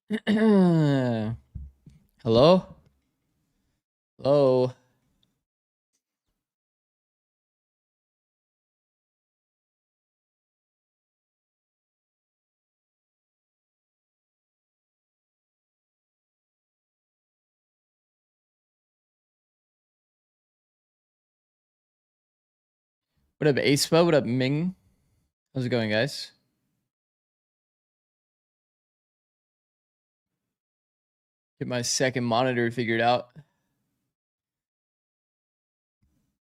Hello? Hello? What up, Aespa? What up, Ming? How's it going, guys? Get my second monitor figured out.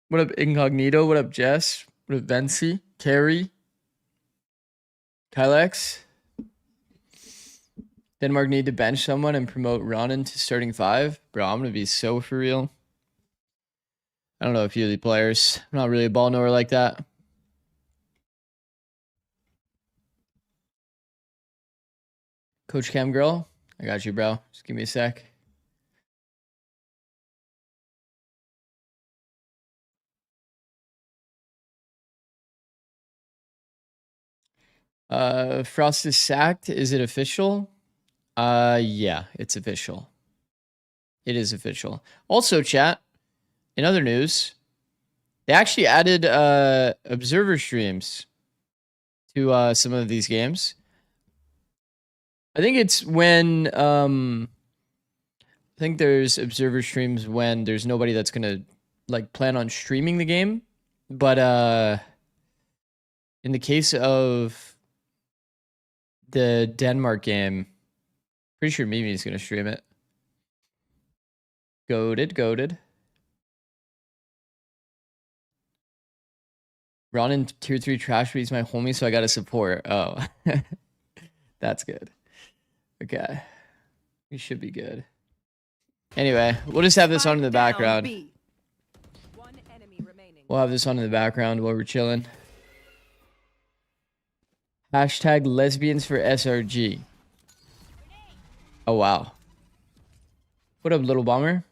What up, Incognito? What up, Jess? What up, Vency? Carrie? Kylex? Denmark need to bench someone and promote Ronan to starting 5? Bro, I'm going to be so for real. I don't know a few of the players. I'm not really a ball knower like that. Coach Cam Girl? I got you, bro. Just give me a sec. Frost is sacked. Is it official? Yeah, it's official. It is official. Also, chat, in other news, they actually added observer streams to some of these games. I think it's when I think there's observer streams when there's nobody that's gonna like plan on streaming the game. But in the case of the Denmark game, pretty sure Mimi's gonna stream it. Goated. Ronan tier 3 trash, but he's my homie, so I gotta support. Oh, that's good. Okay, we should be good. Anyway, we'll just have this on in the background. We'll have this on in the background while we're chilling. Hashtag lesbians for SRG. Oh, wow. What up, little bomber?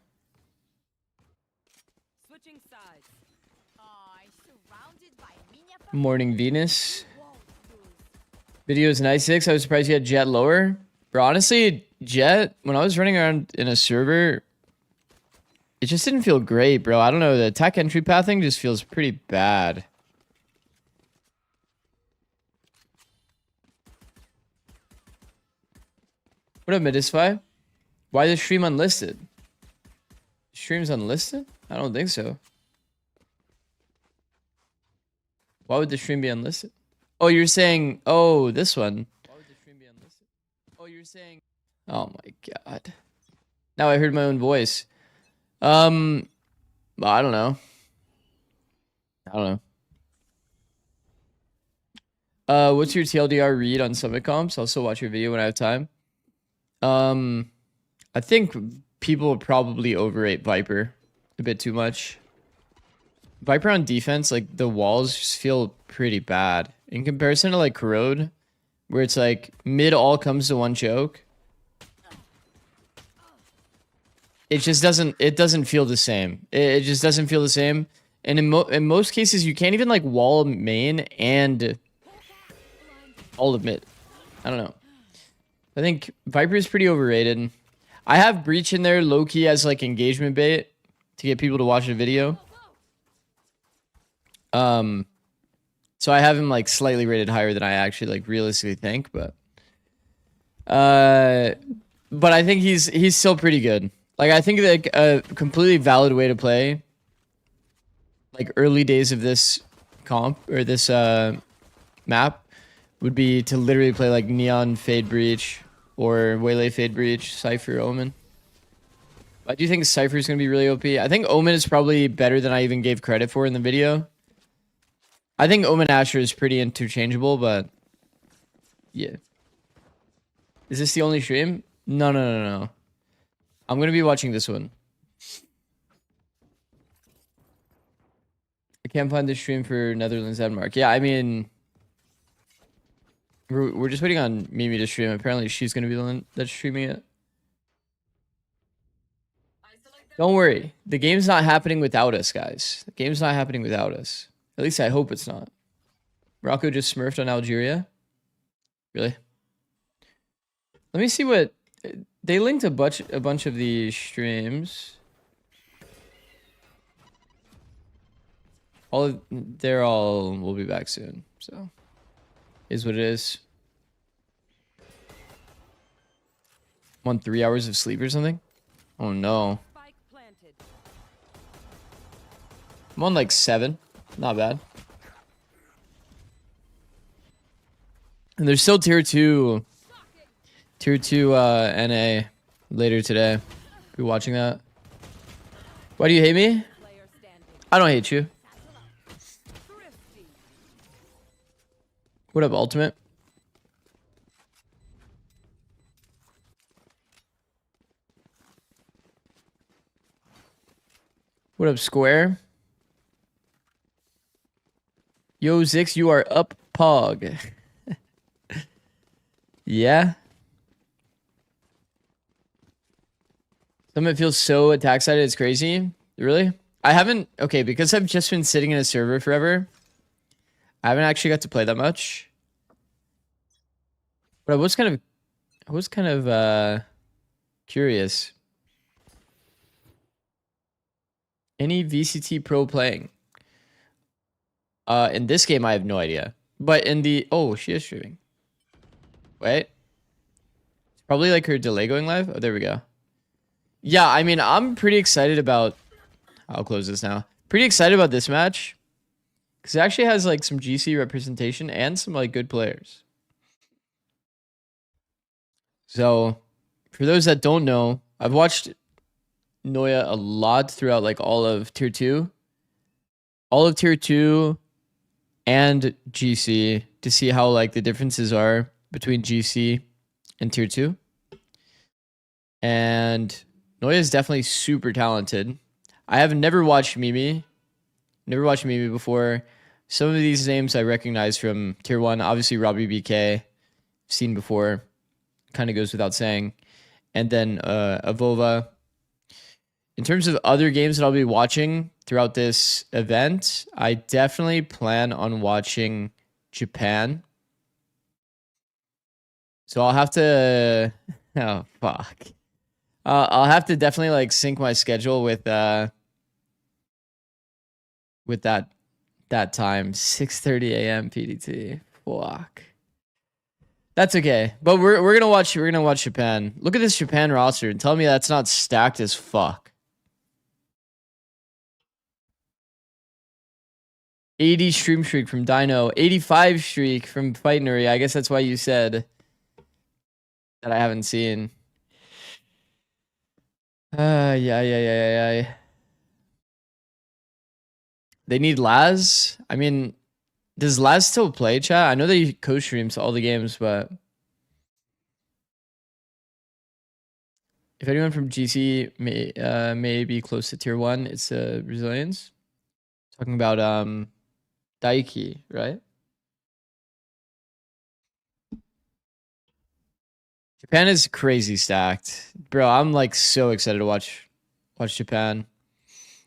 Morning Venus. Videos nice 6. I was surprised you had Jet lower. Bro, honestly, Jet, when I was running around in a server, it just didn't feel great, bro. I don't know. The attack entry pathing just feels pretty bad. What up, Medisfy? Why the stream unlisted? Stream's unlisted? I don't think so. Why would the stream be unlisted? Oh, you're saying, oh, this one. Why would the stream be unlisted? Oh, you're saying, oh my god. Now I heard my own voice. I don't know. What's your TLDR read on Summit Comps? I'll also watch your video when I have time. I think people probably overrate Viper a bit too much. Viper on defense, like the walls just feel pretty bad in comparison to like Corrode, where it's like mid all comes to one choke. It just doesn't feel the same. It just doesn't feel the same. And in most cases, you can't even like wall main and all of mid. I don't know. I think Viper is pretty overrated. I have Breach in there low key as like engagement bait to get people to watch the video. So I have him like slightly rated higher than I actually like realistically think, but I think he's still pretty good. Like I think like a completely valid way to play like early days of this comp or this map would be to literally play like Neon Fade Breach or Waylay Fade Breach, Cypher, Omen. I do think Cypher is going to be really OP. I think Omen is probably better than I even gave credit for in the video. I think Omen Asher is pretty interchangeable, but yeah. Is this the only stream? No. I'm going to be watching this one. I can't find the stream for Netherlands, Denmark. Yeah, I mean, we're just waiting on Mimi to stream. Apparently, she's going to be the one that's streaming it. Don't worry. The game's not happening without us, guys. The game's not happening without us. At least I hope it's not. Morocco just smurfed on Algeria? Really? Let me see what they linked a bunch of the streams. They're all will be back soon. So is what it is. I'm on 3 hours of sleep or something. Oh no. I'm on like 7. Not bad. And there's still tier 2 NA later today. Be watching that. Why do you hate me? I don't hate you. What up, Ultimate? What up, Square? Yo, Zikz, you are up, Pog. Yeah. Someone feels so attack sided, it's crazy. Really? I haven't. Okay, because I've just been sitting in a server forever. I haven't actually got to play that much. But I was kind of curious. Any VCT Pro playing? In this game, I have no idea. But in the she is streaming. Wait, it's probably like her delay going live. Oh, there we go. Yeah, I mean, I'm pretty excited about. I'll close this now. Pretty excited about this match because it actually has like some GC representation and some like good players. So, for those that don't know, I've watched Noya a lot throughout like all of tier 2 and GC to see how like the differences are between GC and tier 2. And Noya is definitely super talented. I have never watched Mimi before. Some of these names I recognize from tier 1. Obviously Robbie BK, seen before, kind of goes without saying. And then Avova. In terms of other games that I'll be watching throughout this event, I definitely plan on watching Japan. So I'll have to. Oh fuck! I'll have to definitely like sync my schedule with that time, 6:30 a.m. PDT. Fuck. That's okay, but we're gonna watch Japan. Look at this Japan roster and tell me that's not stacked as fuck. 80 stream streak from Dino. 85 streak from Fight Nuri. I guess that's why you said that I haven't seen. Yeah. They need Laz. I mean, does Laz still play, chat? I know that he co-streams all the games, but if anyone from GC may be close to tier 1, it's Brazilians. Talking about Daiki, right? Japan is crazy stacked. Bro, I'm like so excited to watch Japan.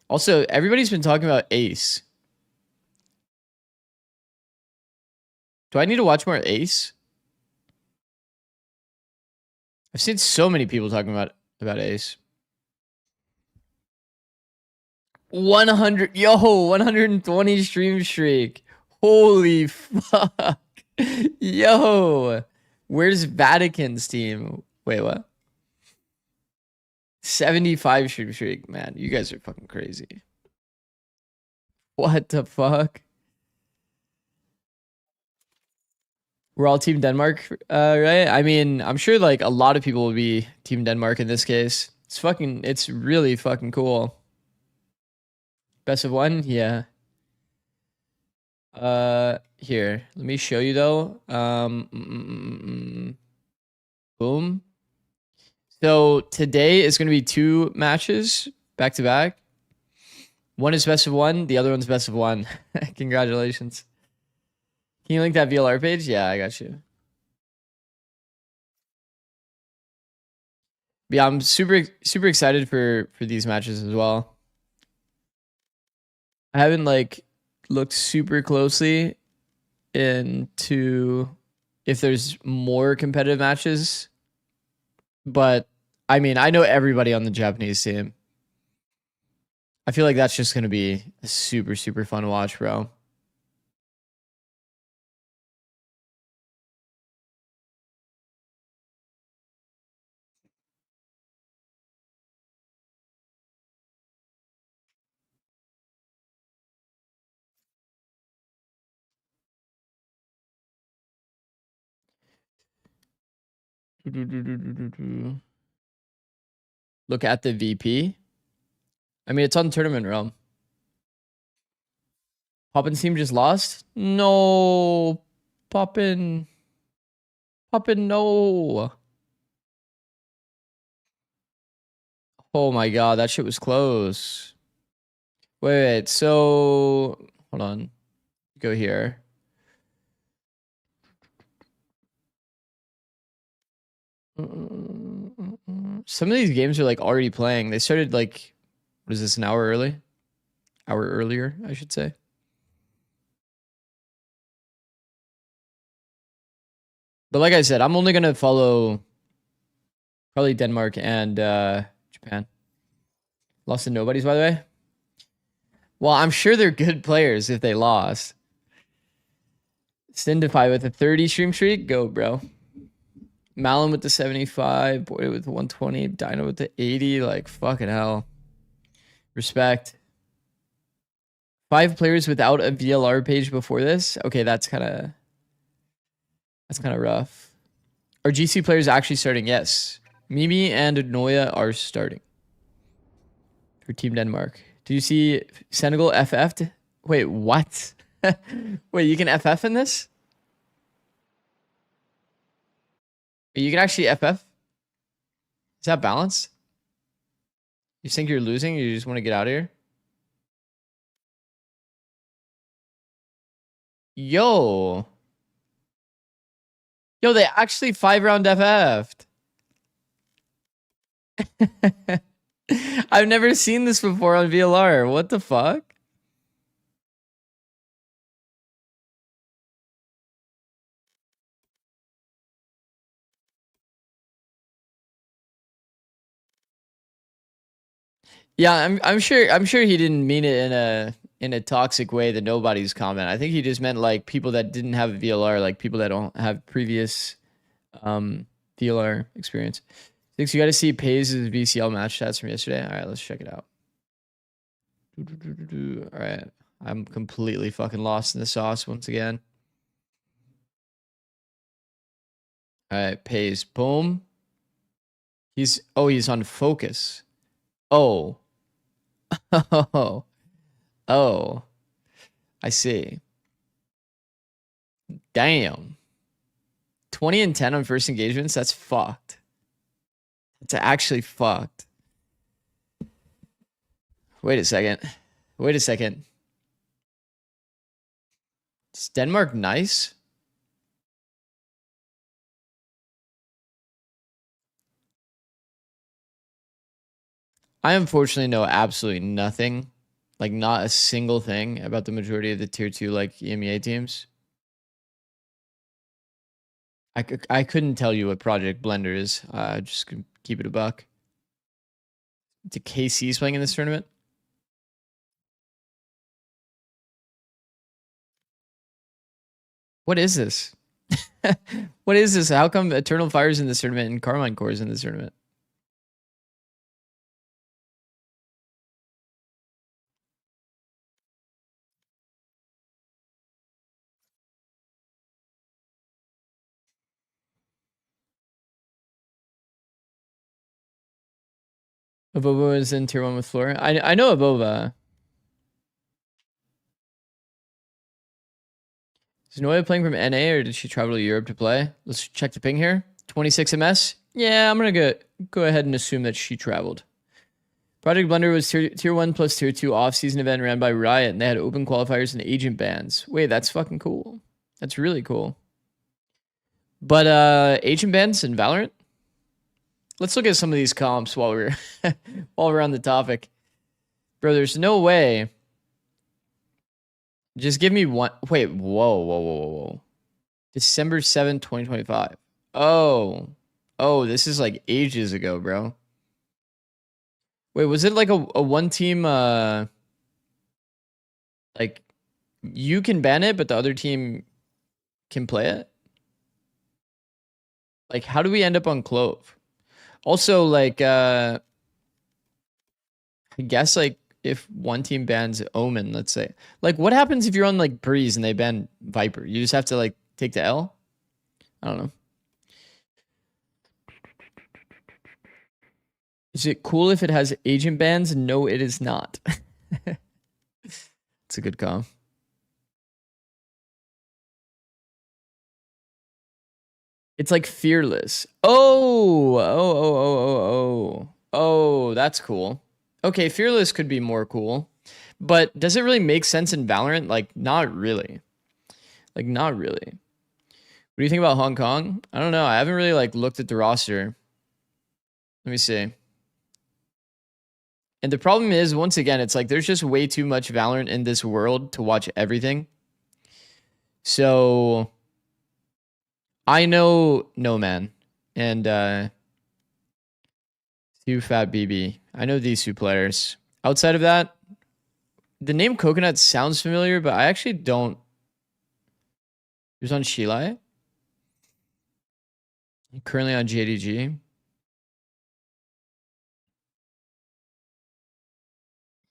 Also, everybody's been talking about Ace. Do I need to watch more Ace? I've seen so many people talking about Ace. 120 stream streak. Holy fuck. Yo. Where's Vatican's team? Wait, what? 75 stream streak. Man, you guys are fucking crazy. What the fuck? We're all Team Denmark, right? I mean, I'm sure like a lot of people will be Team Denmark in this case. It's really fucking cool. Best of 1? Yeah. Here, let me show you though. Boom. So today is going to be 2 matches back to back. One is best of 1. The other one's best of 1. Congratulations. Can you link that VLR page? Yeah, I got you. But yeah, I'm super excited for these matches as well. I haven't like looked super closely into if there's more competitive matches But I mean, I know everybody on the Japanese team. I feel like that's just going to be a super, super fun watch, bro. Look at the VP. I mean, it's on Tournament Realm. Poppin's team just lost? No. Poppin. Poppin, no. Oh my god, that shit was close. Wait. So, hold on. Go here. Some of these games are like already playing. They started like, what is this, an hour early? Hour earlier, I should say. But like I said, I'm only gonna follow probably Denmark and Japan. Lost to nobodies, by the way. Well, I'm sure they're good players if they lost. Syndify with a 30 stream streak, go, bro. Malin with the 75, Boy with the 120, Dino with the 80. Like, fucking hell. Respect. 5 players without a VLR page before this. Okay, that's kind of rough. Are GC players actually starting? Yes. Mimi and Noya are starting for Team Denmark. Do you see Senegal FF'd? Wait, what? Wait, you can FF in this? You can actually FF? Is that balanced? You think you're losing? You just want to get out of here? Yo. Yo, they actually 5-round FF'd. I've never seen this before on VLR. What the fuck? Yeah, I'm sure he didn't mean it in a toxic way that nobody's comment. I think he just meant like people that didn't have a VLR, like people that don't have previous VLR experience. Zikz, you got to see Pays' VCL match stats from yesterday. All right, let's check it out. All right, I'm completely fucking lost in the sauce once again. All right, Pays, boom. He's on focus. Oh. Oh. Oh. I see. Damn. 20 and 10 on first engagements? That's fucked. That's actually fucked. Wait a second. Wait a second. Is Denmark nice? I unfortunately know absolutely nothing, like not a single thing about the majority of the tier 2 like EMEA teams. I couldn't tell you what Project Blender is. Just keep it a buck. To KC's playing in this tournament? What is this? What is this? How come Eternal Fire's in this tournament and Carmine Core's in this tournament? Abova is in tier 1 with Flora. I know Abova. Is Noya playing from NA or did she travel to Europe to play? Let's check the ping here. 26 MS. Yeah, I'm gonna go ahead and assume that she traveled. Project Blender was tier 1 plus tier 2 off-season event ran by Riot, and they had open qualifiers and agent bans. Wait, that's fucking cool. That's really cool. But agent bans in Valorant? Let's look at some of these comps while we're while we're on the topic. Bro, there's no way. Just give me one. Wait, whoa. December 7th, 2025. Oh. Oh, this is like ages ago, bro. Wait, was it like a one team like you can ban it, but the other team can play it? Like how do we end up on Clove? Also, like I guess like if one team bans Omen, let's say. Like what happens if you're on like Breeze and they ban Viper? You just have to like take the L? I don't know. Is it cool if it has agent bans? No, it is not. It's a good call. It's like fearless. Oh, that's cool. Okay, fearless could be more cool. But does it really make sense in Valorant? Like, not really. Like, not really. What do you think about Hong Kong? I don't know. I haven't really like looked at the roster. Let me see. And the problem is, once again, it's like there's just way too much Valorant in this world to watch everything. So I know No Man and Too Fat BB. I know these two players. Outside of that, the name Coconut sounds familiar, but I actually don't. He was on Shilai. Currently on JDG.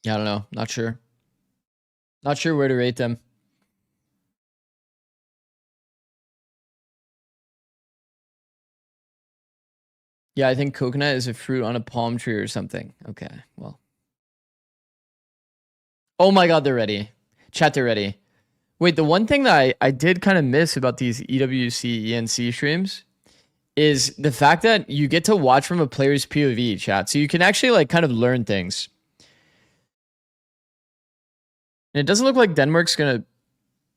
Yeah, I don't know. Not sure. Not sure where to rate them. Yeah, I think coconut is a fruit on a palm tree or something. Okay, well. Oh my god, they're ready. Chat, they're ready. Wait, the one thing that I did kind of miss about these EWC ENC streams is the fact that you get to watch from a player's POV, chat. So you can actually like kind of learn things. And it doesn't look like Denmark's gonna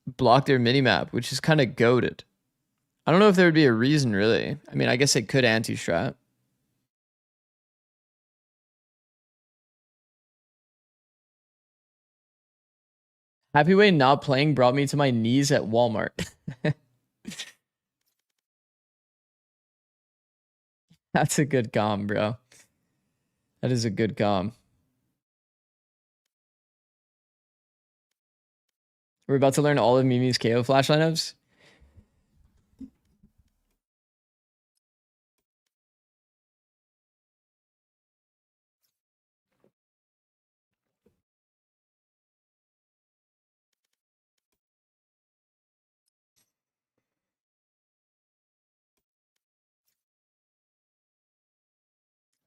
block their minimap, which is kind of goated. I don't know if there would be a reason really. I mean, I guess they could anti-strat. Happy Way not playing brought me to my knees at Walmart. That's a good com, bro. That is a good com. We're about to learn all of Mimi's KO flash lineups.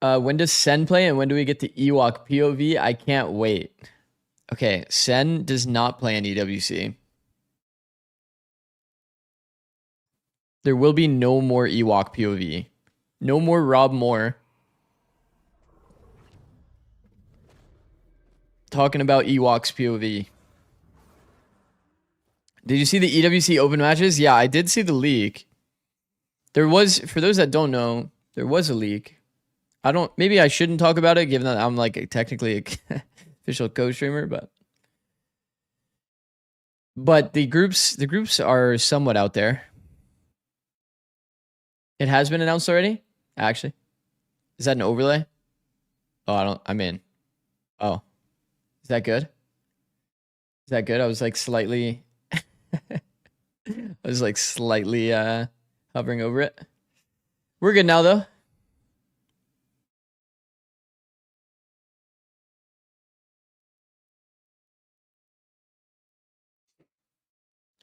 When does Sen play and when do we get the Ewok POV? I can't wait. Okay, Sen does not play in EWC. There will be no more Ewok POV. No more Rob Moore. Talking about Ewoks POV. Did you see the EWC open matches? Yeah, I did see the leak. There was, for those that don't know, there was a leak. Maybe I shouldn't talk about it given that I'm like technically a official co-streamer, but the groups are somewhat out there. It has been announced already? Actually. Is that an overlay? Oh, I'm in. Oh. Is that good? Is that good? I was like slightly hovering over it. We're good now though.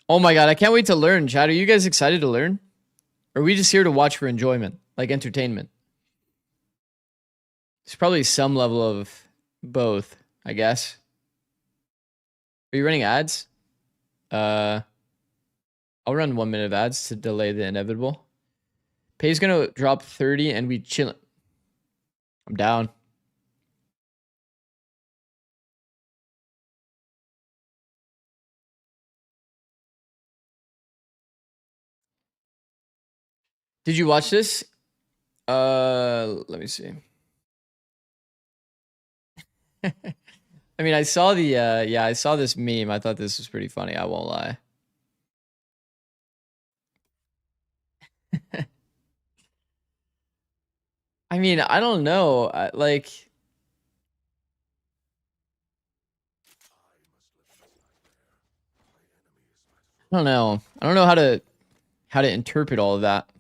Oh my god, I can't wait to learn, chat. Are you guys excited to learn? Or are we just here to watch for enjoyment, like entertainment? There's probably some level of both, I guess. Are you running ads? I'll run 1 minute of ads to delay the inevitable. Pay's gonna drop 30 and we chillin'. I'm down. Did you watch this? Let me see. I mean, I saw the yeah, I saw this meme. I thought this was pretty funny, I won't lie. I mean, I don't know. Like, I don't know. I don't know how to interpret all of that.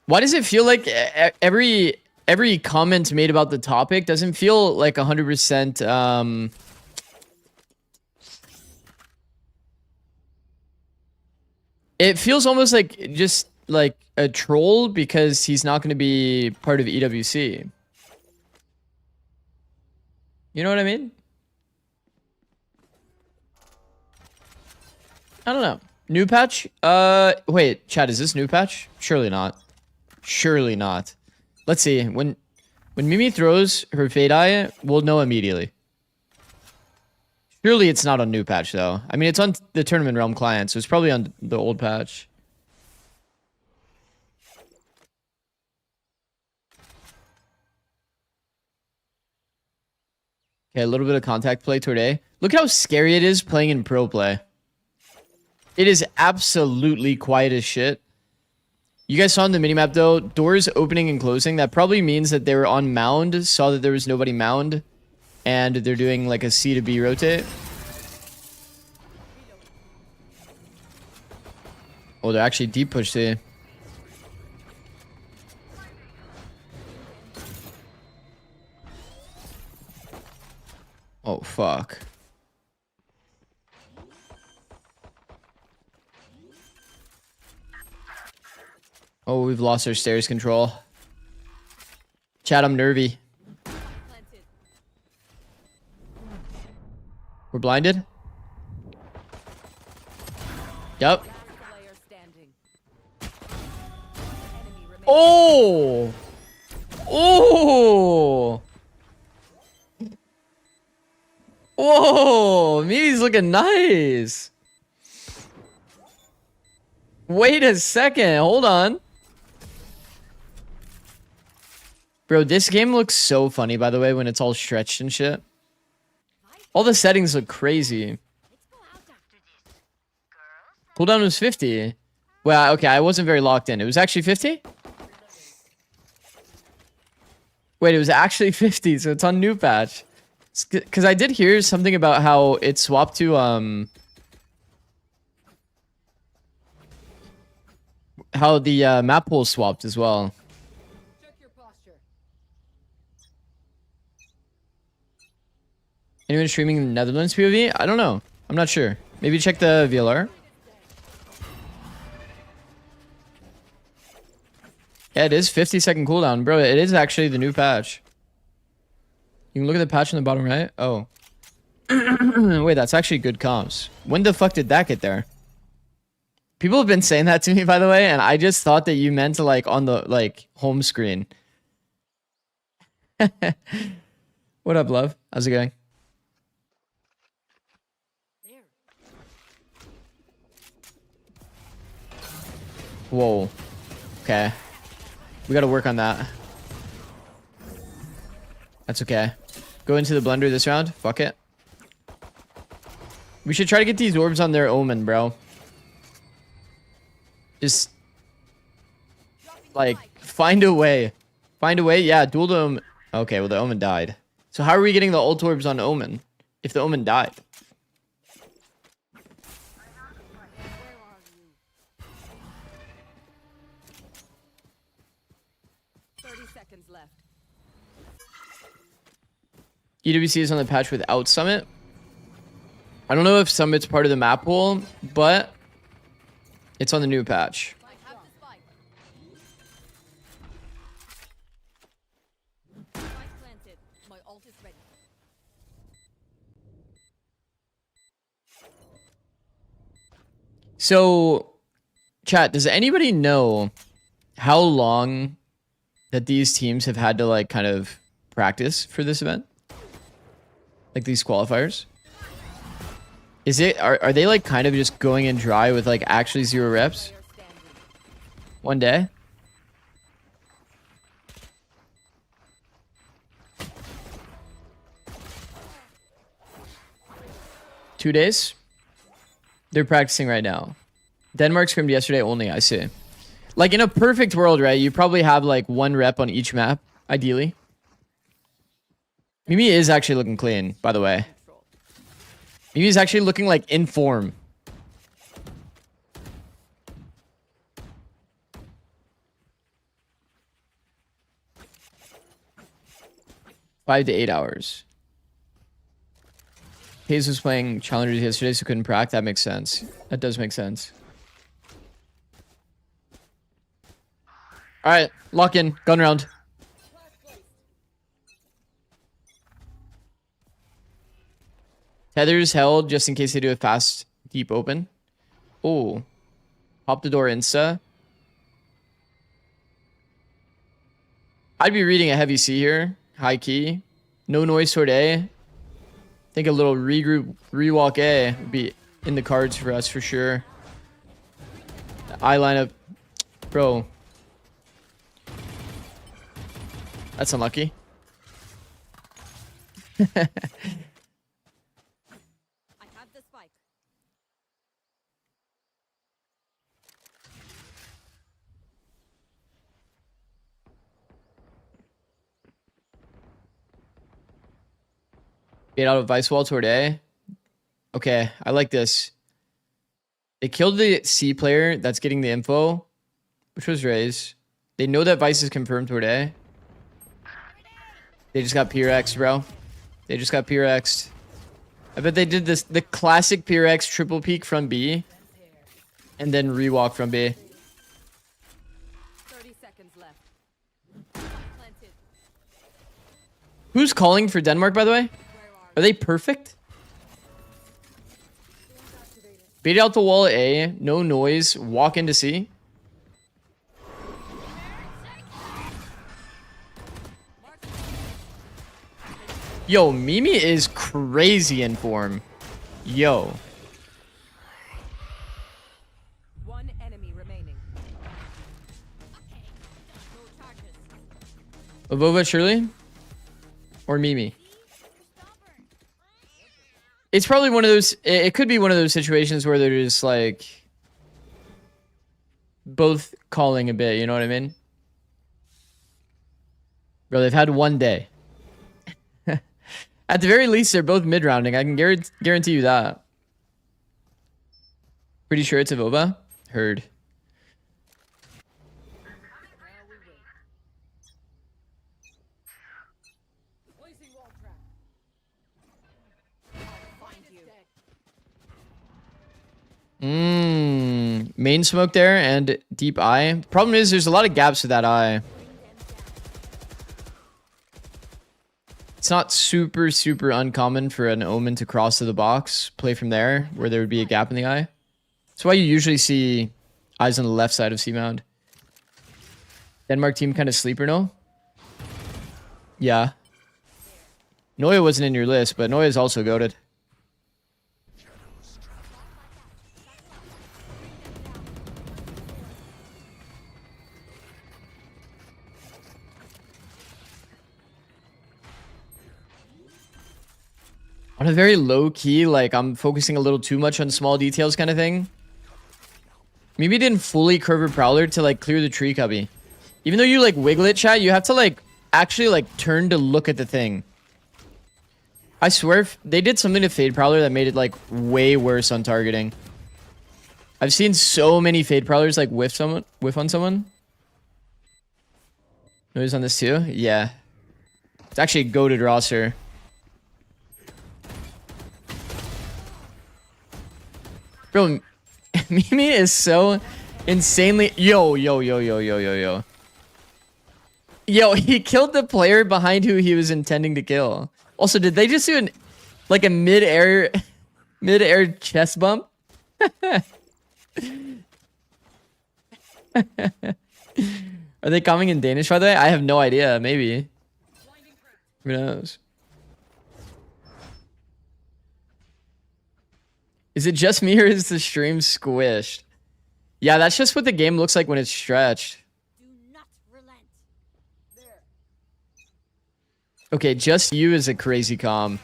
Why does it feel like every comment made about the topic doesn't feel like 100% it feels almost like just like a troll because he's not going to be part of EWC. You know what I mean? I don't know. New patch? Wait, chat, is this new patch? Surely not. Surely not. Let's see. When Mimi throws her Fade Eye, we'll know immediately. Surely it's not on new patch, though. I mean, it's on the Tournament Realm client, so it's probably on the old patch. Okay, a little bit of contact play toward A. Look at how scary it is playing in pro play. It is absolutely quiet as shit. You guys saw in the minimap, though, doors opening and closing. That probably means that they were on mound, saw that there was nobody mound, and they're doing like a C to B rotate. Oh, they're actually deep push C. Oh, fuck. Oh, we've lost our stairs control. Chat, I'm nervy. We're blinded? Yep. Oh! Oh! Whoa! Mimi's looking nice. Wait a second. Hold on. Bro, this game looks so funny, by the way, when it's all stretched and shit. All the settings look crazy. Cooldown was 50. Well, okay, I wasn't very locked in. It was actually 50? Wait, it was actually 50, so it's on new patch. Because I did hear something about how it swapped to, how the map pool swapped as well. Anyone streaming in the Netherlands POV? I don't know. I'm not sure. Maybe check the VLR. Yeah, it is 50-second cooldown. Bro, it is actually the new patch. You can look at the patch on the bottom right. Oh. Wait, that's actually good comms. When the fuck did that get there? People have been saying that to me, by the way, and I just thought that you meant to, like, on the, like, home screen. What up, love? How's it going? Whoa. Okay. We gotta work on that. That's okay. Go into the blender this round. Fuck it. We should try to get these orbs on their Omen, bro. Just... like, find a way. Find a way? Yeah, duel the Omen. Okay, well, the Omen died. So how are we getting the ult orbs on Omen? If the Omen died? EWC is on the patch without Summit. I don't know if Summit's part of the map pool, but it's on the new patch. So, chat, does anybody know how long that these teams have had to, like, kind of practice for this event? Like these qualifiers? Is it, are they like kind of just going in dry with like actually 0 reps? One day? Two days? They're practicing right now. Denmark scrimmed yesterday only, I see. Like in a perfect world, right? You probably have like 1 rep on each map, ideally. Mimi is actually looking clean, by the way. Mimi is actually looking like in form. Five to 8 hours. Hayes was playing challengers yesterday, so couldn't prac. That makes sense. That does make sense. All right, lock in. Gun round. Tethers held just in case they do a fast, deep open. Oh, pop the door insta. I'd be reading a heavy C here. High key. No noise toward A. I think a little regroup, rewalk A would be in the cards for us for sure. I lineup. Bro. That's unlucky. I have the spike. Get out of Vice Wall toward A. Okay, I like this. They killed the C player that's getting the info, which was Raze. They know that Vice is confirmed toward A. They just got PRX'd, bro. They just got PRX'd. I bet they did this, the classic PRX triple peek from B, and then rewalk from B. 30 seconds left. Planted. Who's calling for Denmark, by the way? Are they perfect? Bait out the wall at A, no noise, walk into C. Yo, Mimi is crazy in form. Yo. One enemy remaining. No charges. Avova, surely? Or Mimi? It's probably one of those, it could be one of those situations where they're just like both calling a bit, you know what I mean? Bro, they've had 1 day. At the very least, they're both mid-rounding. I can guarantee you that. Pretty sure it's Avova? Heard. Main smoke there and deep eye. Problem is there's a lot of gaps with that eye. It's not super uncommon for an Omen to cross to the box, play from there, where there would be a gap in the eye. That's why you usually see eyes on the left side of C-Mound. Denmark team kind of sleeper, no? Yeah. Noya wasn't in your list, but Noya is also goated. On a very low key, like I'm focusing a little too much on small details kind of thing. Maybe didn't fully curve a Prowler to like clear the tree cubby. Even though you like wiggle it, chat, you have to like actually like turn to look at the thing. I swear if they did something to Fade Prowler that made it like way worse on targeting. I've seen so many Fade Prowlers like whiff on someone. Noise on this too? Yeah. It's actually a goated roster. Bro, Mimi is so insanely... Yo. Yo, he killed the player behind who he was intending to kill. Also, did they just do like a mid-air chest bump? Are they coming in Danish, by the way? I have no idea. Maybe. Who knows? Is it just me or is the stream squished? Yeah, that's just what the game looks like when it's stretched. Do not relent. There. Okay, just you is a crazy comm.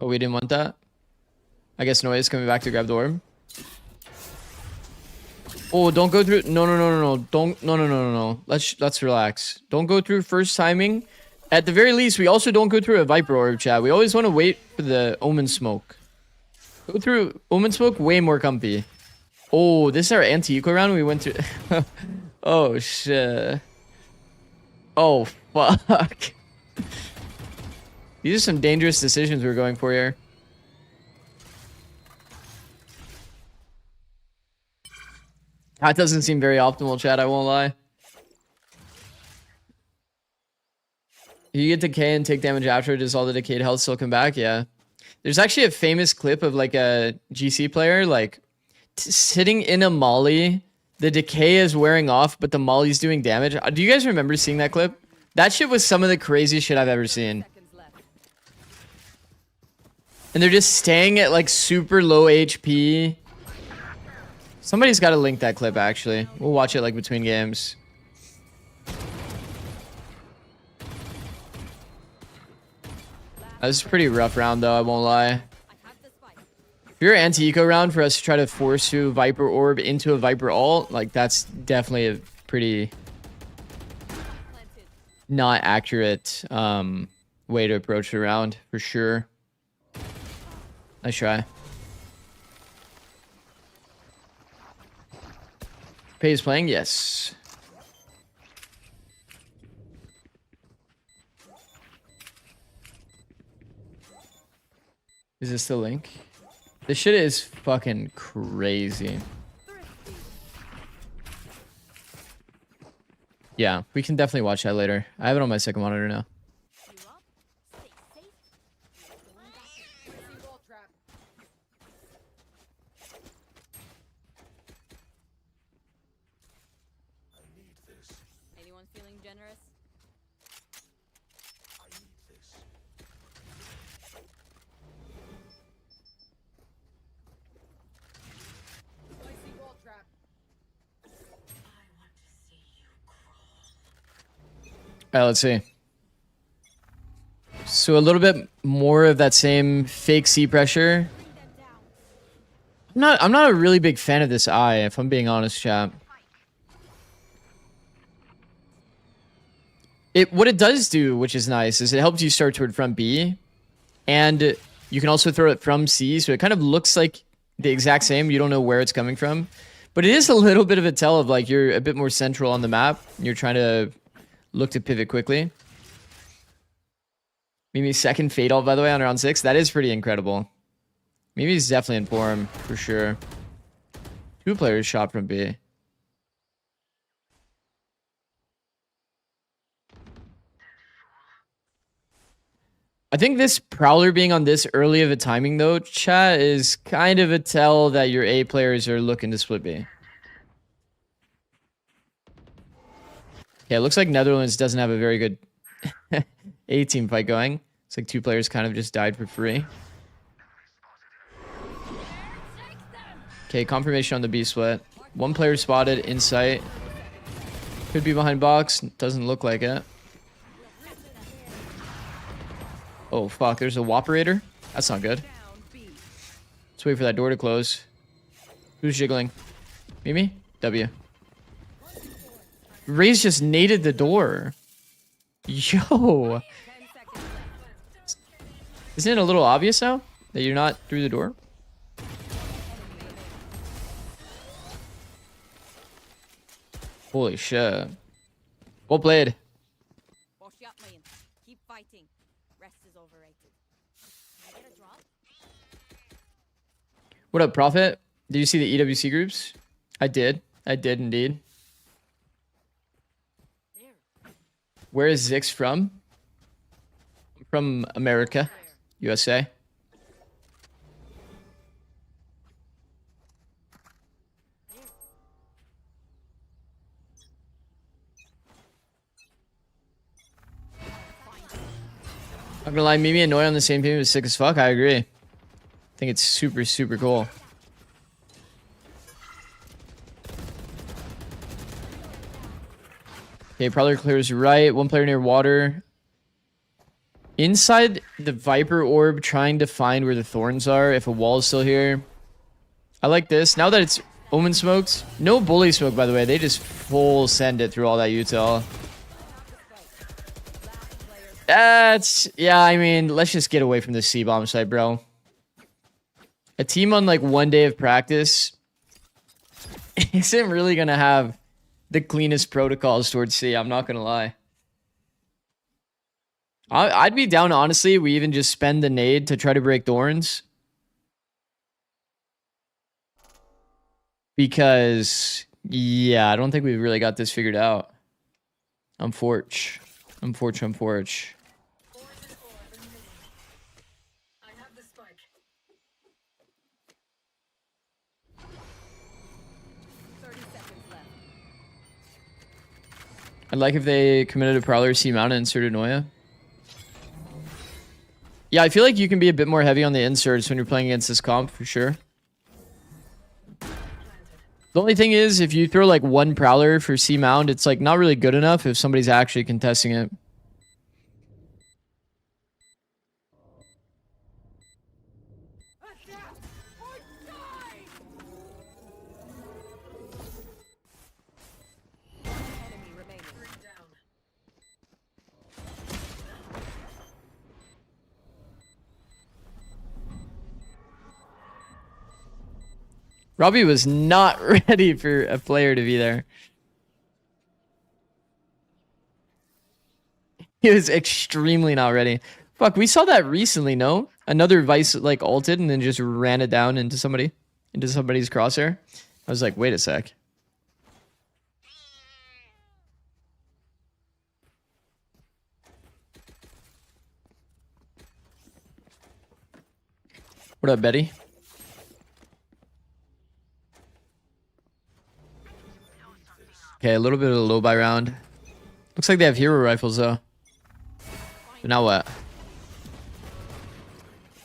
Oh, we didn't want that. I guess Noise coming back to grab the orb. Oh, don't go through. No, no, no, no, no. Don't. No, no, no, no, no. Let's relax. Don't go through first timing. At the very least, we also don't go through a Viper orb, chat. We always want to wait for the Omen smoke. Go through Omen smoke, way more comfy. Oh, this is our anti-eco round. We went through. Oh, shit. Oh, fuck. These are some dangerous decisions we're going for here. That doesn't seem very optimal, chat. I won't lie. You get decay and take damage after. Does all the decayed health still come back? Yeah. There's actually a famous clip of like a GC player like sitting in a molly. The decay is wearing off, but the molly's doing damage. Do you guys remember seeing that clip? That shit was some of the craziest shit I've ever seen. And they're just staying at like super low HP. Somebody's got to link that clip, actually. We'll watch it like between games. This is a pretty rough round, though, I won't lie. If you're anti-eco round for us to try to force through Viper Orb into a Viper ult, like, that's definitely a pretty not accurate way to approach the round, for sure. Nice try. Pay's playing? Yes. Is this the link? This shit is fucking crazy. Yeah, we can definitely watch that later. I have it on my second monitor now. Anyone feeling generous? Alright, let's see. So a little bit more of that same fake C pressure. I'm not a really big fan of this eye, if I'm being honest, chat. What it does do, which is nice, is it helps you start toward front B. And you can also throw it from C, so it kind of looks like the exact same. You don't know where it's coming from. But it is a little bit of a tell of like you're a bit more central on the map. You're trying to look to pivot quickly. Mimi's second fade ult, by the way, on round 6. That is pretty incredible. Mimi's definitely in form, for sure. 2 players shot from B. I think this Prowler being on this early of a timing, though, chat, is kind of a tell that your A players are looking to split B. Yeah, it looks like Netherlands doesn't have a very good A team fight going. It's like 2 players kind of just died for free. Okay, confirmation on the B split. 1 player spotted in sight. Could be behind box. Doesn't look like it. Oh, fuck. There's a Whoperator. That's not good. Let's wait for that door to close. Who's jiggling? Mimi? W. Ray's just naded the door. Yo. Isn't it a little obvious now that you're not through the door? Holy shit. Well played. Keep fighting. Rest is overrated. Can I get a drop? What up, Prophet? Did you see the EWC groups? I did. I did indeed. Where is Zikz from? From America, USA. I'm gonna lie, Mimi and Noi on the same team is sick as fuck. I agree. I think it's super, super cool. Okay, Prowler clears right. 1 player near water. Inside the Viper orb, trying to find where the thorns are, if a wall is still here. I like this. Now that it's Omen smoked. No bully smoke, by the way. They just full send it through all that util. That's... Yeah, I mean, let's just get away from the C-bomb site, bro. A team on, like, 1 day of practice isn't really going to have the cleanest protocols towards C. I'm not going to lie. I'd be down, honestly. We even just spend the nade to try to break thorns. Because, yeah, I don't think we've really got this figured out. I'm Forge. I'm Forge. I'd like if they committed a Prowler C mount and inserted Noya. Yeah, I feel like you can be a bit more heavy on the inserts when you're playing against this comp, for sure. The only thing is, if you throw like one Prowler for C mount, it's like not really good enough if somebody's actually contesting it. Robbie was not ready for a player to be there. He was extremely not ready. Fuck, we saw that recently, no? Another Vice like ulted and then just ran it down into somebody's crosshair. I was like, wait a sec. What up, Betty? Okay, a little bit of a low buy round. Looks like they have hero rifles though. So now what?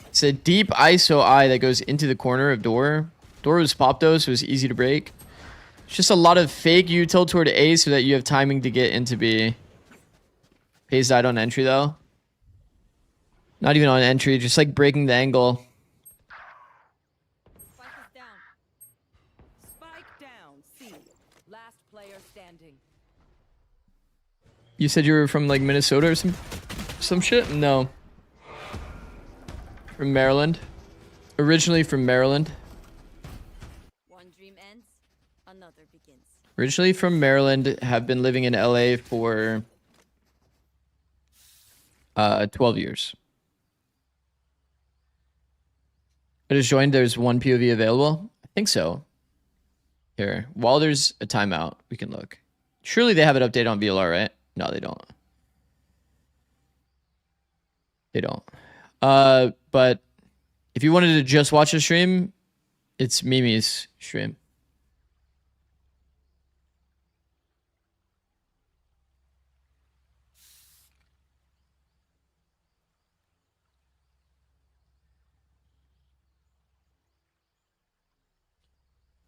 It's a deep ISO eye that goes into the corner of door. Door was popped though, so it was easy to break. It's just a lot of fake util toward A so that you have timing to get into B. Pays died on entry though. Not even on entry, just like breaking the angle. You said you were from like Minnesota or some shit? No. From Maryland. Originally from Maryland. One dream ends, another begins. Originally from Maryland, have been living in LA for 12 years. I just joined, there's one POV available. I think so. Here, while there's a timeout, we can look. Surely they have it updated on VLR, right? No, they don't. They don't. But if you wanted to just watch a stream, it's Mimi's stream.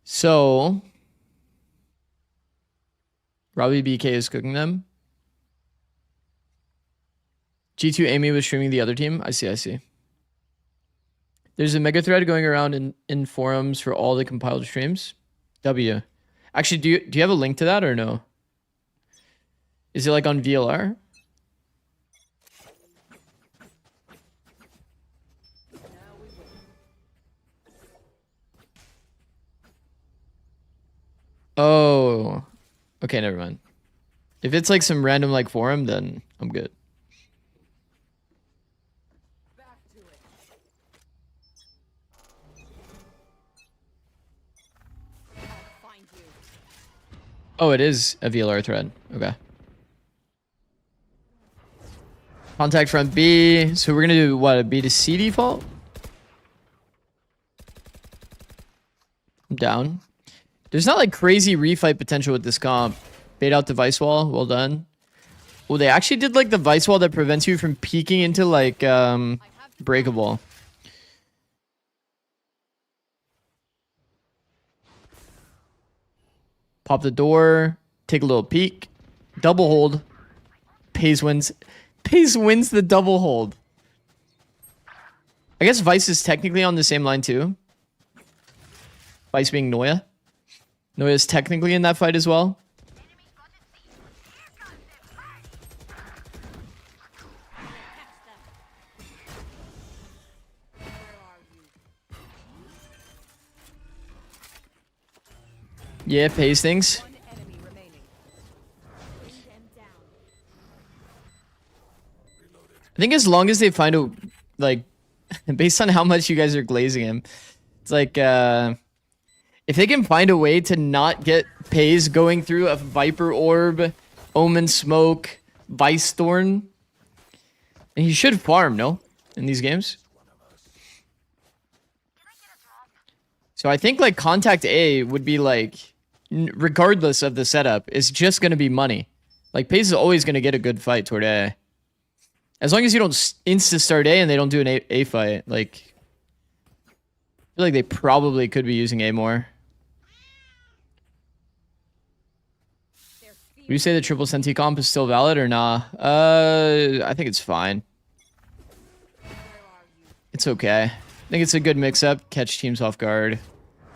So, Robbie BK is cooking them. G2 Amy was streaming the other team. I see. There's a mega thread going around in forums for all the compiled streams. W. Actually, do you have a link to that or no? Is it like on VLR? Oh. Okay, never mind. If it's like some random like forum, then I'm good. Oh, it is a VLR thread. Okay. Contact from B. So we're going to do what? A B to C default? I'm down. There's not like crazy refight potential with this comp. Bait out the Vice Wall. Well done. Well, they actually did like the Vice Wall that prevents you from peeking into like breakable. Pop the door, take a little peek, double hold. Pays wins the double hold. I guess Vice is technically on the same line too. Vice being Noya. Noya is technically in that fight as well. Yeah, pays things. One enemy remaining. Bring them down. I think as long as they find a, like, based on how much you guys are glazing him, it's like, if they can find a way to not get Pays going through a Viper Orb, Omen Smoke, Vice Thorn, and he should farm, no? In these games? So I think, like, Contact A would be, like, regardless of the setup, is just going to be money. Like, Pays is always going to get a good fight toward A. As long as you don't insta-start A and they don't do an A fight, like... I feel like they probably could be using A more. Would you say the triple Senti comp is still valid or nah? I think it's fine. It's okay. I think it's a good mix-up. Catch teams off guard.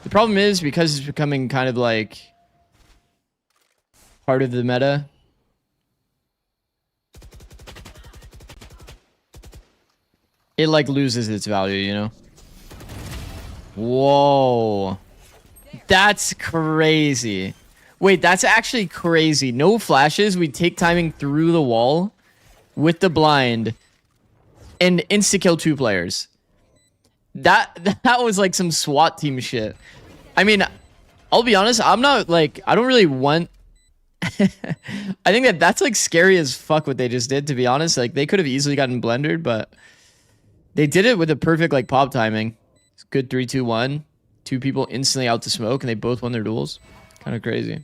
The problem is, because it's becoming kind of like... part of the meta. It like loses its value, you know? Whoa. That's crazy. Wait, that's actually crazy. No flashes. We take timing through the wall with the blind and insta-kill 2 players. That was like some SWAT team shit. I mean, I'll be honest. I'm not like, I don't really want... I think that's like scary as fuck what they just did, to be honest. Like, they could have easily gotten blendered, but they did it with a perfect like pop timing. It's good 3, 2, 1. 2 people instantly out to smoke and they both won their duels. Kind of crazy.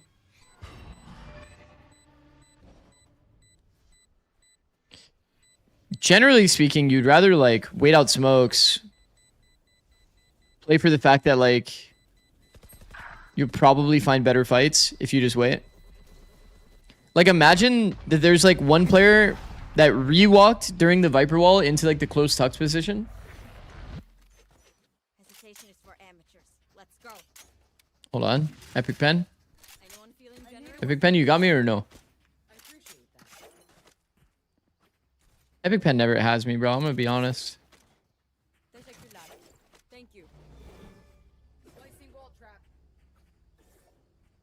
Generally speaking, you'd rather like wait out smokes, play for the fact that like you'll probably find better fights if you just wait. Like, imagine that there's like one player that re-walked during the Viper wall into like the close tux position. Hesitation is for amateurs. Let's go. Hold on. Epic Pen. Anyone feeling generous? Epic Pen, you got me or no? I appreciate that. Epic Pen never has me, bro. I'm gonna be honest. Thank you. Placing wall trap.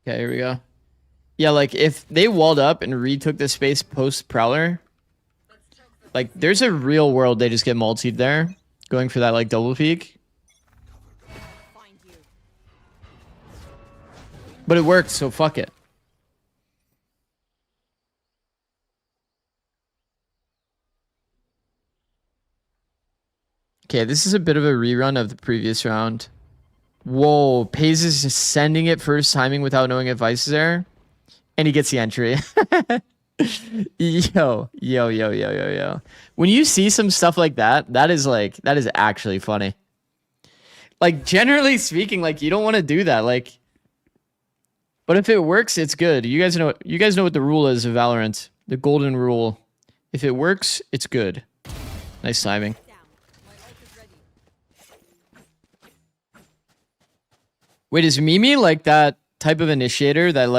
Okay, here we go. Yeah, like, if they walled up and retook the space post-Prowler, like, there's a real world they just get multied there, going for that, like, double peek. Find you. But it worked, so fuck it. Okay, this is a bit of a rerun of the previous round. Whoa, Pays is just sending it first timing without knowing if Vice is there. And he gets the entry. Yo. When you see some stuff like that, that is actually funny. Like, generally speaking, like, you don't want to do that. Like, but if it works, it's good. You guys know what the rule is of Valorant. The golden rule. If it works, it's good. Nice timing. Down. My ult is ready. Wait, is Mimi like that type of initiator that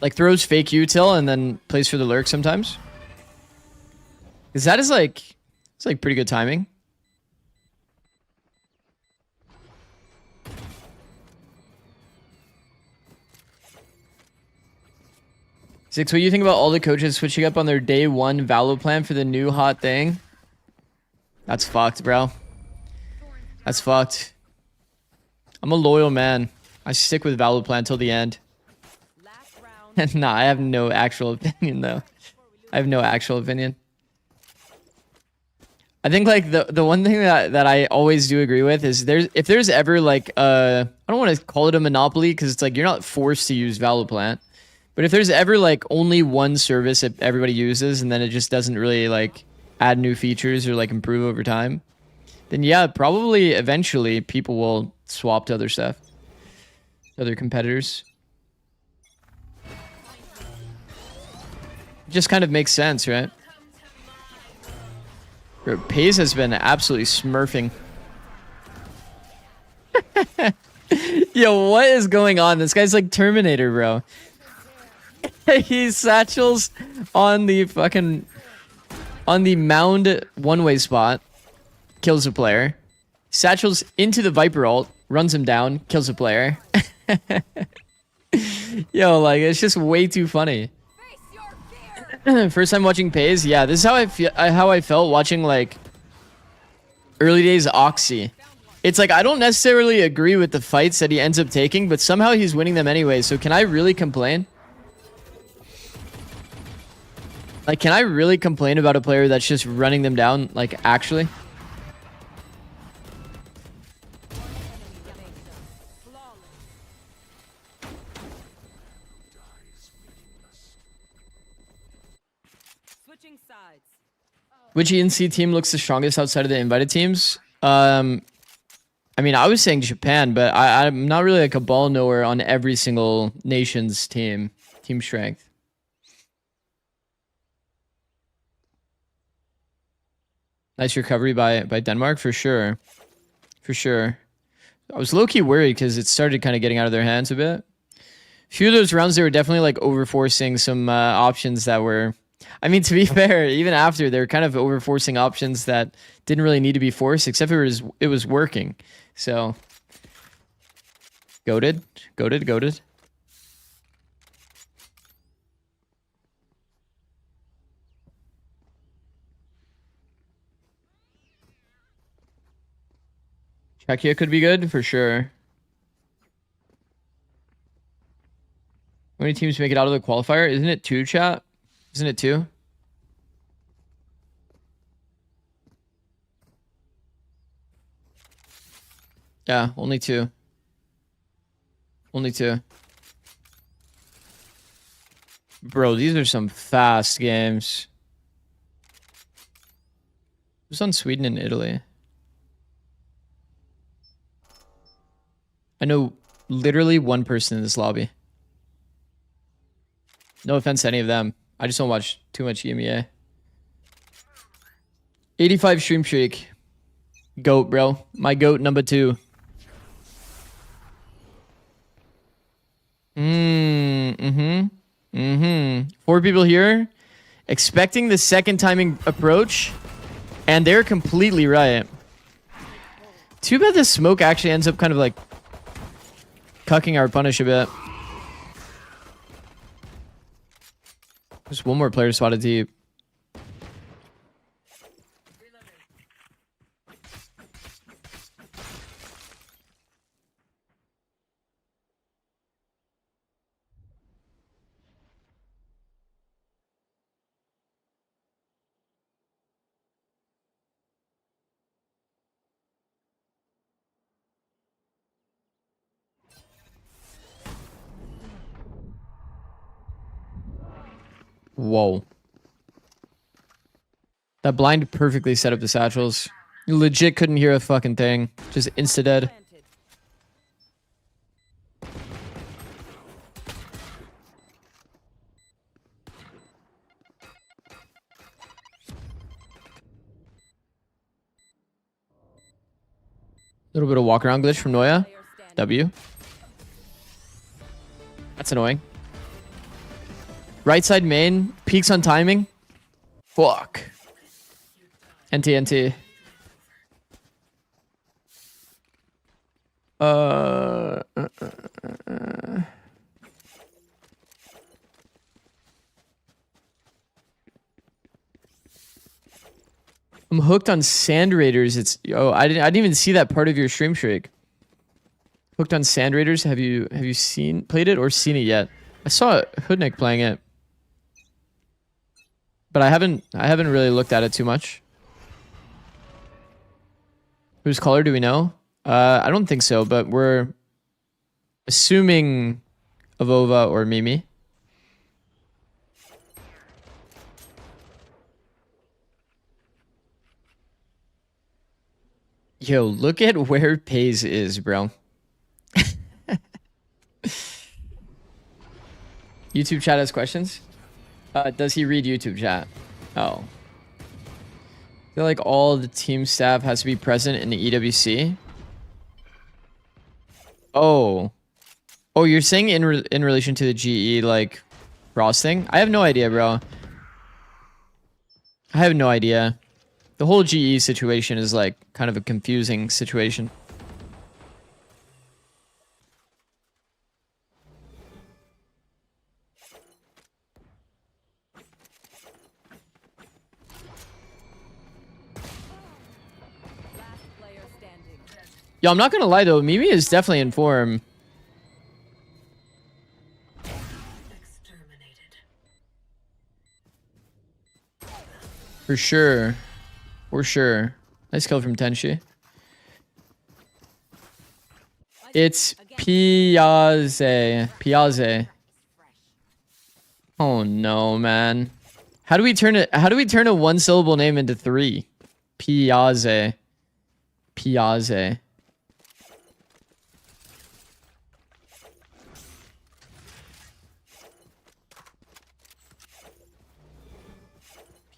like throws fake util and then plays for the lurk sometimes? Because that is like, it's like pretty good timing. Zikz, what do you think about all the coaches switching up on their day 1 Valo plan for the new hot thing? That's fucked, bro. That's fucked. I'm a loyal man. I stick with Valo plan till the end. Last round. Nah, I have no actual opinion though. I have no actual opinion. I think like the one thing that I always do agree with is if there's ever like I don't want to call it a monopoly because it's like you're not forced to use Valoplant, but if there's ever like only one service that everybody uses and then it just doesn't really like add new features or like improve over time, then yeah, probably eventually people will swap to other stuff, other competitors. Just kind of makes sense, right? Bro, Paze has been absolutely smurfing. Yo, what is going on? This guy's like Terminator, bro. He satchels on the fucking mound one-way spot, kills a player. Satchels into the Viper ult, runs him down, kills a player. Yo, like it's just way too funny. First time watching Paze, yeah, this is how I felt watching like early days Oxy. It's like I don't necessarily agree with the fights that he ends up taking, but somehow he's winning them anyway. So can I really complain? Like, can I really complain about a player that's just running them down, like, actually? Switching sides. Which ENC team looks the strongest outside of the invited teams? I mean, I was saying Japan, but I'm not really like a ball knower on every single nation's team strength. Nice recovery by Denmark, for sure. For sure. I was low-key worried because it started kind of getting out of their hands a bit. A few of those rounds, they were definitely like over-forcing some options that were... I mean, to be fair, even after, they were kind of over-forcing options that didn't really need to be forced, except it was working. So... Goated. Czechia could be good, for sure. How many teams make it out of the qualifier? Isn't it 2, chat? Isn't it 2? Yeah, only 2. Only 2. Bro, these are some fast games. Who's on Sweden and Italy? I know literally one person in this lobby. No offense to any of them. I just don't watch too much EMEA. 85 stream streak. GOAT, bro. My GOAT number 2. Mm-hmm. 4 people here. Expecting the second timing approach. And they're completely right. Too bad the smoke actually ends up kind of like cucking our punish a bit. There's one more player spotted deep. Whoa. That blind perfectly set up the satchels. You legit couldn't hear a fucking thing. Just insta-dead. Little bit of walk around glitch from Noya. W. That's annoying. Right side main. Peaks on timing. Fuck. NT. I'm hooked on Sand Raiders. I didn't even see that part of your stream streak. Hooked on Sand Raiders. Have you played it or seen it yet? I saw Hoodnick playing it, but I haven't really looked at it too much. Whose color do we know? I don't think so, but we're assuming Avova or Mimi. Yo, look at where Paze is, bro. YouTube chat has questions. Does he read YouTube chat? Oh. feel like all the team staff has to be present in the EWC. Oh. Oh, you're saying in relation to the GE, like, Ross thing? I have no idea, bro. I have no idea. The whole GE situation is, like, kind of a confusing situation. Last player standing. Yo, I'm not gonna lie, though. Mimi is definitely in form. For sure. For sure. Nice kill from Tenshi. It's Piazze. Piazze. Oh no, man. How do we turn a one syllable name into three? Piazze. Piazze.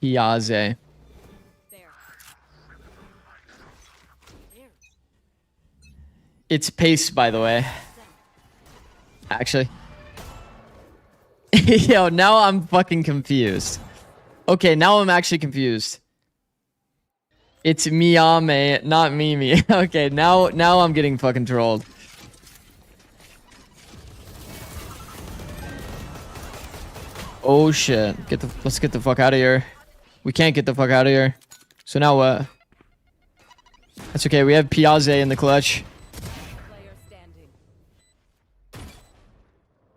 Piazze. There. There. It's pace, by the way. Actually. Yo, now I'm fucking confused. Okay, now I'm actually confused. It's Miyame, not Mimi. Okay, now I'm getting fucking trolled. Oh shit. Let's get the fuck out of here. We can't get the fuck out of here. So now what? That's okay, we have Piazze in the clutch. Player standing.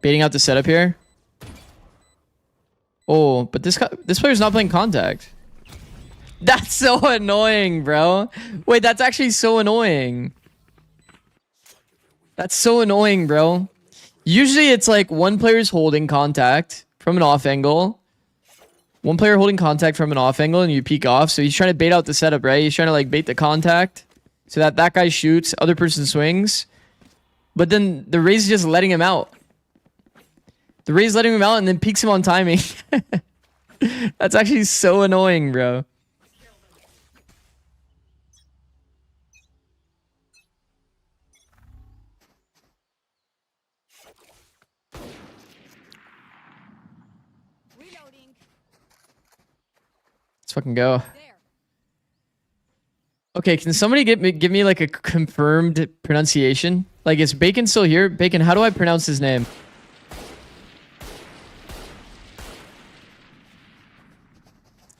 Baiting out the setup here. Oh, but this player's not playing contact. That's so annoying, bro. Wait, that's actually so annoying. That's so annoying, bro. Usually it's like one player's holding contact from an off angle. One player holding contact from an off angle and you peek off. So he's trying to bait out the setup, right? He's trying to like bait the contact so that guy shoots, other person swings. But then the Raze is just letting him out. The Raze letting him out and then peeks him on timing. That's actually so annoying, bro. Reloading. Let's fucking go. There. Okay, can somebody give me like a confirmed pronunciation? Like, is Bacon still here? Bacon, how do I pronounce his name?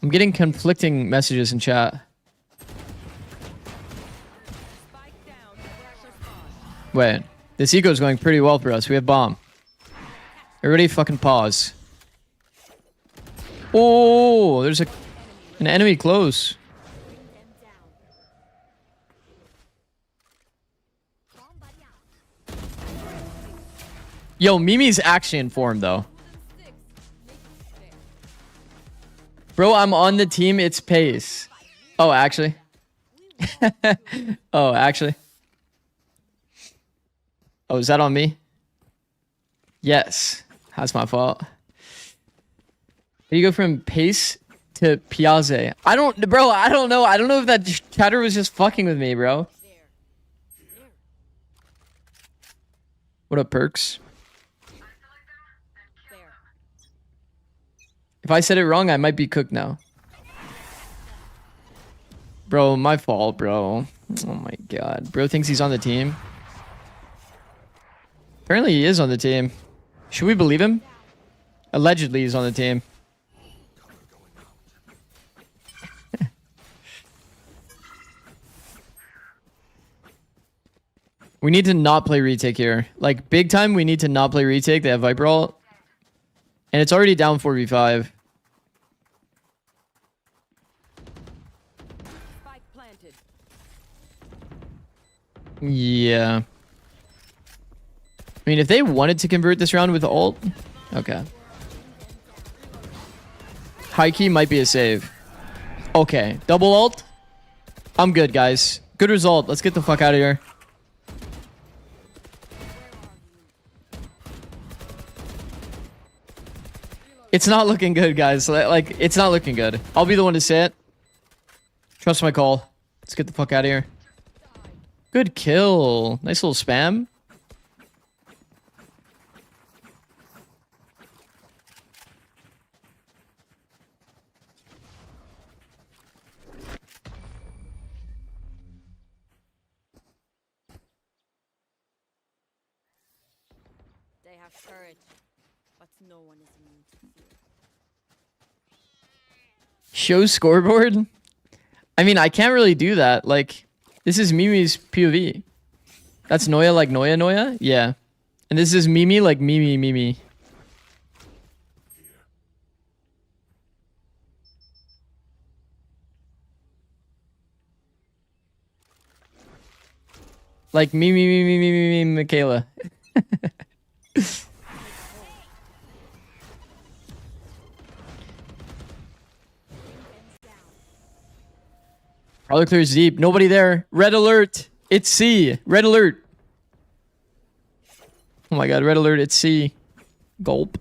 I'm getting conflicting messages in chat. Spike down. Pressure spawn. Wait, this eco is going pretty well for us. We have bomb. Everybody fucking pause. Oh, there's an enemy close. Bring them down. Bomb buddy out. Yo, Mimi's actually in form though. Six. Make it fair. Bro, I'm on the team. It's pace. Oh, actually. Oh, actually. Oh, is that on me? Yes. That's my fault. How do you go from pace to Piazze? I don't know. I don't know if that chatter was just fucking with me, bro. There. There. What up, Perks? There. If I said it wrong, I might be cooked now. Bro, my fault, bro. Oh my god. Bro thinks he's on the team. Apparently he is on the team. Should we believe him? Allegedly he's on the team. We need to not play retake here. Like, big time, we need to not play retake. They have Viper ult. And it's already down 4v5. Spike planted. Yeah. I mean, if they wanted to convert this round with ult, okay. High key might be a save. Okay, double ult. I'm good, guys. Good result. Let's get the fuck out of here. It's not looking good, guys. Like, it's not looking good. I'll be the one to say it. Trust my call. Let's get the fuck out of here. Good kill. Nice little spam. They have courage, but no one is immune to fear. Show scoreboard? I mean, I can't really do that. Like, this is Mimi's POV. That's Noya like Noya? Yeah. And this is Mimi like Mimi. Like Mimi, Michaela. Probably clears deep. Nobody there. Red alert. It's C. Red alert. Oh my god, red alert. It's C. Gulp.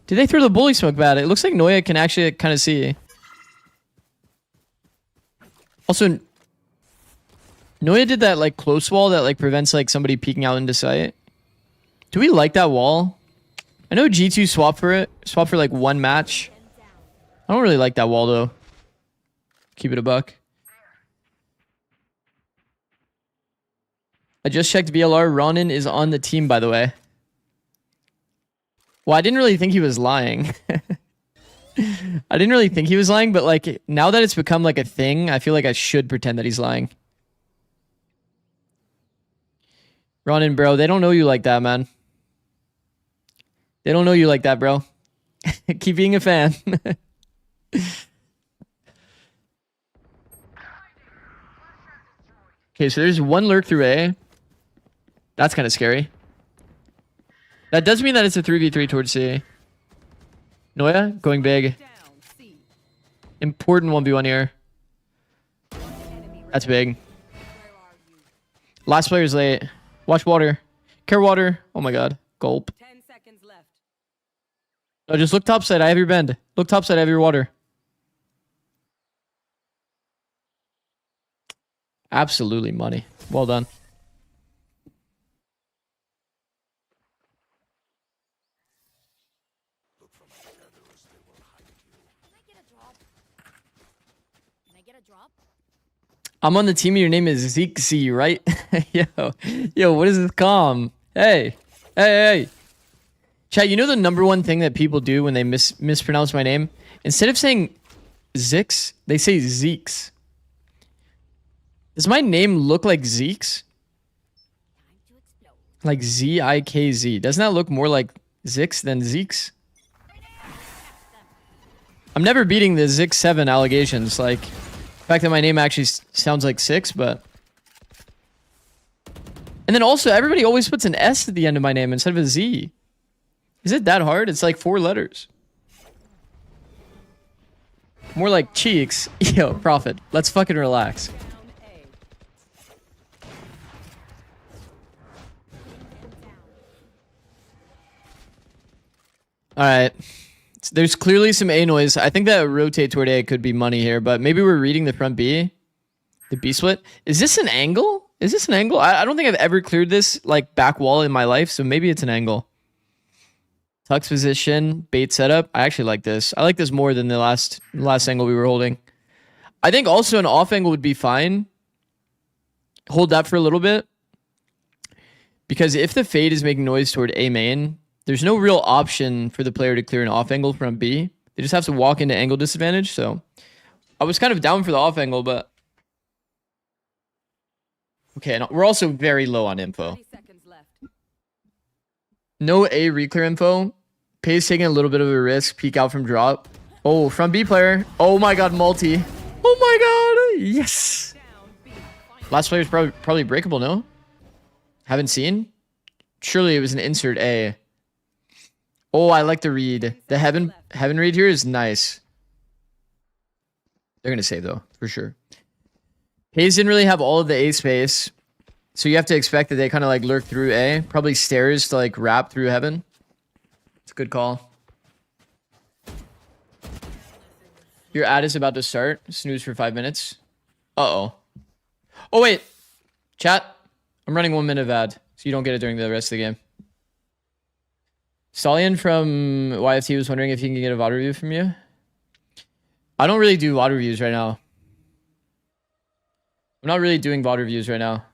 Did they throw the bully smoke bat? It looks like Noya can actually kind of see. Also, Noya did that like close wall that like prevents like somebody peeking out into sight. Do we like that wall? I know G2 swapped for it. Swapped for like one match. I don't really like that wall though. Keep it a buck. I just checked VLR. Ronin is on the team, by the way. Well, I didn't really think he was lying. I didn't really think he was lying, but like now that it's become like a thing, I feel like I should pretend that he's lying. Ronin, bro, they don't know you like that, man. They don't know you like that, bro. Keep being a fan. Okay, so there's one lurk through A. That's kind of scary. That does mean that it's a 3v3 towards C. Noya, going big. Important 1v1 here. That's big. Last player's late. Watch water. Care water. Oh my god. Gulp. 10 seconds left. No, just look topside. I have your bend. Look topside. I have your water. Absolutely money. Well done. Can I get a drop? I'm on the team. Your name is Zikz, right? Yo, what is this calm? Hey. Chat, you know the number one thing that people do when they mispronounce my name? Instead of saying Zikz, they say Zikz. Does my name look like Zikz? Time to explode. Like Z-I-K-Z. Doesn't that look more like Zikz than Zikz? I'm never beating the Zikz 7 allegations. Like, the fact that my name actually sounds like 6, but... And then also, everybody always puts an S at the end of my name instead of a Z. Is it that hard? It's like 4 letters. More like cheeks. Yo, Prophet. Let's fucking relax. Alright. There's clearly some A noise. I think that rotate toward A could be money here, but maybe we're reading the front B. The B split. Is this an angle? Is this an angle? I don't think I've ever cleared this like back wall in my life, so maybe it's an angle. Tux position, bait setup. I actually like this. I like this more than the last angle we were holding. I think also an off angle would be fine. Hold that for a little bit. Because if the fade is making noise toward A main, there's no real option for the player to clear an off angle from B. They just have to walk into angle disadvantage. So I was kind of down for the off angle, but... Okay, no, we're also very low on info. 30 seconds left. No A reclear info. Pay's taking a little bit of a risk. Peek out from drop. Oh, from B player. Oh my god, multi. Oh my god. Yes. Last player's probably breakable, no? Haven't seen? Surely it was an insert A. Oh, I like the read. The heaven read here is nice. They're going to save though, for sure. Hayes didn't really have all of the A space. So you have to expect that they kind of like lurk through A. Probably stairs to like wrap through heaven. It's a good call. Your ad is about to start. Snooze for 5 minutes. Uh-oh. Oh, wait. Chat. I'm running 1 minute of ad, so you don't get it during the rest of the game. Stallion from YFT was wondering if he can get a VOD review from you. I don't really do VOD reviews right now. I'm not really doing VOD reviews right now.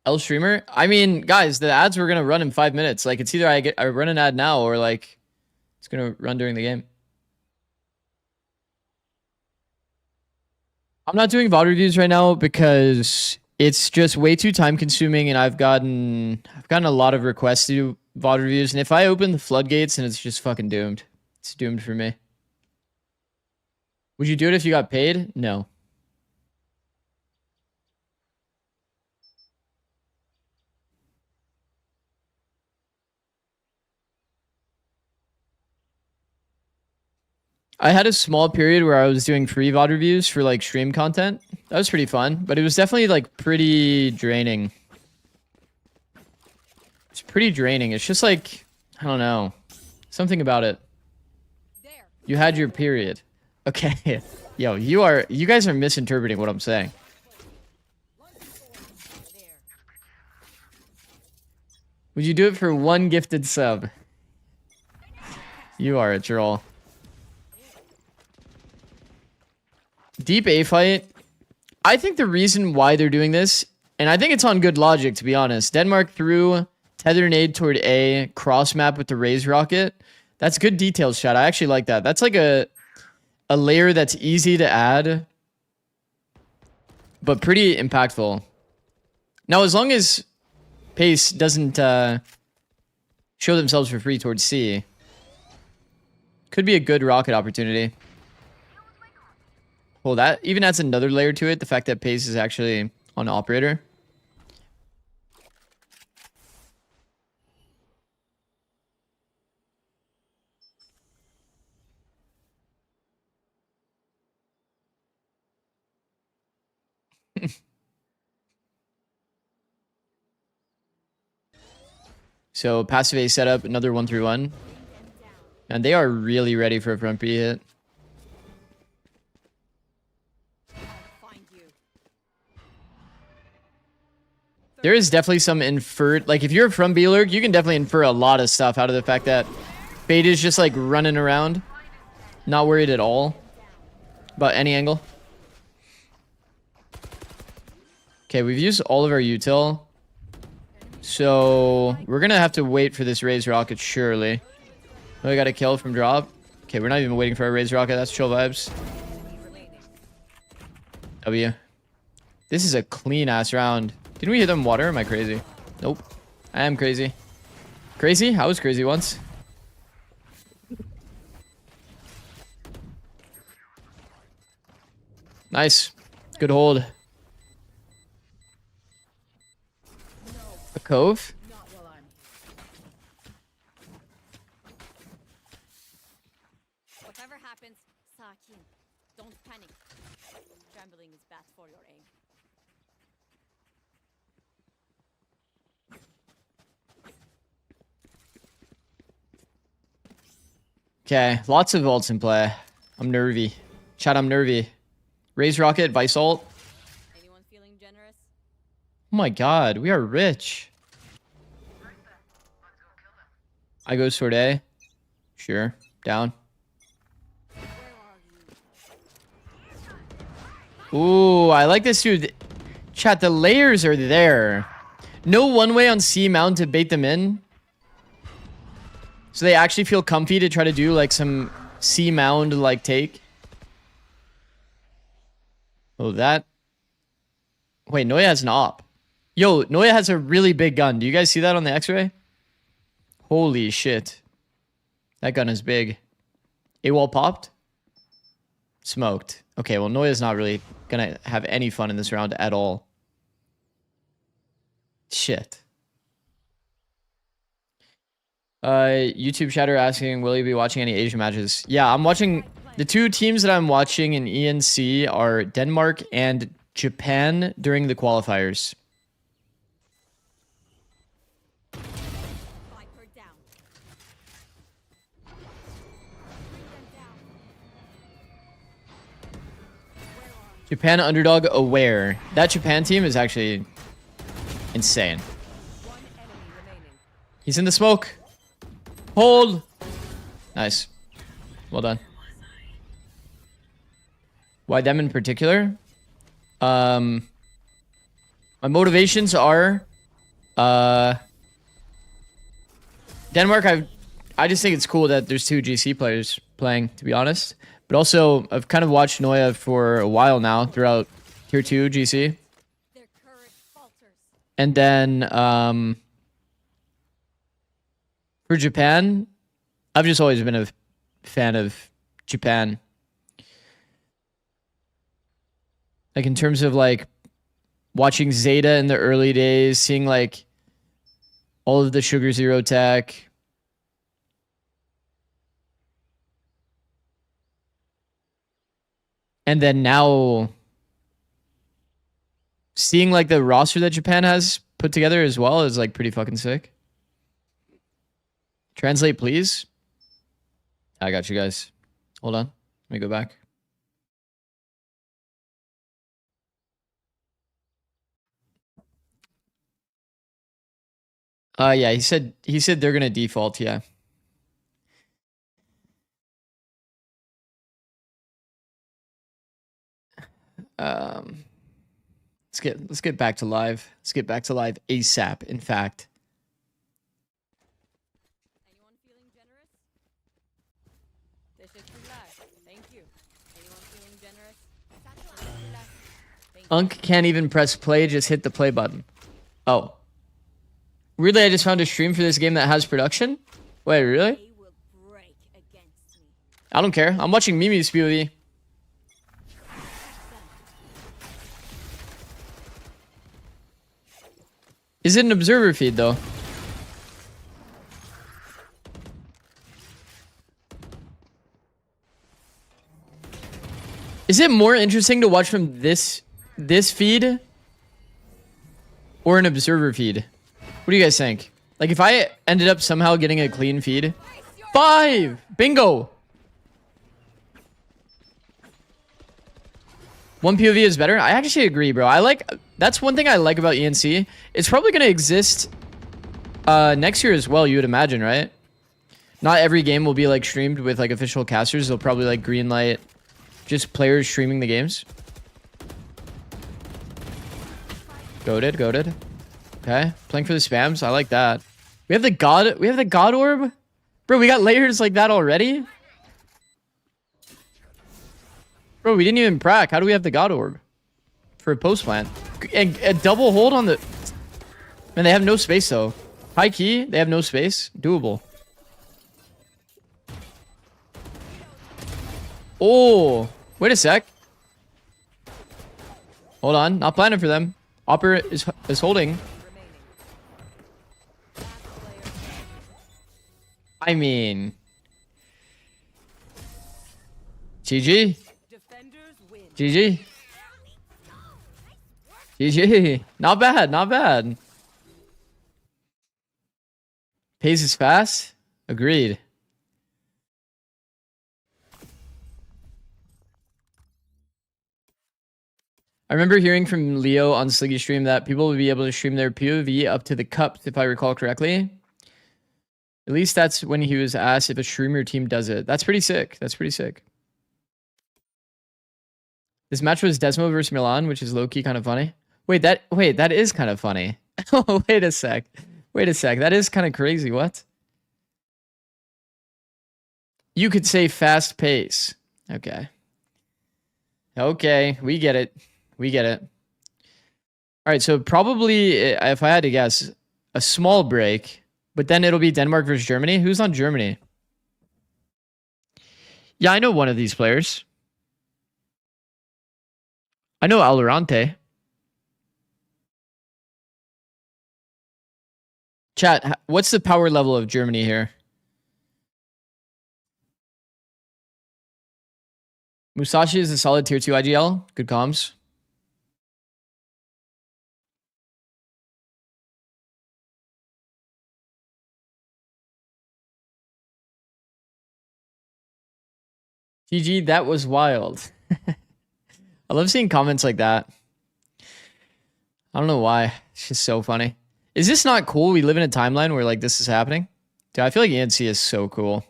L streamer? I mean, guys, the ads were gonna run in 5 minutes. Like, it's either I run an ad now or like it's gonna run during the game. I'm not doing VOD reviews right now because it's just way too time consuming, and I've gotten a lot of requests to do VOD reviews, and if I open the floodgates, and it's just fucking doomed. It's doomed for me. Would you do it if you got paid? No. I had a small period where I was doing free VOD reviews for like stream content. That was pretty fun, but it was definitely like pretty draining. It's pretty draining. It's just like, I don't know. Something about it. You had your period. Okay. Yo, you guys are misinterpreting what I'm saying. Would you do it for 1 gifted sub? You are a troll. Deep A fight. I think the reason why they're doing this, and I think it's on good logic, to be honest. Denmark threw tether nade toward A, cross map with the raise rocket. That's good details, chat. I actually like that. That's like a layer that's easy to add, but pretty impactful. Now, as long as Pace doesn't show themselves for free towards C, could be a good rocket opportunity. Well, that even adds another layer to it. The fact that Pace is actually on operator. So passive A setup, another 1-3-1. And they are really ready for a front B hit. There is definitely some inferred, like if you're from B-Lurk, you can definitely infer a lot of stuff out of the fact that Fade is just like running around. Not worried at all about any angle. Okay, we've used all of our util. So we're gonna have to wait for this raise rocket, surely. Oh, we got a kill from drop. Okay, we're not even waiting for our raise rocket. That's chill vibes. W. This is a clean ass round. Didn't we hit them water? Am I crazy? Nope. I am crazy. Crazy? I was crazy once. Nice. Good hold. A cove? Whatever happens, Sakin, don't panic. Trembling is bad for your aim. Okay, lots of ults in play. I'm nervy. Chat, I'm nervy. Raise rocket, Vice ult. Anyone feeling generous? Oh my god, we are rich. I go sword A. Sure, down. Ooh, I like this dude. Chat, the layers are there. No one way on C mount to bait them in. So they actually feel comfy to try to do like some C mound like take. Oh, that. Wait, Noya has an op. Yo, Noya has a really big gun. Do you guys see that on the x-ray? Holy shit. That gun is big. A-wall popped? Smoked. Okay, well, Noya's not really gonna have any fun in this round at all. Shit. YouTube chatter asking, will you be watching any Asian matches? Yeah, I'm watching. The 2 teams that I'm watching in ENC are Denmark and Japan during the qualifiers. Viper down. Bring them down. Japan underdog aware. That Japan team is actually insane. He's in the smoke. Hold. Nice. Well done. Why them in particular? My motivations are Denmark. I just think it's cool that there's 2 GC players playing, to be honest. But also, I've kind of watched Noya for a while now throughout Tier 2 GC. And then for Japan, I've just always been a fan of Japan. Like in terms of like watching Zeta in the early days, seeing like all of the Sugar Zero tech. And then now seeing like the roster that Japan has put together as well is like pretty fucking sick. Translate, please. I got you guys. Hold on. Let me go back. Yeah, he said they're gonna default, yeah. Let's get back to live. Let's get back to live ASAP, in fact. Anyone feeling generous? This is relax. Thank you. Anyone feeling generous? Relax. Thank you. Unk can't even press play, just hit the play button. Oh. Really, I just found a stream for this game that has production? Wait, really? They will break against me. I don't care. I'm watching Mimi's POV. Is it an observer feed, though? Is it more interesting to watch from this feed or an observer feed? What do you guys think? Like, if I ended up somehow getting a clean feed. 5! Bingo! One POV is better? I actually agree, bro. That's one thing I like about ENC. It's probably going to exist next year as well, you would imagine, right? Not every game will be, like, streamed with, like, official casters. They'll probably, like, greenlight just players streaming the games. Goated. Okay, playing for the spams. I like that. We have the god orb? Bro, we got layers like that already? Bro, we didn't even prac. How do we have the god orb? For a post plant. And a double hold on the... Man, they have no space though. High key, they have no space. Doable. Oh, wait a sec. Hold on, not planning for them. Opera is holding. I mean, GG. GG. GG. Not bad. Pace is fast. Agreed. I remember hearing from Leo on Sliggy stream that people would be able to stream their POV up to the cups, if I recall correctly. At least that's when he was asked if a streamer team does it. That's pretty sick. This match was Desmo versus Milan, which is low-key kind of funny. Wait, that is kind of funny. Oh, wait a sec. That is kind of crazy. What? You could say fast pace. Okay. We get it. All right, so probably, if I had to guess, a small break. But then it'll be Denmark versus Germany. Who's on Germany? Yeah, I know one of these players. I know VALORANT. Chat, what's the power level of Germany here? Musashi is a solid tier 2 IGL. Good comms. GG, that was wild. I love seeing comments like that. I don't know why. It's just so funny. Is this not cool? We live in a timeline where like this is happening. Dude, I feel like ENC is so cool.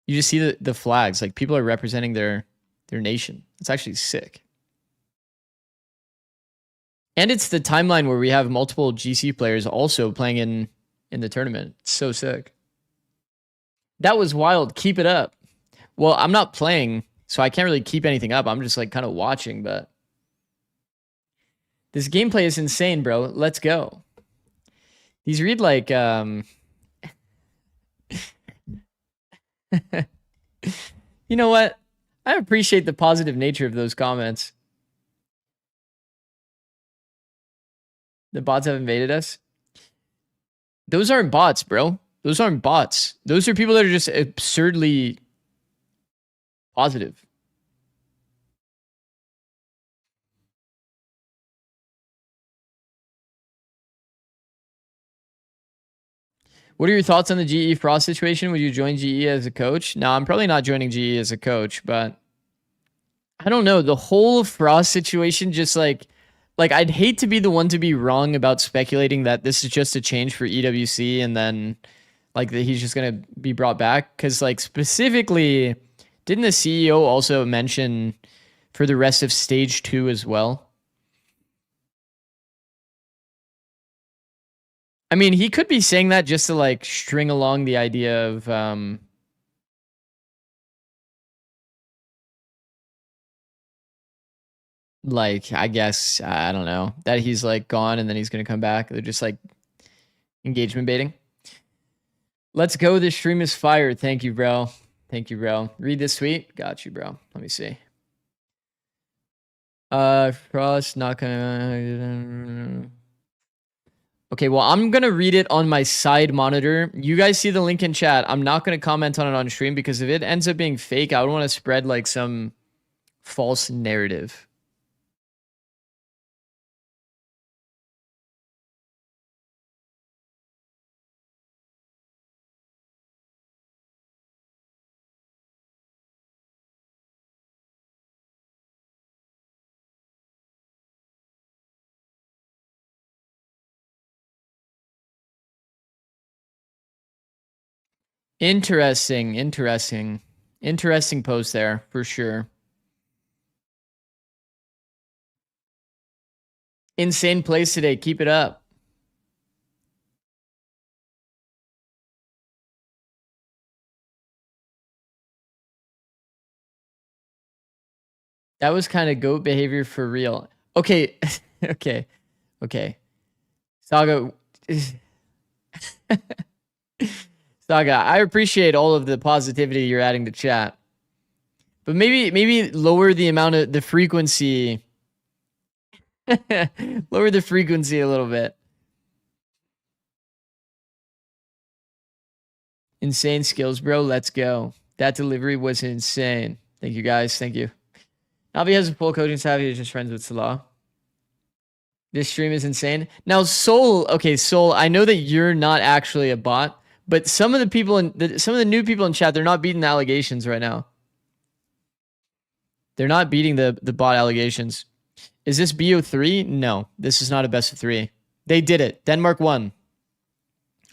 You just see the flags. Like people are representing their nation. It's actually sick. And it's the timeline where we have multiple GC players also playing in the tournament. It's so sick. That was wild. Keep it up. Well, I'm not playing, so I can't really keep anything up. I'm just like kind of watching, but this gameplay is insane, bro. Let's go. These read like you know what? I appreciate the positive nature of those comments. The bots have invaded us. Those aren't bots, bro. Those aren't bots. Those are people that are just absurdly positive. What are your thoughts on the GE Frost situation? Would you join GE as a coach? No, I'm probably not joining GE as a coach, but I don't know. The whole Frost situation just like I'd hate to be the one to be wrong about speculating that this is just a change for EWC and then like that he's just going to be brought back. Cause like specifically, didn't the CEO also mention for the rest of stage 2 as well? I mean, he could be saying that just to like string along the idea of, like, I guess, I don't know, that he's like gone and then he's going to come back. They're just like engagement baiting. Let's go. This stream is fire. Thank you, bro. Thank you, bro. Read this tweet. Got you, bro. Let me see. Frost not gonna. Okay, well, I'm gonna read it on my side monitor. You guys see the link in chat. I'm not gonna comment on it on stream because if it ends up being fake, I would want to spread like some false narrative. Interesting post there for sure. Insane place today. Keep it up. That was kind of goat behavior for real. Okay. Okay. Saga. Saga, I appreciate all of the positivity you're adding to chat. But maybe lower the amount of the frequency. Lower the frequency a little bit. Insane skills, bro. Let's go. That delivery was insane. Thank you, guys. Thank you. Navi has a full coaching staff. He's just friends with Salah. This stream is insane. Now, Soul. Okay, Soul. I know that you're not actually a bot, but some of the people some of the new people in chat, they're not beating the allegations right now. They're not beating the bot allegations. Is this BO3? No, this is not a best of 3. They did it. Denmark won.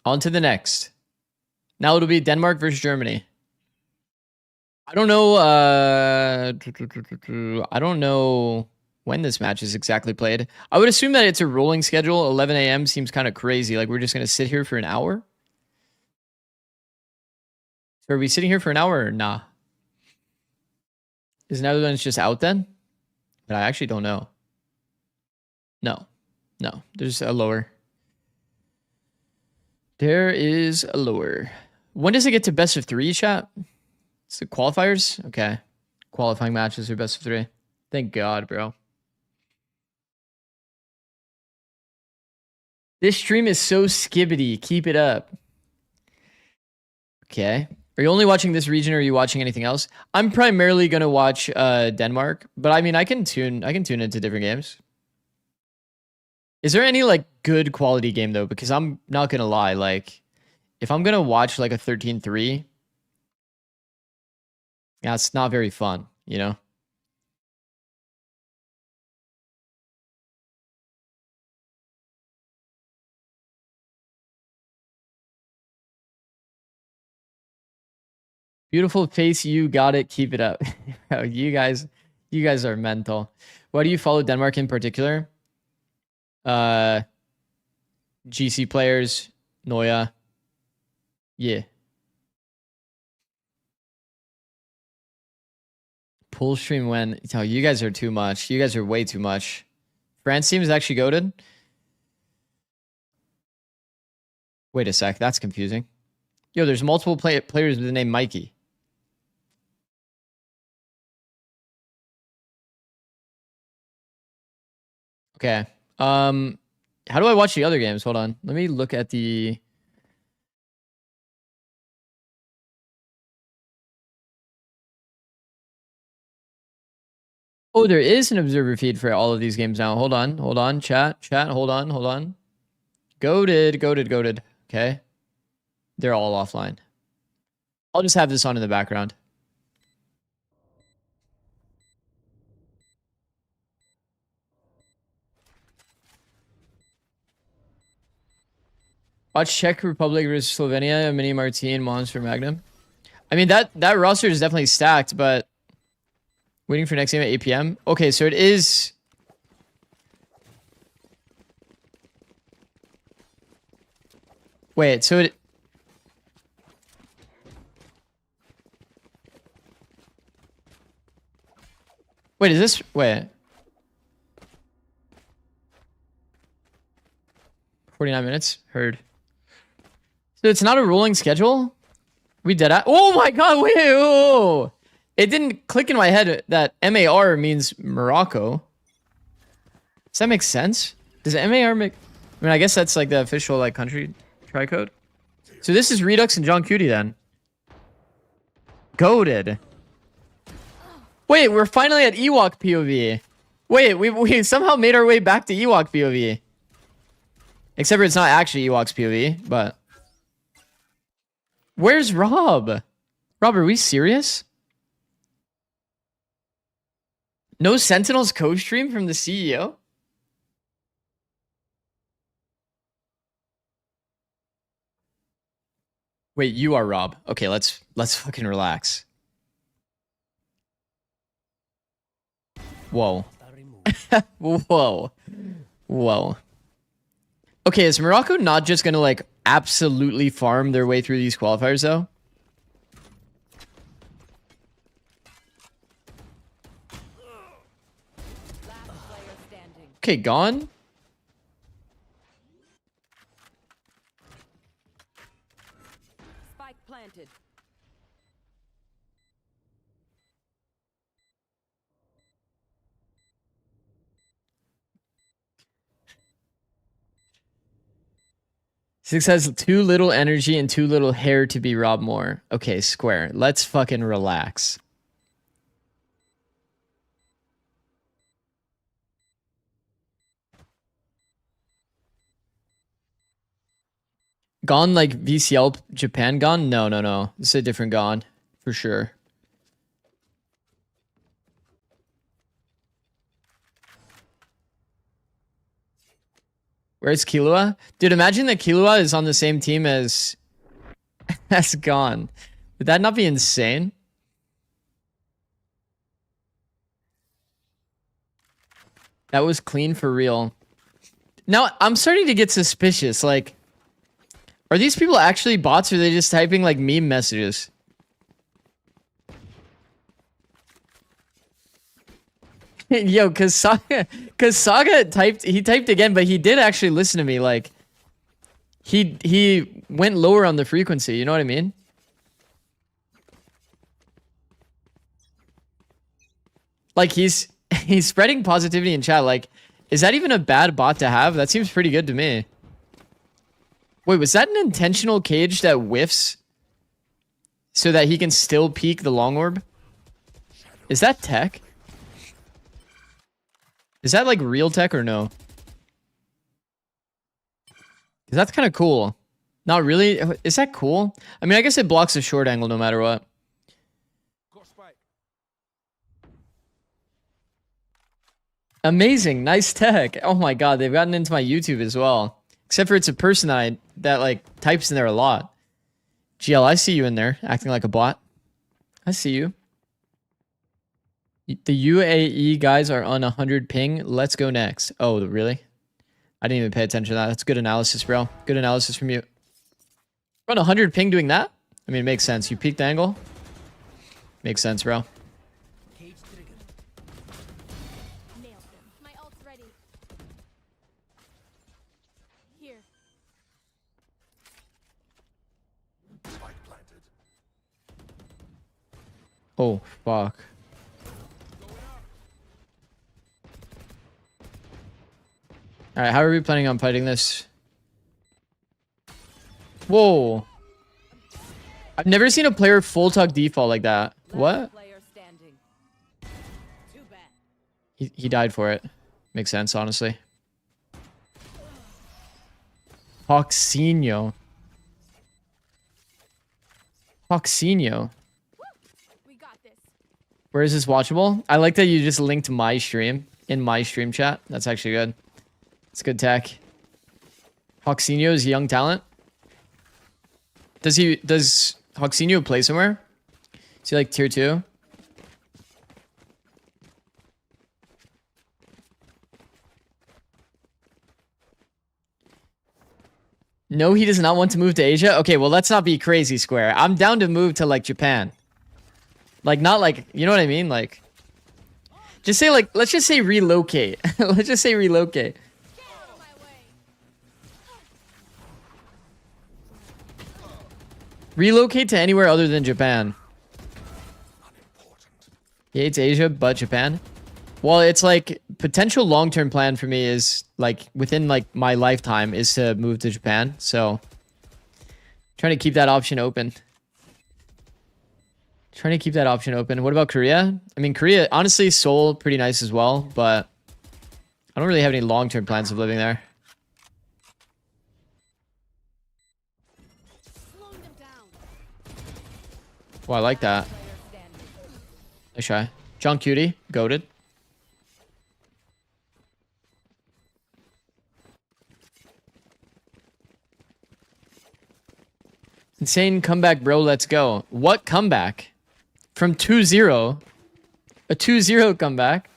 On to the next. Now it'll be Denmark versus Germany. I don't know. I don't know when this match is exactly played. I would assume that it's a rolling schedule. 11 a.m. seems kind of crazy. Like we're just going to sit here for an hour. So are we sitting here for an hour or nah? Is Netherlands just out then? But I actually don't know. No. There's a lower. There is a lower. When does it get to best of 3, chat? It's the qualifiers? Okay. Qualifying matches are best of 3. Thank God, bro. This stream is so skibbity. Keep it up. Okay. Are you only watching this region or are you watching anything else? I'm primarily going to watch Denmark, but I mean, I can tune into different games. Is there any like good quality game though? Because I'm not going to lie. Like if I'm going to watch like a 13-3, yeah, it's not very fun, you know? Beautiful face, you got it. Keep it up. Bro, you guys are mental. Why do you follow Denmark in particular? GC players, Noya. Yeah. Pull stream when oh, you guys are too much. You guys are way too much. France team is actually goated. Wait a sec, that's confusing. Yo, there's multiple players with the name Mikey. Okay. How do I watch the other games? Hold on. Let me look at the Oh, there is an observer feed for all of these games now. Hold on, chat, hold on. Goated. Okay. They're all offline. I'll just have this on in the background. Watch Czech Republic versus Slovenia, Mini Martin, Monster Magnum. I mean, that roster is definitely stacked, but waiting for next game at 8 p.m. Okay, so it is. Wait, so it. Wait, is this. Wait. 49 minutes? Heard. So it's not a rolling schedule? We did it. Oh my god, wait. Oh. It didn't click in my head that MAR means Morocco. Does that make sense? Does MAR make... I mean, I guess that's like the official like country tri-code. So this is Redux and John Cutie then. Goated. Wait, we're finally at Ewok POV. Wait, we somehow made our way back to Ewok POV. Except for it's not actually Ewok's POV, but... Where's Rob? Rob, are we serious? No Sentinels co-stream from the CEO? Wait, you are Rob. Okay, let's fucking relax. Whoa. Whoa. Okay, is Morocco not just gonna like absolutely farm their way through these qualifiers though? Okay, gone. Spike planted. Zikz has too little energy and too little hair to be Rob Moore. Okay, square. Let's fucking relax. Gone like VCL Japan gone? No. This is a different gone. For sure. Where's Killua? Dude, imagine that Killua is on the same team as Gone. Would that not be insane? That was clean for real. Now, I'm starting to get suspicious. Like, are these people actually bots or are they just typing like meme messages? Yo, cause Saga typed again, but he did actually listen to me. Like, he went lower on the frequency. You know what I mean? Like he's spreading positivity in chat. Like, is that even a bad bot to have? That seems pretty good to me. Wait, was that an intentional cage that whiffs so that he can still peek the long orb? Is that tech? Is that like real tech or no? Because that's kind of cool. Not really. Is that cool? I mean, I guess it blocks a short angle no matter what. Amazing. Nice tech. Oh my god, they've gotten into my YouTube as well. Except for it's a person that like types in there a lot. GL, I see you in there acting like a bot. I see you. The UAE guys are on 100 ping. Let's go next. Oh, really? I didn't even pay attention to that. That's good analysis, bro. Good analysis from you. We're on 100 ping doing that? I mean, it makes sense. You peeked the angle. Makes sense, bro. Nailed them. My ult's ready. Here. Oh, fuck. Alright, how are we planning on fighting this? Whoa. I've never seen a player full tuck default like that. What? He died for it. Makes sense, honestly. Hawksinho. Hawksinho. Where is this watchable? I like that you just linked my stream in my stream chat. That's actually good. It's good tech. Hawksinho is young talent. Does Hawksinho play somewhere? Is he like tier 2? No, he does not want to move to Asia. Okay, well, let's not be crazy, Square. I'm down to move to like Japan. Like, not like, you know what I mean? Like, just say like, let's just say relocate. Let's just say relocate. Relocate to anywhere other than Japan. He hates Asia, but Japan. Well, it's like potential long-term plan for me is like within like my lifetime is to move to Japan. So trying to keep that option open. Trying to keep that option open. What about Korea? I mean, Korea, honestly, Seoul, pretty nice as well, but I don't really have any long-term plans of living there. Oh, I like that. Nice try. John Cutie, goated. Insane comeback, bro. Let's go. What comeback? From 2-0? A 2-0 comeback?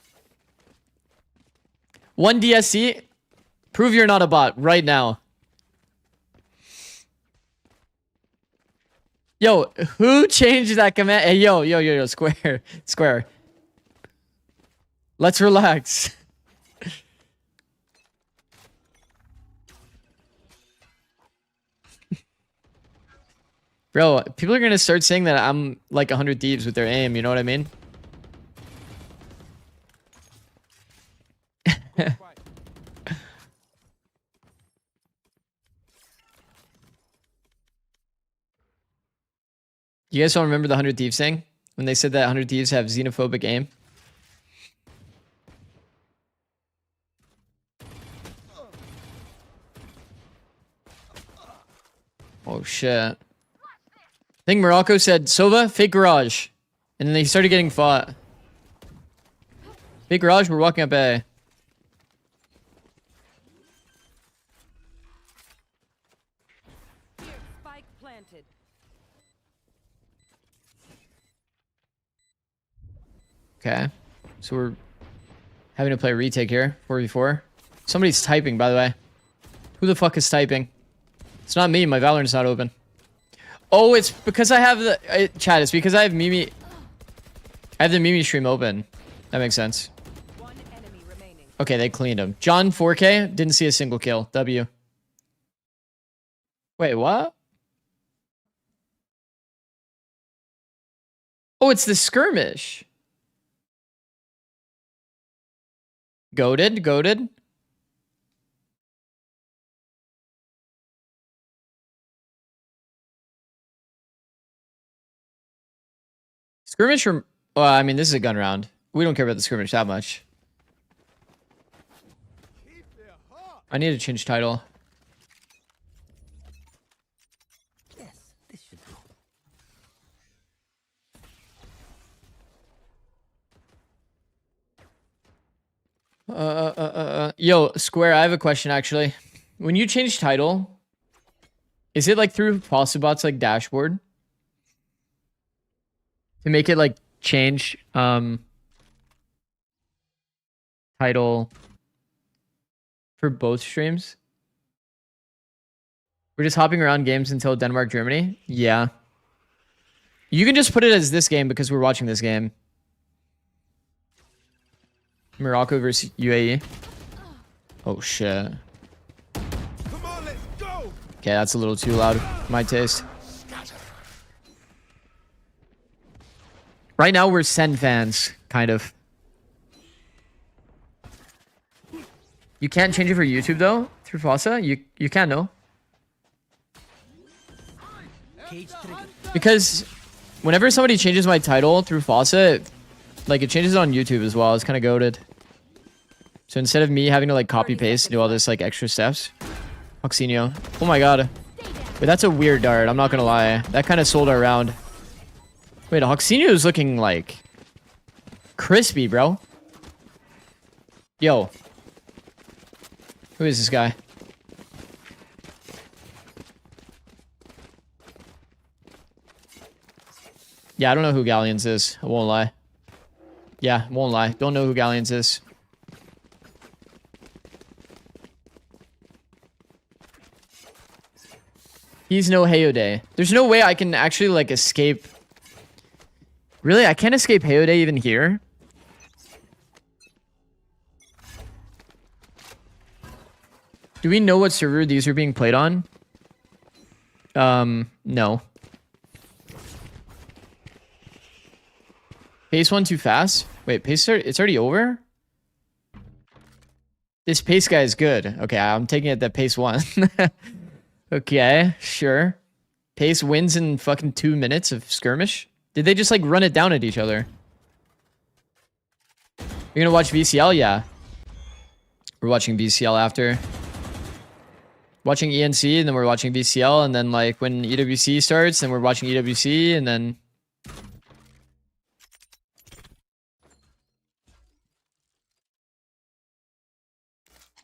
1 DSC? Prove you're not a bot right now. Yo, who changed that command? Hey, yo, Square. Let's relax. Bro, people are gonna start saying that I'm like 100 Thieves with their aim, you know what I mean? You guys don't remember the 100 Thieves thing? When they said that 100 Thieves have xenophobic aim? Oh shit. I think Morocco said, Sova, fake garage. And then they started getting fought. Fake garage, we're walking up A. Spike planted. Okay. So we're having to play a retake here. 4v4. Somebody's typing, by the way. Who the fuck is typing? It's not me. My Valorant's not open. Oh, it's because I have the... chat, it's because I have Mimi... I have the Mimi stream open. That makes sense. One enemy remaining. Okay, they cleaned him. John 4K, didn't see a single kill. W. Wait, what? Oh, it's the skirmish. Goated. Skirmish or... Well, I mean, this is a gun round. We don't care about the skirmish that much. I need to change title. Yes, this should do. Yo, Square, I have a question, actually. When you change title, is it like through Possibot's like dashboard? to make it like change title for both streams. We're just hopping around games until Denmark, Germany. Yeah. You can just put it as this game because we're watching this game. Morocco versus UAE. Oh shit. Come on, let's go. Okay, that's a little too loud for my taste. Right now we're Sen fans, kind of. You can't change it for YouTube though, through FOSSA? You can, no? Cage trigger. Because whenever somebody changes my title through FOSSA, it changes it on YouTube as well. It's kind of goated. So instead of me having to like copy paste and do all this like extra steps. Oxinio. Oh my god. Wait, that's a weird dart. I'm not gonna lie. That kind of sold our round. Wait, Oxinio is looking like crispy, bro. Yo. Who is this guy? Yeah, I don't know who Galleons is. I won't lie. Yeah, won't lie. Don't know who Galleons is. He's no Hayode. There's no way I can actually like escape. Really? I can't escape Hayode even here? Do we know what server these are being played on? No. Pace one too fast? Wait, pace it's already over? This pace guy is good. Okay, I'm taking it that pace one. Okay, sure. Pace wins in fucking 2 minutes of skirmish? Did they just like run it down at each other? You're gonna watch VCL? Yeah. We're watching VCL after. Watching ENC, and then we're watching VCL, and then like when EWC starts, then we're watching EWC, and then...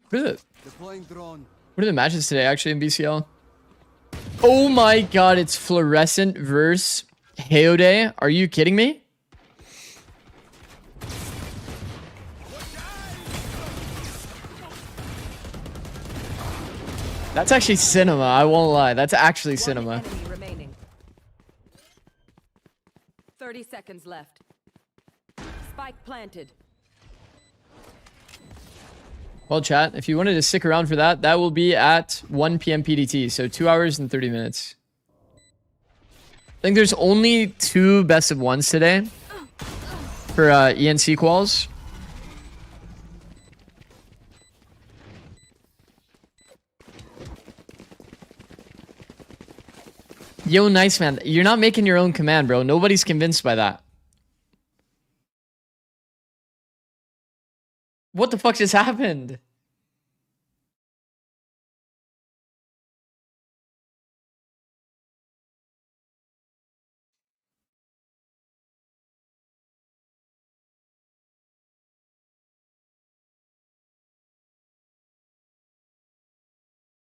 What are the matches today actually in VCL? Oh my god, it's Fluorescent versus Hayode. Are you kidding me? That's actually cinema, I won't lie. That's actually cinema. 30 seconds left. Spike planted. Well, chat, if you wanted to stick around for that, that will be at 1 p.m. PDT, so 2 hours and 30 minutes. I think there's only 2 best of ones today for ENC quals. Yo, nice man. You're not making your own command, bro. Nobody's convinced by that. What the fuck just happened?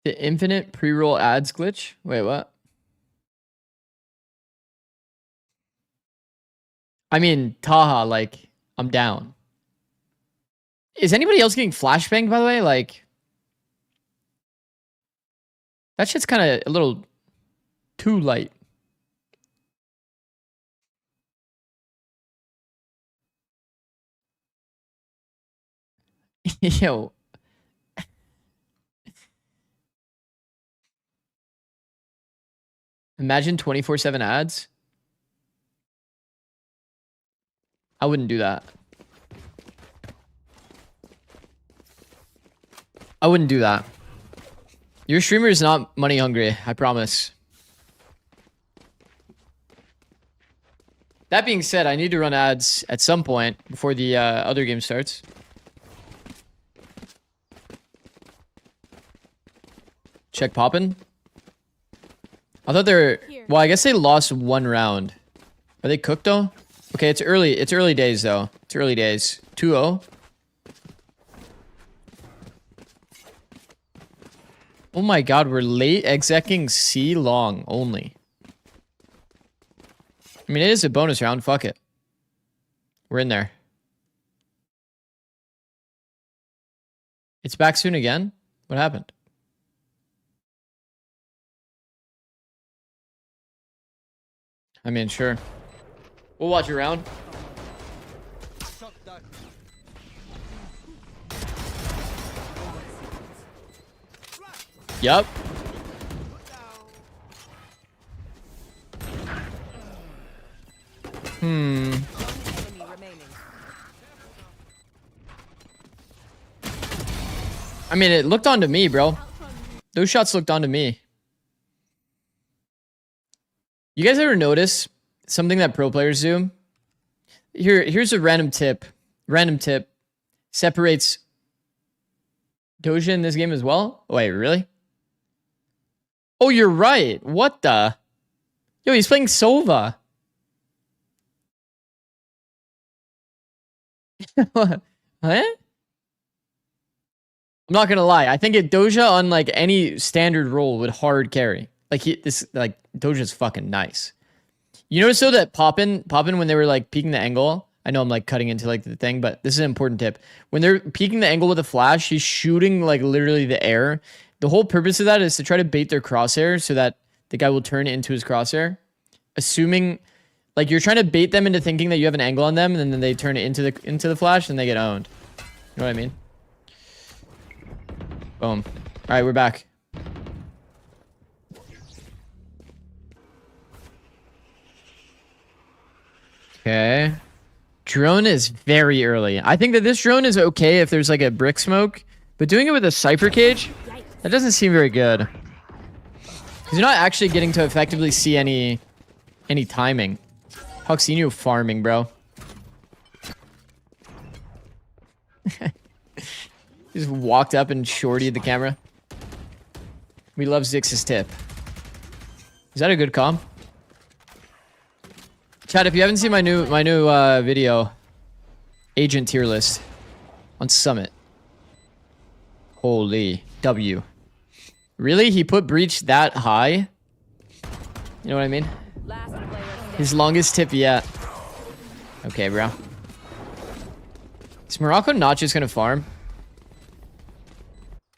The infinite pre-roll ads glitch? Wait, what? I mean, Taha, like, I'm down. Is anybody else getting flashbanged, by the way? Like, that shit's kind of a little too light. Yo. Imagine 24/7 ads. I wouldn't do that. I wouldn't do that. Your streamer is not money hungry, I promise. That being said, I need to run ads at some point before the other game starts. Check poppin'. I thought they were... Well, I guess they lost 1 round. Are they cooked though? Okay, it's early. It's early days though. It's early days. 2-0. Oh my god, we're late execing C long only. I mean, it is a bonus round. Fuck it. We're in there. It's back soon again? What happened? I mean, sure. We'll watch it around. Shot that. Yup. Hmm. Enemy remaining. I mean, it looked onto me, bro. Those shots looked onto me. You guys ever notice something that pro players do? Here's a random tip. Random tip. Separates Doja in this game as well? Wait, really? Oh, you're right. What the? Yo, he's playing Sova. Huh? I'm not gonna lie. I think it Doja on like any standard role would hard carry. Like Doja's fucking nice. You notice though that Poppin when they were like peeking the angle. I know I'm like cutting into like the thing, but this is an important tip. When they're peeking the angle with a flash, he's shooting like literally the air. The whole purpose of that is to try to bait their crosshair so that the guy will turn into his crosshair. Assuming like you're trying to bait them into thinking that you have an angle on them, and then they turn it into the flash and they get owned. You know what I mean? Boom. All right, we're back. Okay. Drone is very early. I think that this drone is okay if there's like a brick smoke, but doing it with a Cypher cage, that doesn't seem very good. Because you're not actually getting to effectively see any timing. Huxinho farming, bro. Just walked up and shortied the camera. We love Zix's tip. Is that a good comp? Chat, if you haven't seen my new video, agent tier list on Summit. Holy W. Really? He put Breach that high? You know what I mean? Last player standing. His longest tip yet. Okay, bro. Is Morocco not just gonna farm?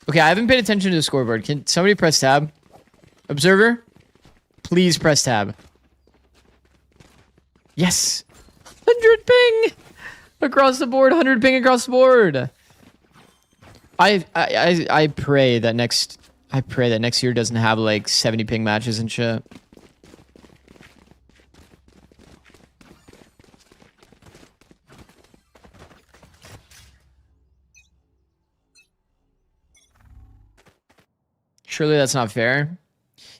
Okay, I haven't paid attention to the scoreboard. Can somebody press tab? Observer? Please press tab. Yes! 100 ping! Across the board, 100 ping across the board. I pray that next year doesn't have like 70 ping matches and shit. Surely that's not fair.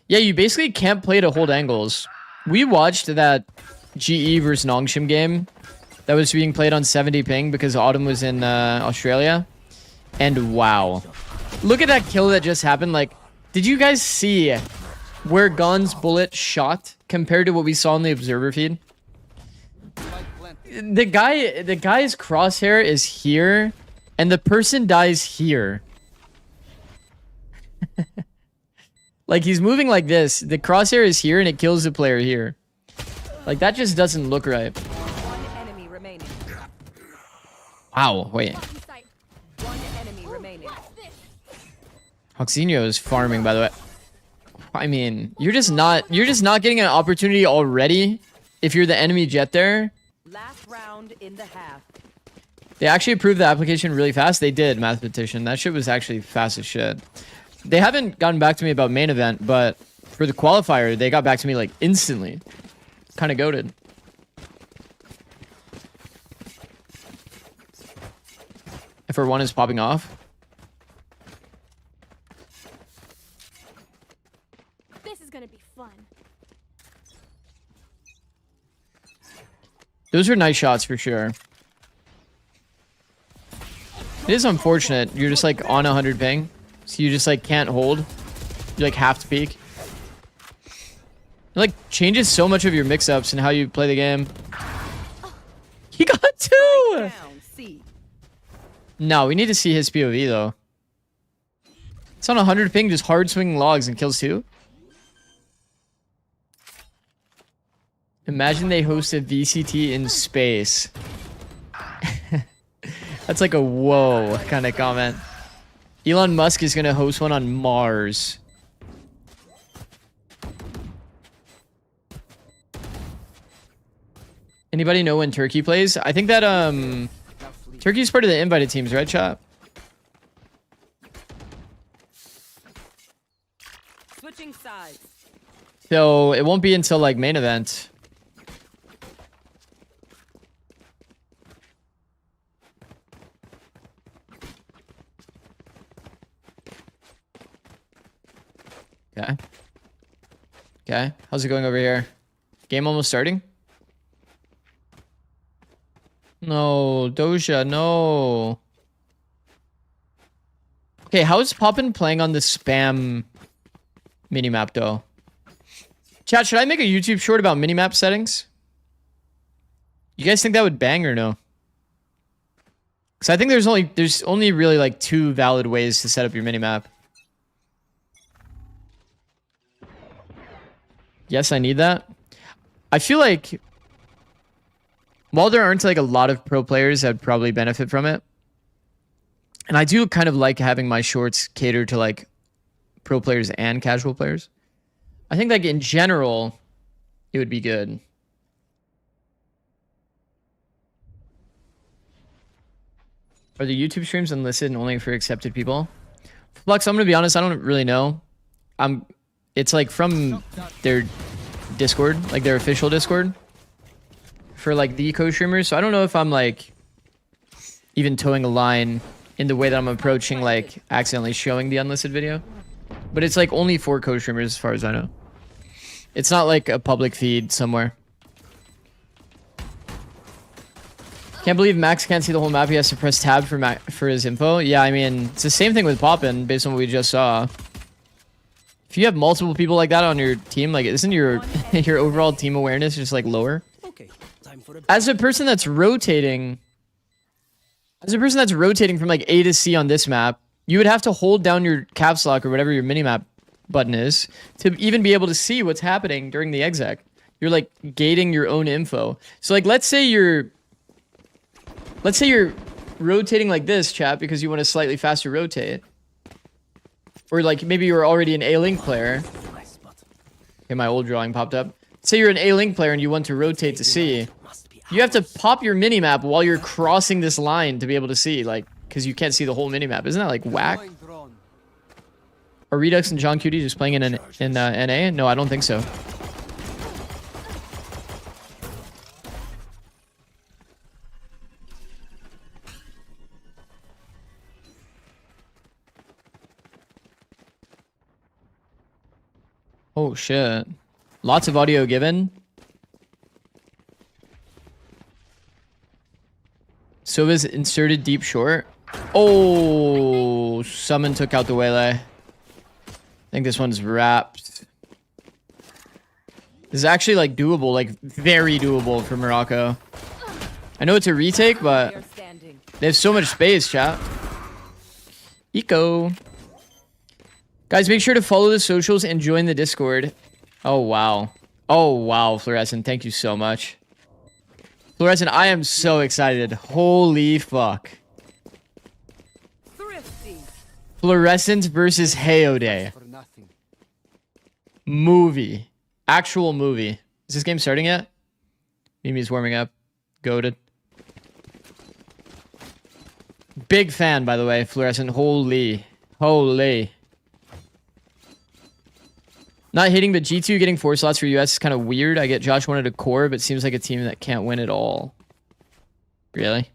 Yeah, you basically can't play to hold angles. We watched that GE versus Nongshim game that was being played on 70 ping because Autumn was in Australia. And wow. Look at that kill that just happened. Like, did you guys see where Gon's bullet shot compared to what we saw in the observer feed? The guy's crosshair is here and the person dies here. Like, he's moving like this. The crosshair is here and it kills the player here. Like, that just doesn't look right. One enemy remaining. Wow, wait. One enemy remaining. Huxinho is farming, by the way. I mean, you're just not getting an opportunity already if you're the enemy jet there. Last round in the half. They actually approved the application really fast. They did, mathematician. That shit was actually fast as shit. They haven't gotten back to me about main event, but for the qualifier, they got back to me like instantly. Kind of goated. FR1 is popping off. This is gonna be fun. Those are nice shots for sure. It is unfortunate. You're just like on 100 ping. So you just like can't hold. You like have to peek. It like changes so much of your mix-ups and how you play the game. He got two! Down, C. No, we need to see his POV though. It's on 100 ping, just hard swinging logs and kills two. Imagine they host a VCT in space. That's like a whoa kind of comment. Elon Musk is going to host one on Mars. Anybody know when Turkey plays? I think that Turkey's part of the invited teams, right, chat? Switching sides. So it won't be until like main event. Okay. Okay. How's it going over here? Game almost starting? No, Doja, no. Okay, how is Poppin playing on the spam minimap though? Chat, should I make a YouTube short about minimap settings? You guys think that would bang or no? Because I think there's only really like 2 valid ways to set up your minimap. Yes, I need that. I feel like while there aren't like a lot of pro players that would probably benefit from it, and I do kind of like having my shorts cater to like pro players and casual players, I think like in general, it would be good. Are the YouTube streams unlisted and only for accepted people? Flux, I'm gonna be honest, I don't really know. It's like from their Discord, like their official Discord for like the co-streamers. So I don't know if I'm like even towing a line in the way that I'm approaching like accidentally showing the unlisted video. But it's like only for co-streamers as far as I know. It's not like a public feed somewhere. Can't believe Max can't see the whole map. He has to press tab for his info. Yeah, I mean, it's the same thing with Poppin based on what we just saw. If you have multiple people like that on your team, like isn't your your overall team awareness just like lower? Okay, time for a As a person that's rotating from like A to C on this map, you would have to hold down your caps lock or whatever your minimap button is to even be able to see what's happening during the exec. You're like gating your own info. So like let's say you're rotating like this, chat, because you want a slightly faster rotate. Or like maybe you're already an A-Link player. Okay, my old drawing popped up. Say you're an A-Link player and you want to rotate to C. You have to pop your minimap while you're crossing this line to be able to see, like, because you can't see the whole minimap. Isn't that like whack? Are Redux and John Cutie just playing in NA? No, I don't think so. Oh shit. Lots of audio given. Sova's inserted deep short. Oh, Summon took out the Waylay. I think this one's wrapped. This is actually like doable, like very doable for Morocco. I know it's a retake, but they have so much space, chat. Eco. Guys, make sure to follow the socials and join the Discord. Oh, wow. Oh, wow, Fluorescent. Thank you so much. Fluorescent, I am so excited. Holy fuck. Thrifty. Fluorescent versus Hayode. For nothing. Movie. Actual movie. Is this game starting yet? Mimi's warming up. Goated. Big fan, by the way, Fluorescent. Holy. Holy. Not hitting, but G2 getting 4 slots for US is kind of weird. I get Josh wanted a core, but seems like a team that can't win at all. Really?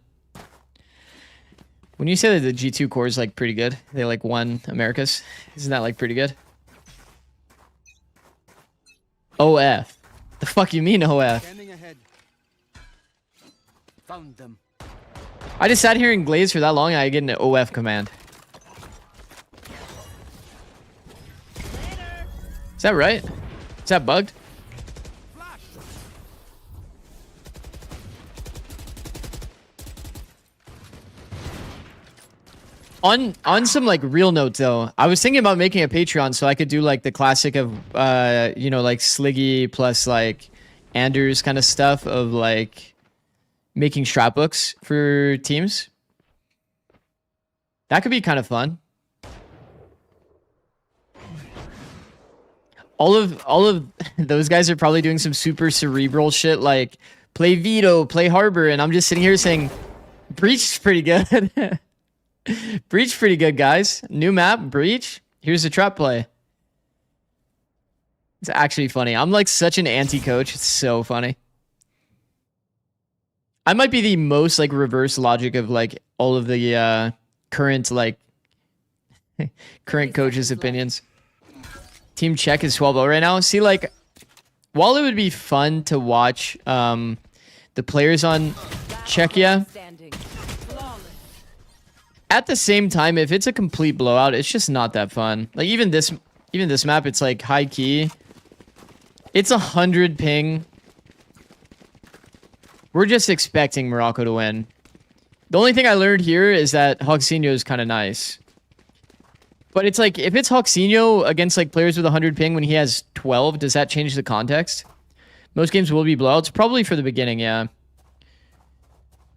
When you say that the G2 core is like pretty good, they like won Americas. Isn't that like pretty good? OF. The fuck you mean OF? Scanning ahead. Found them. I just sat here and glazed for that long and I get an OF command. Is that right? Is that bugged? On some like real note though, I was thinking about making a Patreon so I could do like the classic of you know, like Sliggy plus like Anders kind of stuff of like making strat books for teams. That could be kind of fun. All of those guys are probably doing some super cerebral shit like play Vito, play Harbor, and I'm just sitting here saying Breach's pretty good. Breach pretty good, guys. New map, Breach. Here's the trap play. It's actually funny. I'm like such an anti-coach. It's so funny. I might be the most like reverse logic of like all of the current like current coaches' opinions. Team Czech is 12-0 right now. See, like, while it would be fun to watch the players on Czechia, at the same time, if it's a complete blowout, it's just not that fun. Like even this map, it's like high key. It's 100 ping. We're just expecting Morocco to win. The only thing I learned here is that Hoxinho is kind of nice. But it's like, if it's Hoxinho against like players with 100 ping when he has 12, does that change the context? Most games will be blowouts. Probably for the beginning, yeah.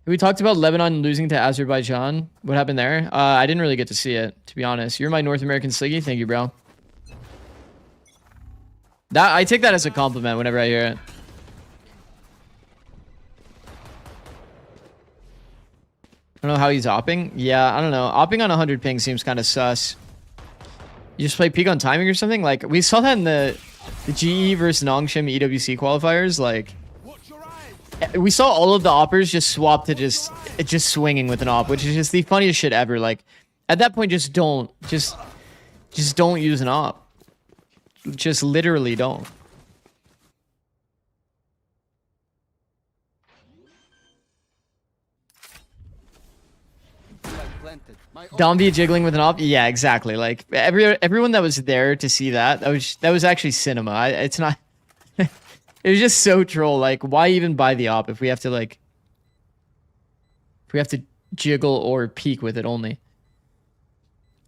We talked about Lebanon losing to Azerbaijan. What happened there? I didn't really get to see it, to be honest. You're my North American Sliggy. Thank you, bro. I take that as a compliment whenever I hear it. I don't know how he's opping. Yeah, I don't know. Opping on 100 ping seems kind of sus. You just play peak on timing or something? Like, we saw that in the GE versus Nongshim EWC qualifiers. Like, we saw all of the oppers just swap to just swinging with an op, which is just the funniest shit ever. Like, at that point, just don't use an op. Just literally don't. Domby jiggling with an op. Yeah, exactly. Like everyone that was there to see that was actually cinema. It's not. It was just so troll. Like, why even buy the op if we have to jiggle or peek with it only?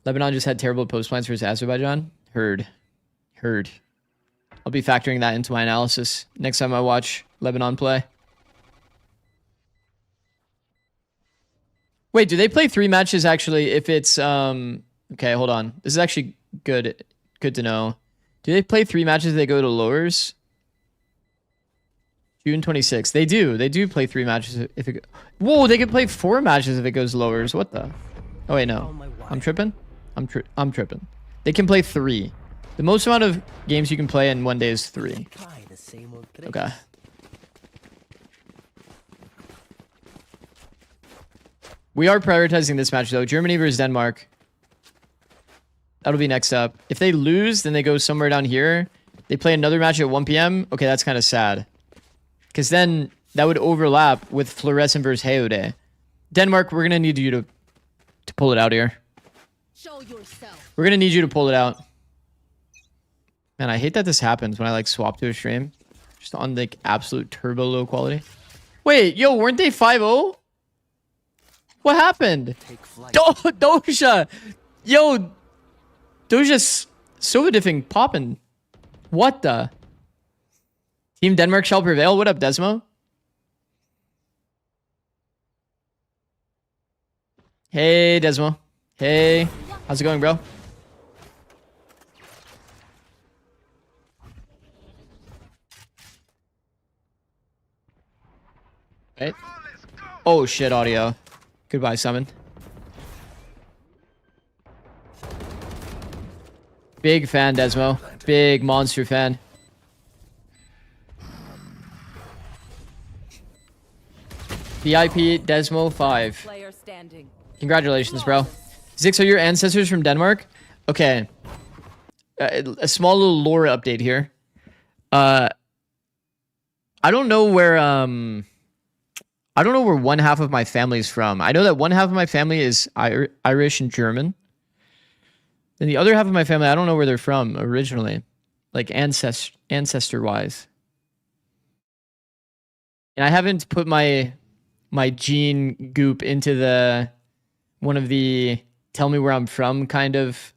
Lebanon just had terrible post plans versus Azerbaijan. Heard. I'll be factoring that into my analysis next time I watch Lebanon play. Wait, do they play 3 matches actually if it's okay, hold on. This is actually good to know. Do they play 3 matches if they go to lowers? June 26th. They do play 3 matches if it whoa, they can play 4 matches if it goes lowers. What the? Oh wait, no. I'm tripping. I'm tripping. They can play 3. The most amount of games you can play in one day is 3. Okay. We are prioritizing this match, though. Germany versus Denmark. That'll be next up. If they lose, then they go somewhere down here. They play another match at 1 p.m. Okay, that's kind of sad. Because then that would overlap with Fluorescent versus Heode. Denmark, we're going to need you to pull it out here. Show yourself. We're going to need you to pull it out. Man, I hate that this happens when I, like, swap to a stream. Just on, like, absolute turbo low quality. Wait, yo, weren't they 5-0? What happened? Doja! Yo! Doja's so diffing popping. What the? Team Denmark shall prevail. What up, Desmo? Hey, Desmo. Hey. How's it going, bro? Right? Oh, shit, audio. Goodbye, Summon. Big fan, Desmo. Big monster fan. VIP Desmo 5. Congratulations, bro. Zikz, are your ancestors from Denmark? Okay. A small little lore update here. I don't know where one half of my family is from. I know that one half of my family is Irish and German. Then the other half of my family, I don't know where they're from originally. Like ancestor-wise. And I haven't put my gene goop into one of the tell me where I'm from kind of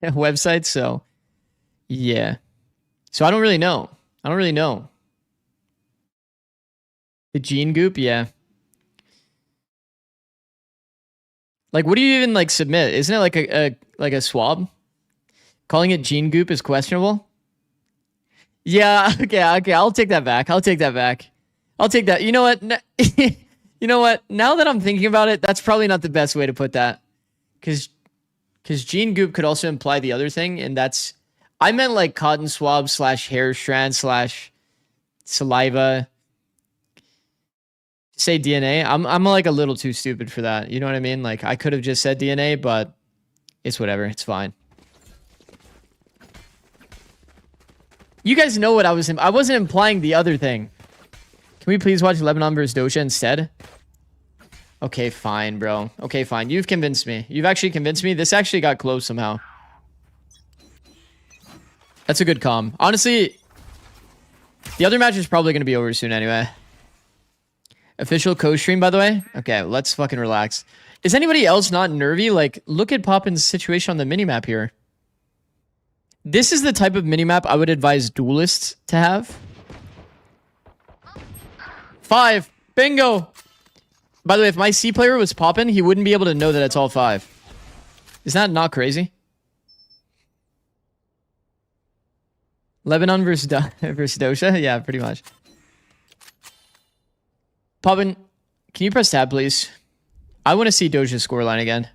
websites, so yeah. So I don't really know. I don't really know. The gene goop, yeah. Like, what do you even like submit? Isn't it like a swab? Calling it gene goop is questionable. Yeah, okay. I'll take that back. I'll take that. You know what? You know what? Now that I'm thinking about it, that's probably not the best way to put that. Because gene goop could also imply the other thing, and that's... I meant like cotton swab / hair strand / saliva. Say DNA. I'm like a little too stupid for that. You know what I mean? Like, I could have just said DNA, but it's whatever. It's fine. You guys know what I wasn't implying the other thing. Can we please watch Lebanon versus Doja instead? Okay, fine, bro. Okay, fine. You've convinced me. You've actually convinced me. This actually got close somehow. That's a good comm. Honestly, the other match is probably going to be over soon anyway. Official co-stream, by the way. Okay, let's fucking relax. Is anybody else not nervy? Like, look at Poppin's situation on the minimap here. This is the type of minimap I would advise duelists to have. 5. Bingo. By the way, if my C player was Poppin, he wouldn't be able to know that it's all 5. Is that not crazy? Lebanon versus Doja? Yeah, pretty much. Poppin, can you press tab, please? I want to see Doja's scoreline again.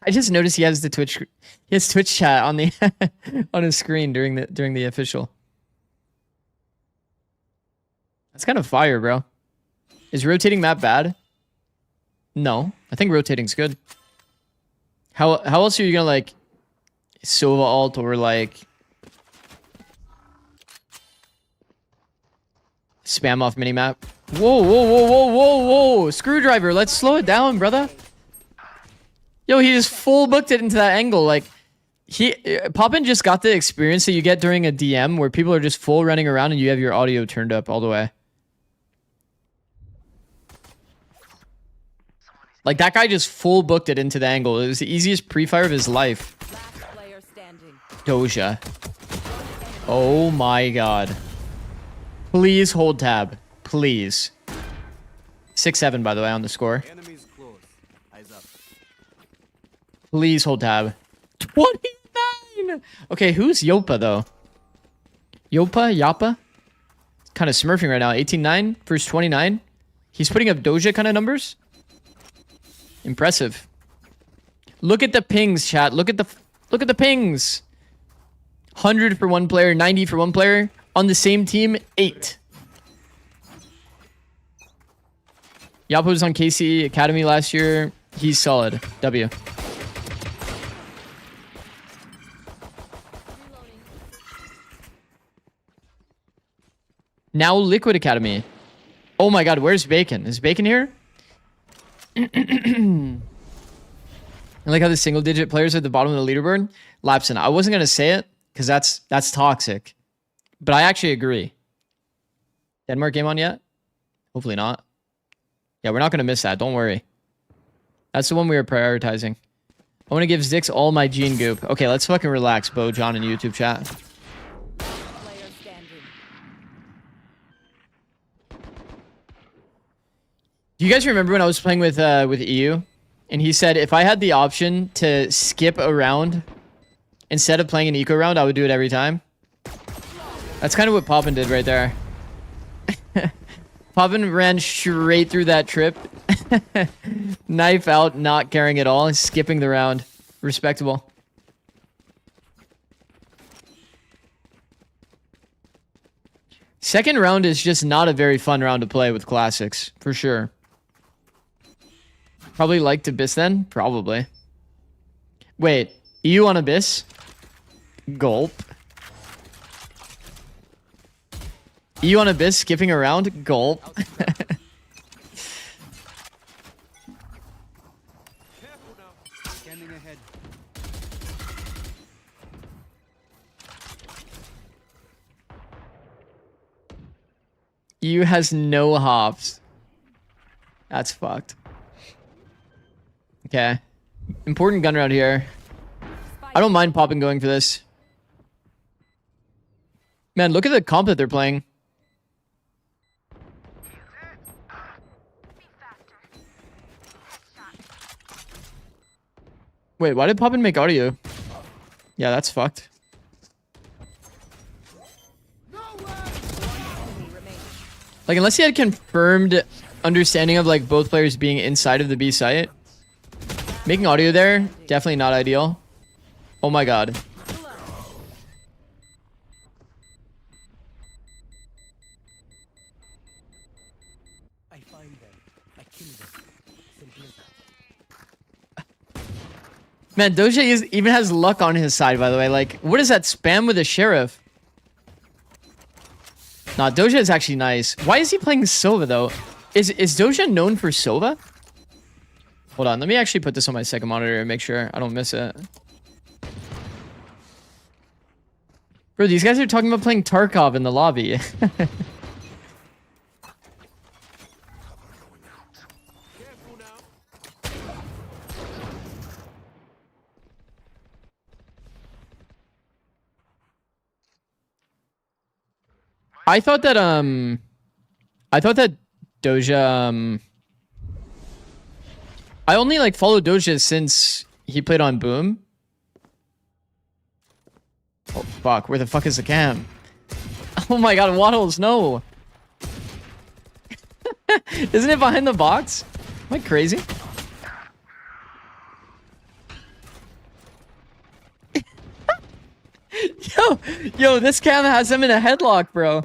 I just noticed he has the Twitch chat on the on his screen during the official. That's kind of fire, bro. Is rotating map bad? No, I think rotating's good. How else are you gonna like Sova alt or like spam off minimap? Whoa! Screwdriver, let's slow it down, brother. Yo, he just full booked it into that angle. Like, Poppin just got the experience that you get during a DM where people are just full running around and you have your audio turned up all the way. Like, that guy just full booked it into the angle. It was the easiest pre-fire of his life. Last player standing. Doja. Oh my god. Please hold tab. Please. 6-7, by the way, on the score. Enemies close. Eyes up. Please hold tab. 29! Okay, who's Yopa, though? Yapa? Kind of smurfing right now. 18-9 versus 29. He's putting up Doja kind of numbers. Impressive. Look at the pings, chat. Look at the pings. 100 for one player, 90 for one player. On the same team, 8. Yapa was on KC Academy last year. He's solid. W. Reloading. Now Liquid Academy. Oh my god, where's Bacon? Is Bacon here? I like how the single digit players are at the bottom of the leaderboard. Lapson, I wasn't going to say it because that's toxic. But I actually agree. Denmark game on yet? Hopefully not. Yeah, we're not going to miss that. Don't worry. That's the one we were prioritizing. I want to give Zikz all my gene goop. Okay, let's fucking relax, Bo, John, and YouTube chat. Player standing. Do you guys remember when I was playing with EU? And he said if I had the option to skip a round instead of playing an eco round, I would do it every time. That's kind of what Poppin did right there. Poppin ran straight through that trip. Knife out, not caring at all, skipping the round. Respectable. Second round is just not a very fun round to play with classics, for sure. Probably liked Abyss then? Probably. Wait, EU on Abyss? Gulp. EU on Abyss skipping around? Gulp. Careful now. Scanning ahead. EU has no hops. That's fucked. Okay. Important gun round here. I don't mind Poppin going for this. Man, look at the comp that they're playing. Wait, why did Poppin make audio? Yeah, that's fucked. Like, unless he had confirmed understanding of like both players being inside of the B site, making audio there, definitely not ideal. Oh my god. I find them. I kill them. Simple as that. Man, even has luck on his side, by the way. Like, what is that spam with a sheriff? Nah, Doja is actually nice. Why is he playing Sova, though? Is Doja known for Sova? Hold on, let me actually put this on my second monitor and make sure I don't miss it. Bro, these guys are talking about playing Tarkov in the lobby. I thought that Doja I only like followed Doja since he played on Boom. Oh fuck, where the fuck is the cam? Oh my god, Waddles, no. Isn't it behind the box? Am I crazy? Yo, this cam has him in a headlock, bro.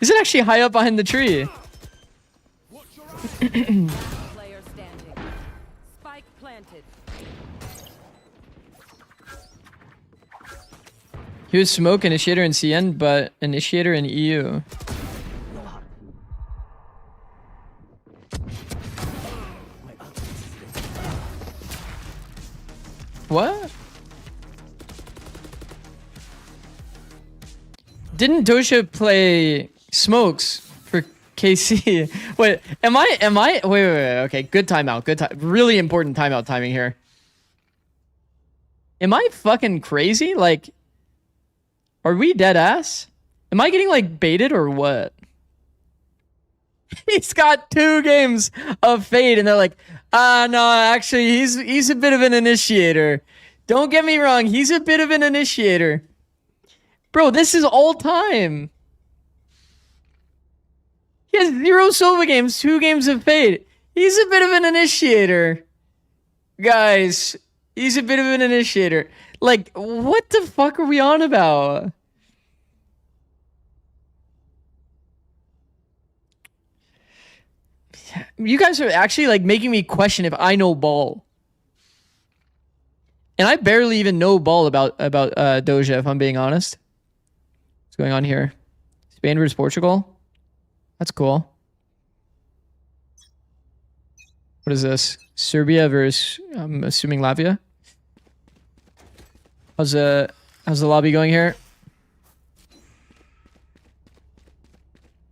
Is it actually high up behind the tree? Player standing. Spike planted. He was smoke initiator in CN, but initiator in EU. What? Didn't Doja play smokes for KC? Wait, wait, okay, good timeout, really important timeout timing here. Am I fucking crazy? Like, are we dead ass? Am I getting like baited or what? He's got 2 games of Fade and they're like, no, actually he's a bit of an initiator. Don't get me wrong, he's a bit of an initiator. Bro, this is all time. He has 0 Sova games, 2 games of Fade. He's a bit of an initiator. Guys, he's a bit of an initiator. Like, what the fuck are we on about? You guys are actually like making me question if I know ball. And I barely even know ball about Doja, if I'm being honest. What's going on here? Spain versus Portugal? That's cool. What is this? Serbia versus, I'm assuming, Latvia? How's the lobby going here?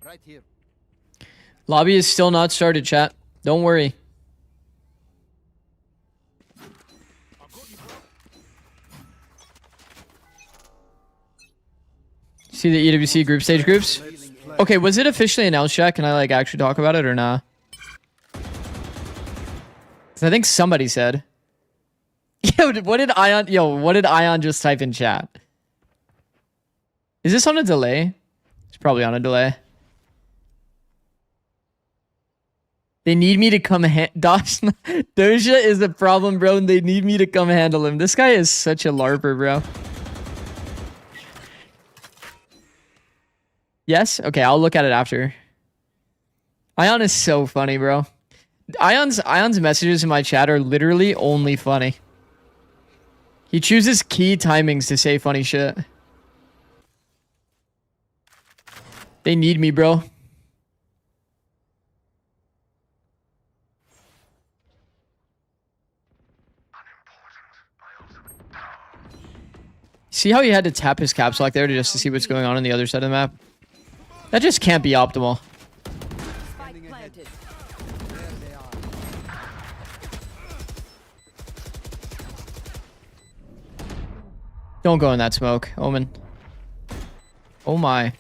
Right here. Lobby is still not started, chat. Don't worry. See the EWC group stage groups? Okay, was it officially announced yet? Can I like actually talk about it or not? Nah? I think somebody said. What did Ion just type in chat? Is this on a delay? It's probably on a delay. They need me to come Doja is the problem, bro, and they need me to come handle him. This guy is such a LARPer, bro. Yes? Okay, I'll look at it after. Ion is so funny, bro. Ion's messages in my chat are literally only funny. He chooses key timings to say funny shit. They need me, bro. See how he had to tap his caps lock there just to see what's going on the other side of the map? That just can't be optimal. Spike planted. There they are. Don't go in that smoke, Omen. Oh my.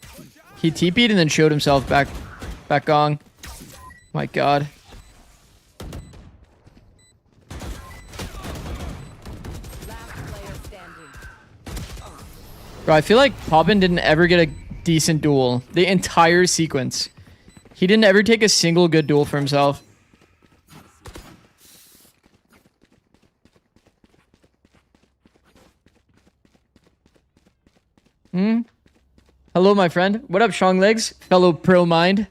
He TP'd and then showed himself back gong. My god. Last player standing. Bro, I feel like Poppin didn't ever get a decent duel. The entire sequence. He didn't ever take a single good duel for himself. Hello, my friend. What up, Strong Legs? Fellow pro mind.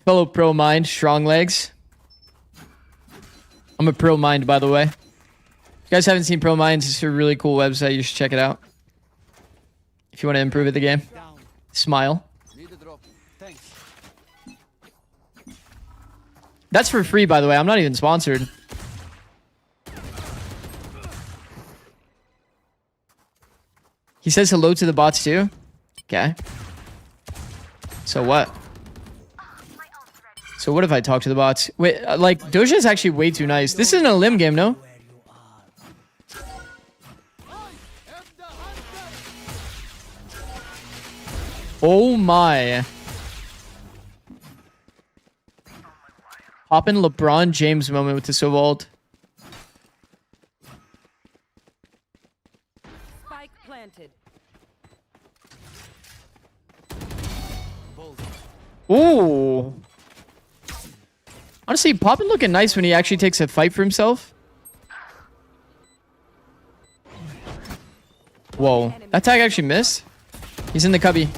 Fellow pro mind, Strong Legs. I'm a pro mind, by the way. If you guys haven't seen Pro Minds, it's a really cool website. You should check it out. If you want to improve at the game. Down. Smile. Need a drop. Thanks. That's for free, by the way. I'm not even sponsored. He says hello to the bots too. Okay. So what? So what if I talk to the bots? Wait, like Doja is actually way too nice. This isn't a limb game, no? Where you are. Oh my. Poppin' LeBron James moment with the Sovold. Spike planted. Ooh. Honestly, Poppin' looking nice when he actually takes a fight for himself. Whoa. That tag actually missed. He's in the cubby.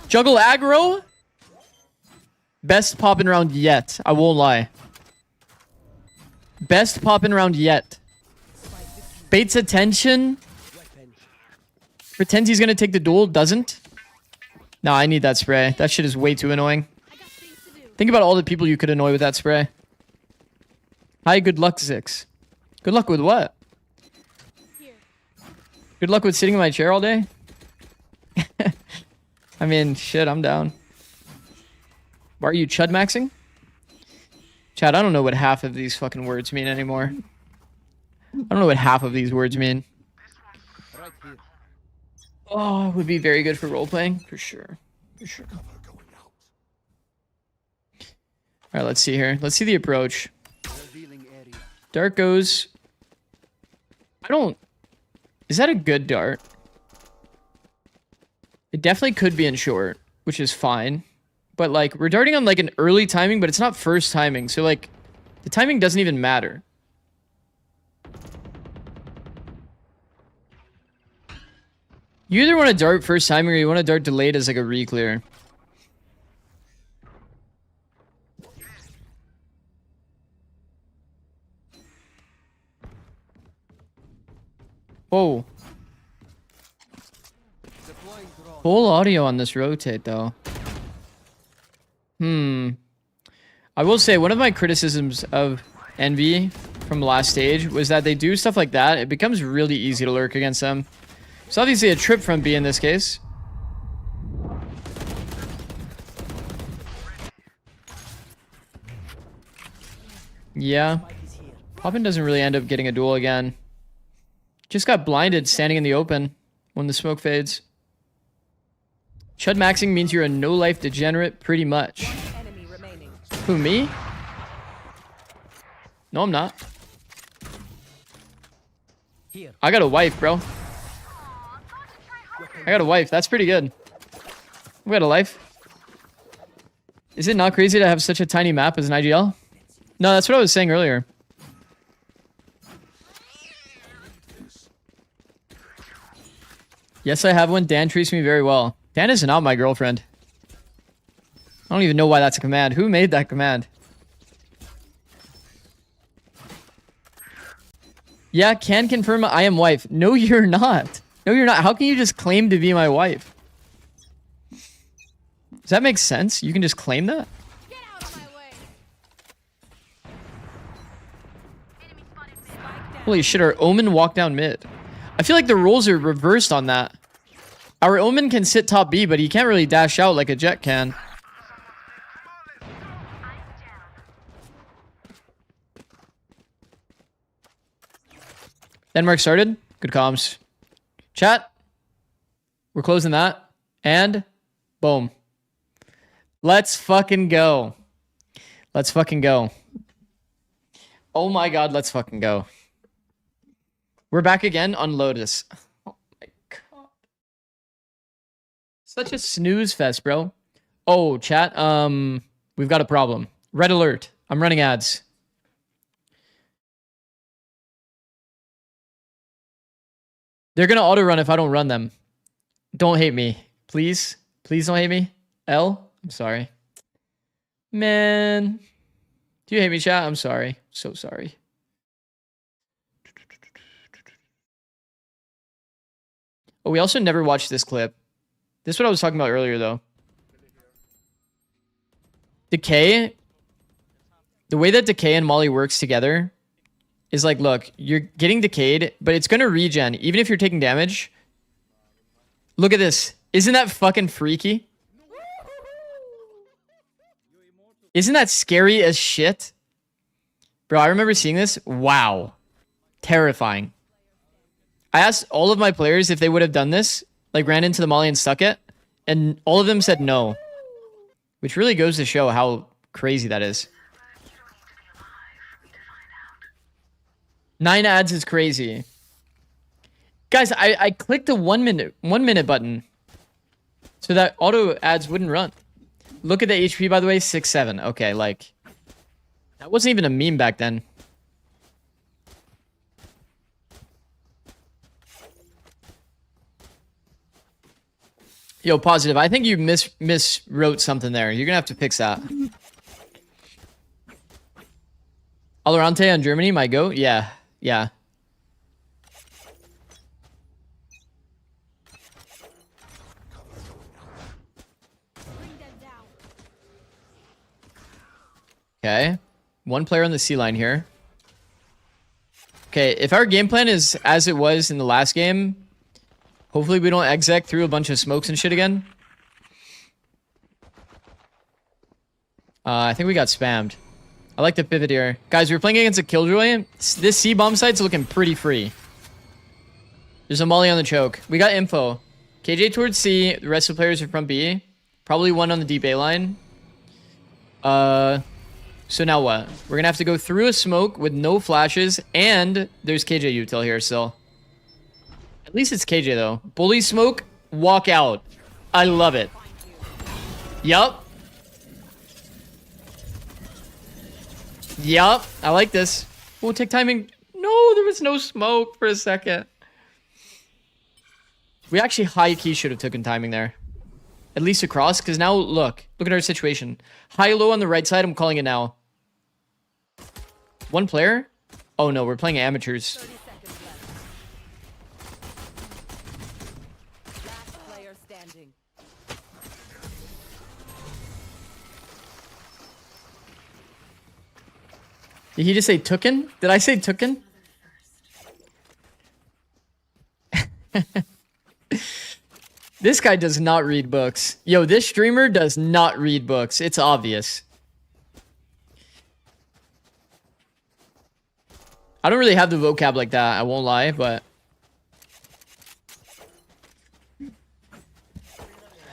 Juggle aggro. Best Poppin' round yet. I won't lie. Best Poppin' round yet. Baits attention. Weapon. Pretends he's gonna take the duel. Doesn't. No, I need that spray. That shit is way too annoying. I got things to do. Think about all the people you could annoy with that spray. Hi, good luck, Zikz. Good luck with what? Here. Good luck with sitting in my chair all day? I mean, shit, I'm down. Why are you chud maxing? Chad, I don't know what half of these fucking words mean anymore. I don't know what half of these words mean. Right here. Oh, it would be very good for role playing, for sure. For sure. All right, let's see here. Let's see the approach. Revealing area. Dart goes. I don't. Is that a good dart? It definitely could be in short, which is fine. But like, we're darting on like an early timing, but it's not first timing. So like, the timing doesn't even matter. You either want to dart first timing or you want to dart delayed as like a re-clear. Whoa. Deploying drone. Full audio on this rotate though. I will say one of my criticisms of Envy from last stage was that they do stuff like that. It becomes really easy to lurk against them. It's obviously a trip from B in this case. Yeah. Spike is here. Poppin doesn't really end up getting a duel again. Just got blinded standing in the open when the smoke fades. Chud maxing means you're a no-life degenerate pretty much. Enemy remaining. Who, me? No, I'm not. Here. I got a wife, bro. I got a wife. That's pretty good. We got a life. Is it not crazy to have such a tiny map as an IGL? No, that's what I was saying earlier. Yes, I have one. Dan treats me very well. Dan is not my girlfriend. I don't even know why that's a command. Who made that command? Yeah, can confirm I am wife. No, you're not. No, you're not. How can you just claim to be my wife? Does that make sense? You can just claim that? Get out of my way. Holy shit, our Omen walked down mid. I feel like the roles are reversed on that. Our Omen can sit top B, but he can't really dash out like a Jet can. Denmark started. Good comms. Chat, We're closing that. And boom. Let's fucking go. Let's fucking go. Oh my god, let's fucking go. We're back again on Lotus. Oh my god. Such a snooze fest, bro. Oh, chat. We've got a problem. Red alert. I'm running ads. They're gonna auto run if I don't run them. Don't hate me. Please. Please don't hate me. L? I'm sorry. Man. Do you hate me, chat? I'm sorry. So sorry. Oh, we also never watched this clip. This is what I was talking about earlier, though. Decay. The way that Decay and Molly works together is like, look, you're getting decayed, but it's going to regen, even if you're taking damage. Look at this. Isn't that fucking freaky? Isn't that scary as shit? Bro, I remember seeing this. Wow. Terrifying. I asked all of my players if they would have done this, like ran into the Molly and stuck it, and all of them said no. Which really goes to show how crazy that is. 9 ads is crazy. Guys, I clicked the 1 minute button so that auto ads wouldn't run. Look at the HP, by the way, 6-7. Okay, like, that wasn't even a meme back then. Yo, Positive, I think you miswrote something there. You're gonna have to fix that. Valorant on Germany, my goat? Yeah, yeah. Bring them down. Okay. 1 player on the C line here. Okay, if our game plan is as it was in the last game, hopefully we don't exec through a bunch of smokes and shit again. I think we got spammed. I like the pivot here. Guys, we're playing against a Killjoy. This C-bomb site's looking pretty free. There's a Molly on the choke. We got info. KJ towards C. The rest of the players are from B. Probably one on the deep A line. So now what? We're gonna have to go through a smoke with no flashes, and there's KJ util here still. At least it's KJ though. Bully smoke, walk out. I love it. Yup. Yup. I like this. Oh, take timing. No, there was no smoke for a second. We actually high key should have taken timing there. At least across, because now look at our situation. High low on the right side, I'm calling it now. 1 player? Oh no, we're playing amateurs. 30 seconds left. Last player standing. Did he just say tooken? Did I say tooken? This guy does not read books. Yo, this streamer does not read books. It's obvious. I don't really have the vocab like that, I won't lie, but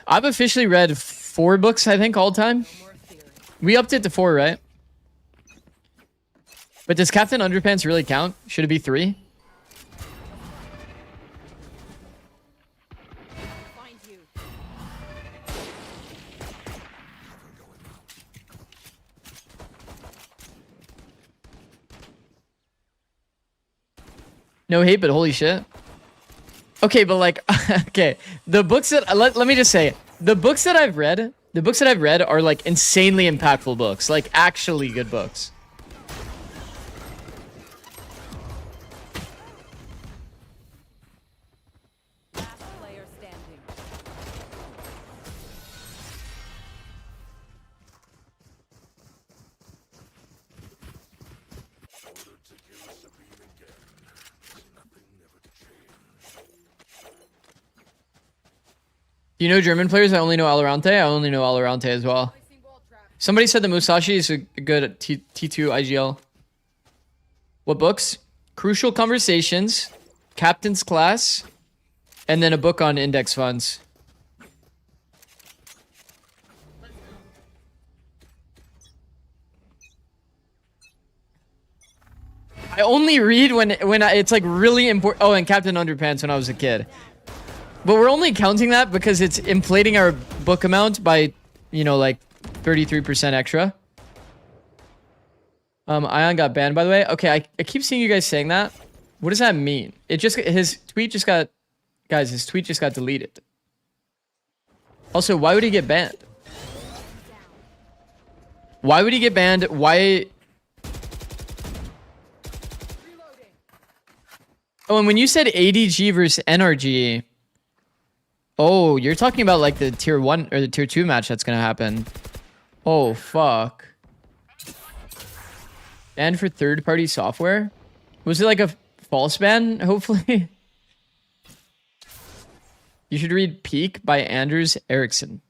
I've officially read 4 books, I think, all time. We upped it to 4, right? But does Captain Underpants really count? Should it be 3? Find you. No hate, but holy shit. Okay, but like, okay, the books that let me just say, the books that I've read are like insanely impactful books, like actually good books. Last player standing. Do you know German players? I only know Valorante. I only know Valorante as well. Somebody said that Musashi is a good T2 IGL. What books? Crucial Conversations, Captain's Class, And then a book on index funds. I only read when it's like really important. Oh, and Captain Underpants when I was a kid. But we're only counting that because it's inflating our book amount by, you know, like 33% extra. Ion got banned, by the way. Okay, I keep seeing you guys saying that. What does that mean? His tweet just got... Guys, his tweet just got deleted. Also, why would he get banned? Why would he get banned? Why... Oh, and when you said ADG versus NRG... Oh, you're talking about like the tier 1 or the tier 2 match that's gonna happen. Oh, fuck. Ban for third-party software? Was it like a false ban, hopefully? You should read Peak by Anders Ericsson.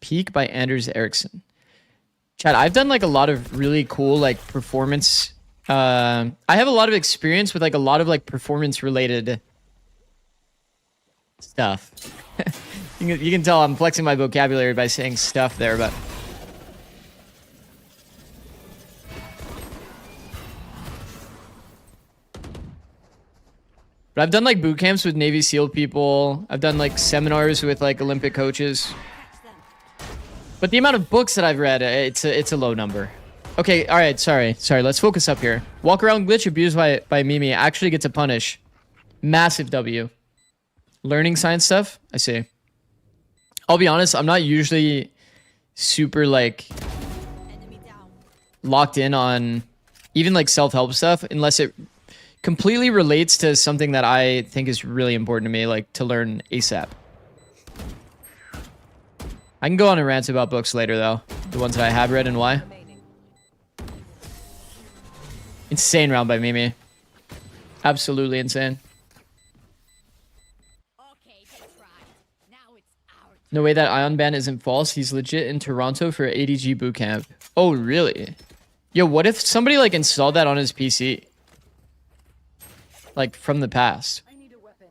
Peak by Anders Ericsson. Chad, I've done like a lot of really cool like performance. I have a lot of experience with like a lot of like performance related stuff. You can tell I'm flexing my vocabulary by saying stuff there, but... But I've done like boot camps with Navy SEAL people. I've done like seminars with like Olympic coaches. But the amount of books that I've read, it's a low number. Okay, all right, sorry. Let's focus up here. Walk around glitch abused by Mimi actually gets a punish. Massive W. Learning science stuff? I see. I'll be honest, I'm not usually super like locked in on even like self-help stuff unless it completely relates to something that I think is really important to me, like to learn ASAP. I can go on a rant about books later, though. The ones that I have read and why. Insane round by Mimi. Absolutely insane. No way that Ion ban isn't false. He's legit in Toronto for ADG bootcamp. Oh, really? Yo, what if somebody like installed that on his PC? Like from the past. I need a weapon.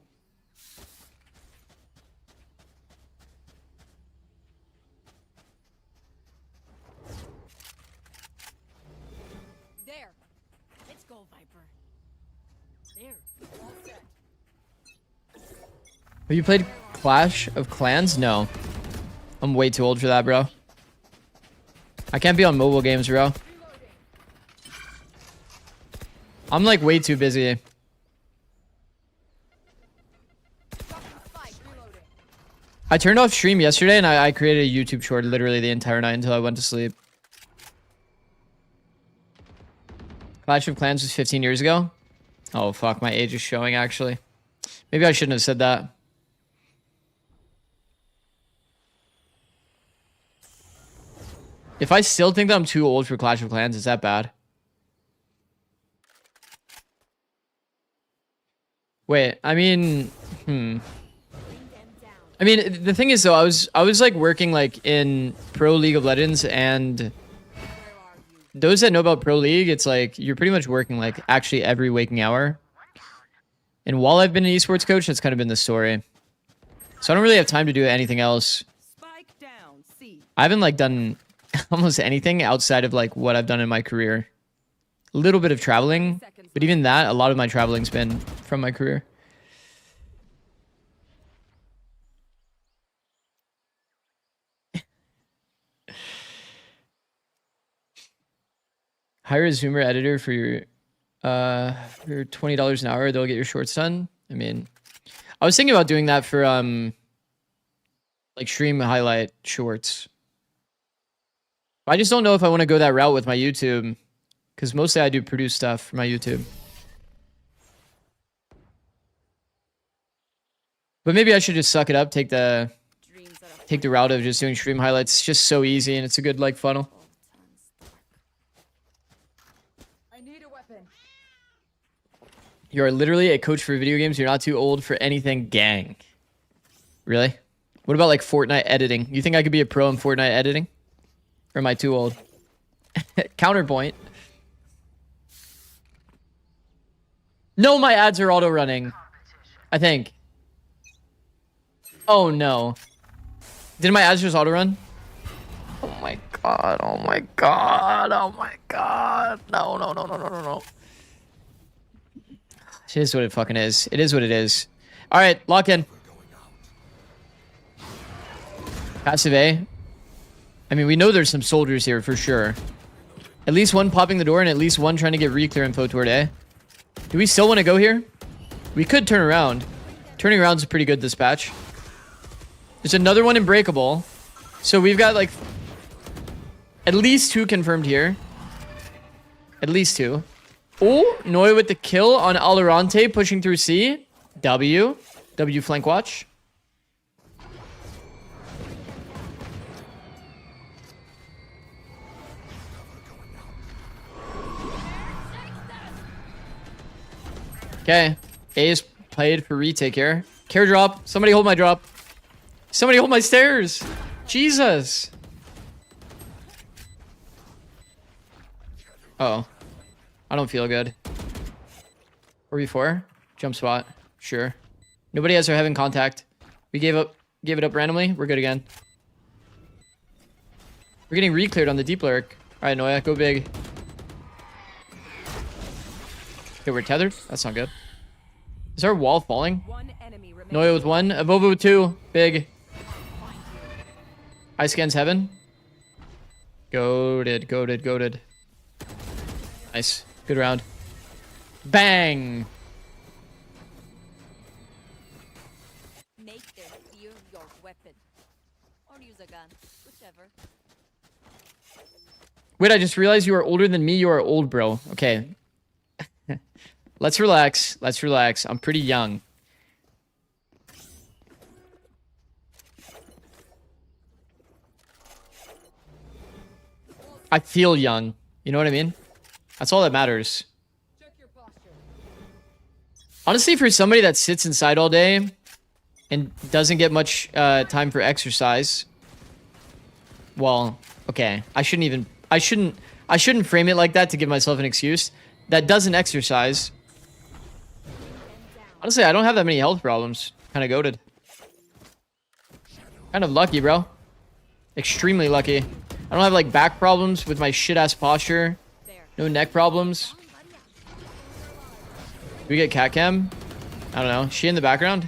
There. Let's go, Viper. There. All set. Have you played Clash of Clans? No. I'm way too old for that, bro. I can't be on mobile games, bro. I'm like way too busy. I turned off stream yesterday and I created a YouTube short literally the entire night until I went to sleep. Clash of Clans was 15 years ago. Oh, fuck. My age is showing, actually. Maybe I shouldn't have said that. If I still think that I'm too old for Clash of Clans, is that bad? Wait, I mean... I mean, the thing is, though, I was like working like in Pro League of Legends, and those that know about Pro League, it's like you're pretty much working like actually every waking hour. And while I've been an esports coach, that's kind of been the story. So I don't really have time to do anything else. I haven't like done almost anything outside of like what I've done in my career. A little bit of traveling, but even that, a lot of my traveling's been from my career. Hire a Zoomer editor for your $20 an hour. They'll get your shorts done. I mean, I was thinking about doing that for like stream highlight shorts. I just don't know if I want to go that route with my YouTube, because mostly I do produce stuff for my YouTube. But maybe I should just suck it up, take the route of just doing stream highlights. It's just so easy and it's a good like funnel. You are literally a coach for video games. You're not too old for anything, gang. Really? What about like Fortnite editing? You think I could be a pro in Fortnite editing? Or am I too old? Counterpoint. No, my ads are auto running. I think. Oh no. Did my ads just auto run? Oh my god. Oh my god. Oh my god. No, no, no, no, no, no, no. It is what it fucking is. It is what it is. All right, lock in. Passive A. I mean, we know there's some soldiers here for sure. At least one popping the door and at least one trying to get re-clear info toward A. Do we still want to go here? We could turn around. Turning around is pretty good this patch. There's another one in breakable. So we've got like at least 2 confirmed here. At least 2. Oh, Noi with the kill on Valorant pushing through C. W flank watch. Okay. A is played for retake here. Care drop. Somebody hold my drop. Somebody hold my stairs. Jesus. Uh oh. I don't feel good. 4v4. Jump spot. Sure. Nobody has our heaven contact. We gave it up randomly. We're good again. We're getting re-cleared on the deep lurk. Alright, Noya, go big. Okay, we're tethered. That's not good. Is our wall falling? One enemy remaining. Noya with 1. Avovo with 2. Big. Eye scans heaven. Goated, goated, goated. Nice. Good round. Bang! Make them fear your weapon. Or use a gun. Whichever. Wait, I just realized you are older than me. You are old, bro. Okay. Let's relax. Let's relax. I'm pretty young. I feel young. You know what I mean? That's all that matters. Honestly, for somebody that sits inside all day and doesn't get much time for exercise, well, okay, I shouldn't frame it like that to give myself an excuse. That doesn't exercise. Honestly, I don't have that many health problems. Kind of goated. Kind of lucky, bro. Extremely lucky. I don't have like back problems with my shit ass posture. No neck problems. Do we get cat cam? I don't know. Is she in the background?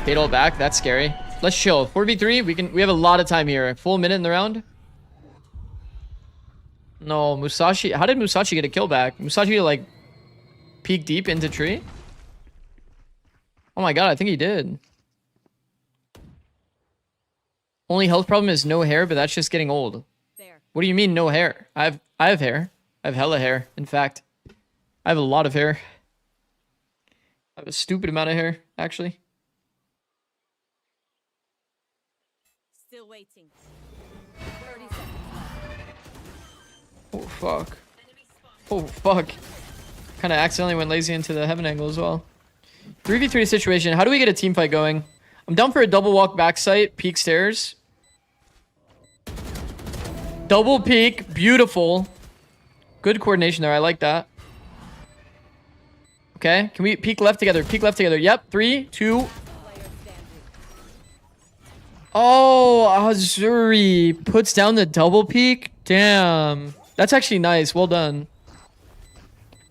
Fatal back. That's scary. Let's chill. 4v3. We have a lot of time here. Full minute in the round. No, Musashi. How did Musashi get a kill back? Musashi like peek deep into tree? Oh my god, I think he did. Only health problem is no hair, but that's just getting old. There. What do you mean no hair? I have hair. I have hella hair. In fact, I have a lot of hair. I have a stupid amount of hair, actually. Still waiting. 30 seconds left. Oh fuck. Oh fuck. Kind of accidentally went lazy into the heaven angle as well. 3v3 situation. How do we get a team fight going? I'm down for a double walk back site. Peak stairs. Double peek. Beautiful. Good coordination there. I like that. Okay. Can we peek left together? Peek left together. Yep. 3, 2. Player standing. Oh, Azuri puts down the double peek. Damn. That's actually nice. Well done.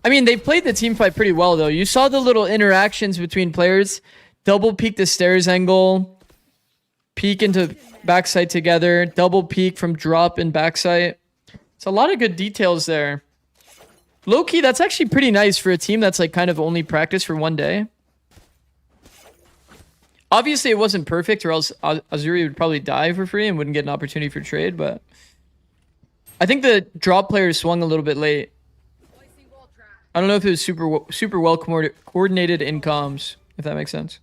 I mean, they played the team fight pretty well, though. You saw the little interactions between players. Double peek the stairs angle. Peek into backside together. Double peek from drop and backside. It's a lot of good details there. Low-key, that's actually pretty nice for a team that's like kind of only practiced for one day. Obviously, it wasn't perfect, or else Azuri would probably die for free and wouldn't get an opportunity for trade, but I think the drop players swung a little bit late. I don't know if it was super well coordinated in comms, if that makes sense.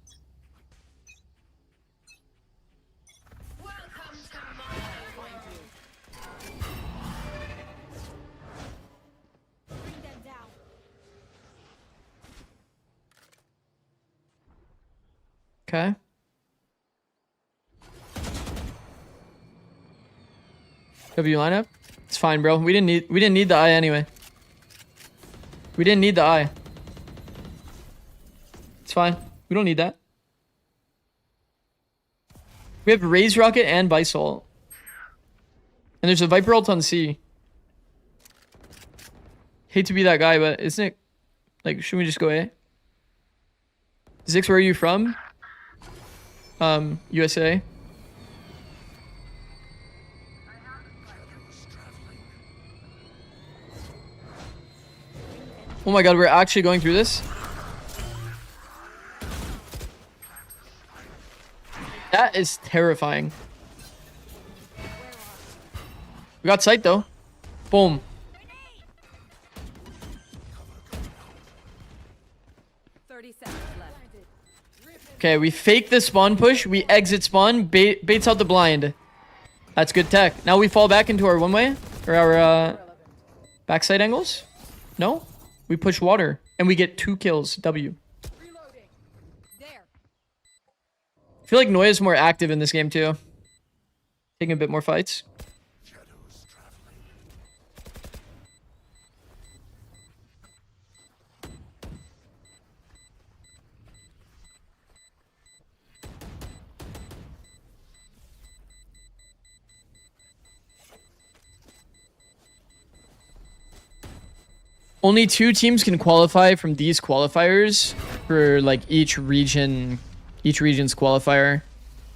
Bring them down. Okay. W lineup. It's fine, bro. We didn't need the eye anyway. We didn't need the eye. fine. We don't need that. We have Raise Rocket and Visol. And there's a Viper ult on C. Hate to be that guy, but isn't it... Like, should we just go A? Zikz, where are you from? USA. Oh my god, we're actually going through this? That is terrifying. We got sight though. Boom. Okay, we fake the spawn push. We exit spawn. Baits out the blind. That's good tech. Now we fall back into our one-way. Or our backside angles. No? We push water. And we get 2 kills. W. Reloading. There. I feel like Noya's more active in this game too. Taking a bit more fights. Only 2 teams can qualify from these qualifiers for like each region's qualifier.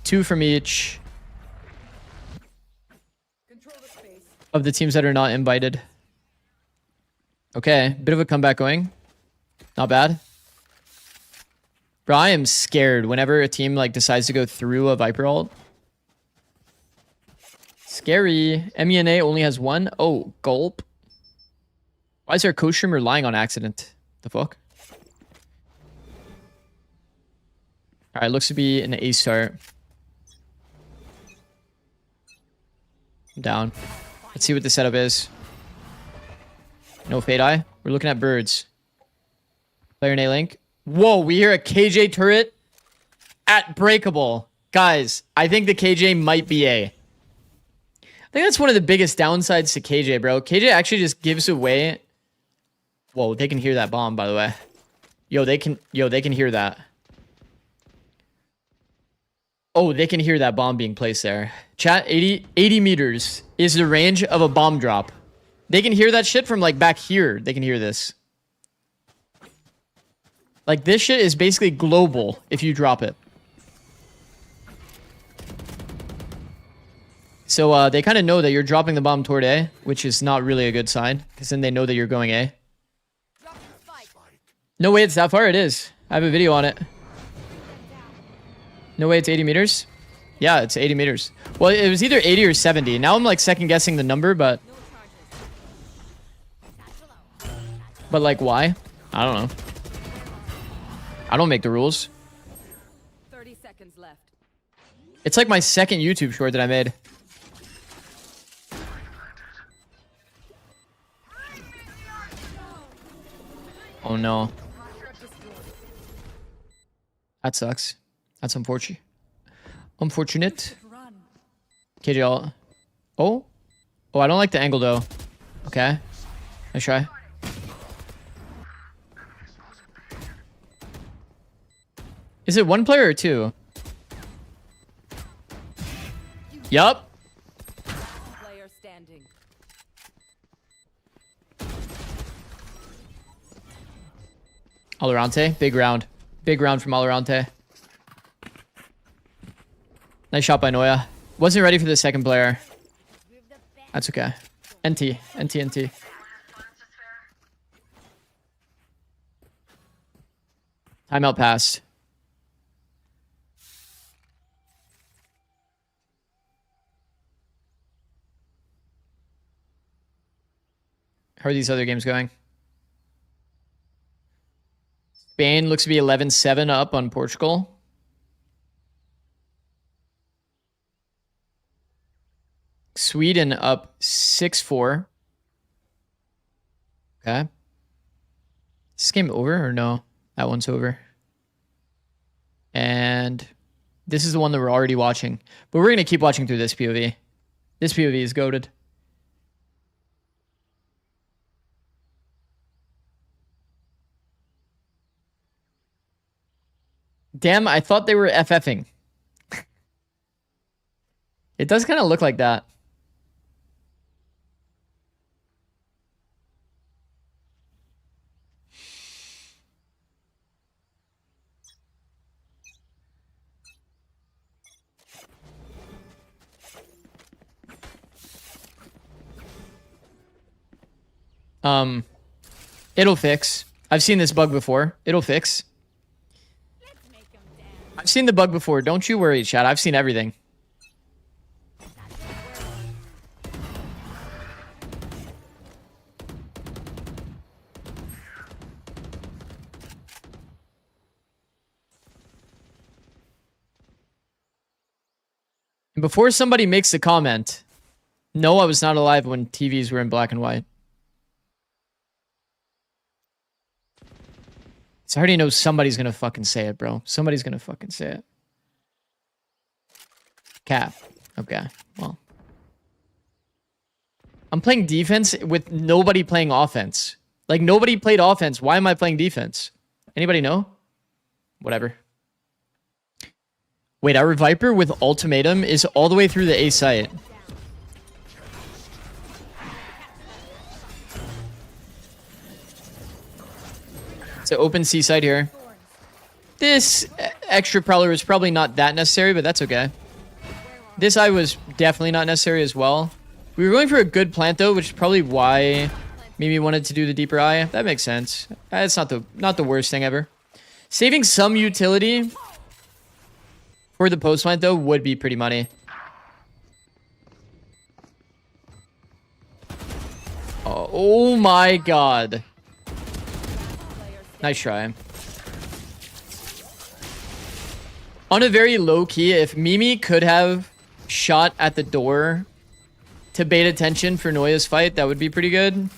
2 from each of the teams that are not invited. Okay, bit of a comeback going. Not bad. Bro, I am scared whenever a team like decides to go through a Viper ult. Scary. MENA only has 1. Oh, gulp. Why is our co-streamer lying on accident? The fuck? Alright, looks to be an A start. I'm down. Let's see what the setup is. No fade eye. We're looking at birds. Player A link. Whoa, we hear a KJ turret at breakable. Guys, I think the KJ might be A. I think that's one of the biggest downsides to KJ, bro. KJ actually just gives away... Whoa, they can hear that bomb, by the way. Yo, they can hear that. Oh, they can hear that bomb being placed there. Chat, 80 meters is the range of a bomb drop. They can hear that shit from, like, back here. They can hear this. Like, this shit is basically global if you drop it. So, they kind of know that you're dropping the bomb toward A, which is not really a good sign, because then they know that you're going A. No way it's that far. It is. I have a video on it. No way it's 80 meters. Yeah, it's 80 meters. Well, it was either 80 or 70. Now I'm like second guessing the number, but like why? I don't know. I don't make the rules. 30 seconds left. It's like my second YouTube short that I made. Oh no. That sucks. That's unfortunate. Unfortunate. KJ ult. Oh? Oh, I don't like the angle though. Okay. Nice try. Is it 1 player or 2? Yup. Player standing. VALORANT. Big round. Big round from VALORANT. Nice shot by Noya. Wasn't ready for the second player. That's okay. NT. NT. Timeout passed. How are these other games going? Spain looks to be 11-7 up on Portugal. Sweden up 6-4. Okay. Is this game over or no? That one's over. And this is the one that we're already watching. But we're going to keep watching through this POV. This POV is goated. Damn, I thought they were FFing. It does kind of look like that. It'll fix. I've seen this bug before. It'll fix. Let's make 'em dance. I've seen the bug before. Don't you worry, chat. I've seen everything. And before somebody makes the comment, no, I was not alive when TVs were in black and white. So I already know somebody's gonna fucking say it, bro. Somebody's gonna fucking say it. Cap. Okay, well. I'm playing defense with nobody playing offense. Like, nobody played offense. Why am I playing defense? Anybody know? Whatever. Wait, our Viper with ultimatum is all the way through the A site. It's an open C site here. This extra prowler is probably not that necessary, but that's okay. This eye was definitely not necessary as well. We were going for a good plant though, which is probably why Mimi wanted to do the deeper eye. That makes sense. It's not the worst thing ever. Saving some utility for the post plant though would be pretty money. Oh my god. Nice try. On a very low key, if Mimi could have shot at the door to bait attention for Noya's fight, that would be pretty good.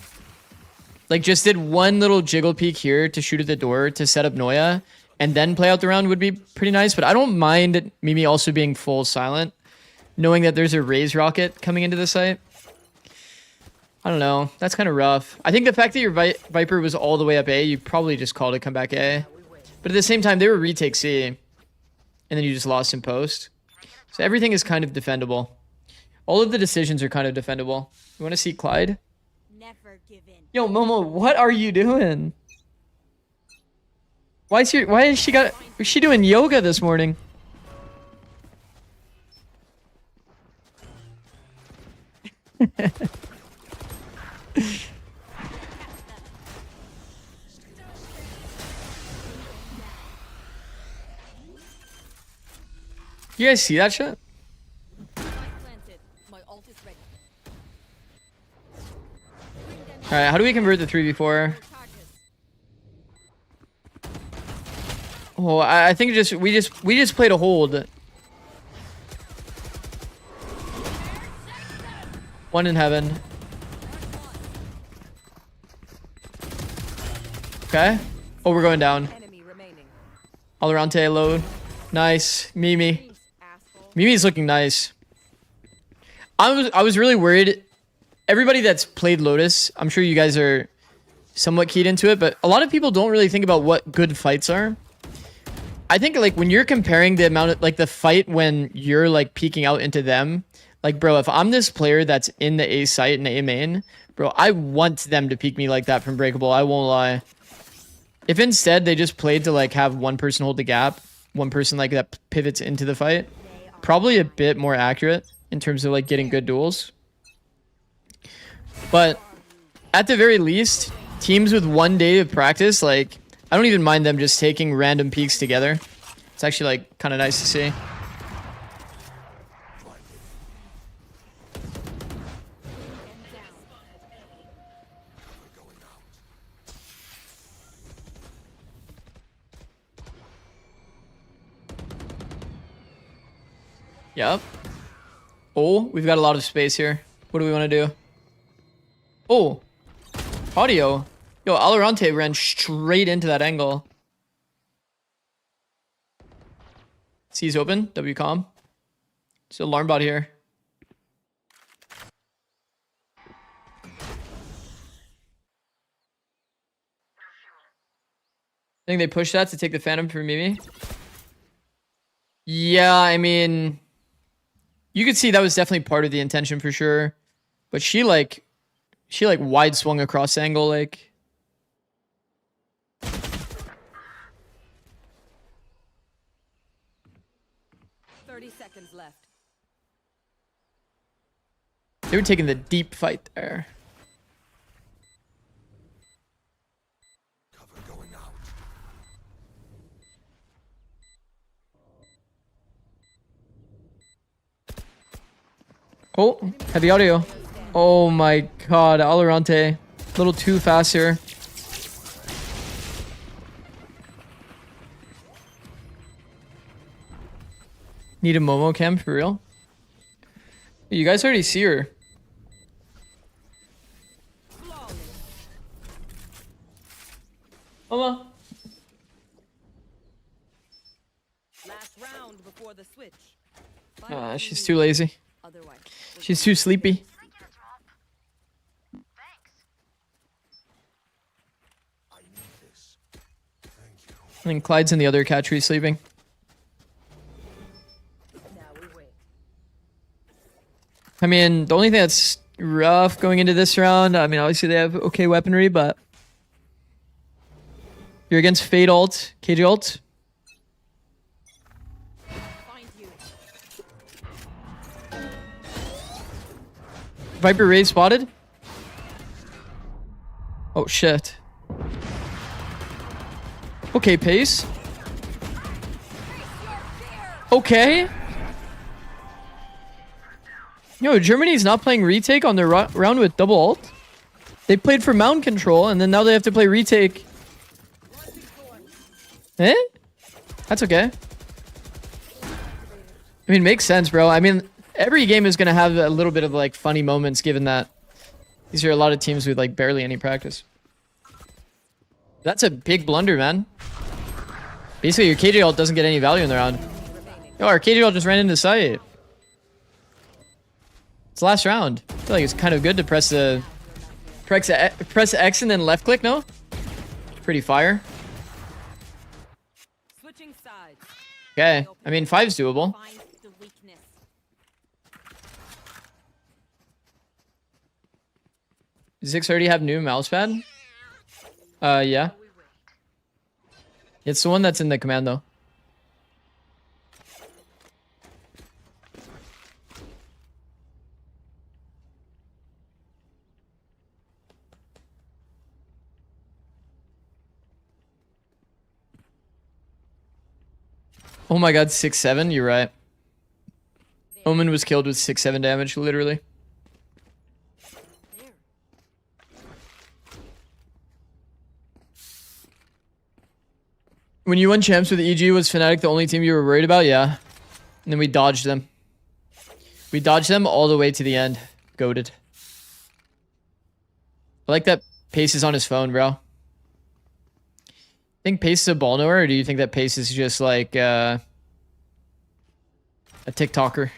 Like, just did one little jiggle peek here to shoot at the door to set up Noya, and then play out the round would be pretty nice. But I don't mind Mimi also being full silent, knowing that there's a Raze rocket coming into the site. I don't know. That's kind of rough. I think the fact that your Viper was all the way up A, you probably just called it come back A. But at the same time, they were retake C. And then you just lost in post. So everything is kind of defendable. All of the decisions are kind of defendable. You want to see Clyde? Never give in. Yo, Momo, what are you doing? Why is she doing yoga this morning? You guys see that shit? Planted. My ult is ready. Alright, how do we convert the 3v4? Charges. Oh, I think we just played a hold. One in heaven. Okay. Oh, we're going down. Enemy remaining. Valorant load. Nice. Mimi. Asshole. Mimi's looking nice. I was really worried. Everybody that's played Lotus, I'm sure you guys are somewhat keyed into it, but a lot of people don't really think about what good fights are. I think like when you're comparing the amount of like the fight when you're like peeking out into them, like bro, if I'm this player that's in the A site and A main, bro, I want them to peek me like that from Breakable. I won't lie. If instead they just played to like have one person hold the gap, one person like that pivots into the fight, probably a bit more accurate in terms of like getting good duels. But at the very least, teams with 1 day of practice, like I don't even mind them just taking random peeks together. It's actually like kind of nice to see. Yep. Oh, we've got a lot of space here. What do we want to do? Oh, audio. Yo, Valorant ran straight into that angle. C's open. WCOM. There's an alarm bot here. I think they pushed that to take the Phantom from Mimi. Yeah, I mean, you could see that was definitely part of the intention for sure. But she wide swung across angle like. 30 seconds left. They were taking the deep fight there. Oh, heavy audio. Oh my god, VALORANT. A little too fast here. Need a Momo cam for real? You guys already see her. Mama. Last round before the switch. She's too lazy. Otherwise, She's too sleepy. I think Clyde's in the other cat tree sleeping. now we wait. I mean, the only thing that's rough going into this round, I mean, obviously they have okay weaponry, but you're against Fade ult, KJ ult. Find you. Viper Ray spotted. Oh shit. Okay, pace. Okay. Yo, Germany's not playing retake on their round with double ult. They played for mound control, and then now they have to play retake. Eh? That's okay. I mean, makes sense, bro. I mean, every game is going to have a little bit of, like, funny moments, given that these are a lot of teams with, like, barely any practice. That's a big blunder, man. Basically, your KJ ult doesn't get any value in the round. Yo, our KJ ult just ran into sight. It's last round. I feel like it's kind of good to press X and then left click, no? Pretty fire. Switching sides. Okay. I mean, 5's doable. Find the weakness. Zikz already have new mousepad? Yeah. It's the one that's in the command, though. Oh my god, 6-7, you're right. Omen was killed with 6-7 damage, literally. There. When you won champs with EG, was Fnatic the only team you were worried about? Yeah. And then we dodged them. We dodged them all the way to the end. Goated. I like that Pace is on his phone, bro. Think Pace is a ball knower, or do you think that Pace is just like a TikToker?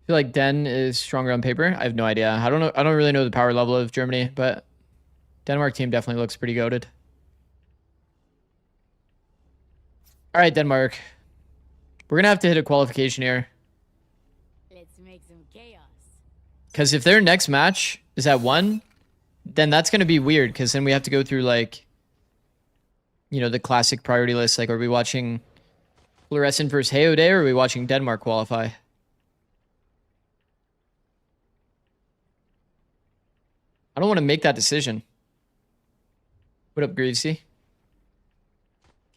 I feel like Den is stronger on paper. I have no idea. I don't know. I don't really know the power level of Germany, but Denmark team definitely looks pretty goated. All right, Denmark. We're gonna have to hit a qualification here, Let's make some chaos. because if their next match is at 1, then that's gonna be weird. Because then we have to go through like, you know, the classic priority list. Like, are we watching Fluorescent versus Heyo Day, or are we watching Denmark qualify? I don't want to make that decision. What up, Greavesy?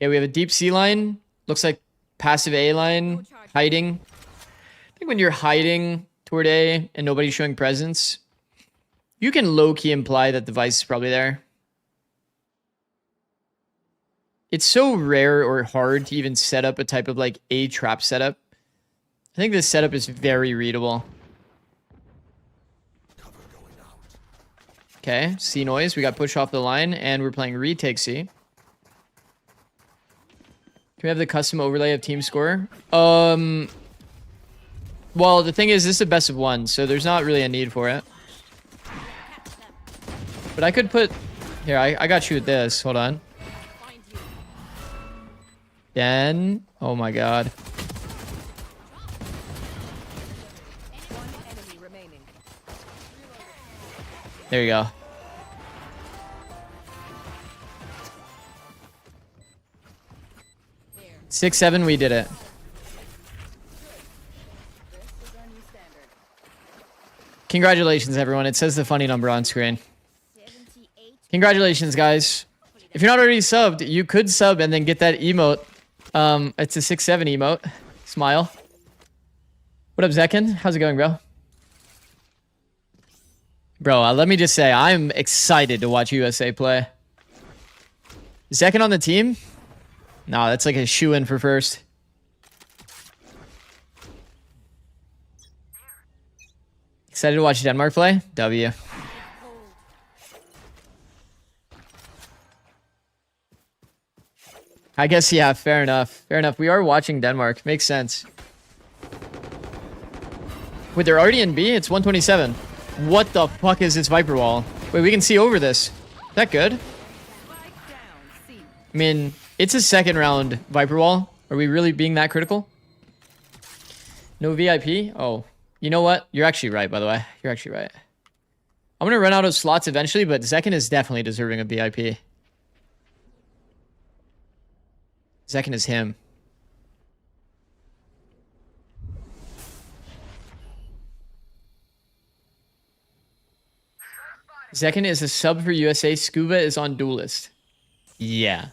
Okay, we have a deep C line. Looks like passive A line. Hiding. I think when you're hiding toward A and nobody's showing presence, you can low-key imply that the device is probably there. It's so rare or hard to even set up a type of like A trap setup I think this setup is very readable. Okay, C noise. We got push off the line, and we're playing retake C. Can we have the custom overlay of team score? Well, the thing is, this is a best of one, so there's not really a need for it. But I could put... Here, I got you with this. Hold on. Then... Oh my god. There you go. There. 6-7, we did it. Congratulations, everyone. It says the funny number on screen. 78. Congratulations, guys. If you're not already subbed, you could sub and then get that emote. It's a 6-7 emote. Smile. What up, Zekin? How's it going, bro? Bro, let me just say, I'm excited to watch USA play. Zekin on the team? No, that's like a shoe-in for first. Excited to watch Denmark play? W. I guess, yeah, fair enough. Fair enough. We are watching Denmark. Makes sense. Wait, they're already in B? It's 127. What the fuck is this Viper wall? Wait, we can see over this. Is that good? I mean, it's a second round Viper wall. Are we really being that critical? No VIP? Oh, you know what? You're actually right, by the way. You're actually right. I'm going to run out of slots eventually, but Zekin is definitely deserving of VIP. Zekin is him. Zekin is a sub for USA. Scuba is on Duelist. Yeah.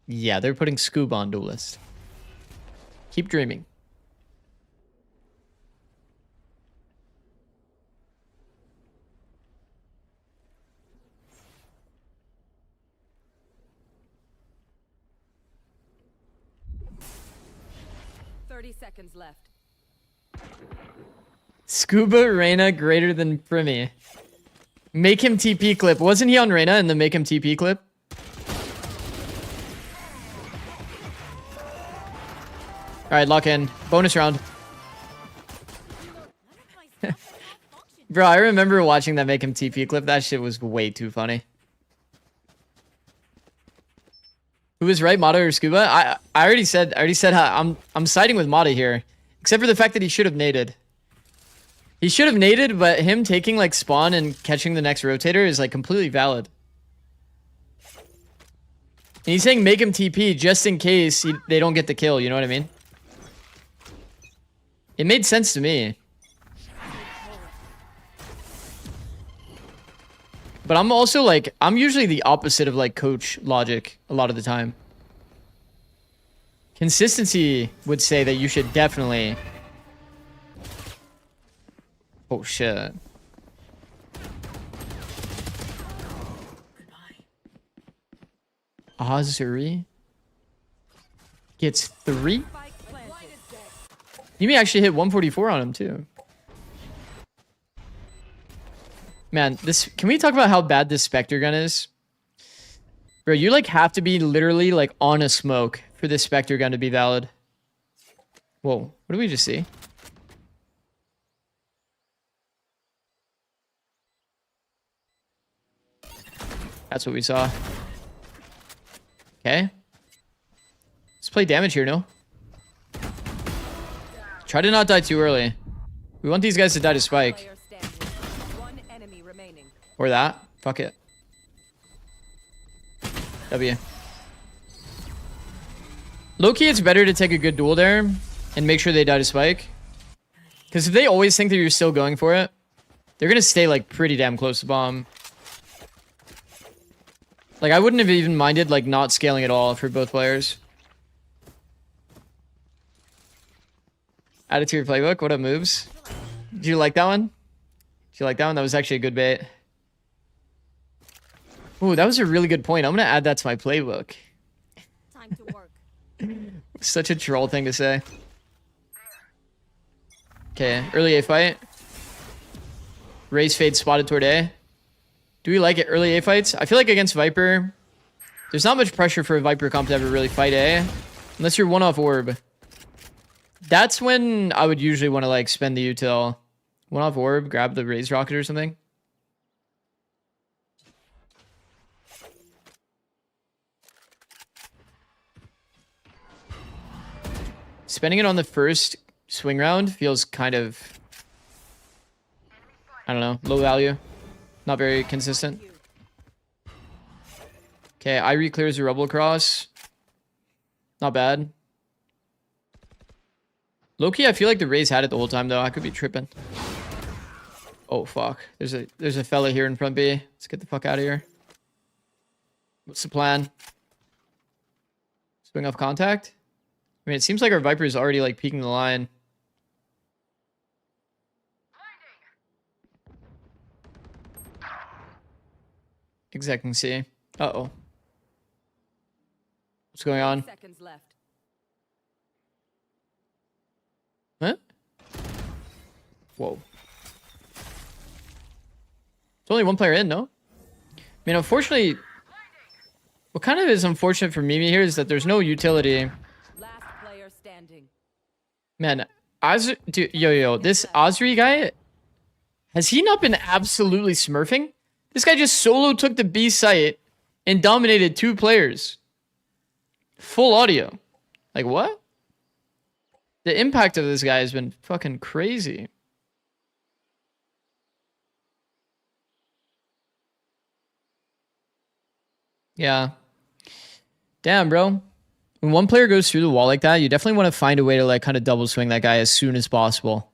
Yeah, they're putting Scuba on Duelist. Keep dreaming. Seconds left. Scuba Reyna greater than Primi. Make him TP clip. Wasn't he on Reyna in the make him TP clip? Alright, lock in. Bonus round. Bro, I remember watching that make him TP clip. That shit was way too funny. Who was right, Mata or Scuba? I already said how I'm siding with Mata here. Except for the fact that he should have naded. He should have naded, but him taking like spawn and catching the next rotator is like completely valid. And he's saying make him TP just in case they don't get the kill, you know what I mean? It made sense to me. But I'm also like, I'm usually the opposite of like coach logic a lot of the time. Consistency would say that you should definitely... Oh shit. Azuri gets 3? You may actually hit 144 on him too. Man, this, can we talk about how bad this Spectre gun is? Bro, you like have to be literally like on a smoke for this Spectre gun to be valid. Whoa, what did we just see? That's what we saw. Okay. Let's play damage here, no? Try to not die too early. We want these guys to die to spike. Or that. Fuck it. W. Low-key, it's better to take a good duel there and make sure they die to spike. Because if they always think that you're still going for it, they're going to stay like pretty damn close to bomb. Like, I wouldn't have even minded like not scaling at all for both players. Add it to your playbook. What up, moves? Did you like that one? Did you like that one? That was actually a good bait. Ooh, that was a really good point. I'm going to add that to my playbook. Time to work. Such a troll thing to say. Okay, early A fight. Raise fade spotted toward A. Do we like it? Early A fights? I feel like against Viper, there's not much pressure for a Viper comp to ever really fight A. Unless you're one off orb. That's when I would usually want to like spend the util. One off orb, grab the raise rocket or something. Spending it on the first swing round feels kind of, I don't know, low value. Not very consistent. Okay, Irie clears the rubble across. Not bad. Low-key, I feel like the Rays had it the whole time though. I could be tripping. Oh fuck. There's a fella here in front B. Let's get the fuck out of here. What's the plan? Swing off contact? I mean, it seems like our Viper is already like peeking the line. Execing C. Uh-oh. What's going on? Seconds left. Huh? Whoa. It's only one player in, no? I mean, unfortunately, what kind of is unfortunate for Mimi here is that there's no utility. Last player standing. Man, dude, yo, this Osri guy, has he not been absolutely smurfing? This guy just solo took the B site and dominated 2 players. Full audio. Like, what? The impact of this guy has been fucking crazy. Yeah. Damn, bro. When one player goes through the wall like that, you definitely want to find a way to like kind of double swing that guy as soon as possible.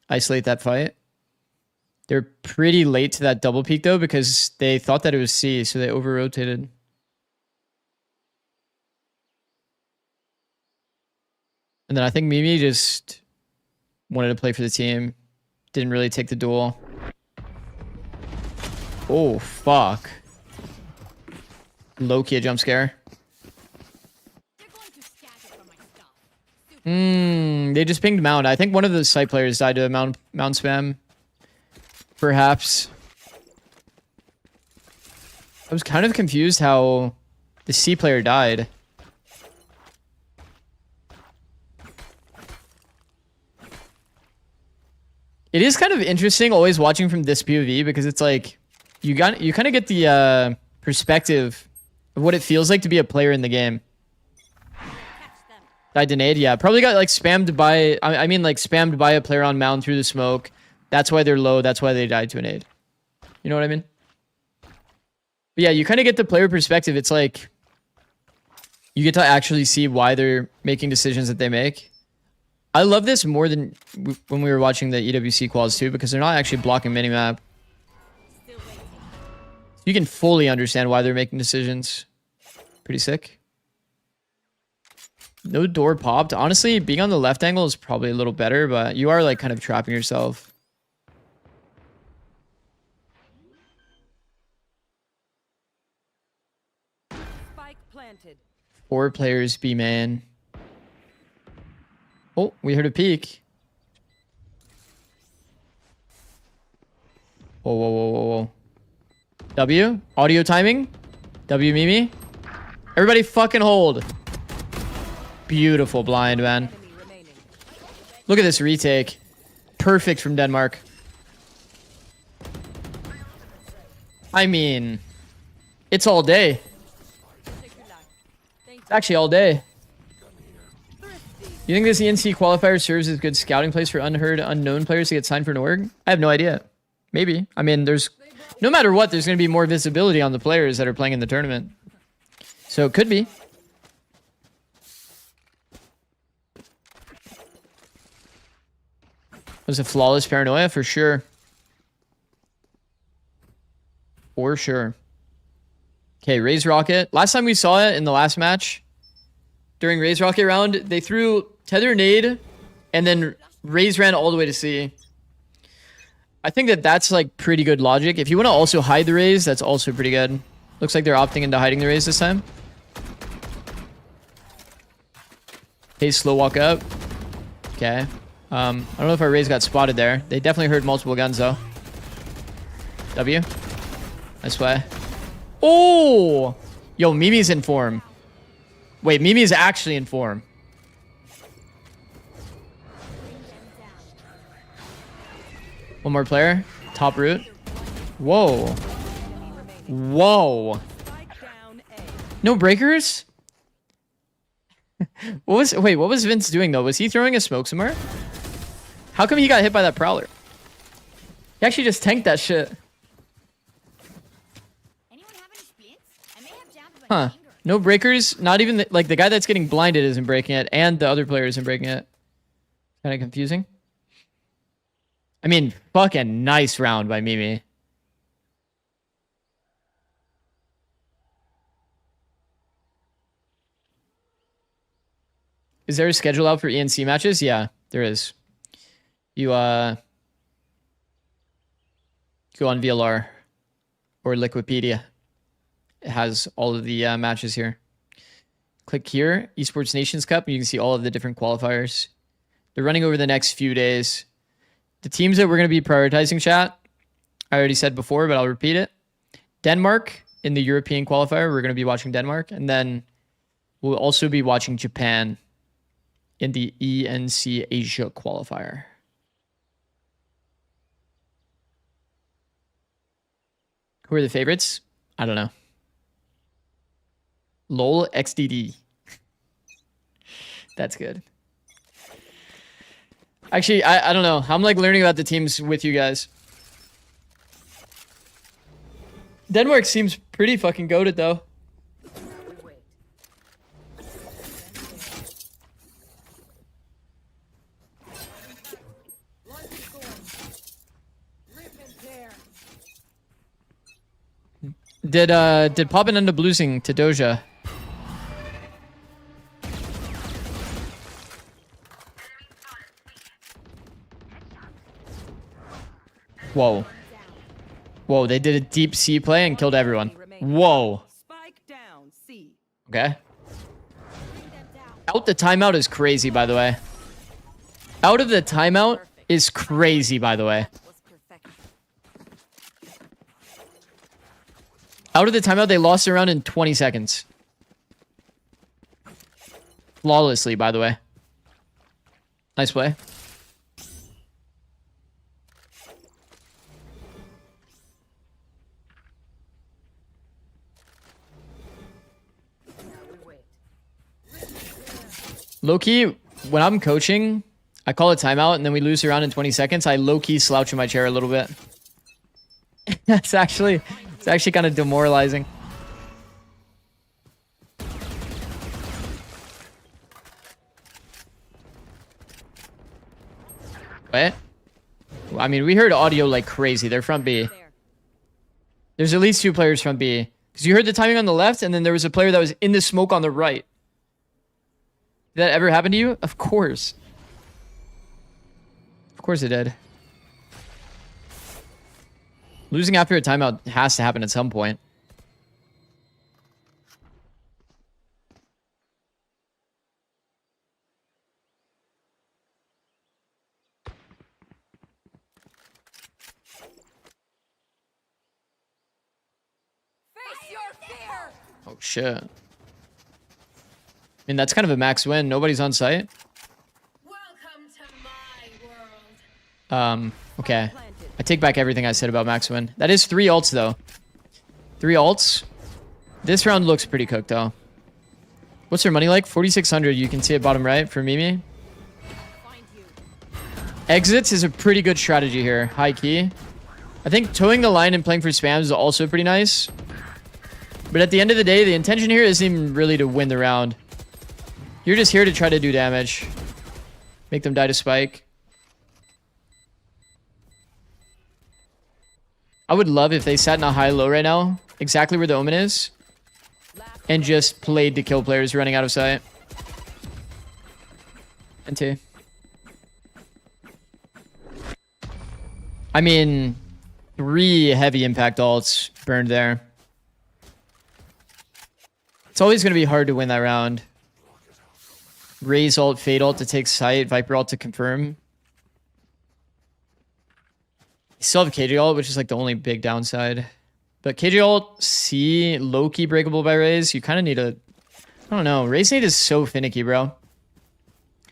Isolate that fight. They're pretty late to that double peek though because they thought that it was C, so they over-rotated. And then I think Mimi just wanted to play for the team. Didn't really take the duel. Oh, fuck. Low-key a jump scare. They're going to scatter from my stuff. They just pinged Mount. I think one of the site players died to a Mount spam. Perhaps. I was kind of confused how the C player died. It is kind of interesting always watching from this POV because it's like you kind of get the perspective of what it feels like to be a player in the game. Died to nade, yeah. Probably got like spammed by I mean like spammed by a player on mound through the smoke. That's why they're low. That's why they died to a nade. You know what I mean? But yeah, you kind of get the player perspective. It's like you get to actually see why they're making decisions that they make. I love this more than when we were watching the EWC quals too, because they're not actually blocking minimap. Still waiting. You can fully understand why they're making decisions. Pretty sick. No door popped. Honestly, being on the left angle is probably a little better, but you are like kind of trapping yourself. Spike planted. 4 players B man. Oh, we heard a peek. Whoa, whoa, whoa, whoa, whoa. W? Audio timing? W Mimi? Everybody fucking hold. Beautiful blind, man. Enemy remaining. Look at this retake. Perfect from Denmark. I mean, it's all day. It's actually all day. You think this ENC qualifier serves as a good scouting place for unheard, unknown players to get signed for an org? I have no idea. Maybe. I mean, no matter what, there's going to be more visibility on the players that are playing in the tournament. So it could be. It was a flawless paranoia for sure. For sure. Okay, Raise Rocket. Last time we saw it in the last match, during Raise Rocket round, they threw Tether Nade, and then Raise ran all the way to C. I think that that's like pretty good logic. If you want to also hide the Raise, that's also pretty good. Looks like they're opting into hiding the Raise this time. Okay, slow walk up. Okay. I don't know if our Rays got spotted there. They definitely heard multiple guns though. W. Nice play. Oh! Yo, Mimi's in form. Wait, Mimi's actually in form. One more player. Top root. Whoa. Whoa. No breakers? What was Vince doing though? Was he throwing a smoke somewhere? How come he got hit by that prowler? He actually just tanked that shit. Anyone have any splints? I may have jammed my Huh. finger. No breakers. Not even like the guy that's getting blinded isn't breaking it, and the other player isn't breaking it. Kind of confusing. I mean, fucking nice round by Mimi. Is there a schedule out for ENC matches? Yeah, there is. You go on VLR or Liquipedia. It has all of the matches here. Click here, Esports Nations Cup, and you can see all of the different qualifiers. They're running over the next few days. The teams that we're going to be prioritizing, chat, I already said before, but I'll repeat it. Denmark in the European qualifier. We're going to be watching Denmark. And then we'll also be watching Japan in the ENC Asia qualifier. Who are the favorites? I don't know. LOL XDD. That's good. Actually, I don't know. I'm like learning about the teams with you guys. Denmark seems pretty fucking goated though. Did Poppin end up losing to Doja? Whoa. Whoa, they did a deep C play and killed everyone. Whoa. Spike down, C. Okay. Out the timeout is crazy, by the way. Out of the timeout is crazy, by the way. Out of the timeout, they lost the round in 20 seconds. Flawlessly, by the way. Nice play. Low-key, when I'm coaching, I call a timeout and then we lose the round in 20 seconds. I low-key slouch in my chair a little bit. It's actually kind of demoralizing. What? I mean, we heard audio like crazy. They're from B. There's at least 2 players from B. Because you heard the timing on the left, and then there was a player that was in the smoke on the right. Did that ever happen to you? Of course. Of course it did. Losing after a timeout has to happen at some point. Face your fear! Oh, shit. I mean, that's kind of a max win. Nobody's on site. Welcome to my world. Okay. I take back everything I said about max win. That is 3 ults, though. 3 ults. This round looks pretty cooked, though. What's her money like? 4,600. You can see it bottom right for Mimi. Exits is a pretty good strategy here. High key. I think towing the line and playing for spams is also pretty nice. But at the end of the day, the intention here isn't even really to win the round. You're just here to try to do damage. Make them die to spike. I would love if they sat in a high-low right now, exactly where the Omen is, and just played to kill players running out of sight. NT. I mean, 3 heavy impact ults burned there. It's always going to be hard to win that round. Raze ult, Fade ult to take sight, Viper ult to confirm. Still have KJ ult, which is like the only big downside. But KJ ult, C, low-key breakable by Raze. You kind of need a... I don't know. Raze nade is so finicky, bro.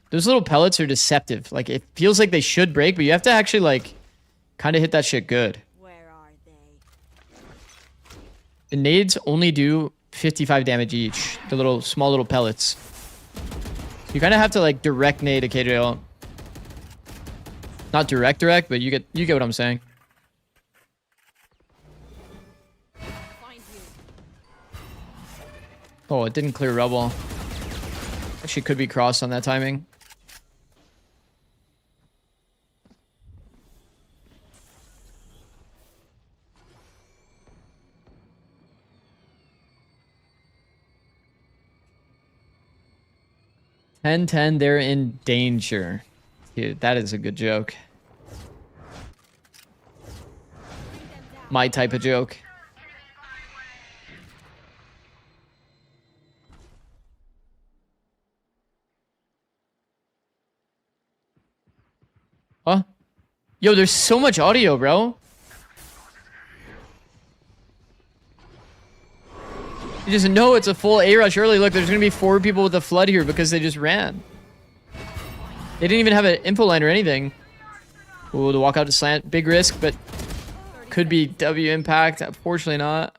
Those little pellets are deceptive. Like, it feels like they should break, but you have to actually, like, kind of hit that shit good. Where are they? The nades only do 55 damage each. The little, small little pellets. You kind of have to, like, direct nade a KJ ult. Not direct, but you get what I'm saying. Find you. Oh, it didn't clear rubble. Actually, could be crossed on that timing. Ten, they're in danger. Dude, that is a good joke. My type of joke. Huh? Yo, there's so much audio, bro. You just know it's a full A rush early. Look, there's gonna be 4 people with a flood here because they just ran. They didn't even have an info line or anything. Ooh, the walk out to slant. Big risk, but could be W impact. Unfortunately not.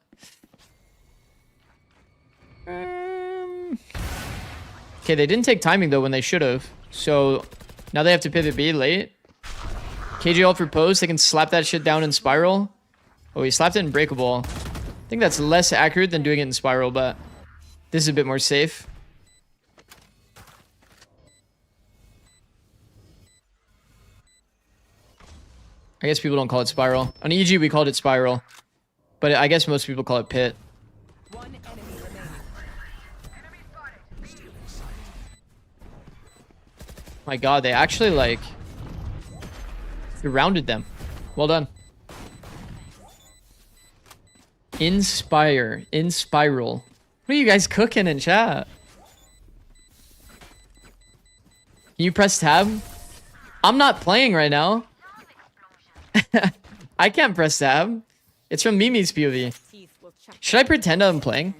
Okay, they didn't take timing though when they should have. So now they have to pivot B late. KJ ult for post. They can slap that shit down in spiral. Oh, he slapped it in breakable. I think that's less accurate than doing it in spiral, but this is a bit more safe. I guess people don't call it spiral. On EG, we called it spiral. But I guess most people call it pit. One enemy remaining. My god, they actually, like... surrounded them. Well done. Inspire. In spiral. What are you guys cooking in chat? Can you press tab? I'm not playing right now. I can't press tab. It's from Mimi's POV. Should I pretend I'm playing?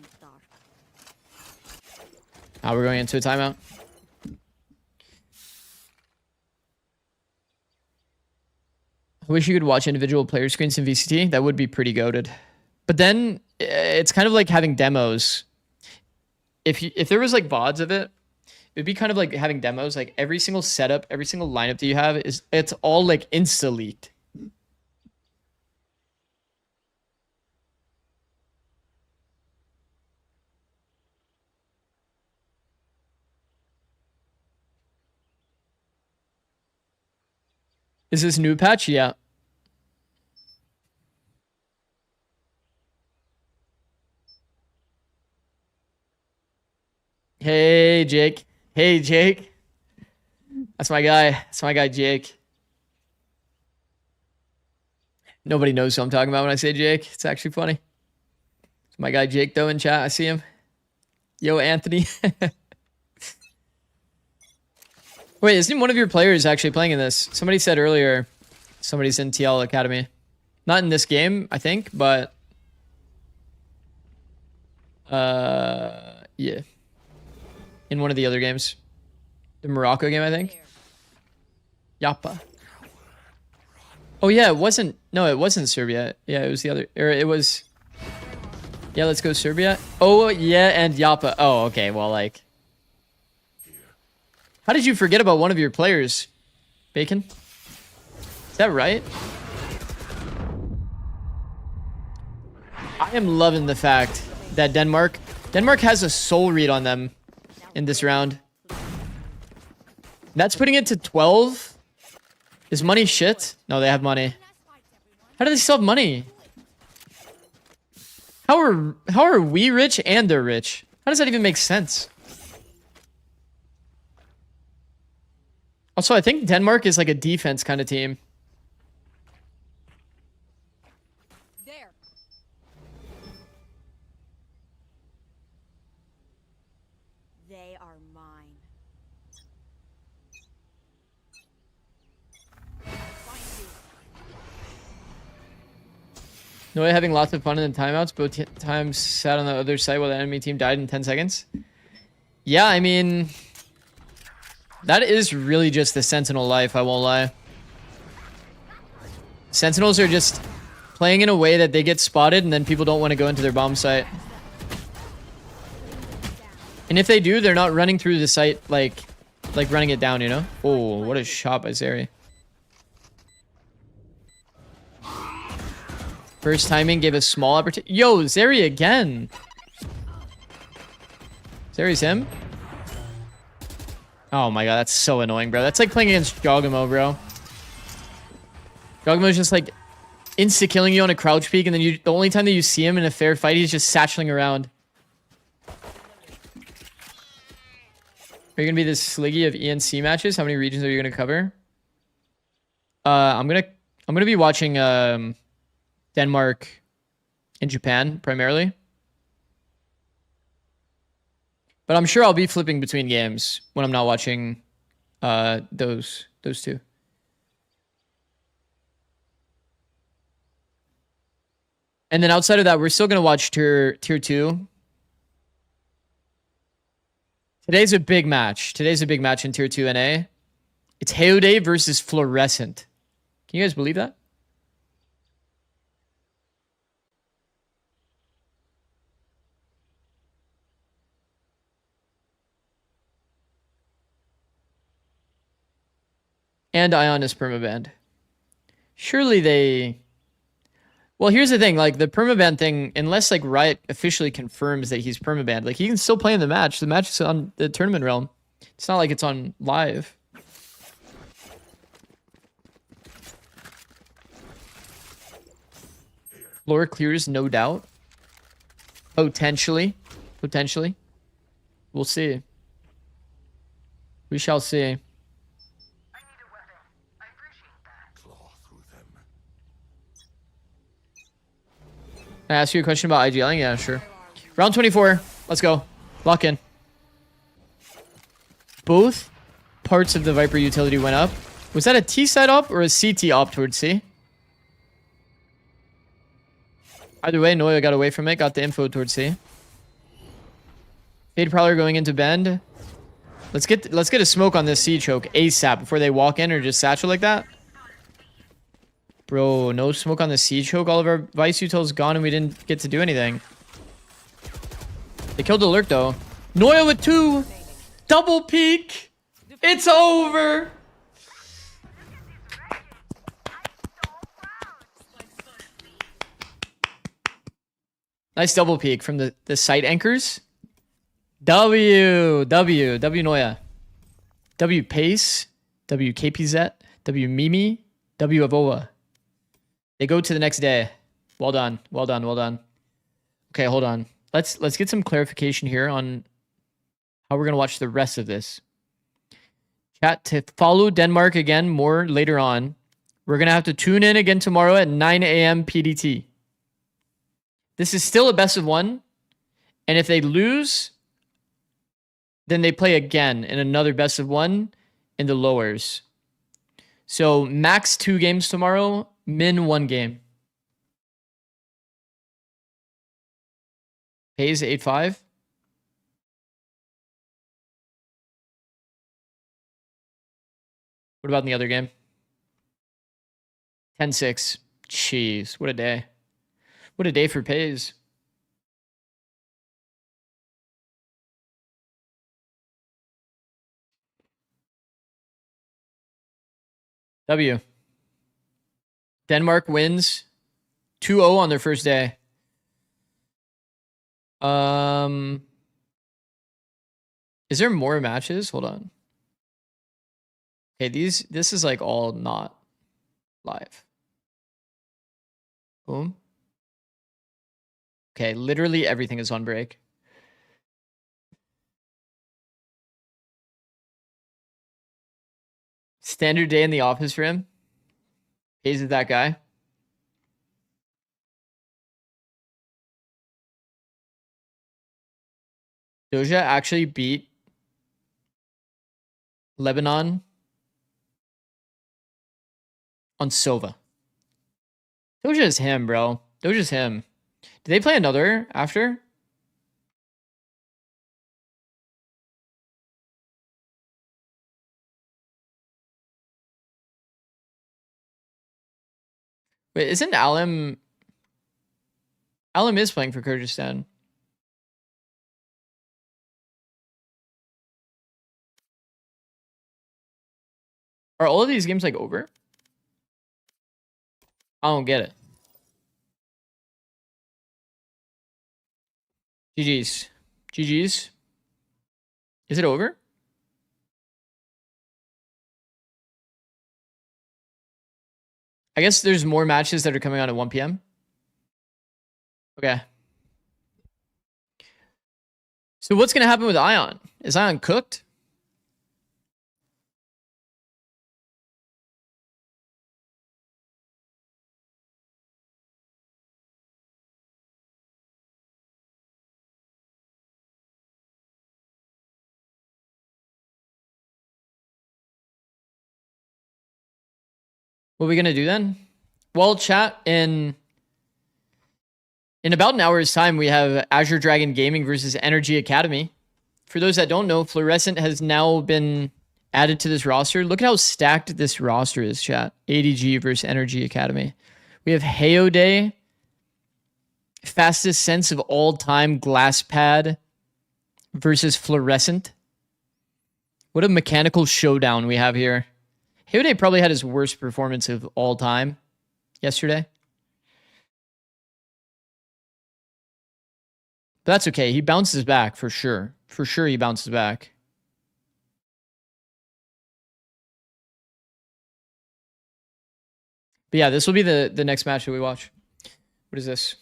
Ah, we're going into a timeout. I wish you could watch individual player screens in VCT. That would be pretty goated. But then it's kind of like having demos. If there was like VODs of it, it'd be kind of like having demos. Like every single setup, every single lineup that you have it's all like insta leaked. Is this new patch? Yeah. Hey, Jake. Hey, Jake. That's my guy. That's my guy, Jake. Nobody knows who I'm talking about when I say Jake. It's actually funny. It's my guy, Jake, though, in chat. I see him. Yo, Anthony. Wait, isn't one of your players actually playing in this? Somebody said earlier somebody's in TL Academy. Not in this game, I think, but... yeah. In one of the other games. The Morocco game, I think. Yappa. Oh, yeah, it wasn't... No, it wasn't Serbia. Yeah, it was the other... Or it was... Yeah, let's go Serbia. Oh, yeah, and Yappa. Oh, okay, well, like... How did you forget about one of your players, Bacon? Is that right? I am loving the fact that Denmark has a soul read on them in this round. That's putting it to 12. Is money shit? No, they have money. How do they still have money? How are we rich and they're rich? How does that even make sense? Also, I think Denmark is like a defense kind of team. There. They are mine. Find you. Noya having lots of fun in the timeouts. Both times sat on the other side while the enemy team died in 10 seconds. Yeah, I mean, that is really just the Sentinel life, I won't lie. Sentinels are just playing in a way that they get spotted and then people don't want to go into their bomb site. And if they do, they're not running through the site like running it down, you know? Oh, what a shot by Zeri. First timing gave a small opportunity. Yo, Zeri again. Zeri's him? Oh my god, that's so annoying, bro. That's like playing against Jogamo, bro. Jogamo's just like insta-killing you on a crouch peek, and then the only time that you see him in a fair fight, he's just satcheling around. Are you gonna be this Sliggy of ENC matches? How many regions are you gonna cover? I'm gonna be watching Denmark and Japan primarily. But I'm sure I'll be flipping between games when I'm not watching those two. And then outside of that, we're still gonna watch tier 2. Today's a big match. Today's a big match in tier 2 NA. It's Heode versus Fluorescent. Can you guys believe that? And Ion is permabanned. Surely they... Well, here's the thing. Like, the permaban thing, unless, like, Riot officially confirms that he's permabanned, like, he can still play in the match. The match is on the tournament realm. It's not like it's on live. Floor clears, no doubt. Potentially. Potentially. We'll see. We shall see. Can I ask you a question about IGLing? Yeah, sure. Round 24. Let's go. Lock in. Both parts of the Viper utility went up. Was that a T side op or a CT op towards C? Either way, Noya got away from it. Got the info towards C. Fade Prowler going into bend. Let's get a smoke on this C choke ASAP before they walk in or just satchel like that. Bro, no smoke on the C choke. All of our Vice Util's gone and we didn't get to do anything. They killed the lurk though. Noya with 2. Double peek. It's over. Nice double peek from the site anchors. W Noya. W Pace. W KPZ. W Mimi. W Avoa. They go to the next day. Well done. Well done. Well done. Okay, hold on. Let's get some clarification here on how we're going to watch the rest of this. Chat, to follow Denmark again more later on, we're going to have to tune in again tomorrow at 9 a.m. PDT. This is still a best of 1. And if they lose, then they play again in another best of 1 in the lowers. So max 2 games tomorrow. Min 1 game. Pays 8-5. What about in the other game? 10-6. Jeez, what a day. What a day for Pays. W. Denmark wins 2-0 on their first day. Is there more matches? Hold on. Okay, this is like all not live. Boom. Okay, literally everything is on break. Standard day in the office for him. Hayes is that guy. Doja actually beat Lebanon on Sova. Doja is him, bro. It was just him. Did they play another after? Wait, isn't Alim... Alim is playing for Kyrgyzstan. Are all of these games like over? I don't get it. GG's. GG's. Is it over? I guess there's more matches that are coming on at 1 p.m. Okay. So what's going to happen with Ion? Is Ion cooked? What are we going to do then? Well, chat, in about an hour's time, we have Azure Dragon Gaming versus Energy Academy. For those that don't know, Fluorescent has now been added to this roster. Look at how stacked this roster is, chat. ADG versus Energy Academy. We have Hayode, fastest sense of all time glass pad versus Fluorescent. What a mechanical showdown we have here. Hayode probably had his worst performance of all time yesterday. But that's okay. He bounces back for sure. For sure he bounces back. But yeah, this will be the next match that we watch. What is this?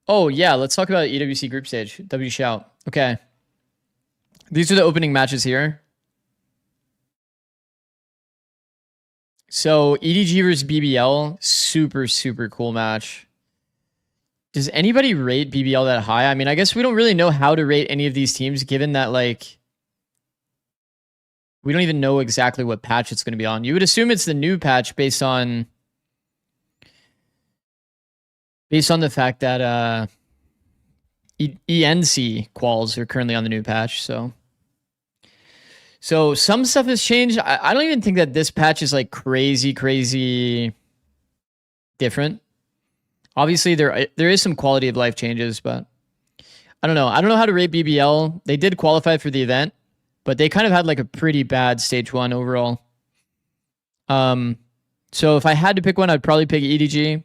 Oh, yeah. Let's talk about EWC group stage. W shout. Okay. These are the opening matches here. So EDG versus BBL, super, super cool match. Does anybody rate BBL that high? I mean, I guess we don't really know how to rate any of these teams, given that, like, we don't even know exactly what patch it's going to be on. You would assume it's the new patch based on the fact that ENC quals are currently on the new patch, So some stuff has changed. I don't even think that this patch is like crazy different. Obviously, there is some quality of life changes, but I don't know. I don't know how to rate BBL. They did qualify for the event, but they kind of had like a pretty bad stage 1 overall. So if I had to pick one, I'd probably pick EDG.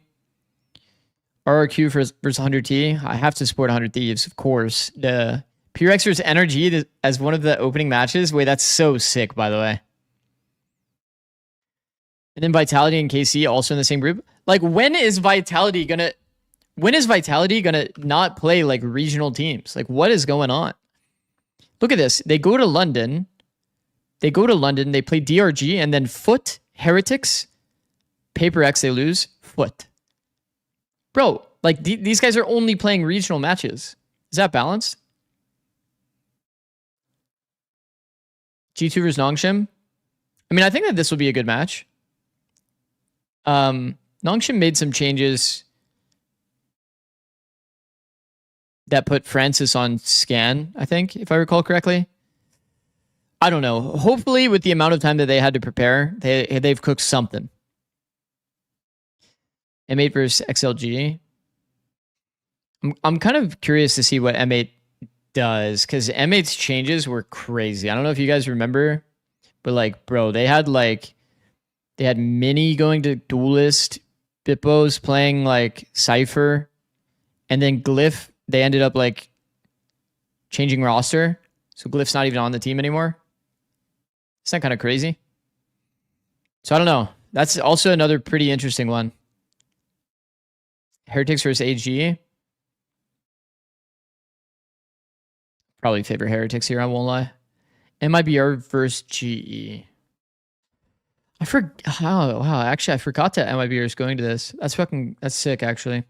RRQ versus 100T. I have to support 100 Thieves, of course. The P-Rex versus Energy as one of the opening matches. Wait, that's so sick, by the way. And then Vitality and KC also in the same group. Like, when is Vitality gonna not play like regional teams? Like, what is going on? Look at this. They go to London. They play DRG, and then Foot, Heretics, Paper X, they lose. Foot. Bro, like, these guys are only playing regional matches. Is that balanced? G2 versus Nongshim. I mean, I think that this will be a good match. Nongshim made some changes that put Francis on scan, I think, if I recall correctly. I don't know. Hopefully, with the amount of time that they had to prepare, they've cooked something. M8 versus XLG. I'm kind of curious to see what M8 does, because M8's changes were crazy. I don't know if you guys remember, but like, bro, they had Mini going to Duelist, Bippos playing like Cypher, and then Glyph, they ended up like changing roster. So Glyph's not even on the team anymore. It's not kind of crazy. So I don't know. That's also another pretty interesting one. Heretics versus AG. Probably favor Heretics here, I won't lie. MIBR versus GE. Wow, actually, I forgot that MIBR is going to this. That's sick, actually.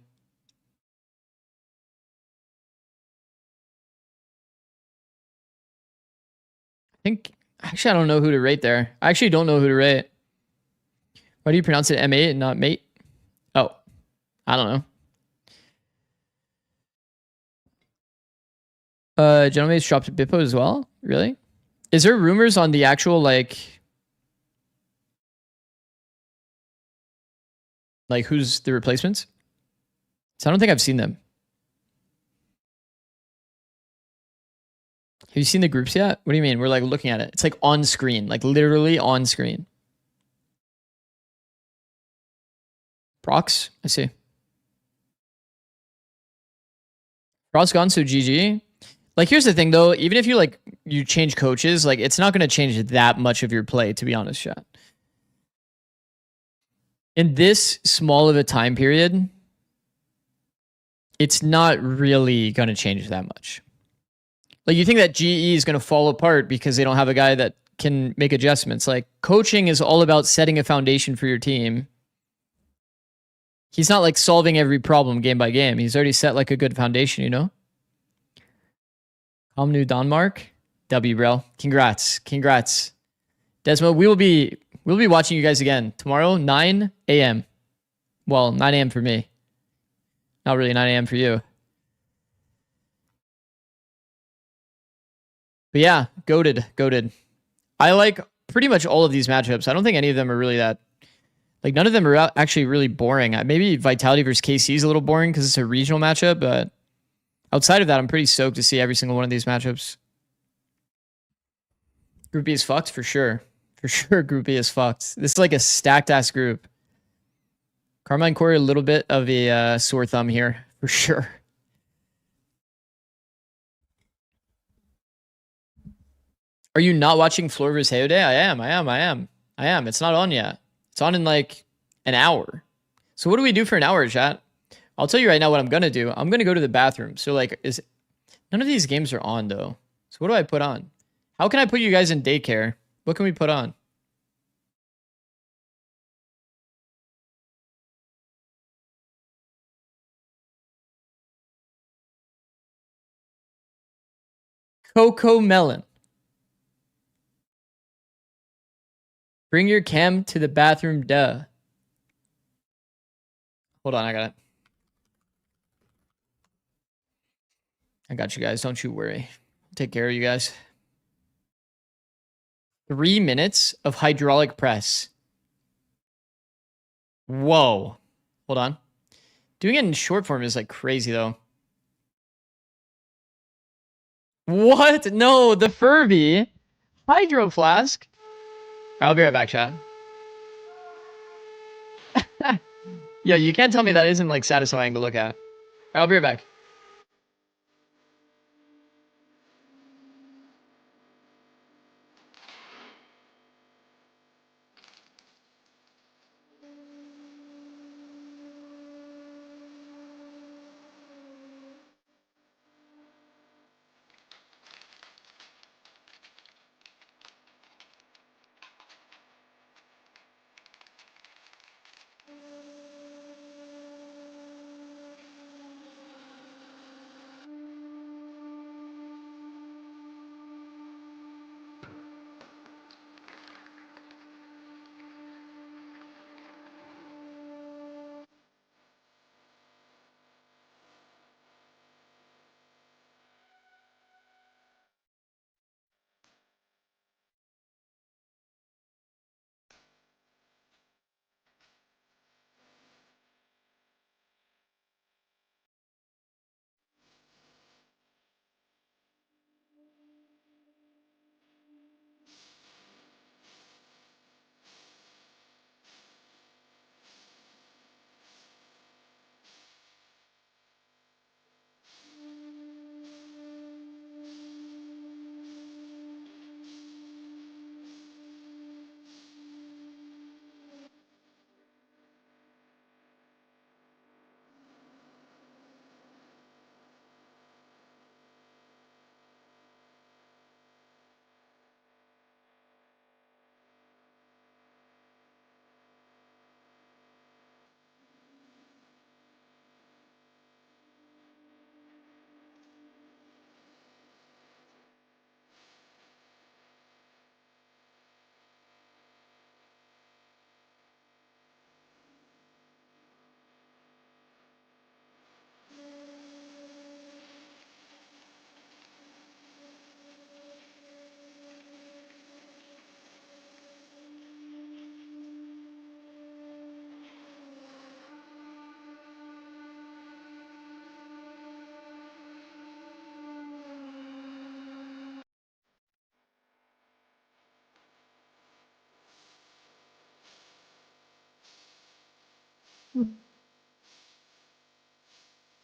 Actually, I don't know who to rate there. I actually don't know who to rate. Why do you pronounce it M8 and not mate? I don't know. Genomics dropped Bippo as well. Really? Is there rumors on the actual like who's the replacements? So I don't think I've seen them. Have you seen the groups yet? What do you mean? We're like looking at it. It's like on screen, like literally on screen. Prox, I see. Prox gone, so GG. Like, here's the thing though. Even if you change coaches, like it's not going to change that much of your play, to be honest, chat. In this small of a time period, it's not really going to change that much. Like, you think that GE is going to fall apart because they don't have a guy that can make adjustments. Like, coaching is all about setting a foundation for your team. He's not like solving every problem game by game. He's already set like a good foundation, you know? New Denmark. W, bro. Congrats. Congrats. Desmo, we'll be watching you guys again tomorrow, 9 a.m. Well, 9 a.m. for me. Not really 9 a.m. for you. But yeah, goated. I like pretty much all of these matchups. I don't think any of them are really that... Like, none of them are actually really boring. Maybe Vitality versus KC is a little boring because it's a regional matchup, but outside of that, I'm pretty stoked to see every single one of these matchups. Group B is fucked, for sure. For sure, Group B is fucked. This is like a stacked-ass group. Carmine Corey, a little bit of a sore thumb here, for sure. Are you not watching Floor vs. Heo Day? I am. It's not on yet. It's on in like an hour. So what do we do for an hour, chat? I'll tell you right now what I'm going to do. I'm going to go to the bathroom. So like, none of these games are on though. So what do I put on? How can I put you guys in daycare? What can we put on? Coco Melon. Bring your cam to the bathroom, duh. Hold on, I got it. I got you guys. Don't you worry. Take care of you guys. 3 minutes of hydraulic press. Whoa. Hold on. Doing it in short form is like crazy though. What? No, the Furby. Hydro Flask. I'll be right back, chat. Yeah, you can't tell me that isn't like satisfying to look at. I'll be right back.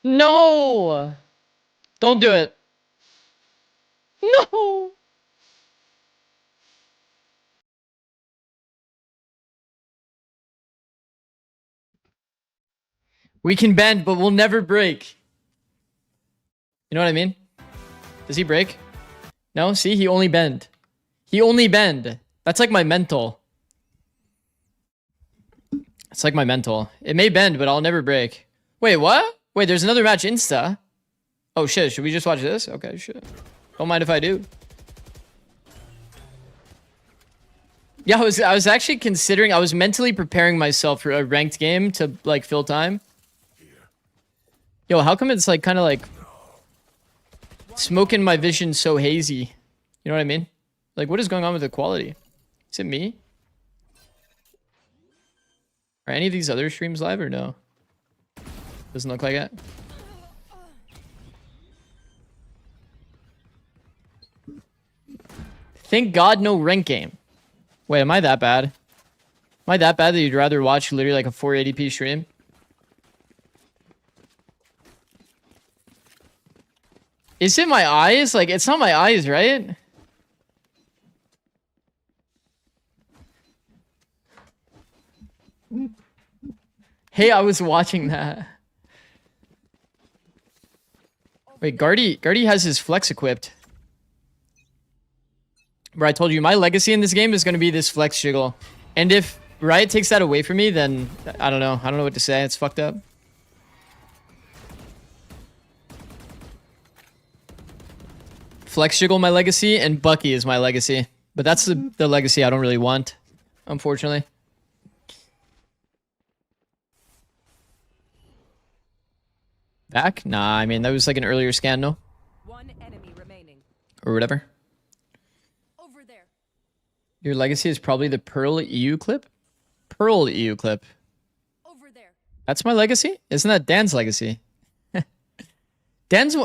No! Don't do it. No! We can bend, but we'll never break. You know what I mean? Does he break? No? See? He only bend. He only bend. That's like my mental. It's like my mental. It may bend, but I'll never break. Wait, what? Wait, there's another match Insta. Oh shit, should we just watch this? Okay, shit. Don't mind if I do. Yeah, I was actually considering, I was mentally preparing myself for a ranked game to like fill time. Yo, how come it's like kind of like smoking my vision so hazy? You know what I mean? Like, what is going on with the quality? Is it me? Are any of these other streams live or no? Doesn't look like it. Thank God no rank game. Wait, am I that bad? Am I that bad that you'd rather watch literally like a 480p stream? Is it my eyes? Like, it's not my eyes, right? Hey, I was watching that. Wait, Guardy has his flex equipped. Bro, I told you, my legacy in this game is going to be this flex jiggle. And if Riot takes that away from me, then I don't know. I don't know what to say. It's fucked up. Flex jiggle my legacy, and Bucky is my legacy. But that's the legacy I don't really want, unfortunately. Back? Nah, I mean, that was like an earlier scan, no? One enemy remaining. Or whatever. Over there. Your legacy is probably the Pearl EU clip? Pearl EU clip. Over there. That's my legacy? Isn't that Dan's legacy? Dan's...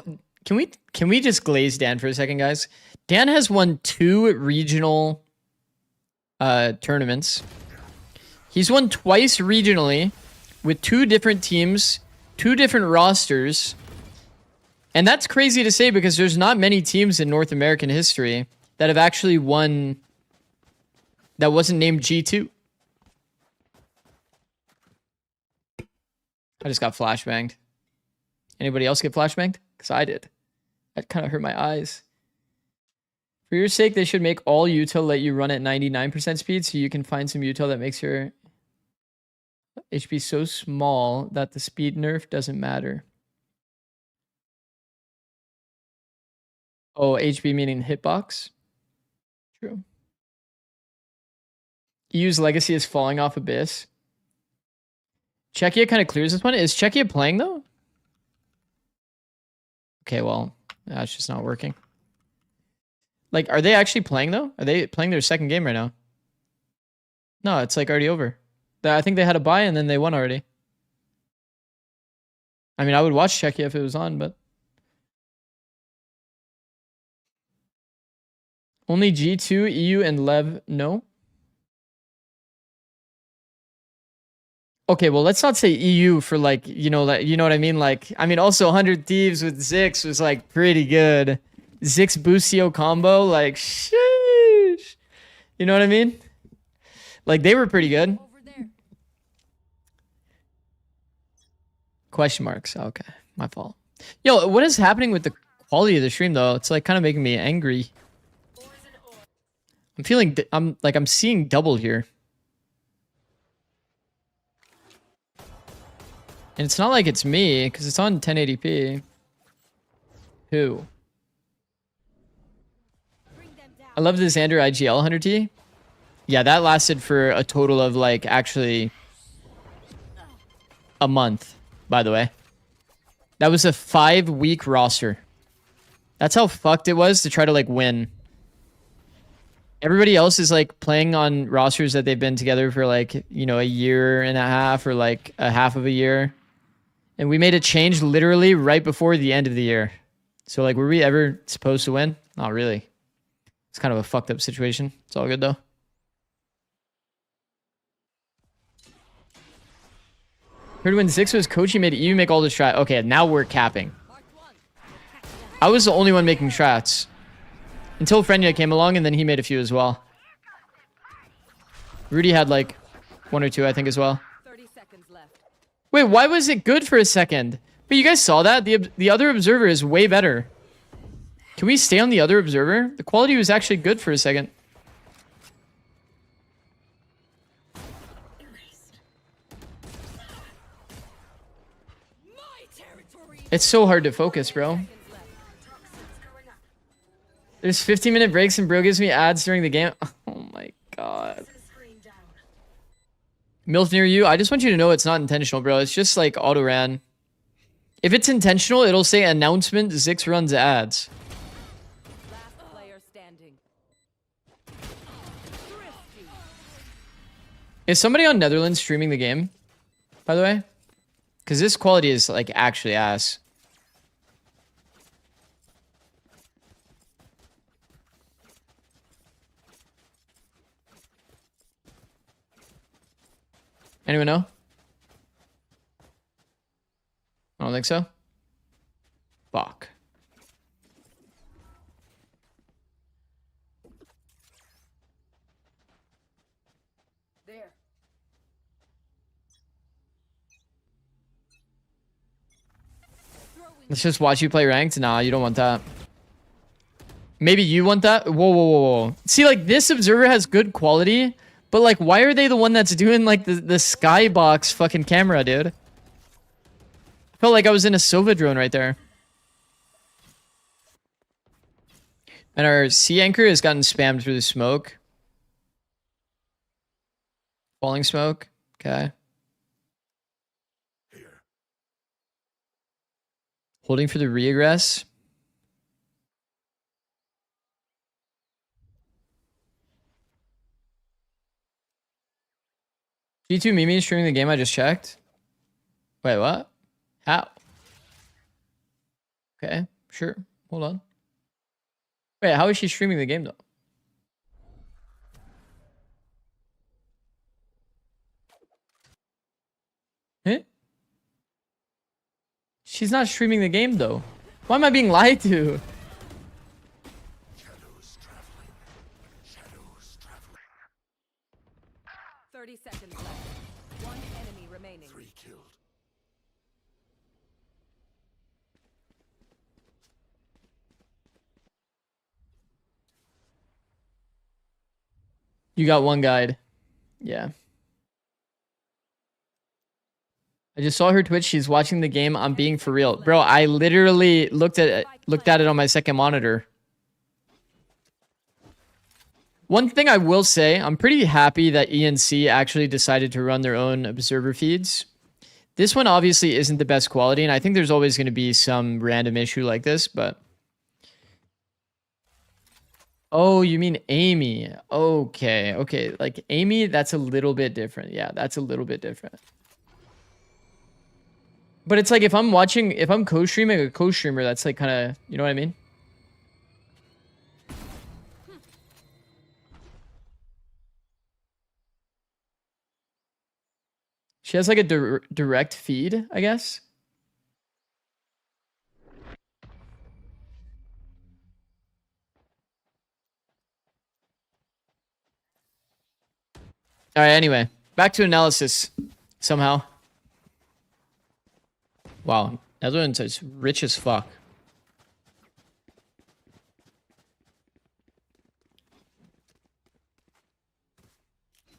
Can we just glaze Dan for a second, guys? Dan has won 2 regional tournaments. He's won twice regionally with 2 different teams, 2 different rosters. And that's crazy to say because there's not many teams in North American history that have actually won that wasn't named G2. I just got flashbanged. Anybody else get flashbanged? Because I did. That kind of hurt my eyes. For your sake, they should make all util let you run at 99% speed so you can find some util that makes your HP so small that the speed nerf doesn't matter. Oh, HP meaning hitbox? True. EU's legacy is falling off Abyss. Czechia kind of clears this one. Is Czechia playing though? Okay, well, that's just not working. Like, are they actually playing though? Are they playing their second game right now? No, it's like already over. I think they had a bye and then they won already. I mean, I would watch Czechia if it was on, but... Only G2, EU, and Lev, no? Okay, well, let's not say EU for like, you know what I mean? Like, I mean, also 100 Thieves with Zikz was like pretty good. Zikz Boostio combo, like, sheesh. You know what I mean? Like, they were pretty good. Over there. Question marks. Okay, my fault. Yo, what is happening with the quality of the stream though? It's like kind of making me angry. I'm feeling, I'm seeing double here. And it's not like it's me, because it's on 1080p. Who? I love the Xander IGL 100T. Yeah, that lasted for a total of, like, actually... a month, by the way. That was a 5-week roster. That's how fucked it was to try to, like, win. Everybody else is, like, playing on rosters that they've been together for, like, you know, a year and a half or, like, a half of a year. And we made a change literally right before the end of the year. So, like, were we ever supposed to win? Not really. It's kind of a fucked up situation. It's all good, though. Heard when Zikz was coaching, made you make all the strats. Okay, now we're capping. I was the only one making strats. Until Frenya came along, and then he made a few as well. Rudy had like 1 or 2, I think, as well. 30 seconds left. Wait, why was it good for a second? But you guys saw that? The other observer is way better. Can we stay on the other observer? The quality was actually good for a second. It's so hard to focus, bro. There's 15-minute breaks and bro gives me ads during the game. Oh my god. MILF near you. I just want you to know it's not intentional, bro. It's just like auto ran. If it's intentional, it'll say announcement Zikz runs ads. Last player standing. Is somebody on Netherlands streaming the game, by the way? Because this quality is like actually ass. Anyone know? I don't think so. Fuck. There. Let's just watch you play ranked. Nah, you don't want that. Maybe you want that? Whoa, whoa, whoa, whoa. See, like, this observer has good quality, but, like, why are they the one that's doing, like, the skybox fucking camera, dude? I felt like I was in a Sova drone right there. And our sea anchor has gotten spammed through the smoke. Falling smoke. Okay. Holding for the regress. G2 Mimi is streaming the game I just checked. Wait, what? How? Okay, sure. Hold on. Wait, how is she streaming the game though? Huh? She's not streaming the game though. Why am I being lied to? Shadows traveling. Shadows traveling. 30 seconds left. One enemy remaining. 3 killed. You got one guide. Yeah. I just saw her Twitch. She's watching the game. I'm being for real. Bro, I literally looked at it on my second monitor. One thing I will say, I'm pretty happy that ENC actually decided to run their own observer feeds. This one obviously isn't the best quality, and I think there's always going to be some random issue like this, but... Oh, you mean Amy. Okay, okay. Like, Amy, that's a little bit different. Yeah, that's a little bit different. But it's like if I'm co-streaming a co-streamer, that's like kind of, you know what I mean? She has like a direct feed, I guess. All right, anyway, back to analysis somehow. Wow, Netherlands is rich as fuck.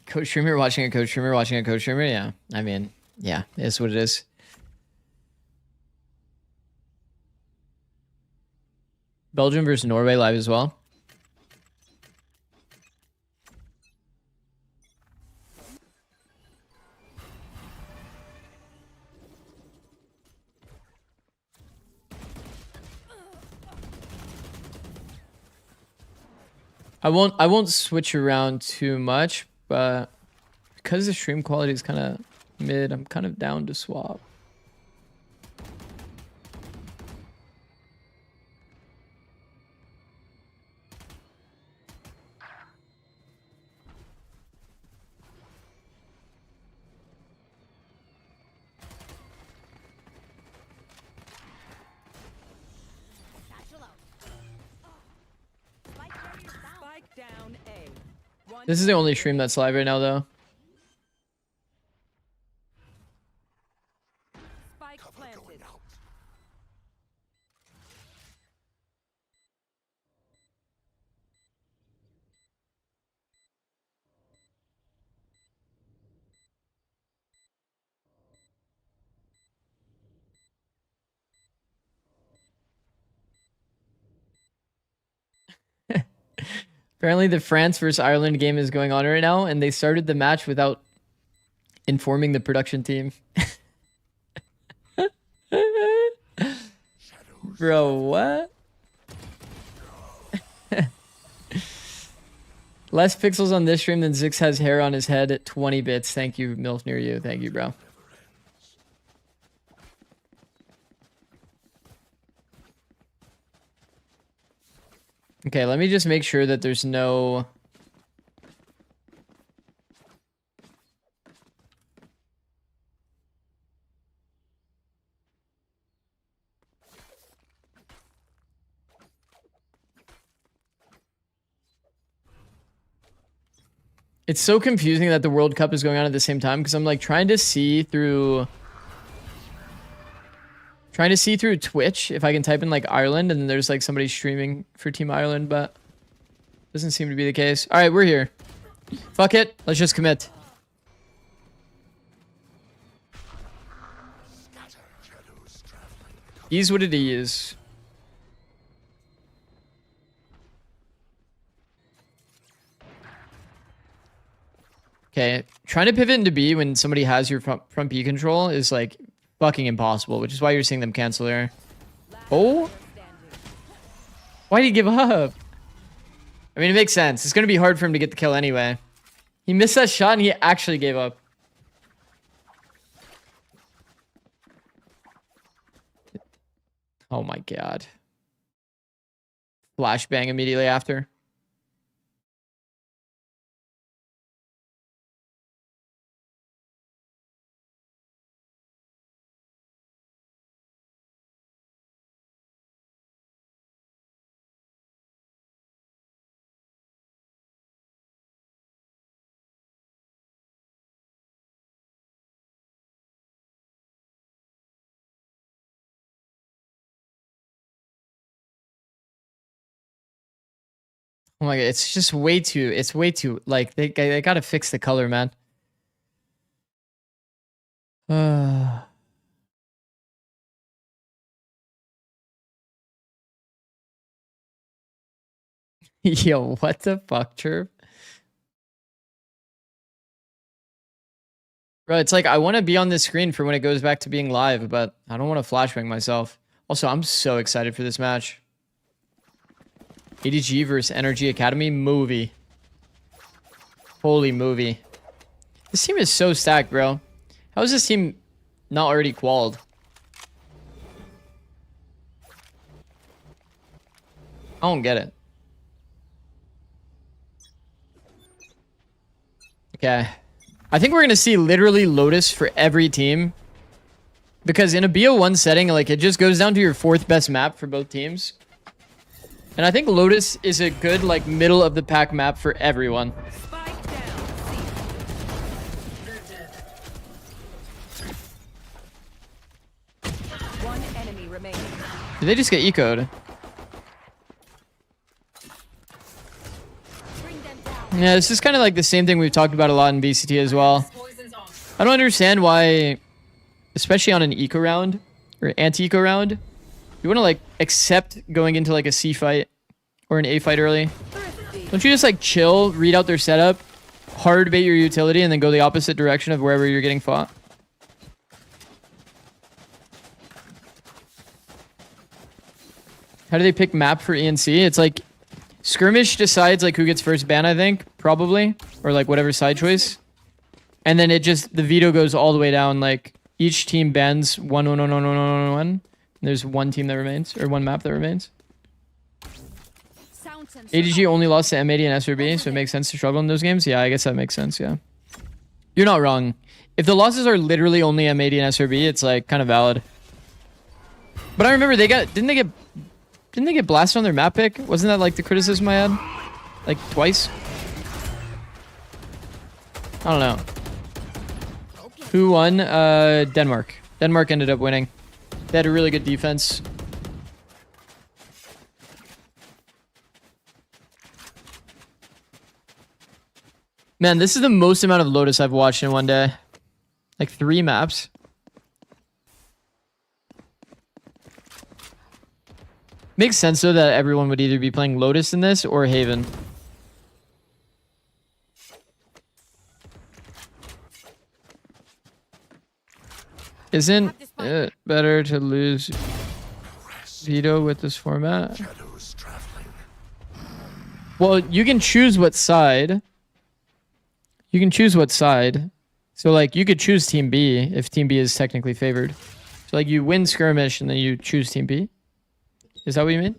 Coach streamer watching a coach streamer watching a coach streamer. Yeah, I mean, yeah, it's what it is. Belgium versus Norway live as well. I won't switch around too much, but because the stream quality is kind of mid, I'm kind of down to swap. This is the only stream that's live right now, though. Spike Cover planted. going out. Apparently, the France versus Ireland game is going on right now, and they started the match without informing the production team. Bro, what? Less pixels on this stream than Zikz has hair on his head at 20 bits. Thank you, MILF near you. Thank you, bro. Okay, let me just make sure that there's no... It's so confusing that the World Cup is going on at the same time because I'm like trying to see through Twitch if I can type in like Ireland and then there's like somebody streaming for Team Ireland, but doesn't seem to be the case. All right, we're here. Fuck it. Let's just commit. Ease what it is. Okay, trying to pivot into B when somebody has your front B control is like fucking impossible, which is why you're seeing them cancel there. Oh? Why did he give up? I mean, it makes sense. It's going to be hard for him to get the kill anyway. He missed that shot and he actually gave up. Oh my god. Flashbang immediately after. Oh my god, it's just way too, like, they gotta fix the color, man. Yo, what the fuck, Chirp? Bro, it's like, I want to be on this screen for when it goes back to being live, but I don't want to flashbang myself. Also, I'm so excited for this match. ADG versus Energy Academy movie. Holy movie. This team is so stacked, bro. How is this team not already qualled? I don't get it. Okay. I think we're going to see literally Lotus for every team. Because in a BO1 setting, like, it just goes down to your fourth best map for both teams. And I think Lotus is a good, like, middle of the pack map for everyone. Spike down. One enemy remaining. Did they just get ecoed? Yeah, this is kind of like the same thing we've talked about a lot in VCT as well. I don't understand why, especially on an eco round or anti-eco round, you want to like accept going into like a C fight or an A fight early. Don't you just like chill, read out their setup, hard bait your utility, and then go the opposite direction of wherever you're getting fought? How do they pick map for ENC? It's like skirmish decides like who gets first ban, I think, probably, or like whatever side choice. And then it just, the veto goes all the way down, like each team bans 1-1-1-1-1-1-1. There's one team that remains, or one map that remains. ADG only lost to M80 and SRB, so it makes sense to struggle in those games. Yeah, I guess that makes sense, yeah. You're not wrong. If the losses are literally only M80 and SRB, it's like kind of valid. But I remember they got, didn't they get blasted on their map pick? Wasn't that like the criticism I had? Like twice? I don't know. Who won? Denmark. Denmark ended up winning. They had a really good defense. Man, this is the most amount of Lotus I've watched in one day. Like 3 maps. Makes sense though that everyone would either be playing Lotus in this or Haven. Isn't it better to lose Veto with this format? Shadows traveling. Well, you can choose what side. You can choose what side. So like you could choose Team B if Team B is technically favored. So like you win skirmish and then you choose Team B. Is that what you mean?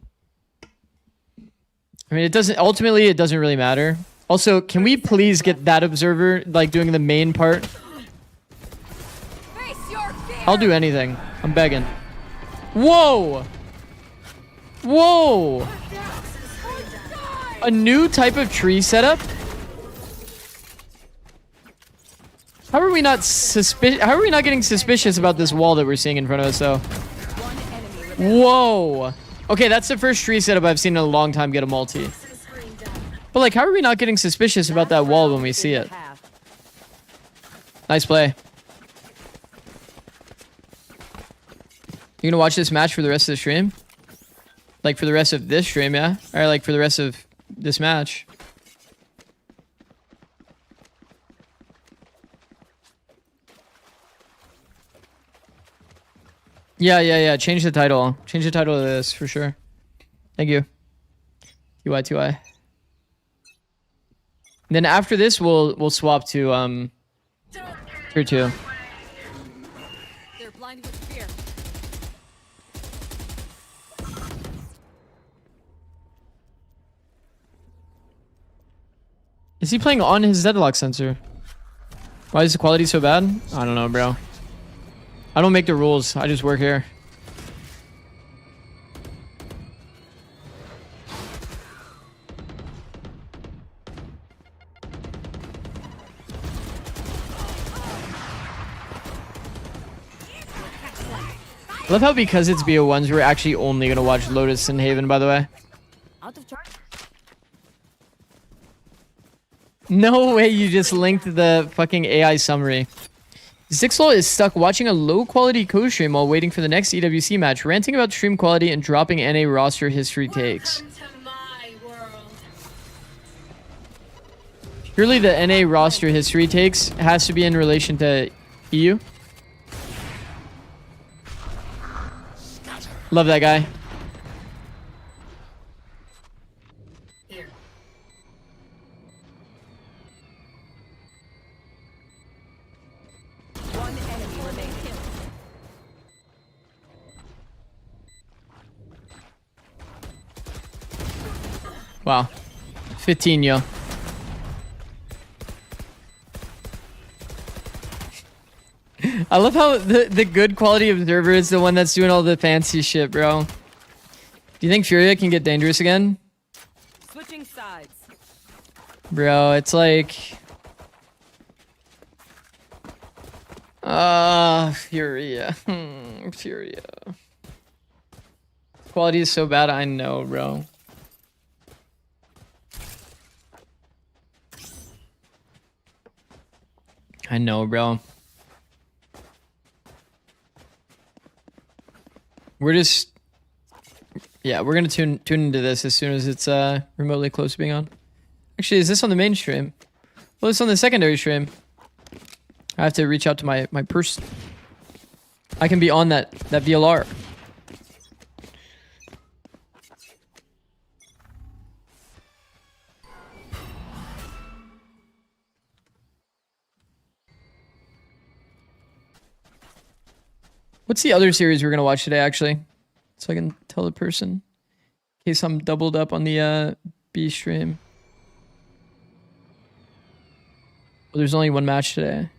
I mean, it doesn't, ultimately it doesn't really matter. Also, can we please get that observer like doing the main part? Face your fear. I'll do anything. I'm begging. Whoa! Whoa! A new type of tree setup? How are we not How are we not getting suspicious about this wall that we're seeing in front of us, though? Whoa! Okay, that's the first tree setup I've seen in a long time get a multi. But like, how are we not getting suspicious about that wall when we see it? Nice play. You gonna watch this match for the rest of the stream? Like for the rest of this stream, yeah? Or like for the rest of this match? Yeah. Change the title. Change the title of this for sure. Thank you. UI2I. And then after this, we'll swap to tier 2. They're blind with fear. Is he playing on his deadlock sensor? Why is the quality so bad? I don't know, bro. I don't make the rules. I just work here. I love how because it's BO1s, we're actually only going to watch Lotus and Haven, by the way. Out of charge. No way you just linked the fucking AI summary. Zikz is stuck watching a low-quality co-stream while waiting for the next EWC match, ranting about stream quality and dropping NA roster history takes. Welcome to my world. Surely the NA roster history takes has to be in relation to EU. Love that guy. Here. One enemy remaining. Wow. 15, yo. I love how the good quality observer is the one that's doing all the fancy shit, bro. Do you think Furia can get dangerous again? Switching sides. Bro, it's like... Furia. Furia. Quality is so bad, I know, bro. I know, bro. We're just... Yeah, we're gonna tune into this as soon as it's remotely close to being on. Actually, is this on the main stream? Well, it's on the secondary stream. I have to reach out to my person. I can be on that VLR. What's the other series we're gonna watch today, actually? So I can tell the person. In case I'm doubled up on the B stream. Well, there's only one match today.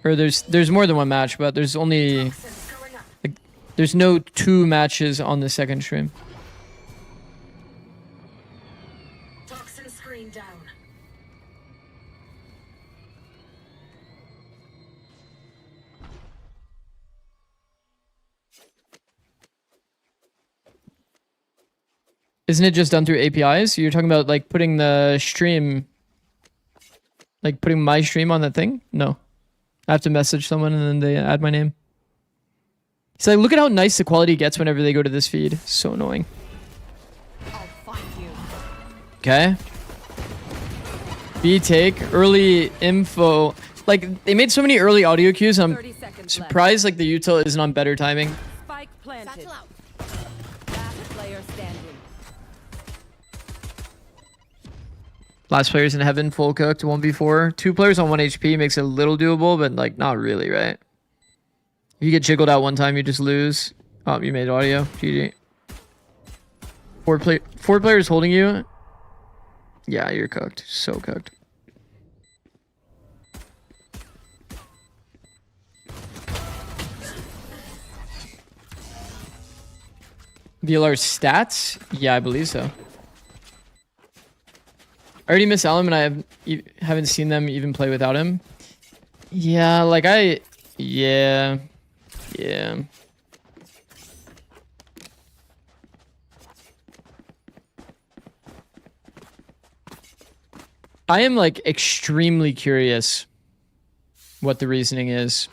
Or there's more than one match, but there's only... Like, there's no 2 matches on the second stream. Toxin screen down. Isn't it just done through APIs? You're talking about like putting the stream, like putting my stream on that thing? No. I have to message someone and then they add my name. So like, look at how nice the quality gets whenever they go to this feed. So annoying. I'll find you. Okay. B take, early info. Like, they made so many early audio cues. I'm 30 seconds surprised like the util isn't on better timing. left. Spike planted. Satchel out. Last player standing. Last players in heaven, full cooked, 1v4. 2 players on 1 HP makes it a little doable, but like not really, right? If you get jiggled out one time, you just lose. Oh, you made audio. GG. 4 players holding you. Yeah, you're cooked. So cooked. VLR stats? Yeah, I believe so. I already miss Alum and haven't seen them even play without him. Yeah, like yeah. I am like extremely curious what the reasoning is.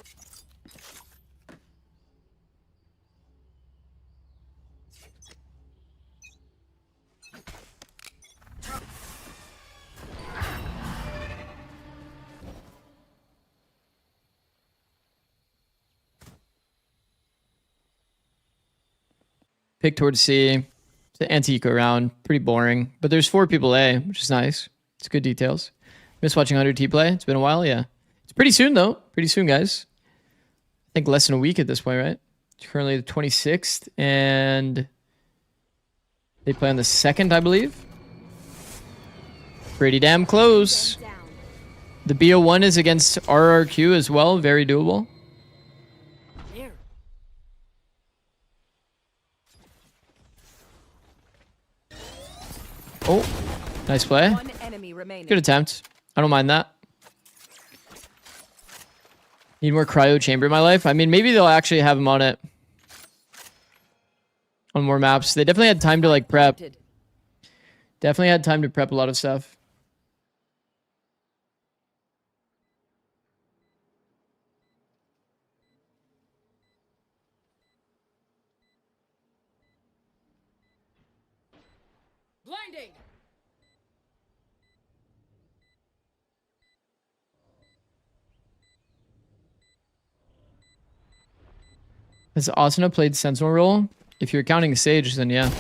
Pick towards C. It's an anti-eco round. Pretty boring. But there's 4 people A, which is nice. It's good details. Miss watching 100T play. It's been a while, yeah. It's pretty soon, though. Pretty soon, guys. I think less than a week at this point, right? It's currently the 26th, and they play on the 2nd, I believe. Pretty damn close. Down. The BO1 is against RRQ as well. Very doable. There. Oh, nice play. One enemy remaining. Good attempt. I don't mind that. Need more cryo chamber in my life. I mean, maybe they'll actually have him on it. On more maps. They definitely had time to like prep. Planted. Definitely had time to prep a lot of stuff. Blinding. Has Asuna played Sentinel role? If you're counting Sage, then yeah.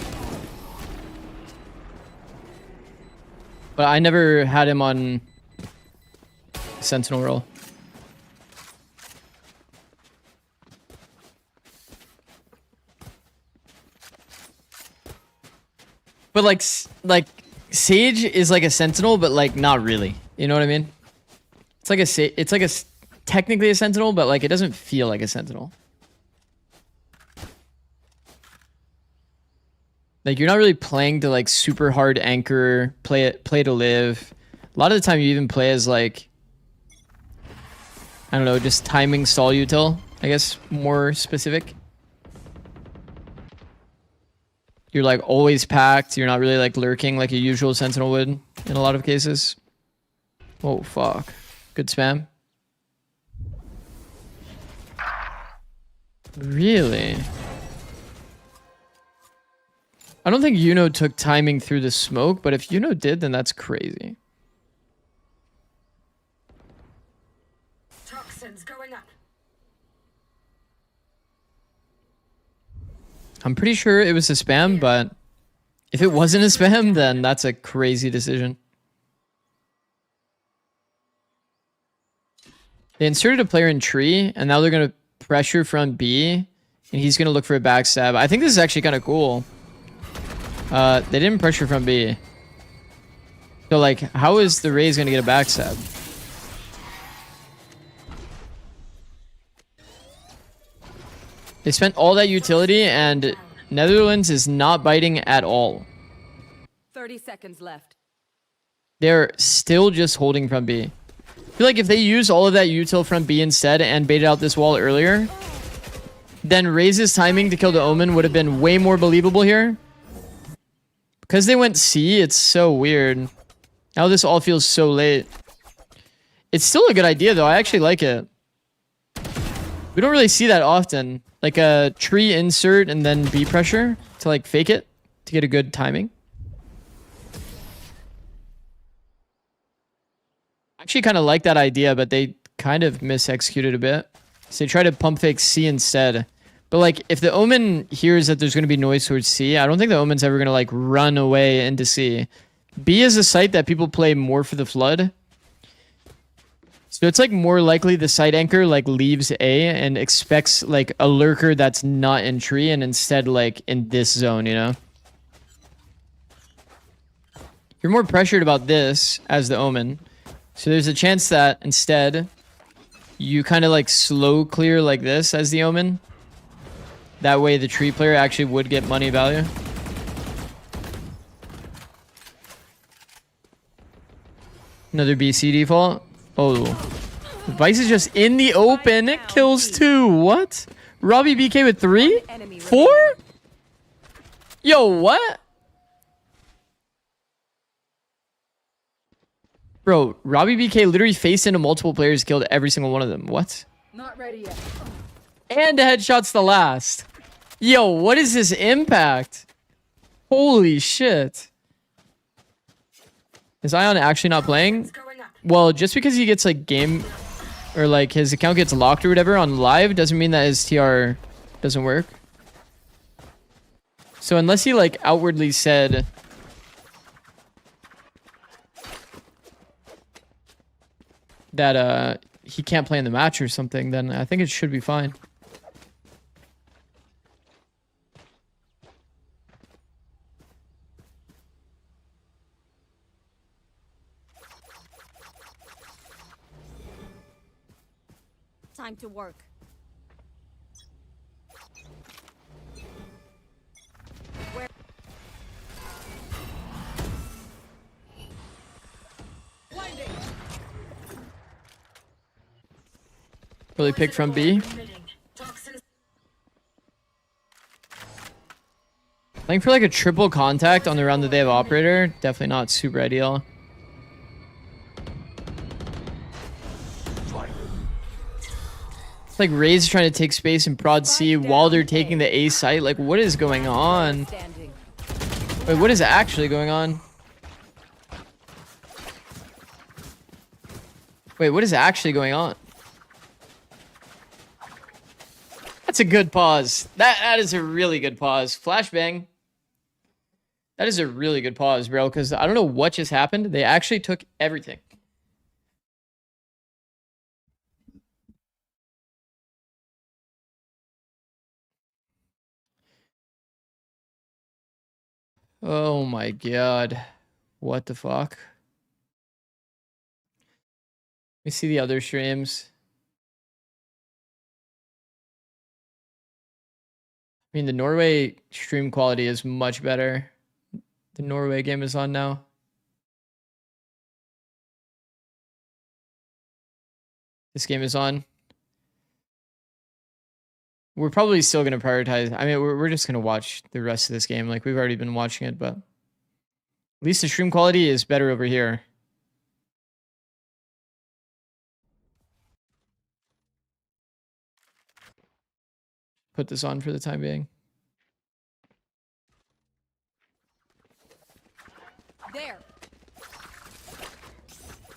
But I never had him on Sentinel role. But like Sage is like a Sentinel, but like not really. You know what I mean? It's like technically a Sentinel, but like it doesn't feel like a Sentinel. Like you're not really playing to like super hard anchor, play to live. A lot of the time you even play as like, I don't know, just timing stall util, I guess, more specific. You're like always packed. You're not really like lurking like a usual Sentinel would in a lot of cases. Oh, fuck. Good spam. Really? I don't think Yuno took timing through the smoke, but if Yuno did, then that's crazy. Toxins going up. I'm pretty sure it was a spam, but if it wasn't a spam, then that's a crazy decision. They inserted a player in tree, and now they're going to pressure from B, and he's going to look for a backstab. I think this is actually kind of cool. They didn't pressure from B. So, like, how is the Raze going to get a backstab? They spent all that utility, and Netherlands is not biting at all. 30 seconds left. They're still just holding from B. I feel like if they use all of that util from B instead and baited out this wall earlier, then Raze's timing to kill the Omen would have been way more believable here. Because they went C, it's so weird. Now this all feels so late. It's still a good idea, though. I actually like it. We don't really see that often. Like a tree insert and then B pressure to like fake it to get a good timing. I actually kind of like that idea, but they kind of misexecuted a bit. So they try to pump fake C instead. But like if the Omen hears that there's going to be noise towards C, I don't think the Omen's ever going to like run away into C. B is a site that people play more for the flood. So it's like more likely the site anchor like leaves A and expects like a lurker that's not in tree and instead like in this zone, you know? You're more pressured about this as the Omen. So there's a chance that instead you kind of like slow clear like this as the Omen. That way the tree player actually would get money value. Another BC default. Oh, Vice is just in the open. Kills 2. What? Robbie BK with 3? 4? Yo, what? Bro, Robbie BK literally faced into multiple players, killed every single one of them. What? Not ready yet. And the headshot's the last. Yo, what is this impact? Holy shit. Is Ion actually not playing? Well, just because he gets like game or like his account gets locked or whatever on live doesn't mean that his TR doesn't work. So unless he like outwardly said that he can't play in the match or something, then I think it should be fine. Time to work. Really pick from B. Playing for like a triple contact on the round that they have operator, definitely not super ideal. It's like Ray's trying to take space in prod C while they're taking the A site. Like, what is going on? Wait, what is actually going on? Wait, what is actually going on? That's a good pause. That is a really good pause. Flashbang. That is a really good pause, bro, because I don't know what just happened. They actually took everything. Oh my god. What the fuck? Let me see the other streams. I mean, the Norway stream quality is much better. The Norway game is on now. This game is on. We're probably still going to prioritize. I mean, we're just going to watch the rest of this game. Like, we've already been watching it, but at least the stream quality is better over here. Put this on for the time being. There.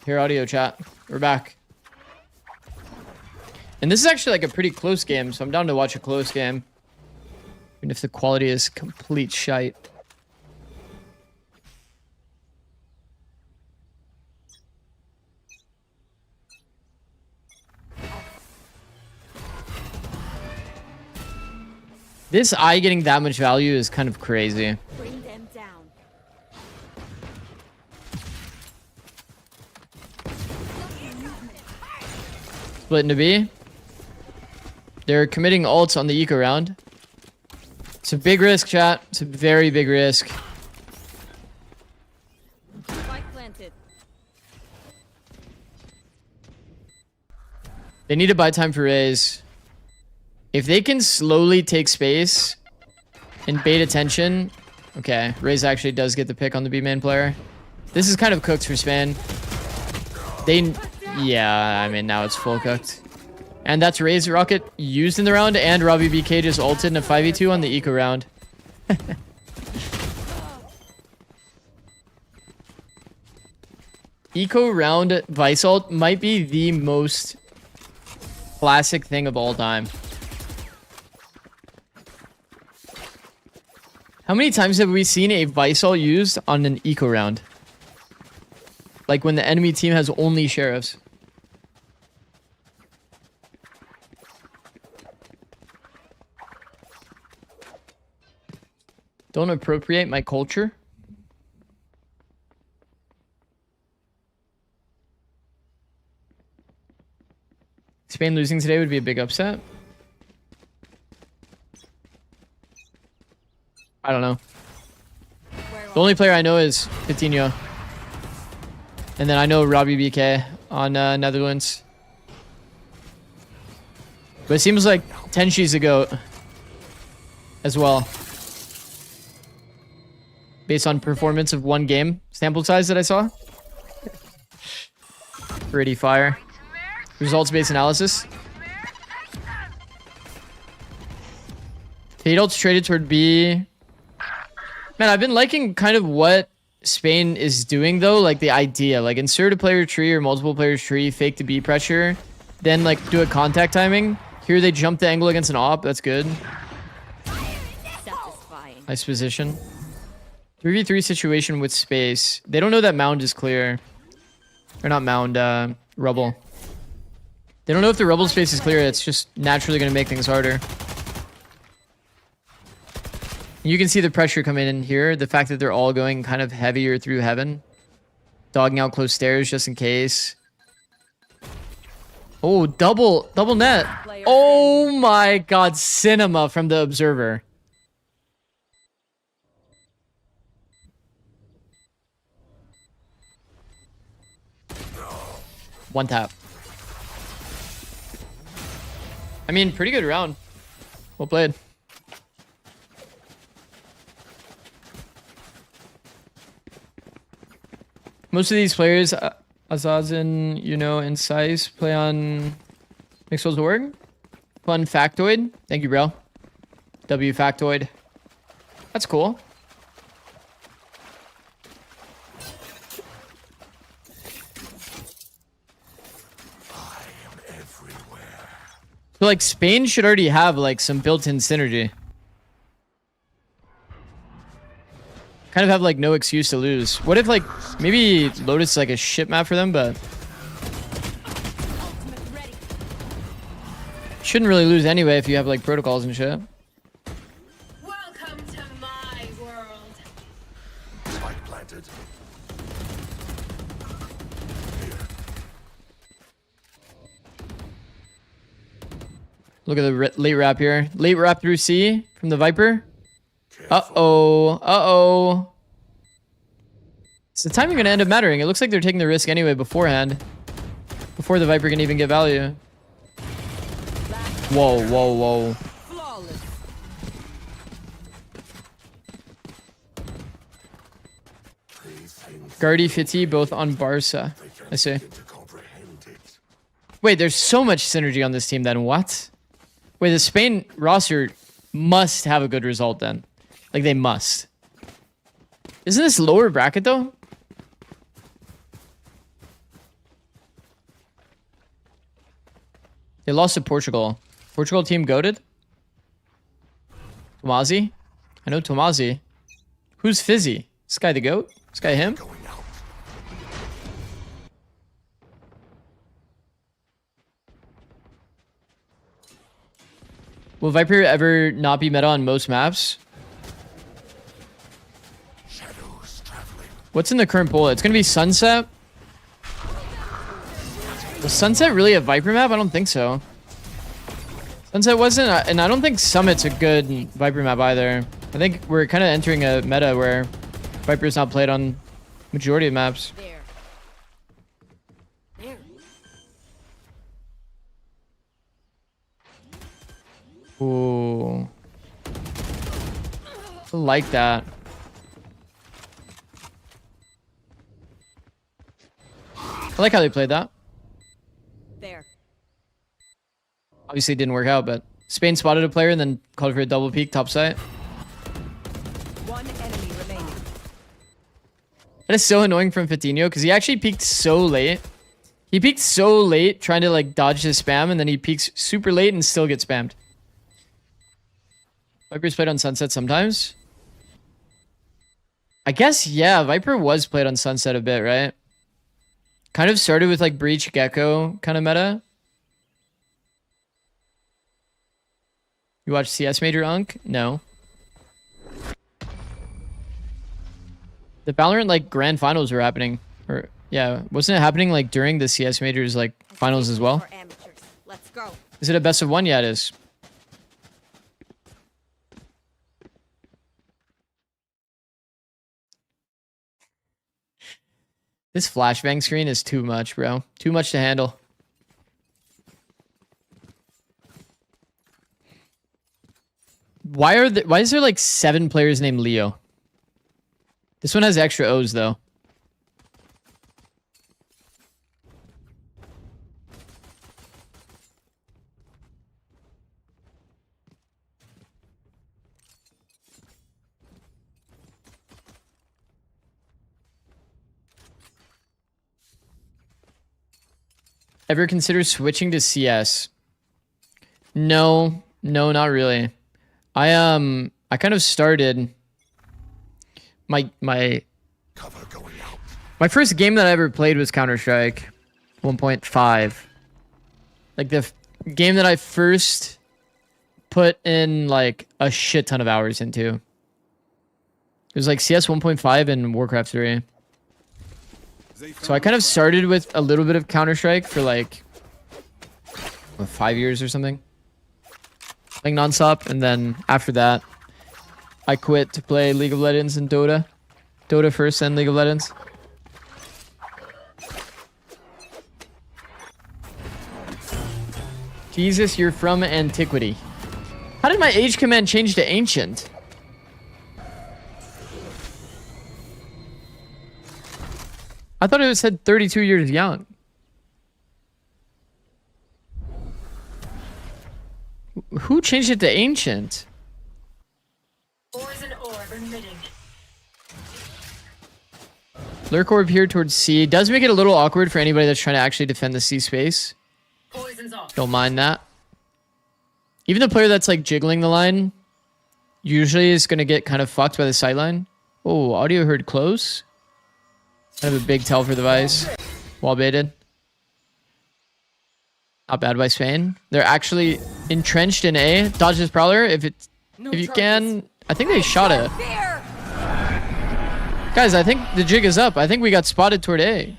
Here, audio chat. We're back. And this is actually like a pretty close game, so I'm down to watch a close game. Even if the quality is complete shite. This eye getting that much value is kind of crazy. Bring them down. Split into B. They're committing ults on the eco round. It's a big risk, chat. It's a very big risk. Spike planted. They need to buy time for Raze. If they can slowly take space and bait attention Okay, Raze actually does get the pick on the B main player. This is kind of cooked for Spain. Yeah, I mean, now it's full cooked. And that's Raze Rocket used in the round, and Robbie BK just ulted in a 5v2 on the eco round. Eco round Vice ult might be the most classic thing of all time. How many times have we seen a Vice ult used on an eco round? Like when the enemy team has only sheriffs. Don't appropriate my culture. Spain losing today would be a big upset. I don't know. The only player I know is Coutinho. And then I know Robbie BK on Netherlands. But it seems like Tenshi's a GOAT as well. Based on performance of one game sample size that I saw. Pretty fire. Results-based analysis. Fade ults traded toward B. Man, I've been liking kind of what Spain is doing though. Like the idea. Like insert a player tree or multiple players tree, fake the B pressure. Then like do a contact timing. Here they jump the angle against an op. That's good. Satisfying. Nice position. 3v3 situation with space. They don't know that mound is clear. Or not mound, rubble. They don't know if the rubble space is clear. It's just naturally going to make things harder. You can see the pressure coming in here. The fact that they're all going kind of heavier through heaven. Dogging out close stairs just in case. Oh, double net. Oh my god, cinema from the observer. One tap. I mean, pretty good round. Well played. Most of these players, Azaz and, you know, and Size play on Mixels.org. Fun factoid. Thank you, bro. W factoid. That's cool. So like Spain should already have like some built-in synergy. Kind of have like no excuse to lose. What if like maybe Lotus is like a shit map for them, but shouldn't really lose anyway if you have like protocols and shit. Welcome to my world. Spike planted. Look at the late wrap here. Late wrap through C from the Viper. Uh-oh. Uh-oh. Is the timing going to end up mattering? It looks like they're taking the risk anyway beforehand. Before the Viper can even get value. Whoa, whoa, whoa. Flawless. Guardy, Fitty, both on Barca. I see. Wait, there's so much synergy on this team then. What? Wait, the Spain roster must have a good result then. Like, they must. Isn't this lower bracket, though? They lost to Portugal. Portugal team goated? Tomazi? I know Tomazi. Who's Fizzy? This guy the goat? This guy him? Will Viper ever not be meta on most maps? What's in the current poll? It's going to be Sunset. Was Sunset really a Viper map? I don't think so. Sunset wasn't, and I don't think Summit's a good Viper map either. I think we're kind of entering a meta where Viper's not played on majority of maps. There. There. Ooh. I like that. I like how they played that. There. Obviously it didn't work out, but Spain spotted a player and then called for a double peek top site. One enemy remaining. That is so annoying from Fatinho because he actually peeked so late. He peeked so late trying to like dodge his spam, and then he peeks super late and still gets spammed. Viper's played on Sunset sometimes. I guess, yeah, Viper was played on Sunset a bit, right? Kind of started with like Breach Gecko kind of meta. You watch CS Major Unk? No. The Valorant like grand finals were happening. Or yeah, wasn't it happening like during the CS Majors like finals as well? For amateurs. Let's go. Is it a best of one? Yeah, it is. This flashbang screen is too much, bro. Too much to handle. Why is there like 7 players named Leo? This one has extra O's though. Ever consider switching to CS? No, not really. I kind of started my Cover going out. my first game that I ever played was Counter-Strike 1.5. Like the game that I first put in like a shit ton of hours into. It was like CS 1.5 and Warcraft 3. So I kind of started with a little bit of Counter-Strike for like 5 years or something. Playing nonstop, and then after that, I quit to play League of Legends and Dota. Dota first, then League of Legends. Jesus, you're from antiquity. How did my age command change to ancient? I thought it said 32 years young. Who changed it to ancient? Poison orb emitting. Lurk orb here towards C. Does make it a little awkward for anybody that's trying to actually defend the C space. Poison's off. Don't mind that. Even the player that's like jiggling the line usually is going to get kind of fucked by the sideline. Oh, audio heard close. Kind of a big tell for the Vice. Wall baited. Not bad by Spain. They're actually entrenched in A. Dodge this Prowler if you can. I think they shot it. Guys, I think the jig is up. I think we got spotted toward A.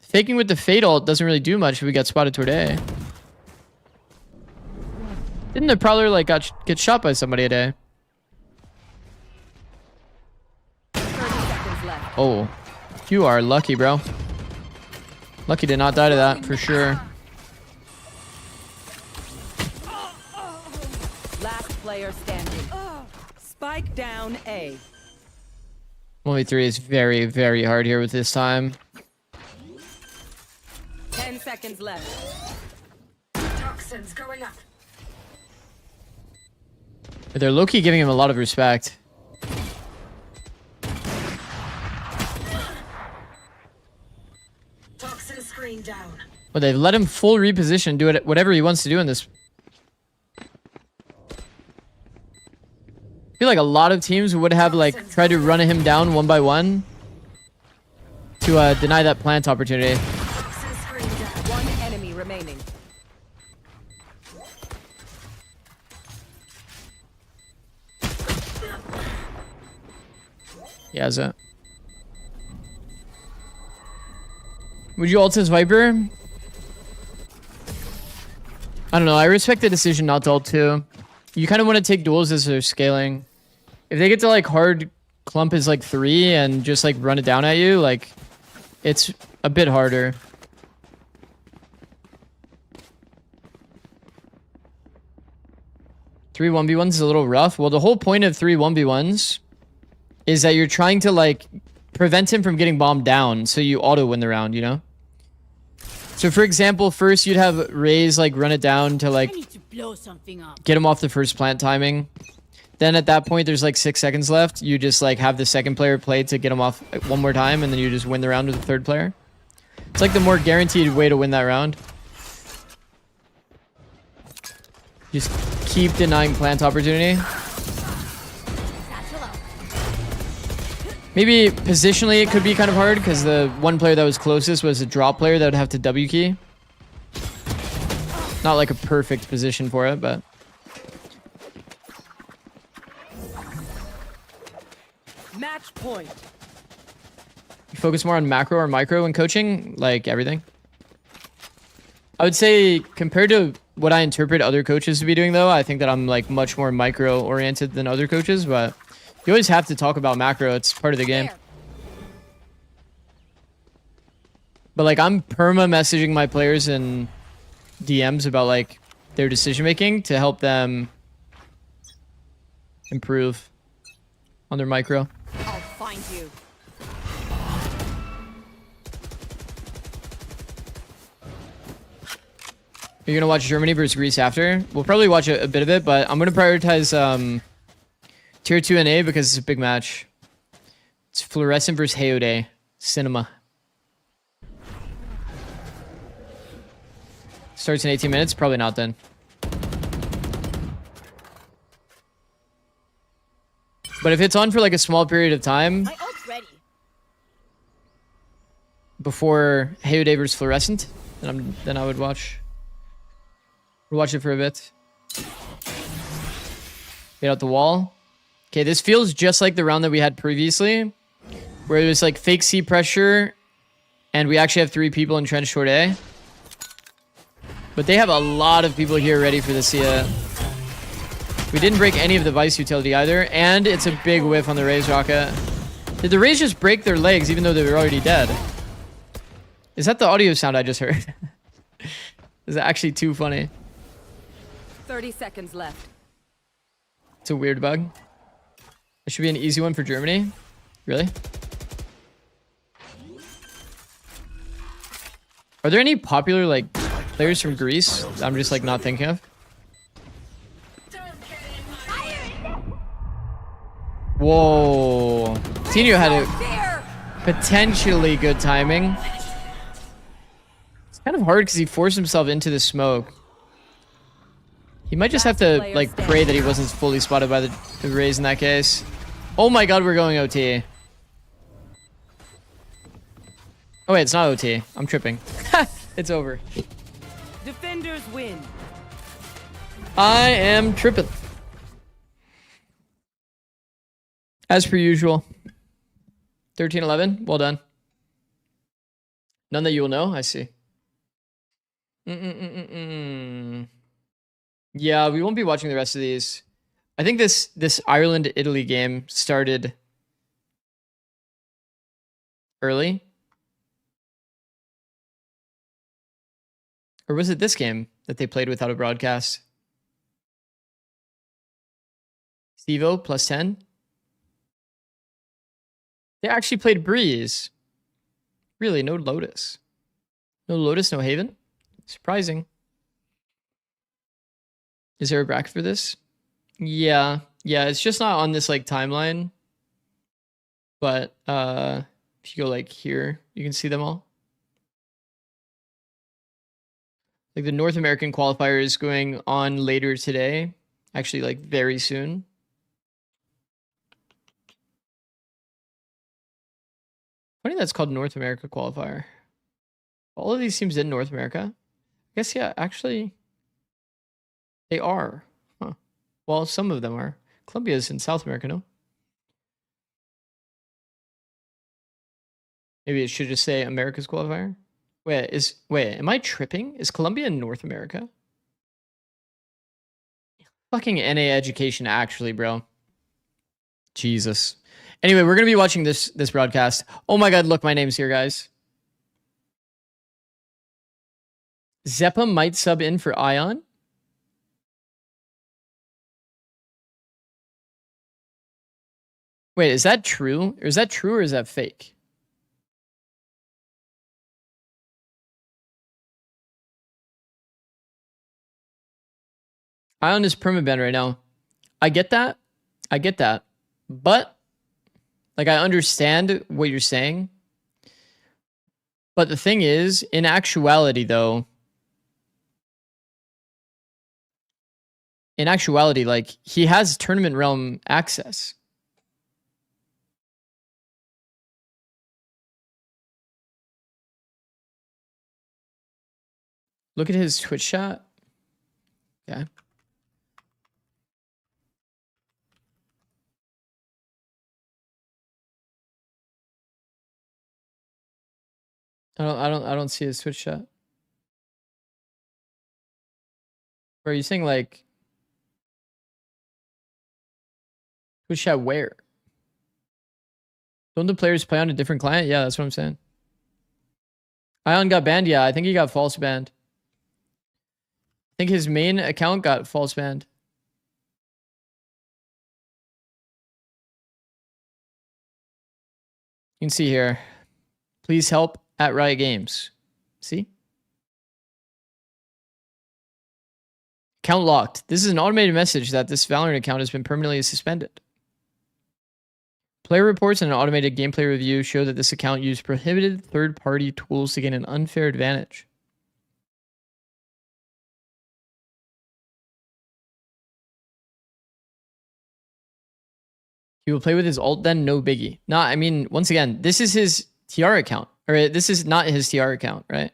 Faking with the Fade ult doesn't really do much if we got spotted toward A. Didn't the Prowler like get shot by somebody at A? 30 seconds left. Oh, you are lucky, bro. Lucky to not die to that, for sure. Last player standing. Spike down A. 1v3 is very, very hard here with this time. 10 seconds left. Toxins going up. But they're low-key giving him a lot of respect. Toxin screen down. But they've let him full reposition, do it whatever he wants to do in this. I feel like a lot of teams would have like tried to run him down one by one to deny that plant opportunity. Toxin screen down. One enemy remaining. Yeah, is it? Would you ult as Viper? I don't know. I respect the decision not to ult too. You kind of want to take duels as they're scaling. If they get to like hard clump is like 3 and just like run it down at you, like it's a bit harder. Three 1v1s is a little rough. Well, the whole point of 3 1v1s is that you're trying to like prevent him from getting bombed down, so you auto win the round, you know? So for example, first you'd have Raze like run it down to like get him off the first plant timing. Then at that point, there's like 6 seconds left. You just like have the second player play to get him off one more time, and then you just win the round with the third player. It's like the more guaranteed way to win that round. Just keep denying plant opportunity. Maybe positionally it could be kind of hard because the one player that was closest was a drop player that would have to W key. Not like a perfect position for it, but... Match point. You focus more on macro or micro when coaching? Like everything? I would say compared to what I interpret other coaches to be doing though, I think that I'm like much more micro oriented than other coaches, but you always have to talk about macro. It's part of the game. But like I'm perma messaging my players in DMs about like their decision making to help them improve on their micro. I'll find you. You're gonna watch Germany versus Greece after? We'll probably watch a bit of it, but I'm gonna prioritize Tier 2 NA because it's a big match. It's Fluorescent versus Hayode. Cinema. Starts in 18 minutes? Probably not then. But if it's on for like a small period of time My ult's ready. before Hayode versus Fluorescent, then I would watch. We'll watch it for a bit. Get out the wall. Okay, this feels just like the round that we had previously, where it was like fake C pressure, and we actually have 3 people in trench short A. But they have a lot of people here ready for this. We didn't break any of the Vice utility either, and it's a big whiff on the Raze rocket. Did the Raze just break their legs even though they were already dead? Is that the audio sound I just heard? Is that actually too funny? 30 seconds left. It's a weird bug. It should be an easy one for Germany. Really? Are there any popular like players from Greece that I'm just like not thinking of? Whoa. Tino had a potentially good timing. It's kind of hard because he forced himself into the smoke. He might just have to like pray that he wasn't fully spotted by the Raze in that case. Oh my god, we're going OT. Oh wait, it's not OT. I'm tripping. It's over. Defenders win. I am tripping. As per usual. 13-11. Well done. None that you will know? I see. Yeah, we won't be watching the rest of these. I think this Ireland-Italy game started early. Or was it this game that they played without a broadcast? Stevo plus 10. They actually played Breeze. Really, no Lotus. No Lotus, no Haven? Surprising. Is there a bracket for this? Yeah. Yeah, it's just not on this like timeline. But if you go like here, you can see them all. Like the North American qualifier is going on later today. Actually, like very soon. Funny that's called North America qualifier. All of these teams in North America. I guess, yeah, actually, they are. Huh. Well, some of them are. Colombia's in South America, no? Maybe it should just say America's qualifier. Wait, am I tripping? Is Colombia in North America? Fucking NA education, actually, bro. Jesus. Anyway, we're gonna be watching this broadcast. Oh my god, look, my name's here, guys. Zeppa might sub in for Ion. Wait, is that true? Or is that true or is that fake? Ion is permabanned right now. I get that. I get that. But, like, I understand what you're saying. But the thing is, in actuality, though, like, he has tournament realm access. Look at his Twitch chat. Okay. I don't see his Twitch chat. Or are you saying like Twitch chat where? Don't the players play on a different client? Yeah, that's what I'm saying. Ion got banned. Yeah, I think he got false banned. I think his main account got false banned. You can see here. Please help at Riot Games. See? Account locked. This is an automated message that this Valorant account has been permanently suspended. Player reports and an automated gameplay review show that this account used prohibited third-party tools to gain an unfair advantage. He will play with his alt then, no biggie. No, I mean, once again, this is his TR account. Or this is not his TR account, right?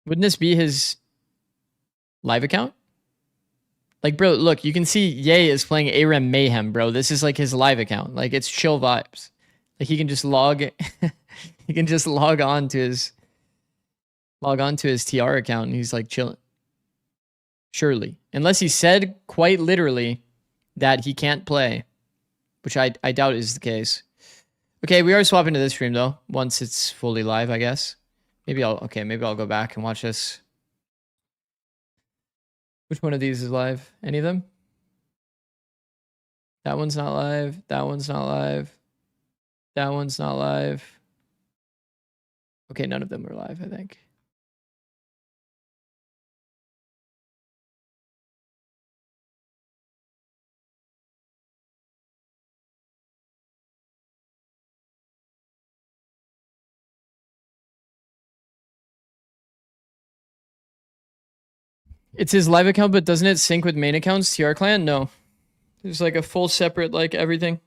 Wouldn't this be his live account? Like, bro, look, you can see Ye is playing ARAM Mayhem, bro. This is like his live account. Like, it's chill vibes. Like, he can just log he can just log on to his TR account and he's like chilling. Surely. Unless he said quite literally that he can't play, which I doubt is the case. Okay, we are swapping to this stream though, once it's fully live, I guess. Maybe I'll go back and watch this. Which one of these is live? Any of them? That one's not live. That one's not live. That one's not live. Okay, none of them are live, I think. It's his live account, but doesn't it sync with main account's TR client? No. There's like a full separate, like everything.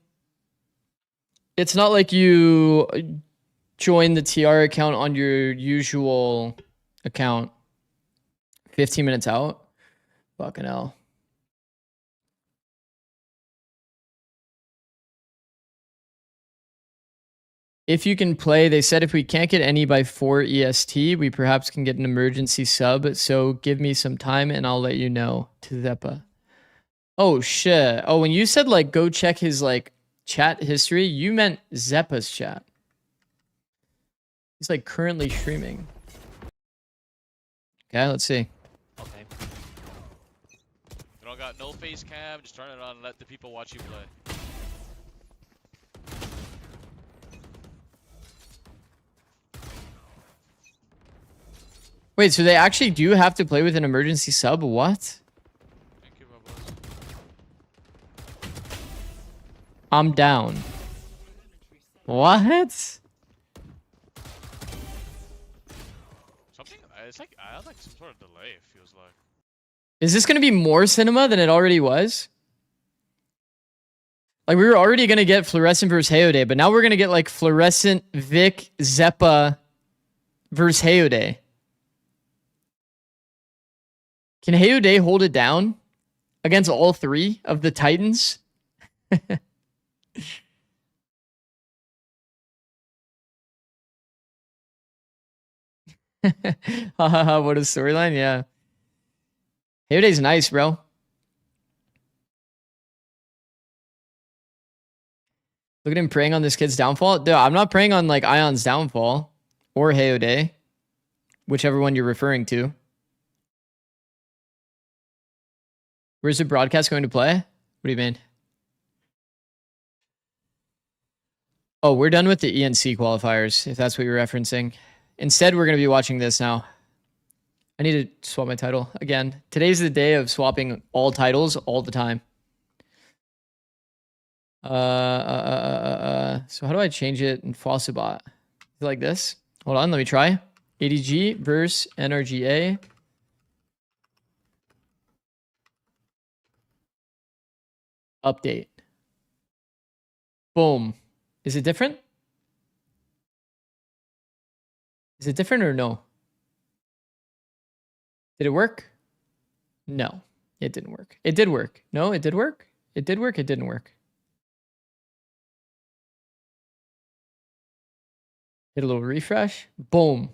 It's not like you join the TR account on your usual account 15 minutes out. Fucking hell. If you can play, they said if we can't get any by 4 EST, we perhaps can get an emergency sub. So give me some time and I'll let you know. To Zeppa. Oh shit. Oh, when you said like go check his like chat history, you meant Zeppa's chat. He's like currently streaming. Okay, let's see. Okay. You don't got no face cam, just turn it on and let the people watch you play. Wait, so they actually do have to play with an emergency sub? What? Thank you, my boss. I'm down. What? Something, it's like, I had like some sort of delay, it feels like. Is this going to be more cinema than it already was? Like, we were already going to get Fluorescent versus Hayode, but now we're going to get like Fluorescent, Vic, Zeppa versus Hayode. Can Hayode hold it down against all three of the Titans? Hahaha, what a storyline, yeah. Hayode's nice, bro. Look at him preying on this kid's downfall. Dude, I'm not preying on like Ion's downfall or Hayode, whichever one you're referring to. Where's the broadcast going to play? What do you mean? Oh, we're done with the ENC qualifiers, if that's what you're referencing. Instead, we're going to be watching this now. I need to swap my title again. Today's the day of swapping all titles all the time. So how do I change it in Fossabot? Like this? Hold on, let me try. ADG versus NRGA. Update. Boom. Is it different? Is it different or no? Did it work? No, it didn't work. It did work. No, it did work. It did work. It didn't work. Hit a little refresh. Boom.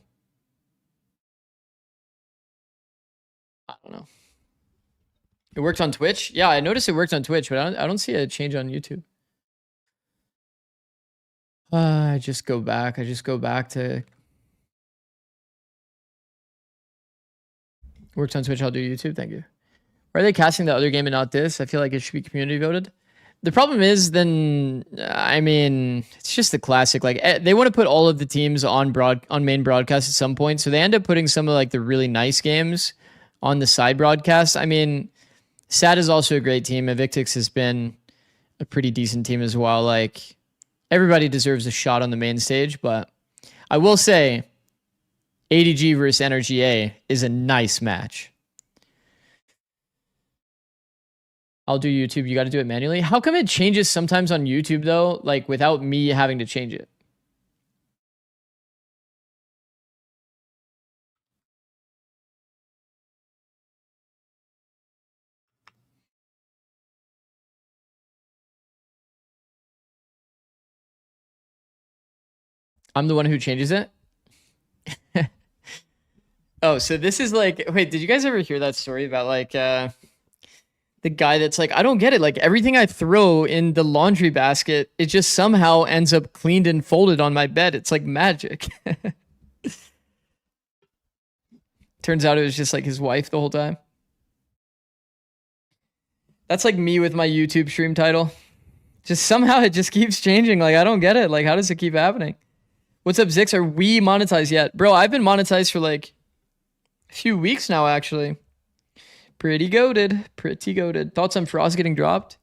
I don't know. It worked on Twitch? Yeah, I noticed it worked on Twitch, but I don't see a change on YouTube. I just go back. I just go back to... Works on Twitch, I'll do YouTube. Thank you. Why are they casting the other game and not this? I feel like it should be community voted. The problem is then, I mean, it's just the classic. Like they want to put all of the teams on main broadcast at some point. So they end up putting some of like the really nice games on the side broadcast. I mean, SAT is also a great team. Invictix has been a pretty decent team as well. Like everybody deserves a shot on the main stage, but I will say ADG versus NRGA is a nice match. I'll do YouTube. You got to do it manually. How come it changes sometimes on YouTube though? Like without me having to change it. I'm the one who changes it. Oh, so this is like, wait, did you guys ever hear that story about like, the guy that's like, I don't get it. Like everything I throw in the laundry basket, it just somehow ends up cleaned and folded on my bed. It's like magic. Turns out it was just like his wife the whole time. That's like me with my YouTube stream title. Just somehow it just keeps changing. Like, I don't get it. Like, how does it keep happening? What's up, Zikz? Are we monetized yet? Bro, I've been monetized for like a few weeks now, actually. Pretty goated. Pretty goated. Thoughts on Frost getting dropped?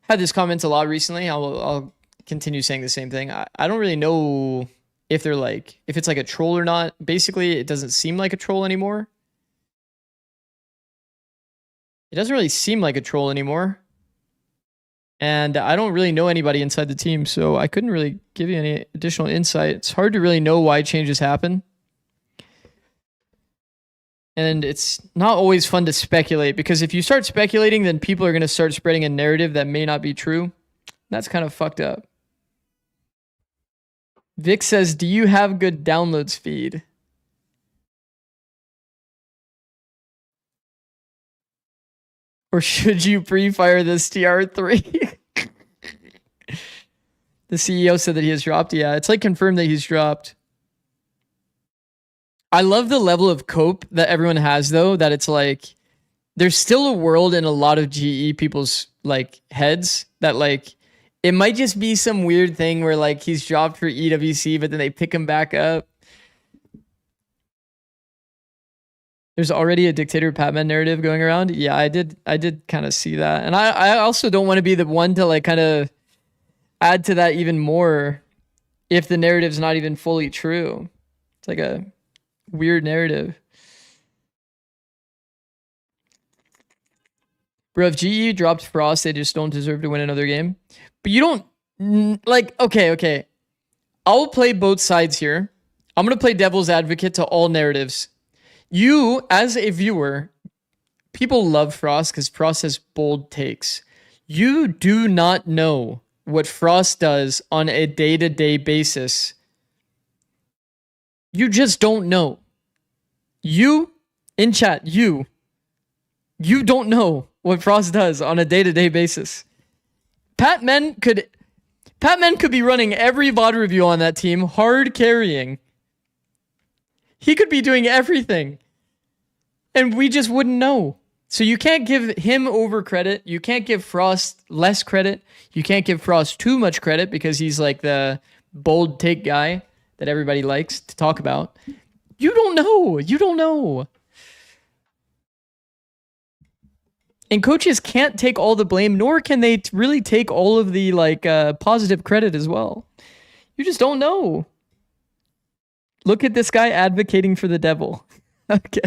Had this comment a lot recently. I'll continue saying the same thing. I don't really know if they're like, if it's like a troll or not. Basically, it doesn't seem like a troll anymore. It doesn't really seem like a troll anymore. And I don't really know anybody inside the team, so I couldn't really give you any additional insight. It's hard to really know why changes happen. And it's not always fun to speculate, because if you start speculating, then people are going to start spreading a narrative that may not be true. That's kind of fucked up. Vic says, do you have good download speed? Or should you pre-fire this TR3? The CEO said that he has dropped. Yeah, it's like confirmed that he's dropped. I love the level of cope that everyone has, though, that it's like there's still a world in a lot of GE people's like heads that like it might just be some weird thing where like he's dropped for EWC, but then they pick him back up. There's already a dictator Patman narrative going around. Yeah, I did kind of see that. And I also don't want to be the one to like kind of add to that even more if the narrative's not even fully true. It's like a weird narrative. Bro, if GE dropped Frost, they just don't deserve to win another game. But you don't, like, okay. I'll play both sides here. I'm going to play devil's advocate to all narratives. You, as a viewer, people love Frost because Frost has bold takes. You do not know what Frost does on a day-to-day basis. You just don't know. You, in chat, you don't know what Frost does on a day-to-day basis. Patman could be running every VOD review on that team, hard carrying. He could be doing everything. And we just wouldn't know. So you can't give him over credit. You can't give Frost less credit. You can't give Frost too much credit because he's like the bold take guy that everybody likes to talk about. You don't know. You don't know. And coaches can't take all the blame, nor can they really take all of the like positive credit as well. You just don't know. Look at this guy advocating for the devil. Okay.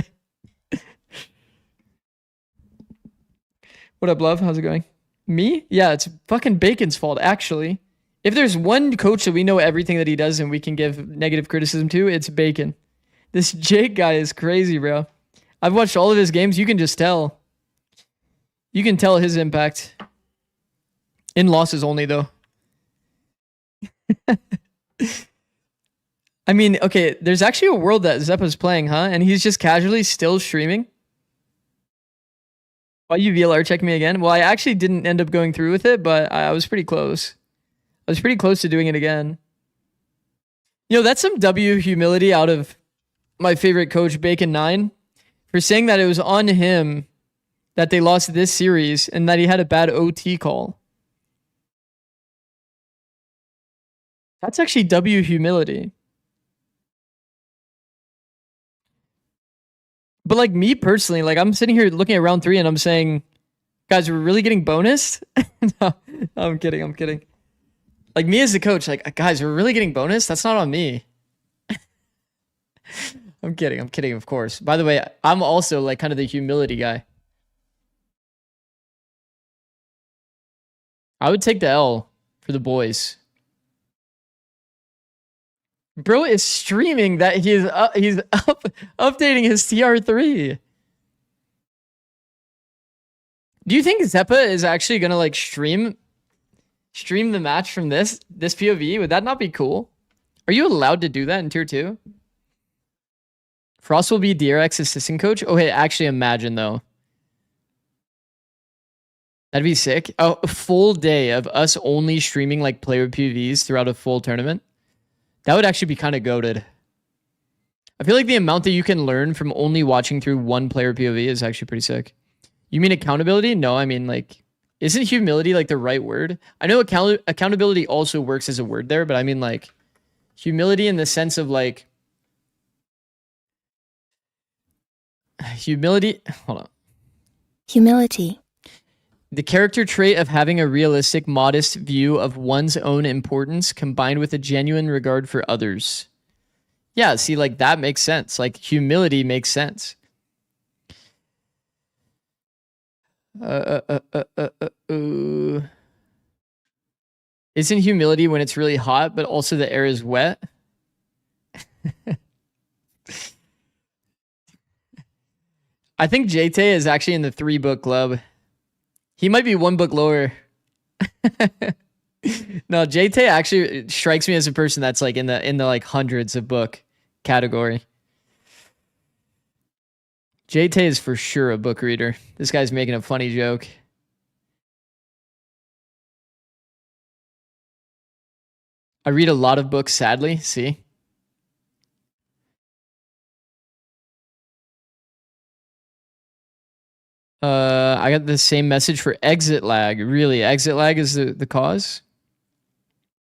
What up, love? How's it going? Me? Yeah, it's fucking Bacon's fault, actually. If there's one coach that we know everything that he does and we can give negative criticism to, it's Bacon. This Jake guy is crazy, bro. I've watched all of his games. You can just tell. You can tell his impact. In losses only, though. I mean, okay, there's actually a world that Zeppa's playing, huh? And he's just casually still streaming. Why you VLR check me again? Well, I actually didn't end up going through with it, but I was pretty close. I was pretty close to doing it again. You know, that's some W humility out of my favorite coach, Bacon9, for saying that it was on him that they lost this series and that he had a bad OT call. That's actually W humility. But like me personally, like I'm sitting here looking at round 3 and I'm saying, guys, we're really getting bonus? No, I'm kidding. I'm kidding. Like me as the coach, like, guys, we're really getting bonus? That's not on me. I'm kidding. I'm kidding, of course. By the way, I'm also like kind of the humility guy. I would take the L for the boys. Bro is streaming that he's updating his TR3. Do you think Zeppa is actually gonna like stream the match from this POV? Would that not be cool? Are you allowed to do that in tier 2? Frost will be DRX assistant coach. Okay, actually imagine though. That'd be sick. Oh, a full day of us only streaming like player POVs throughout a full tournament. That would actually be kind of goated. I feel like the amount that you can learn from only watching through one player POV is actually pretty sick. You mean accountability? No, I mean like, isn't humility like the right word? I know accountability also works as a word there, but I mean like humility in the sense of like humility. Hold on. Humility. The character trait of having a realistic, modest view of one's own importance combined with a genuine regard for others. Yeah, see, like that makes sense. Like humility makes sense. Isn't humility when it's really hot, but also the air is wet? I think JT is actually in the 3-book club. He might be 1 book lower. No, JT actually strikes me as a person that's like in the like hundreds of book category. JT is for sure a book reader. This guy's making a funny joke. I read a lot of books, sadly. See? I got the same message for exit lag. Really? Exit lag is the cause?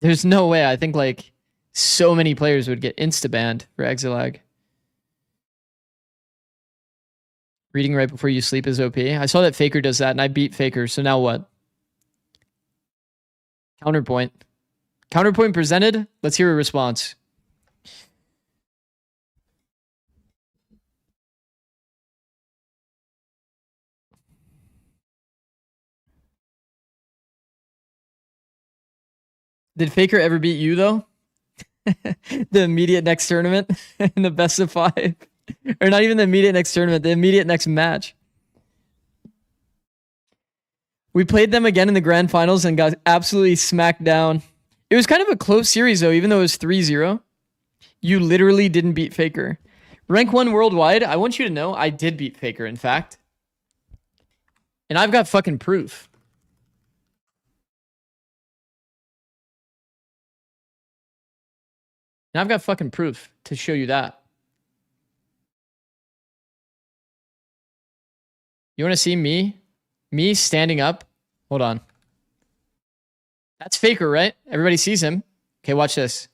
There's no way. I think like so many players would get insta-banned for exit lag. Reading right before you sleep is OP. I saw that Faker does that and I beat Faker. So now what? Counterpoint. Counterpoint presented. Let's hear a response. Did Faker ever beat you though? The immediate next tournament in the best of 5. Or not even the immediate next tournament, the immediate next match. We played them again in the grand finals and got absolutely smacked down. It was kind of a close series though, even though it was 3-0. You literally didn't beat Faker. Rank 1 worldwide, I want you to know I did beat Faker, in fact. And I've got fucking proof. And I've got fucking proof to show you that. You want to see me? Me standing up? Hold on. That's Faker, right? Everybody sees him. Okay, watch this.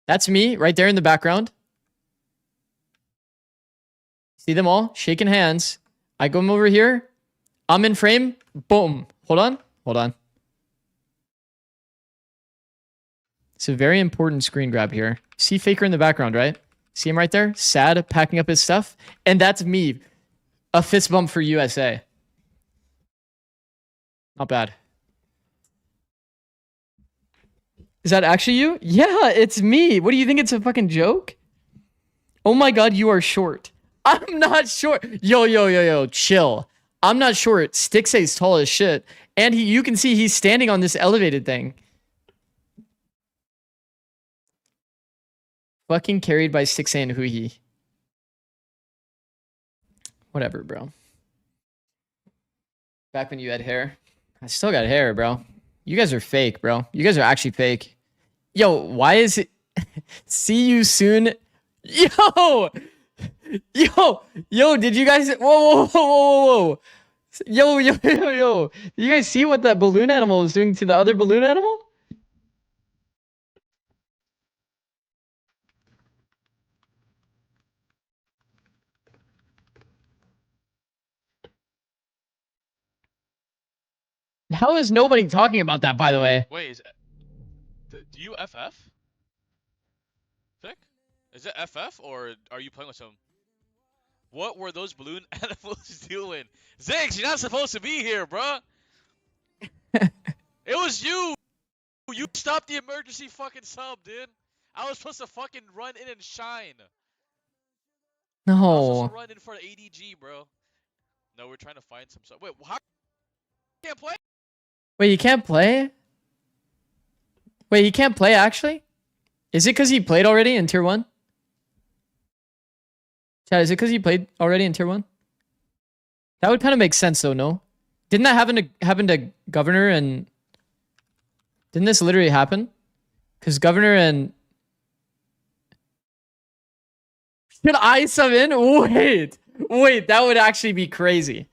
That's me right there in the background. See them all? Shaking hands. I come over here. I'm in frame. Boom. Hold on. Hold on. It's a very important screen grab here. See Faker in the background, right? See him right there? Sad, packing up his stuff. And that's me. A fist bump for USA. Not bad. Is that actually you? Yeah, it's me. What do you think? It's a fucking joke? Oh my god, you are short. I'm not short. Yo. Chill. I'm not short. Stixay's tall as shit. And you can see he's standing on this elevated thing. Fucking carried by Stixay and Huihi. Whatever, bro. Back when you had hair. I still got hair, bro. You guys are fake, bro. You guys are actually fake. Yo, why is it... See you soon. Yo! Yo, did you guys... Whoa. Yo. Did you guys see what that balloon animal was doing to the other balloon animal? How is nobody talking about that, by the way? Wait, do you FF? Vic? Is it FF or are you playing with some? What were those balloon animals doing? Zikz, you're not supposed to be here, bruh. It was you. You stopped the emergency fucking sub, dude. I was supposed to fucking run in and shine. I was supposed No. to run in for the ADG, bro. No, we're trying to find some sub. Wait, how can't play? Wait, you can't play? Wait, he can't play, actually? Is it because he played already in Tier 1? Chad, is it because he played already in Tier 1? That would kind of make sense, though, no? Didn't that happen to Governor and... Didn't this literally happen? Because Governor and... Should I sub in? Wait, that would actually be crazy.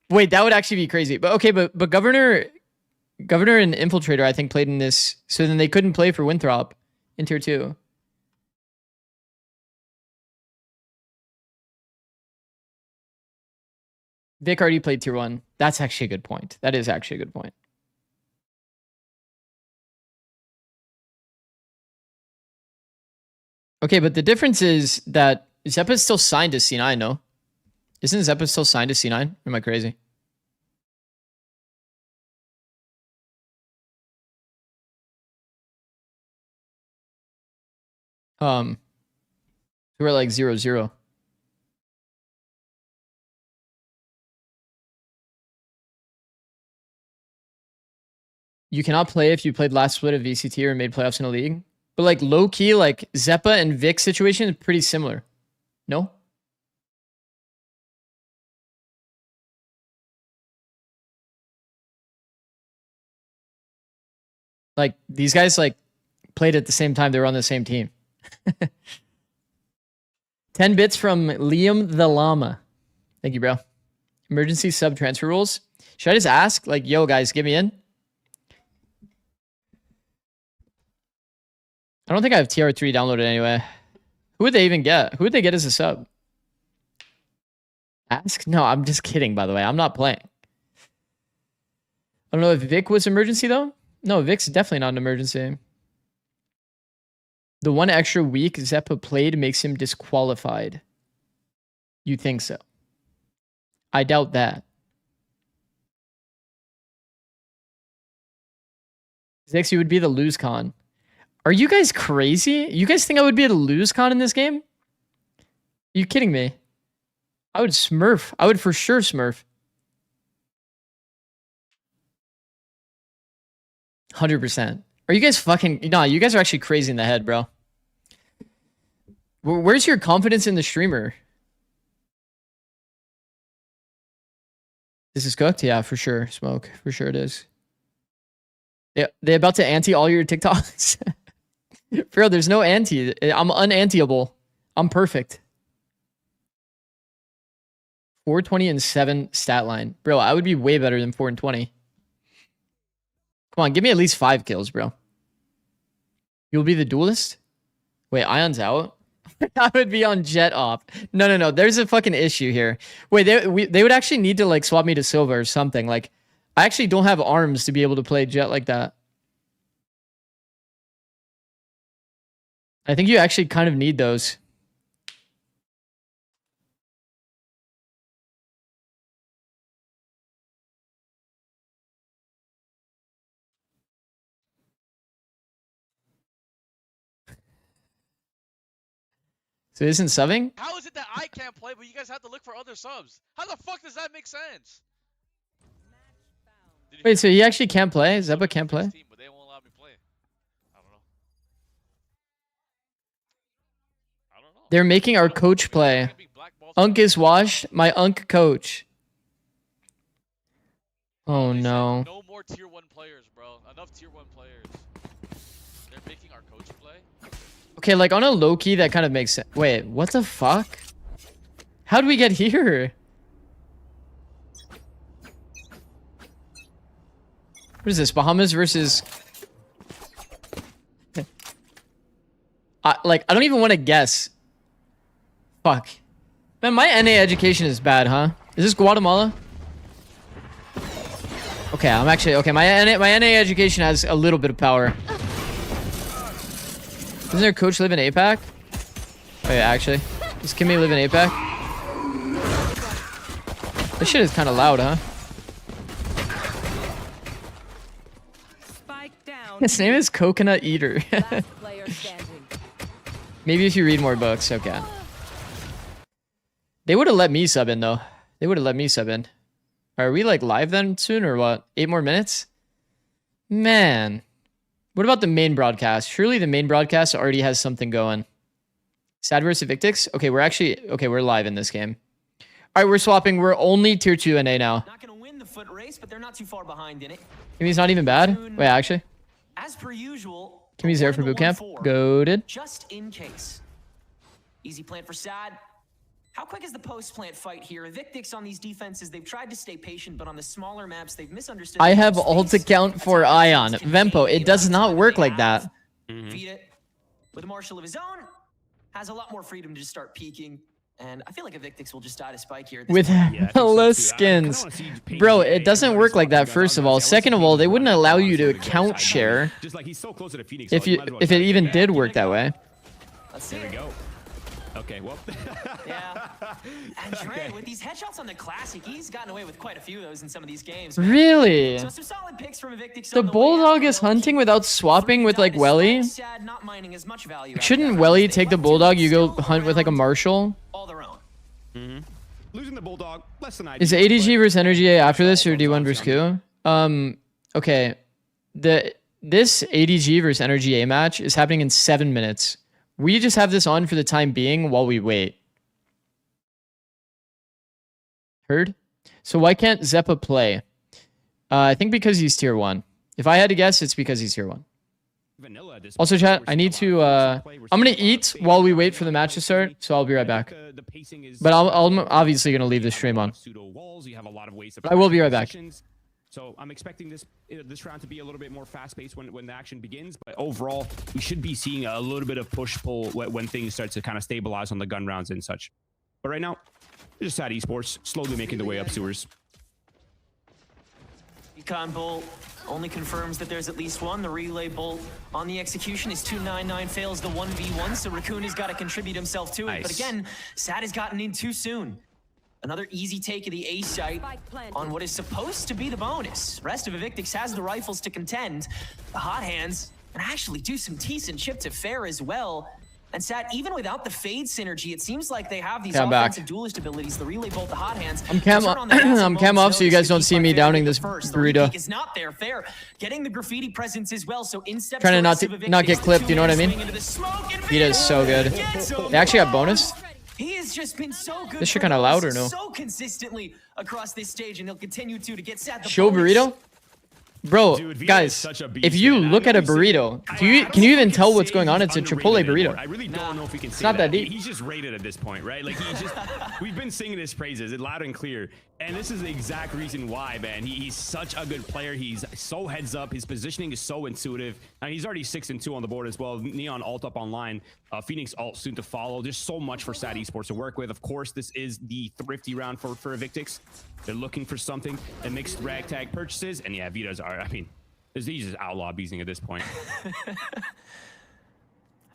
Wait, that would actually be crazy. But okay, but Governor and Infiltrator, I think, played in this. So then they couldn't play for Winthrop in Tier 2. Vic already played Tier 1. That's actually a good point. That is actually a good point. Okay, but the difference is that Zeppa's still signed to C9, no? Isn't Zeppa still signed to C9? Or am I crazy? We're like 0-0. You cannot play if you played last split of VCT or made playoffs in a league. But like low key, like Zeppa and Vic situation is pretty similar. No? Like these guys like played at the same time. They were on the same team. 10 bits from Liam the Llama. Thank you, bro. Emergency sub transfer rules. Should I just ask? Like, yo, guys, get me in? I don't think I have TR3 downloaded anyway. Who would they even get? Who would they get as a sub? Ask? No, I'm just kidding, by the way. I'm not playing. I don't know if Vic was emergency, though. No, Vic's definitely not an emergency. The one extra week Zeppa played makes him disqualified. You think so? I doubt that. Zix, you would be the lose con. Are you guys crazy? You guys think I would be the lose con in this game? Are you kidding me? I would smurf. I would for sure smurf. 100%. Are you guys fucking... Nah, you guys are actually crazy in the head, bro. Where's your confidence in the streamer? This is cooked? Yeah, for sure. Smoke. For sure it is. Yeah, they about to anti all your TikToks? Bro, there's no anti. I'm unantiable. I'm perfect. 420 and 7 stat line. Bro, I would be way better than 4 and 20. Come on, give me at least 5 kills, bro. You'll be the duelist? Wait, Ion's out? I would be on Jet off. No. There's a fucking issue here. Wait, they would actually need to like swap me to Silva or something. Like, I actually don't have arms to be able to play Jet like that. I think you actually kind of need those. So isn't subbing? How is it that I can't play, but you guys have to look for other subs? How the fuck does that make sense? Wait, so he actually can't play? Zeba can't play? Team, but they won't allow me play. I don't know. They're making our coach play. Unk is washed. My Unk coach. Oh no. No more tier 1 players, bro. Enough tier 1 players. They're making our coach play. Okay, like on a low key, that kind of makes sense. Wait, what the fuck? How did we get here? What is this? Bahamas versus... I don't even want to guess. Fuck. Man, my NA education is bad, huh? Is this Guatemala? Okay, I'm actually... Okay, my NA education has a little bit of power. Doesn't their coach live in APAC? Oh yeah, actually. Does Kimmy live in APAC? This shit is kind of loud, huh? Spike down. His name is Coconut Eater. Last player standing. Maybe if you read more books, okay. They would have let me sub in, though. They would have let me sub in. Are we, like, live then soon, or what? 8 more minutes? Man. What about the main broadcast? Surely the main broadcast already has something going. Sad versus Victix? Okay, we're live in this game. All right, we're swapping. We're only tier 2 NA now. Not gonna win the foot race, but they're not too far behind in it. Kimmy's not even bad. Wait, actually. As per usual, Kimmy's there for boot camp. Goated. Just in case. Easy plant for Sad. How quick is the post-plant fight here? Victix on these defenses, they've tried to stay patient, but on the smaller maps, they've misunderstood. I have ult account for Ion. Vempo, it does not work like that. Feed it. With a Marshall of his own, has a lot more freedom to just start peeking. And I feel like a Victix will just die to Spike here. With hella skins. Bro, it doesn't work like that, first of all. Second of all, they wouldn't allow you to account share if it even did work that way. Let's see. There we go. Okay, well. Yeah. And Dre, with these headshots on the Classic, he's gotten away with quite a few of those in some of these games. Really? So some solid picks from Victix. The Bulldog is hunting without swapping with, like, Welly? Shouldn't Welly take the Bulldog? You go hunt with, like, a Marshall? All their own. Losing the Bulldog, less than ideal. Is ADG versus Energy A after this, or D1 versus Q? Okay. This ADG versus Energy A match is happening in 7 minutes. We just have this on for the time being while we wait. Heard? So why can't Zeppa play? I think because he's tier 1. If I had to guess, it's because he's tier 1. Also, chat, I need to... I'm going to eat while we wait for the match to start, so I'll be right back. But I'm obviously going to leave the stream on. But I will be right back. So I'm expecting this round to be a little bit more fast-paced when the action begins. But overall, we should be seeing a little bit of push-pull when things start to kind of stabilize on the gun rounds and such. But right now, just at Esports, slowly making their way up sewers. Econ Bolt only confirms that there's at least one. The relay bolt on the execution is 299, fails the 1v1, so Raccoon has got to contribute himself to it. Nice. But again, Sad has gotten in too soon. Another easy take of the A site on what is supposed to be the bonus. Rest of Evictix has the rifles to contend. The hot hands and actually do some decent chip to fair as well. And Sad, even without the fade synergy, it seems like they have these offensive duelist abilities. The relay bolt, the hot hands. I'm cam off so you guys don't see me downing this burrito. Is not there. Fair getting the graffiti presence as well. So in steps trying to not get clipped, you know what I mean? Vita is so good. They actually got bonus. He has just been so good. This shit kind of loud or no? So consistently across this stage, and he'll continue to get Sad. Show burrito. Bro, Dude, Vita is guys, such a beast, if you man. look I at a know he's- burrito, I can you don't can you know if even we tell can what's say going on? he's It's a underrated Chipotle burrito. anymore. I really don't know if we can say not that He- deep. He's just rated at this point, right? Like he's just we've been singing his praises loud and clear. And this is the exact reason why, man. He's such a good player. He's so heads up. His positioning is so intuitive. And he's already 6-2 on the board as well. Neon ult up online. Phoenix ult soon to follow. There's so much for SAD Esports to work with. Of course, this is the thrifty round for Evictix. They're looking for something. A mixed ragtag purchases. And yeah, Vitas are, I mean, he's just outlaw beasting at this point. I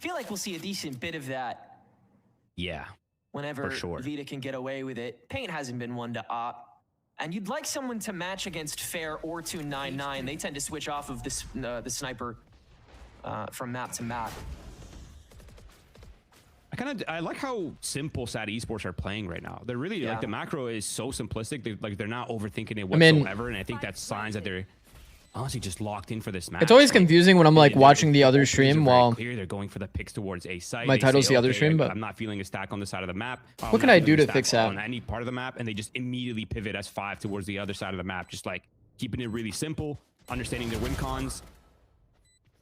feel like we'll see a decent bit of that Yeah. whenever For sure. Vita can get away with it. Paint hasn't been one to opt. And you'd like someone to match against Fair or 299. They tend to switch off of this, the sniper from map to map. I like how simple SAD Esports are playing right now. They're really like the macro is so simplistic. They're not overthinking it whatsoever. And I think that's signs that they're honestly just locked in for this match. It's always confusing when I'm like watching the other openings are stream very while clear. They're going for the picks towards A site. my They title's say, the other "Okay, stream, but I'm not feeling a stack on the side of the map. what can I do to fix that? On any part of the map, and they just immediately pivot S5 towards the other side of the map, just like keeping it really simple, understanding their win cons,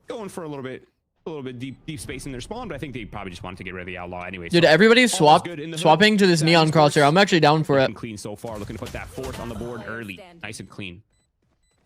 going for a little bit deep space in their spawn. But I think they probably just wanted to get rid of the outlaw anyway. Dude, So everybody's all is good in the hood. swapping to this SAD neon Esports, crosshair. I'm actually down for it. looking clean so far. Looking to put that fourth on the board early, nice and clean.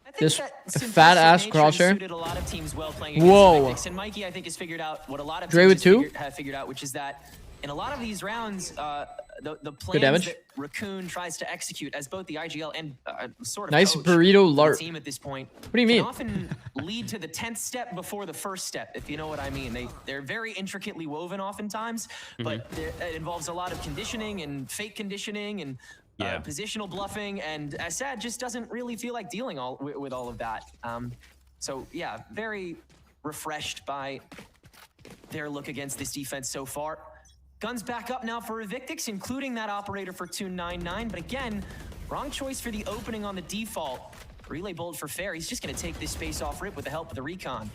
I think This that fat-ass simplistic nature has crosshair. suited a lot of teams well playing against Whoa. Evictix. And Mikey, I think, has figured out what a lot of Dre teams with two? have figured out, which is that in a lot of these rounds, the plans damage. that Raccoon tries to execute as both the IGL and sort of Nice coach burrito for the larp. team at this point. What do you can mean? often lead to the 10th step before the first step, if you know what I mean. They're very intricately woven oftentimes, but it involves a lot of conditioning and fake conditioning and positional bluffing, and Assad just doesn't really feel like dealing with all of that. So yeah, very refreshed by their look against this defense so far. Guns back up now for Evictix, including that operator for 299, but again, wrong choice for the opening on the default. Relay bolt for Fair. He's just going to take this space off rip with the help of the recon.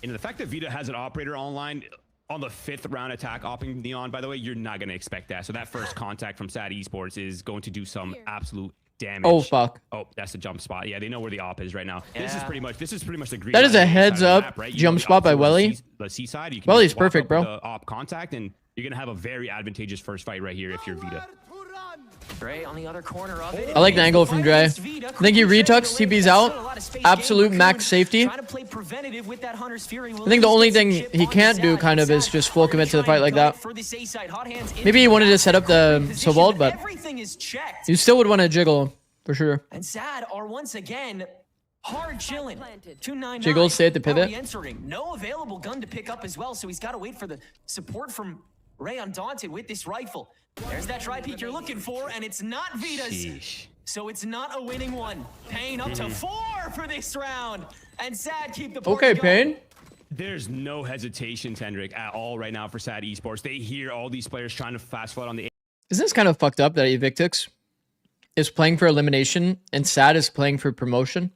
And the fact that Vita has an operator online on the 5th round attack opping Neon, by the way, you're not going to expect that. So that first contact from SAD Esports is going to do some absolute damage. Oh fuck. Oh, that's the jump spot. Yeah, they know where the op is right now. This is pretty much the green. That is line a on the heads side of the up map, right? You jump know the spot op by towards Welly. the seaside. You can Welly's just walk perfect, up bro. with the op contact, and you're going to have a very advantageous first fight right here if you're Vita. Dre on the other corner of it. I like the angle from Dre. I think he retux, TP's out. Absolute max safety. I think the only thing he can't do kind of is just full commit to the fight like that. Maybe he wanted to set up the Sobald, but you still would want to jiggle for sure. And SAD are once again hard chilling. 299. Jiggle, stay at the pivot. Entering. No available gun to pick up as well, so he's got to wait for the support from Ray Undaunted with this rifle. There's that tri-peek you're looking for, and it's not Vita's. Sheesh. So it's not a winning one. Pain up to 4 for this round. And SAD keep the Okay, party going. Pain. There's no hesitation, Tendrick, at all right now for SAD Esports. They hear all these players trying to fast flood on the Isn't this kind of fucked up that Evictix is playing for elimination and SAD is playing for promotion?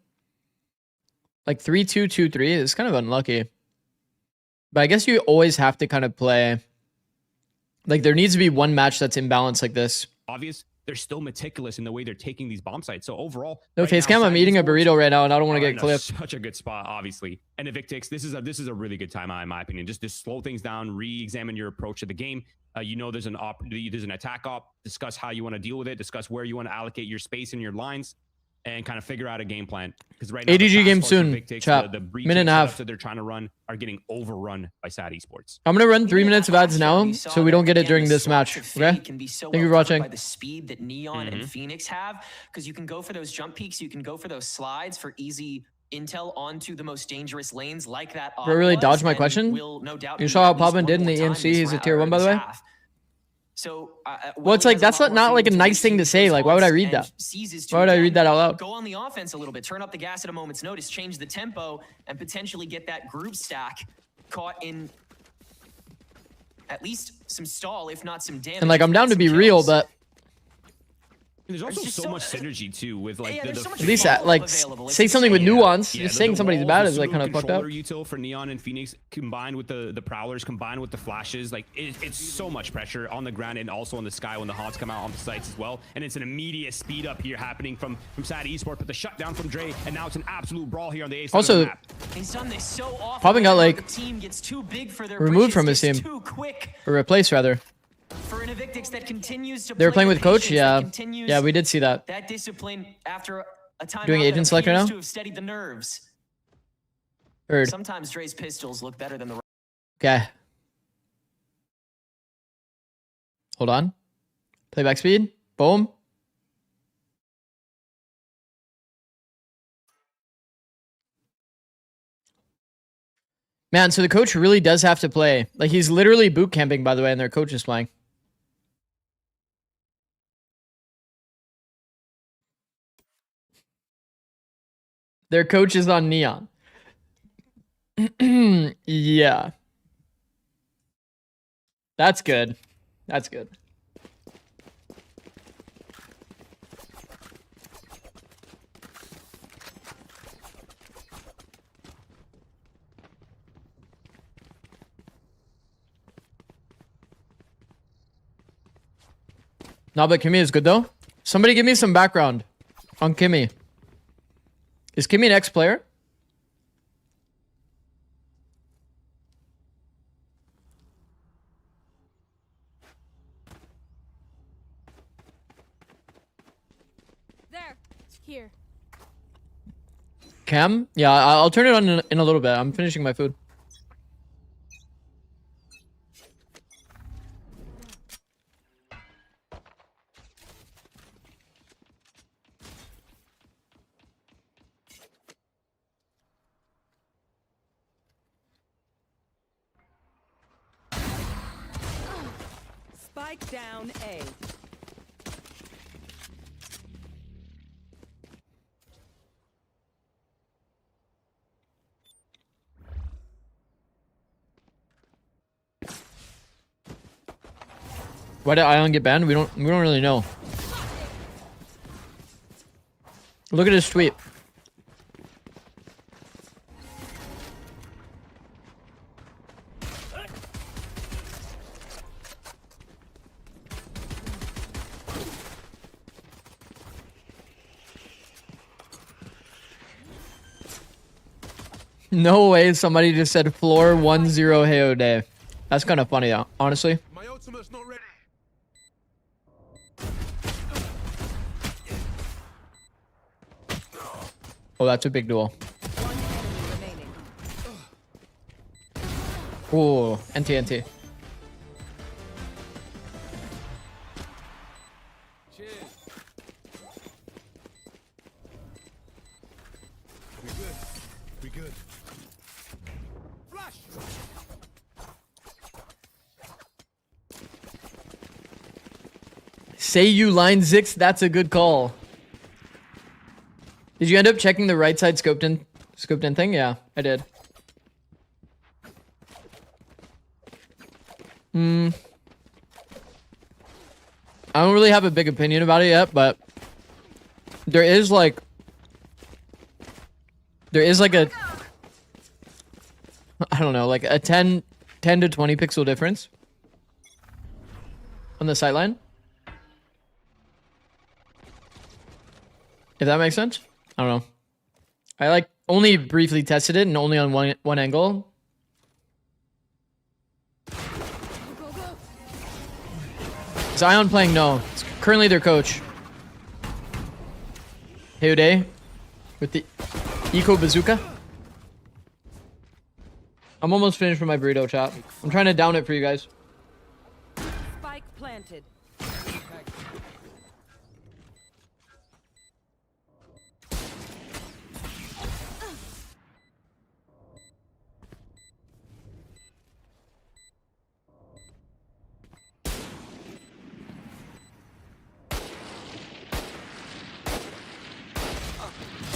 Like 3-2-2-3 is kind of unlucky. But I guess you always have to kind of play. Like there needs to be one match that's imbalanced like this. obvious. They're still meticulous in the way they're taking these bomb sites. So overall, No face cam. I'm eating a burrito right now, and I don't want to get clipped. Such a good spot, obviously. And Evictix, this is a really good timeout in my opinion. Just to slow things down, re-examine your approach to the game. You know, there's an attack op. Discuss how you want to deal with it. Discuss where you want to allocate your space and your lines, and kind of figure out a game plan. Because right now, ADG the game fast forward soon, for Evictix, chat. the Minute and a half. that they're trying to run are getting overrun by SAD Esports. I'm gonna run 3 minutes of ads now, so we don't get it during this match. Okay. Can be so Thank you for well watching. covered by the speed that Neon and Phoenix have, because you can go for those jump peaks, you can go for those slides for easy intel onto the most dangerous lanes, like that. Bro, really was, dodged my and question? will no doubt You do saw how at least Poppin did in one the more ENC? time this He's a round, tier or 1, by the this way. half. So, Well, it's like that's not like a nice thing to say. Like, why would I read that? Why would I read that out loud? Go on the offense a little bit, turn up the gas at a moment's notice, change the tempo, and potentially get that group stack caught in at least some stall, if not some damage. And like, I'm down to some be real, kills. but There's also just so so- much synergy too with like Yeah, the, there's so much At least follow-up like available. It's say something with insane. nuance. Yeah, Just the saying somebody's walls, bad the is like kind of smooth fucked up. controller util for Neon and Phoenix combined with the prowlers, combined with the flashes, like it's so much pressure on the ground and also in the sky when the HOTS come out on the sites as well. And it's an immediate speed up here happening from Sad Esports, but the shutdown from Dre, and now it's an absolute brawl here on the A side of the Also, map. He's done this so often. Popping got, whenever like, the team gets too big for their removed britches, from his gets team. Too quick Or replace rather. for an Evictix that continues to They were play playing the with coach. patience, that Yeah. continues Yeah, we did see that. that discipline after a time Doing agent select right now? to have steadied the nerves. Heard. Sometimes Dre's pistols look better than the Okay. Hold on. Playback speed. Boom. Man, so the coach really does have to play. Like, he's literally boot camping, by the way, and their coach is playing. Their coach is on Neon. Yeah. That's good. That's good. No, but Kimmy is good though. Somebody give me some background on Kimmy. Is Kimmy an ex-player? There. Here. Cam? Yeah, I'll turn it on in a little bit. I'm finishing my food. Spike down A. Why did Ion get banned? We don't really know. Look at his tweet. No way somebody just said floor 1-0 Heo day. That's kind of funny, honestly. My ultimate's not ready. Oh, that's a big duel. One enemy remaining. Ooh, NT. We good. Flash! Say you line Zikz, that's a good call. Did you end up checking the right side scoped in thing? Yeah, I did. I don't really have a big opinion about it yet, but there is like a, I don't know, like a 10 to 20 pixel difference on the sightline. If that makes sense. I don't know. I like only briefly tested it and only on one angle. Is Ion playing? No. It's currently their coach. Hey Uday with the Eco Bazooka. I'm almost finished with my burrito, chat. I'm trying to down it for you guys. Spike planted.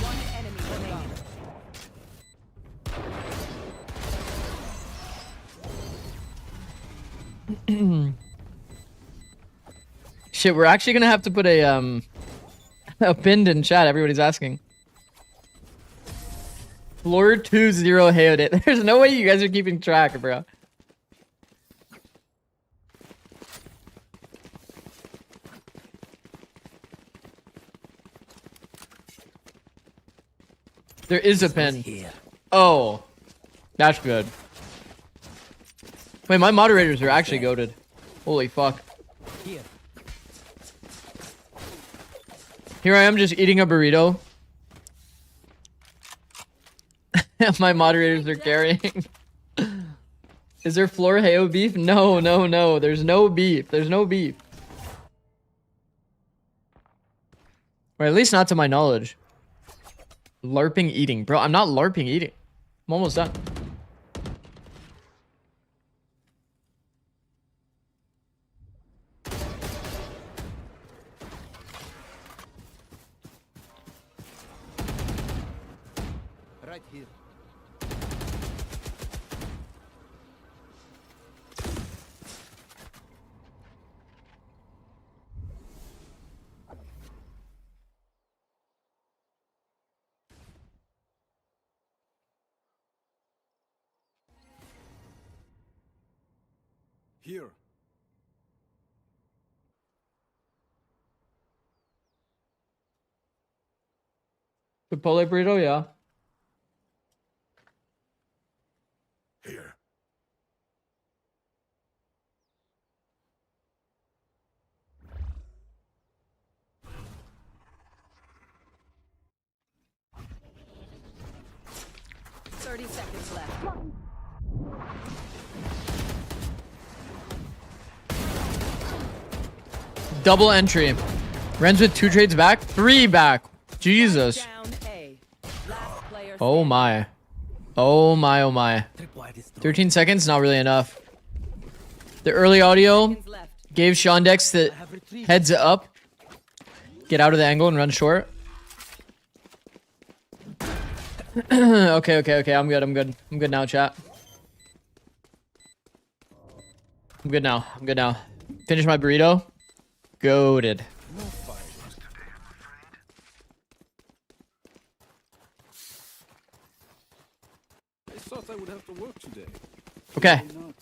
One enemy remaining. Shit, we're actually gonna have to put a Pinned in chat. Everybody's asking. Floor 2-0 hailed it. There's no way you guys are keeping track, bro. There is a pin. Oh, that's good. Wait, my moderators are actually goated. Holy fuck. Here I am just eating a burrito. My moderators are carrying. Is there floor Heo beef? No, no, no. There's no beef. There's no beef. Or at least not to my knowledge. LARPing eating. Bro, I'm not LARPing eating. I'm almost done. Right here. Here. Chipotle burrito, yeah. Here. Seconds left. Double entry. Ren's with 2 trades back. 3 back. Jesus. Down A. Last player Oh my. Oh my, oh my. 13 seconds, not really enough. The early audio standing left. gave Shondex the heads up. Get out of the angle and run short. Okay. I'm good. I'm good now, chat. I'm good now. Finish my burrito. Goated. I thought I would have to work today. Okay. Why not?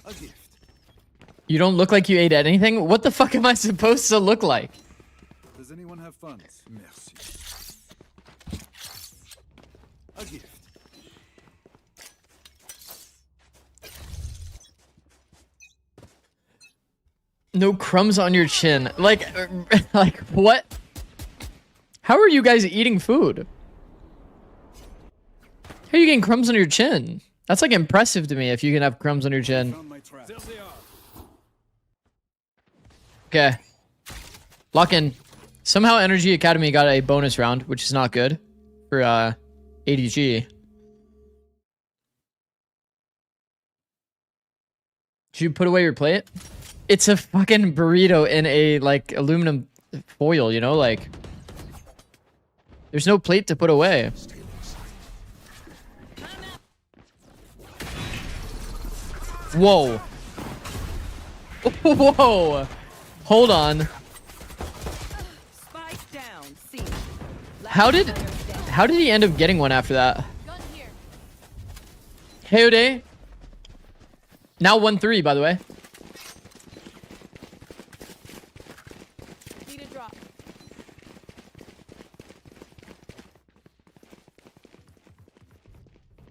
A gift. You don't look like you ate anything? What the fuck am I supposed to look like? Does anyone have funds? Merci. A gift. No crumbs on your chin. Like what? How are you guys eating food? How are you getting crumbs on your chin? That's like impressive to me if you can have crumbs on your chin. Found my trap. There they are. Okay. Lock in. Somehow Energy Academy got a bonus round, which is not good for ADG. Did you put away your plate? It's a fucking burrito in a like aluminum foil, you know, like there's no plate to put away. Whoa. Whoa. Hold on. Spike down. C. How did he end up getting one after that? Gun here. Heyode. Now 1-3, by the way. Need a drop.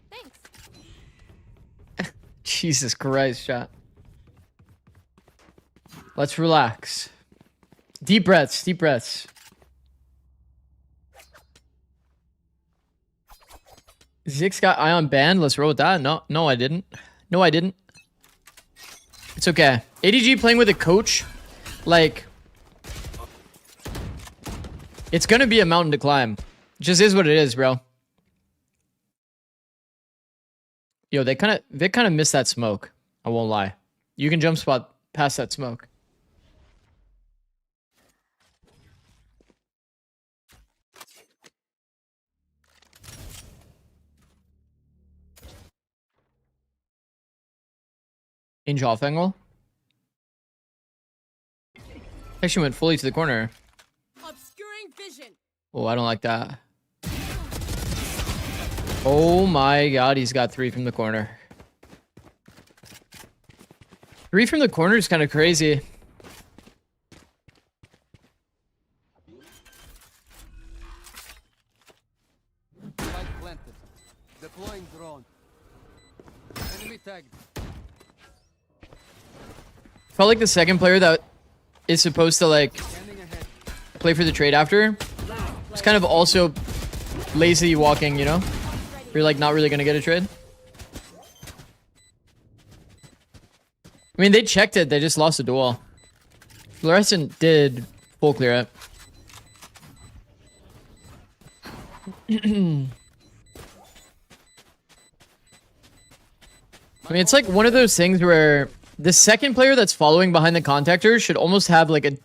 Thanks. Jesus Christ, chat. Let's relax. Deep breaths, deep breaths. Zikz got Ion banned. Let's roll with that. No, I didn't. No, I didn't. It's okay. ADG playing with a coach, like, it's gonna be a mountain to climb. It just is what it is, bro. Yo, they kind of missed that smoke. I won't lie. You can jump spot past that smoke. Inch off angle. Actually went fully to the corner. Obscuring vision. Oh, I don't like that. Oh my god, he's got 3 from the corner. 3 from the corner is kind of crazy. Spike planted. Deploying drone. Enemy tagged. Felt like the second player that is supposed to like Scanning ahead. play for the trade after. It's kind of also lazy walking, you know? You're like not really gonna get a trade. I mean, they checked it, they just lost the duel. Fluorescent did full clear it. I mean, it's like one of those things where the second player that's following behind the contactor should almost have like a...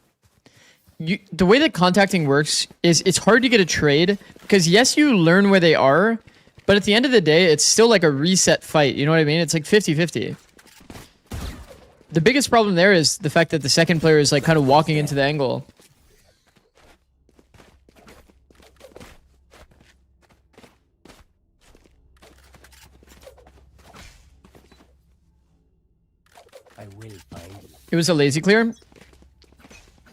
the way that contacting works is it's hard to get a trade because yes, you learn where they are, but at the end of the day, it's still like a reset fight. You know what I mean? It's like 50-50. The biggest problem there is the fact that the second player is like kind of walking into the angle. I will find you. It was a lazy clear.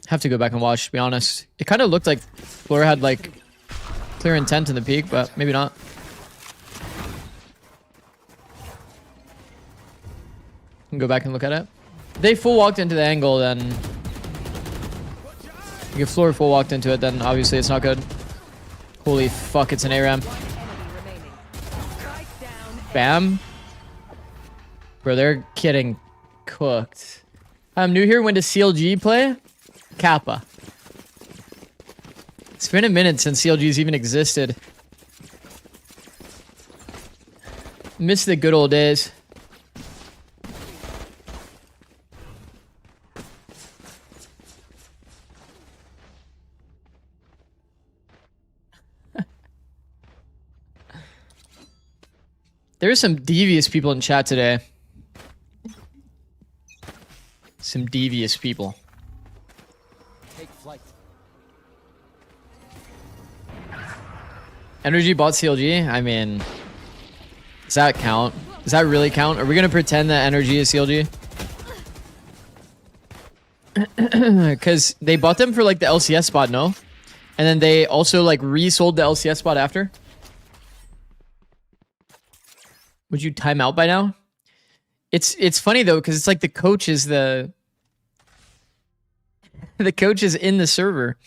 Have to go back and watch, to be honest. It kind of looked like Flora had like clear intent in the peak, but maybe not. Can go back and look at it. They full walked into the angle, then if Flora full walked into it, then obviously it's not good. Holy fuck, it's an ARAM. Bam. Bro, they're getting cooked. I'm new here. When does CLG play? Kappa. It's been a minute since CLG's even existed. Miss the good old days. There's some devious people in chat today. Some devious people. Take flight. Energy bought CLG? I mean, does that count? Does that really count? Are we gonna pretend that Energy is CLG? Because they bought them for like the LCS spot, no? And then they also like resold the LCS spot after? Would you time out by now? It's funny though, because it's like the coach is the coach is in the server.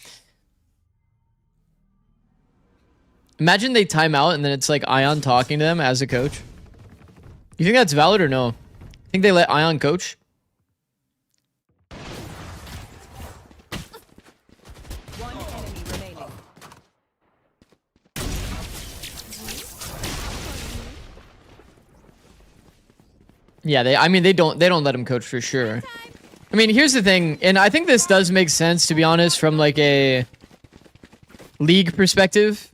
Imagine they time out and then it's like Ion talking to them as a coach. You think that's valid or no? Think they let Ion coach? One enemy remaining. Yeah, they don't let him coach for sure. I mean, here's the thing, and I think this does make sense, to be honest, from like a league perspective.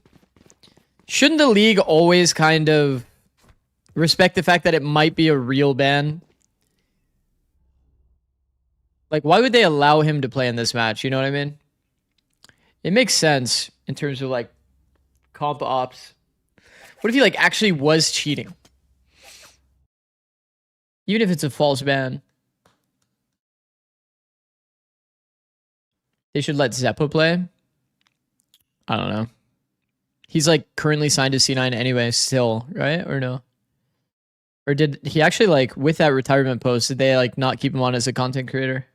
Shouldn't the league always kind of respect the fact that it might be a real ban? Like, why would they allow him to play in this match? You know what I mean? It makes sense in terms of like comp ops. What if he like actually was cheating? Even if it's a false ban. They should let Zeppo play. I don't know. He's like currently signed to C9 anyway still, right? Or no? Or did he actually like, with that retirement post, did they like not keep him on as a content creator?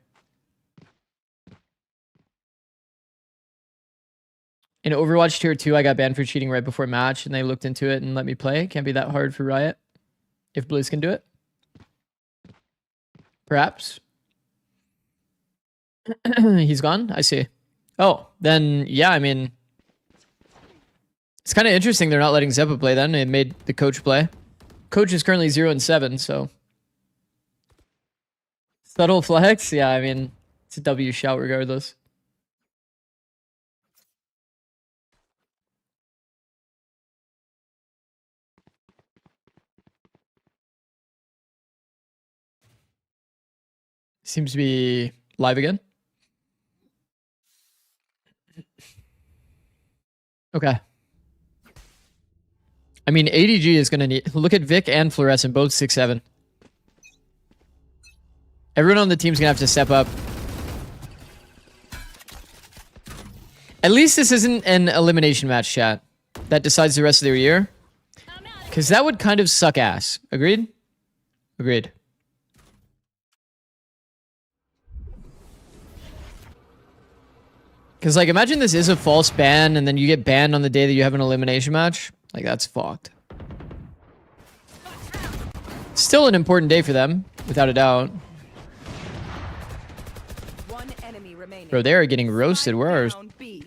In Overwatch Tier 2, I got banned for cheating right before match and they looked into it and let me play. Can't be that hard for Riot. If Blues can do it. Perhaps. He's gone? I see. Oh, then, yeah, I mean... It's kind of interesting they're not letting Zeppa play then. It made the coach play. Coach is currently 0-7, so... Subtle flex? Yeah, I mean, it's a W shout regardless. Seems to be live again. Okay. I mean, ADG is going to need... Look at Vic and Fluorescent, both 6'7". Everyone on the team's going to have to step up. At least this isn't an elimination match, chat, that decides the rest of their year. Because that would kind of suck ass. Agreed? Agreed. Because, like, imagine this is a false ban, and then you get banned on the day that you have an elimination match. Like, that's fucked. Still an important day for them, without a doubt. One enemy remaining. Bro, they are getting roasted. Where are... Down B.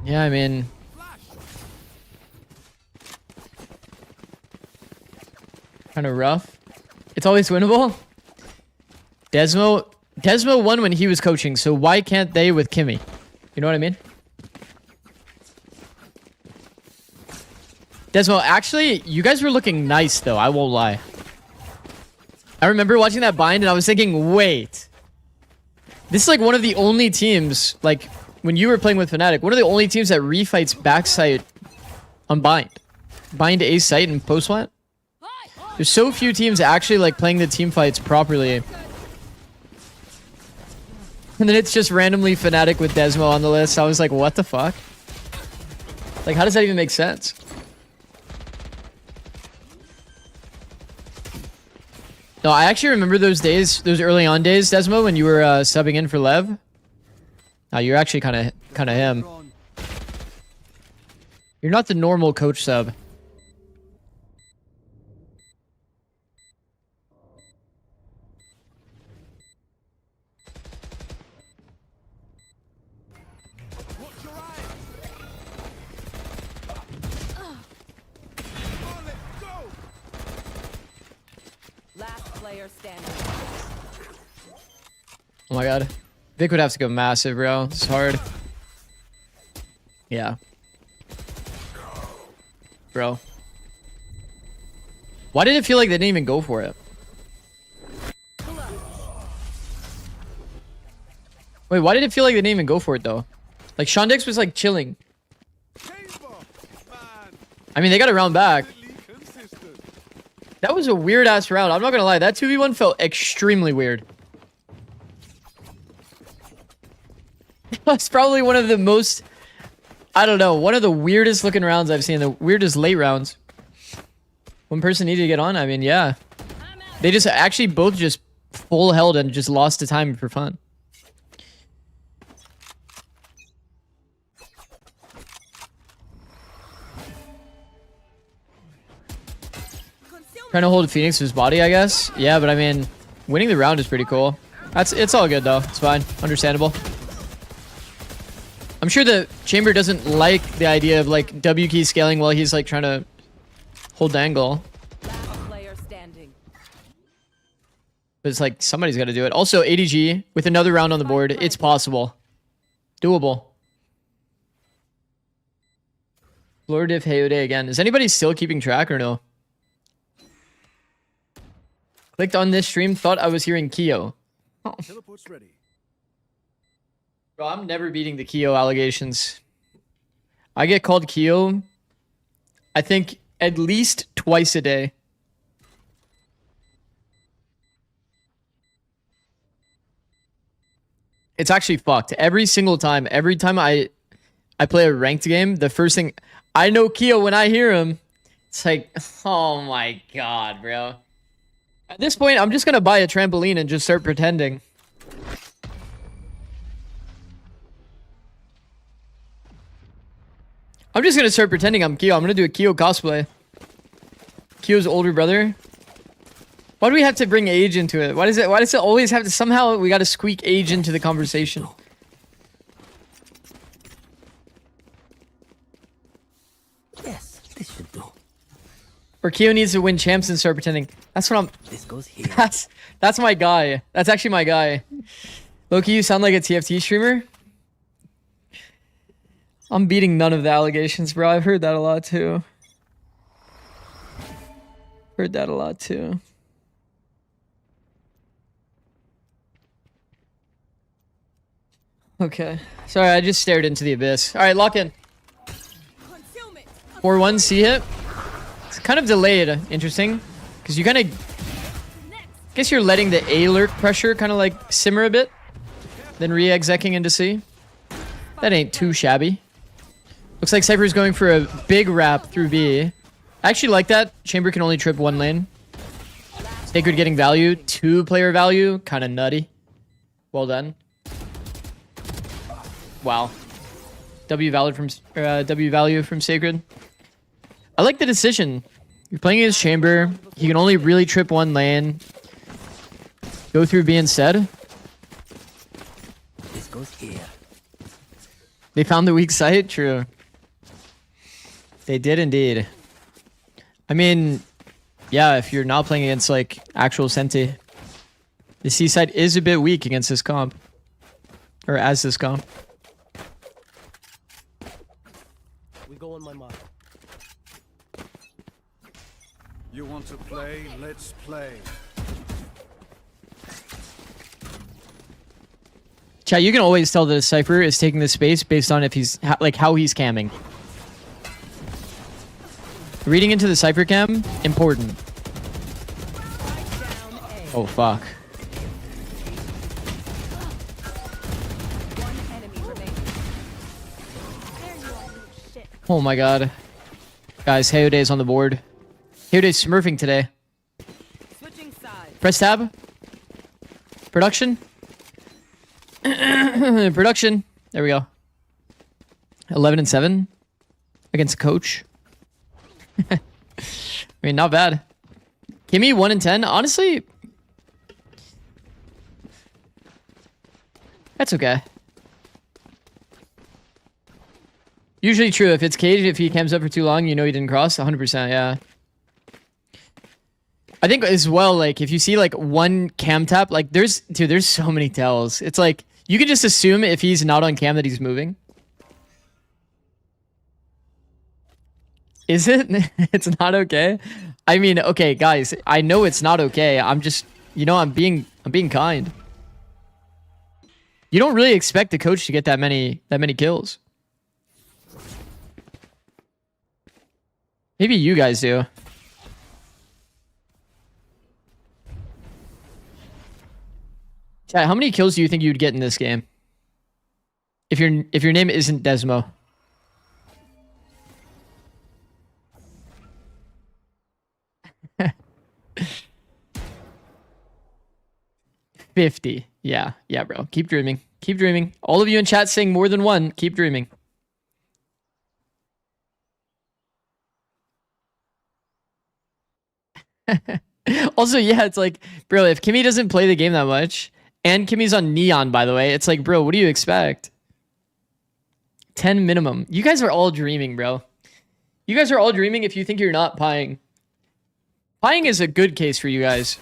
Yeah, I mean... Kind of rough. It's always winnable. Desmo won when he was coaching, so why can't they with Kimmy? You know what I mean? Desmo, actually, you guys were looking nice, though. I won't lie. I remember watching that bind, and I was thinking, wait. This is like one of the only teams, like, when you were playing with Fnatic, one of the only teams that refights backside on bind. Bind A site and post plant. There's so few teams actually, like, playing the team fights properly. And then it's just randomly Fnatic with Desmo on the list. I was like, what the fuck? Like, how does that even make sense? No, I actually remember those days, those early on days, Desmo, when you were subbing in for Lev. Now you're actually kind of him. You're not the normal coach sub. Last player standing. Oh my god. Vic would have to go massive, bro. It's hard. Yeah. Bro. Why did it feel like they didn't even go for it? Wait, why did it feel like they didn't even go for it, though? Like, Shondex was, like, chilling. I mean, they got a round back. That was a weird-ass round. I'm not gonna lie. That 2v1 felt extremely weird. That's probably one of the most... I don't know. One of the weirdest looking rounds I've seen. The weirdest late rounds. One person needed to get on. I mean, yeah. They just actually both just full held and just lost to time for fun. Trying to hold Phoenix's body, I guess. Yeah, but I mean, winning the round is pretty cool. It's all good though. It's fine. Understandable. I'm sure the Chamber doesn't like the idea of like W key scaling while he's like trying to hold the angle. Last player standing. But it's like somebody's got to do it. Also, ADG with another round on the board. It's possible. Doable. Lord Diff Heyode again. Is anybody still keeping track or no? Clicked on this stream, thought I was hearing Keo. Oh. Teleport's ready. Bro, I'm never beating the Keo allegations. I get called Keo, I think, at least twice a day. It's actually fucked. Every single time. Every time I play a ranked game, the first thing... I know Keo when I hear him. It's like, oh my god, bro. At this point, I'm just gonna buy a trampoline and just start pretending. I'm just gonna start pretending I'm Keo. I'm gonna do a Keo cosplay. Keo's older brother. Why do we have to bring age into it? Why does it always have to... Somehow we gotta squeak age into the conversation. Yes, this should do. Or Keo needs to win champs and start pretending. That's what I'm... This goes here. That's my guy. That's actually my guy. Loki, you sound like a TFT streamer. I'm beating none of the allegations, bro. I've heard that a lot too. Heard that a lot too. Okay. Sorry, I just stared into the abyss. All right, lock in. 4-1 C hit. It's kind of delayed. Interesting. Because you kind of... guess you're letting the A lurk pressure kind of like simmer a bit. Then re-execing into C. That ain't too shabby. Looks like Cypher's going for a big wrap through B. I actually like that. Chamber can only trip one lane. Sacred getting value. 2-player value. Kind of nutty. Well done. Wow. W value from Sacred. I like the decision. You're playing against Chamber. He can only really trip one lane. Go through B instead. This goes here. They found the weak site? True. They did indeed. I mean, yeah, if you're not playing against like actual Senti, the C side is a bit weak against this comp. Or as this comp. We go on my mark. You want to play? Let's play. Chat, you can always tell that a Cypher is taking the space based on if he's like how he's camming. Reading into the Cypher cam, important. Oh fuck. Oh my god. Guys, Hayoday's on the board. Hayoday's smurfing today. Press tab. Production. Production. There we go. 11-7 against coach. I mean, not bad. Kimmy 1-10. Honestly, that's okay. Usually true. If it's caged, if he cams up for too long, you know he didn't cross. 100%. Yeah. I think as well, like if you see like one cam tap, like there's so many tells. It's like you can just assume if he's not on cam that he's moving. Is it? It's not okay. I mean, okay, guys, I know it's not okay. I'm just, you know, I'm being kind. You don't really expect the coach to get that many kills. Maybe you guys do. Chat, how many kills do you think you'd get in this game? If your name isn't Desmo. $50. Yeah, bro. Keep dreaming. Keep dreaming. All of you in chat saying more than one. Keep dreaming. Also, yeah, it's like, bro, if Kimmy doesn't play the game that much, and Kimmy's on Neon, by the way, it's like, bro, what do you expect? 10 minimum. You guys are all dreaming, bro. You guys are all dreaming if you think you're not pieing. Pieing is a good case for you guys.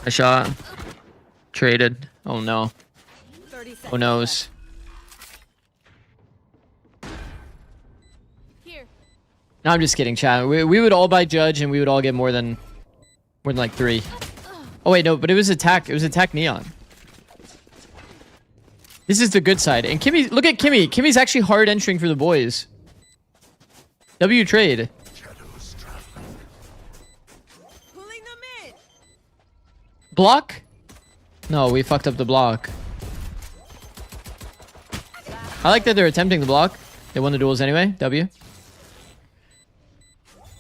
A shot. Traded. Oh no. Oh noes. No, I'm just kidding, chat. We would all buy Judge and we would all get more than like 3. Oh wait, no, but it was attack. It was attack Neon. This is the good side. And Kimmy, look at Kimmy. Kimmy's actually hard entering for the boys. W trade. Block? No, we fucked up the block. I like that they're attempting the block. They won the duels anyway. W.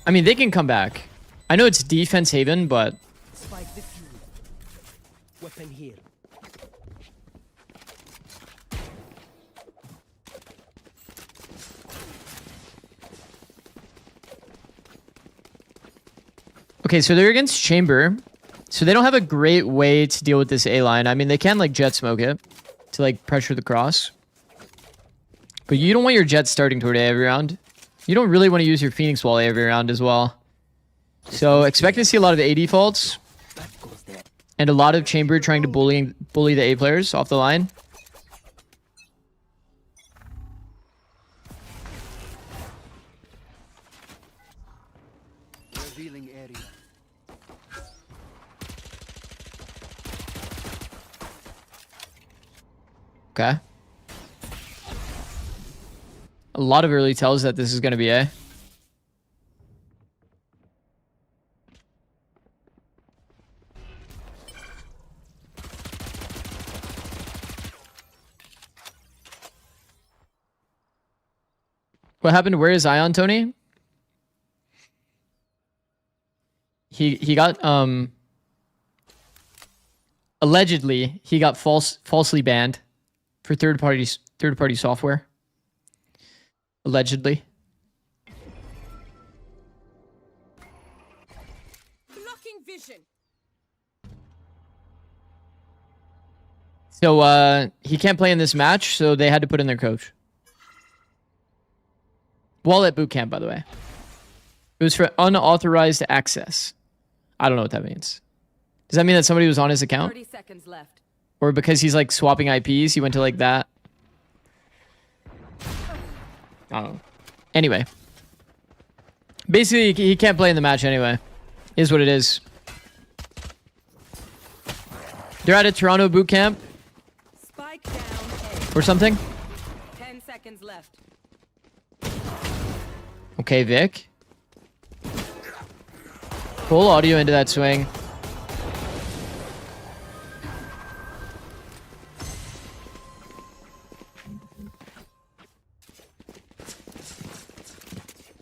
I mean, they can come back. I know it's defense haven, but... Spike the fuel. Weapon here. Okay, so they're against Chamber. So they don't have a great way to deal with this A line. I mean, they can like jet smoke it to like pressure the cross. But you don't want your jet starting toward A every round. You don't really want to use your Phoenix wall every round as well. So expect to see a lot of A defaults. And a lot of Chamber trying to bully the A players off the line. Okay. A lot of early tells that this is going to be A. What happened? Where is Ion, Tony? He got allegedly he got falsely banned for third party software. Allegedly. Blocking vision. So he can't play in this match, so they had to put in their coach. While at boot camp, by the way. It was for unauthorized access. I don't know what that means. Does that mean that somebody was on his account? 30 seconds left. Or because he's like swapping IPs, he went to like that? I don't know. Anyway. Basically, he can't play in the match anyway. Is what it is. They're at a Toronto boot camp. Spike down A. Or something. 10 seconds left. Okay, Vic. Pull audio into that swing.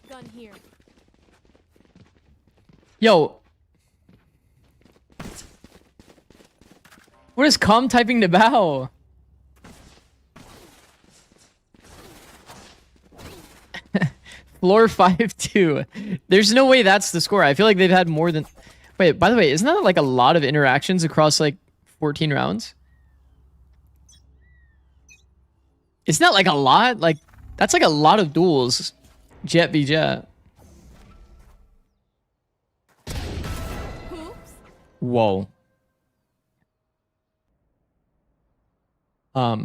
Gun here. Yo. What is Com typing to bow? Floor 5-2. There's no way that's the score. I feel like they've had more than... Wait, by the way, isn't that like a lot of interactions across like 14 rounds? Isn't that like a lot? Like, that's like a lot of duels. Jet v Jet. Hoops. Whoa. Huh?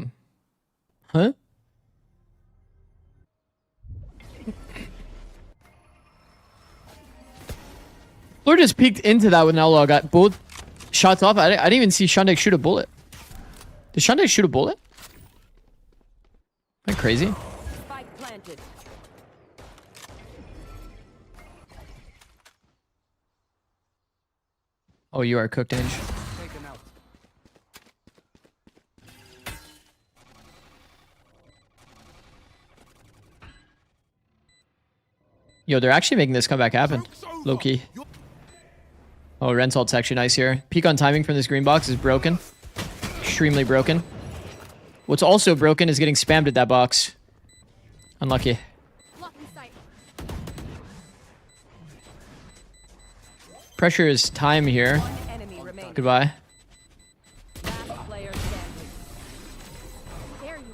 Floor just peeked into that with an outlaw. Got both shots off. I didn't even see Shandek shoot a bullet. Did Shandek shoot a bullet? Am I crazy? Spike planted. Oh, you are cooked, Ange. Taken out. Yo, they're actually making this comeback happen. Low key. Oh, Rensalt's actually nice here. Peak on timing from this green box is broken. Extremely broken. What's also broken is getting spammed at that box. Unlucky. Blocking sight. Pressure is time here. One enemy remaining. Goodbye. Last player standing. There you are.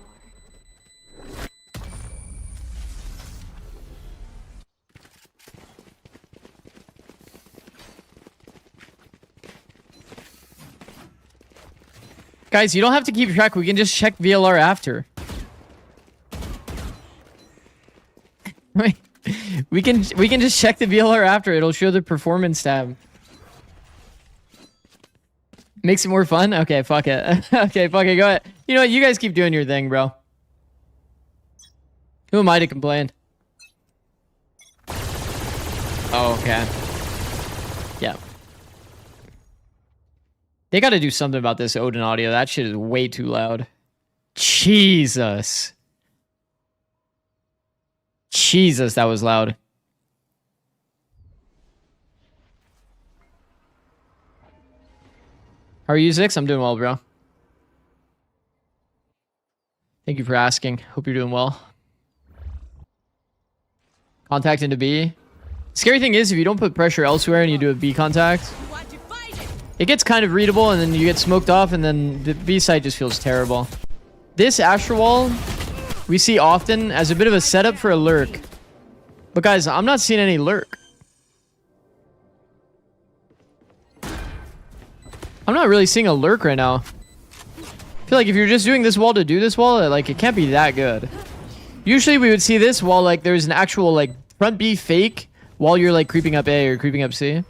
Guys, you don't have to keep track. We can just check VLR after. we can just check the VLR after. It'll show the performance tab. Makes it more fun? Okay, fuck it. Okay, fuck it. Go ahead. You know what? You guys keep doing your thing, bro. Who am I to complain? Oh, okay. Yeah. They got to do something about this Odin audio. That shit is way too loud. Jesus. Jesus, that was loud. How are you, Zikz? I'm doing well, bro. Thank you for asking. Hope you're doing well. Contact into B. Scary thing is, if you don't put pressure elsewhere and you do a B contact, it gets kind of readable, and then you get smoked off, and then the B side just feels terrible. This Asher Wall, we see often as a bit of a setup for a lurk. But guys, I'm not seeing any lurk. I'm not really seeing a lurk right now. I feel like if you're just doing this wall to do this wall, like, it can't be that good. Usually we would see this wall like there's an actual like front B fake while you're like creeping up A or creeping up C.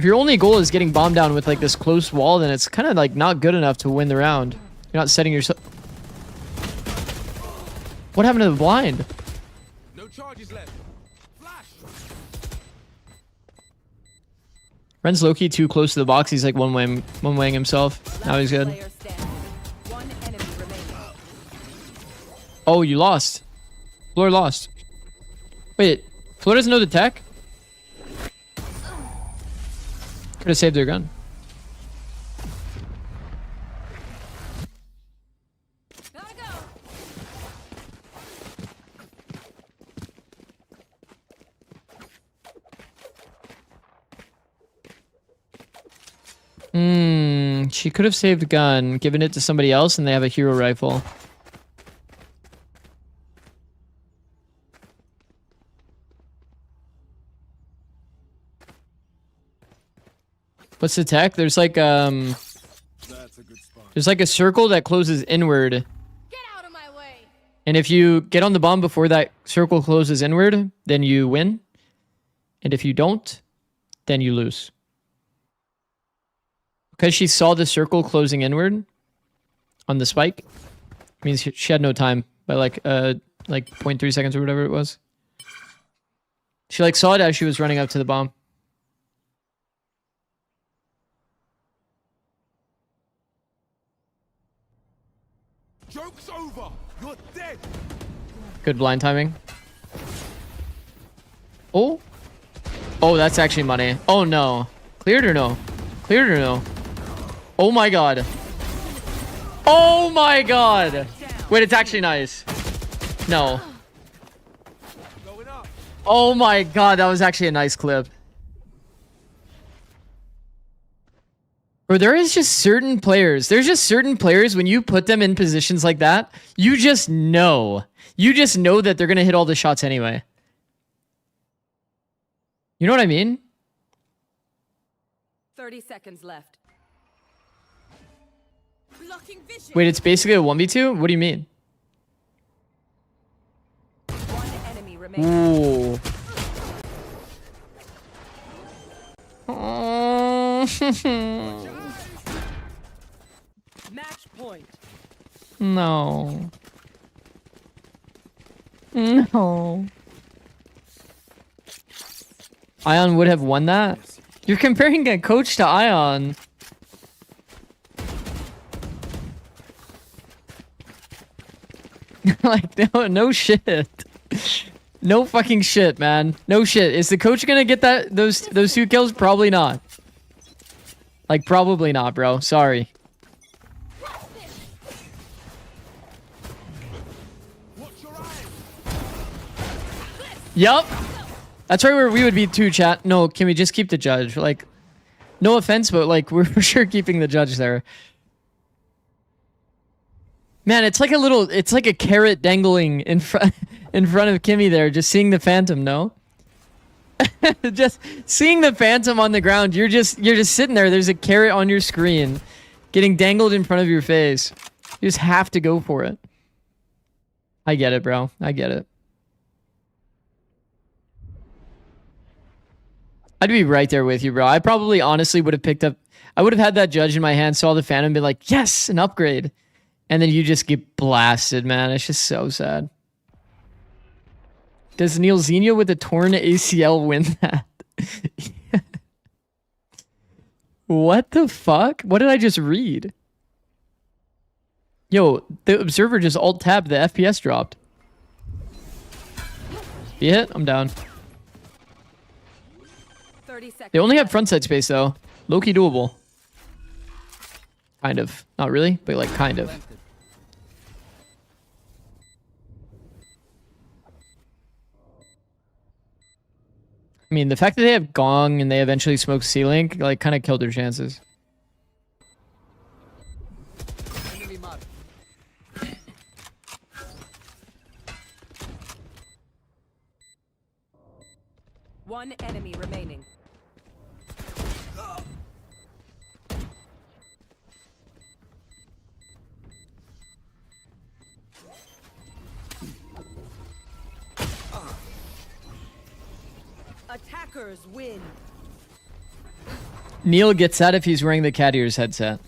If your only goal is getting bombed down with like this close wall, then it's kind of like not good enough to win the round. You're not setting yourself. What happened to the blind? No charges left. Flash. Ren's low-key too close to the box. He's like one-weighing himself. Now he's good. Player standing. One enemy remaining. Oh, you lost. Floor lost. Wait, Floor doesn't know the tech? Could have saved their gun. Gotta go. She could have saved the gun, given it to somebody else, and they have a hero rifle. What's the tech? There's like That's a good spot. there's like a circle that closes inward, Get out of my way. and if you get on the bomb before that circle closes inward, then you win. And if you don't, then you lose. Because she saw the circle closing inward on the spike, means she had no time by like 0.3 seconds or whatever it was. She like saw it as she was running up to the bomb. Joke's over. You're dead. Good blind timing. Oh. Oh, that's actually money. Oh no. Cleared or no? Cleared or no? Oh my god. Oh my god. Wait, it's actually nice. No. Going up. Oh my god, that was actually a nice clip. Bro, there is just certain players. There's just certain players, when you put them in positions like that, you just know. You just know that they're going to hit all the shots anyway. You know what I mean? 30 seconds left. Blocking vision. Wait, it's basically a 1v2? What do you mean? One enemy remaining. Ooh. Match point. No. No. Ion would have won that? You're comparing a coach to Ion. Like, no shit. No fucking shit, man. No shit. Is the coach gonna get those 2 kills? Probably not. Like, probably not, bro. Sorry. Yup. That's right where we would be too, chat. No, can we just keep the judge? Like, no offense, but like, we're for sure keeping the judge there. Man, it's like a carrot dangling in front of Kimmy there, just seeing the phantom, no? Just seeing the phantom on the ground, you're just sitting there, there's a carrot on your screen getting dangled in front of your face. You just have to go for it. I get it, bro. I get it. I'd be right there with you, bro. I probably honestly would have picked up... I would have had that judge in my hand, saw the phantom, and been like, yes, an upgrade. And then you just get blasted, man. It's just so sad. Does Neil Zenia with a torn ACL win that? What the fuck? What did I just read? Yo, the observer just alt-tabbed, the FPS dropped. Be hit? I'm down. 30 seconds. They only have frontside space, though. Low-key doable. Kind of. Not really, but like kind of. I mean, the fact that they have Gong and they eventually smoke C-Link, like, kind of killed their chances. One enemy remaining. Attackers win. Neil gets that if he's wearing the cat ears headset.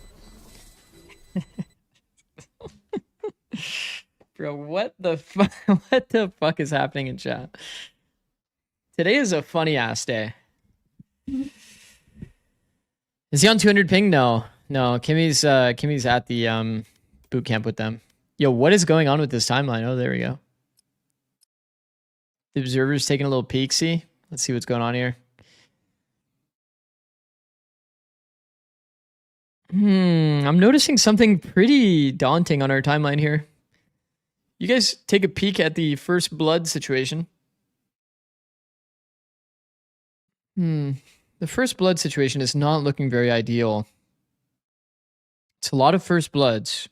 Bro, what the fuck is happening in chat? Today is a funny ass day. Is he on 200 ping? No. Kimmy's at the boot camp with them. Yo, what is going on with this timeline? Oh, there we go. The observer's taking a little peek. See, let's see what's going on here. I'm noticing something pretty daunting on our timeline here. You guys take a peek at the first blood situation. The first blood situation is not looking very ideal. It's a lot of first bloods.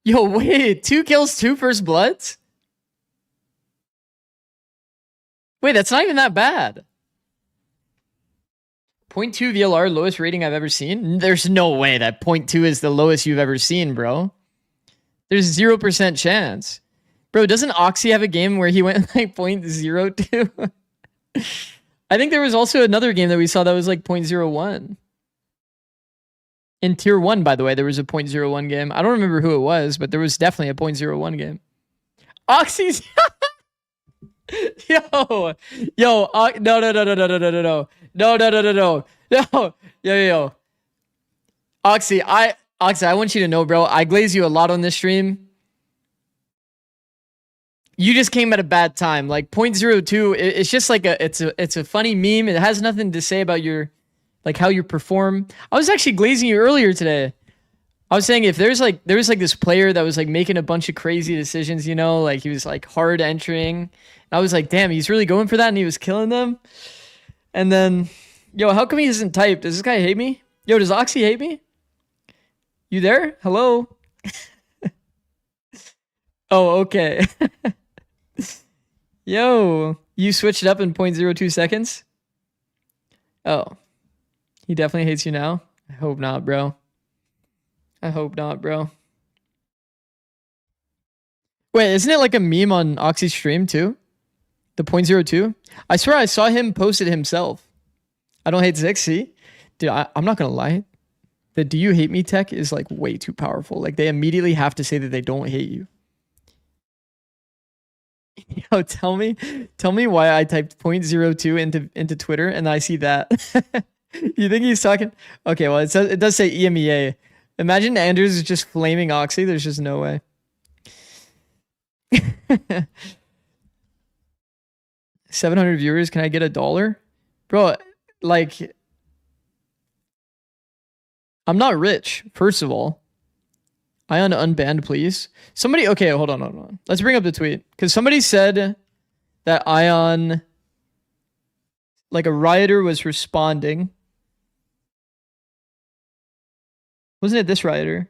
Yo, wait, 2 kills, 2 first bloods? Wait, that's not even that bad. 0.2 VLR, lowest rating I've ever seen? There's no way that 0.2 is the lowest you've ever seen, bro. There's 0% chance. Bro, doesn't Oxy have a game where he went like 0.02? I think there was also another game that we saw that was like 0.01. In tier 1, by the way, there was a 0.01 game. I don't remember who it was, but there was definitely a 0.01 game. Oxy's... Yo, no. Oxy, I want you to know, bro, I glaze you a lot on this stream. You just came at a bad time. Like 0.02, it's just like it's a funny meme. It has nothing to say about your, like, how you perform. I was actually glazing you earlier today. I was saying if there was like this player that was like making a bunch of crazy decisions, you know, like he was like hard entering. And I was like, damn, he's really going for that and he was killing them. And then, yo, how come he hasn't typed? Does this guy hate me? Yo, does Oxy hate me? You there? Hello? Oh, okay. Yo, you switched it up in 0.02 seconds? Oh, he definitely hates you now? I hope not, bro. I hope not, bro. Wait, isn't it like a meme on Oxy's stream too? The 0.02? I swear I saw him post it himself. I don't hate Zikz, see? Dude, I'm not gonna lie. The do you hate me tech is like way too powerful. Like they immediately have to say that they don't hate you. Yo, tell me why I typed 0.02 into Twitter and I see that. You think he's talking? Okay, well it does say EMEA. Imagine Anders is just flaming Oxy. There's just no way. 700 viewers. Can I get $1? Bro, like, I'm not rich, first of all. Ion unbanned, please. Somebody, okay, hold on. Let's bring up the tweet. Because somebody said that Ion, like a rioter was responding. Wasn't it this rioter?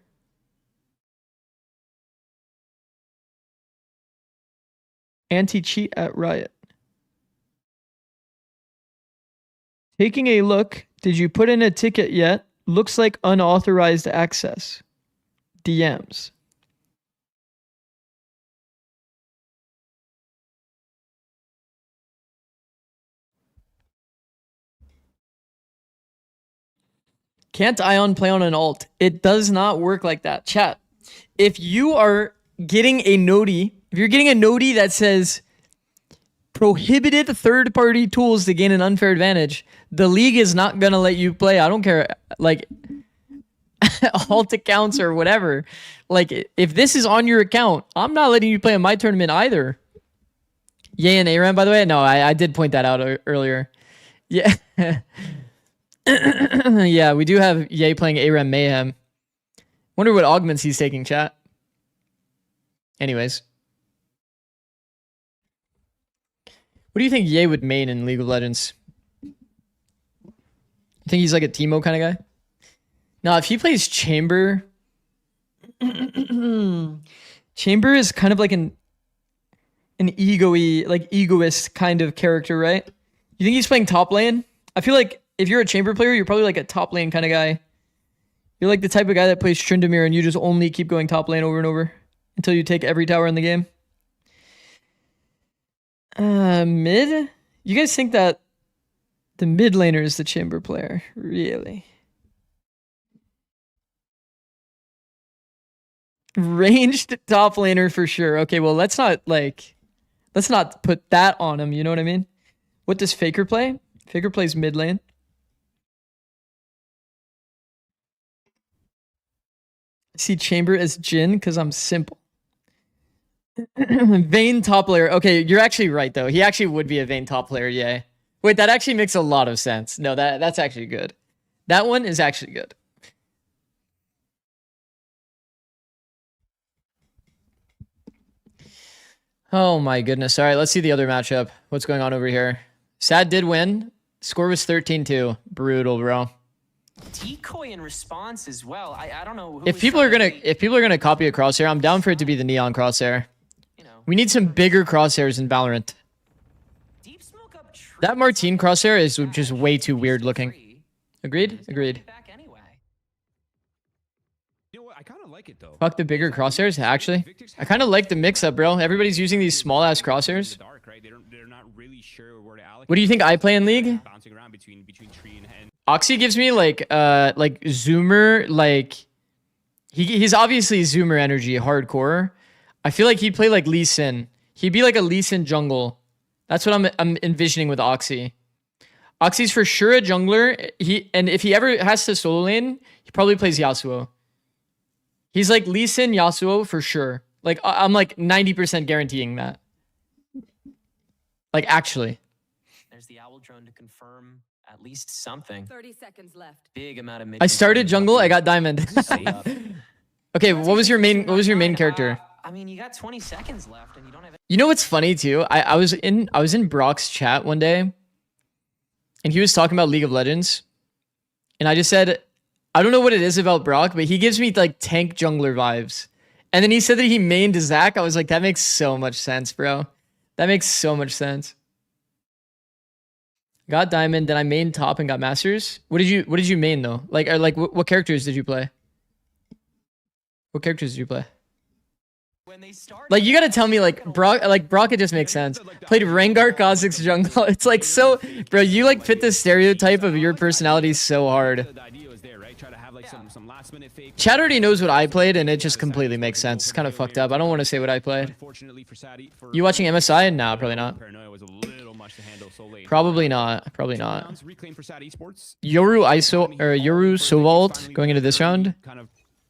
Anti-cheat at riot. Taking a look. Did you put in a ticket yet? Looks like unauthorized access. DMs. Can't Ion play on an alt? It does not work like that. Chat. If you are getting a noti, if you're getting a noti that says prohibited third-party tools to gain an unfair advantage, the league is not gonna let you play. I don't care, like alt accounts or whatever. Like if this is on your account, I'm not letting you play in my tournament either. Yay and ARAM, by the way. No, I did point that out earlier. Yeah. Yeah, we do have Ye playing ARAM Mayhem. Wonder what augments he's taking, chat. Anyways. What do you think Ye would main in League of Legends? You think he's like a Teemo kind of guy? No, if he plays Chamber... Chamber is kind of like an ego-y, like egoist kind of character, right? You think he's playing top lane? I feel like if you're a Chamber player, you're probably like a top lane kind of guy. You're like the type of guy that plays Tryndamere and you just only keep going top lane over and over until you take every tower in the game. Mid? You guys think that The mid laner is the chamber player. Really? Ranged top laner for sure. Okay, well, let's not put that on him. You know what I mean? What does Faker play? Faker plays mid lane. I see chamber as Jin because I'm simple. Vayne top player. Okay, you're actually right though. He actually would be a Vayne top player. Yeah. Wait, that actually makes a lot of sense. No, that's actually good. That one is actually good. Oh my goodness. All right, let's see the other matchup. What's going on over here? Sad did win. Score was 13-2. Brutal, bro. Decoy in response as well. I don't know. If people are gonna copy a crosshair, I'm down for it to be the neon crosshair. We need some bigger crosshairs in Valorant. That Martine crosshair is just way too weird looking. Agreed? Agreed. You know what? I kind of like it though. Fuck the bigger crosshairs, actually. I kind of like the mix-up, bro. Everybody's using these small-ass crosshairs. What do you think I play in League? Oxy gives me like Zoomer, like... He's obviously Zoomer energy, hardcore. I feel like he'd play like Lee Sin. He'd be like a Lee Sin jungle. That's what I'm envisioning with Oxy. Oxy's for sure a jungler. And if he ever has to solo lane, he probably plays Yasuo. He's like Lee Sin, Yasuo for sure. Like I'm like 90% guaranteeing that. Like actually. There's the owl drone to confirm at least something. 30 seconds left. Big amount of mid. I started jungle, I got diamond. Okay, what was your main character? I mean, you got 20 seconds left and you don't have. You know what's funny too? I was in Brock's chat one day, and he was talking about League of Legends, and I just said, I don't know what it is about Brock, but he gives me like tank jungler vibes. And then he said that he mained Zach. I was like, that makes so much sense, bro. That makes so much sense. Got diamond, then I mained top and got masters. What did you main though? Like what characters did you play? What characters did you play? Like you gotta tell me Brock it just makes sense. Played Rengar, Kha'Zix, jungle. It's like so, bro. You like fit the stereotype of your personality so hard. Chad already knows what I played, and it just completely makes sense. It's kind of fucked up. I don't want to say what I played. You watching MSI? Nah, probably not. Probably not. Probably not. Yoru Sovalt going into this round.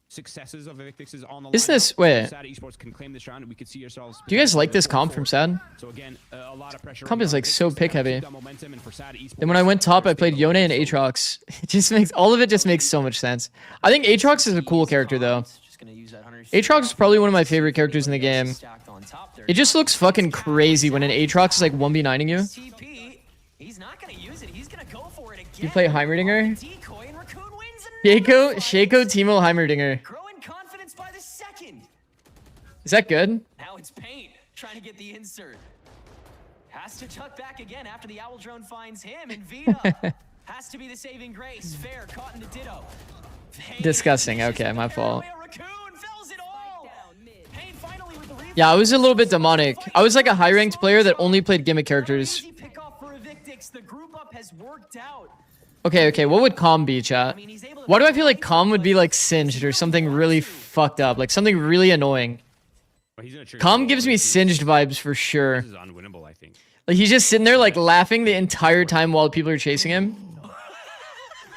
Successes of Evictix on the Is this wait? Sad Esports can claim this round, and we could see ourselves. Do you guys like this comp from Sad? So again, a lot of pressure. Comp is like so pick heavy. Then when I went top, I played Yone and Aatrox. It just makes all of it just makes so much sense. I think Aatrox is a cool character though. Aatrox is probably one of my favorite characters in the game. It just looks fucking crazy when an Aatrox is like 1v9ing you. He's not gonna use it. He's gonna go for it again. You play Heimerdinger? Shaco Timo Heimerdinger. Growing confidence by the second. Is that good? Now it's Pain trying to get the insert. Has to tuck back again after the owl drone finds him, and Vita has to be the saving grace. Fair caught in the ditto. Disgusting. Okay, my fault. Yeah, I was a little bit demonic. I was like a high-ranked player that only played gimmick characters. The group up has worked out. Okay, what would Calm be, chat? Why do I feel like Calm would be like Singed or something really fucked up? Like something really annoying. Calm gives me Singed vibes for sure. This is unwinnable, I think. Like he's just sitting there like laughing the entire time while people are chasing him.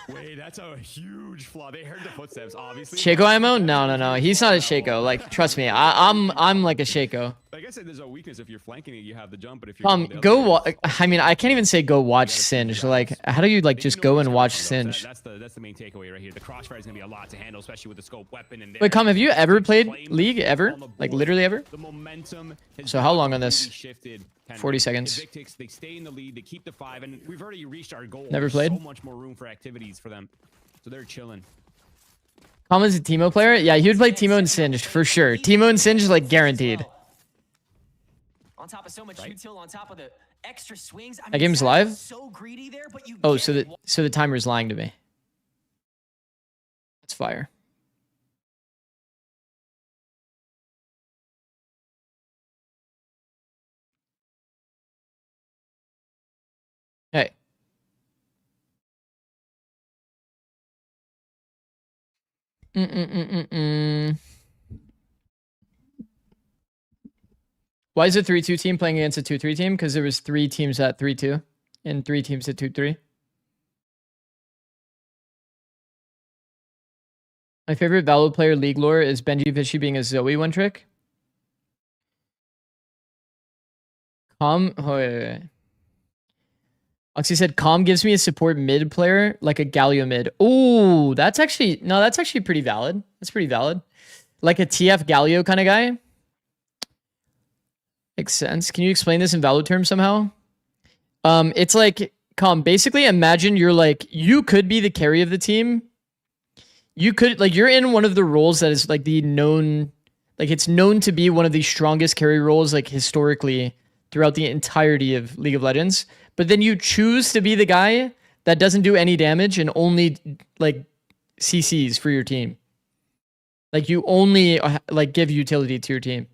Wait, that's a huge flaw. They heard the footsteps, obviously. Shaco ammo? No. He's not a Shaco. Like, trust me, I'm like a Shaco. Like I said, there's a weakness if you're flanking it, you have the jump, but if you're I mean, I can't even say go watch Singed. Like, how do you like just go and watch Singed? That's the main takeaway right here. The crossfire is gonna be a lot to handle, especially with the scope weapon. And wait, have you ever played League ever? Like literally ever? The momentum. So how long on this? 40 seconds. They stay in the lead. They keep the 5, and we've already reached our goal. Never played. So much more room for activities for them, so they're chilling. Calm is a Teemo player? Yeah, he would play Teemo and Singed for sure. Teemo and Singed is like guaranteed. On top of so much util, on top of the extra swings. That game's live? So greedy there, but you oh, so the timer's lying to me. That's fire. Hey. Why is a 3-2 team playing against a 2-3 team? Because there was 3 teams at 3-2 and 3 teams at 2-3. My favorite Valo player league lore is Benji Fishy being a Zoe one trick. Oh, wait. Oxy said, Calm gives me a support mid player, like a Galio mid. Oh, that's actually pretty valid. That's pretty valid. Like a TF Galio kind of guy. Makes sense. Can you explain this in Valo terms somehow? It's like, Calm, basically imagine you could be the carry of the team. You could, you're in one of the roles that is it's known to be one of the strongest carry roles, historically, throughout the entirety of League of Legends. But then you choose to be the guy that doesn't do any damage and only CCs for your team. You only give utility to your team.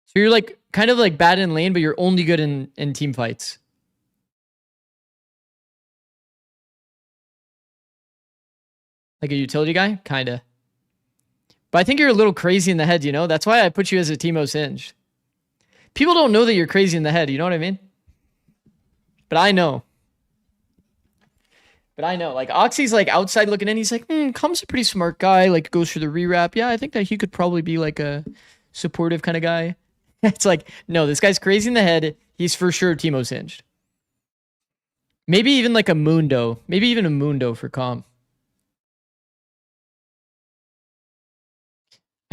So you're kind of bad in lane, but you're only good in team fights. Like a utility guy? Kinda. But I think you're a little crazy in the head, you know? That's why I put you as a Teemo Singed. People don't know that you're crazy in the head, you know what I mean? But I know. Oxy's outside looking in, he's Calm's a pretty smart guy, goes for the rewrap. Yeah, I think that he could probably be a supportive kind of guy. It's no, this guy's crazy in the head. He's for sure Teemo Singed. Maybe even a Mundo. Maybe even a Mundo for Calm.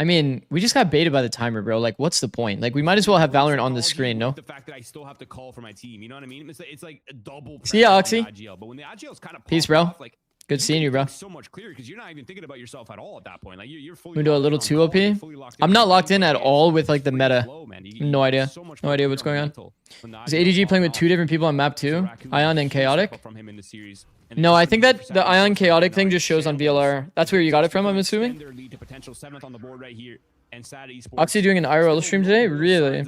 I mean, we just got baited by the timer, bro. What's the point? We might as well have Valorant on the screen, no? The fact that I still have to call for my team, you know what I mean? It's like a double. See ya, Oxy. But when the IGL's kind of peace, bro. Off, good seeing you, bro. So much clearer because you're not even thinking about yourself at all at that point. You're fully. Mundo a little too OP. I'm not locked in at all with the meta. No idea. No idea what's going on. Is ADG playing with 2 different people on map 2? Ion and Chaotic? No, I think that the Ion Chaotic thing just shows on VLR. That's where you got it from, I'm assuming. Oxy doing an IRL stream today? Really?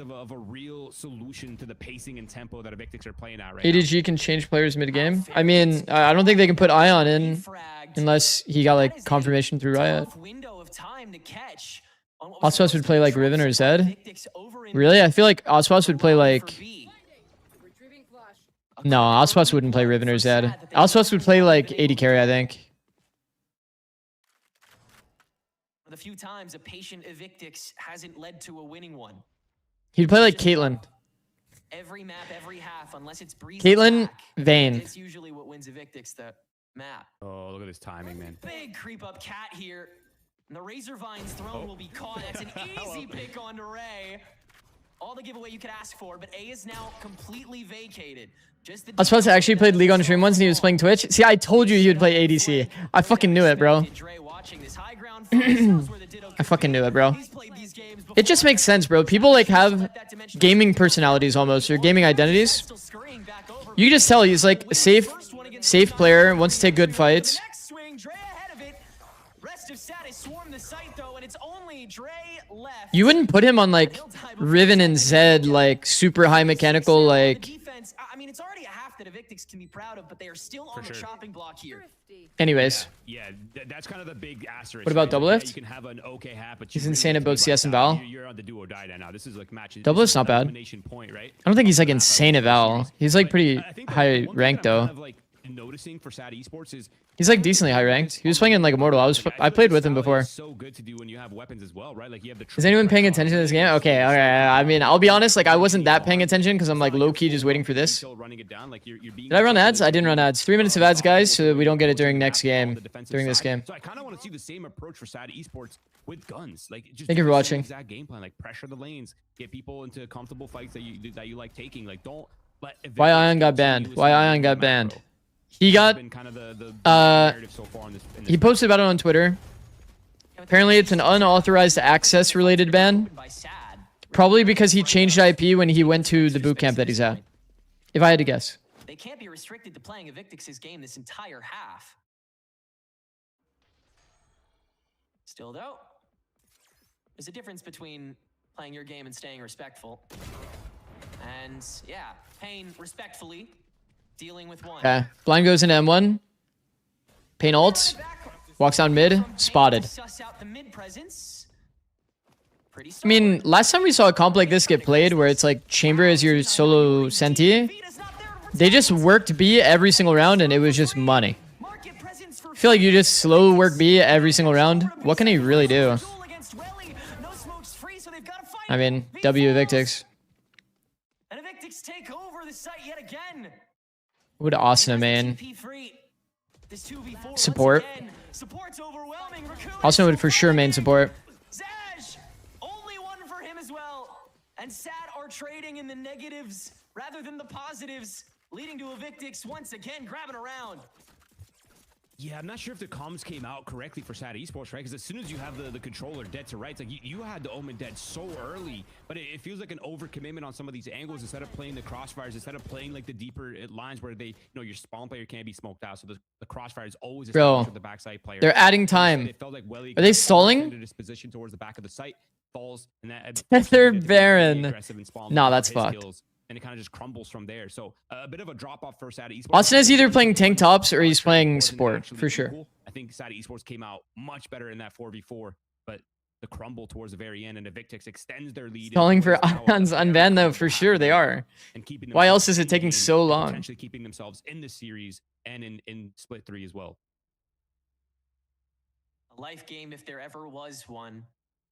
ADG can change players mid-game? I mean, I don't think they can put Ion in unless he got confirmation through Riot. Ospas would play Riven or Zed? Really? I feel like Ospas would play No, Ospas wouldn't play Riven or Zed. Ospas would play AD carry, I think. The few times a patient Evictix hasn't led to a winning one. He'd play Caitlyn. Every map, every half, unless it's breeze. Caitlyn, Vayne. It's usually what wins Evictix, the map. Oh, look at this timing, man. Big creep up cat here. And the Razorvine's throne will be caught. That's an easy pick on Ray. All the giveaway you could ask for, but A is now completely vacated. I was supposed to actually played League on stream once and he was playing Twitch. See, I told you he would play ADC. I fucking knew it, bro. I fucking knew it, bro. It just makes sense, bro. People have gaming personalities almost, or gaming identities. You can just tell he's a safe player, wants to take good fights. You wouldn't put him on Riven and Zed, super high mechanical, I mean, it's already a half that Evictix can be proud of, but they are still on the chopping block here. Anyways. Yeah, that's kind of the big asterisk. What about Double Lift? You can have an okay half, but he's insane at both CS and Val. You're on the do or die now. This is matches. Double Lift's not bad. Point, right? I don't think he's insane at Val. He's pretty high ranked though. Noticing for SAD Esports is he's decently high ranked. He was playing in Immortal. I played with him before. So good to do when you have weapons as well, right? You have the is anyone paying attention to this game? Okay, all right. I mean, I'll be honest. I wasn't that paying attention because I'm low key just waiting for this. Did I run ads? I didn't run ads. 3 minutes of ads, guys, so we don't get it during next game. During this game. So I kind of want to see the same approach for SAD Esports with guns. Just thank you for watching. Exact game plan. Pressure the lanes, get people into comfortable fights that you like taking. Don't let. Why Ion got banned? Why Ion got banned? He got, he posted about it on Twitter. Apparently it's an unauthorized access related ban. Probably because he changed IP when he went to the boot camp that he's at. If I had to guess. They can't be restricted to playing Evictix's game this entire half. Still though, there's a difference between playing your game and staying respectful. And yeah, Pain respectfully dealing with one. Okay. Blind goes into M1. Pain ults. Walks down mid, spotted. Suss out the mid presence. Pretty I mean, last time we saw a comp like this get played where it's like Chamber as your solo Senti, they just worked B every single round and it was just money. I feel like you just slow work B every single round. What can he really do? I mean, W Evictix. And Evictix take over the site yet again. Would Austin main support? Austin would for sure main support. Zaj, only one for him as well. And Sad are trading in the negatives rather than the positives, leading to Evictix once again grabbing around. Yeah, I'm not sure if the comms came out correctly for SAD Esports, right? Because as soon as you have the controller dead to rights, like you had the Omen dead so early, but it feels like an overcommitment on some of these angles instead of playing the crossfires, instead of playing like the deeper lines where they, you know, your spawn player can't be smoked out. So the crossfire is always Bro, with the backside player. they're adding time. It felt like Welly Are they stalling? this position towards the back of the site, falls, and that Tether Baron. No, that's fucked. And it kind of just crumbles from there. So a bit of a drop off for SAD Esports. Austin is either playing tank tops or he's playing support for sure. I think SAD Esports came out much better in that 4v4, but the crumble towards the very end and Evictix extends their lead. Stalling for Ion's unban though, for sure they are. Why else is it taking so long? Potentially keeping themselves in the series and in split 3 as well. A life game if there ever was one.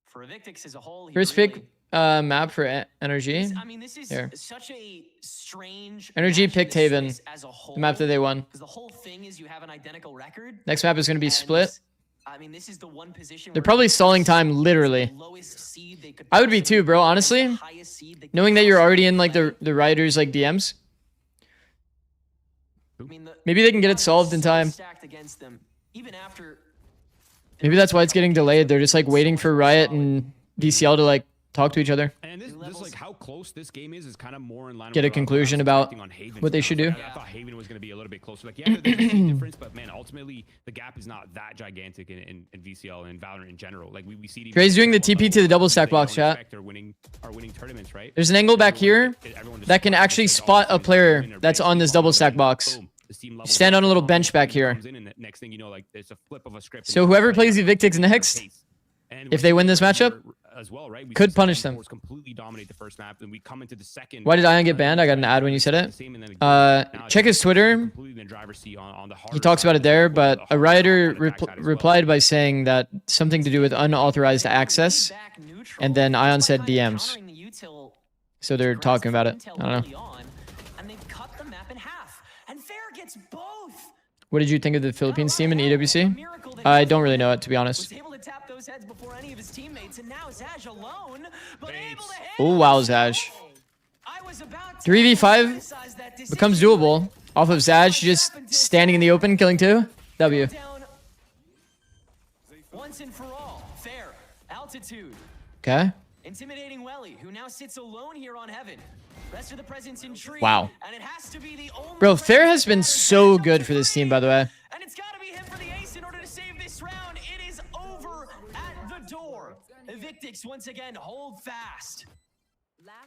For Evictix as a whole, First pick map for Energy. I mean, this is Here. such a strange Energy match picked in the Haven, Swiss as a whole, the map that they won. because the whole thing is you have an identical record. Next map is going to be and, split. I mean, this is the one position They're where probably Evictix stalling time is literally. the lowest seed they could I would be possibly too, bro, be, honestly. the highest seed they could Knowing that you're already in like possibly the Riders like DMs. play. I mean, Maybe they can get it solved in time. stacked against them, even after Maybe that's why it's getting delayed. They're just like waiting for Riot and DCL to like talk to each other. And this like how close this game is kind of more in line Get with a conclusion about what they should do. I thought Haven was going to be a little bit closer. Like, yeah, there's a difference, but man, ultimately the gap is not that gigantic in VCL and Valorant in general. Like we see Dre's doing the TP to the double stack box, chat. are winning tournaments, right? There's an angle back here that can actually spot a player that's on this double stack box. Stand on a little bench back here. Next thing you know, like it's a flip of a script. So whoever plays Evictix next, if they win this matchup, as well, right? could punish them. Completely dominate the first map, and we come into the second. Why did Ion get banned? I got an ad when you said it. Check his Twitter. He talks about it there, but a Rioter replied by saying that something to do with unauthorized access, and then Ion said DMs. So they're talking about it. I don't know. What did you think of the Philippines team in EWC? I don't really know it, to be honest. Oh, wow, Zaj. 3v5 becomes doable off of Zaj just standing in the open, killing 2. W. Once and for all, fair altitude. Okay. Intimidating Welly, who now sits alone here on Heaven. Rest of the presence in tree. Wow. And it has to be the only Bro, Fair has been so good for this team, by the way. And it's got to be him for the ace in order to save this round. It is over at the door. Evictix once again hold fast.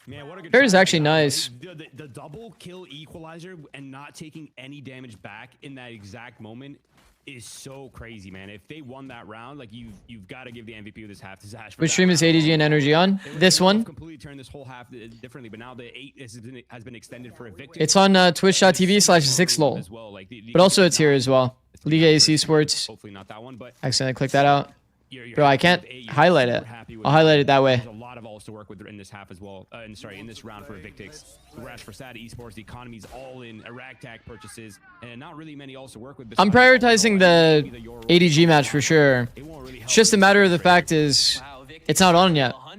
Man, what a good Fair is try. actually nice. The double kill equalizer and not taking any damage back in that exact moment is so crazy, man. If they won that round, like you've got to give the MVP of this half to Zash. Which stream is ADG and Energy on? This one? Completely turned this whole half differently, but now the 8 has been extended for Evictix. It's on twitch.tv/ZikzLol. as well. Like But also it's here as well. League AC Sports. hopefully not that one, but Accidentally click that out. you're Bro, I happy can't with 8, you're highlight super it. happy with I'll highlight it that way. There's a lot of alls to work with in this half as well. In this round for Evictix. Whereas for SAD Esports, the economy's all in Iraq tag purchases and not really many alls to work with. I'm prioritizing the ADG match for sure. It's just a matter of the fact is it's not on yet. I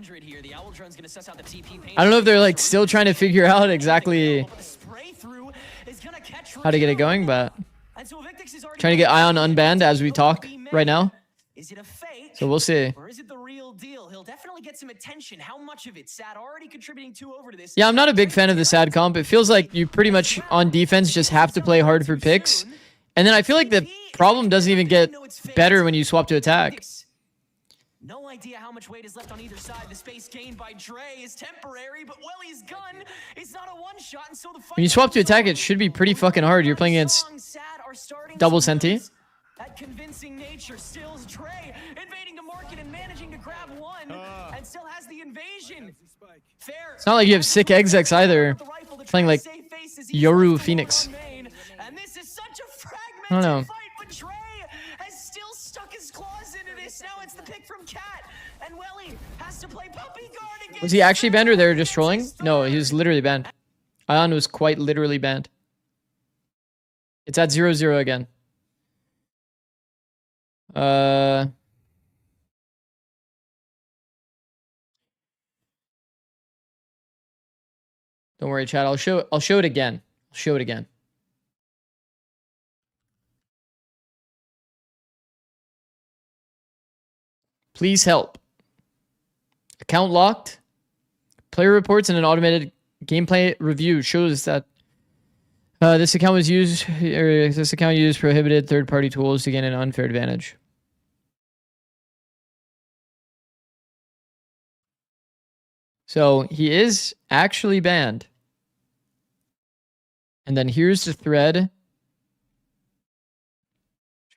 don't know if they're like still trying to figure out exactly how to get it going, but trying to get Ion unbanned as we talk right now. Is it a fake? So we'll see. Or is it the real deal? He'll definitely get some attention. How much of it? Sad already contributing 2 over to this. Yeah, I'm not a big fan of the sad comp. It feels like you pretty much on defense just have to play hard for picks. And then I feel like the problem doesn't even get better when you swap to attack. No idea how much weight is left on either side. The space gained by Dre is temporary, but Welly's gun is not a one-shot, and so the fight When you swap to attack, it should be pretty fucking hard. You're playing against double Senti. that convincing nature stills Trey, invading the market and managing to grab one, and still has the invasion. Fair. It's not like you have sick execs either. Playing like Yoru Phoenix. And this is such a fragmented I don't know. fight, but Trey has still stuck his claws into this. Now it's the pick from Cat, and Welly has to play puppy guard against. Was he actually banned or they were just trolling? No, he was literally banned. Ion was quite literally banned. It's at 0-0 again. Don't worry, chat. I'll show it again. I'll show it again. Please help. Account locked. Player reports and an automated gameplay review shows that this account used prohibited third-party tools to gain an unfair advantage. So he is actually banned. And then here's the thread.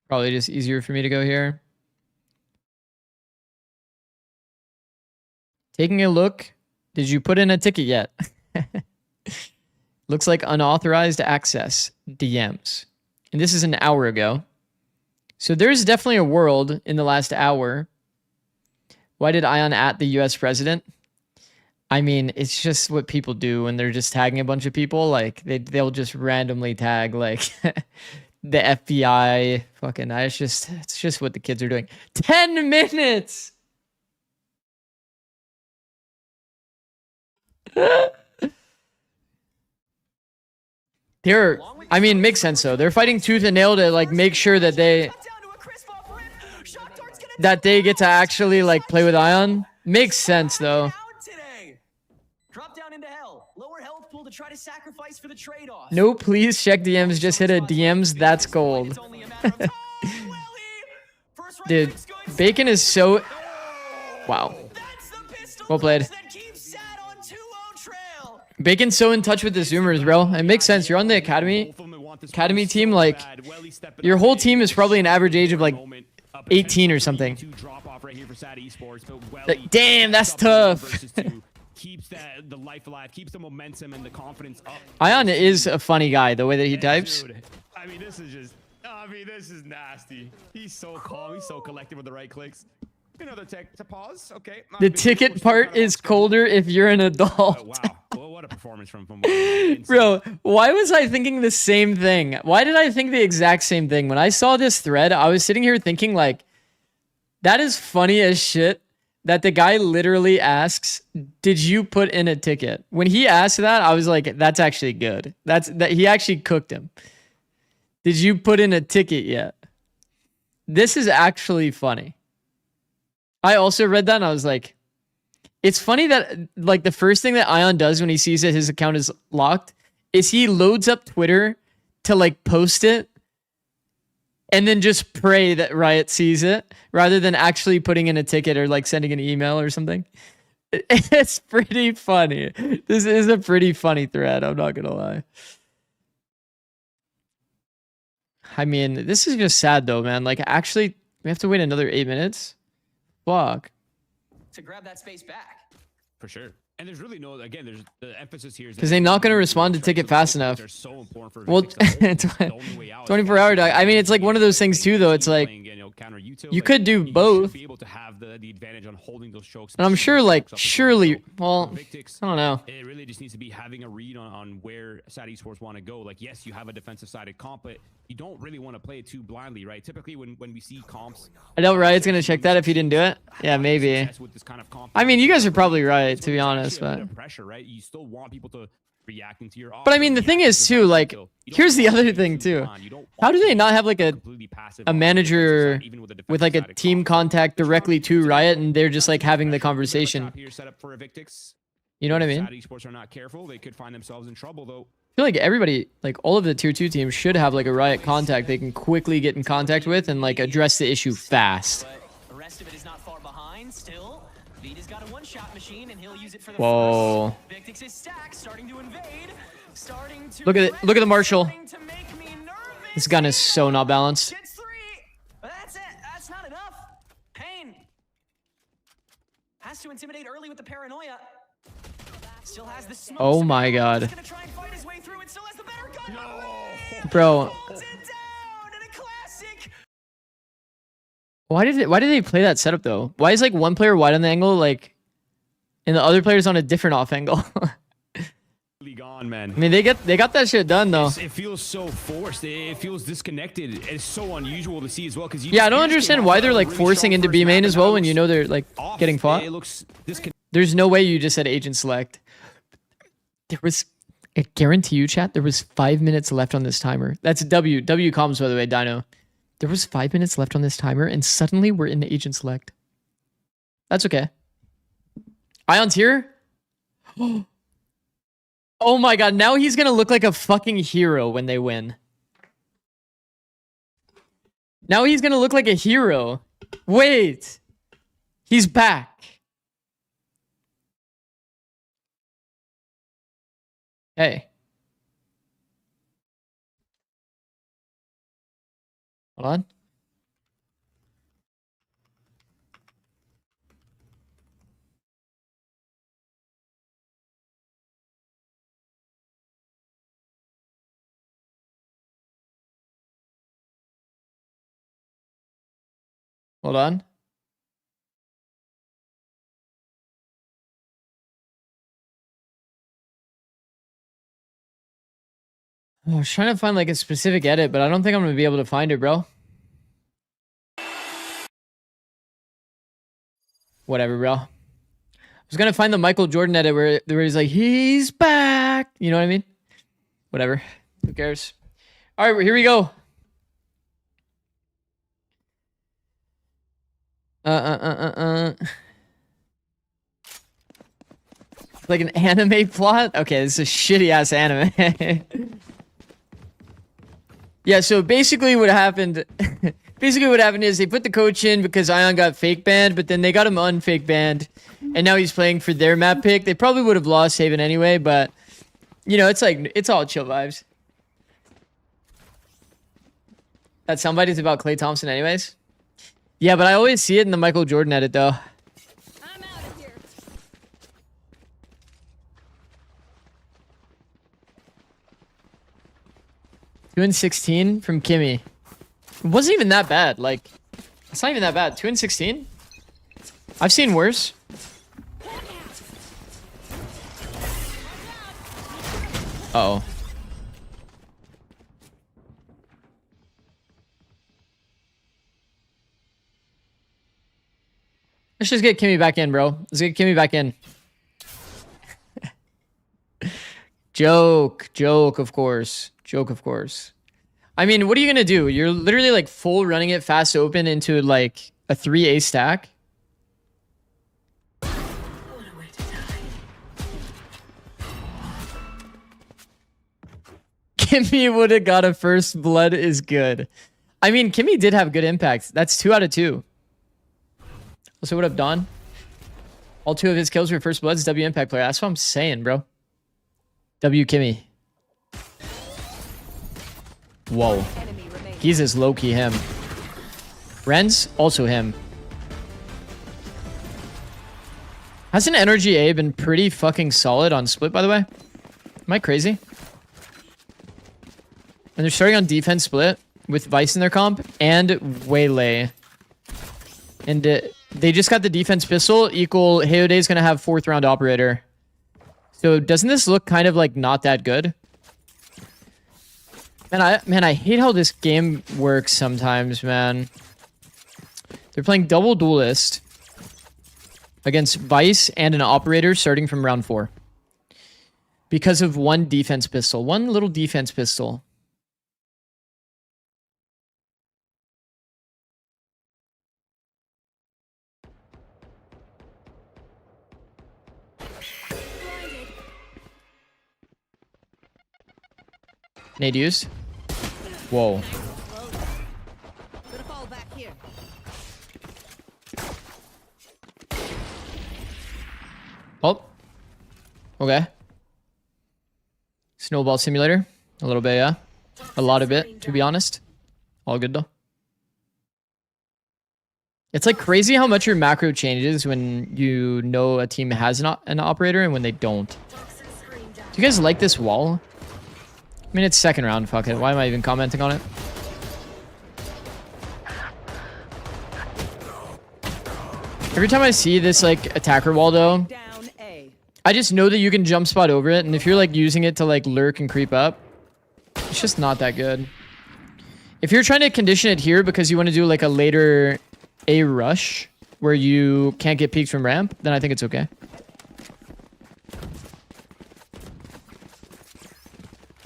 Probably just easier for me to go here. Taking a look. Did you put in a ticket yet? Looks like unauthorized access DMs. And this is an hour ago. So there's definitely a world in the last hour. Why did Ion at the US president? I mean, it's just what people do when they're just tagging a bunch of people. Like they'll just randomly tag like the FBI. Fucking, it's just what the kids are doing. 10 minutes. I mean, makes sense though. They're fighting tooth and nail to like make sure that they get to actually like play with Ion. Makes sense though. Drop down into hell. Lower health pool to try to sacrifice for the trade-off. No, please check DMs. Just hit a DMs. That's gold. Dude, Bacon is so... Wow. Well played. Bacon's so in touch with the Zoomers, bro. It makes sense. You're on the academy team. Like, your whole team is probably an average age of like 18 or something. Like, damn, that's tough. Keeps the life alive, keeps the momentum and the confidence up. Ion is a funny guy, the way that he types. Dude, I mean, this is nasty. He's so calm, he's so collected with the right clicks. Another tech to pause. Okay. The ticket part is colder if you're an adult. Oh, wow. Well, what a performance from Bro, why was I thinking the same thing? Why did I think the exact same thing? When I saw this thread, I was sitting here thinking like, that is funny as shit that the guy literally asks, did you put in a ticket? When he asked that, I was like, that's actually good. That he actually cooked him. Did you put in a ticket yet? This is actually funny. I also read that and I was like, it's funny that like the first thing that Ion does when he sees that his account is locked is he loads up Twitter to like post it and then just pray that Riot sees it rather than actually putting in a ticket or like sending an email or something. It's pretty funny. This is a pretty funny thread. I'm not going to lie. I mean, this is just sad though, man. Like actually, we have to wait another 8 minutes. Fuck. To grab that space back. For sure. And there's really no, again, there's the emphasis here is because they're not going to respond to ticket fast enough. So important for well, 24-hour dog. I mean, it's like one of those things too, though. It's like you could do both. Be able to have the advantage on holding those chokes. And I'm sure, like, surely, well, I don't know. It really just needs to be having a read on where SAT Esports want to go. Like, yes, you have a defensive-sided comp, but you don't really want to play it too blindly, right? Typically, when we see comps, I know Riot's going to check that if he didn't do it. Yeah, maybe. I mean, you guys are probably right, to be honest, but pressure, right? You still want people to reacting to your but I mean, the thing is too, like, here's the other thing too. How do they not have like a manager with like a team contact directly to Riot and they're just like having the conversation? You know what I mean? Esports are not careful, they could find themselves in trouble though. I feel like everybody, like all of the tier 2 teams should have like a Riot contact they can quickly get in contact with and like address the issue fast. The rest of it is not far behind still. Vita's got a one-shot machine and he'll use it for the whoa. first. Victix is stacked, starting to invade, starting to look at it. Look at the Marshall. This gun is so not balanced. Has to intimidate early with the paranoia. Still has the smoke. Oh my god. He's gonna try and fight his way through and still has the better gun. Bro. Holds it down in a classic. Why did they play that setup though? Why is like one player wide on the angle, like, and the other player's on a different off angle? Gone, man. I mean, they got that shit done though. It feels so forced. It feels disconnected. It's so unusual to see as well. Because Yeah, I don't understand why they're like forcing into B main as well when you know they're like getting fought. It looks There's no way you just said agent select. There was, I guarantee you, chat, there was 5 minutes left on this timer. That's W comms, by the way, Dino. There was 5 minutes left on this timer, and suddenly we're in agent select. That's okay. Ion's here. Oh my god, now he's gonna look like a fucking hero when they win. Now he's gonna look like a hero. Wait. He's back. Hey. Hold on. Hold on. I was trying to find like a specific edit, but I don't think I'm gonna be able to find it, bro. Whatever, bro. I was gonna find the Michael Jordan edit where he's like, he's back. You know what I mean? Whatever. Who cares? All right, here we go. Like an anime plot? Okay, this is a shitty ass anime. Yeah, so basically what happened is they put the coach in because Ion got fake banned, but then they got him unfake banned, and now he's playing for their map pick. They probably would have lost Haven anyway, but you know, it's like, it's all chill vibes. That soundbite is about Klay Thompson anyways. Yeah, but I always see it in the Michael Jordan edit though. I'm out of here. 2-16 from Kimmy. It wasn't even that bad. Like, it's not even that bad. 2-16? I've seen worse. Uh-oh. Let's just get Kimmy back in, bro. Let's get Kimmy back in. Joke, of course. Joke, of course. I mean, what are you gonna do? You're literally like full running it fast open into like a 3A stack. What a way to die. Kimmy would have got a first blood is good. I mean, Kimmy did have good impact. That's 2 out of 2. Also, what up, Don? All 2 of his kills were first bloods. W impact player. That's what I'm saying, bro. W Kimmy. Whoa. He's as low-key him. Ren's also him. Hasn't Energy A been pretty fucking solid on split, by the way? Am I crazy? And they're starting on defense split with Vice in their comp and Waylay. And they just got the defense pistol equal Hayoday's gonna have 4th round operator. So doesn't this look kind of like not that good? Man, I hate how this game works sometimes, man. They're playing double duelist against Vice and an operator starting from round 4. Because of one defense pistol. One little defense pistol. Nade used. Whoa. Gonna fall back here. Oh. Okay. Snowball simulator. A little bit, yeah. A lot of it, to be honest. All good though. It's like crazy how much your macro changes when you know a team has an operator and when they don't. Do you guys like this wall? I mean, it's second round. Fuck it. Why am I even commenting on it? Every time I see this like attacker wall though, Down A. I just know that you can jump spot over it. And if you're like using it to like lurk and creep up, it's just not that good. If you're trying to condition it here because you want to do like a later A rush where you can't get peeked from ramp, then I think it's okay.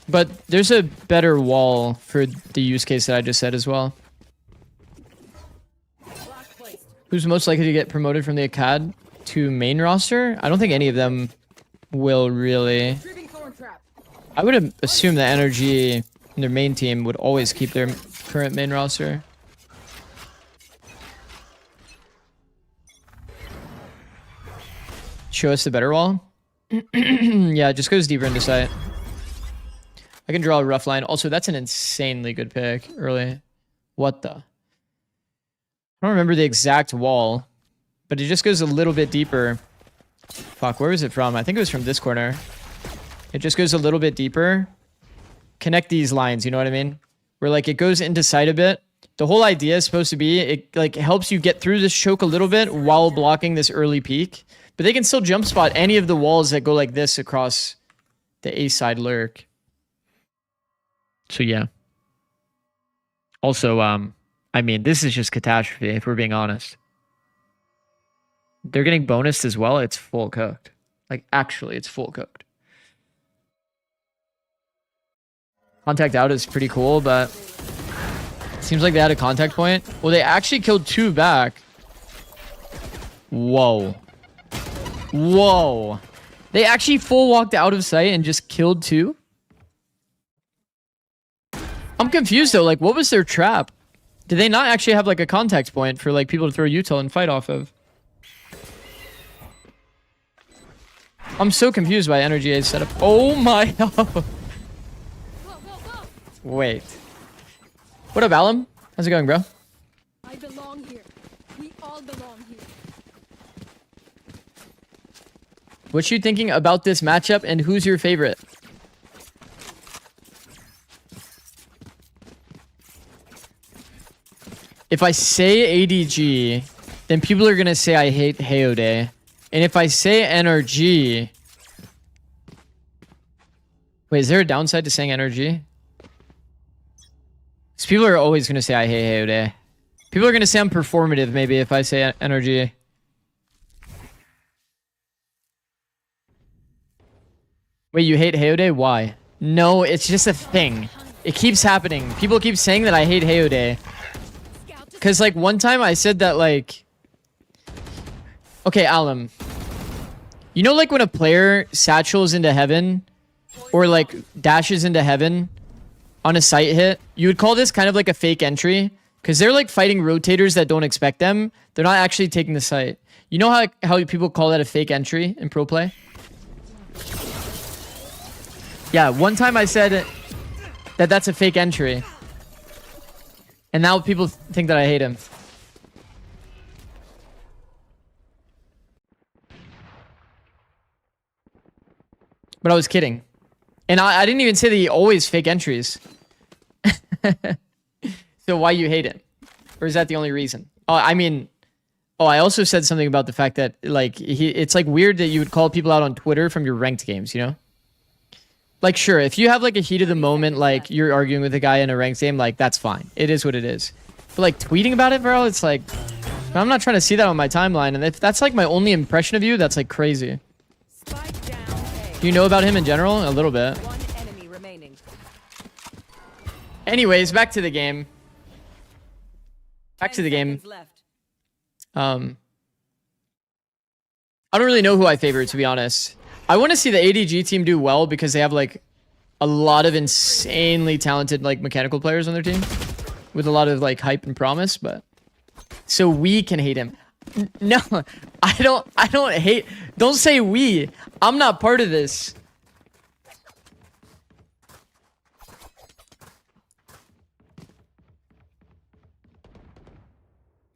But there's a better wall for the use case that I just said as well. Who's most likely to get promoted from the Acad to main roster? I don't think any of them will really. I would assume that Energy and their main team would always keep their current main roster. Show us the better wall? Yeah, it just goes deeper into sight. I can draw a rough line. Also, that's an insanely good pick early. What the? I don't remember the exact wall, but it just goes a little bit deeper. Fuck, where was it from? I think it was from this corner. It just goes a little bit deeper. Connect these lines, you know what I mean? Where like it goes into sight a bit. The whole idea is supposed to be, it like helps you get through this choke a little bit while blocking this early peak. But they can still jump spot any of the walls that go like this across the A side lurk. So yeah. Also, I mean, this is just catastrophe, if we're being honest. They're getting bonused as well. It's full cooked. Like, actually, it's full cooked. Contact out is pretty cool, but it seems like they had a contact point. Well, they actually killed 2 back. Whoa. Whoa. They actually full walked out of sight and just killed 2? I'm confused, though. Like, what was their trap? Did they not actually have like a contact point for like people to throw util and fight off of? I'm so confused by Energy A's setup. Oh my god. Wait. What up, Alum? How's it going, bro? I belong here. We all belong here. What you thinking about this matchup and who's your favorite? If I say ADG, then people are going to say I hate Hayode. And if I say NRG... Wait, is there a downside to saying NRG? Because people are always going to say I hate Hayode. People are going to say I'm performative, maybe, if I say NRG. Wait, you hate Hayode? Why? No, it's just a thing. It keeps happening. People keep saying that I hate Hayode. Because, like, one time I said that, like... Okay, Alum. You know, like, when a player satchels into heaven, or, like, dashes into heaven on a sight hit, you would call this kind of like a fake entry, because they're, like, fighting rotators that don't expect them. They're not actually taking the sight. You know how people call that a fake entry in pro play? Yeah, one time I said that that's a fake entry. And now people think that I hate him. But I was kidding. And I didn't even say that he always fake entries. So why you hate him? Or is that the only reason? Oh, I mean... Oh, I also said something about the fact that, like, it's, like, weird that you would call people out on Twitter from your ranked games, you know? Like, sure, if you have, like, a heat of the moment, like, you're arguing with a guy in a ranked game, like, that's fine. It is what it is. But, like, tweeting about it, bro, it's like... I'm not trying to see that on my timeline. And if that's, like, my only impression of you, that's, like, crazy. Do you know about him in general? A little bit. One enemy remaining. Anyways, back to the game. Back to the game. Left. I don't really know who I favor, to be honest. I want to see the ADG team do well because they have, like, a lot of insanely talented, like, mechanical players on their team with a lot of, like, hype and promise, but so we can hate him. No, I don't hate. Don't say we. I'm not part of this.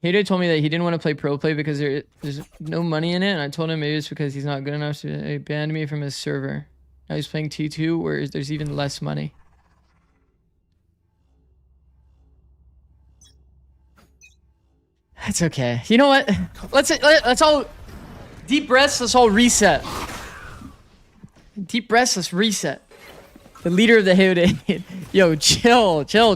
Hayday told me that he didn't want to play pro play because there's no money in it, and I told him maybe it's because he's not good enough to he banned me from his server. Now he's playing T2 where there's even less money. That's okay. You know what? Let's all deep breaths. Let's all reset. Deep breaths. Let's reset. The leader of the Hayday. Yo, chill. Chill.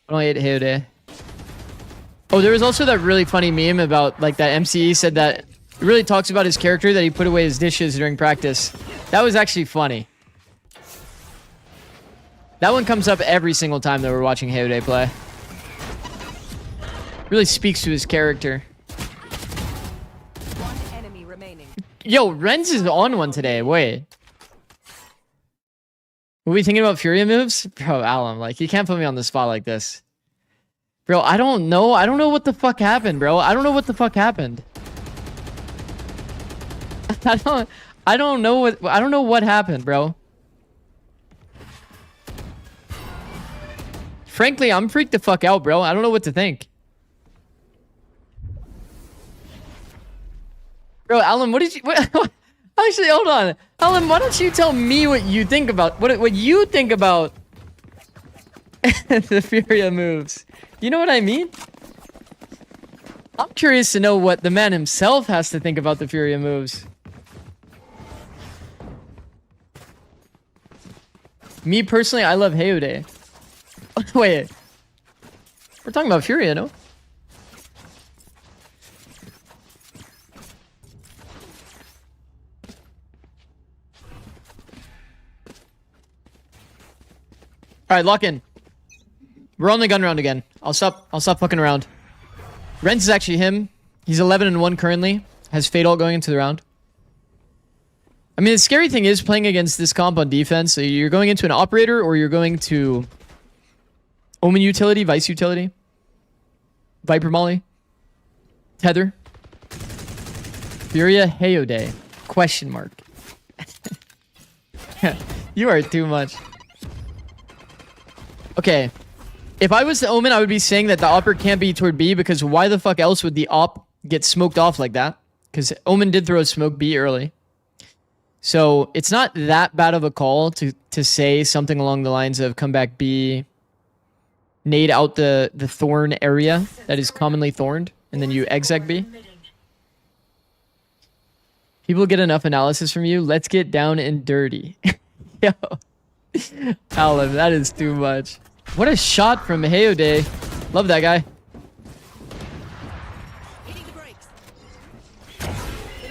I don't hate Hayday. Oh, there was also that really funny meme about like that MCE said that it really talks about his character that he put away his dishes during practice. That was actually funny. That one comes up every single time that we're watching Hayday play. Really speaks to his character. One enemy remaining. Yo, Renz is on one today. Wait. What are we thinking about Furia moves? Bro, Alan, like, you can't put me on the spot like this. Bro, I don't know. I don't know what the fuck happened, bro. I don't know what the fuck happened. I don't know what happened, bro. Frankly, I'm freaked the fuck out, bro. I don't know what to think. Bro, Alan, what did you... Actually, hold on. Alan, why don't you tell me what you think about... What you think about... the Furia moves. You know what I mean? I'm curious to know what the man himself has to think about the Furia moves. Me personally, I love Hayude. Wait. We're talking about Furia, no? Alright, lock in. We're on the gun round again. I'll stop fucking around. Renz is actually him. He's 11-1 currently. Has Fade Ult going into the round. I mean, the scary thing is playing against this comp on defense. So you're going into an operator or you're going to Omen utility, Vice utility, Viper Molly, Tether, Furia Hayode, question mark. You are too much. Okay. If I was the Omen, I would be saying that the opper can't be toward B because why the fuck else would the op get smoked off like that? Because Omen did throw a smoke B early. So it's not that bad of a call to say something along the lines of come back B, nade out the thorn area that is commonly thorned, and then you exec B. People get enough analysis from you. Let's get down and dirty. Yo. Alan, that is too much. What a shot from Hayode. Love that guy.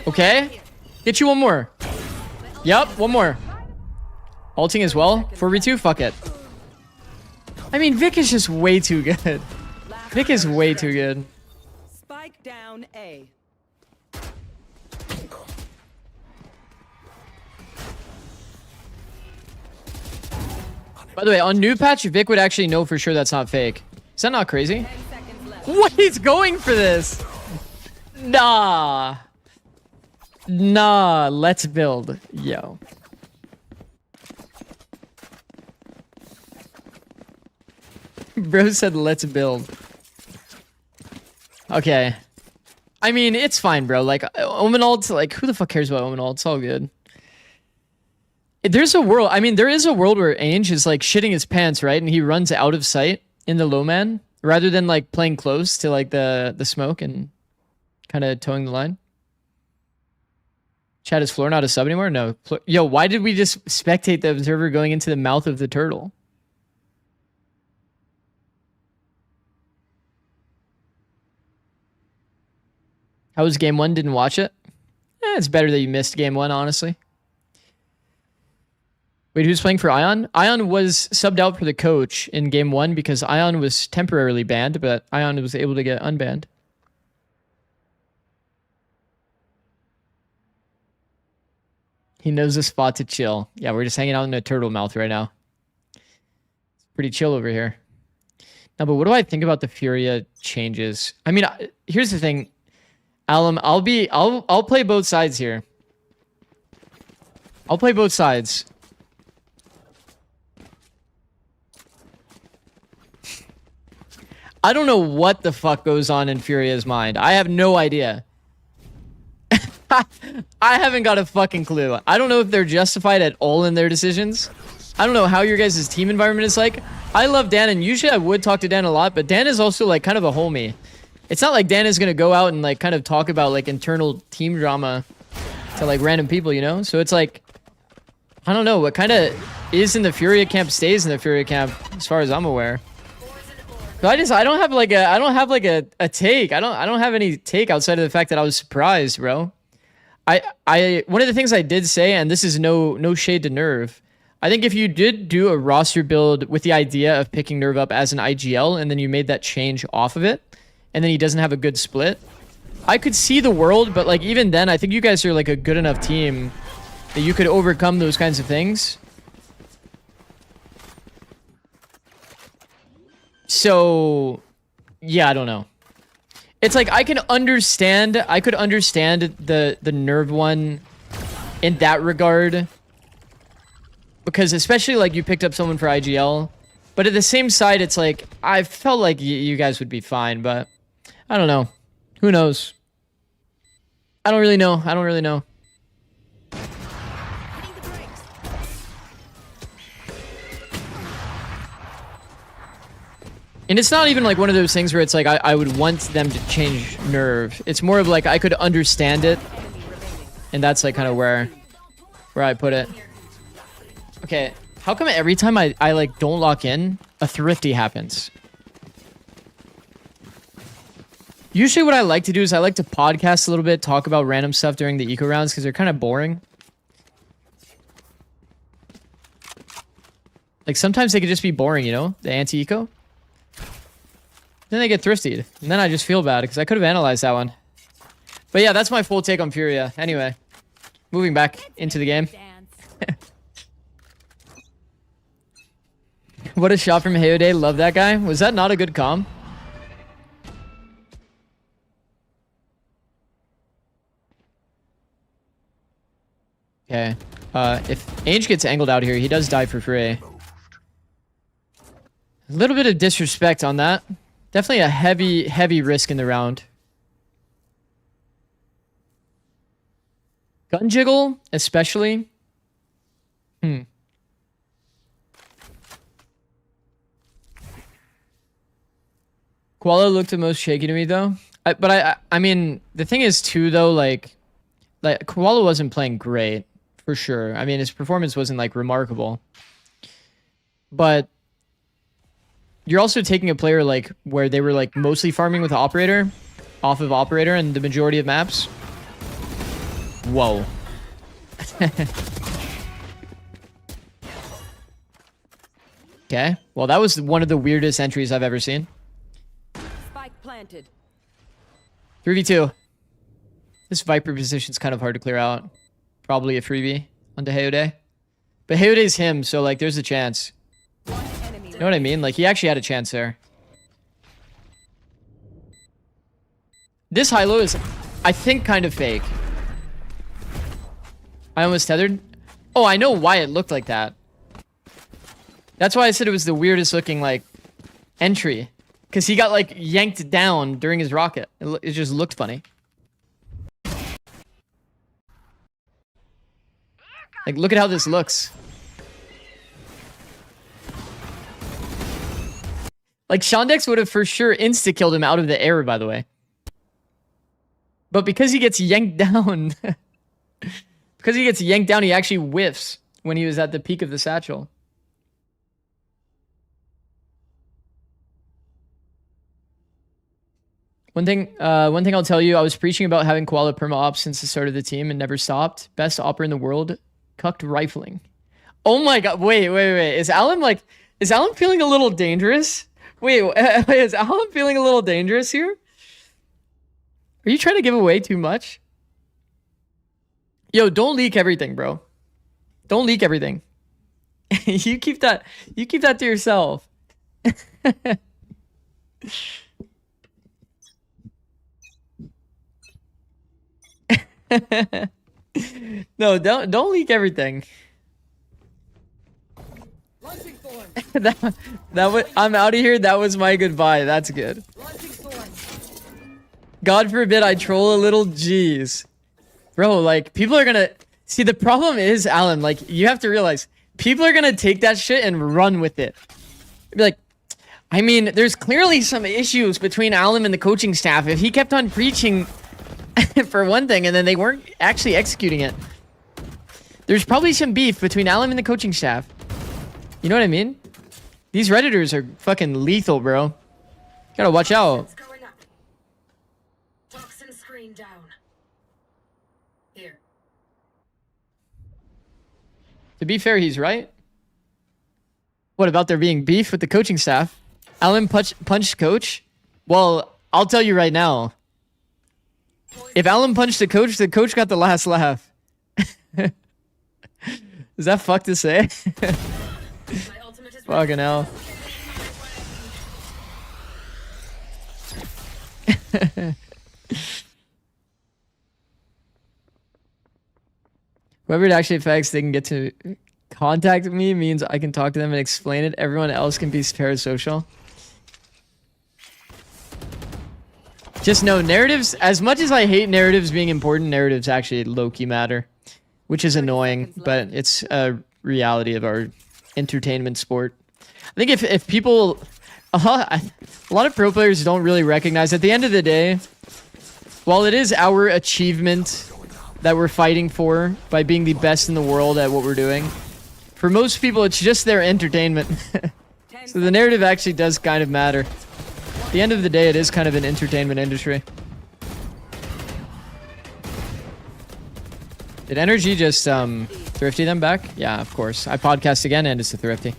Okay. Get you one more. Yup, one more. Ulting as well. 4v2, fuck it. I mean, Vic is just way too good. Vic is way too good. Spike down A. By the way, on new patch, Vic would actually know for sure that's not fake. Is that not crazy? What? He's going for this. Nah. Nah, let's build. Yo. Bro said let's build. Okay. I mean, it's fine, bro. Like, Omen ult, like, who the fuck cares about Omen ult? It's all good. There's a world, I mean, there is a world where Ainge is, like, shitting his pants, right? And he runs out of sight in the low man, rather than, like, playing close to, like, the smoke and kind of towing the line. Chat, is Floor not a sub anymore? No. Yo, why did we just spectate the observer going into the mouth of the turtle? How was game one? Didn't watch it? It's better that you missed game one, honestly. Wait, who's playing for Ion? Ion was subbed out for the coach in game one because Ion was temporarily banned, but Ion was able to get unbanned. He knows a spot to chill. Yeah, we're just hanging out in a turtle mouth right now. It's pretty chill over here. Now, but what do I think about the Furia changes? I mean, here's the thing. Alum, I'll play both sides here. I'll play both sides. I don't know what the fuck goes on in Furia's mind. I have no idea. I haven't got a fucking clue. I don't know if they're justified at all in their decisions. I don't know how your guys' team environment is like. I love Dan, and usually I would talk to Dan a lot, but Dan is also like kind of a homie. It's not like Dan is gonna go out and like kind of talk about like internal team drama to like random people, you know? So it's like, I don't know, what kind of is in the Furia camp stays in the Furia camp as far as I'm aware. So I don't have like a take. I don't have any take outside of the fact that I was surprised, bro. One of the things I did say, and this is no shade to Nerve, I think if you did do a roster build with the idea of picking Nerve up as an IGL and then you made that change off of it, and then he doesn't have a good split, I could see the world, but like even then, I think you guys are like a good enough team that you could overcome those kinds of things. So, yeah, I don't know. It's like I could understand the Nerve one in that regard, because especially like you picked up someone for IGL, but at the same side, it's like I felt like you guys would be fine, but I don't know. Who knows? I don't really know. I don't really know. And it's not even like one of those things where it's like I would want them to change Nerve. It's more of like I could understand it, and that's like kind of where I put it. Okay, how come every time I like don't lock in, a thrifty happens? Usually what I like to do is I like to podcast a little bit, talk about random stuff during the eco rounds because they're kind of boring. Like sometimes they could just be boring, you know, the anti-eco. Then they get thriftied, and then I just feel bad because I could have analyzed that one. But yeah, that's my full take on Furia. Anyway, moving back into the game. What a shot from Hayode. Love that guy. Was that not a good comm? Okay. If Ainge gets angled out here, he does die for free. A little bit of disrespect on that. Definitely a heavy risk in the round. Gun jiggle, especially. Koala looked the most shaky to me, though. I mean, the thing is, too, though, like Koala wasn't playing great, for sure. I mean, his performance wasn't, like, remarkable. But you're also taking a player like where they were like mostly farming with Operator, off of Operator and the majority of maps. Whoa. Okay. Well, that was one of the weirdest entries I've ever seen. Spike planted. 3v2. This Viper position's kind of hard to clear out. Probably a freebie onto Hayode. But Hayode's him, so like there's a chance. You know what I mean? Like, he actually had a chance there. This high-low is, I think, kind of fake. I almost tethered. Oh, I know why it looked like that. That's why I said it was the weirdest looking, like, entry. Because he got, like, yanked down during his rocket. It just looked funny. Like, look at how this looks. Like, Shondex would have for sure insta-killed him out of the air, by the way. But because he gets yanked down... because he gets yanked down, he actually whiffs when he was at the peak of the satchel. One thing I'll tell you, I was preaching about having Koala perma-op since the start of the team and never stopped. Best opper in the world. Cucked rifling. Oh my god, wait. Is Alan feeling a little dangerous? Wait, is Alan feeling a little dangerous here? Are you trying to give away too much? Yo, don't leak everything, bro. Don't leak everything. you keep that to yourself. No, don't leak everything. Launching form. that was, I'm out of here. That was my goodbye. That's good. God forbid I troll a little. Jeez. Bro, like, people are gonna... See, the problem is, Alan, like, you have to realize, people are gonna take that shit and run with it. Be like, I mean, there's clearly some issues between Alan and the coaching staff. If he kept on preaching for one thing, and then they weren't actually executing it. There's probably some beef between Alan and the coaching staff. You know what I mean? These Redditors are fucking lethal, bro. Gotta watch out. Going up. Toxin screen down. Here. To be fair, he's right. What about there being beef with the coaching staff? Alan punched coach? Well, I'll tell you right now. If Alan punched the coach got the last laugh. Is that fuck to say? Fucking hell. Whoever it actually affects, they can get to contact me, means I can talk to them and explain it. Everyone else can be parasocial. Just know, narratives, as much as I hate narratives being important, narratives actually low-key matter. Which is annoying, but it's a reality of our entertainment sport. I think if people... A lot of pro players don't really recognize, at the end of the day, while it is our achievement that we're fighting for by being the best in the world at what we're doing, for most people, it's just their entertainment. So the narrative actually does kind of matter. At the end of the day, it is kind of an entertainment industry. Did Energy just thrifty them back? Yeah, of course. I podcast again and it's a thrifty.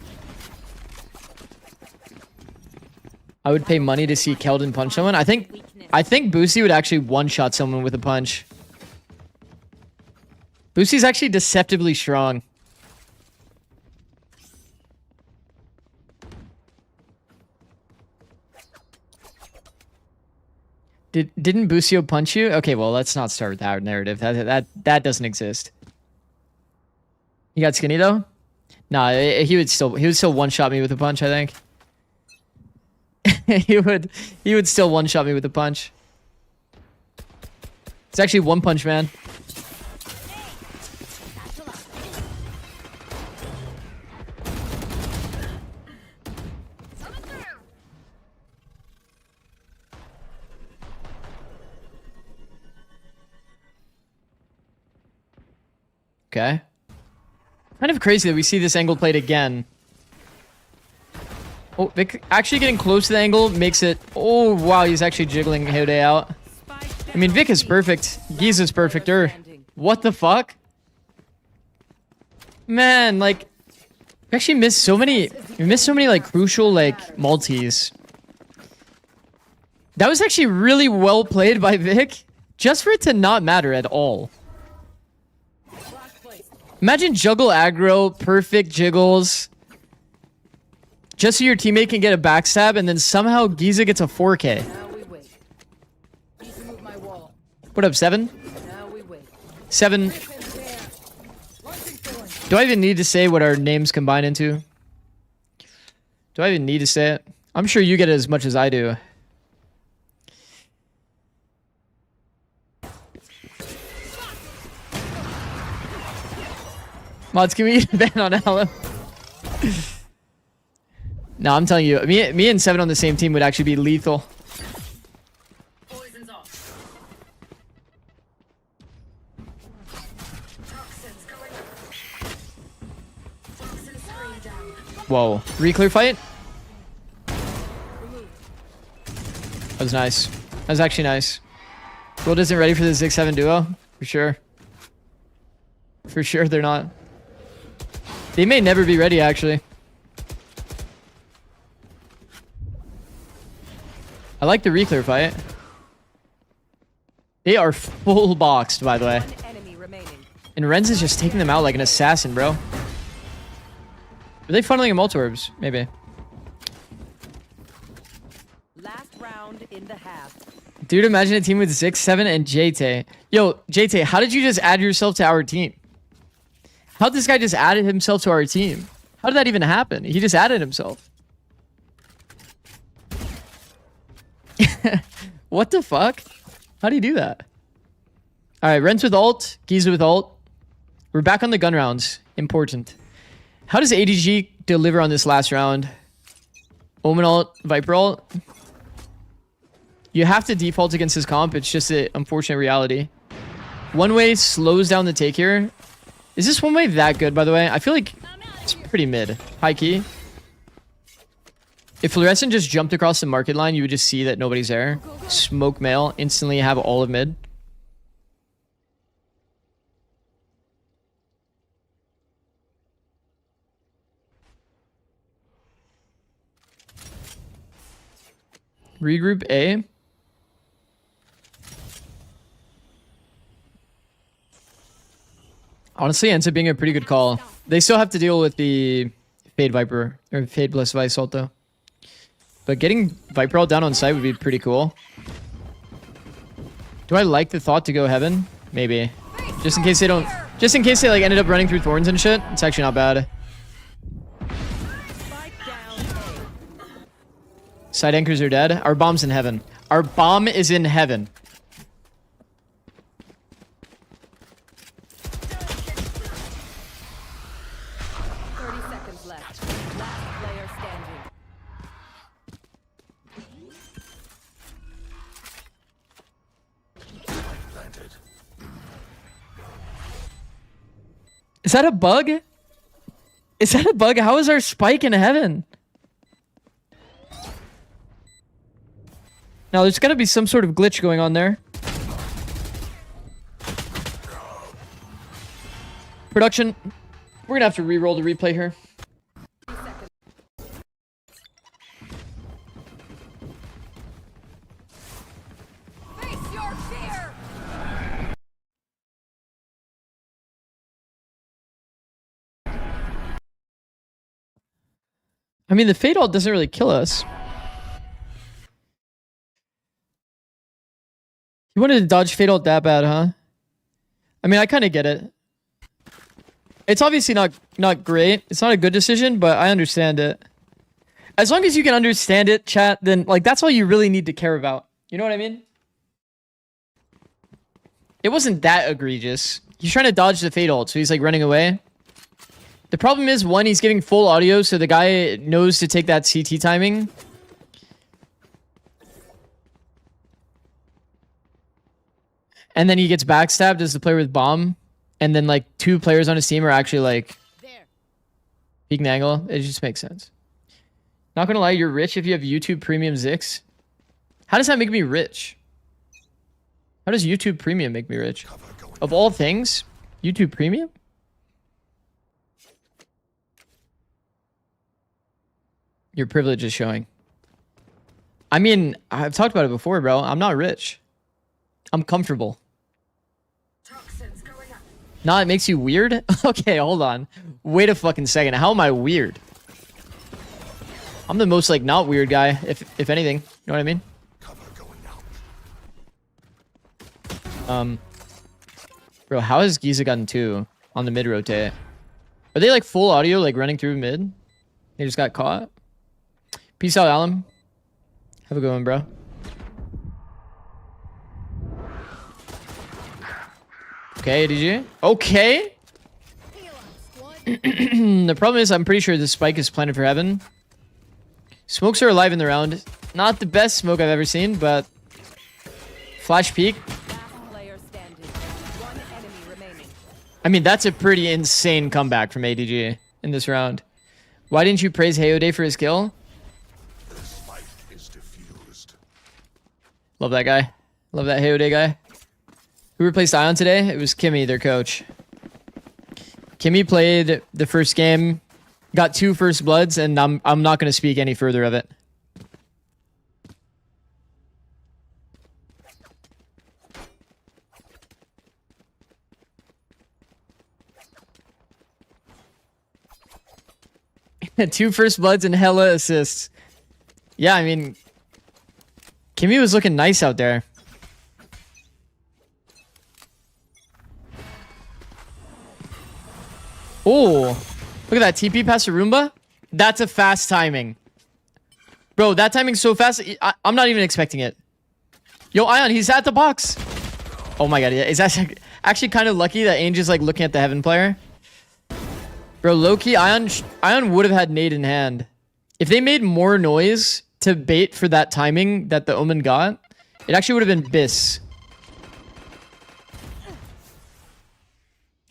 I would pay money to see Keldon punch someone. I think Boosie would actually one-shot someone with a punch. Boosie's actually deceptively strong. Didn't Busio punch you? Okay, well, let's not start with that narrative. That doesn't exist. He got skinny though? Nah, he would still one-shot me with a punch, I think. he would still one-shot me with a punch. It's actually One Punch Man. Okay. Kind of crazy that we see this angle played again. Oh, Vic actually getting close to the angle makes it... Oh, wow, he's actually jiggling Hode out. I mean, Vic is perfect. Giza's perfecter. What the fuck? Man, like... We actually missed so many... We missed so many, like, crucial, like, multis. That was actually really well played by Vic. Just for it to not matter at all. Imagine juggle aggro, perfect jiggles. Just so your teammate can get a backstab, and then somehow Giza gets a 4K. What up, 7? 7. Do I even need to say what our names combine into? Do I even need to say it? I'm sure you get it as much as I do. Mods, can we get a ban on Ella? No, I'm telling you, me and 7 on the same team would actually be lethal. Poison's off. Toxins going up. Toxin screen down. Whoa. Reclear fight? That was nice. That was actually nice. Gold isn't ready for the Zikz 7 duo? For sure. For sure they're not. They may never be ready, actually. I like the reclear fight. They are full boxed, by the way. And Renz is just taking them out like an assassin, bro. Are they funneling him multi-orbs? Maybe. Last round in the half. Dude, imagine a team with Zikz, 7, and JT. Yo, JT, how did you just add yourself to our team? How'd this guy just add himself to our team? How did that even happen? He just added himself. What the fuck? How do you do that? All right, Rents with ult, Giza with ult. We're back on the gun rounds. Important. How does ADG deliver on this last round? Omen ult, Viper ult. You have to default against his comp. It's just an unfortunate reality. One way slows down the take here. Is this one way that good, by the way? I feel like it's pretty mid. High key. If Fluorescent just jumped across the market line, you would just see that nobody's there. Smoke mail, instantly have all of mid. Regroup A. Honestly, ends up being a pretty good call. They still have to deal with the Fade Viper, or Fade plus Vice ult though. But getting Viper ult down on site would be pretty cool. Do I like the thought to go Heaven? Maybe. Just in case they don't... Just in case they like ended up running through thorns and shit. It's actually not bad. Side anchors are dead. Our bomb's in heaven. Our bomb is in heaven. Is that a bug? Is that a bug? How is our spike in heaven? Now, there's got to be some sort of glitch going on there. Production. We're going to have to re-roll the replay here. I mean, the Fade ult doesn't really kill us. You wanted to dodge Fade ult that bad, huh? I mean, I kind of get it. It's obviously not great. It's not a good decision, but I understand it. As long as you can understand it, chat, then like that's all you really need to care about. You know what I mean? It wasn't that egregious. He's trying to dodge the Fade ult, so he's like running away. The problem is, one, he's giving full audio, so the guy knows to take that CT timing. And then he gets backstabbed as the player with bomb. And then, like, two players on his team are actually, like, peeking the angle. It just makes sense. Not gonna lie, you're rich if you have YouTube Premium Zikz. How does that make me rich? How does YouTube Premium make me rich? Of all things, YouTube Premium? Your privilege is showing. I mean, I've talked about it before, bro. I'm not rich. I'm comfortable. Nah, it makes you weird? Okay, hold on. Wait a fucking second. How am I weird? I'm the most, like, not weird guy, if anything. You know what I mean? Bro, how has Giza gotten 2 on the mid rotate? Are they, like, full audio, like, running through mid? They just got caught? Peace out, Alum. Have a good one, bro. Okay, ADG. Okay. The problem is, I'm pretty sure this spike is planted for heaven. Smokes are alive in the round. Not the best smoke I've ever seen, but flash peek. I mean, that's a pretty insane comeback from ADG in this round. Why didn't you praise Hayode for his kill? Love that guy. Love that Hayode guy. Who replaced Ion today? It was Kimmy, their coach. Kimmy played the first game, got 2 first bloods, and I'm not going to speak any further of it. Two first bloods and hella assists. Yeah, I mean, Kimmy was looking nice out there. Oh, Look at that TP past Roomba. That's a fast timing. Bro, that timing's so fast. I'm not even expecting it. Yo, Ion, he's at the box. Oh my god, yeah. It's actually kind of lucky that Ainge is like looking at the Heaven player. Bro, low-key, Ion would have had nade in hand. If they made more noise to bait for that timing that the Omen got, it actually would have been Biss.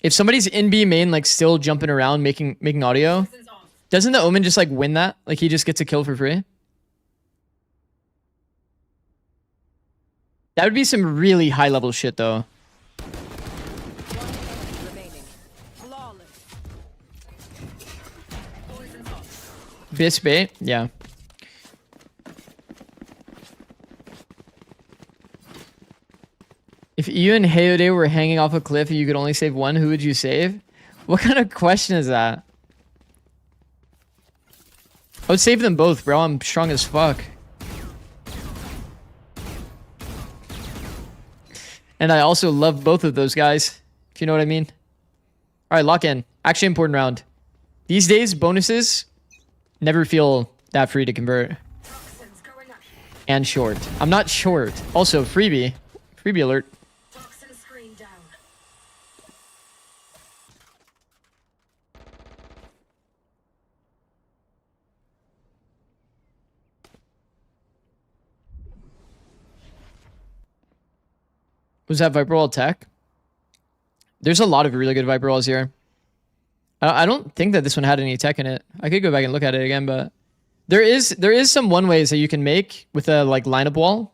If somebody's in B main, like still jumping around, making audio, doesn't the Omen just like win that? Like he just gets a kill for free? That would be some really high level shit though. Biss bait? Yeah. If you and Hayode were hanging off a cliff and you could only save one, who would you save? What kind of question is that? I would save them both, bro. I'm strong as fuck. And I also love both of those guys, if you know what I mean. All right, lock in. Actually important round. These days, bonuses never feel that free to convert. And short. I'm not short. Also, freebie. Freebie alert. Was that Viper Wall tech? There's a lot of really good Viper Walls here. I don't think that this one had any tech in it. I could go back and look at it again, but there is some one ways that you can make with a like lineup wall.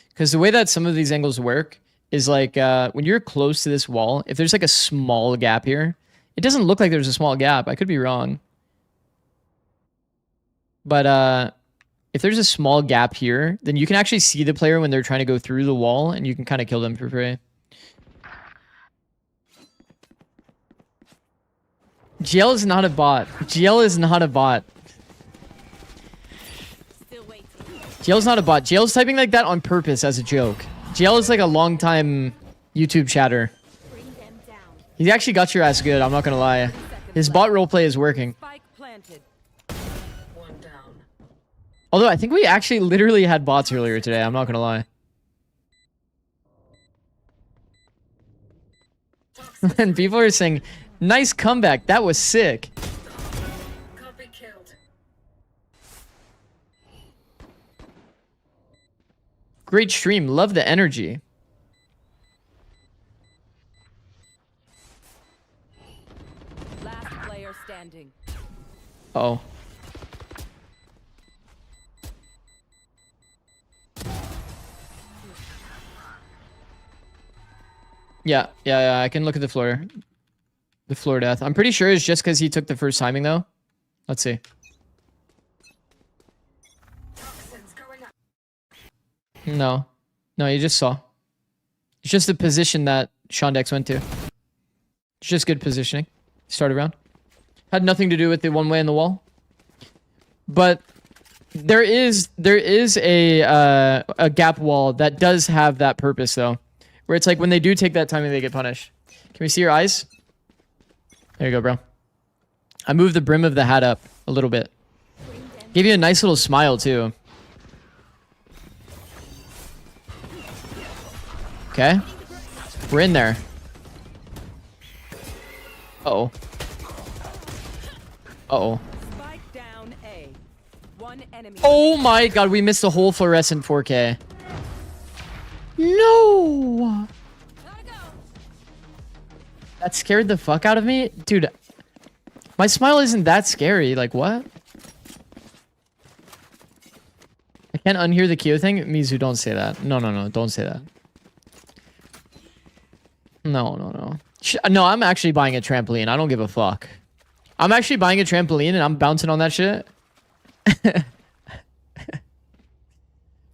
Because the way that some of these angles work is like when you're close to this wall, if there's like a small gap here, it doesn't look like there's a small gap. I could be wrong. But if there's a small gap here, then you can actually see the player when they're trying to go through the wall, and you can kind of kill them for free. GL is not a bot. GL is not a bot. GL is not a bot. GL is typing like that on purpose as a joke. GL is like a long time YouTube chatter. He actually got your ass good, I'm not gonna lie. His bot roleplay is working. Although I think we actually literally had bots earlier today, I'm not gonna lie. And people are saying, nice comeback, that was sick. Copy killed. Great stream, love the energy. Last player standing. Oh. Yeah, I can look at the floor. The floor death. I'm pretty sure it's just because he took the first timing, though. Let's see. No. No, you just saw. It's just the position that Shondex went to. It's just good positioning. Started round. Had nothing to do with the one way in the wall. But there is a gap wall that does have that purpose, though. Where it's like when they do take that timing, they get punished. Can we see your eyes? There you go, bro. I moved the brim of the hat up a little bit. Gave you a nice little smile, too. Okay. We're in there. Uh-oh. Uh-oh. Spike down A. One enemy. Oh my god, we missed the whole fluorescent 4K. No! That scared the fuck out of me? Dude, my smile isn't that scary. Like, what? I can't unhear the Kyo thing? Mizu, don't say that. No, don't say that. No. No, I'm actually buying a trampoline. I don't give a fuck. I'm actually buying a trampoline and I'm bouncing on that shit.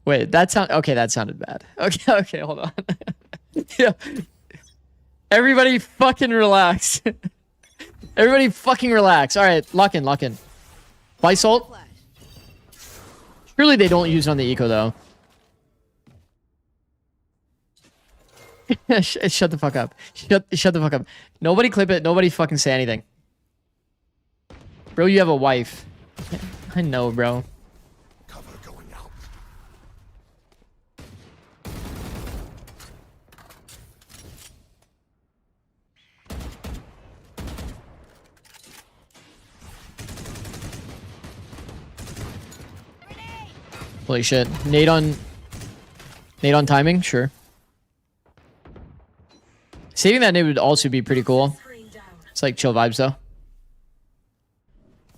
Wait, that sounded bad. Okay, hold on. Yeah. Everybody fucking relax. Everybody fucking relax. All right, lock in. Buy salt. Surely they don't use it on the eco, though. Shut the fuck up. Shut the fuck up. Nobody clip it. Nobody fucking say anything. Bro, you have a wife. I know, bro. Cover going out. Holy shit. Nade on timing? Sure. Saving that nade would also be pretty cool. Screen down. It's like chill vibes though.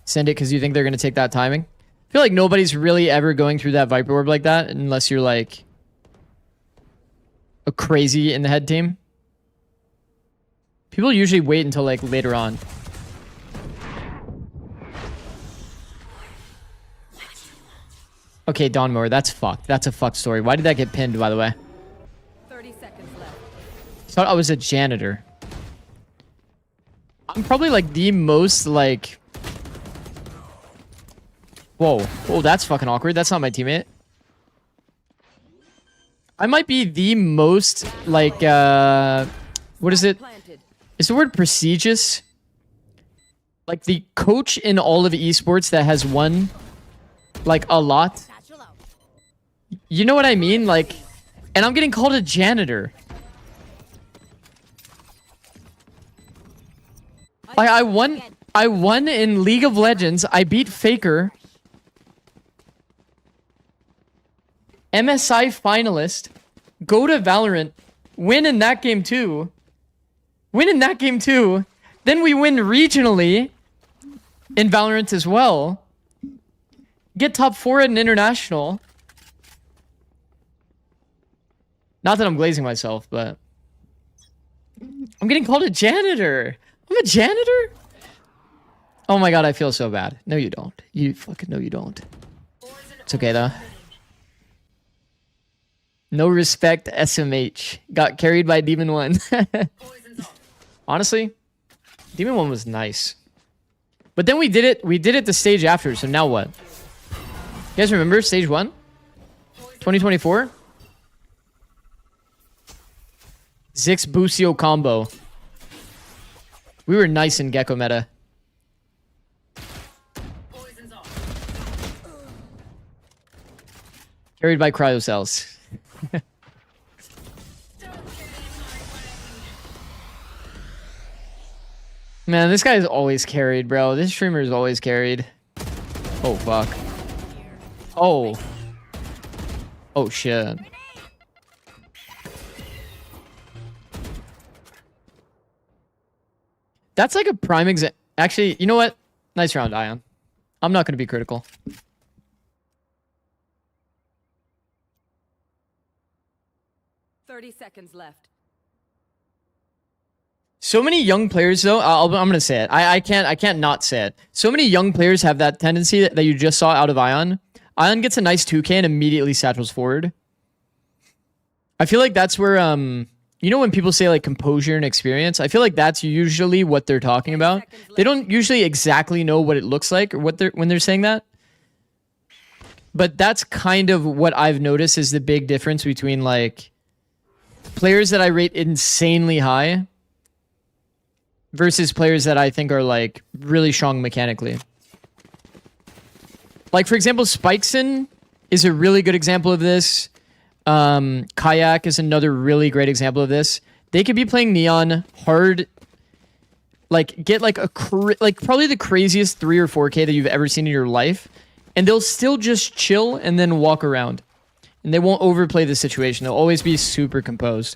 Send it because you think they're going to take that timing. I feel like nobody's really ever going through that Viper Orb like that unless you're like a crazy in the head team. People usually wait until like later on. Okay, Dawn Mower, that's fucked. That's a fucked story. Why did that get pinned, by the way? 30 seconds left. Thought I was a janitor. I'm probably like the most like... Whoa. Oh, that's fucking awkward. That's not my teammate. I might be the most like... what is it? Planted. Is the word prestigious? Like the coach in all of esports that has won like a lot. Satchel out. You know what I mean? Like, and I'm getting called a janitor. Like I won in League of Legends. I beat Faker. MSI finalist. Go to Valorant. Win in that game too. Then we win regionally in Valorant as well. Get top 4 at an international. Not that I'm glazing myself, but I'm getting called a janitor. I'm a janitor? Oh my god, I feel so bad. No, you don't. You fucking know you don't. It's okay though. No respect, SMH. Got carried by Demon 1. Honestly, Demon 1 was nice. But then we did it the stage after, so now what? You guys remember stage 1? 2024? Zikz Busio combo. We were nice in Gecko meta. Carried by cryocells. Man, this guy is always carried, bro. This streamer is always carried. Oh, fuck. Oh. Oh, shit. That's like a prime example. Actually, you know what? Nice round, Ion. I'm not going to be critical. Seconds left. So many young players, though. I'm going to say it. I can't not say it. So many young players have that tendency that you just saw out of Ion. Ion gets a nice 2K and immediately satchels forward. I feel like that's where, you know when people say like composure and experience? I feel like that's usually what they're talking about. They don't usually exactly know what it looks like or when they're saying that. But that's kind of what I've noticed is the big difference between like players that I rate insanely high versus players that I think are like really strong mechanically. Like for example, Spikeson is a really good example of this. Kayak is another really great example of this. They could be playing Neon hard, like get like like probably the craziest 3 or 4K that you've ever seen in your life, and they'll still just chill and then walk around. And they won't overplay the situation. They'll always be super composed.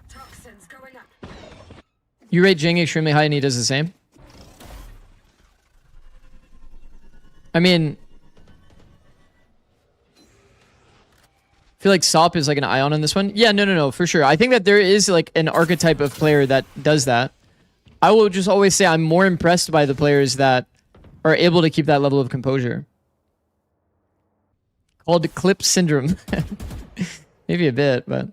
Toxins going up. You rate Jing extremely high and he does the same? I mean, I feel like Sop is like an Ion on this one. Yeah, no, for sure. I think that there is like an archetype of player that does that. I will just always say I'm more impressed by the players that are able to keep that level of composure. Called clip syndrome. Maybe a bit, but...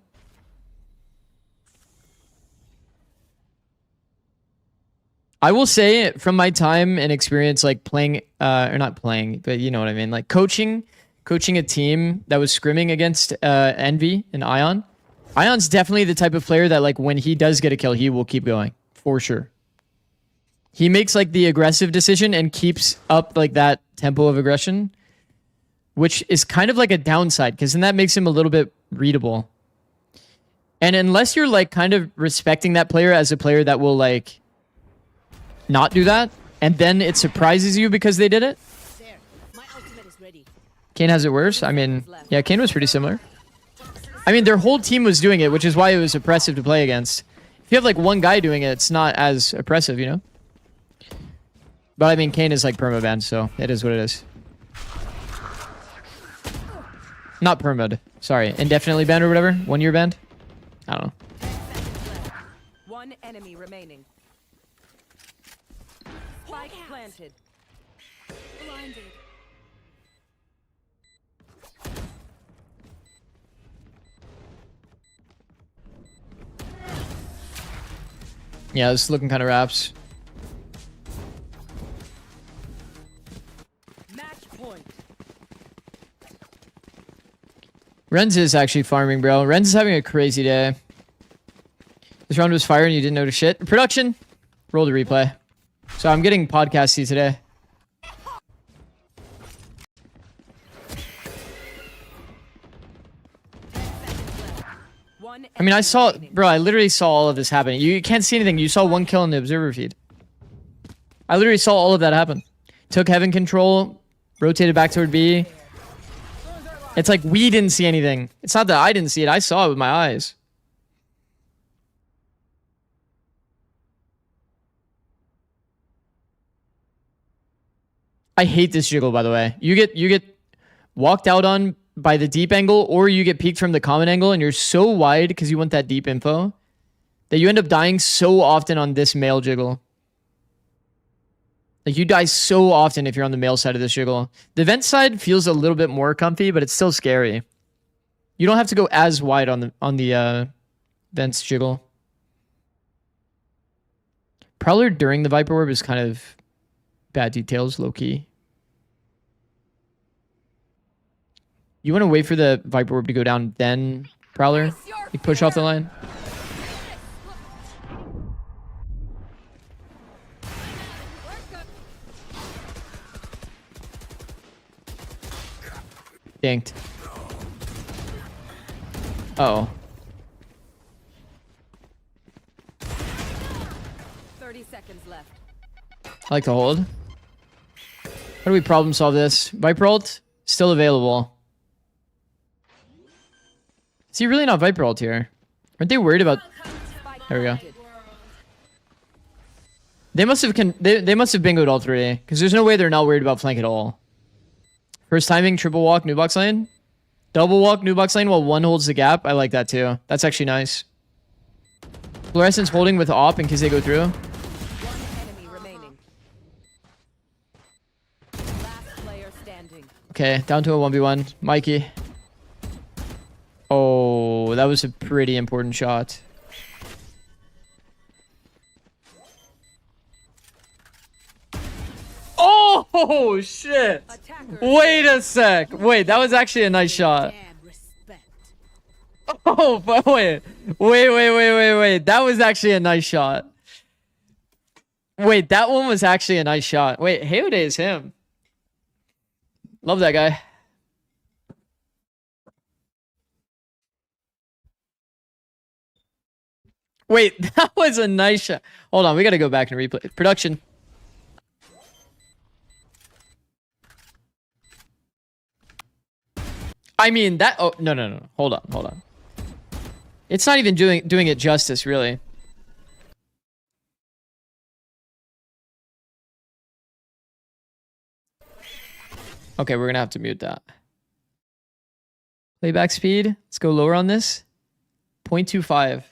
I will say from my time and experience like playing, or not playing, but you know what I mean, like coaching a team that was scrimming against Envy and Ion, Ion's definitely the type of player that like when he does get a kill, he will keep going for sure. He makes like the aggressive decision and keeps up like that tempo of aggression, which is kind of like a downside because then that makes him a little bit readable. And unless you're like kind of respecting that player as a player that will like not do that, and then it surprises you because they did it. There. My ultimate is ready. Kane has it worse. I mean, yeah, Kane was pretty similar. I mean, their whole team was doing it, which is why it was oppressive to play against. If you have like one guy doing it, it's not as oppressive, you know? But I mean, Kane is like perma-banned, so it is what it is. Not permad. Sorry, indefinitely banned or whatever. 1 year banned. I don't know. 10 seconds left. One enemy remaining. Spike planted. Blinded. Yeah, this is looking kind of raps. Match point. Renz is actually farming, bro. Renz is having a crazy day. This round was fire and you didn't notice shit. Production. Roll the replay. So I'm getting podcasty today. One I mean, I enemy saw, remaining. bro, I literally saw all of this happening. You can't see anything. You saw one kill in the observer feed. I literally saw all of that happen. Took heaven control, rotated back toward B. It's like we didn't see anything. It's not that I didn't see it. I saw it with my eyes. I hate this jiggle, by the way. You get walked out on by the deep angle, or you get peeked from the common angle, and you're so wide because you want that deep info that you end up dying so often on this male jiggle. Like, you die so often if you're on the male side of this jiggle. The vent side feels a little bit more comfy, but it's still scary. You don't have to go as wide on the vents jiggle. Prowler during the Viper Orb is kind of bad details, low-key. You want to wait for the Viper Orb to go down, then Prowler? Like, push off the line? Dinked. Uh-oh. 30 seconds left. I like to hold. How do we problem solve this? Viper ult? Still available. Is he really not Viper ult here? Aren't they worried about... There we go. They must have they must have bingoed all three, because there's no way they're not worried about flank at all. First timing, triple walk, new box lane. Double walk, new box lane while one holds the gap. I like that too. That's actually nice. Fluorescence holding with op in case they go through. One enemy remaining. Last player standing. Okay, down to a 1v1. Mikey. Oh, that was a pretty important shot. Oh, shit. Attacker. Wait a sec. Wait, that was actually a nice shot. Damn respect. Oh, but wait. That was actually a nice shot. Wait, that one was actually a nice shot. Wait, Hayode is him. Love that guy. Wait, that was a nice shot. Hold on, we gotta go back and replay. Production. I mean, that... Oh, no. Hold on. It's not even doing it justice, really. Okay, we're gonna have to mute that. Playback speed. Let's go lower on this. 0.25.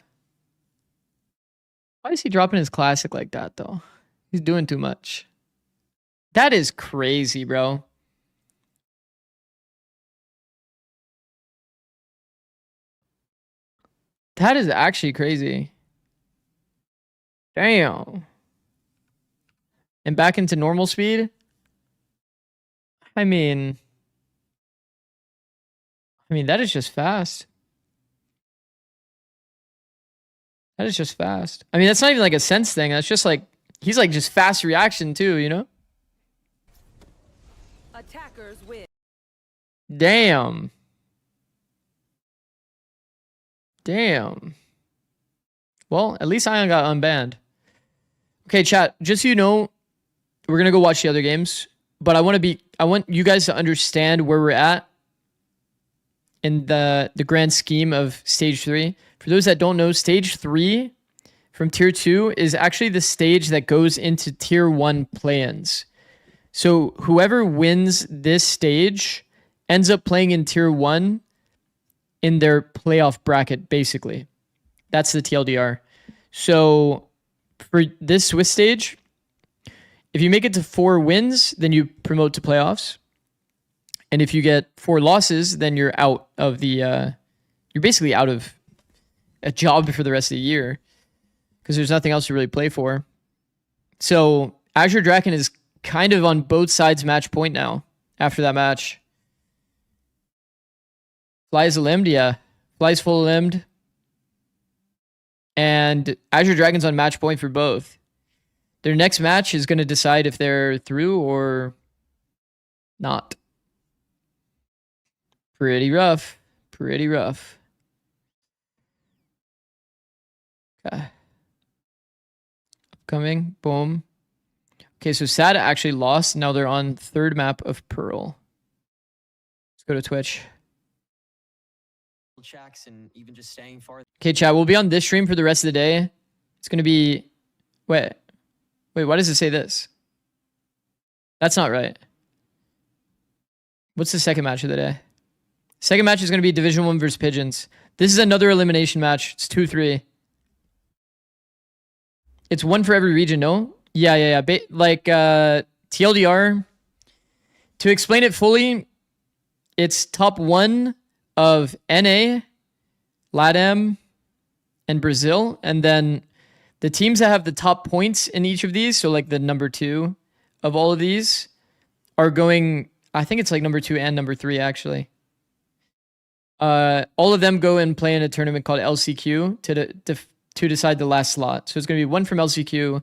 Why is he dropping his classic like that, though? He's doing too much. That is crazy, bro. That is actually crazy. Damn. And back into normal speed? I mean, that is just fast. That is just fast. I mean, that's not even like a sense thing. That's just like, he's like just fast reaction too, you know? Attackers win. Damn. Damn. Well, at least Ion got unbanned. Okay, chat, just so you know, we're going to go watch the other games, but I want you guys to understand where we're at in the grand scheme of stage 3. For those that don't know, stage 3 from tier 2 is actually the stage that goes into tier 1 play-ins. So whoever wins this stage ends up playing in tier 1 in their playoff bracket, basically. That's the TLDR. So for this Swiss stage, if you make it to 4 wins, then you promote to playoffs. And if you get 4 losses, then you're out of the, you're basically out of a job for the rest of the year because there's nothing else to really play for. So Azure Draken is kind of on both sides match point now after that match. Fly's limbed, yeah. Fly's full limbed. And Azure Dragon's on match point for both. Their next match is going to decide if they're through or not. Pretty rough. Pretty rough. Okay. Upcoming. Boom. Okay, so SAD actually lost. Now they're on 3rd map of Pearl. Let's go to Twitch. And even just staying far. Okay, chat, we'll be on this stream for the rest of the day. It's going to be... Wait, why does it say this? That's not right. What's the second match of the day? Second match is going to be Division 1 versus Pigeons. This is another elimination match. It's 2-3. It's 1 for every region, no? Yeah. Like, TLDR, to explain it fully, it's top 1 of NA, LATAM, and Brazil. And then the teams that have the top points in each of these, so like the number 2 of all of these, are going, I think it's like number 2 and number 3, actually. All of them go and play in a tournament called LCQ to decide the last slot. So it's going to be 1 from LCQ,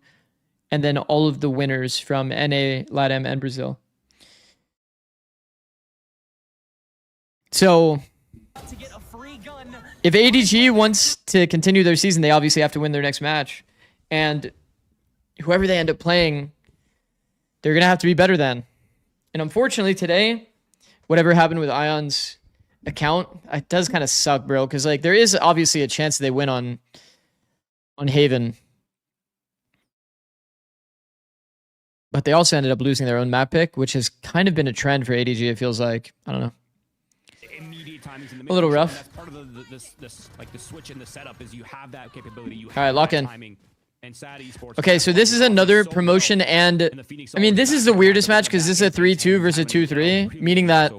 and then all of the winners from NA, LATAM, and Brazil. So if ADG wants to continue their season, they obviously have to win their next match. And whoever they end up playing, they're going to have to be better than. And unfortunately today, whatever happened with Ion's account, it does kind of suck, bro. Because like there is obviously a chance they win on Haven. But they also ended up losing their own map pick, which has kind of been a trend for ADG, it feels like. I don't know. A little rough. That's part of the switch in the setup is you have that capability. All right, lock in. Okay, so this is another promotion, and I mean, this is the weirdest match because this is a 3-2 versus a 2-3, meaning that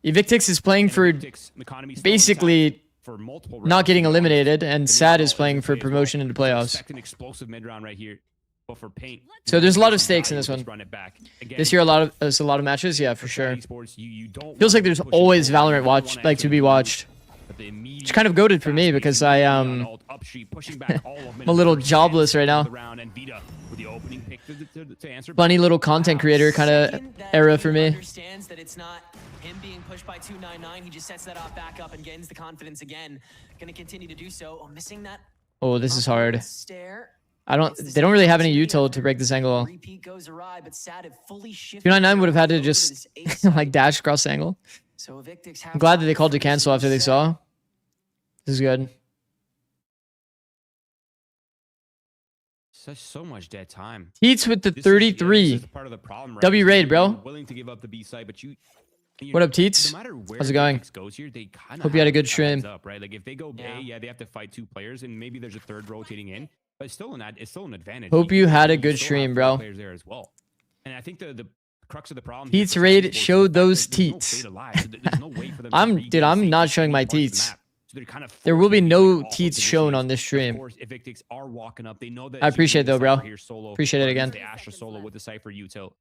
Evictix is playing for basically not getting eliminated, and SAD is playing for promotion into playoffs. So there's a lot of stakes in this one. This year, there's a lot of matches, yeah, for sure. Feels like there's always Valorant to be watched. It's kind of goated for me because I'm a little jobless right now. Funny little content creator kind of era for me. Understands that it's not him being pushed by 299. He just sets that off back up and gains the confidence again. Gonna continue to do so. Oh, missing that. Oh, this is hard. Stare. They don't really have any util to break this angle. 299 would have had to just like dash across the angle. I'm glad that they called to cancel after they saw. This is good. So much dead time. Teats with the 33. W raid, bro. Willing to give up the B side, but what up, Teats? How's it going? Hope you had a good stream. Right? Like if they go A, yeah, they have to fight 2 players, and maybe there's a 3rd rotating in. But it's still an advantage. Hope you had a good stream, bro. Players there as well. And I think the crux of the problem. Teats raid showed those teats. I'm not showing my teats. There will be no teats shown on this stream. I appreciate it though, bro. Appreciate it again. The Astra solo with the Cypher util.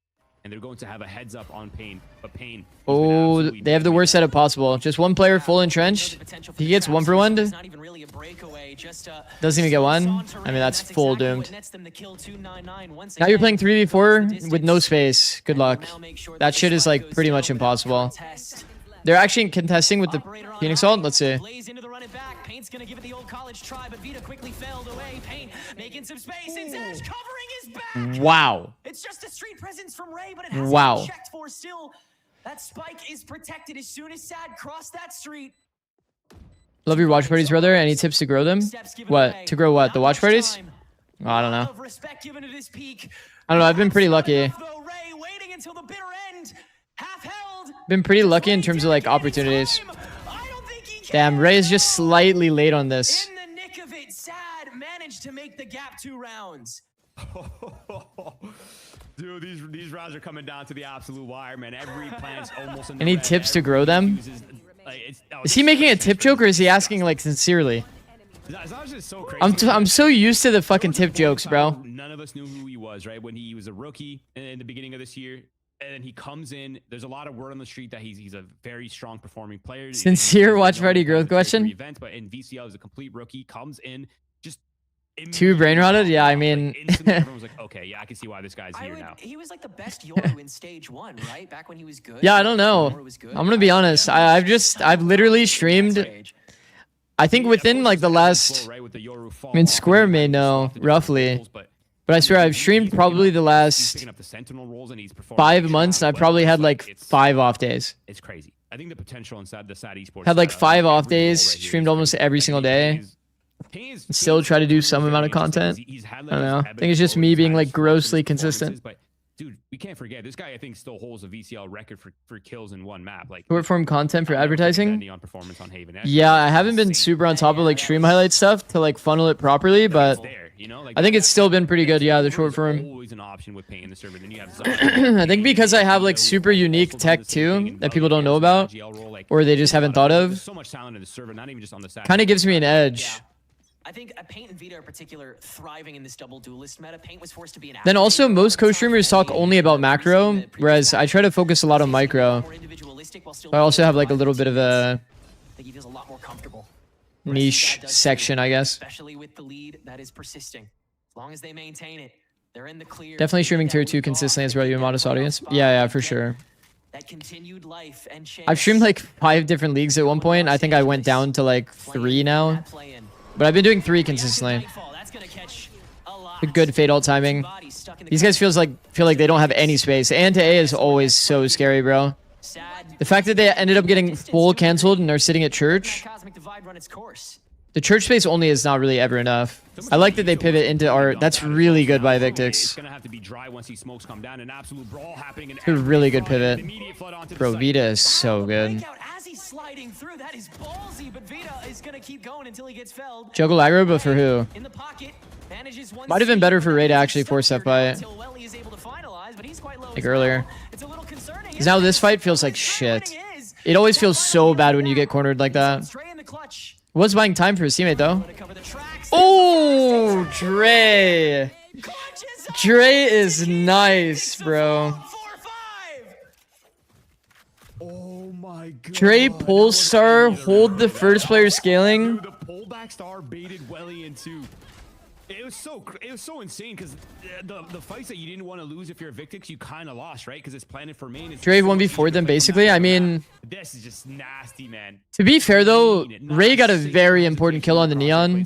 and they're going to have a heads up on Pain. But Pain. Oh, they have the worst setup possible. Just one player full entrenched. He gets 1 for 1. Doesn't even get one. I mean, that's full doomed. Now you're playing 3v4 with no space. Good luck. That shit is like pretty much impossible. They're actually contesting with the Phoenix ult. Let's see. Paint's gonna give it the old college try, but Vita quickly failed away. Paint making some space. It's Ash covering his back. Wow. It's just a street presence from Ray, but it hasn't been checked for still. That spike is protected as soon as Sad crossed that street. Love your watch parties, brother. Any tips to grow them? What? To grow what? The watch parties? Oh, I don't know. I don't know. I've been pretty lucky. Been pretty lucky in terms of like opportunities. Damn, Ray is just slightly late on this. In the nick of it, Sad managed to make the gap 2 rounds. Dude, these rounds are coming down to the absolute wire, man. Every plant's almost in the Any red. tips to grow them? Is he making a tip joke or is he asking like sincerely? So crazy. I'm so used to the fucking tip jokes, bro. None of us knew who he was, right? When he was a rookie in the beginning of this year. And then he comes in. There's a lot of word on the street that he's a very strong performing player. Sincere watch party growth question? Event, but in VCL, is a complete rookie. Comes in, just 2 brain rotted? Yeah, I mean... everyone was like, okay, yeah, I can see why this guy's here now. He was like the best Yoru in stage 1, right? Back when he was good. Yeah, I don't know. I'm gonna be honest. I've literally streamed... I think within like the last... I mean, Square may know, roughly. But I swear I've streamed probably the last 5 months, and I probably had like 5 off days. It's crazy. I think the potential inside the Sad Esports had like 5 off days, streamed almost every single day. Still try to do some amount of content. I don't know. I think it's just me being like grossly consistent. But dude, we can't forget this guy. I think still holds a VCL record for kills in 1 map. Like short form content for advertising. Neon performance on Haven. Yeah, I haven't been super on top of like stream highlight stuff to like funnel it properly, but I think it's still been pretty good. Yeah, the short form. Always an option with Pain in the server. Then you have I think because I have like super unique tech too that people don't know about, or they just haven't thought of. So much talent in the server, not even just on the side. Kind of gives me an edge. I think Paint and Vita in particular thriving in this double duelist meta. Paint was forced to be an Then also most co-streamers talk only about macro, whereas I try to focus a lot on micro. I also have like a little bit of a niche section, I guess. Especially with the lead that is persisting. As long as they maintain it, they're in the clear. Definitely streaming tier 2 consistently as well, you a modest audience. Yeah, for sure. That continued life and I've streamed like 5 different leagues at one point. I think I went down to like 3 now. But I've been doing 3 consistently. A good fade ult timing. These guys feel like they don't have any space. And to A is always so scary, bro. The fact that they ended up getting full canceled and are sitting at church. The church space only is not really ever enough. I like that they pivot into art. That's really good by Victix. It's a really good pivot. Bro, Vita is so good. Juggle aggro, but for who? Might have been better for Ray to actually force that fight. Like earlier. Because now this fight feels like shit. It always feels so bad when you get cornered like that. Was buying time for his teammate though. Oh, Dre. Dre is nice, bro. Oh my god. Dre Polestar hold the first player scaling. The pullback star baited Welly into. It was so insane because the fights that you didn't want to lose if you're a Victix, you kind of lost, right? Because it's planted for main. Dre 1v4 them basically. I mean, this is just nasty, man. To be fair though, Ray got a very important kill on the Neon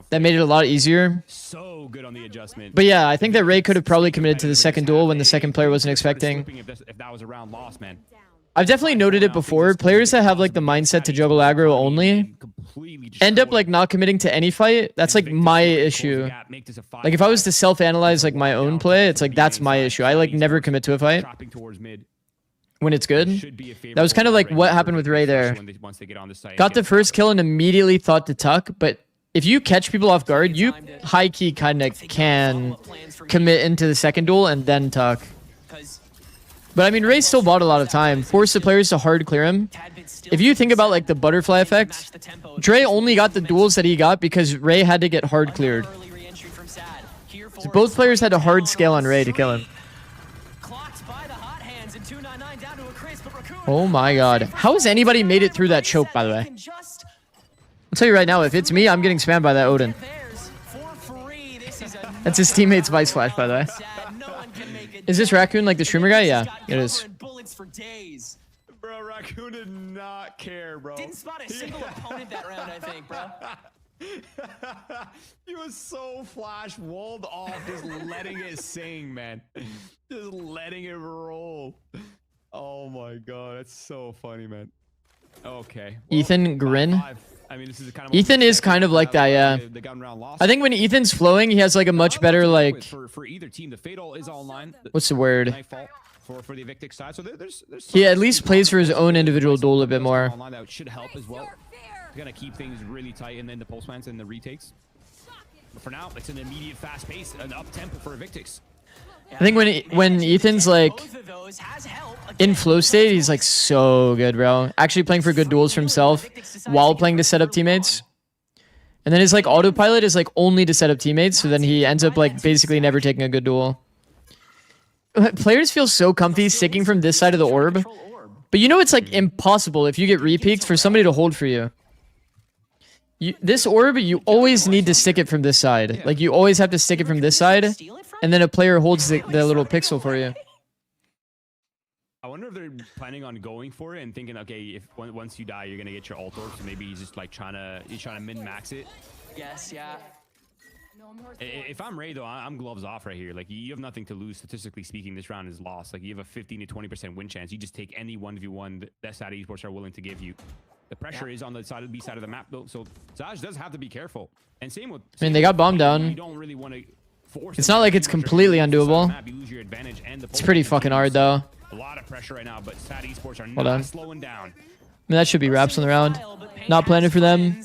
that made it a lot easier. So good on the adjustment. But yeah, I think that Ray could have probably committed to the second duel when the second player wasn't expecting. If that was a round lost, man. I've definitely noted it before. Players that have like the mindset to juggle aggro only end up like not committing to any fight. That's like my issue. Like if I was to self-analyze like my own play, it's like that's my issue. I like never commit to a fight when it's good. That was kind of like what happened with Ray there. Got the first kill and immediately thought to tuck, but if you catch people off guard, you high-key kind of can commit into the second duel and then tuck. But I mean, Ray still bought a lot of time. Forced the players to hard clear him. If you think about like the butterfly effect, Dre only got the duels that he got because Ray had to get hard cleared. So both players had to hard scale on Ray to kill him. clocked by the hot hands and 299 down to a crisp, but Raccoon. Oh my god. How has anybody made it through that choke, by the way? I'll tell you right now, if it's me, I'm getting spammed by that Odin. That's his teammate's Vice Flash, by the way. Is this Raccoon like the streamer guy? Yeah, it is. Bro, Raccoon did not care, bro. Didn't spot a single opponent that round, I think, bro. He was so flash walled off, just letting it sing, man. Just letting it roll. Oh my god, that's so funny, man. Okay. Well, Ethan Grin. I mean, this is kind of Ethan is kind of like that, yeah. I think when Ethan's flowing, he has like a much better like. For either team, the Fatal is online. What's the word? For the Evictic side, so there's He at least plays for his own individual duel a bit more. That should help as well. Gonna keep things really tight, and then the pulse plants and the retakes. But for now, it's an immediate fast pace, an up tempo for Evictix. I think when Ethan's like in flow state, he's like so good, bro. Actually playing for good duels for himself while playing to set up teammates. And then his like autopilot is like only to set up teammates, so then he ends up like basically never taking a good duel. Players feel so comfy sticking from this side of the orb. But you know it's like impossible if you get repeaked for somebody to hold for you. This orb, you always need to stick it from this side. Like you always have to stick it from this side, and then a player holds the little pixel for you. I wonder if they're planning on going for it and thinking, okay, if once you die, you're gonna get your ult orb, so maybe he's just like trying to min max it. Yes, yeah. If I'm Ray though, I'm gloves off right here. Like you have nothing to lose statistically speaking. This round is lost. Like you have a 15 to 20% win chance. You just take any 1v1 that SAD Esports are willing to give you. The pressure is on the side of B side of the map though, so Zaj does have to be careful. And same with. I mean, they got bombed down. You don't really want to force. It's not like it's completely undoable. It's pretty fucking hard though. A lot of pressure right now, but SAD Esports are not slowing down. I mean, that should be wraps on the round. Not planning for them.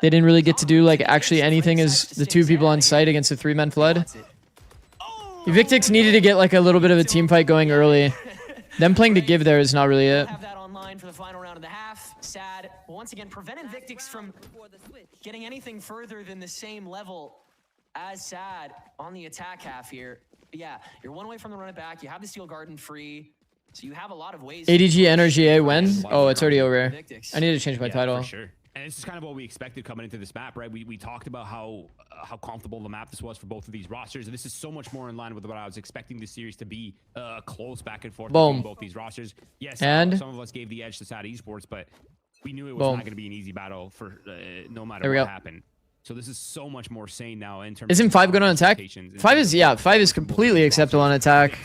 They didn't really get to do like actually anything as the two people on site against the 3-man flood. Evictix needed to get like a little bit of a team fight going early. Them playing to give there is not really it. Have that online for the final round of the half. Sad. Once again, prevent Invictix from getting anything further than the same level as Sad on the attack half here. But yeah, you're one away from the run it back. You have the Steel Garden free. So you have a lot of ways. ADG NRGA when? Oh, it's already over. I need to change my title. For sure. And this is kind of what we expected coming into this map, right? We talked about how comfortable the map this was for both of these rosters, and this is so much more in line with what I was expecting this series to be. Close back and forth between both these rosters. Yes, and some of us gave the edge to SAD Esports, but we knew it was not going to be an easy battle for no matter what happened. So this is so much more sane now in terms. Isn't 5 good on attack? 5 is completely acceptable on attack.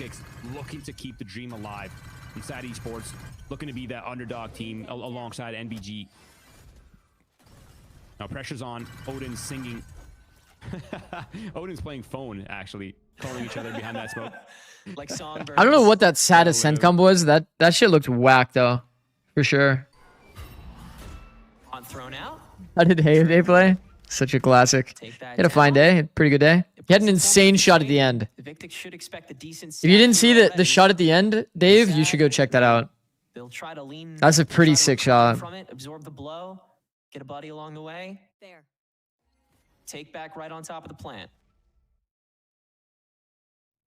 Looking to keep the dream alive. And SAD Esports looking to be that underdog team alongside NBG. Now pressure's on. Odin's singing. Odin's playing phone, actually, calling each other behind that smoke. Like songbirds. I don't know what that sad ascent combo was. That shit looked whack though, for sure. On thrown out. How did Hay play? Such a classic. He had a fine day, pretty good day. He had an insane shot at the end. If you didn't see the shot at the end, Dave, you should go check that out. They'll try to lean. That's a pretty sick shot. From it, absorb the blow, get a buddy along the way. There. Take back right on top of the plant.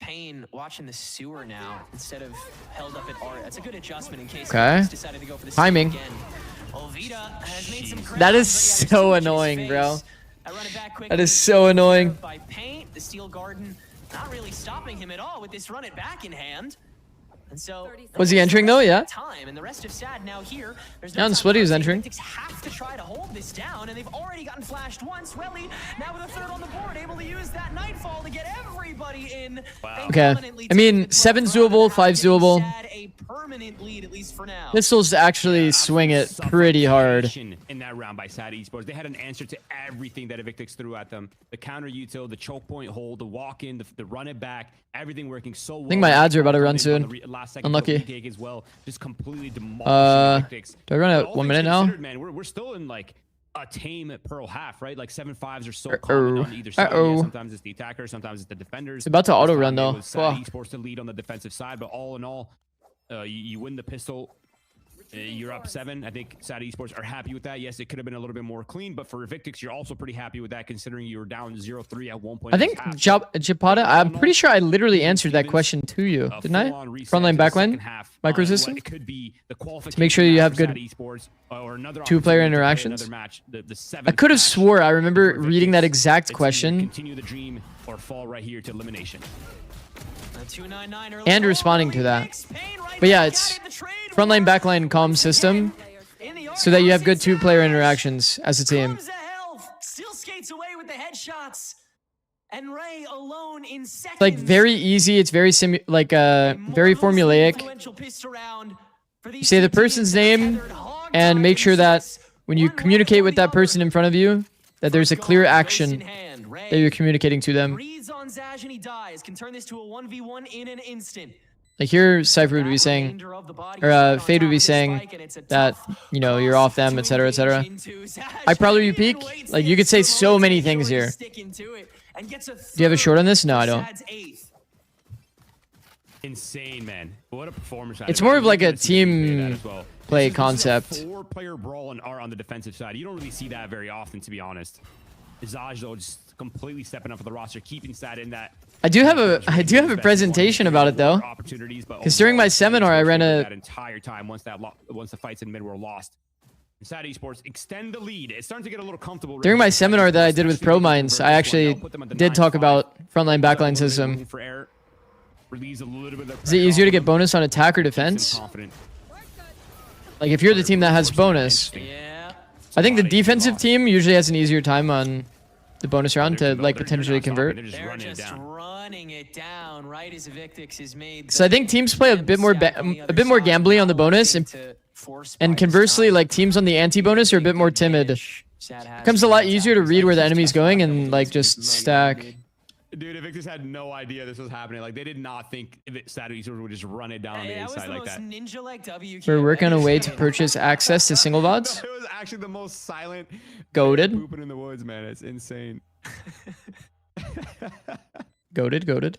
Payne watching the sewer now instead of held up at art. That's a good adjustment in case he decided to go for the timing. Again. Ovita has made some that is so annoying, bro. That is so annoying. By Payne, the Steel Garden not really stopping him at all with this run it back in hand. And so was he entering though? Yeah. Time and the rest of SAD now here. There's no Splitty was entering. Have to try to hold this down, and they've already gotten flashed once. Welly now with a third on the board, able to use that Nightfall to get everybody in. Wow. Okay. I mean, 7's doable, 5's doable. A permanent lead at least for now. Pistols actually swing it pretty hard. In that round by SAD Esports, they had an answer to everything that Evictix threw at them. The counter util, the choke point hold, the walk in, the run it back, everything working so well. I think my ads are about to run soon. Unlucky. As well, just completely do I run at 1 minute now? Man, we're still in like a tame Pearl half, right? Like 7-5s are so common on either side. Yeah, sometimes it's the attacker, sometimes it's the defenders. It's about to auto run though. SAD Esports to lead on the defensive side, but all in all, you win the pistol. You're up 7. I think SAD Esports are happy with that. Yes, it could have been a little bit more clean, but for Victix, you're also pretty happy with that considering you were down 0-3 at one point. I think Japata, I'm pretty sure I literally answered that question to you, didn't I? Frontline, backline, microsystem. It could be the To make sure you have good two-player interactions. I could have swore I remember reading that exact question Continue the dream or fall right here to elimination. and responding to that. But yeah, it's frontline, backline, comm system so that you have good two-player interactions as a team. Still skates away with the headshots. And Ray alone in seconds. It's like very easy. It's very very formulaic. You say the person's name and make sure that when you communicate with that person in front of you, that there's a clear action that you're communicating to them. Reads on Zaj and he dies. Can turn this to a 1v1 in an instant. Like here, Cypher would be saying, or Fade would be saying that, you know, you're off them, etc., etc. I probably you peak. Like you could say so many things here. Do you have a short on this? No, I don't. Insane, man. What a performance. It's more of like a team play concept. 4-player brawl and are on the defensive side. You don't really see that very often, to be honest. Zaj though just completely stepping up for the roster, keeping SAD in that. I do have a presentation about it though. Because during my seminar, I ran that entire time once the fights in mid were lost. SAD Esports extend the lead. It's starting to get a little comfortable. During my seminar that I did with Pro Minds, I actually did talk about frontline backline system. Is it easier to get bonus on attack or defense? Like if you're the team that has bonus, I think the defensive team usually has an easier time on the bonus round to like potentially convert. They're just running it down right as Victix is made. So I think teams play a bit more gambly on the bonus, and conversely, like teams on the anti-bonus are a bit more timid. It becomes a lot easier to read where the enemy's going and like just stack. Dude, Victix had no idea this was happening. Like they did not think SAD Esports would just run it down on the inside like that. We're working on a way to purchase access to single VODs. It was actually the most silent. Goated. Pooping in the woods, man. It's insane. Goated.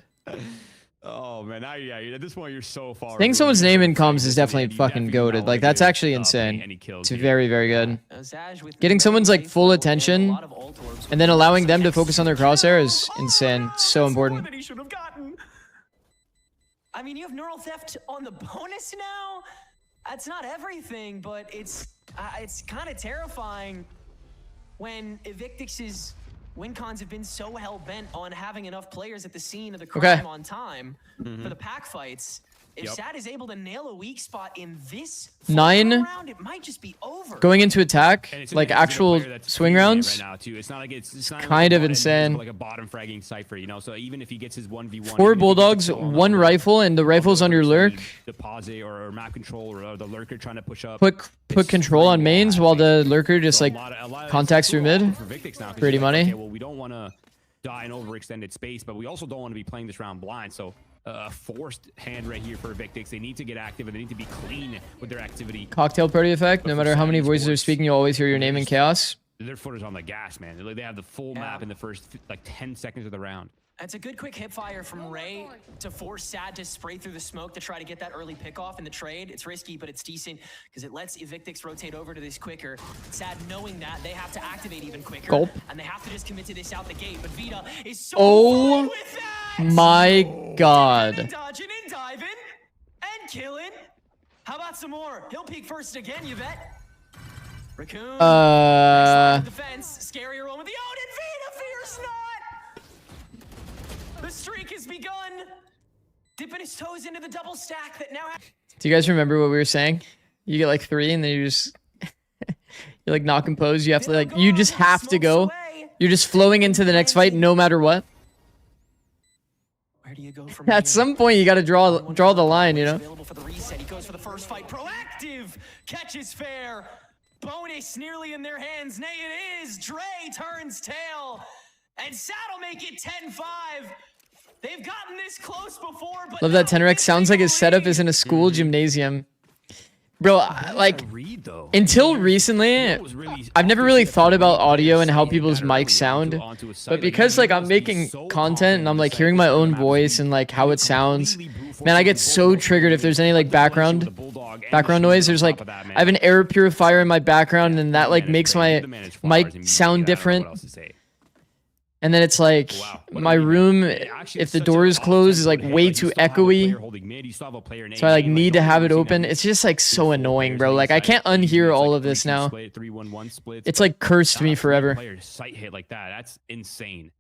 Oh man, now at this point you're so far. Saying someone's name in comms is definitely fucking goated. Like that's actually insane. It's very, very good. Getting someone's like full attention and then allowing them to focus on their crosshair is insane. It's so important. I mean, you have neural theft on the bonus now. That's not everything, but it's kind of terrifying when Victix's win cons have been so hell-bent on having enough players at the scene of the crime on time for the pack fights. If SAD is able to nail a weak spot in this 9 round, it might just be over. Going into attack, like actual swing rounds, right now too. It's not like it's kind of insane. Like a bottom fragging Cypher, you know. So even if he gets his 1v1, 4 bulldogs, 1 rifle, and the rifle's on your lurk. Deposit or map control or the lurker trying to push up. Put control on mains while the lurker just like contacts through mid. Pretty money. Okay, well, we don't want to die in overextended space, but we also don't want to be playing this round blind. So a forced hand right here for Victix. They need to get active and they need to be clean with their activity. Cocktail party effect. No matter how many voices are speaking, you'll always hear your name in chaos. Their foot is on the gas, man. They have the full map in the first like 10 seconds of the round. It's a good quick hip fire from Ray to force SAD to spray through the smoke to try to get that early pickoff in the trade. It's risky, but it's decent because it lets Victix rotate over to this quicker. SAD knowing that they have to activate even quicker. Gulp. And they have to just commit to this out the gate. But Vita is so fine with that! My God. Dodging and diving and killing. How about some more? He'll peek first again, you bet. Raccoon. Defense. Scarier one with the own, and Vita fears not. The streak has begun. Dipping his toes into the double stack that now. Do you guys remember what we were saying? You get like 3 and then you just you're like not composed. You have to like you just have to go. You're just flowing into the next fight no matter what. Where do you go from At some point you got to draw the line, you know. Available for the reset. He goes for the first fight. Proactive catches fair. Bonus nearly in their hands. Nay, it is. Dre turns tail, and SAD'll make it 10-5. They've gotten this close before, but love that 10x. Sounds like his setup is in a school gymnasium. Bro, like, until recently, I've never really thought about audio and how people's mics sound. But because, like, I'm making content and I'm, like, hearing my own voice and, like, how it sounds, man, I get so triggered if there's any, like, background background noise. There's like I have an air purifier in my background, and that like makes my mic sound different. And then it's like my room, if the door is closed, is like way too echoey. So I like need to have it open. It's just like so annoying, bro. Like I can't unhear all of this now. It's like cursed me forever. Sight hit like that. That's insane.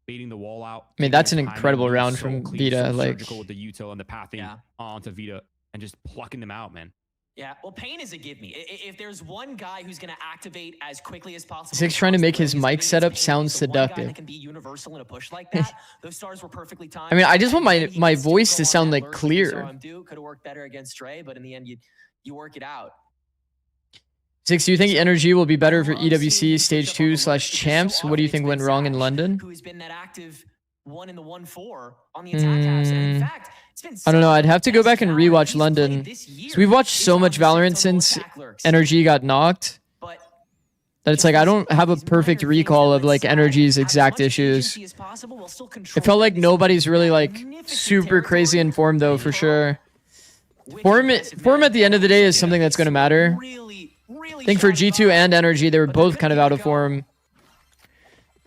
Baiting the wall out. I mean, that's an incredible round from Vita. Like with the util and the pathing onto Vita and just plucking them out, man. Yeah, well, Pain is a give me. If there's one guy who's going to activate as quickly as possible, Zikz trying to make his mic setup sound seductive. That can be universal in a push like that. Those stars were perfectly timed. I mean, I just want my voice to sound like clear. Could have worked better against Dre, but in the end, you work it out. Zikz, do you think Energy will be better for EWC Stage 2/Champs? What do you think went wrong in London? Who's been that active 1 in the 1-4 on the attack apps? And in fact, it's been I don't know. I'd have to go back and rewatch London. So we've watched so much Valorant since Energy got knocked that it's like I don't have a perfect recall of like Energy's exact issues. It felt like nobody's really like super crazy in form though, for sure. Form at the end of the day is something that's going to matter. I think for G2 and Energy, they were both kind of out of form.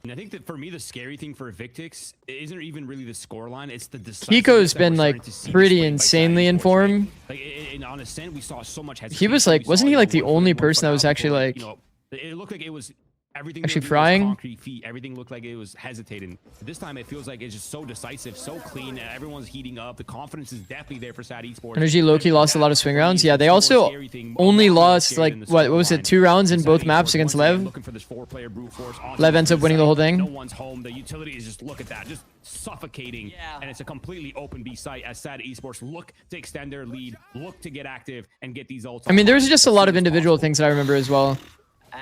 And I think that for me, the scary thing for Victix isn't even really the scoreline. It's the Kiko's been like pretty insanely in form. Like on Ascent, we saw so much. He was like, wasn't he like the only person that was actually like, it looked like it was everything actually frying? Concrete feet. Everything looked like it was hesitating. This time it feels like it's just so decisive, so clean. Everyone's heating up. The confidence is definitely there for Sad Esports. Energy low-key lost a lot of swing rounds. Yeah, they also only lost like what was it, 2 rounds in both maps against Lev. Lev ends up winning the whole thing. No one's home. The utility is just look at that, just suffocating, and it's a completely open B site as Sad Esports look to extend their lead, look to get active and get these ults. I mean, there's just a lot of individual things that I remember as well.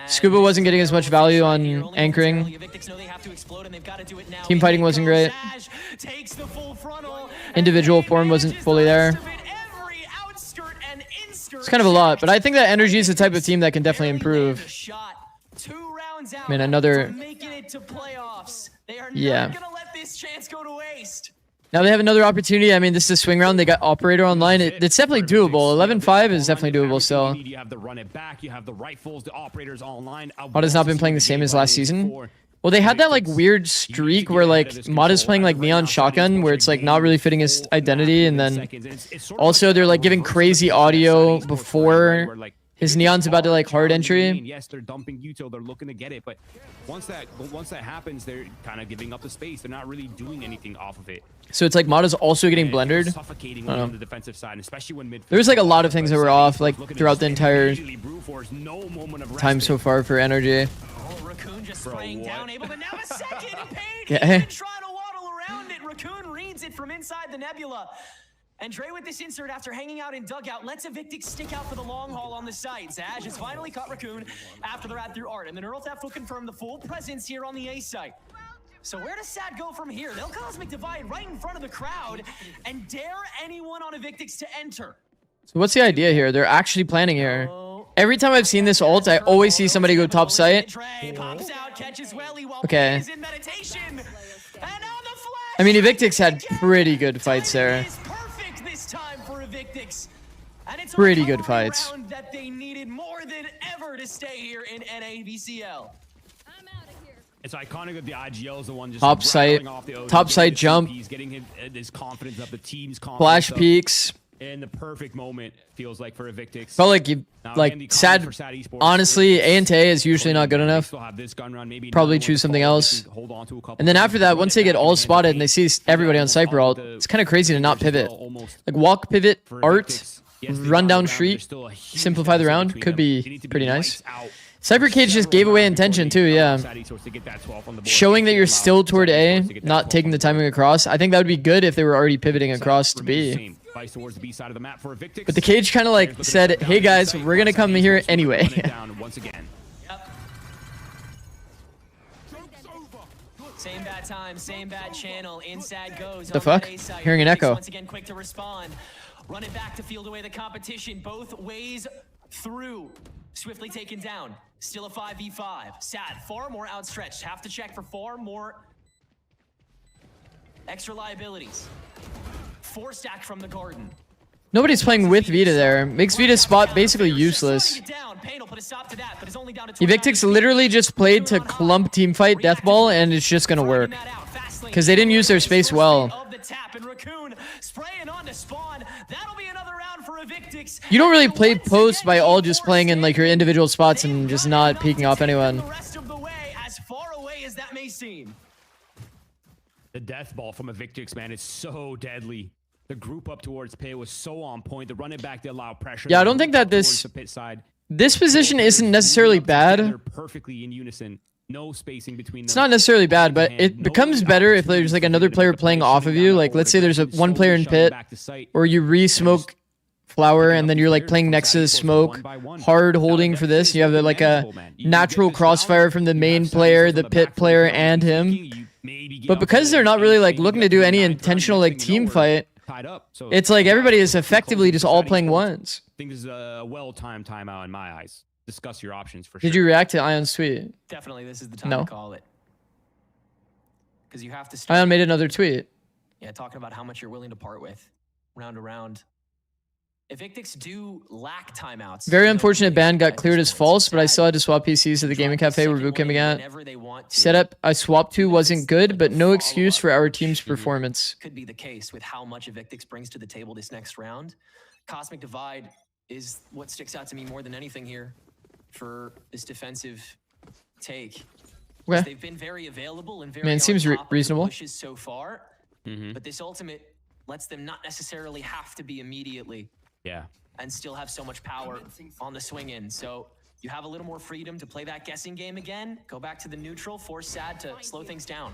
Scuba wasn't getting as much value on anchoring. Team fighting wasn't great. Individual form wasn't fully there. It's kind of a lot, but I think that Energy is the type of team that can definitely improve. I mean, another... Yeah. Now they have another opportunity. I mean, this is a swing round. They got Operator online. It's definitely doable. 11-5 is definitely doable still. You have the run it back. You have the rifles. The Operators online. Mada's not been playing the same as last season. Well, they had that like weird streak where like Mada's playing like Neon Shotgun, where it's like not really fitting his identity, and then also they're like giving crazy audio before his Neon's about to like hard entry. Yes, they're dumping util. They're looking to get it, but once that happens, they're kind of giving up the space. They're not really doing anything off of it. So it's like Mada's also getting blendered. Suffocating on the defensive side, especially when there's like a lot of things that were off like throughout the entire time so far for Energy. Raccoon just spraying down, able to now a second. Pain Yeah. trying to waddle around it. Raccoon reads it from inside the nebula. And Dre with this insert after hanging out in dugout lets a Victix stick out for the long haul on the site. Zaj has finally caught Raccoon after the rat through Art, and the Neural Theft will confirm the full presence here on the A site. So where does Sad go from here? They'll Cosmic Divide right in front of the crowd and dare anyone on a Victix to enter. So what's the idea here? They're actually planning here. Every time I've seen this ult, I always see somebody go top site. Okay. I mean, Evictix had pretty good fights there. Pretty good fights. That they needed more than ever to stay here in NABCL. It's iconic that the IGL is the one just top site jump. He's getting his confidence up, the team's confidence flash up. Peaks. And the perfect moment feels like for Evictix. Felt like you Sad. Honestly, A and A is usually not good enough. Probably choose something else. And then after that, once they get all spotted and they see everybody on Cypher ult, it's kind of crazy to not pivot. Like walk, pivot, Art, run down street, simplify the round. Could be pretty nice. Cypher Cage just gave away intention too, yeah. Showing that you're still toward A, not taking the timing across. I think that would be good if they were already pivoting across to B. But the Cage kind of like said, hey guys, we're going to come here anyway. Same bad time, same bad channel. Inside goes. The fuck? Hearing an echo. Once again, quick to respond. Run it back to field away the competition. Both ways through. Swiftly taken down. Still a 5v5. Sad. Far more outstretched. Have to check for far more extra liabilities. 4 stack from the garden. Nobody's playing with Vita there. Makes Vita's spot basically useless. Evictix literally just played to clump teamfight deathball, and it's just gonna work. Because they didn't use their space well. You don't really play post by all just playing in like your individual spots and just not peeking off anyone. The death ball from Evictix, man, is so deadly. The group up towards pit was so on point. The running back, they allow pressure. Yeah, I don't think that this position isn't necessarily bad. They're perfectly in unison. No spacing between them. It's not necessarily bad, but it becomes better if there's like another player playing off of you. Like, let's say there's one player in pit, or you re-smoke flower, and then you're like playing next to the smoke, hard holding for this. You have like a natural crossfire from the main player, the pit player, and him. But because they're not really like looking to do any intentional like team fight, it's like everybody is effectively just all playing ones. I think this is a well-timed timeout in my eyes. Discuss your options for sure. Did you react to Ion's tweet? Definitely, this is the time to call it. Because you have to start. Ion made another tweet. Yeah, talking about how much you're willing to part with, round to round. Evictix do lack timeouts. Very unfortunate ban got cleared as false, but I still had to swap PCs at the gaming cafe where boot camping at. Setup I swapped to wasn't good, but no excuse for our team's performance. Could be the case with how much Evictix brings to the table this next round. Cosmic Divide is what sticks out to me more than anything here for this defensive take. Okay. They've been very available and very it seems reasonable. Pushes so far, but this ultimate lets them not necessarily have to be immediately. Yeah. And still have so much power on the swing in. So you have a little more freedom to play that guessing game again. Go back to the neutral, force SAD to slow things down.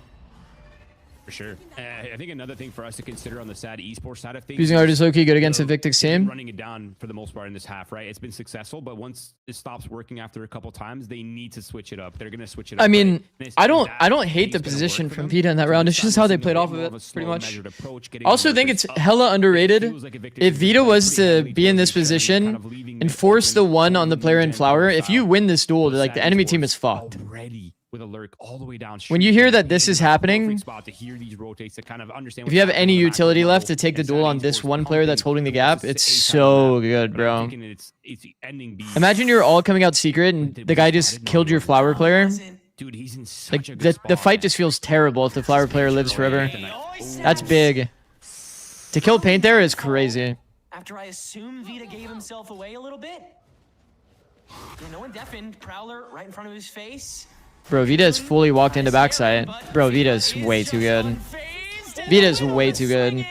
For sure. I think another thing for us to consider on the SAD esports side of things. Using art is low-key good against Evictix team. Running it down for the most part in this half, right? It's been successful, but once it stops working after a couple times, they need to switch it up. They're going to switch it up. I mean, right? I don't hate the position from Vita in that round. It's just how they played off of it, pretty much. I also think it's hella underrated. If Vita was to be in this position and force the one on the player in Flower, if you win this duel, like the enemy team is fucked. With a lurk all the way down. When you hear that this is happening, if you have any utility left to take the duel on this one player that's holding the gap, it's so good, bro. Imagine you're all coming out secret and the guy just killed your Flower player. Dude, he's in like the fight just feels terrible if the Flower player lives forever. That's big. To kill Paint there is crazy. After I assume Vita gave himself away a little bit. No one deafened. Prowler right in front of his face. Bro, Vita has fully walked into backside. Bro, Vita's way too good. Vita's way too good.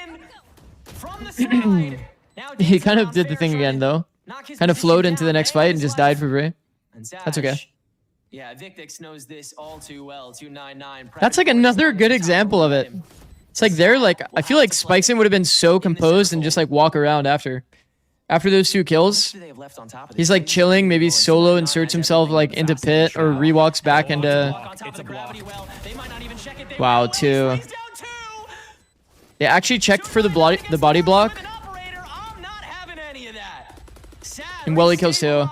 He kind of did the thing again, though. Kind of flowed into the next fight and just died for free. That's okay. Yeah, Evictix knows this all too well. 299. That's like another good example of it. It's like they're like, I feel like Spikeson would have been so composed and just like walk around after those 2 kills. He's like chilling, maybe solo inserts himself like into pit or rewalks back into. Wow, 2. They actually checked for the body block. And Welly kills 2.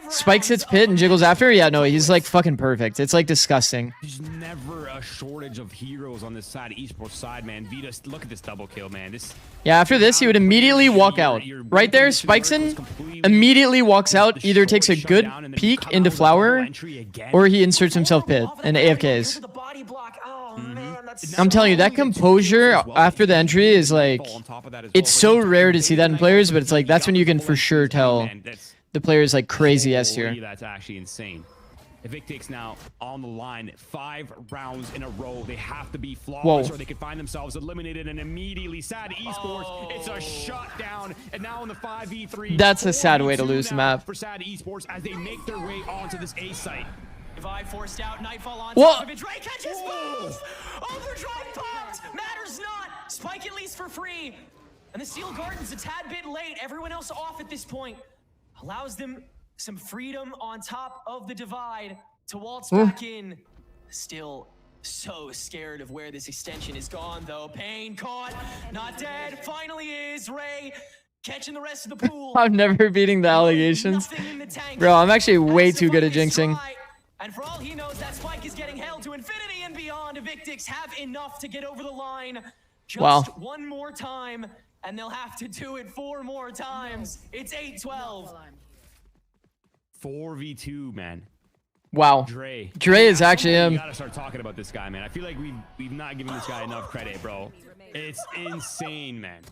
Spike sits pit and jiggles after. Yeah, no, he's like fucking perfect. It's like disgusting. There's never a shortage of heroes on this side, esports side, man. Vita, look at this double kill, man. Yeah, after this, he would immediately walk out. Right there, Spikeson immediately walks out, either takes a good peek into Flower, or he inserts himself pit and AFKs. I'm telling you, that composure after the entry is like, it's so rare to see that in players, but it's like, that's when you can for sure tell the player is like crazy S tier. That's actually insane. Evictix now on the line, 5 rounds in a row. They have to be flawless or they could find themselves eliminated and immediately SAD Esports. It's a shutdown. And now in the 5v3. That's a sad way to lose the map. For SAD Esports as they make their way onto this A site. Divide forced out, Nightfall on top of it. Dre catches both! Overdrive popped! Matters not! Spike at least for free. And the Steel Garden's a tad bit late. Everyone else off at this point. Allows them some freedom on top of the divide to waltz back in. Still so scared of where this extension is gone, though. Pain caught, not dead. Finally is Ray catching the rest of the pool. I'm never beating the allegations. Bro, I'm actually way too good at jinxing. And for all he knows, that Spike is getting held to infinity and beyond. Evictix have enough to get over the line. Just one more time. and they'll have to do it 4 more times. It's 8-12. 4v2, man. Wow. Dre is actually We him. gotta start talking about this guy, man. I feel like we've not given this guy enough credit, bro. It's insane, man.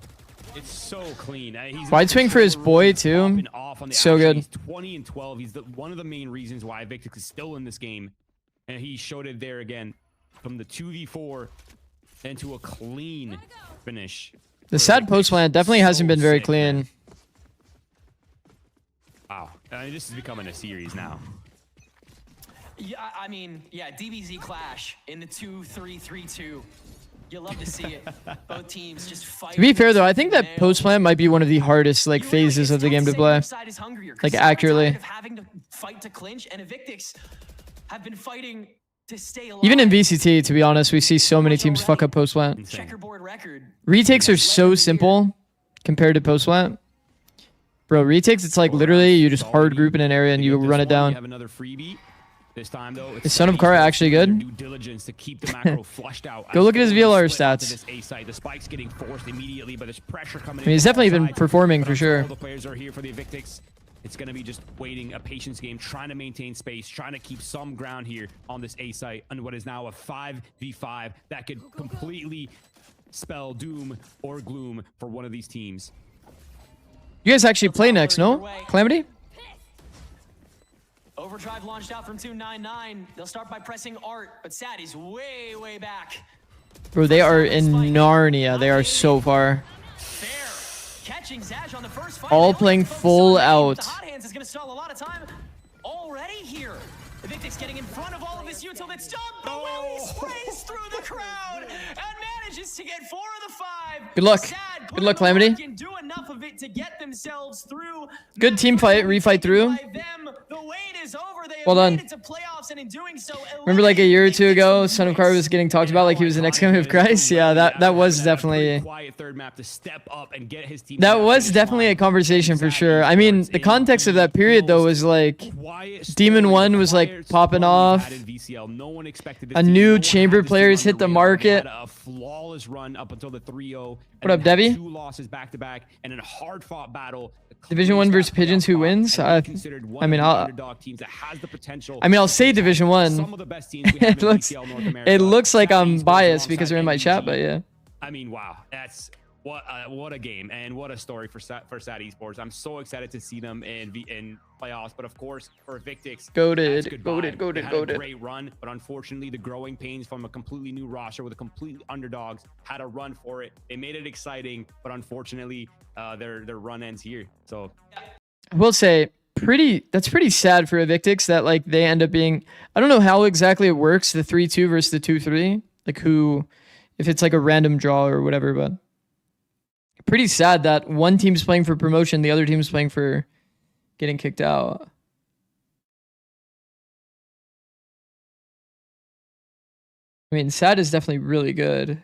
It's so clean. He's Wide swing for his boy too. So good. He's 20 and 12. He's one of the main reasons why Victix is still in this game, and he showed it there again, from the 2v4 into a clean finish. The sad post plant definitely hasn't been very clean. Man. Wow. I mean, this is becoming a series now. Yeah, I mean, yeah, DBZ clash in the 2-3-3-2. You love to see it. Both teams just fight. To be fair though, I think that post plant might be one of the hardest like phases of the game to play. Like accurately. Having to fight to clinch, and Evictix have been fighting to stay alive. Even in VCT, to be honest, we see so many teams fuck up post plant. Checkerboard record. Retakes are so simple compared to post plant. Bro, retakes, it's like literally you just hard group in an area and you run it down. Have another freebie. This time though, Is Son of Kara actually good? Due diligence to keep the macro flushed out. Go look at his VLR stats. This A site. The spike's getting forced immediately, but there's pressure coming. I mean, he's definitely been performing for sure. All the players are here for the Evictix. It's going to be just waiting, a patience game, trying to maintain space, trying to keep some ground here on this A site on what is now a 5v5 that could completely spell doom or gloom for one of these teams. You guys actually play next, no? Calamity? Overdrive launched out from 299. They'll start by pressing Art, but Sad is way, way back. Bro, they are in Narnia. They are so far. Catching Zaj on the first fight. All playing full out. The hot hands is going to stall a lot of time already here. Evictix getting in front of all of his util that's done. But Willie sprays through the crowd and manages to get 4 of the 5. Good luck. Good luck, Calamity. Do enough of it to get themselves through. Good team fight, refight through. The wait is over. They well done. to playoffs, and in doing so, remember like a year or two ago, Son of Kara was getting talked about like he was the next coming of Christ? Yeah, that was definitely... Quiet third map to step up and get his team. That was definitely a conversation for sure. I mean, the context of that period though was like Demon 1 was like popping off. A new chamber players hit the market. A flawless run up until the 3-0. What up, Debbie? 2 losses back to back and in a hard fought battle. Division 1 versus Pigeons, who wins? I mean, I'll say Division 1. It looks like I'm biased because they're in my chat, but yeah. I mean, wow, that's what a game and what a story for Sad Esports. I'm so excited to see them in playoffs, but of course for Victix, goated. A great run, but unfortunately the growing pains from a completely new roster with a completely underdogs had a run for it. They made it exciting, but unfortunately their run ends here. So I will say that's pretty sad for Evictix that like they end up being, I don't know how exactly it works, the 3-2 versus the 2-3, like who, if it's like a random draw or whatever, but pretty sad that one team's playing for promotion, the other team's playing for getting kicked out. I mean, Sad is definitely really good,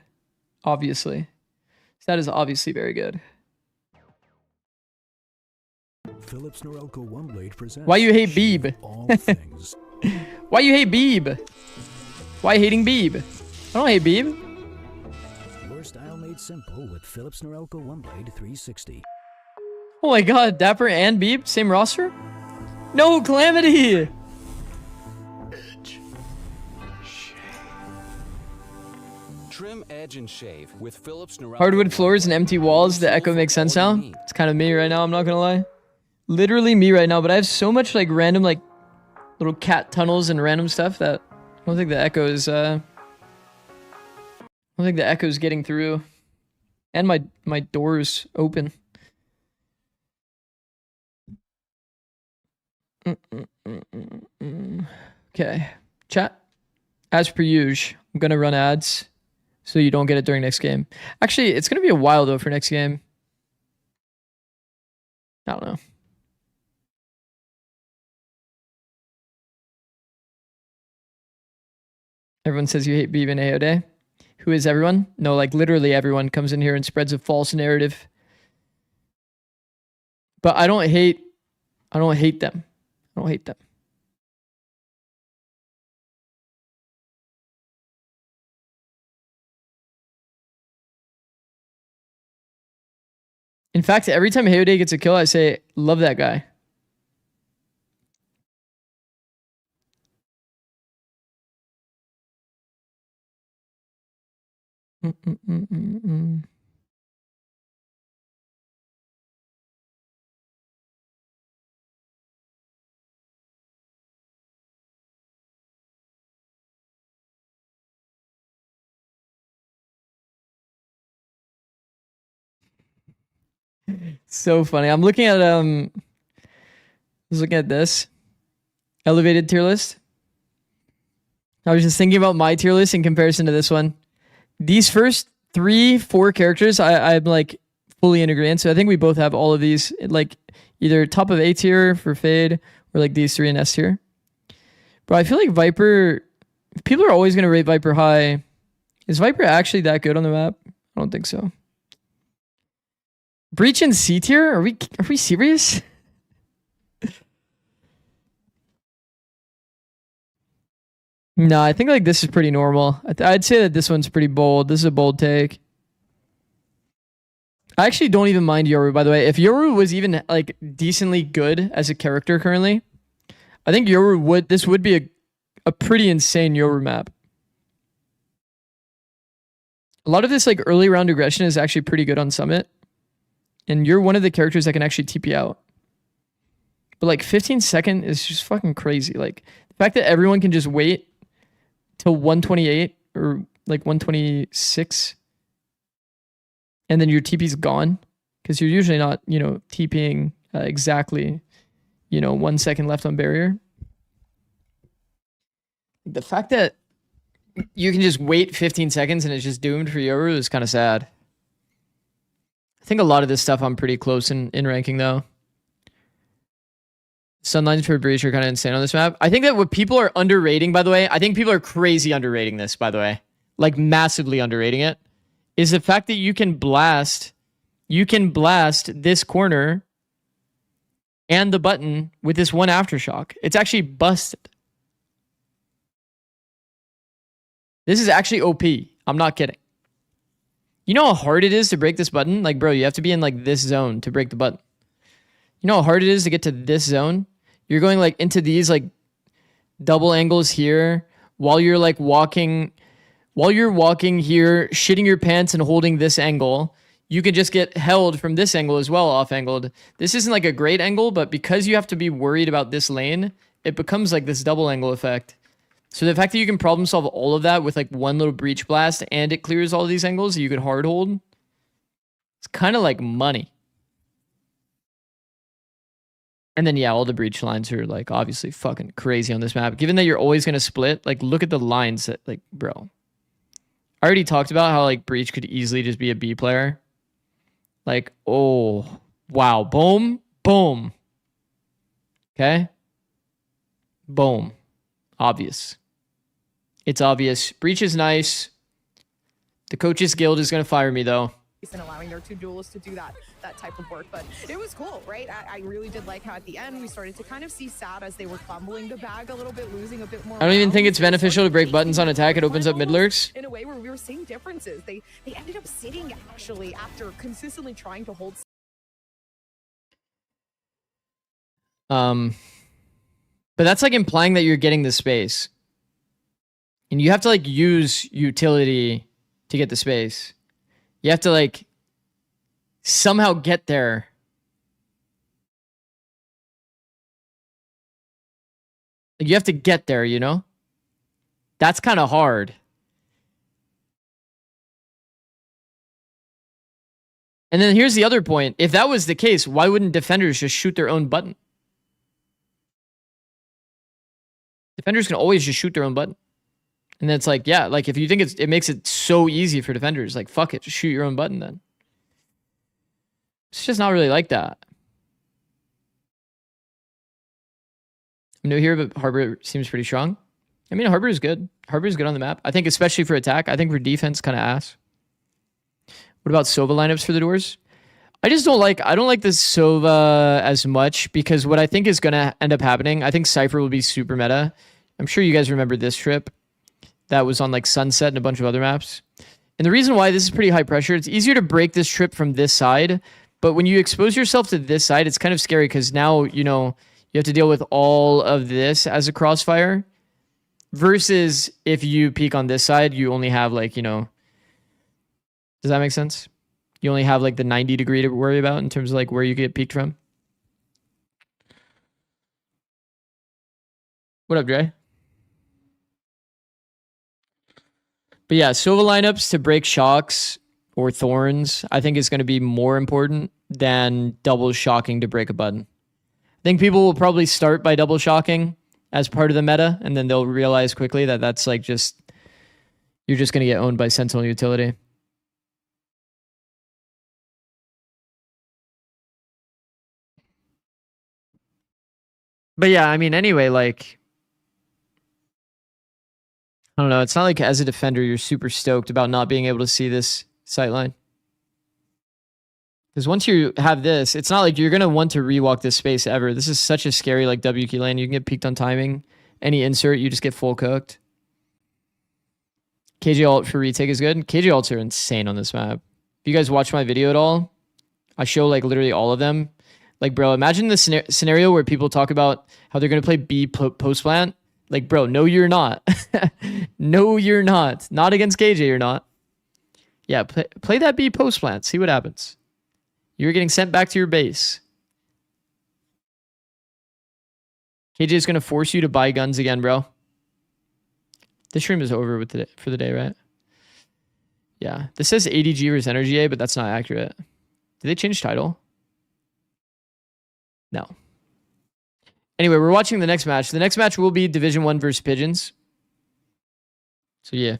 obviously. Sad is obviously very good. Philips Norelco One Blade presents Why you hate Beeb? all things. Why you hate Beeb? Why hating Beeb? I don't hate Beeb. Your style made simple with Philips Norelco One Blade 360. Oh my god, Dapper and Beeb, same roster? No, Calamity! Trim, edge, and shave with Philips Norelco. Hardwood floors and empty walls, the echo makes sense now. It's kind of me right now, I'm not gonna lie. Literally me right now, but I have so much like random like little cat tunnels and random stuff that I don't think the echo is getting through. And my door's open. Okay. Chat. As per usual, I'm gonna run ads so you don't get it during next game. Actually, it's gonna be a while though for next game. I don't know. Everyone says you hate Beeb and AOD. Who is everyone? No, like literally everyone comes in here and spreads a false narrative. But I don't hate them. I don't hate them. In fact, every time Hayode gets a kill, I say, love that guy. So funny. I'm looking at this elevated tier list. I was just thinking about my tier list in comparison to this one. These first 3-4 characters, I'm like fully in agreement. So I think we both have all of these, like either top of A tier for Fade or like these 3 in S tier. But I feel like Viper, people are always going to rate Viper high. Is Viper actually that good on the map? I don't think so. Breach in C tier? Are we serious? No, I think like this is pretty normal. I'd say that this one's pretty bold. This is a bold take. I actually don't even mind Yoru, by the way. If Yoru was even like decently good as a character currently, I think this would be a pretty insane Yoru map. A lot of this like early round aggression is actually pretty good on Summit. And you're one of the characters that can actually TP out. But like 15-second is just fucking crazy. Like the fact that everyone can just wait till 128 or like 126 and then your TP's gone because you're usually not, you know, TPing exactly, you know, 1 second left on barrier. The fact that you can just wait 15 seconds and it's just doomed for Yoru is kind of sad. I think a lot of this stuff I'm pretty close in ranking though. Sunlines for Breach are kind of insane on this map. I think that what people are underrating, by the way, I think people are crazy underrating this, by the way. Like massively underrating it. Is the fact that you can blast this corner and the button with this one aftershock. It's actually busted. This is actually OP. I'm not kidding. You know how hard it is to break this button? Like, bro, you have to be in like this zone to break the button. You know how hard it is to get to this zone? You're going like into these like double angles here while you're like walking here, shitting your pants and holding this angle. You can just get held from this angle as well, off angled. This isn't like a great angle, but because you have to be worried about this lane, it becomes like this double angle effect. So the fact that you can problem solve all of that with like one little breach blast and it clears all of these angles that you could hard hold, it's kind of like money. And then, yeah, all the breach lines are like obviously fucking crazy on this map. Given that you're always going to split, like look at the lines that like, bro. I already talked about how like breach could easily just be a B player. Like, oh, wow. Boom, boom. Okay. Boom. Obvious. It's obvious. Breach is nice. The coaches guild is going to fire me though. And allowing their 2 duelists to do that type of work, but it was cool, right? I really did like how at the end we started to kind of see Sad as they were fumbling the bag a little bit, losing a bit more. I don't even think it's beneficial to break buttons on attack. It opens up mid lurks. In a way where we were seeing differences. They ended up sitting actually after consistently trying to hold. But that's like implying that you're getting the space. And you have to like use utility to get the space. You have to like somehow get there. Like you have to get there, you know? That's kind of hard. And then here's the other point. If that was the case, why wouldn't defenders just shoot their own button? Defenders can always just shoot their own button. And then it's like, yeah, like if you think it makes it so easy for defenders, like fuck it, just shoot your own button then. It's just not really like that. I'm new here, but Harbor seems pretty strong. I mean, Harbor is good. Harbor is good on the map. I think especially for attack. I think for defense, kind of ass. What about Sova lineups for the doors? I don't like the Sova as much because what I think is going to end up happening, I think Cypher will be super meta. I'm sure you guys remember this trip. That was on like Sunset and a bunch of other maps. And the reason why this is pretty high pressure, it's easier to break this trip from this side, But when you expose yourself to this side, it's kind of scary because now, you know, you have to deal with all of this as a crossfire. Versus if you peek on this side, you only have like, you know, does that make sense? You only have like the 90 degree to worry about in terms of like where you get peeked from. What up, Dre? But yeah, Sova lineups to break shocks or thorns, I think is going to be more important than double shocking to break a button. I think people will probably start by double shocking as part of the meta, and then they'll realize quickly that that's like just, you're just going to get owned by Sentinel utility. But yeah, I mean, anyway, like, I don't know. It's not like as a defender, you're super stoked about not being able to see this sightline. Because once you have this, it's not like you're going to want to rewalk this space ever. This is such a scary like W key lane. You can get peeked on timing. Any insert, you just get full cooked. KJ ult for retake is good. KJ ults are insane on this map. If you guys watch my video at all, I show like literally all of them. Like, bro, imagine the scenario where people talk about how they're going to play B post plant. Like, bro, no, you're not. No, you're not. Not against KJ, you're not. Yeah, play that B post plant. See what happens. You're getting sent back to your base. KJ is going to force you to buy guns again, bro. This stream is over for the day, right? Yeah. This says ADG versus Energy A, but that's not accurate. Did they change title? No. Anyway, we're watching the next match. The next match will be Division 1 versus Pigeons. So, yeah.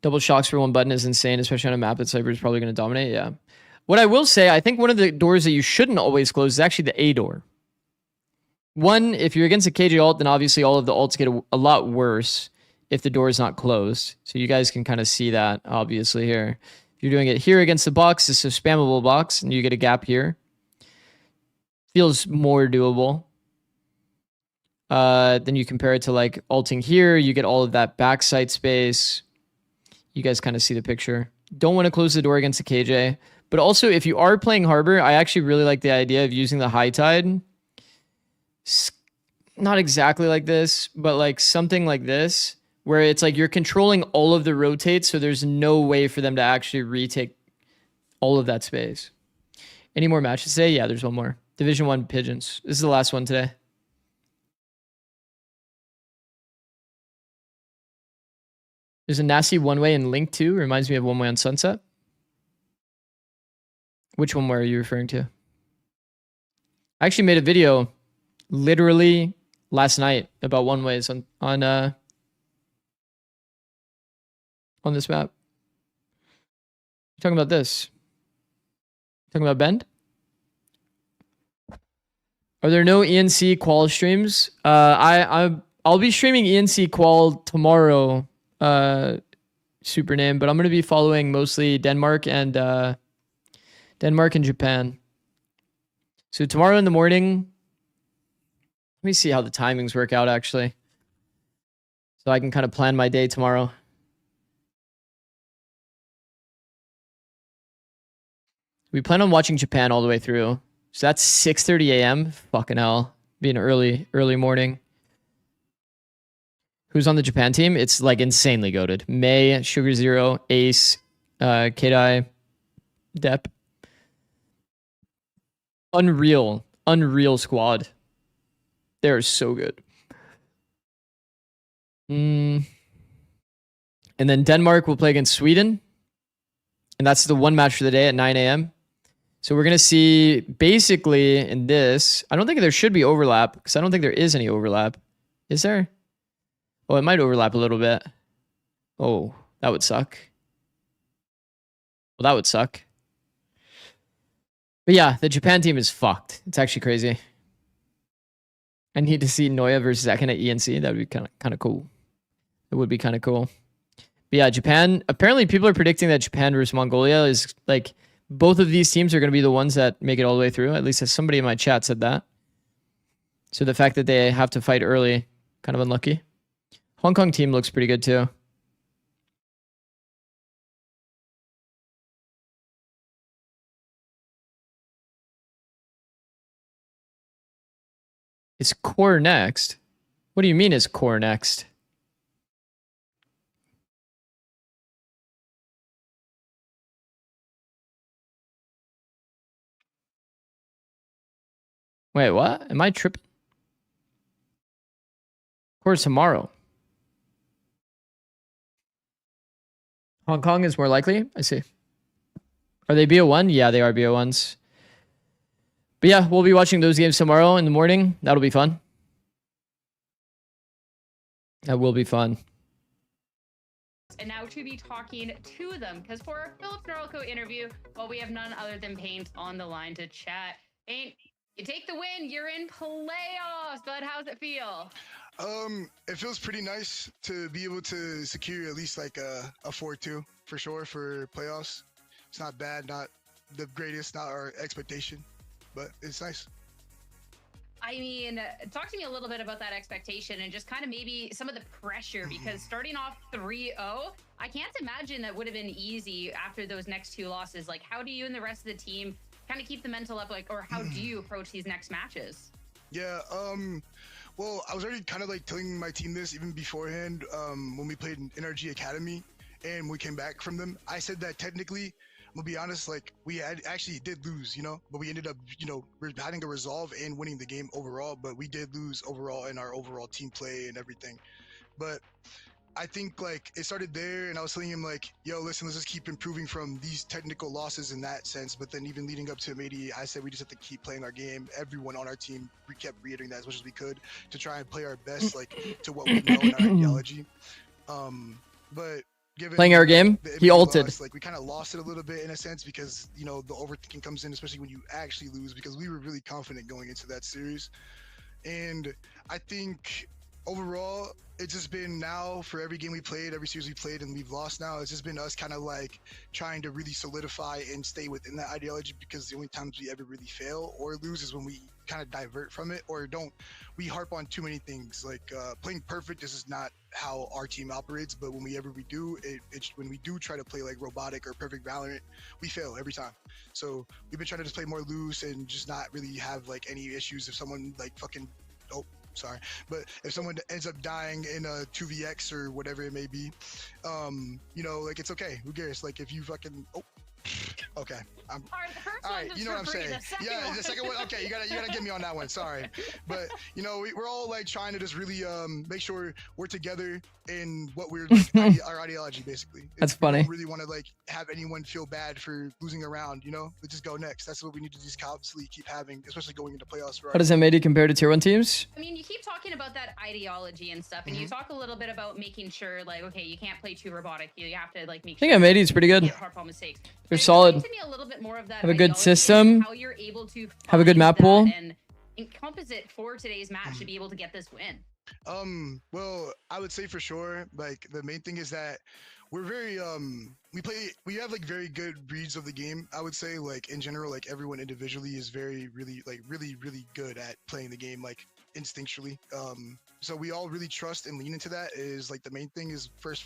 Double shocks for one button is insane, especially on a map that Cyber is probably going to dominate. Yeah. What I will say, I think one of the doors that you shouldn't always close is actually the A door. One, if you're against a KJ ult, then obviously all of the ults get a lot worse if the door is not closed. So you guys can kind of see that, obviously, here. If you're doing it here against the box, it's a spammable box, and you get a gap here. Feels more doable. Then you compare it to, like, ulting here. You get all of that backside space. You guys kind of see the picture. Don't want to close the door against the KJ. But also, if you are playing Harbor, I actually really like the idea of using the high tide. Not exactly like this, but like something like this, where it's like you're controlling all of the rotates, so there's no way for them to actually retake all of that space. Any more matches today? Yeah, there's one more. Division 1 Pigeons. This is the last one today. There's a nasty one-way in Link 2. Reminds me of one-way on Sunset. Which one-way are you referring to? I actually made a video literally last night about one-ways on this map. I'm talking about this. Talking about Bend? Are there no ENC Qual streams? I'll be streaming ENC Qual tomorrow, super name, but I'm gonna be following mostly Denmark and Japan. So tomorrow in the morning, let me see how the timings work out actually, so I can kind of plan my day tomorrow. We plan on watching Japan all the way through. So that's 6:30 a.m. Fucking hell. Be an early morning. Who's on the Japan team? It's like insanely goated. May, Sugar Zero, Ace, Kedai, Dep. Unreal squad. They're so good. And then Denmark will play against Sweden. And that's the one match for the day at 9 a.m. So we're going to see basically in this, I don't think there should be overlap because I don't think there is any overlap. Is there? Oh, it might overlap a little bit. Oh, that would suck. Well, that would suck. But yeah, the Japan team is fucked. It's actually crazy. I need to see Noya versus Ekin at ENC. That would be kind of cool. It would be kind of cool. But yeah, Japan, apparently people are predicting that Japan versus Mongolia is like, both of these teams are going to be the ones that make it all the way through. At least somebody in my chat said that. So the fact that they have to fight early, kind of unlucky. Hong Kong team looks pretty good too. Is core next? What do you mean is core next? Wait, what? Am I tripping? Core's tomorrow. Hong Kong is more likely? I see. Are they BO1? Yeah, they are BO1s. But yeah, we'll be watching those games tomorrow in the morning. That'll be fun. That will be fun. And now to be talking to them, because for our Philip Norelco interview, well, we have none other than Paint on the line to chat. Paint, you take the win, you're in playoffs, but how's it feel? It feels pretty nice to be able to secure at least like a 4-2 for sure for playoffs. It's not bad, not the greatest, not our expectation, but it's nice. I mean, talk to me a little bit about that expectation and just kind of maybe some of the pressure, because starting off 3-0, I can't imagine that would have been easy after those next 2 losses. Like, how do you and the rest of the team kind of keep the mental up, like, or how do you approach these next matches? Yeah, well, I was already kind of like telling my team this even beforehand when we played in NRG Academy and we came back from them. I said that technically, I'm gonna be honest, like we actually did lose, you know, but we ended up, you know, we're having a resolve and winning the game overall, but we did lose overall in our overall team play and everything. But I think like it started there, and I was telling him like, yo, listen, let's just keep improving from these technical losses in that sense. But then even leading up to Mady, I said we just have to keep playing our game. Everyone on our team, we kept reiterating that as much as we could to try and play our best, like to what we know in our ideology. But given playing our game, he ulted. Lost, like we kind of lost it a little bit in a sense because, you know, the overthinking comes in, especially when you actually lose, because we were really confident going into that series. And I think overall, it's just been now for every game we played, every series we played and we've lost now, it's just been us kind of like trying to really solidify and stay within that ideology, because the only times we ever really fail or lose is when we kind of divert from it or we harp on too many things. Like playing perfect, this is not how our team operates, but when we do, when we do try to play like robotic or perfect Valorant, we fail every time. So we've been trying to just play more loose and just not really have like any issues if someone like fucking, sorry, but if someone ends up dying in a 2vx or whatever it may be, you know, like it's okay, who cares? Like if you fucking okay, all right, you know what I'm saying. Yeah, the second one, okay, you gotta get me on that one, sorry. But you know, we're all like trying to just really make sure we're together in what we're like, our ideology basically. That's funny. We don't really want to like have anyone feel bad for losing a round, you know. Let's just go next. That's what we need to just constantly keep having, especially going into playoffs. How does Mady compare to tier 1 teams? I mean, you keep talking about that ideology and stuff, and you talk a little bit about making sure, like, okay, you can't play too robotic. You have to like make sure. I think Mady's pretty good. Hard mistakes. They're solid. To me a little bit more of that have a good system. How you're able to have a good map pool and encompass it for today's match to be able to get this win. Well, I would say for sure, like the main thing is that we're very we have like very good reads of the game. I would say like in general, like everyone individually is really good at playing the game like instinctually. So we all really trust and lean into that. Is like the main thing is first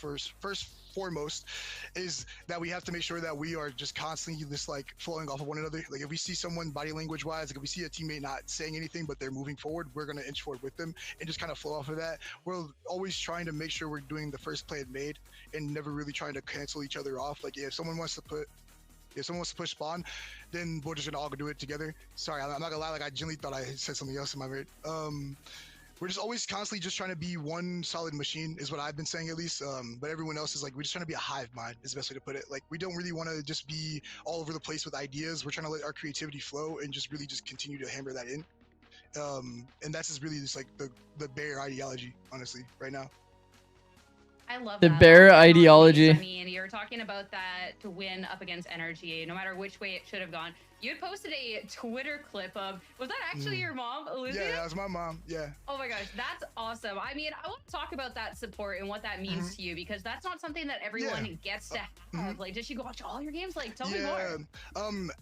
foremost is that we have to make sure that we are just constantly just like flowing off of one another. Like if we see someone body language wise, like if we see a teammate not saying anything but they're moving forward, we're gonna inch forward with them and just kind of flow off of that. We're always trying to make sure we're doing the first play made and never really trying to cancel each other off. Like if someone wants to push spawn, then we're just gonna all do it together. Sorry, I'm not gonna lie, like I genuinely thought I said something else in my brain. We're just always constantly just trying to be one solid machine is what I've been saying at least. But everyone else is like, we're just trying to be a hive mind is the best way to put it. Like we don't really want to just be all over the place with ideas. We're trying to let our creativity flow and just really just continue to hammer that in. And that's just really just like the bare ideology, honestly, right now. I love the that. bare ideology. I mean, you're talking about that to win up against NRGA, no matter which way it should have gone. You had posted a Twitter clip of, was that actually your mom, Olivia? Yeah, that was my mom, yeah. Oh my gosh, that's awesome. I mean, I want to talk about that support and what that means to you, because that's not something that everyone gets to have. Like, did she watch all your games? Like, tell me more.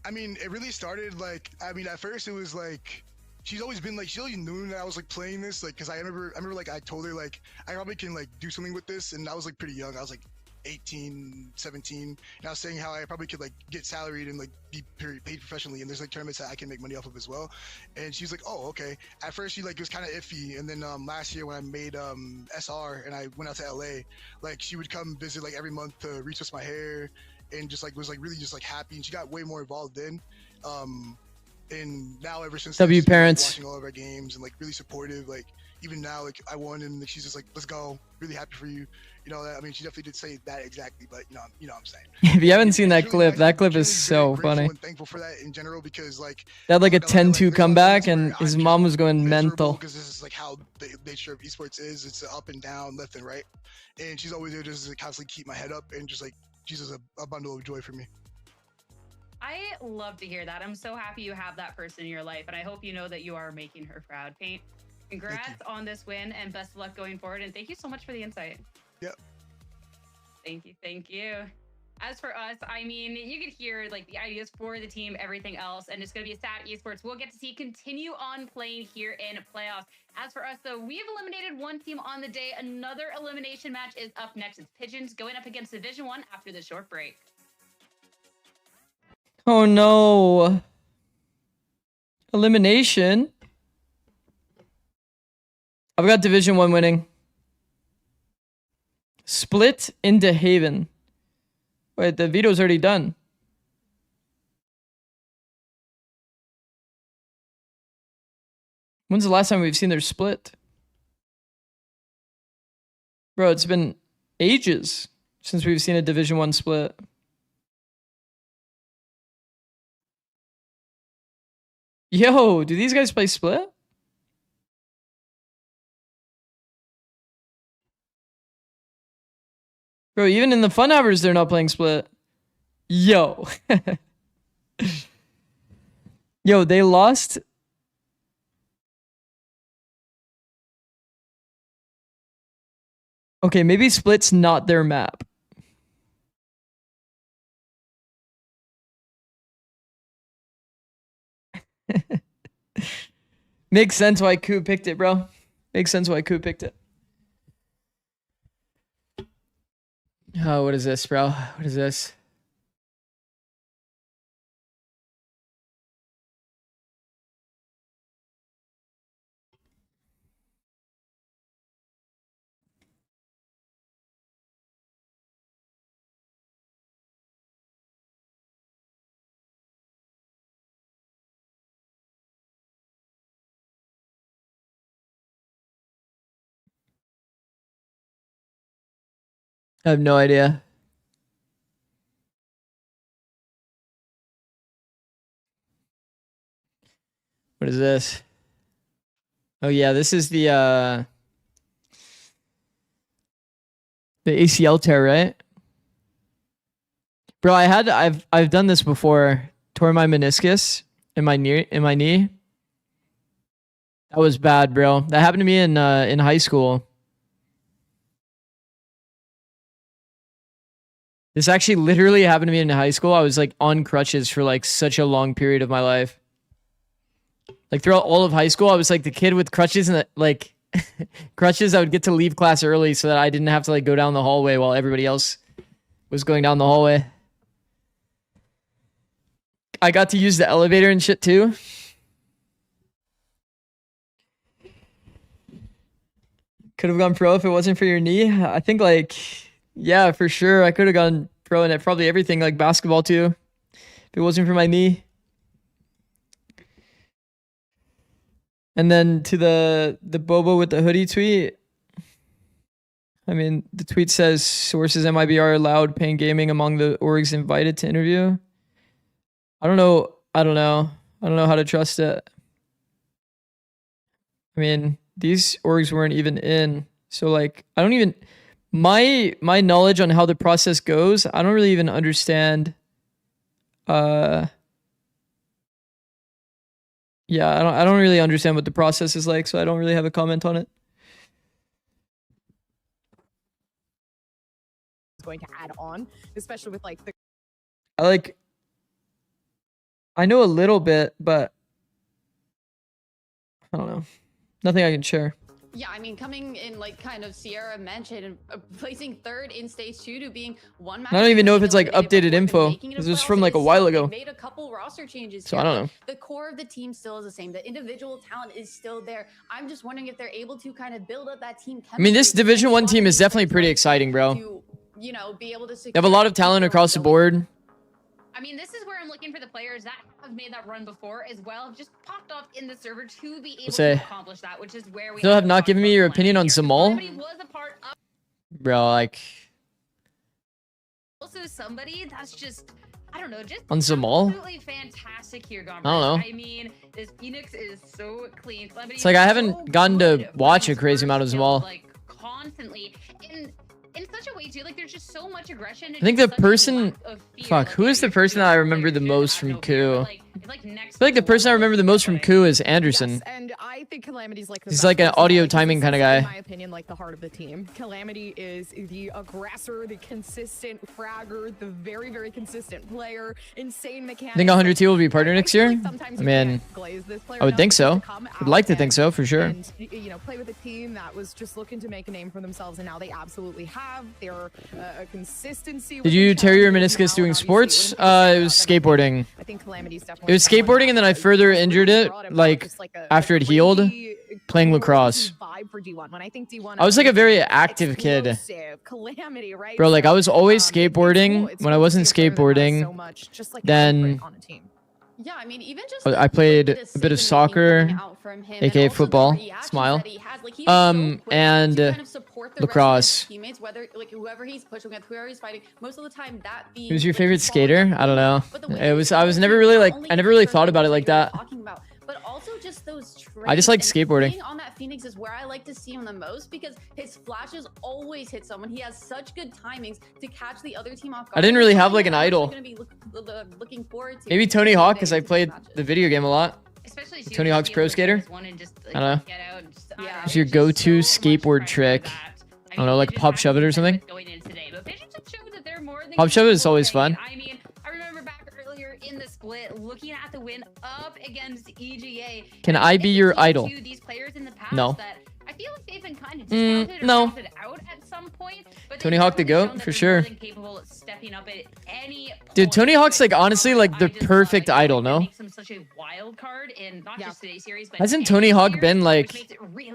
I mean, it really started like, I mean, at first it was like, she's always been like, she always knew that I was like playing this, like, cause I remember like I told her like I probably can like do something with this, and I was like pretty young. I was like 18, 17. And I was saying how I probably could like get salaried and like be paid professionally, and there's like tournaments that I can make money off of as well. And she was like, oh, okay. At first she like was kind of iffy, and then last year when I made SR and I went out to LA, like she would come visit like every month to retwist my hair, and just like was like really just like happy, and she got way more involved then. And now ever since then, W she's been, like, parents. watching all of our games and like really supportive. Like even now, like I won, and like, she's just like, let's go, really happy for you. You know, that, I mean, she definitely did say that exactly, but you know what I'm saying. If you haven't seen that It's clip, nice. that clip I'm is truly so very grateful funny. and thankful for that in general, because like They had like a I feel like 10-2 there's a lot of comeback, moments and where his I'm mom just was going miserable, mental. because this is like how the nature of esports is. It's up and down, left and right, and she's always there just to constantly keep my head up, and just like she's just a bundle of joy for me. I love to hear that. I'm so happy you have that person in your life, and I hope you know that you are making her proud. Paint, congrats on this win, and best of luck going forward. And thank you so much for the insight. Yep. Thank you, thank you. As for us, I mean, you could hear like the ideas for the team, everything else, and it's going to be a sad esports we'll get to see continue on playing here in playoffs. As for us, though, we've eliminated one team on the day. Another elimination match is up next. It's Pigeons going up against Division 1 after the short break. Oh no. Elimination. I've got Division 1 winning. Split into Haven. Wait, the veto's already done. When's the last time we've seen their split? Bro, it's been ages since we've seen a Division 1 split. Yo, do these guys play split? Bro, even in the fun hours, they're not playing split. Yo. Yo, they lost. Okay, maybe split's not their map. Makes sense why Koo picked it, bro. Makes sense why Koo picked it. Oh, what is this, bro? What is this? I have no idea. What is this? Oh yeah, this is the ACL tear, right? Bro, I've done this before. Tore my meniscus in my knee. That was bad, bro. That happened to me in high school. This actually literally happened to me in high school. I was like on crutches for like such a long period of my life. Like throughout all of high school, I was like the kid with crutches, and like crutches. I would get to leave class early so that I didn't have to like go down the hallway while everybody else was going down the hallway. I got to use the elevator and shit too. Could have gone pro if it wasn't for your knee. I think like, yeah, for sure. I could have gone pro in probably everything, like basketball too, if it wasn't for my knee. And then to the Bobo with the hoodie tweet. I mean, the tweet says sources MIBR allowed Pain Gaming among the orgs invited to interview. I don't know how to trust it. I mean, these orgs weren't even in. So like, I don't even, my knowledge on how the process goes, I don't really even understand. Yeah, I don't really understand what the process is like, so I don't really have a comment on it. Going to add on, especially with like the I know a little bit, but I don't know. Nothing I can share. Yeah, I mean, coming in like kind of Sierra mentioned, and placing third in stage 2 to being one match. I don't even know if it's like updated info because it was from like a while ago. Made a couple roster changes. So I don't know. The core of the team still is the same. The individual talent is still there. I'm just wondering if they're able to kind of build up that team. I mean, this Division 1 team is definitely pretty exciting, bro. To, you know, be able to They have a lot of talent across the board. I mean, this is where I'm looking for the players that have made that run before as well, just popped up in the server to be able to accomplish that, which is where we still have not given me your opinion on Zamal. Bro, like... Also somebody that's just, I don't know, just on Zamal? absolutely fantastic here, Gomber. I don't know. I mean, this Phoenix is so clean. It's like I haven't gotten to watch a crazy amount of Zamal. Like, constantly. In such a way too, like there's just so much aggression. I think the person, fuck, who is the person that I remember the most from Coup? I feel like the person I remember the most from Coup is Anderson. Yes, and I think Calamity's like he's like an audio timing kind of guy. In my opinion, like the heart of the team. Calamity is the aggressor, the consistent fragger, the very, very consistent player, insane mechanics. I think 100T will be partner next year. I mean, I would think so. I'd like to think so for sure. And, you know, play with a team that was just looking to make a name for themselves, and now they absolutely have their consistency. Did you tear your meniscus doing sports? It was skateboarding. I think Calamity's definitely. It was skateboarding, and then I further injured it, like, after it healed, playing lacrosse. I was, like, a very active kid. Bro, like, I was always skateboarding. When I wasn't skateboarding, then... Yeah, I mean, even just I played a bit of soccer, aka football, smile, and lacrosse. Teammates, whether like whoever he's pushing with, whoever he's fighting, most of the time that being. Who's your favorite skater? I don't know. I was never really like, I never really thought about it like that. But also just those I just like skateboarding. Being on that Phoenix is where I like to see him the most because his flashes always hit someone. He has such good timings to catch the other team off guard. I didn't really have like an idol. Looking forward to maybe Tony Hawk because I played the video game a lot. Especially Tony Hawk's Pro Skater. I don't know. Yeah, what's your go-to skateboard trick? I don't know, like pop shove it or something. Pop shove it is always fun. I mean, I remember back earlier in the split, looking at the win up against EGA. Can I be your idol? These players in the past no. That I feel like they've been kind of discounted or no. counted out at some point. But Tony Hawk the GOAT for sure. Capable of stepping up at any dude, Tony Hawk's like honestly like the perfect idol, no? Makes him such a wild card in not just today's series, but hasn't Tony Hawk been like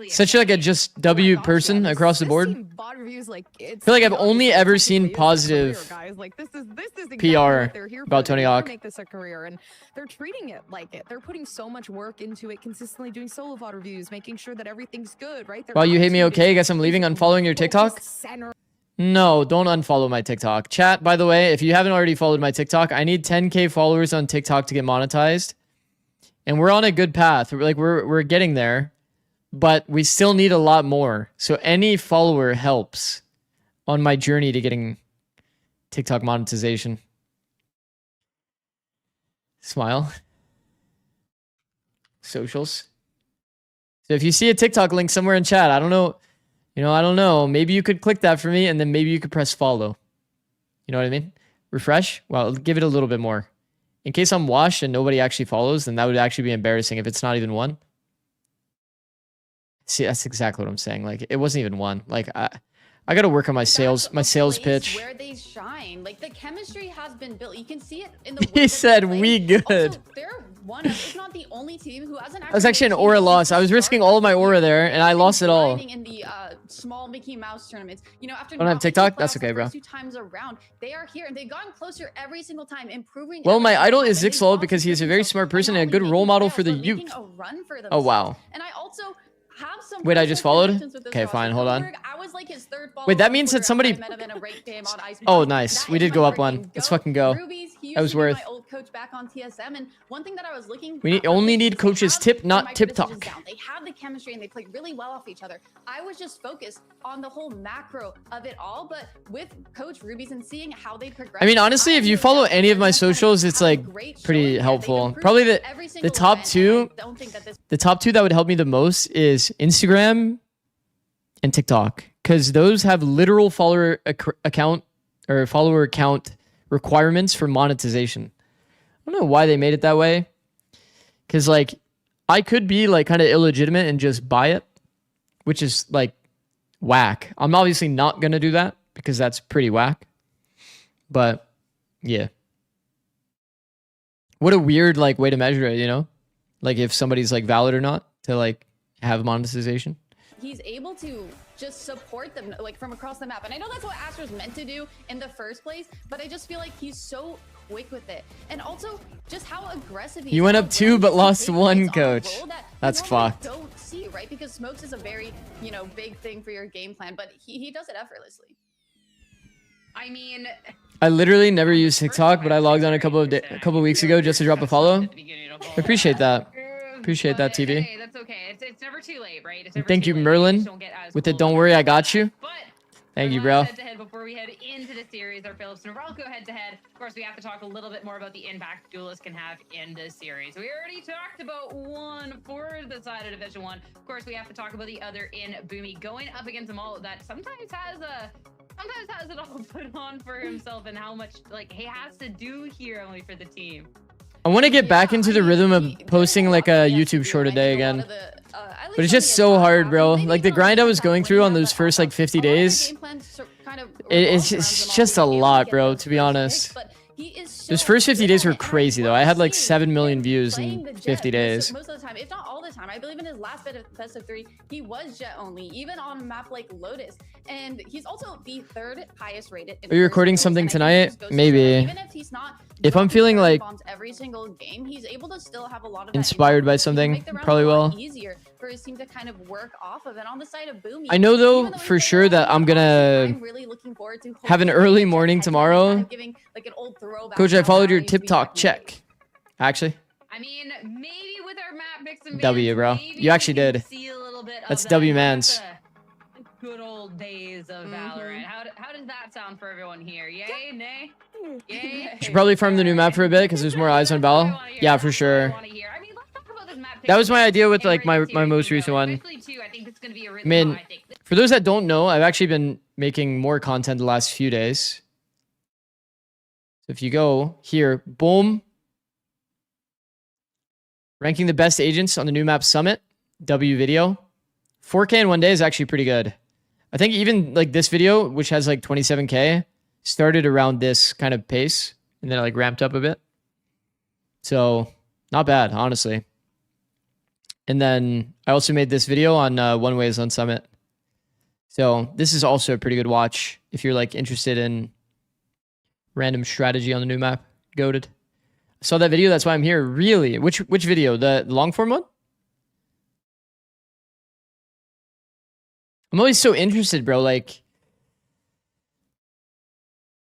such like a just W person across the board? I feel like I've only ever seen positive PR about Tony Hawk. Make this a career, and they're treating it like it. They're putting so much work into it, consistently doing solo VOD reviews, making sure that everything's good, right? Well, you hate me, okay? Guess I'm leaving. Unfollowing your TikTok? No, don't unfollow my TikTok. Chat, by the way, if you haven't already followed my TikTok, I need 10K followers on TikTok to get monetized, and we're on a good path. We're getting there, but we still need a lot more. So any follower helps on my journey to getting TikTok monetization. Smile. Socials. So if you see a TikTok link somewhere in chat, I don't know, I don't know. Maybe you could click that for me, and then maybe you could press follow. You know what I mean? Refresh. Well, give it a little bit more. In case I'm washed and nobody actually follows, then that would actually be embarrassing if it's not even one. See, that's exactly what I'm saying. Like, it wasn't even one. Like, I got to work on my sales pitch. Where they shine, like the chemistry has been built. You can see it in the. He said, "We good." Also, they're one of, if not the only team who hasn't. That was actually an aura loss. I was risking all of my aura there, and I lost it all. In the small Mickey Mouse tournaments, after don't have TikTok. That's okay, bro. 2 times around, they are here and they've gotten closer every single time, improving. Well, my idol is Zikz because he's a very smart person and a good role model for the youth. Oh wow. And I also. Wait, I just followed? Okay, fine, hold on. Wait, that means that somebody... Oh, nice. We did go up one. Let's fucking go. That was worth. We only need coach's tip, not tip talk. They have the chemistry and they play really well off each other. I was just focused on the whole macro of it all, but with Coach Rubies and seeing how they progress... I mean, honestly, if you follow any of my socials, it's like pretty helpful. Probably the top two... The top two that would help me the most is Instagram and TikTok, because those have literal follower account requirements for monetization. I don't know why they made it that way, because like I could be like kind of illegitimate and just buy it, which is like whack. I'm obviously not going to do that because that's pretty whack. But yeah. What a weird like way to measure it, you know? Like if somebody's like valid or not to like have monetization. He's able to just support them like from across the map. And I know that's what Astra's meant to do in the first place, but I just feel like he's so quick with it. And also just how aggressive he is. You went up 2 but lost 1, coach. That's fucked. Don't see, right? Because smokes is a very, you know, big thing for your game plan, but he does it effortlessly. I mean, I literally never use TikTok, but I logged on a couple weeks ago just to drop a follow. I appreciate that. Appreciate that, TV. Hey, that's okay. It's never too late, right? It's never Thank too you, late. Merlin. Just don't get as With the pulled don't up worry, as I got that. you. But Thank you, our bro. last head-to-head before we head into the series, our Philips Norelco head-to-head. Of course, we have to talk a little bit more about the impact duelists can have in this series. We already talked about one for the side of Division 1. Of course, we have to talk about the other in Boomy going up against a Mall that sometimes has it all put on for himself and how much like he has to do here only for the team. I want to get back into the rhythm of posting like a YouTube short a day again. But it's just so hard, bro. Like the grind I was going through on those first like 50 days. It's just a lot, bro, to be honest. Those first 50 days were crazy, though. I had like 7 million views in 50 days. Most of the time, if not all the time. I believe in his last best of 3, he was Jet only, even on a map like Lotus. And he's also the 3rd highest rated. Are you recording something tonight? Maybe. Even if he's not if I'm feeling like every single game, he's able to still have a lot of inspired by something, probably will. Easier for his team to kind of work off of. And on the side of Boomy, I know though for sure that I'm gonna have an early morning tomorrow. Coach, I followed your TikTok. Check. Actually. I mean, maybe with our map mix and W, bro. You actually did. That's W, mans. Good old days of Valorant. How does that sound for everyone here? Yay, nay? Yay? Should probably farm the new map for a bit because there's more eyes on Bell. Yeah, for sure. That was my idea with like my most recent one. I mean, for those that don't know, I've actually been making more content the last few days. So if you go here, boom. Ranking the best agents on the new map summit, W video. 4K in 1 day is actually pretty good. I think even like this video, which has like 27K, started around this kind of pace and then it like ramped up a bit. So not bad, honestly. And then I also made this video on one ways on summit. So this is also a pretty good watch if you're like interested in random strategy on the new map. Goated. I saw that video, that's why I'm here. Really? Which video? The long form one? I'm always so interested, bro. Like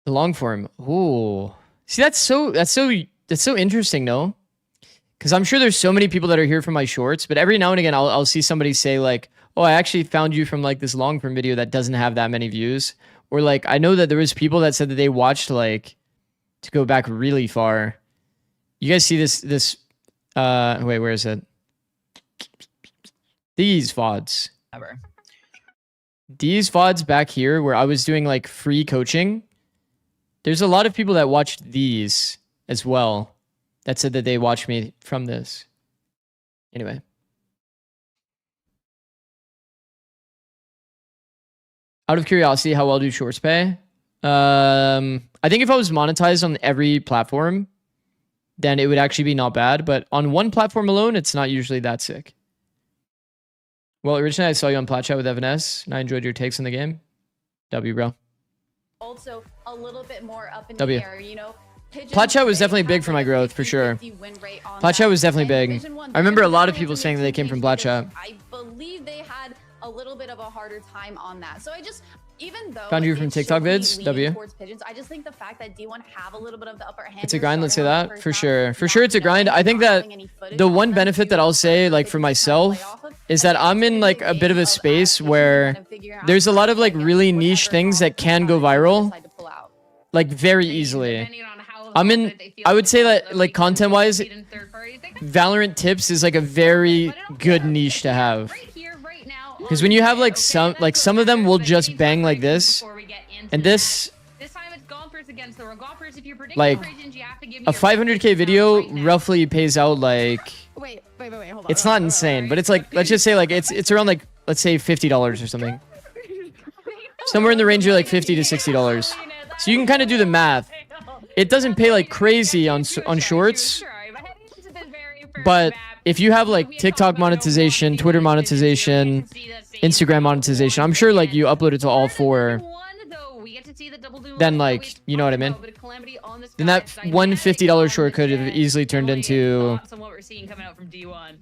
the long form. Ooh. See, that's so interesting, no? Because I'm sure there's so many people that are here for my shorts, but every now and again I'll see somebody say like, oh, I actually found you from like this long form video that doesn't have that many views. Or like I know that there was people that said that they watched like to go back really far. You guys see this wait, where is it? These VODs. Ever. These VODs back here where I was doing like free coaching. There's a lot of people that watched these as well that said that they watched me from this. Anyway. Out of curiosity, how well do shorts pay? I think if I was monetized on every platform, then it would actually be not bad. But on one platform alone, it's not usually that sick. Well, originally I saw you on Plat Chat with Evan S, and I enjoyed your takes on the game. W, bro. Also, a little bit more up in W. the air, you know. Plat Chat was definitely big for my growth, for sure. Plat Chat was definitely big. I remember a lot of people saying that they came from Plat Chat. I believe they had a little bit of a harder time on that. So I just, even though Found you from TikTok vids, W. Pigeons, I just think the fact that D1 have a little bit of the upper hand. It's a grind, let's say that, for sure. For sure it's a grind. I think that the one benefit that I'll say, like for myself, is that I'm in like a bit of a space where there's a lot of like really niche things that can go viral, like very easily. I would say that like content wise, Valorant tips is like a very good niche to have. Because when you have like some of them will just bang like this, and this, like a 500K video roughly pays out like, Wait, hold on. it's not insane, but it's like, let's just say like it's around like let's say $50 or something. Somewhere in the range of like $50 to $60. So you can kind of do the math. It doesn't pay like crazy on shorts, but if you have like TikTok monetization, Twitter monetization, Instagram monetization, I'm sure like you upload it to all 4. Then like, you know what I mean? Then that $150 short could have easily turned into.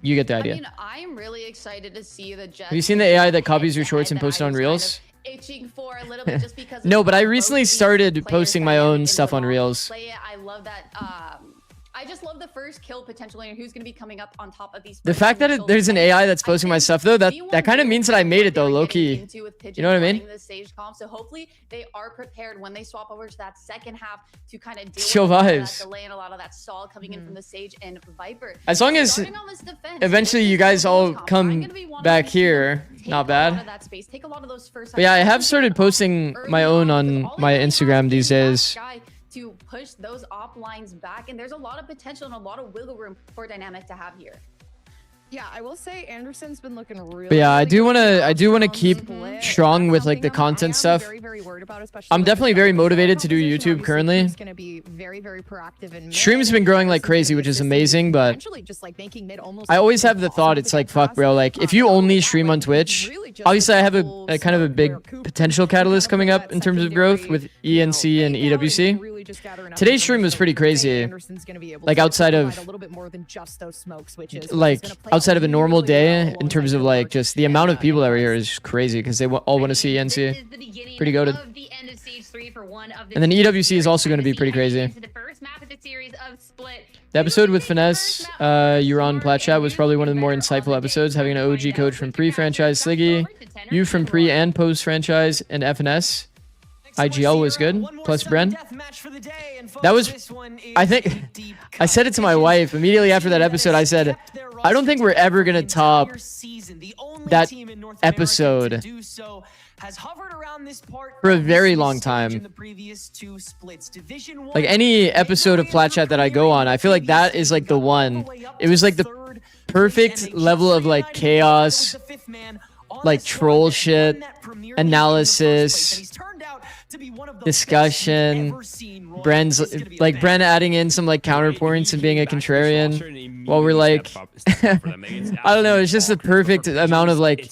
You get the idea. I mean, I'm really excited to see the Jets. Have you seen the AI that copies your shorts and posts it on Reels? Itching for a little bit just because. No, but I recently started posting my own stuff on Reels. I love that. I just love the first kill potentially and who's going to be coming up on top of these. The fact that there's an AI that's posting my stuff though, that kind of means that I made it though, low key. You know what I mean? So hopefully they are prepared when they swap over to that second half to kind of deal Chill with that vibes. delay and a lot of that stall coming in from the Sage and Viper. As long as eventually you guys all come back here, not bad. But yeah, I have started posting my own on my Instagram these days. To push those op lines back, and there's a lot of potential and a lot of wiggle room for dynamic to have here. Yeah, I will say Anderson's been looking really. But yeah, I do want to keep strong with like the content stuff. I'm definitely very motivated to do YouTube currently. Stream's been growing like crazy, which is amazing, but I always have the thought, it's like, fuck bro, like if you only stream on Twitch, obviously I have a kind of a big potential catalyst coming up in terms of growth with ENC and EWC. Today's stream was pretty crazy. Like outside of outside of a normal day, in terms of like just the amount of people that were here is crazy because they all want to see ENC. Pretty goated. And then EWC is also going to be pretty crazy. The episode with Finesse, Euron Platchat was probably one of the more insightful episodes, having an OG coach from pre-franchise Sliggy, you from pre and post-franchise, and FNS. IGL was good, plus Bren. That was, I think, I said it to my wife immediately after that episode. I said, I don't think we're ever going to top that episode for a very long time. Like any episode of Platchat that I go on, I feel like that is like the one. It was like the perfect level of like chaos, like troll shit, analysis, discussion, Bren adding in some like counterpoints and being a contrarian while we're like I don't know, it's just the perfect amount of like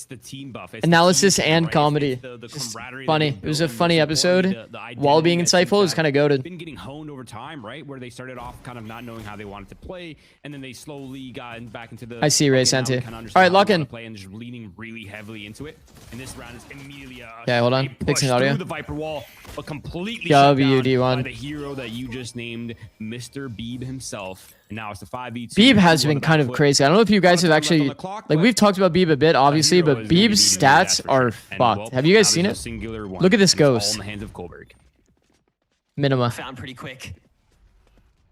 analysis and comedy. Just funny. It was a funny episode while being insightful. It was kind of goated. Been getting honed over time, right? Where they started off kind of not knowing how they wanted to play, and then they slowly got back into the. I see Ray Santi. All right, lock in. Play and just leaning really heavily into it. And this round is immediately. Yeah, hold on. Fixing audio. The Viper wall, but completely WD1 by the hero that you just named, Mr. Beeb himself. And now it's the 5v2. Beeb has been kind of crazy. I don't know if you guys have actually, like, we've talked about Beeb a bit, obviously, but Beeb's stats are fucked. Have you guys seen it? Look at this ghost. Minima. Found pretty quick.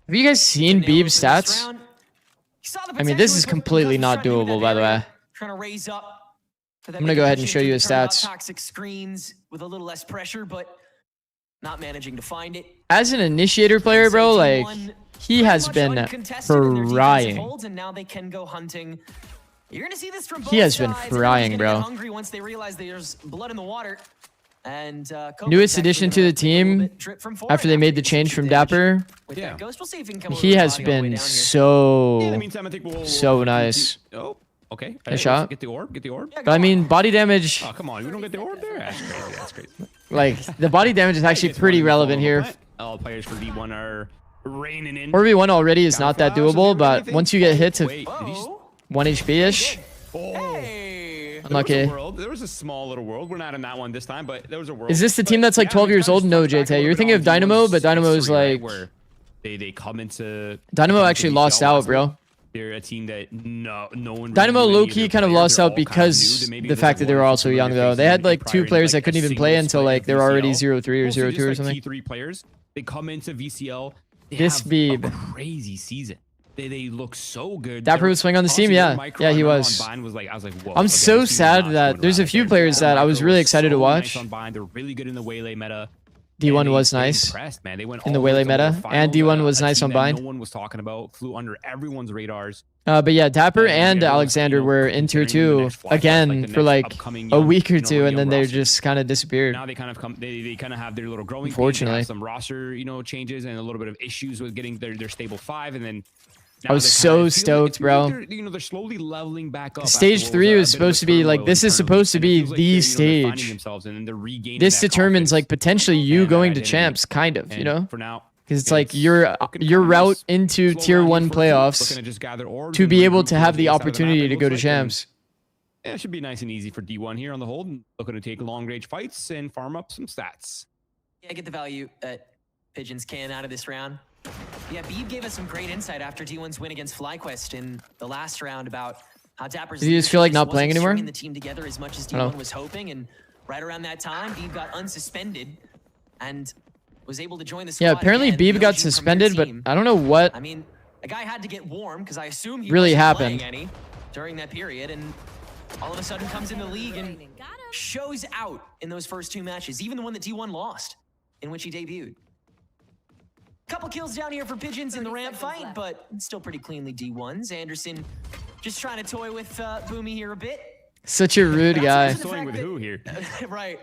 Have you guys seen Beeb's stats? I mean, this is completely not doable, by the way. Trying to raise up. I'm gonna go ahead and show you his stats. Toxic screens with a little less pressure, but not managing to find it. As an initiator player, bro, like he has been frying. And now they can go hunting. You're gonna see this from both he has been sides. frying, bro. Hungry once they realize there's blood in the water. And newest addition to the team after they made the change from Dapper. Yeah. He has been so nice. Oh, okay. A shot. Get the orb. Get the orb. But I mean, body damage. Oh, come on. We don't get the orb there. That's crazy. That's crazy. Like the body damage is actually pretty relevant here. All players for V1 are raining in. 4v1 already is not that doable, but once you get hit to 1 HP-ish. Unlucky. There was a small little world. We're not in that one this time, but there was a world. Is this the team that's like 12 years old? No, JT. You're thinking of Dynamo, but Dynamo is like. They come into. Dynamo actually lost out, bro. They're a team that no one. Dynamo low-key kind of lost out because the fact that they were also young, though. They had like 2 players that couldn't even play until like they were already 0-3 or 0-2 or something. T3 players. They come into VCL. This Beeb. Crazy season. They look so good. Dapper was swing on the team, yeah. Yeah, he was. I'm so sad that there's a few players that I was really excited to watch. They're really good in the Waylay meta. D1 was nice in the Waylay meta, and D1 was nice on bind. No one was talking about, flew under everyone's radars. But yeah, Dapper and Alexander were in tier 2 again for like a week or two, and then they just kind of disappeared. Now they kind of come. They kind of have their little growing. Unfortunately, pains, some roster changes and a little bit of issues with getting their stable 5, and then. I was so stoked, bro. They're slowly leveling back up. Stage 3 was supposed to be like, this is supposed to be the stage. This determines like potentially you going to champs, kind of, you know? For now, because it's like your route into tier 1 playoffs to be able to have the opportunity to go to champs. Yeah, it should be nice and easy for D1 here on the hold. Looking to take long range fights and farm up some stats. Yeah, get the value that Pigeons can out of this round. Yeah, Beeb gave us some great insight after D1's win against FlyQuest in the last round about how Dapper's Do you just feel like not playing anymore? the team together as much as D1 was hoping, and right around that time, Beeb got unsuspended and was able to join the squad. Yeah, apparently again, Beeb got suspended, but I don't know what I mean, a guy had to get warm because I assume he really wasn't happened playing any during that period, and all of a sudden comes in the league and shows out in those first 2 matches, even the one that D1 lost, in which he debuted. Couple kills down here for Pigeons in the ramp fight, but still pretty cleanly D1s. Anderson just trying to toy with Boomy here a bit. Such a rude guy. Toying with who here? Right.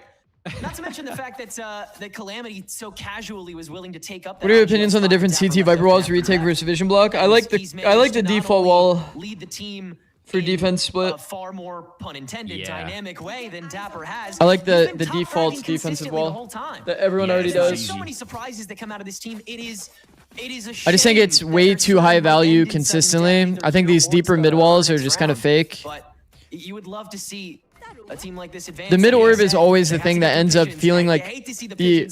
Not to mention the fact that that Calamity so casually was willing to take up. What are your opinions on the different CT Viper walls retake versus Vision block? I like the default wall lead the team for defense split. A far more pun intended dynamic way than Dapper has. I like the default defensive wall that everyone already does. So many surprises that come out of this team. It is a shame. I just think it's way too high value consistently. I think these deeper mid walls are just kind of fake. But you would love to see a team like this advance. The mid orb is always the thing that ends up feeling like the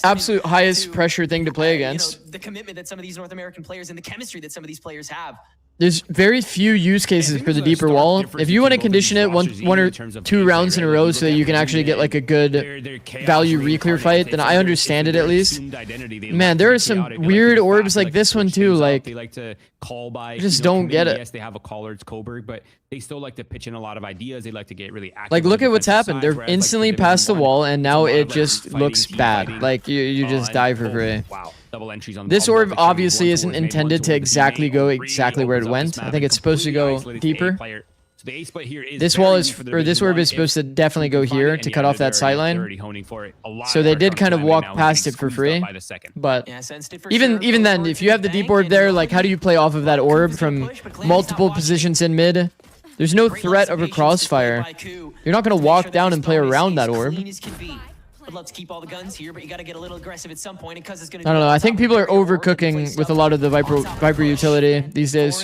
absolute highest pressure thing to play against. The commitment that some of these North American players and the chemistry that some of these players have. There's very few use cases for the deeper wall. If you want to condition it one or 2 rounds in a row so that you can actually get like a good value reclear fight, then I understand it at least. Man, there are some weird orbs like this one too. Like, they like to call by. Just don't get it. Yes, they have a caller. It's Coburg, but they still like to pitch in a lot of ideas. They like to get really active. Like, look at what's happened. They're instantly past the wall, and now it just looks bad. Like you just die for free. Wow. Double entries on this orb obviously isn't intended to exactly go exactly where it went. I think it's supposed to go deeper. This wall is, or this orb is supposed to definitely go here to cut off that sightline. So they did kind of walk past it for free. But even then, if you have the deep orb there, like how do you play off of that orb from multiple positions in mid? There's no threat of a crossfire. You're not going to walk down and play around that orb. Would love to keep all the guns here, but you got to get a little aggressive at some point because it's going to. I don't know. I think people are overcooking with a lot of the Viper utility these days.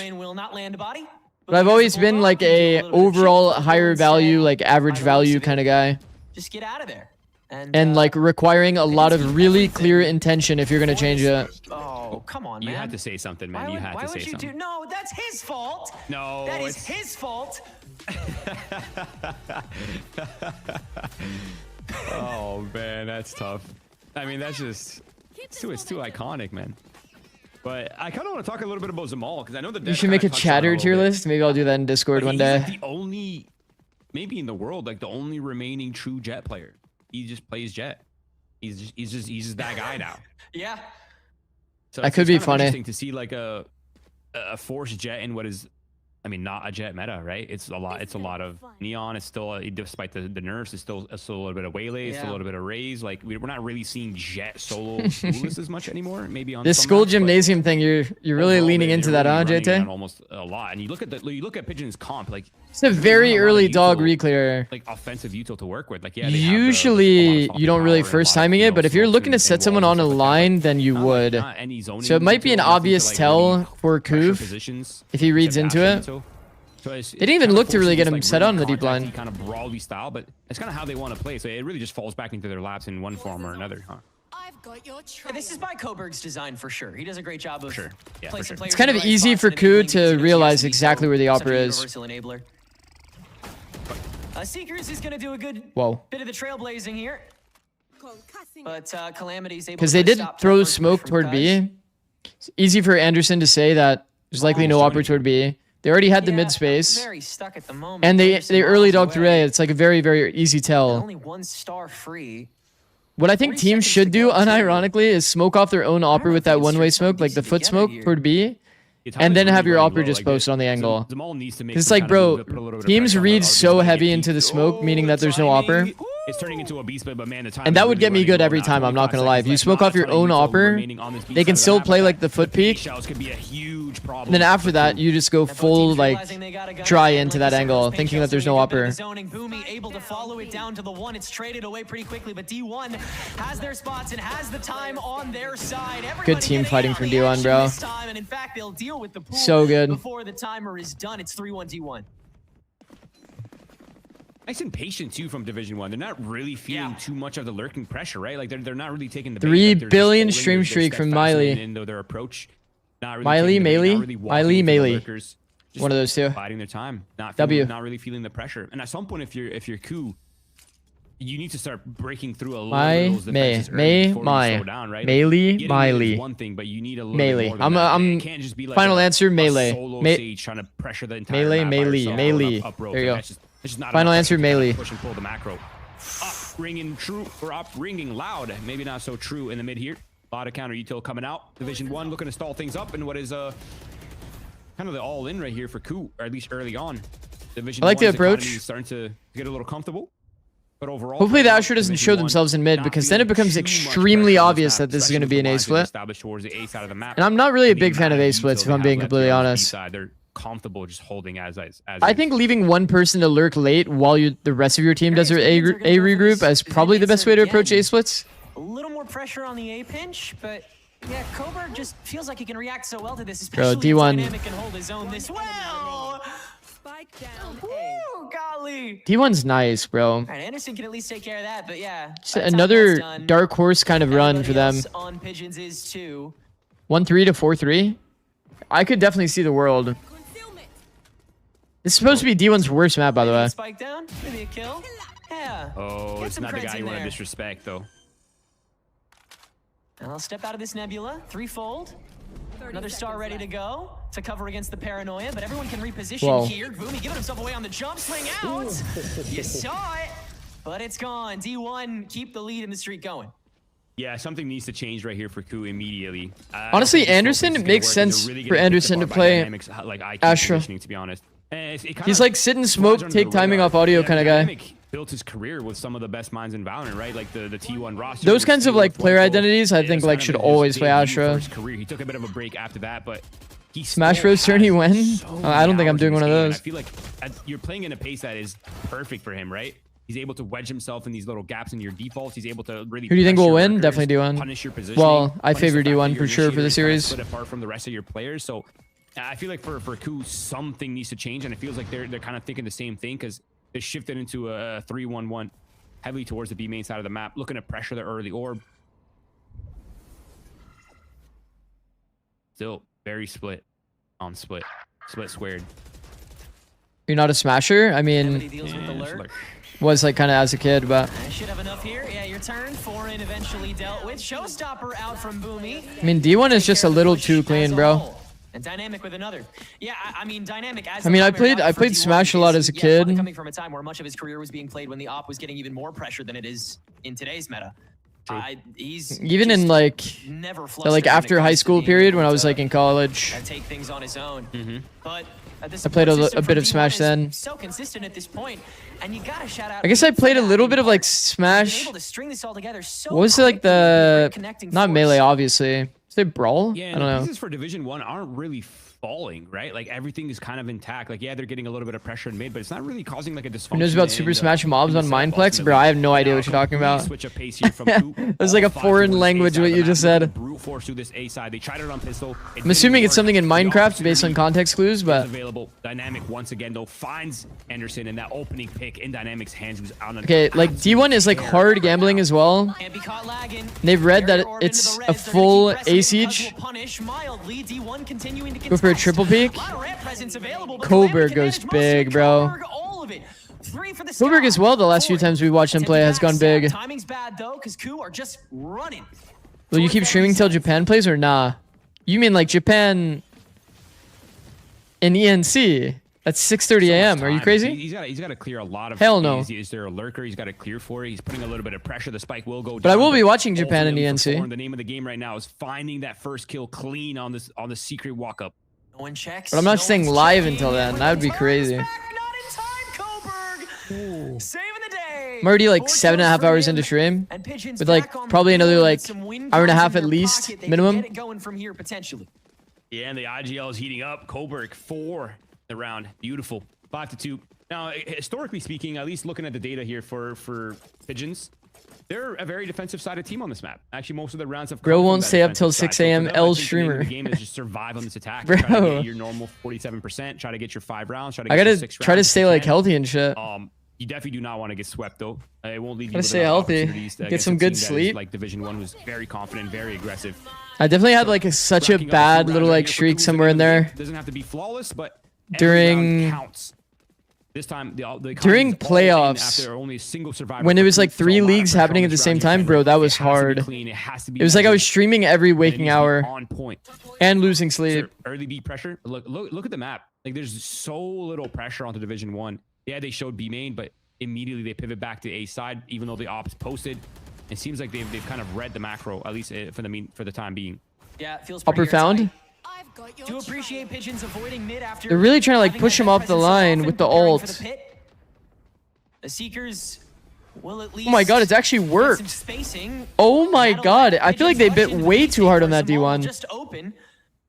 But I've always been like a overall higher value, like average value kind of guy. Just get out of there. And like requiring a lot of really clear intention if you're going to change it. Oh, come on, man. You had to say something, man. You had to say something. No, that's his fault. No, that is his fault. Oh man, that's tough. I mean, that's just it's too iconic, man. But I kind of want to talk a little bit about Zamal because I know that you should make a chatter tier list. Maybe I'll do that in Discord one day. Like the only, maybe in the world, like the only remaining true Jet player. He just plays Jet. He's just that guy now. Yeah. So that could be funny. Interesting to see like a forced Jet in what is. I mean, not a Jet meta, right? It's a lot of Neon. It's still, despite the nerfs, it's still a little bit of Waylay, it's still a little bit of Raze. Like, we're not really seeing Jet solo duelists as much anymore. Maybe on this school gymnasium thing, you're really leaning into that, huh, JT? Almost a lot. And you look at Pigeon's comp, like it's a very early dog reclear. Like offensive util to work with. Like usually you don't really first timing it, but if you're looking to set someone on a line, then you would. So it might be an obvious tell for Koof if he reads into it. So they didn't even look to really get him set on the deep line. Kind of brawly style, but it's kind of how they want to play. So it really just falls back into their laps in one form or another, huh? This is by Coburg's design for sure. He does a great job of placing players. It's kind of easy for Koo to realize exactly where the opera is. Seekers is going to do a good bit of the trailblazing here. But Calamity's able to because they did throw smoke toward B. It's easy for Anderson to say that there's likely no opera toward B. They already had the mid space, very stuck at the moment. and they early dog through A. It's like a very, very easy tell. Only 1 star free. What I think teams should do, unironically, is smoke off their own opera with that one-way smoke, like the foot smoke toward B, and then have your opera just posted on the angle. It's like, bro, teams read so heavy into the smoke, meaning that there's no opera. It's turning into a beast, but man, the time And that would get me good every time, I'm not going to lie. If you smoke off your own opper, they can still play like the foot peak. And then after that, you just go full like try into that angle, thinking that there's no opper. Boomy able to follow it down to the one. It's traded away pretty quickly, but D1 has their spots and has the time on their side. Good team fighting from D1, bro. And in fact, they'll deal with the pool so good. Before the timer is done. It's 3-1 D1. Nice and patient too from Division 1. They're not really feeling too much of the lurking pressure, right? Like they're not really taking the 3 billion stream streak from Miley. In their approach. Not really Miley, Melee. One of those two. Biding their time. Not really feeling the pressure. And at some point, if you're Ku, you need to start breaking through a lot of those defenses early before you slow down, right? Miley. One thing, but you need a little Melee. more than that. I'm It can't just be like final answer, a melee. solo stage trying to pressure the entire map by yourself, melee. up rope. There you go. That's just not Final enough. answer, You gotta melee. Push and pull the macro. Up ringing true or up ringing loud. Maybe not so true in the mid here. A lot of counter util coming out. Division 1 looking to stall things up in what is kind of the all in right here for Ku, or at least early on. Division I like the 1's approach. economy is starting to get a little comfortable. But overall, Hopefully the right now, Astra doesn't Division show 1 themselves in mid, not because then it feeling becomes too much extremely pressure on obvious this that this is map, going to be an especially A with the split. lines established towards the A side of the map. And I'm not really a The big fan of amount A of splits, if util I'm they being have left completely there on the B honest. side, they're comfortable just holding as I think leaving one person to lurk late while the rest of your team does their A regroup is probably the best way to approach A splits. A little more pressure on the A pinch, but yeah, Coburg just feels like he can react so well to this, Bro, especially D1. Dynamic can hold his own this well. Spike down. Woo, golly. D1's nice, bro. All right, Anderson can at least take care of that, but yeah. It's another dark horse kind of run for them. On Pigeons is too. 1-3 to 4-3. I could definitely see the world. This is supposed to be D1's worst map, by the way. Spike down, maybe a kill. Yeah. Oh, Get it's some not the creds guy in you want to there. disrespect, though. And I'll step out of this nebula. Threefold. Another star ready to go to cover against the paranoia, but everyone can reposition Whoa. here. Vumi giving himself away on the jump, swing out. You saw it, but it's gone. D1 keep the lead in the streak going. Yeah, something needs to change right here for Ku immediately. Honestly, Anderson, it makes sense for Anderson to play Astra. To be honest. He's like sit and smoke, take timing off audio kind of guy. Built his career with some of the best minds in Valorant, right? Like the T1 roster. Those kinds of like player identities, I think like should always play Astra. He took a bit of a break after that, but he Smash Bros tourney when? I don't think I'm doing one of those. I feel like you're playing in a pace that is perfect for him, right? He's able to wedge himself in these little gaps in your defaults. He's able to really. Who do you think will pressure win? workers, Definitely D1. Punish your positioning, Well, I punish favor the fact D1 that for your sure for the initiator is kinda series. split apart from the rest of your players. So I feel like for Ku, something needs to change, and it feels like they're kind of thinking the same thing because they shifted into a 3-1-1 heavily towards the B main side of the map, looking to pressure the early orb. Still very split on split squared. You're not a smasher? I mean, was like kind of as a kid, but I should have enough here. Yeah, your turn. Foreign eventually dealt with. Showstopper out from Boomy. I mean D1 is just a little too clean, bro. And Dynamic with another. Yeah, I mean Dynamic as I mean, I primary option for played D1 Smash a lot as a is, kid. coming from a time where much of his career was being played when the op was getting even more pressure than it is in today's meta. He's Even in like never the flustered like when it after comes high to school being period able when I was to, like in college. take things on his own. But the I played support system a bit from of Smash D1 is then. So consistent at this point, and you gotta shout out. I guess I played a for little that bit of like part. Smash. Able to string this all together so What was it like quickly with the great connecting not force. melee obviously? Was it Brawl? Yeah, I and don't the know. pieces for Division 1 aren't really falling, right? Like everything is kind of intact. Like yeah, they're getting a little bit of pressure in mid, but it's not really causing like a dysfunction. Who knows about Super Smash Mobs on Mindplex? Bro, I have no idea what you're talking about. Switch of pace here from It was like a foreign language what you just said. Brute force through this A side. They tried it on pistol. I'm assuming it's something in Minecraft based on context clues, but available. Dynamic once again though finds Anderson in that opening pick in Dynamic's hands. Who's on an okay, like D1 is like hard gambling as well. Can't be caught lagging. They've read that Barrier orb into it's the a res. They're full gonna keep pressing A because siege. we'll punish mildly. D1 continuing to Go for a contest. triple peek. A lot of ramp presence available, but Coburg Dynamic can goes manage most of big, it. bro. Coburg, all of it. 3 for the Coburg sky. as well the last few times we watched him play has gone big. Timing's bad though, because Ku are just running. Will you keep streaming till Japan plays or nah? You mean like Japan in ENC? That's 6:30 a.m. Are you crazy? He's got to clear a lot of. Hell no. Is there a lurker? He's got to clear for it. He's putting a little bit of pressure. The spike will go down. But I will be watching Japan in Ultimately for ENC. Foreign, the name of the game right now is finding that first kill clean on the secret walk up. No one checks. But I'm not no staying one's live checking. until then. That would be Everyone crazy. turns back. Not in time, Coburg. Saving the day. I'm already like 4 7.5 kills hours for into him. stream. And Pigeons With like back on the probably another board like with some win hour and a cons half in at their least pocket. They can minimum. get it going from here potentially. Yeah, and the IGL is heating up. Coburg 4 the round. Beautiful. 5-2. Now, historically speaking, at least looking at the data here for Pigeons, they're a very defensive-sided team on this map. Actually, most of the rounds have Bro come from won't that stay up till defensive 6 side. So for a.m. them, L I think the name of streamer. The game is just survive on this attack. Bro. Try to get your normal 47%. Try to get your 5 rounds. Try to I get your gotta 6 try to rounds if stay you like can. healthy and shit. You definitely do not want to get swept though. It won't leave you Gotta with stay enough healthy. opportunities Get against some a good team that is, sleep. Like Division 1 was very confident, very aggressive. I definitely had like such a Racking up bad few little rounds like here for streak Kuz at somewhere the in end of the there game. Doesn't have to be flawless, but every during round counts. This time, the during economy's all in playoffs, after only a single survivor when it for was Kuz, like so a 3 lot of leagues pressure on happening at the this same round time, defense. bro, that It was has to be hard. clean, it has to be It was like I was measured, streaming every and it waking needs to be hour on point. and losing sleep. Early B pressure. Look at the map. Like there's so little pressure onto Division 1. Yeah, they showed B main, but immediately they pivot back to A side, even though the ops posted. It seems like they've kind of read the macro, at least for the time being. Yeah, it feels Upper pretty found. airtight. Do appreciate Pigeons avoiding mid after. They're really trying to like having push that him off the presence so line often, with the preparing for ult. the pit. The Seekers will at least. Oh my god, it's actually get some worked. spacing. Oh my That'll god, let I feel like they Pigeons bit rush into way the too hard on where that Zamal will D1. just open.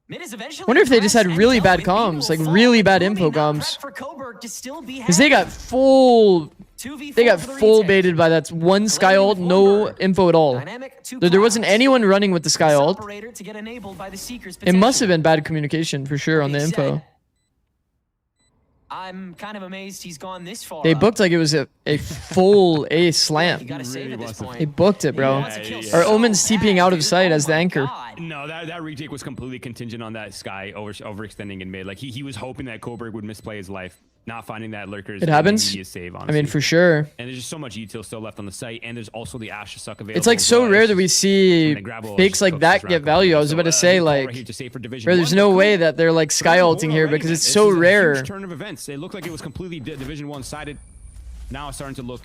Mid is eventually Wonder if they just had pressed, really and bad so if comms, like people really fall, bad Gloomy info not comms. prepped for Coburg to still be Because they got happy. full 2v4 They got for the full retake. baited by that one Sky ult, no info at all. Dynamic, two There wasn't clouds. anyone running with the Sky This ult. operator to get enabled by the Seekers It must have potentially. been bad communication for sure on the Big info. set. I'm kind of amazed he's gone this far. They up. booked like it was a full A You slant. gotta save at this point. They booked it, bro. He wants to kill Our so Omen's TPing bad, out of dude. sight Oh as the my anchor. God. No, that retake was completely contingent on that Sky overextending in mid. Like he was hoping that Coburg would misplay his life, not finding that lurkers. It happens. Save, I mean, for sure. And there's just so much util still left on the site, and there's also the Astra suck available. It's like as so well. rare It's that we just- see when they grab all, fakes just like cooks that this get round value. I was completely. about to So, say, big call like, right here to say for Division bro, there's 1, no but way cool. that they're like Sky But ulting here already, because man. it's This so is a rare. huge turn of events. It looked like it was completely Division 1 sided. Now it's starting to look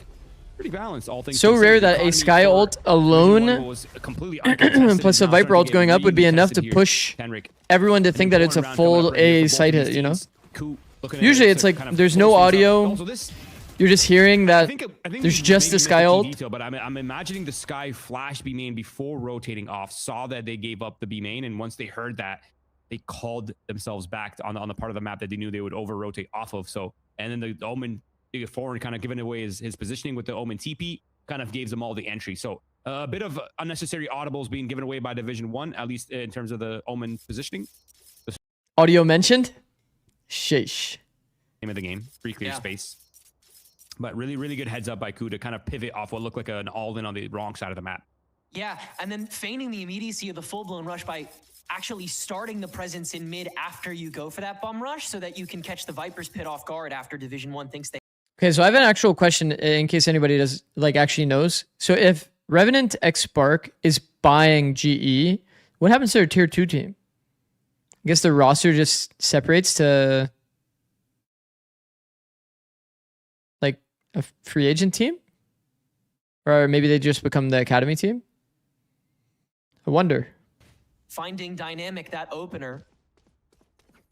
pretty balanced. All things So considered. rare The that a economy Sky for ult Division 1 alone was completely uncontested, plus a and now Viper starting ult to going get up would be really enough to contested here. push Kenrick. everyone to think that it's a Important round coming full up right here A for both site these hit, you know? teams. Cool. Looking at Usually it, it's like kind of there's no force things up. audio. Also, this You're just hearing that I think there's just maybe the missed Sky key ult. detail, but I'm imagining the Sky flash B main before rotating off, saw that they gave up the B main, and once they heard that, they called themselves back on the part of the map that they knew they would over rotate off of. So, and then the Omen forward kind of giving away his positioning with the Omen TP kind of gave them all the entry. So a bit of unnecessary audibles being given away by Division 1, at least in terms of the Omen positioning. Audio mentioned? Sheesh. Name of the game, free clear space. But really, really good heads up by Ku to kind of pivot off what looked like an all-in on the wrong side of the map. Yeah, and then feigning the immediacy of the full-blown rush by actually starting the presence in mid after you go for that bum rush so that you can catch the Viper's pit off guard after Division 1 thinks they... Okay, so I have an actual question in case anybody does like actually knows. So if Revenant X Spark is buying GE, what happens to their tier 2 team? I guess the roster just separates to like a free agent team? Or maybe they just become the academy team? I wonder. Finding dynamic that opener.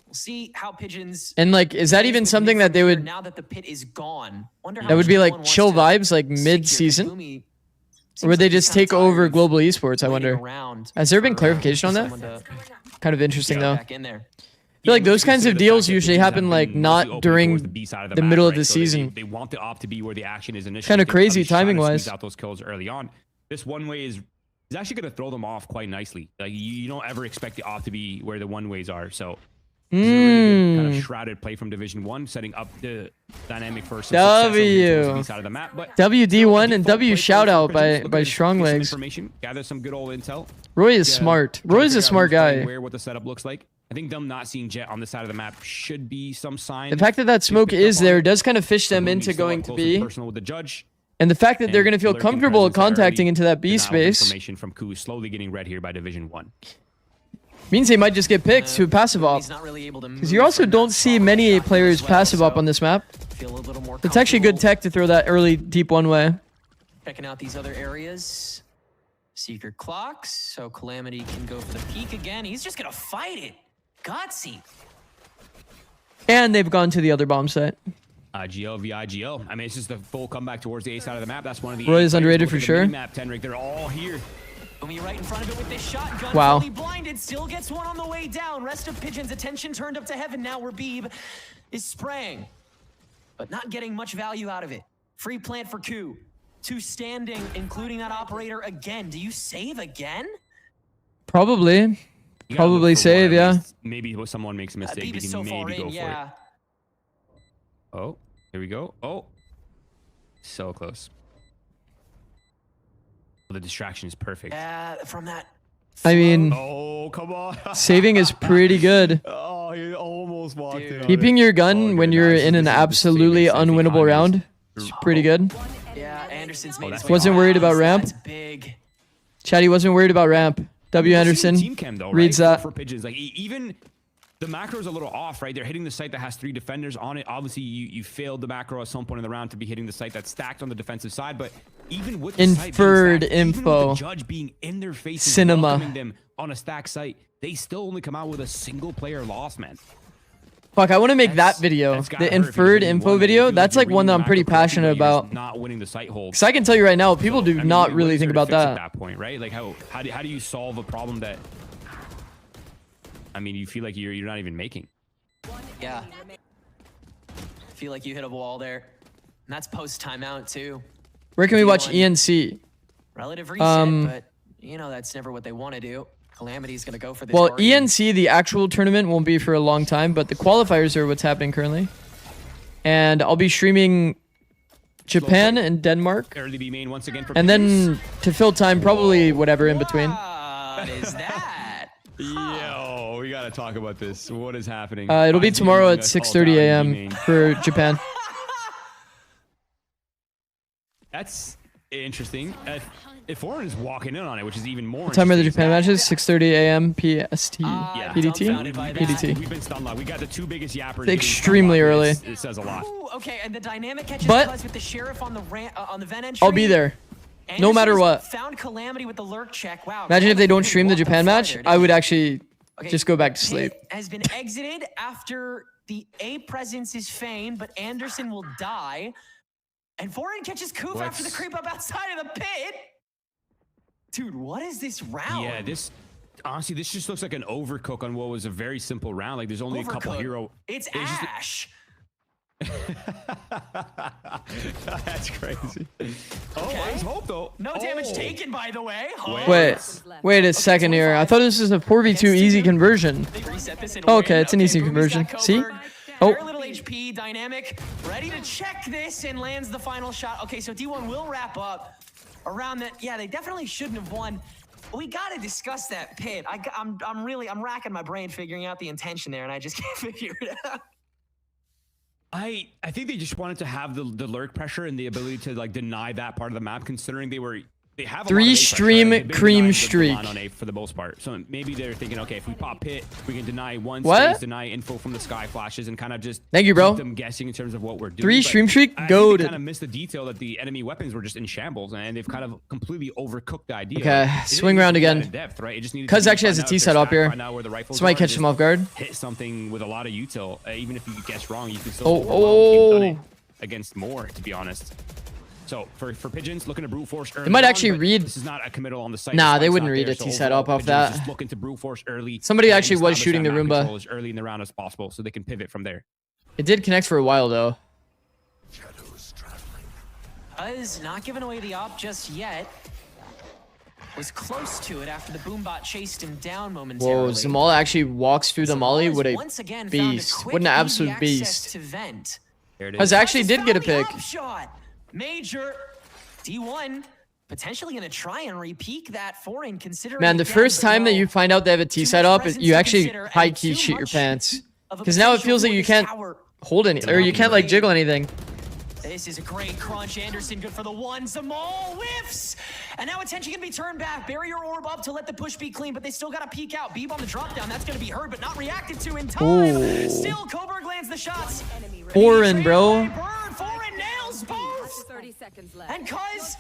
We'll see how Pigeons... And like, is that even something that they would... Now that the pit is gone. Wonder how That would be G1 like wants chill to vibes like secure mid-season? Gloomy. Or would they just take over global esports, I waiting wonder? around Has there been for, clarification on someone that? to Kind of interesting though. back in there. I feel like those kinds of deals usually happen like not during the middle of the season. They want the op to be where the action is initially. Kind of They crazy probably try to timing-wise. squeeze out those kills early on. This one way is actually going to throw them off quite nicely. Like you don't ever expect the op to be where the one ways are. So this is a really good kind of shrouded play from Division 1, setting up the dynamic for some success over here towards the B side of the map. But WD1 and W play shout out for Pigeons. by Look at Strong get some Legs. information, gather some good old intel. Roy is smart. Try to Roy's a figure out smart who's playing guy. Where, what the setup looks like. I think them not seeing Jet on the side of the map should be some sign. The fact that that smoke picked up is on there it. does kind of fish them Gloomy into still up going to close and B. personal with the judge. And the fact that they're going to feel lurking comfortable presence there contacting early. into that B Denial of space Information from Ku slowly getting read here by Division 1. means they might just get picked to passive op. He's not really able to Because you also don't see many players passive op on this map. feel a little more It's actually good comfortable tech to throw that early deep one way. checking out these other areas. Seeker clocks, so Calamity can go for the peak again. He's just gonna fight it. Gutsy. And they've gone to the other bomb site. GL v IGL. I mean, it's just the full comeback towards the A side of the map. That's one of the Roy is underrated for sure. Map, Tenrik, they're all here. Boomy right in front of it with this shotgun. Wow. Fully blinded, still gets one on the way down. Rest of Pigeon's attention turned up to heaven now where Beeb is spraying, but not getting much value out of it. Free plant for Q. 2 standing, including that operator again. Do you save again? Probably. Probably save, yeah. Maybe someone makes a mistake. We can maybe go for it. Oh, here we go. Oh, so close. The distraction is perfect. From that. I mean, oh, come on. saving is pretty good. Oh, you almost walked in. Keeping your gun when you're in an absolutely unwinnable round is pretty good. Yeah, Anderson's made Wasn't worried about ramp. Big. Chatty wasn't worried about ramp. W. Anderson Team chem, though, reads right? that. For Pigeons, like even the macro is a little off, right? They're hitting the site that has 3 defenders on it. Obviously, you failed the macro at some point in the round to be hitting the site that's stacked on the defensive side. But even with the inferred site being stacked, info, even with the judge being in their faces, cinema, welcoming them on a stacked site, they still only come out with a single player loss, man. Fuck, I want to make that video, the inferred info video. That's like one that I'm pretty passionate about. Not winning the site hold. Because I can tell you right now, people do not really think about that. At that point, right? Like how do you solve a problem that, I mean, you feel like you're not even making? Yeah. I feel like you hit a wall there. And that's post timeout too. Where can we watch ENC? Relative reset, but you know that's never what they want to do. Calamity's gonna go for this. Well, ENC, the actual tournament, won't be for a long time, but the qualifiers are what's happening currently. And I'll be streaming Japan and Denmark. Early B main once again for and then to fill time, probably whatever in between. What is that? Yo, we gotta talk about this. What is happening? It'll be tomorrow at 6:30 a.m. for Japan. That's interesting. If Foreign is walking in on it, which is even more. What time are the Japan matches? 6:30 a.m. PST. Yeah. PDT. PDT. We've been stunned live. We got the 2 biggest yappers. It's extremely early. It says a lot. Ooh, okay, and the dynamic catches But Cuz with the sheriff on the vent entry. I'll be there, no matter what. Found Calamity with the lurk check. Wow. Imagine if they don't stream the Japan match. I would actually just go back to sleep. Has been exited after the A presence is feigned, but Anderson will die. And Foreign catches Koof after the creep up outside of the pit. Dude, what is this round? Yeah, honestly, this just looks like an overcook on what was a very simple round. Like, there's only a couple hero. It's Ash. That's crazy. Oh, there's hope though. No damage taken, by the way. Wait a second here. I thought this was a 4v2 easy conversion. Oh, okay, it's an easy conversion. See? Oh. Very little HP, dynamic, ready to check this and lands the final shot. Okay, so D1 will wrap up around that. Yeah, they definitely shouldn't have won. We got to discuss that pit. I'm racking my brain figuring out the intention there, and I just can't figure it out. I think they just wanted to have the lurk pressure and the ability to like deny that part of the map, considering they have a 3 stream cream streak on A for the most part. So maybe they're thinking, okay, if we pop pit, we can deny one space, deny info from the sky flashes, and kind of just thank you, bro. Keep them guessing in terms of what we're doing. 3 stream streak, go. Kind of missed the detail that the enemy weapons were just in shambles, and they've kind of completely overcooked the idea. Okay, swing round again. Depth, right? Cuz actually has a T set up here. This might catch him off guard. Hit something with a lot of util. Even if you guess wrong, you can still against more, to be honest. So for Pigeons, looking to brute force early. They might actually read. This is not a committal on the site. Nah, they wouldn't read a T setup off that. Just looking to brute force early. Somebody actually was shooting the Roomba as early in the round as possible, so they can pivot from there. It did connect for a while though. Buzz not giving away the op just yet. Was close to it after the boombot chased him down momentarily. Whoa, Zamal actually walks through the molly. What a beast. What an absolute beast. Buzz actually did get a pick. Major D1 potentially going to try and repeat that Foreign, considering. Man, the first time that you find out they have a T set up, you actually high key shit your pants. Because now it feels like you can't hold any, or you can't like jiggle anything. This is a great crunch. Anderson good for the one. Zamal whiffs. And now attention can be turned back. Barrier orb up to let the push be clean, but they still got to peek out. Beeb on the drop down. That's going to be heard, but not reacted to in time. Ooh. Still, Coburg lands the shots. Foreign, bro. Foreign nails both. 30 seconds left. And Cuz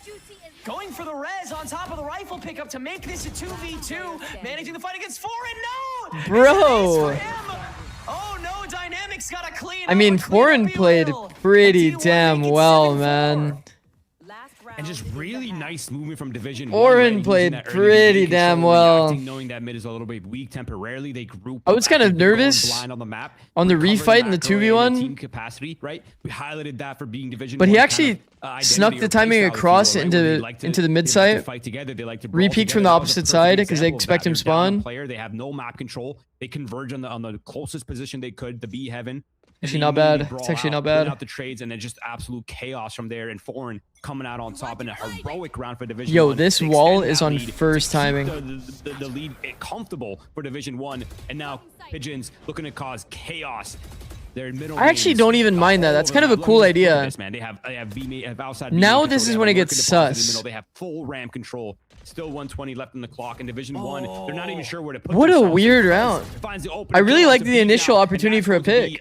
going for the res on top of the rifle pickup to make this a 2v2. Managing the fight against Foreign. No! Bro. Oh no, dynamic Zikz got a clean. I mean, Foreign played pretty damn well, man. And just really nice movement from Division 1. Foreign played pretty damn well. Knowing that mid is a little bit weak temporarily, they group. I was kind of nervous blind on the map. on the refight in the 2v1. Team capacity, right? We highlighted that for being Division 1. But he actually snuck the timing across into the mid site. Repeaked from the opposite side because they expect him spawn. They have no map control. They converge on the closest position they could, the B heaven. Actually not bad. It's actually not bad. Out the trades and then just absolute chaos from there. And Foreign coming out on top in a heroic round for Division 1. Yo, this wall is on first timing. The lead comfortable for Division 1. And now Pigeons looking to cause chaos. Their middle I actually don't even mind that. That's kind of a cool idea. They have outside now this is when it gets sus. They have full ramp control. Still 120 left in the clock in Division 1. They're not even sure where to put What a themselves. weird round. I really like the initial opportunity for a pick.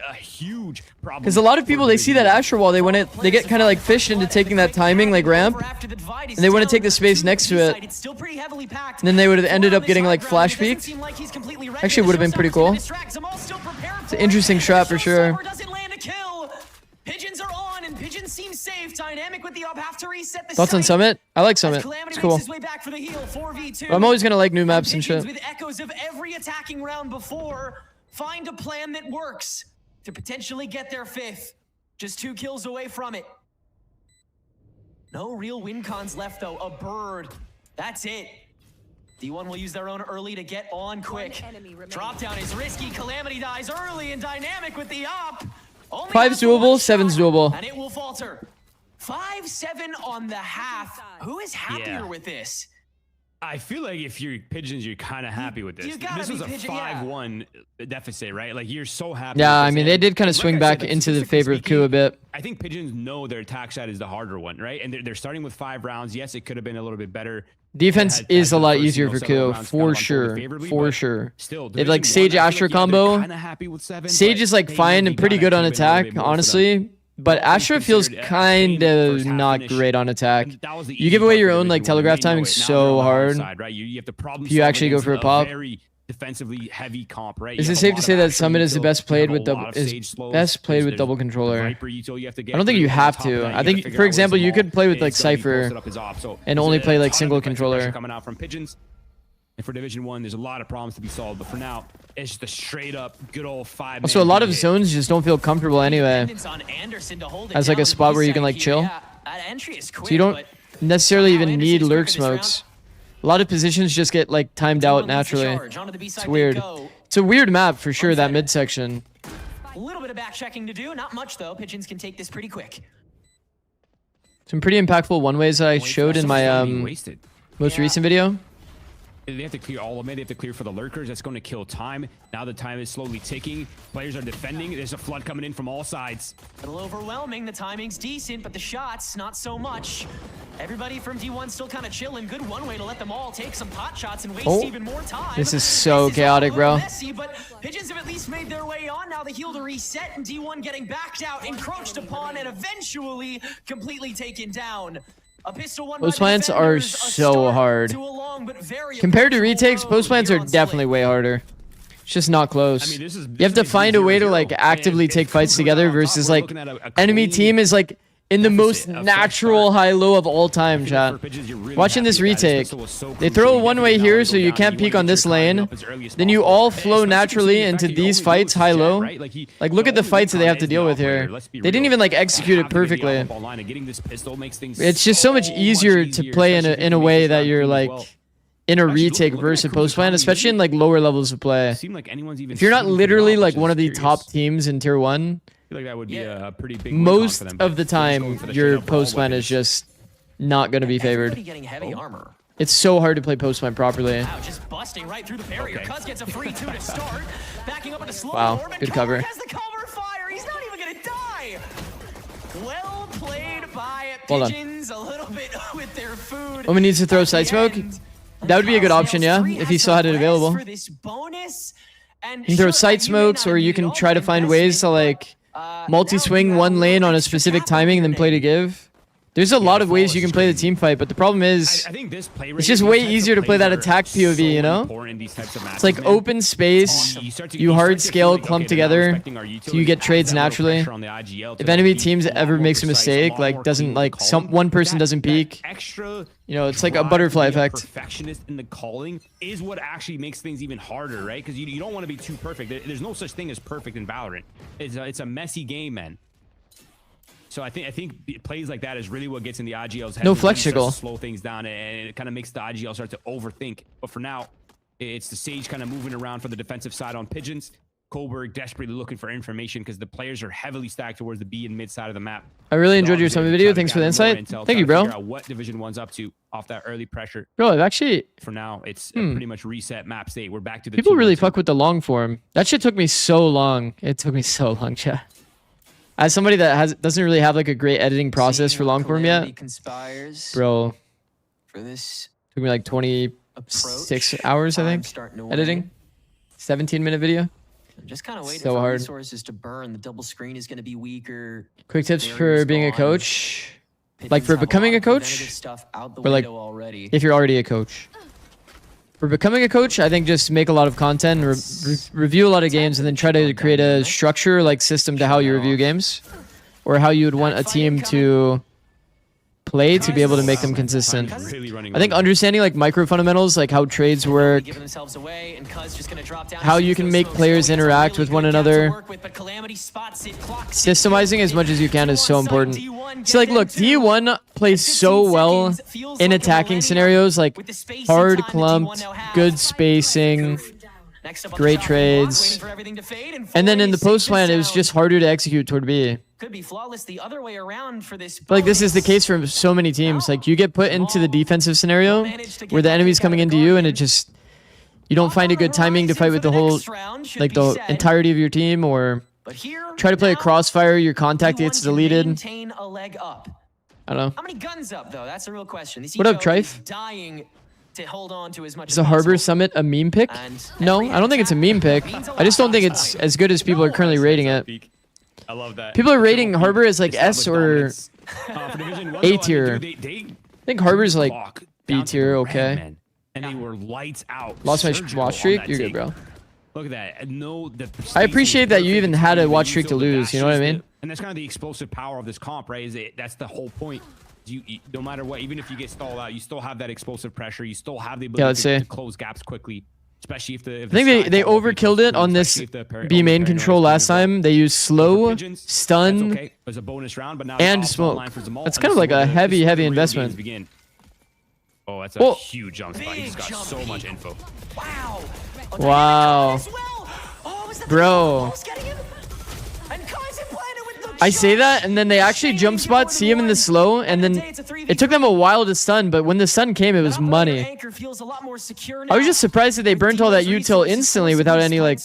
Because a lot of people, they see that Asher wall, they get kind of like fished into taking that timing, like ramp, and they want to take the space next to it. And then they would have ended up getting like flash peeked. Actually, would have been pretty cool. It's an interesting shot for sure. Pigeons are on, and Pigeons seem safe. Dynamic with the up, have to reset the Thoughts on Summit? I like Summit. It's cool. But I'm always gonna like new maps and shit. With echoes of every attacking round before, find a plan that works to potentially get their 5th. Just 2 kills away from it. No real win cons left though. A bird. That's it. D1 will use their own early to get on quick. Drop down is risky. Calamity dies early and Dynamic with the up. 5's doable, 7's doable. And it will falter. 5-7 on the half. Who is happier with this? I feel like if you're Pigeons, you're kind of happy with this. This was a 5-1 deficit, right? Like, you're so happy. Yeah, I mean, they did kind of swing back into the favor of Ku a bit. I think Pigeons know their attack shot is the harder one, right? And they're starting with 5 rounds. Yes, it could have been a little bit better. Defense is a lot easier for Ku, for sure. For sure. It's like Sage Asher combo. Sage is like fine and pretty good on attack, honestly. But Asher feels kind of not great on attack. You give away your own like telegraph timing so hard. If you actually go for a pop. Defensively heavy comp, right? Is it safe to say that Summit is the best played with double controller? I don't think you have to. I think, for example, you could play with like Cypher and only play like single controller. Coming out from Pigeons. And for Division 1, there's a lot of problems to be solved, but for now, it's just a straight up good old 5. Also, a lot of zones just don't feel comfortable anyway. As like a spot where you can like chill. So you don't necessarily even need lurk smokes. A lot of positions just get like timed out naturally. It's weird. It's a weird map for sure, that midsection. A little bit of back checking to do, not much though. Pigeons can take this pretty quick. Some pretty impactful one-ways that I showed in my most recent video. They have to clear all of it. They have to clear for the lurkers. That's going to kill time. Now the time is slowly ticking. Players are defending. There's a flood coming in from all sides. A little overwhelming. The timing's decent, but the shots, not so much. Everybody from D1 still kind of chilling. Good one way to let them all take some pot shots and waste even more time. This is so chaotic, bro. Messy, but Pigeons have at least made their way on. Now the heal to reset, and D1 getting backed out, encroached upon, and eventually completely taken down. Post plants are so hard. Compared to retakes, post plants are definitely way harder. It's just not close. I mean, you have to find a way to like actively take fights together versus like enemy team is like in the most natural high-low of all time, chat. Watching this retake, they throw a one-way here so you can't peek on this lane. Then you all flow naturally into these fights high-low. Like, look at the fights that they have to deal with here. They didn't even, like, execute it perfectly. It's just so much easier to play in a way that you're, like, in a retake versus post plant, especially in, like, lower levels of play. If you're not literally, like, one of the top teams in Tier 1, I feel like that would be a pretty big most of the time, your post plant is just not going to be favored. It's so hard to play post plant properly. Just busting right through the barrier. Cuz gets a free 2 to start. Backing up into slow wow, good cover. Has the cover fire. He's not even going to die. Well played by Pigeons. A little bit with their food. Omen needs to throw side smoke. That would be a good option, yeah, if he still had it available. You can throw side smokes, or you can try to find ways to like multi-swing one lane on a specific timing and then play to give. There's a lot of ways you can play the team fight, but the problem is I think this play it's just way easier to play that attack POV, you know? It's like open space, you hard scale clump together, so you get trades naturally. If enemy teams ever makes a mistake, like doesn't like one person doesn't peek, you know, it's like a butterfly effect. Perfectionist in the calling is what actually makes things even harder, right? Because you don't want to be too perfect. There's no such thing as perfect in Valorant. It's a messy game, man. So I think plays like that is really what gets in the IGL's head. No flex jiggle. Slow things down, and it kind of makes the IGL start to overthink. But for now, it's the Sage kind of moving around for the defensive side on Pigeons. Coburg desperately looking for information because the players are heavily stacked towards the B and mid side of the map. I really enjoyed your summit video. Thanks for the insight. Thank you, bro. What Division 1's up to off that early pressure. Bro, I've actually... For now, it's pretty much reset map state. We're back to the... People really fuck with the long form. That shit took me so long. It took me so long, chat. As somebody that doesn't really have like a great editing process for long form yet, bro, for this took me like 26 hours, I think, editing. 17-minute video. I'm just kind of waiting so for hard. resources to burn. The double screen is going to be weaker. Quick tips for being a coach, like for becoming a coach, or like if you're already a coach. For becoming a coach, I think just make a lot of content, review a lot of games, and then try to create a structure, like system to how you review games, or how you would want a team to play to be able to make them consistent. I think understanding like micro fundamentals, like how trades work, how you can make players interact with one another, systemizing as much as you can is so important. See, like, look, D1 plays so well in attacking scenarios, like hard clumped, good spacing, great trades, and then in the post plan, it was just harder to execute toward B. Could be flawless the other way around for this. Like this is the case for so many teams. Like you get put into the defensive scenario where the enemy's coming into you, and it just you don't find a good timing to fight with the whole, like the entirety of your team, or try to play a crossfire. Your contact gets deleted. I don't know. How many guns up though? That's a real question. What up, Trife? To hold on to as much Is the Harbor Summit a meme pick? No, I don't think it's a meme pick. I just don't think it's as good as people are currently rating it. I love that. People are rating Harbor as like S or A tier. I think Harbor's like B tier, okay. And they were lights out. Lost my watch streak? You're good, bro. Look at that. No, I appreciate that you even had a watch streak to lose, you know what I mean? And that's kind of the explosive power of this comp, right? That's the whole point. You, no matter what, even if you get stalled out, you still have that explosive pressure. You still have the ability to close gaps quickly. Especially if the... I think they overkilled it on this B main control last time. They used slow, stun, and smoke. That's kind of like a heavy investment. Oh, that's a huge jump spot. He's got so much info. Wow. Bro. I say that, and then they actually jump spot, see him in the slow, and then it took them a while to stun, but when the stun came, it was money. I was just surprised that they burnt all that util instantly without any, like,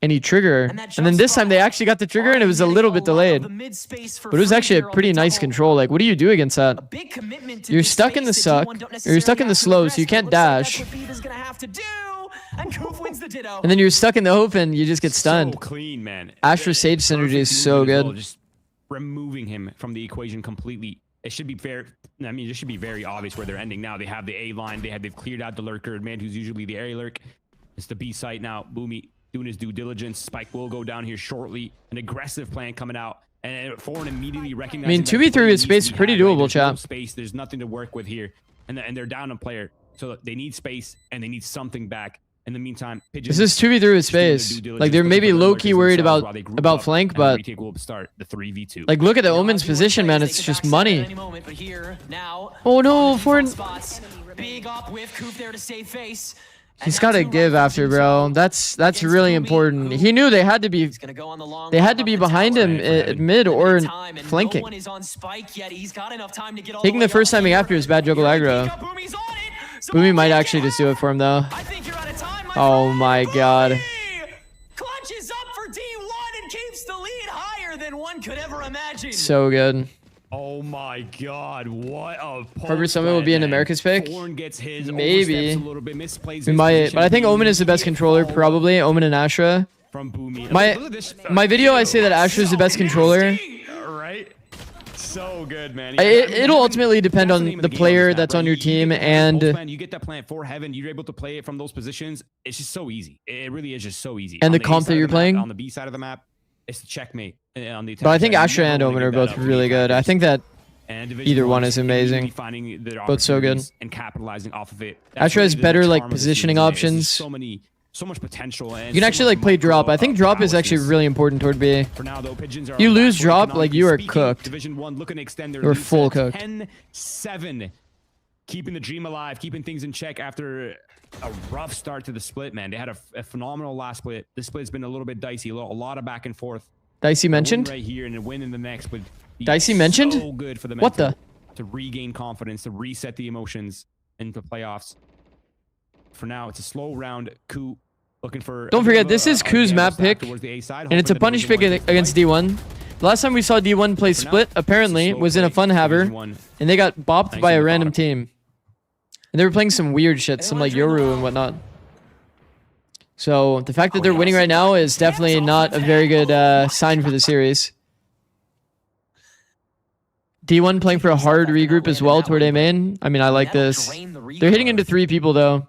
any trigger. And then this time they actually got the trigger, and it was a little bit delayed. But it was actually a pretty nice control. Like, what do you do against that? You're stuck in the suck, or you're stuck in the slow, so you can't dash. And then you're stuck in the open, you just get stunned. So clean, man. Astra Sage synergy is so good. Just removing him from the equation completely. It should be fair. I mean, it should be very obvious where they're ending now. They have the A line. They've cleared out the lurker, man, who's usually the area lurk. It's the B site now. Boomy doing his due diligence. Spike will go down here shortly. An aggressive plan coming out. And Foreign immediately recognizing. I mean, 2v3 with space is pretty doable, chat. Space. There's nothing to work with here, and they're down a player. So they need space and they need something back. In the meantime, this is 2v3 with space. Like they're maybe low-key worried about flank, but like look at the Omen's position, man. It's just money. Oh no, Foreign. He's got to give after, bro. That's really important. He knew they had to be behind him at mid or flanking. Taking the first timing after is bad juggle aggro. Boomy might actually just do it for him though. Oh my god. Clutches up for D1 and keeps the lead higher than one could ever imagine. So good. Oh my god, what a Harbor Summit will be an America's pick. Gets his, maybe. We might, but I think Omen is the best controller, probably. Omen and Astra. From Boomy. My video, I say that Astra is the best controller. Right? so good, man. It'll ultimately depend that's on name of the game player on this map, that's on right? your You team get the plant and Postman, you get that plant for Heaven. You're able to play it from those positions. It's just so easy. It really is just so easy. And On the A comp side that of you're the map, playing. on the B side of the map, it's the checkmate. On the But I think attack side, Astra you and never wanna Omen are give that both up to really the good. I attackers. think that And Division either one 1 is should really amazing. be finding their Both so good. opportunities and capitalizing off of it. That's Astra really has the better like charm of this positioning season, is options. there's so much potential. And You can so actually much like play drop. micro, I think drop is actually powerlessness. really important toward B. For now, though, Pigeons are You on the lose back foot drop, like you are economically speaking. cooked. Division 1 looking to extend their You're lead full to cooked. 10-7. Keeping the dream alive, keeping things in check after a rough start to the split, man. They had a phenomenal last split. This split's been a little bit dicey, a lot of back and forth. Dicey A win mentioned? right here and a win in the next would be Dicey mentioned? so good for the What mental the? to regain confidence, to reset the emotions into playoffs. For now, it's a slow round. Coup looking for. Don't forget, this is Ku's map pick, and it's a punish pick against D1. The last time we saw D1 play split, apparently, was in a fun haver, and they got bopped by a random team. And they were playing some weird shit, some like Yoru and whatnot. So the fact that they're winning right now is definitely not a very good sign for the series. D1 playing for a hard regroup as well toward A main. I mean, I like this. They're hitting into 3 people though,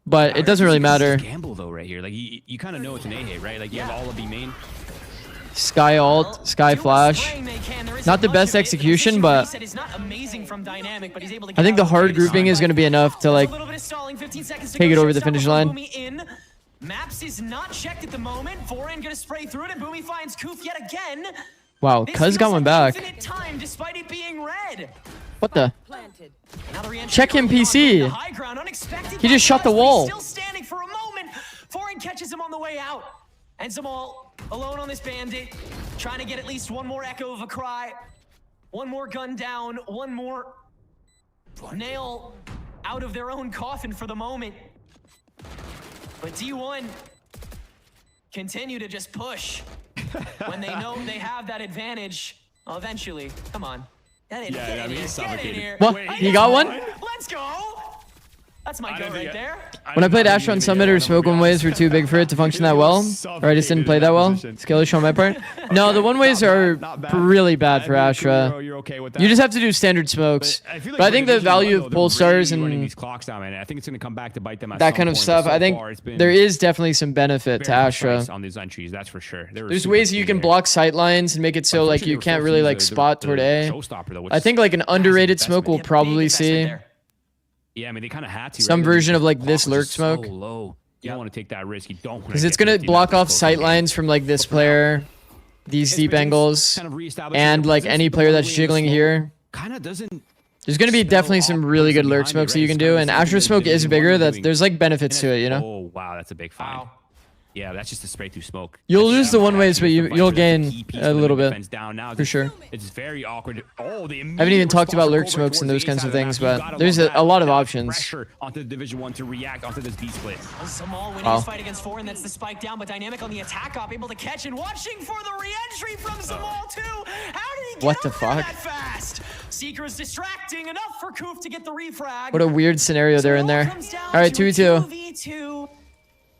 but it doesn't really matter. Gamble though, right here, like you kind of know it's an A hit, right? Like you have all of B main. Sky ult, Sky flash. Not the best execution, but I think the hard grouping is going to be enough to like take it over the finish line. Maps is not checked at the moment. Foreign gonna spray through it, and Boomy finds Koof yet again. Wow, Cuz got one back. Time despite it being red. What the? Check him, PC. He just shot the wall. Still standing for a moment. Foreign catches him on the way out. And Zamal alone on this bandit, trying to get at least one more echo of a cry. One more gun down, one more nail out of their own coffin for the moment. But D1 continue to just push when they know they have that advantage. Eventually, come on. Get in here. Get in here. What? He got one? Let's go. That's my go right there. When I played Astra on Summit or Smoke one-ways were too big for it to function that well, or I just didn't play that well. Skill issue on my part. No, the one-ways are really bad for Astra. You just have to do standard smokes. But I think the value of pull stars and these clocks down, man. I think it's gonna come back to bite them at that some kind of point, stuff, but so I think far, it's been there is definitely some benefit to very Astra. precise on these entries, that's for sure. There's ways that you can block sight lines and make it so like you can't really like spot toward A. I think like an underrated smoke we'll probably see. Yeah, I mean they kind of had to. Some right? version of like Clock this was lurk just smoke. So low. You don't want to take that risk. You don't want Because it's gonna block off sight lines from like this player, these deep angles, and like any player that's jiggling here. Kind of doesn't. There's gonna be definitely some really good lurk smokes that you can do, and Astra smoke is bigger. There's like benefits to it, you know. Oh wow, that's a big find. Yeah, that's just a spray through smoke. You'll lose the one ways, but you'll gain a little bit for sure. It's very awkward. Oh, the I haven't even talked about lurk smokes and those kinds of things, but there's a lot of options. Pressure onto the Division 1 to react onto this B split. Zamal winning his fight against Foreign. That's the spike down, but Dynamic on the attack op, able to catch and watching for the re-entry from Zamal too. How did he get What the up there fuck? that fast? Seeker is distracting enough for Koof to get the refrag. What a weird scenario they're in there. All right, 2v2. 2v2.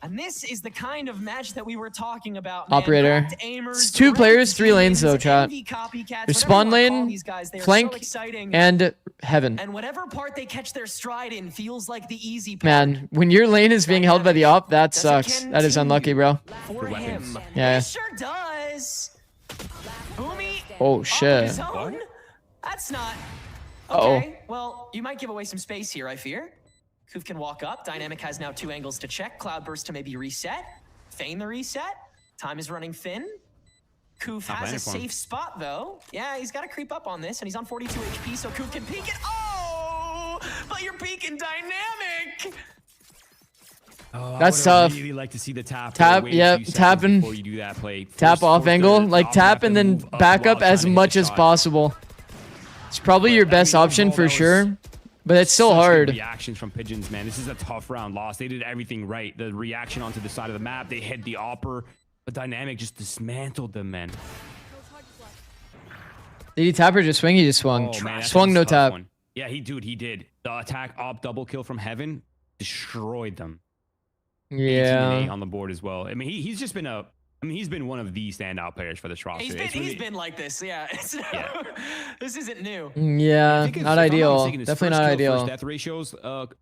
And this is the kind of match that we were talking about. Man. Operator. Cracked aimers, It's 2 players, 3 lanes though, chat. There's spawn lane, flank, and heaven. And whatever part they catch their stride in feels like the easy part. Man, when your lane is being held by the op, that sucks. That is unlucky, bro. For him. Yeah. It sure does. Boomy. Oh Up shit. his own? That's not. Uh-oh. Okay. Well, you might give away some space here, I fear. Koof can walk up. Dynamic has now 2 angles to check. Cloudburst to maybe reset. Feign the reset. Time is running thin. Koof has a safe spot, though. Yeah, he's got to creep up on this, and he's on 42 HP, so Koof can peek it. Oh! But you're peeking Dynamic! Oh, That's I would tough. really like to see the tap. Tap, Wait a yep, few seconds tapping. before you do that play. Tap off force angle, the like top tap left and then move up back while up as trying to much hit the as shot. possible. It's probably your best option for sure, but it's still Such good hard. reactions from Pigeons, man. This is a tough round loss. They did everything right. The reaction onto the side of the map. They hit the opper. But Dynamic just dismantled them, man. Did he tap or just swing? He just swung. Oh, man, that's Swung, a no tough tap. one. Yeah, he did. The attack op double kill from Heaven destroyed them. 18 Yeah. on the board as well. I mean, he's just been a I mean, he's been one of the standout players for this roster. He's been like this, yeah. This isn't new. Yeah, not ideal. Definitely not ideal. First death ratios,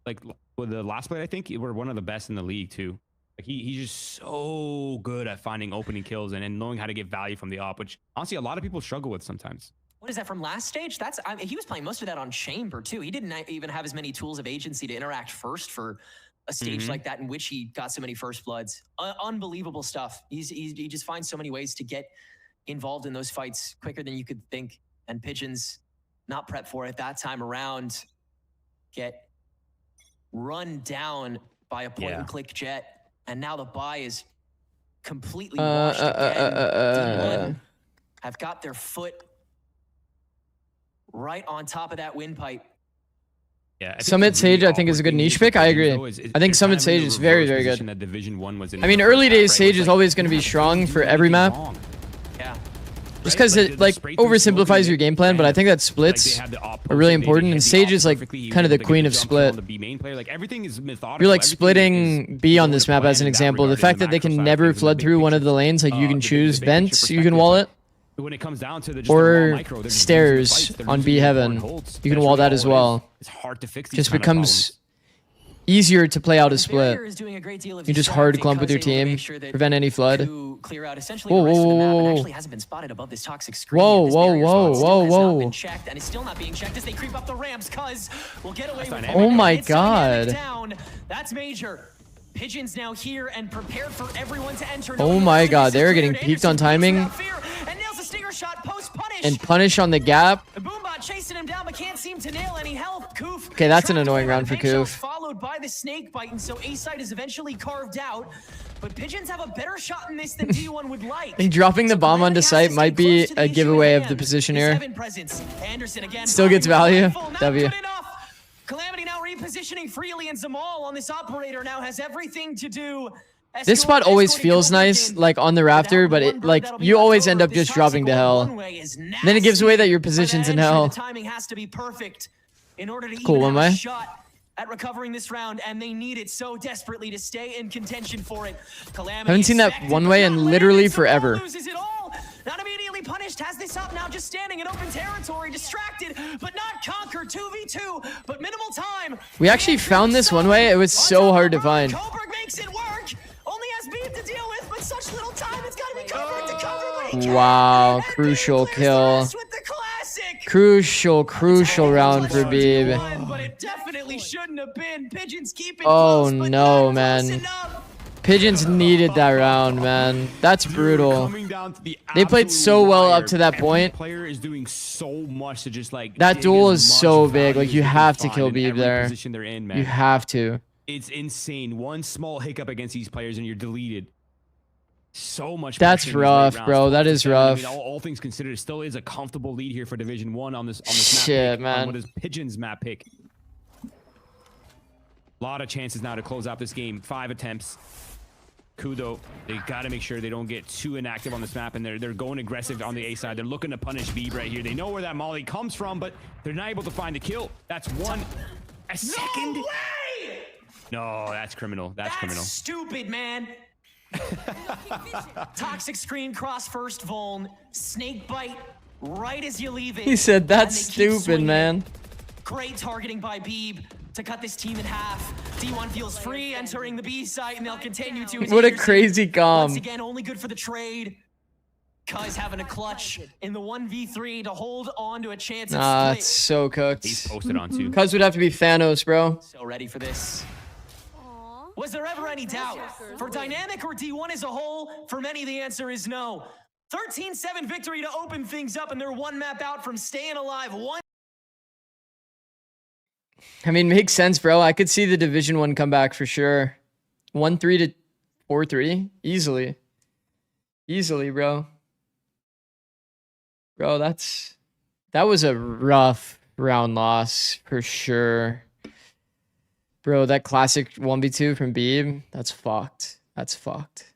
like with the last play, I think were one of the best in the league too. Like he's just so good at finding opening kills and knowing how to get value from the op, which honestly a lot of people struggle with sometimes. What is that from last stage? He was playing most of that on Chamber too. He didn't even have as many tools of agency to interact first for a stage like that in which he got so many first bloods. Unbelievable stuff. He just finds so many ways to get involved in those fights quicker than you could think. And Pigeons not prepped for it that time around. Get run down by a point and click jet. And now the buy is completely washed again. D1 have got their foot right on top of that windpipe. Yeah, Summit Sage, I think, is a good niche pick. I agree. I think Summit Sage is very, very good. I mean, early days Sage is always going to be strong for every map. Yeah. Just because it like oversimplifies your game plan, but I think that splits are really important, and Sage is like kind of the queen of split. You're like splitting B on this map as an example. The fact that they can never flood through one of the lanes, like you can choose vents, you can wall it. When it comes down to the or stairs on B Heaven, you can wall that as well. It's hard to fix. Just becomes easier to play out a split. You just hard clump with your team, prevent any flood. Whoa, whoa, whoa, whoa. And it's still not being checked as they creep up the ramps. Cuz will get away with Oh my god. That's major. Pigeons now here and prepared for everyone to enter. Oh my god, they're getting peaked on timing. And punish on the gap. Chasing him down, but can't seem to nail any health. Koof. Okay, that's an annoying round for Koof. Followed by the snake bite, and so A side is eventually carved out. But Pigeons have a better shot in this than D1 would like. I think dropping the bomb onto site might be a giveaway of the position here. Still gets value. W. Calamity now repositioning freely, and Zamal on this operator now has everything to do. This spot always feels nice, like on the rafter, but it like you always end up just dropping to hell. Then it gives away that your position's in hell. Timing has to be perfect in order to cool, even have a I? shot at recovering this round, and they need it so desperately to stay in contention for it. Calamity Haven't seen that one way in literally forever. loses it all. Not immediately punished, has this up now, just standing in open territory, distracted, but not conquered. 2v2, but minimal time. We actually found this one way. It was so hard to find. Koberg makes it work. Only has beat to deal with, but such little time. It's got to be covered to cover what he can. Wow, crucial kill. Crucial round for Beeb. But it definitely shouldn't have been. Pigeons keep it Oh close, but no, not man. close enough. Pigeons needed that round, man. That's brutal. They played so well up to that point. Player is doing so much to just like that duel is so big. Like you have to kill Beeb there. You have to. It's insane. One small hiccup against these players and you're deleted. So much. That's rough, bro. That is rough. I mean, all things considered, it still is a comfortable lead here for Division 1 on this Shit, map. Man. On what is Pigeon's map pick. A lot of chances now to close out this game. 5 attempts. Kudo, they got to make sure they don't get too inactive on this map, and they're going aggressive on the A side. They're looking to punish Beeb right here. They know where that molly comes from, but they're not able to find the kill. That's one. A second. No way! No, that's criminal. That's criminal. Stupid, man. Toxic screen cross first vuln. Snake bite right as you leave it. He said that's stupid, man. Great targeting by Beeb to cut this team in half. D1 feels free entering the B site, and they'll continue to. What a crazy comp. Once again, only good for the trade. Kuz having a clutch in the 1v3 to hold on to a chance of split. It's so cooked. He's posted on too. Kuz would have to be Thanos, bro. So ready for this. Was there ever any doubt? For Dynamic or D1 as a whole, for many the answer is no. 13-7 victory to open things up, and they're one map out from staying alive. I mean, makes sense, bro. I could see the Division 1 comeback for sure. 1-3 to 4-3. Easily. Easily, bro. Bro, that was a rough round loss for sure. Bro, that classic 1v2 from Beeb, that's fucked. That's fucked.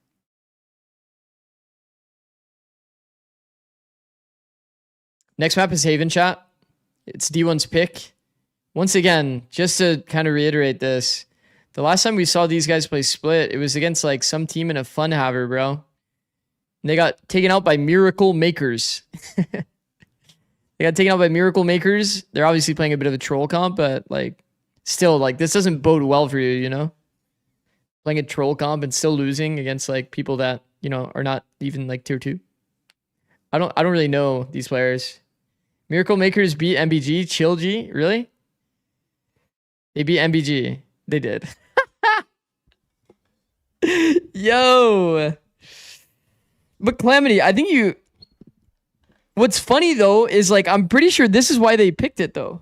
Next map is Haven, chat. It's D1's pick. Once again, just to kind of reiterate this, the last time we saw these guys play split, it was against like some team in a fun haver, bro. They got taken out by Miracle Makers. They got taken out by Miracle Makers. They're obviously playing a bit of a troll comp, but like, still, like, this doesn't bode well for you, you know? Playing a troll comp and still losing against like people that, you know, are not even like tier 2. I don't really know these players. Miracle Makers beat MBG, Chill G, really? They beat MBG. They did. Yo. But Calamity, I think you... What's funny, though, is, like, I'm pretty sure this is why they picked it, though.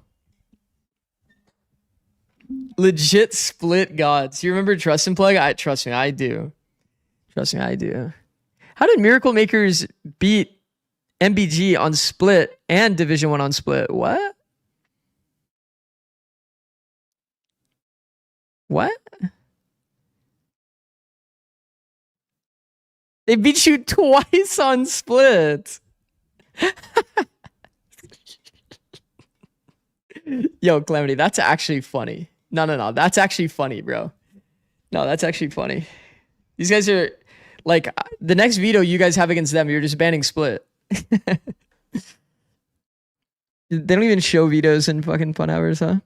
Legit split gods. You remember Trust and Plug? Trust me, I do. Trust me, I do. How did Miracle Makers beat MBG on split and Division 1 on split? What? What? They beat you twice on split. Yo, Calamity, that's actually funny. No. That's actually funny, bro. No, that's actually funny. These guys are like the next veto you guys have against them, you're just banning split. They don't even show vetoes in fucking fun hours, huh?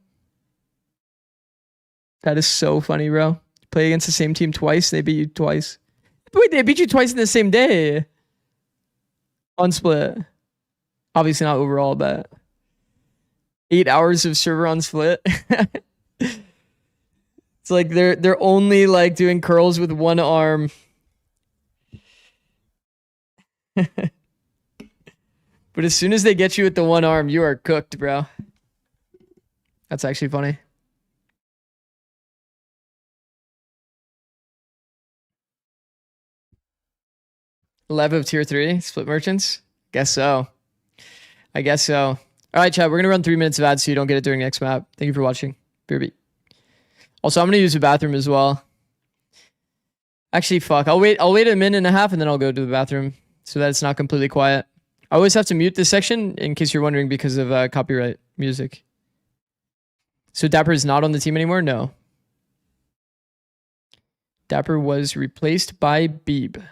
That is so funny, bro. Play against the same team twice, they beat you twice. Wait, they beat you twice in the same day. On split. Obviously not overall, but 8 hours of server on split. It's like they're only like doing curls with one arm. But as soon as they get you with the one arm, you are cooked, bro. That's actually funny. Level of tier 3 split merchants? Guess so. I guess so. All right, chat. We're gonna run 3 minutes of ads so you don't get it during next map. Thank you for watching. Beer beat. Also, I'm gonna use the bathroom as well. Actually, fuck. I'll wait a minute and a half and then I'll go to the bathroom so that it's not completely quiet. I always have to mute this section in case you're wondering because of copyright music. So Dapper is not on the team anymore? No. Dapper was replaced by Beeb.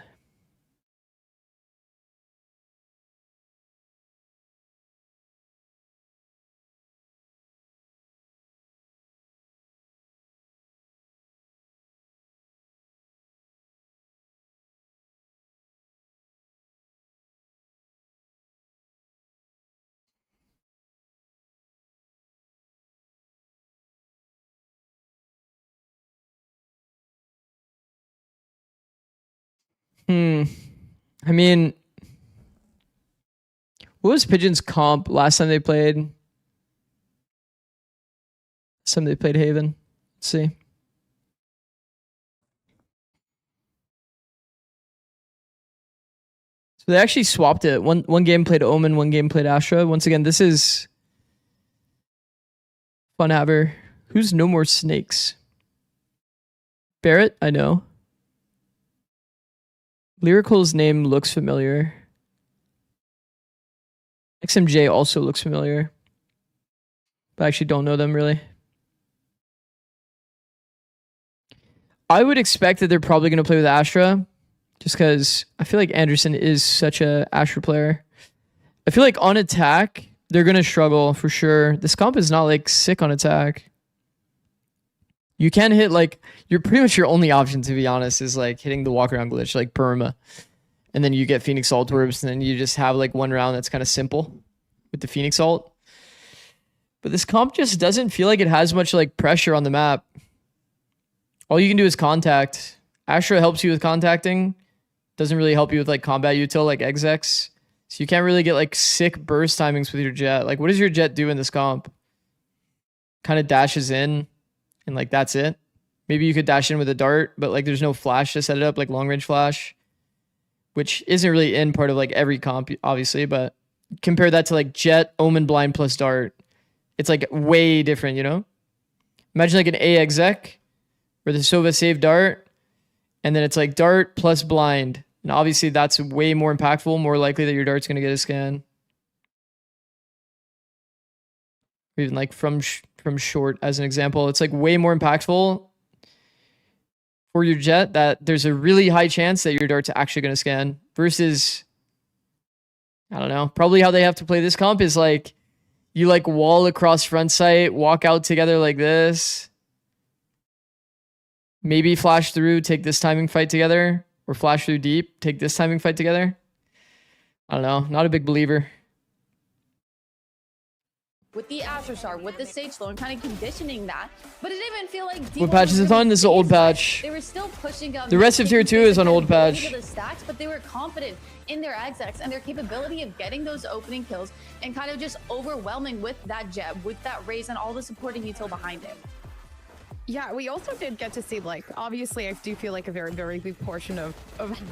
I mean, what was Pigeon's comp last time they played? Last time they played Haven. Let's see. So they actually swapped it. One game played Omen, one game played Astra. Once again, this is Funhaver. Who's No More Snakes? Barrett, I know. Lyrical's name looks familiar. XMJ also looks familiar. But I actually don't know them really. I would expect that they're probably going to play with Astra. Just because I feel like Anderson is such a Astra player. I feel like on attack, they're going to struggle for sure. This comp is not like sick on attack. You can hit like, you're pretty much your only option to be honest is like hitting the walk around glitch like Perma. And then you get Phoenix Ult orbs and then you just have like one round that's kind of simple with the Phoenix Ult. But this comp just doesn't feel like it has much like pressure on the map. All you can do is contact. Astra helps you with contacting. Doesn't really help you with like combat util like execs. So you can't really get like sick burst timings with your jet. Like what does your jet do in this comp? Kind of dashes in. And like that's it. Maybe you could dash in with a dart, but like there's no flash to set it up, like long range flash, which isn't really in part of like every comp, obviously. But compare that to like Jet, Omen, Blind plus Dart. It's like way different, you know? Imagine like an A exec where the Sova save Dart, and then it's like Dart plus Blind. And obviously that's way more impactful, more likely that your Dart's going to get a scan. Even like from short as an example, it's like way more impactful for your jet that there's a really high chance that your Dart's actually going to scan versus, I don't know, probably how they have to play this comp is like, you like wall across front sight, walk out together like this. Maybe flash through, take this timing fight together, or flash through deep, take this timing fight together. I don't know, not a big believer. With the Astrostar, with the Sage Slow, and kind of conditioning that. But it didn't even feel like What patch is it on? This is an old patch. They were still pushing The rest of tier 2 is on old patch. The stacks, but they were confident in their execs and their capability of getting those opening kills and kind of just overwhelming with that Jet, with that Raze, and all the supporting util behind it. Yeah, we also did get to see, like, obviously I do feel like a very, very big portion of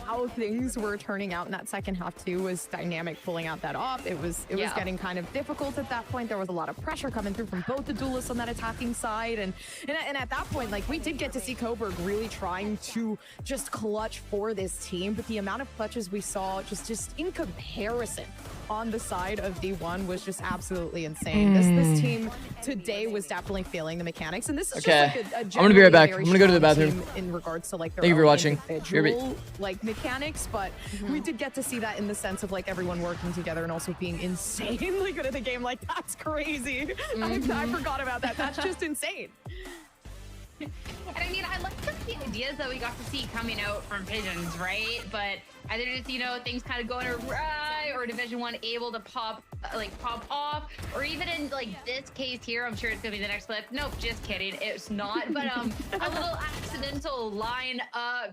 how things were turning out in that second half too was Dynamic pulling out that op. It was getting kind of difficult at that point. There was a lot of pressure coming through from both the duelists on that attacking side. And at that point, like, we did get to see Coburg really trying to just clutch for this team. But the amount of clutches we saw just in comparison on the side of D1 was just absolutely insane. This team today was definitely feeling the mechanics, and this is just like I'm gonna be right back. I'm gonna go to the bathroom. In regards to like their Thank you for own watching. individual, like mechanics, but we did get to see that in the sense of like everyone working together and also being insanely good at the game. Like, that's crazy. I forgot about that. That's just insane. And I mean, I like the ideas that we got to see coming out from Visions, right? But either just, you know, things kind of going awry, or Division 1 able to pop off, or even in like this case here, I'm sure it's gonna be the next clip. Nope, just kidding, it's not. But a little accidental line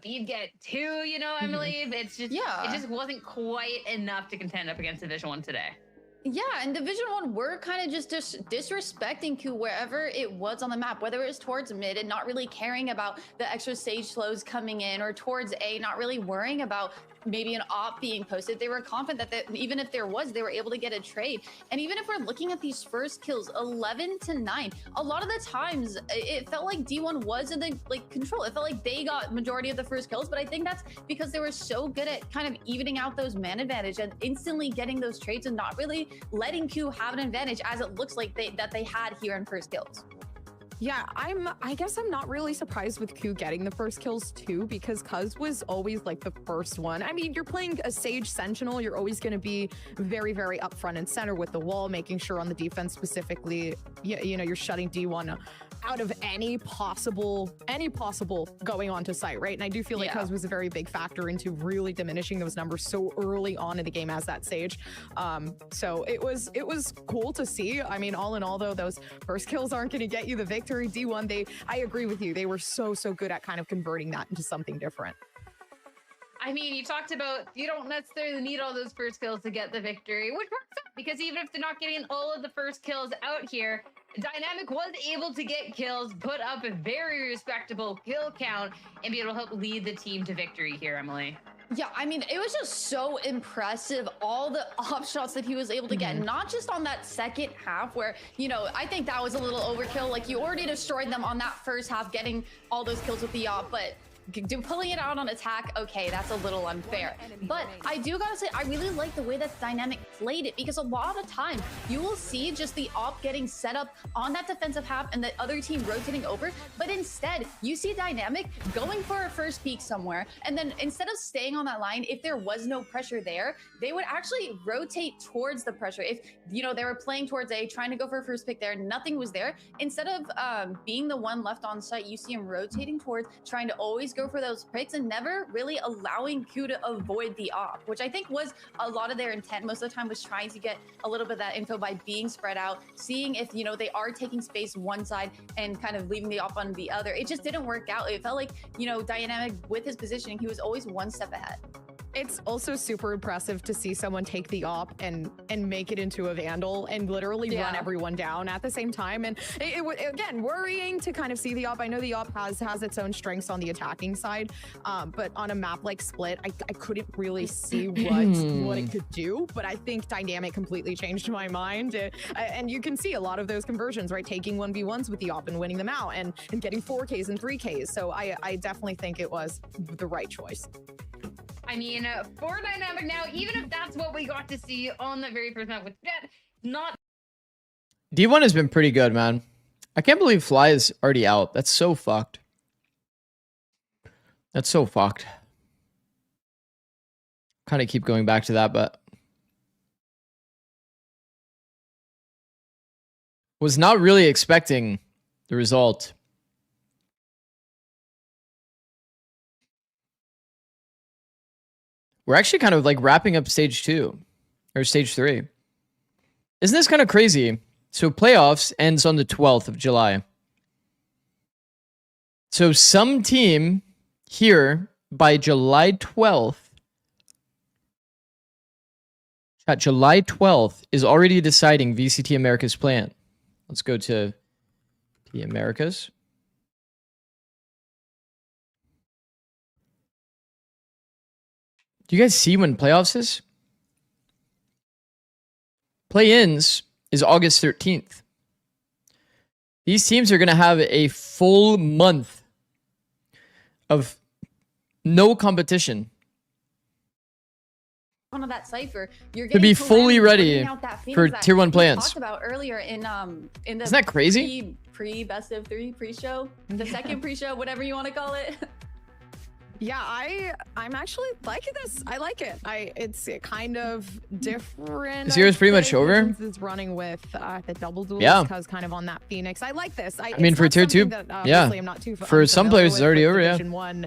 bead get 2, you know, Emily. It's just, it just wasn't quite enough to contend up against Division 1 today. Yeah, and Division 1 were kind of just disrespecting Q wherever it was on the map, whether it was towards mid and not really caring about the extra stage flows coming in, or towards A, not really worrying about maybe an op being posted. They were confident that even if there was, they were able to get a trade. And even if we're looking at these first kills, 11-9, a lot of the times it felt like D1 was in the control. It felt like they got majority of the first kills, but I think that's because they were so good at kind of evening out those man advantage and instantly getting those trades and not really letting Q have an advantage, as it looks like that they had here in first kills. Yeah, I guess I'm not really surprised with Q getting the first kills too, because Cuz was always like the first one. I mean, you're playing a Sage Sentinel, you're always going to be very, very up front and center with the wall, making sure on the defense specifically, you know, you're shutting D1 out of any possible going on to site, right? And I do feel like Cuz was a very big factor into really diminishing those numbers so early on in the game as that Sage. So it was cool to see. I mean, all in all though, those first kills aren't going to get you the victory. D1, I agree with you. They were so good at kind of converting that into something different. I mean, you talked about you don't necessarily need all those first kills to get the victory, which works out because even if they're not getting all of the first kills out here, Dynamic was able to get kills, put up a very respectable kill count, and be able to help lead the team to victory here, Emily. Yeah, I mean, it was just so impressive, all the op shots that he was able to get, not just on that second half where, you know, I think that was a little overkill. Like, you already destroyed them on that first half, getting all those kills with the op, but pulling it out on attack, okay, that's a little unfair. But I do gotta say, I really like the way that Dynamic played it, because a lot of the time you will see just the op getting set up on that defensive half and the other team rotating over, but instead you see Dynamic going for a first peek somewhere, and then instead of staying on that line, if there was no pressure there, they would actually rotate towards the pressure. If, you know, they were playing towards A, trying to go for a first pick there, nothing was there. Instead of being the one left on site, you see him rotating towards, trying to always go for those picks and never really allowing Q to avoid the op, which I think was a lot of their intent. Most of the time was trying to get a little bit of that info by being spread out, seeing if, you know, they are taking space one side and kind of leaving the op on the other. It just didn't work out. It felt like, you know, Dynamic with his positioning, he was always one step ahead. It's also super impressive to see someone take the op and make it into a Vandal and literally run everyone down at the same time. And it again, worrying to kind of see the op. I know the op has its own strengths on the attacking side, but on a map like Split, I couldn't really see what it could do. But I think Dynamic completely changed my mind. And you can see a lot of those conversions, right? Taking 1v1s with the op and winning them out and getting 4Ks and 3Ks. So I definitely think it was the right choice. I mean, for Dynamic now, even if that's what we got to see on the very first map with Jet, not... D1 has been pretty good, man. I can't believe Fly is already out. That's so fucked. That's so fucked. kind of keep going back to that, but was not really expecting the result. We're actually kind of like wrapping up stage 2 or stage 3. Isn't this kind of crazy? So playoffs ends on the 12th of July. So some team here by July 12th, at July 12th, is already deciding VCT America's plan. Let's go to the Americas. Do you guys see when playoffs is? Play-ins is August 13th. These teams are going to have a full month of no competition of that cipher, you're to be fully ready for tier 1 plans. Talked about earlier in the Isn't that crazy? Pre best of 3 pre-show, the second pre-show, whatever you want to call it. Yeah, I'm actually liking this. I like it. It's kind of different. This year is pretty much over. Is running with the double duels, yeah, because kind of on that Phoenix. I like this. I mean, for tier 2, yeah. I'm not too for some players, it's already over. Division Yeah. 1.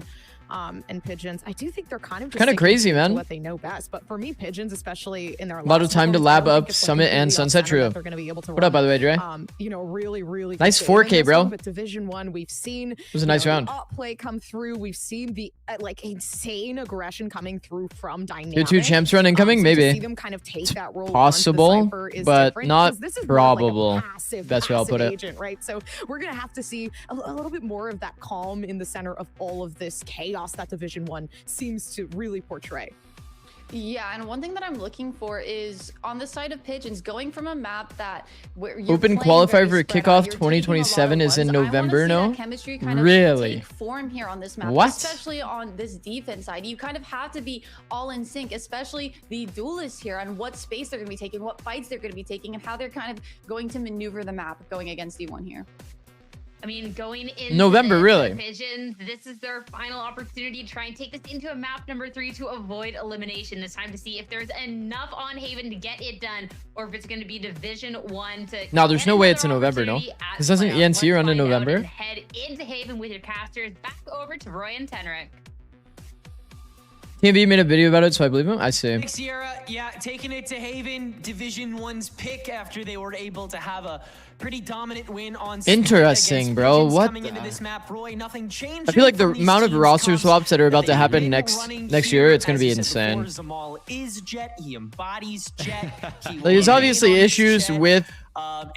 And Pigeons, I do think they're kind of just crazy, man. What they know best, but for me, Pigeons, especially in their a lot of time to lab up Summit and Sunset Trio. What up, by the way, Dre? You know, really nice 4K, bro. But Division 1, we've seen it was a nice round. Up play come through. We've seen the like insane aggression coming through from Dynamic. Tier 2 champs run incoming, so maybe. See them kind of take that role possible, but not probable. That's where I'll put it. Agent, right? So we're gonna have to see a little bit more of that calm in the center of all of this chaos that Division 1 seems to really portray. Yeah, and one thing that I'm looking for is on the side of Pigeons, going from a map that where open qualifier for kickoff 2027 is in November. No, really take form here on this map, what? Especially on this defense side, you kind of have to be all in sync, especially the duelists here on what space they're going to be taking, what fights they're going to be taking, and how they're kind of going to maneuver the map going against D1 here. I mean, going in November, really. Pigeons, this is their final opportunity to try and take this into a map number 3 to avoid elimination. This time to see if there's enough on Haven to get it done, or if it's going to be Division 1 to. No, there's no way it's in November. No, this doesn't ENC run in November. Head into Haven with your casters. Back over to Roy and Tenric. TMV made a video about it, so I believe him. I see. Sierra, yeah, taking it to Haven, Division 1's pick after they were able to have a pretty dominant win on. Interesting, bro. What? Into this map, Roy, nothing changed. I feel like the amount of roster swaps that are about to happen next year, it's going to be insane. Zamal is Jet. He embodies Jet. There's obviously issues with.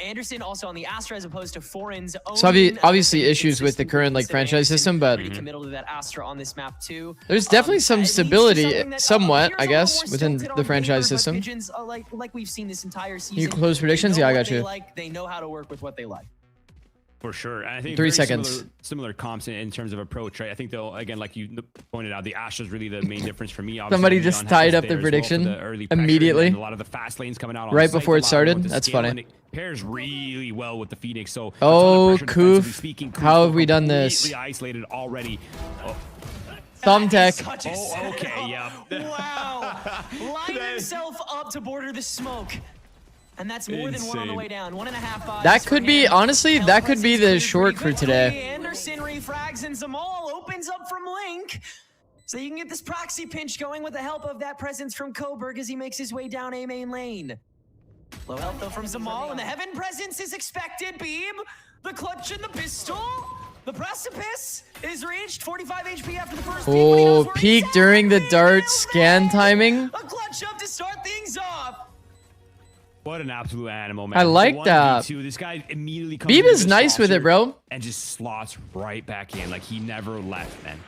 Anderson also on the Astra as opposed to Foreign's own. So obviously issues with the current like franchise system, but committal to that Astra on this map too. There's definitely some stability, somewhat, I guess, within the franchise system. Pigeons, like we've seen this entire season. You close predictions? Yeah, I got you. They know how to work with what they like. For sure. And I think 3 seconds. Similar comps in terms of approach, right? I think they'll, again, like you pointed out, the Astra's really the main difference for me. Obviously, somebody just tied up the prediction immediately. A lot of the fast lanes coming out on right before it started. That's funny. Pairs really well with the Phoenix. So oh, Koof, how have we done this? Isolated already. Oh. Thumbtack. Oh, okay, yeah. Wow. Line himself up to border the smoke. And that's more than one on the way down. 1.5 buys. That could be, honestly, that could be the short for today. Anderson refrags and Zamal opens up from Link. So you can get this proxy pinch going with the help of that presence from Coburg as he makes his way down A main lane. Low health though from Zamal, and the Heaven presence is expected. Beeb, the clutch and the pistol. The precipice is reached. 45 HP after the first peak. Oh, peak during the dart scan timing. A clutch up to start things off. What an absolute animal, man. I like that. This guy immediately comes Beeb is nice with it, bro. And just slots right back in. Like, he never left, man.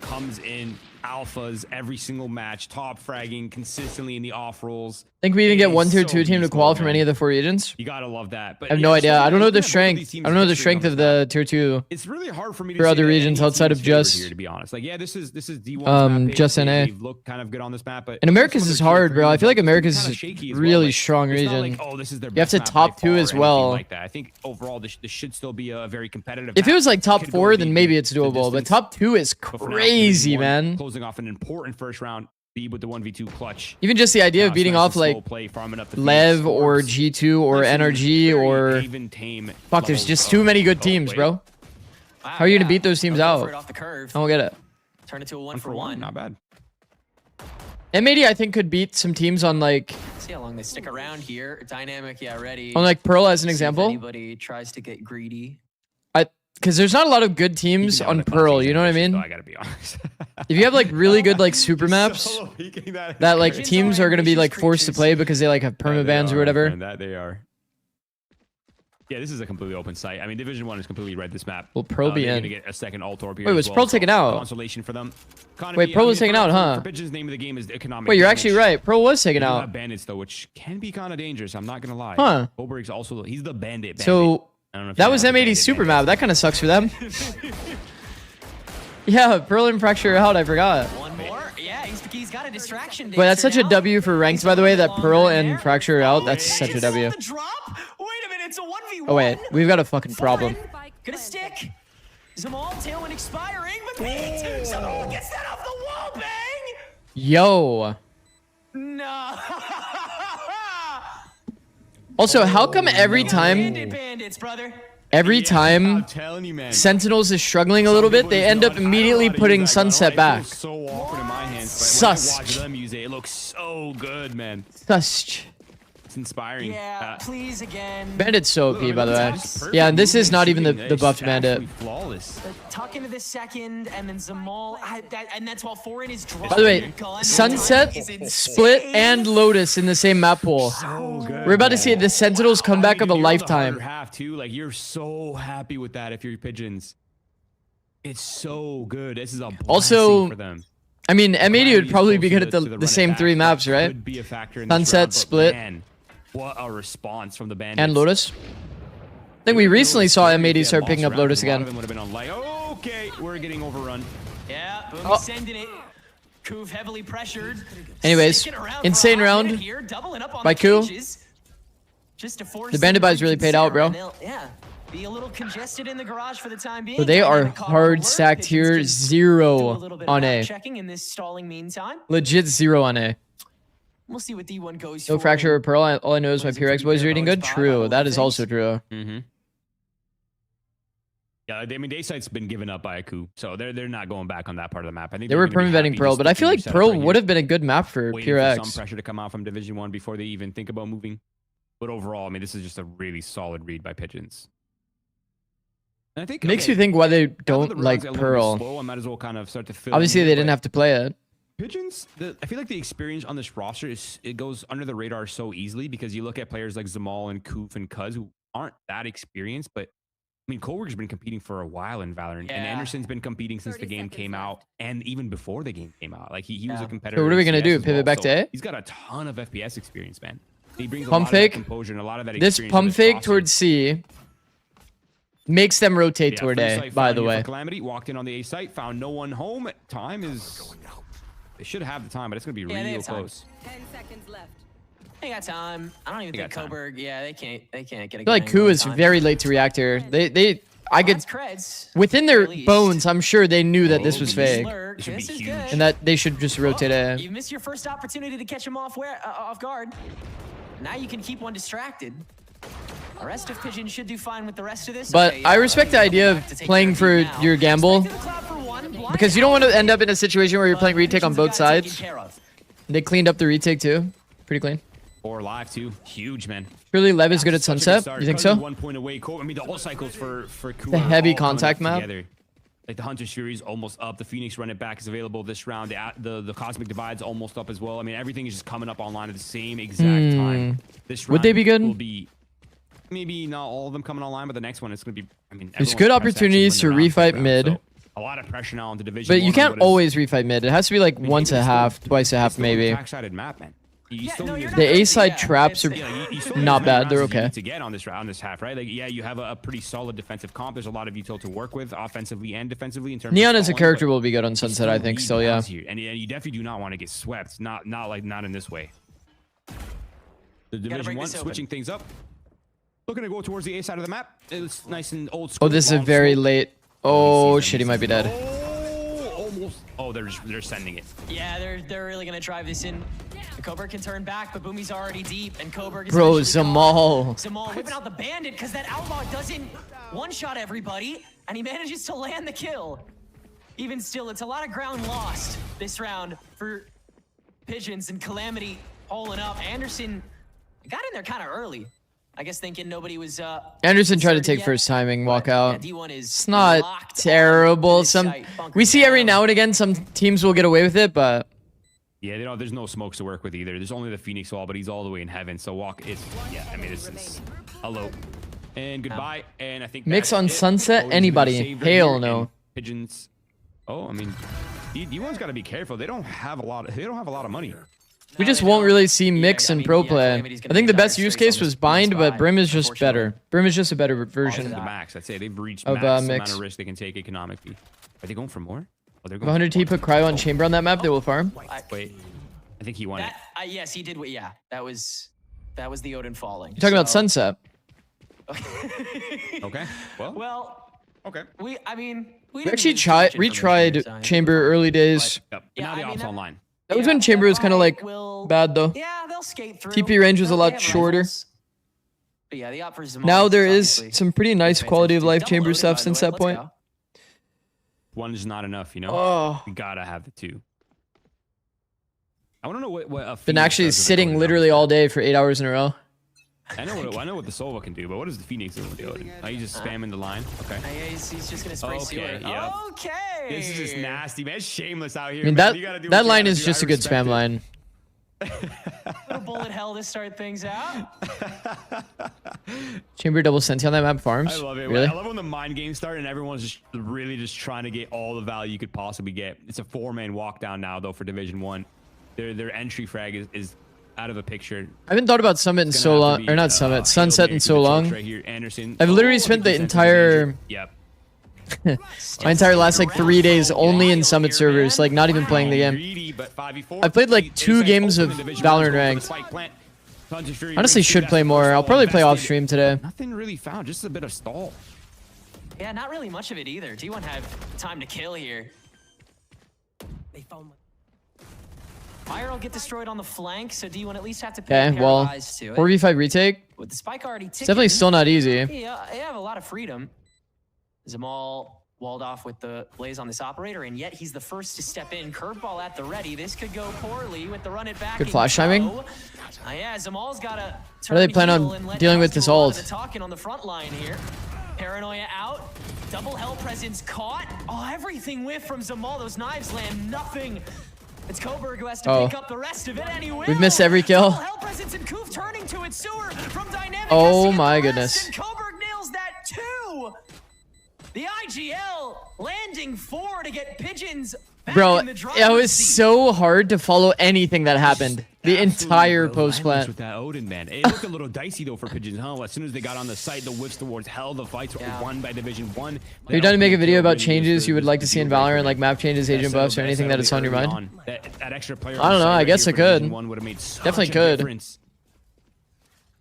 Comes in, alphas every single match, top fragging consistently in the off rolls. Think we even get one tier 2 team to qual from any of the 4 regions? You gotta love that. But I have no idea. I don't know the strength. I don't know the strength of the tier 2. It's really hard for me to for other regions outside of just here, to be honest. Like, yeah, this is D1 just NA. Look kind of good on this map, but and Americas is hard, bro. I feel like Americas is a really strong region. Oh, this is their you have to top 2 as well. Like that. I think overall this should still be a very competitive. If it was like top 4, then maybe it's doable. But top 2 is crazy, man. Closing off an important first round. with the 1v2 clutch. Even just the idea of beating off like Lev or G2 or NRG or fuck, there's just too many good teams, bro. How are you gonna beat those teams out? I don't get it. Turn it to a 1-for-1. Not bad. M80 I think could beat some teams on like. See how long they stick around here. Dynamic, yeah, ready. On like Pearl as an example. Anybody tries to get greedy. Because there's not a lot of good teams on Pearl, you know what I mean? I gotta be honest. If you have like really good like super maps that like teams are gonna be like forced to play because they like have permabans or whatever. And that they are. Yeah, this is a completely open site. I mean, Division 1 is completely red this map. Will Pro be they're in? gonna get a second alt orb here. Wait, was Pro taken out? Consolation for them. Wait, Pro was taken out, huh? For Pigeon's name of the game is economic. Wait, you're actually right. Pro was taken out. Have bandits though, which can be kind of dangerous. I'm not gonna lie. Huh? Oberg's also he's the bandit. So I don't know if that you was know the M80's bandit super map. That kind of sucks for them. Yeah, Pearl and Fracture out. I forgot. One more. Yeah, he's got a distraction. But that's such a W for ranked, by the way. That Pearl and Fracture are out. That's such a W. Wait a minute, it's a 1v1. Oh wait, we've got a fucking problem. Gonna stick. Zamal, tailwind expiring, but wait! Zamal gets that off the wall, bang! Yo. No. Also, how come every time, Sentinels is struggling a little bit, they end up immediately putting Sunset back? So awkward in my hands. Sus. Watch them use it. It looks so good, man. Sus. It's inspiring. Yeah, please again. Bandit's so OP, by the way. Yeah, and this is not even the buffed bandit. Flawless. Tuck into the second, and then Zamal, and that's while Foreign is dropping. By the way, Sunset, Split, and Lotus in the same map pool. So good. We're about to see the Sentinels comeback of a lifetime. Half too, like you're so happy with that if you're Pigeons. It's so good. This is a blessing Also, for them. I mean, M80 would probably be good at the same three maps, right? Sunset, Split, man, what a response from the bandits. and Lotus. I think we recently saw M80 start picking up Lotus again. Would have been on light. Okay, we're getting overrun. Yeah, Oh. sending it. Kuv heavily pressured. Anyways, insane round by Ku. Just to force The bandit buys really paid out, bro. Yeah, be a little congested in the garage for the time being. So they are hard stacked here. 0 on A. Checking in this stalling meantime. Legit 0 on A. We'll see what D1 goes No for. Fracture or Pearl. All I know is my PRX boys are eating good. True. That is also true. Mm-hmm. Yeah, I mean, Daysite's been given up by a coup, so they're not going back on that part of the map. I think They were perma-betting Pearl, but I feel like Pearl would have been a good map for waiting for some PRX. pressure to come out from Division 1 before they even think about moving. But overall, I mean, this is just a really solid read by Pigeons. And I think Makes you think why they don't like Pearl. Slow, I might as well kind of start to fill Obviously, in they here, didn't but have to play it. Pigeons, I feel like the experience on this roster it goes under the radar so easily because you look at players like Zamal and Koof and Cuz who aren't that experienced, but I mean, Colework's been competing for a while in Valorant, and Anderson's been competing since the game came out, and even before the game came out. Like he was a competitor. So what are we gonna in do? CS as Pivot well, back so to A? He's got a ton of FPS experience, man. He brings Pump a lot fake. of that composure and a lot of that This experience. pump to this fake roster. towards C makes them rotate Yeah, toward free A, sight by found the here for way. Calamity walked in on the A site, found no one home. Time is. They should have the time, but it's gonna be they real have time. close. 10 seconds left. They got time. I don't even think got time. Coburg. Yeah, they can't get a I feel like good Ku angle in is time. very late to react here. I could, That's creds. within their bones, I'm sure they knew that this was Oh, fake. Lurk. This should be This is huge. good. And that they should just rotate A. You missed your first opportunity to catch him off guard. Now you can keep one distracted. The rest of Pigeon should do fine with the rest of this. But Okay, I yeah, respect the you idea have of to take playing care of for you now. your gamble. Straight to the cloud for one, blind Because you don't want to end up in a situation where you're playing retake on Pigeon's both got it taken sides. care of. They cleaned up the retake too. Pretty clean. Or live too. Huge, man. Surely Lev is good at Such a good Sunset. start. You think Probably so? 1 point away. I mean, the all cycles for Ku The are heavy all coming contact up map. together. Like the Hunter's Fury is almost up. The Phoenix Run It Back is available this round. The Cosmic Divide's almost up as well. I mean, everything is just coming up online at the same exact time. This round Would they be good? Will be maybe not all of them coming online, but the next one it's going to be. I mean, There's everyone's good pressed opportunities action to when they're refight on mid. so a lot of pressure now on the division. But you one can't on what is- always refight mid. It has to be like I mean, once maybe a it's half, still- twice a half, it's still maybe. a track-sided map, man. You still need to- The A side traps are you still not need bad. They're rounds you okay. need to get on this half, right? Like, yeah, you have a pretty solid defensive comp. There's a lot of util to work with, offensively and defensively. In terms Neon of as a stalling, character but will be good on you Sunset, I think. need Still, yeah. rounds here. And you definitely do not want to get swept. Not in this way. The Division break 1 this open. switching things up. Looking to go towards the A side of the map. It's nice and old school. Oh, this is a long very smoke. late. Oh, shit, he might be dead. Oh, almost Oh, they're sending it. Yeah, they're really gonna drive this in. Coburg can turn back, but Boomy's already deep, and Coburg is Bro, eventually Zamal. gone. Zamal whipping out the bandit because that outlaw doesn't one-shot everybody, and he manages to land the kill. Even still, it's a lot of ground lost this round for Pigeons, and Calamity holding up. Anderson got in there kind of early. I guess thinking nobody was Anderson tried to take yet. first timing, walk out. D1 is It's not locked terrible. on Some site, bunker we see every down. now and again some teams will get away with it, but Yeah, there's no smokes to work with either. There's only the Phoenix wall, but he's all the way in heaven. So walk is, yeah, I mean, this is hello and goodbye. And I think Mix that's on it. Sunset, Cody's gonna anybody? save right Hell here, no. and Pigeons. Oh, I mean, D1's got to be careful. They don't have a lot of money. we just won't really see mix and pro play. Calamity's I gonna think be the best dire use straits case on was this bind, but spot, Brim is just unfortunately. better. Brim is just a better This version. is the max. I'd say they've reached Of, max Mix. amount of risk they can take economically. Are they going for more? Oh, they're If going 100T put cryo on chamber on that map, they will farm. Wait, I think he won it. Yes, he did. Yeah, that was the Odin falling. You're talking about So- Sunset. Okay. Well, okay. we We actually retried chamber early days. Yep. But now the ops online. That was when chamber was kind of like bad though. Yeah, they'll skate through. TP range was a They lot have shorter. rifles. But yeah, the op for Zamal Now there is obviously some pretty nice quality of life Double chamber loaded, stuff by the since way. that Let's point. go. One is not enough, you know. Oh. You gotta have the two. I want to know what a Been Phoenix actually does with the sitting Odin literally on all day for 8 hours in a row. I know what the Sova can do, but what does the Phoenix do with the Odin? Are you just spamming the line? Okay. Yeah, he's just gonna spray sewer. Okay. Yep. Okay. This is just nasty, man. It's shameless out here. I mean, man. You gotta do what that you line gotta is do. just I a good respect spam it. line. Little bullet hell to start things out. Chamber double senti on that map farms. I love it. Really? I love when the mind games start and everyone's just really just trying to get all the value you could possibly get. It's a 4-man walk down now though for Division 1. Their entry frag is out of the picture. I haven't thought about Summit in It's so gonna have long, to be, or not Summit, Hail Sunset Mary in to so the long. torch right here. Anderson. I've literally I spent think the he sent him to entire danger. Yep. my entire last like 3 days only in Summit servers, like not even playing the game. Greedy, but 5v4. I played like They 2 said games open of the Division Valorant 1's going for the ranked. spike plant. Hunter's Fury Honestly, brings two. should That's play the more. first I'll ball probably play off invested. stream today. Nothing really found, just a bit of stall. Yeah, not really much of it either. D1 had time to kill here. They found Fire will get destroyed on the flank, so D1 at least have to pay a Okay, pair well, of eyes to it. 4v5 retake. With the spike already ticking, It's definitely still not easy. Yeah, they have a lot of freedom. Zamal walled off with the blaze on this operator, and yet he's the first to step in. Curveball at the ready. This could go poorly with the run it back. Good and flash timing. go. Yeah, Zamal's got to. How do they plan on dealing with this ult? The talking on the front line here. Paranoia out. Double hell presence caught. Oh, everything whiff from Zamal. Those knives land nothing. It's Coburg who has to Oh. pick up the rest of it, and he will. We've missed every kill. Double hell presence and Koof turning to its sewer from Dynamic. Oh has to get my the goodness. rest, and Coburg nails that too. The IGL landing 4 to get Pigeons back Bro, in the it driver's was seat. so hard to follow anything that happened. The entire post Relentless plant. with that Odin, man. It looked a little dicey though for Pigeons, huh? As soon as they got on the site, the whiffs towards hell. The fights were won by Division 1. Are you done to make a video about changes you would like to see in Valorant, like map changes, agent buffs, or anything that is on your mind? That extra player I don't know, I guess I could. Would have made such Definitely a could. difference.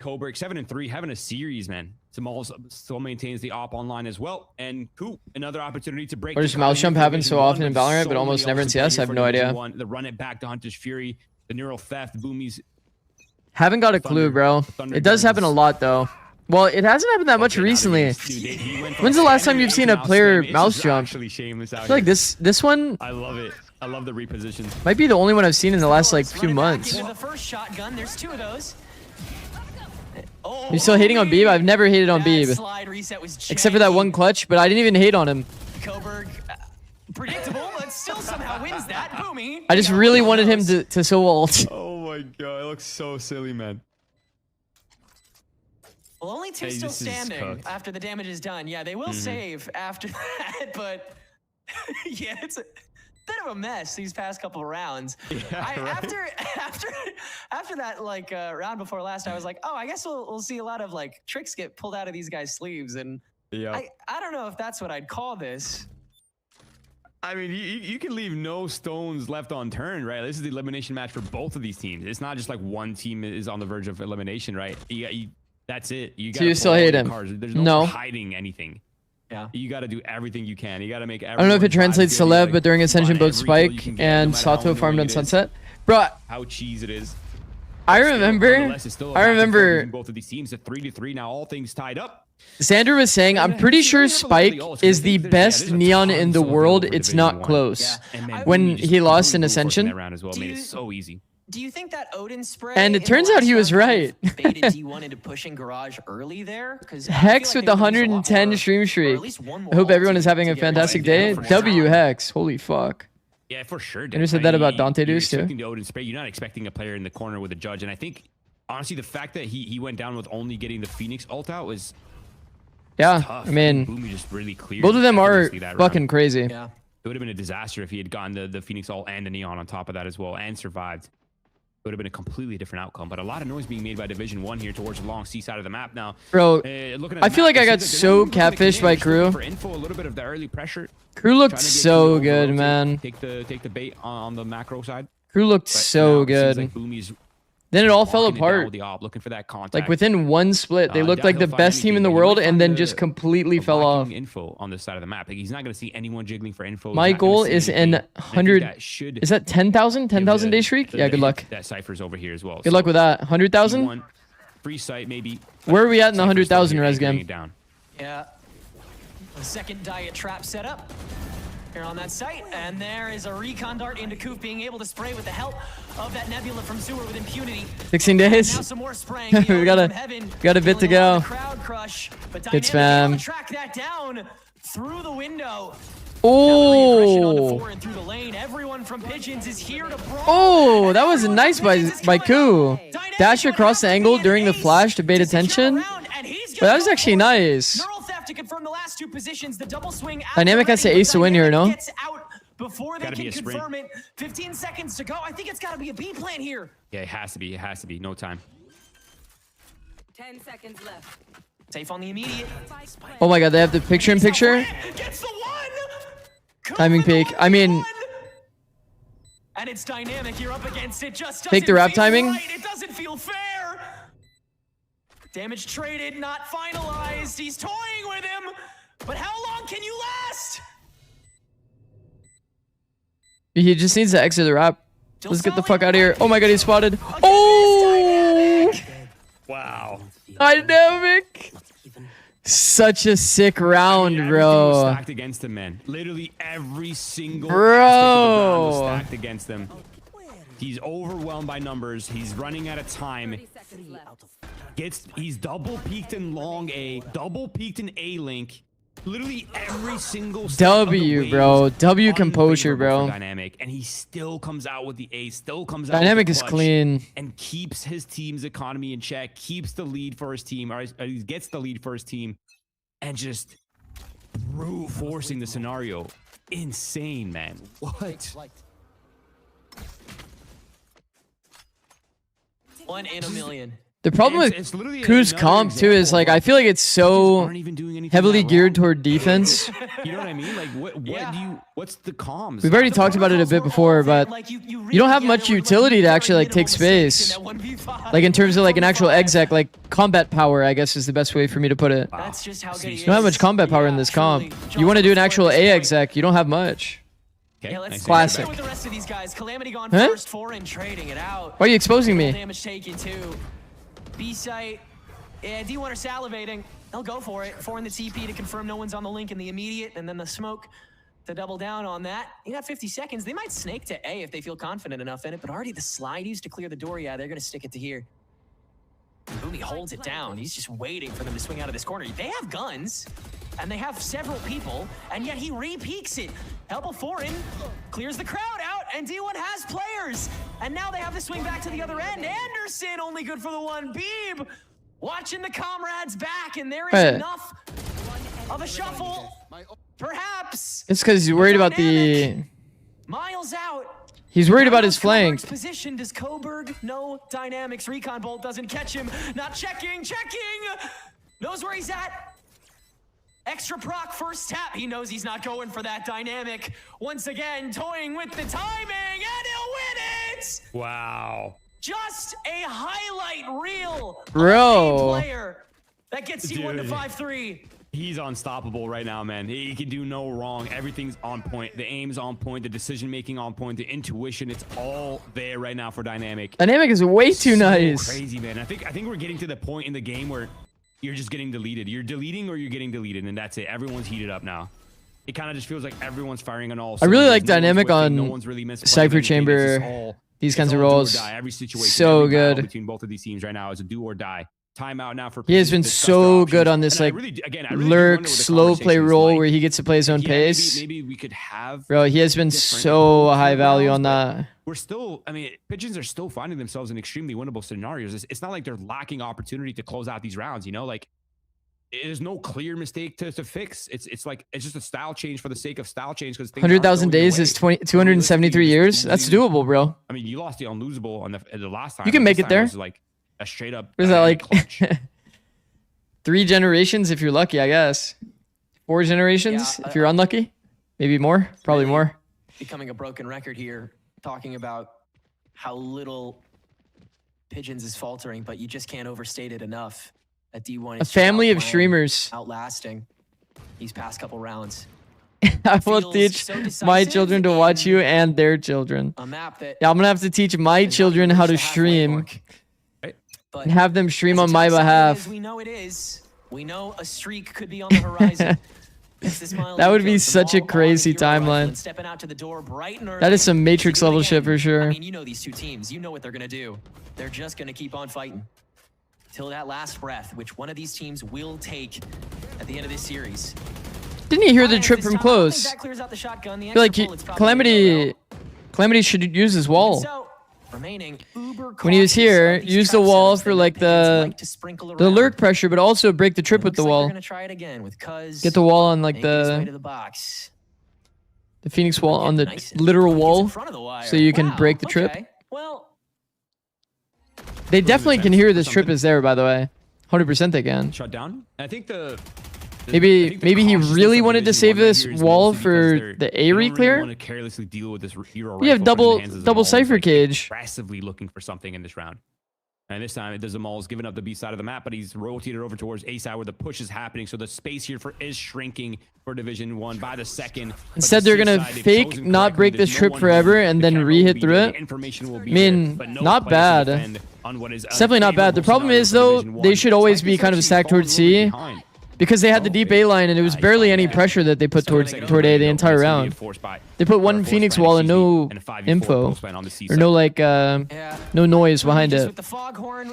Coburg 7-3, having a series, man. Zamal still maintains the op online as well, and Coop, another opportunity to break. Or does mouse jump happen so often in Valorant, but almost never in CS? I have no idea. The run it back to Hunter's Fury, the neural theft, Boomy's. Haven't got a clue, bro. It does happen a lot, though. Well, it hasn't happened that much recently. When's the last time you've seen a player mouse jump? I feel like this one I love it. I love the reposition. might be the only one I've seen in the last like few months. Into the first shotgun, there's 2 of those. Oh, You're still hating on Beeb? I've never hated on that Beeb. slide reset was Except for that one clutch, but I didn't even hate on him. Coburg, predictable, but still somehow wins that. Boomy. I just really wanted him to so ult. Oh my god, it looks so silly, man. Well, only 2 Hey, still this is standing cooked. after the damage is done. Yeah, they will save after that, but yeah, it's a bit of a mess these past couple of rounds. After that like round before last, I was like, oh, I guess we'll see a lot of like tricks get pulled out of these guys' sleeves, and Yeah. I don't know if that's what I'd call this. I mean, you can leave no stones left unturned, right? This is the elimination match for both of these teams. It's not just like one team is on the verge of elimination, right? That's it. You So you still hate him? There's No. hiding anything. Yeah. You got to do everything you can. You got to make. I don't know if it translates to Lev, but during Ascension, both Spike and Sato farmed on Sunset. Bro, how cheese it is. I remember both of these teams at 3-3 now, all things tied up. Xander was saying, I'm pretty sure Spike is the best Neon in the world. It's not close. When he lost in Ascension. Made it so easy. Do you think that Odin spray? And it turns out he was right. Baited D1 into pushing Garage early there. Hex with 110 stream streak. I hope everyone is having a fantastic day. W Hex. Holy fuck. Yeah, for sure. I said that about Dante Deuce too. Odin spray. You're not expecting a player in the corner with a judge, and I think honestly the fact that he went down with only getting the Phoenix ult out was tough. I mean, Boomy just really cleared both of them are fucking crazy. Yeah, it would have been a disaster if he had gotten the Phoenix ult and the Neon on top of that as well and survived. It would have been a completely different outcome, but a lot of noise being made by Division 1 here towards the long C side of the map now. Bro, I feel like I got so catfished by Crew. For info, a little bit of the early pressure. Crew looked so good, man. Take the bait on the macro side. Crew looked so good. Like Boomy's then it all fell apart. Looking for that contact. Like within one split, they looked like the best team in the world, and then just completely fell off. Info on this side of the map. Like he's not going to see anyone jiggling for info. My goal is an 100. Is that 10,000? 10,000 day streak? Yeah, good luck. That Cypher's over here as well. Good luck with that. 100,000? Free sight maybe. Where are we at in the 100,000 res game? Yeah. A second diet trap set up here on that site, and there is a recon dart into Koof being able to spray with the help of that nebula from Sewer with impunity. 16 days. Now some more spraying. We got a bit to go. Good spam. Track that down through the window. Oh. Oh, that was nice by Koo. Dash across the angle during the flash to bait attention. But that was actually nice. To confirm the last two positions, the double swing. Dynamic has to ace to win here, no? Before they can confirm it. 15 seconds to go. I think it's got to be a B plan here. Yeah, it has to be. It has to be. No time. 10 seconds left. Safe on the immediate. Oh my god, they have the picture-in-picture. Gets the one. Timing peak. I mean, and it's dynamic. You're up against it. Just take the wrap timing. Right. It doesn't feel fair. Damage traded, not finalized. He's toying with him, but how long can you last? He just needs to exit the wrap. Let's get the fuck out of here. Oh my god, he's spotted. Oh! Wow. Dynamic. Such a sick round, bro. Stacked against him, man. Literally every single bro stacked against him. He's overwhelmed by numbers. He's running out of time. He's double peaked in long A, double peaked in A link. Literally every single W, bro. W composure, bro. Dynamic, and he still comes out with the A. Still comes out. Dynamic is clean and keeps his team's economy in check. Keeps the lead for his team, or he gets the lead for his team, and just brute forcing the scenario. Insane, man. What? 1 in a million. The problem with Koo's comp too is like I feel like it's so heavily geared toward defense. You know what I mean? Like what's the comms? We've already talked about it a bit before, but you don't have much utility to actually like take space. Like in terms of like an actual exec, like combat power, I guess is the best way for me to put it. That's just how good you don't have much combat power in this comp. You want to do an actual A exec, you don't have much. Okay, classic. With the rest of these guys. Calamity gone huh? first, 4 and trading it out. Why are you exposing me? Damage taken too. B site. Yeah, D1 are salivating. They'll go for it. 4 in the TP to confirm no one's on the link in the immediate, and then the smoke to double down on that. You got 50 seconds. They might snake to A if they feel confident enough in it, but already the slide used to clear the door. Yeah, they're gonna stick it to here. Boomy holds it down. He's just waiting for them to swing out of this corner. They have guns, and they have several people, and yet he re-peeks it. Helpful foreign clears the crowd out, and D1 has players. And now they have the swing back to the other end. Anderson only good for the one. Beeb watching the comrades back, and there is enough of a shuffle. Perhaps. It's because he's worried about the... Miles out. He's worried about his flank. Position does Coburg. No dynamics. Recon bolt doesn't catch him. Not checking. Knows where he's at. Extra proc first tap. He knows he's not going for that dynamic. Once again, toying with the timing, and he'll win it. Wow. Just a highlight reel. Bro. Player that gets you 1 to 5-3. He's unstoppable right now, man. He can do no wrong. Everything's on point. The aim's on point. The decision making on point. The intuition, it's all there right now for Dynamic. Dynamic is way too nice. Crazy, man. I think we're getting to the point in the game where you're just getting deleted. You're deleting or you're getting deleted, and that's it. Everyone's heated up now. It kind of just feels like everyone's firing on all I really cylinders. like Dynamic on no one's really Cypher Chamber. These kinds of roles. Every situation, so every battle good. between both of these teams right now is a do or die. Timeout now for He has been so good on this like lurk slow play role where he gets to play his own pace. Maybe we could have. Bro, he has been so high value on that. We're still, I mean, Pigeons are still finding themselves in extremely winnable scenarios. It's not like they're lacking opportunity to close out these rounds, you know, like there's no clear mistake to fix. It's like, it's just a style change for the sake of style change. Because 100,000 days is 273 years. That's doable, bro. I mean, you lost the unlosable on the last time. You can make it there. Like a straight up. What is that, like 3 generations if you're lucky, I guess. 4 generations if you're unlucky. Maybe more. Probably more. Becoming a broken record here, talking about how little Pigeons is faltering, but you just can't overstate it enough. At D1, a family of streamers outlasting these past couple rounds. I will teach my children to watch you and their children. A map that I'm gonna have to teach my children how to stream and have them stream on my behalf. We know it is. We know a streak could be on the horizon. That would be such a crazy timeline. That is some Matrix level shit for sure. I mean, you know these two teams. You know what they're gonna do. They're just gonna keep on fighting till that last breath, which one of these teams will take at the end of this series. Didn't you hear the trip from close? I feel like Calamity should use his wall. When he was here, use the wall for like the lurk pressure, but also break the trip with the wall. Get the wall on like the Phoenix wall on the literal wall, so you can break the trip. They definitely can hear this trip is there, by the way. 100% they can. Shut down. I think maybe he really wanted to save this wall for the A re-clear. Want to carelessly deal with this hero We have double Cypher cage. Aggressively looking for something in this round. And this time, Dizamal's giving up the B side of the map, but he's rotated over towards A side where the push is happening. So the space here is shrinking for Division 1 by the second. Instead, they're going to fake not break this trip forever and then re-hit through it. I mean, not bad. It's definitely not bad. The problem is, though, they should always be kind of stacked towards C. Because they had the deep A line and it was barely any pressure that they put toward A the entire round. They put one Phoenix wall and no info. Or no like no noise behind it. With the foghorn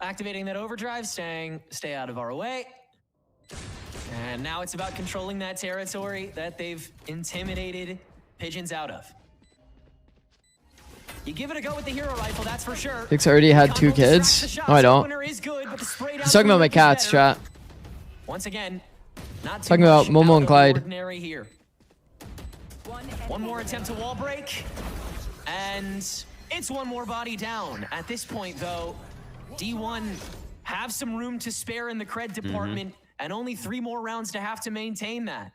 activating that overdrive, saying stay out of our way. And now it's about controlling that territory that they've intimidated Pigeons out of. You give it a go with the hero rifle, that's for sure. Zikz already had 2 kids. No, I don't. He's talking about my cats, chat. Once again, not talking about Momo and Clyde. Here. One more attempt to wall break, and it's one more body down. At this point, though, D1 have some room to spare in the cred department, and only 3 more rounds to have to maintain that.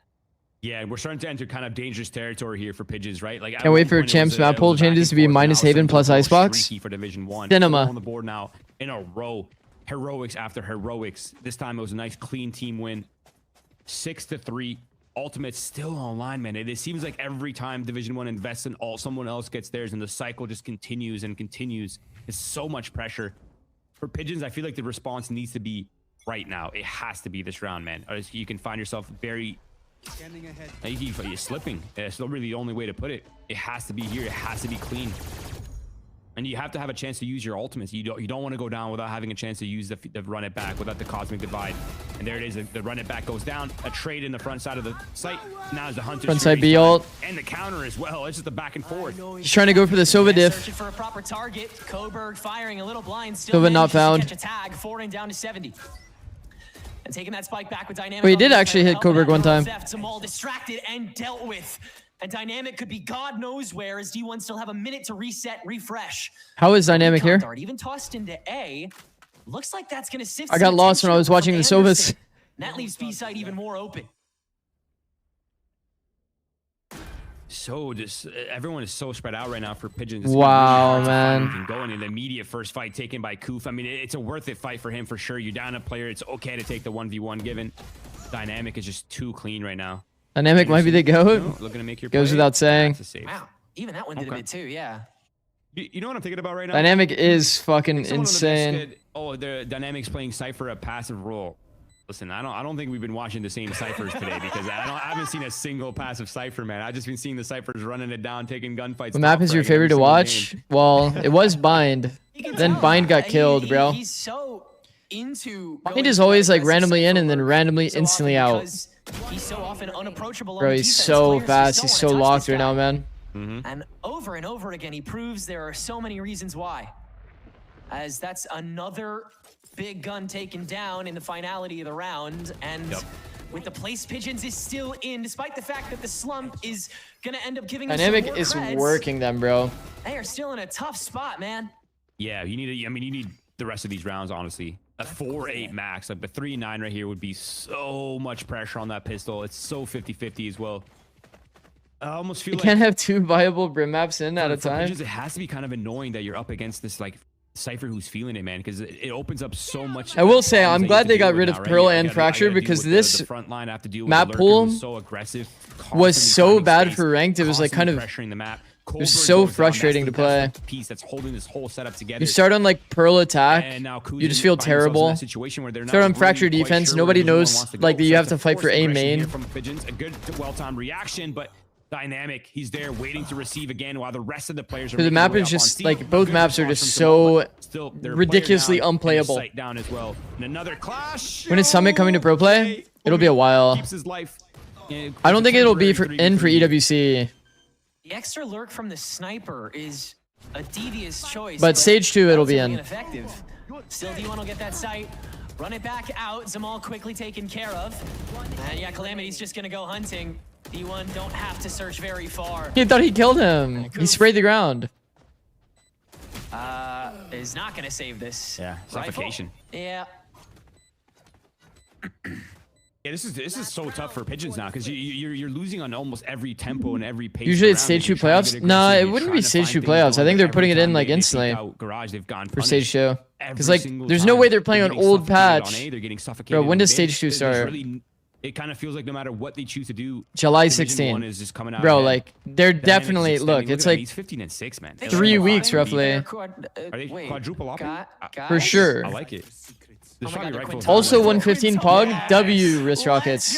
Yeah, we're starting to enter kind of dangerous territory here for Pigeons, right? Like, can't wait for Champs map poll changes to be minus Haven plus Icebox. For Division 1. Cinema. On the board now in a row. Heroics after heroics. This time it was a nice clean team win. 6-3. Ultimate still online, man. It seems like every time Division 1 invests in someone else gets theirs, and the cycle just continues and continues. It's so much pressure. For Pigeons, I feel like the response needs to be right now. It has to be this round, man. Or you can find yourself very... You're slipping. It's not really the only way to put it. It has to be here. It has to be clean. And you have to have a chance to use your ultimates. You don't want to go down without having a chance to use the run it back, without the cosmic divide. And there it is. The run it back goes down. A trade in the front side of the site. Now is the hunter. Front side B ult. And the counter as well. It's just the back and forth. He's trying to go for the Sova diff. Searching for a proper target. Coburg firing a little blind. Sova not found. Catch a tag. 4 down to 70. And taking that spike back with Dynamic. Wait, he did actually hit Coburg one time. Zamal distracted and dealt with. And Dynamic could be God knows where, as D1 still have a minute to reset, refresh. How is Dynamic here? Even tossed into A. Looks like that's going to sift. I got lost when I was watching the Sovas. That leaves B side even more open. So everyone is so spread out right now for Pigeons. Wow, man. Going in the immediate first fight taken by Koof. I mean, it's a worth it fight for him for sure. You're down a player. It's okay to take the 1v1 given. Dynamic is just too clean right now. Dynamic might be the GOAT. Looking to make your Goes play. without saying. That's a save. Wow, even that one did a bit too. Yeah. You know what I'm thinking about right now? Dynamic is fucking Someone on the desk insane. said, oh, the Dynamic's playing Cypher a passive role. Listen, I don't think we've been watching the same Cyphers today because I haven't seen a single passive Cypher, man. I've just been seeing the Cyphers running it down, taking gunfights. What map is your favorite to watch? Well, it was Bind. Then Bind got killed, bro. He's so into. Bind is always like randomly in and then randomly instantly out. He's so often unapproachable. Bro, he's so fast. He's so locked right now, man. And over again, he proves there are so many reasons why. As that's another big gun taken down in the finality of the round, and with the place Pigeons is still in, despite the fact that the slump is gonna end up giving Dynamic us is creds, working them, bro. They are still in a tough spot, man. Yeah, you need the rest of these rounds, honestly. A 4-8 max, like the 3-9 right here would be so much pressure on that pistol. It's so 50-50 as well. I almost feel You like can't have 2 viable brim maps in at a for time. Pigeons, it has to be kind of annoying that you're up against this like Cypher who's feeling it, man, because it opens up so much. I will say, I'm things that glad you they have to got deal rid with of now, Pearl right? and I gotta Fracture deal with because the this front line. I have to deal with map the lurker pool who's so aggressive, was so constantly bad finding for ranked. It was like kind of pressuring the map. it was so frustrating to play. Piece that's holding this whole setup together. You start on like Pearl attack, And now you just feel terrible. Start on Fracture defense, nobody knows like that you have to fight for A main. From Pigeons, a good, well-timed reaction, but Dynamic, he's there waiting to receive again while the rest of the players are. The map is just like both maps are just so ridiculously unplayable. Down as well. And another clash. When is Summit coming to pro play? It'll be a while. Keeps his life. I don't think it'll be for EWC. The extra lurk from the sniper is a devious choice. But stage 2 it'll be in. Ineffective. Still, D1 will get that sight. Run it back out. Zamal quickly taken care of. And yeah, Calamity's just gonna go hunting. D1 don't have to search very far. He thought he killed him. He sprayed the ground. Is not gonna save this. Yeah, suffocation. Rifle. Yeah. Yeah, this is so tough for Pigeons now because you're losing on almost every tempo and every pace. Usually it's stage 2 playoffs. Nah, it wouldn't be stage 2 playoffs. I think they're putting it in like instantly for stage 2. Because like there's no way they're playing on old patch. Bro, when does stage 2 start? It kind of feels like no matter what they choose to do, July Division 16. 1 is just coming out Bro, ahead. like they're Dynamic's definitely extending. look. It's at like he's 15-6, man. 3 weeks roughly. Are they quadruple up? For sure. I like it. There's probably rifles. Also 115 Pog. W wrist rockets.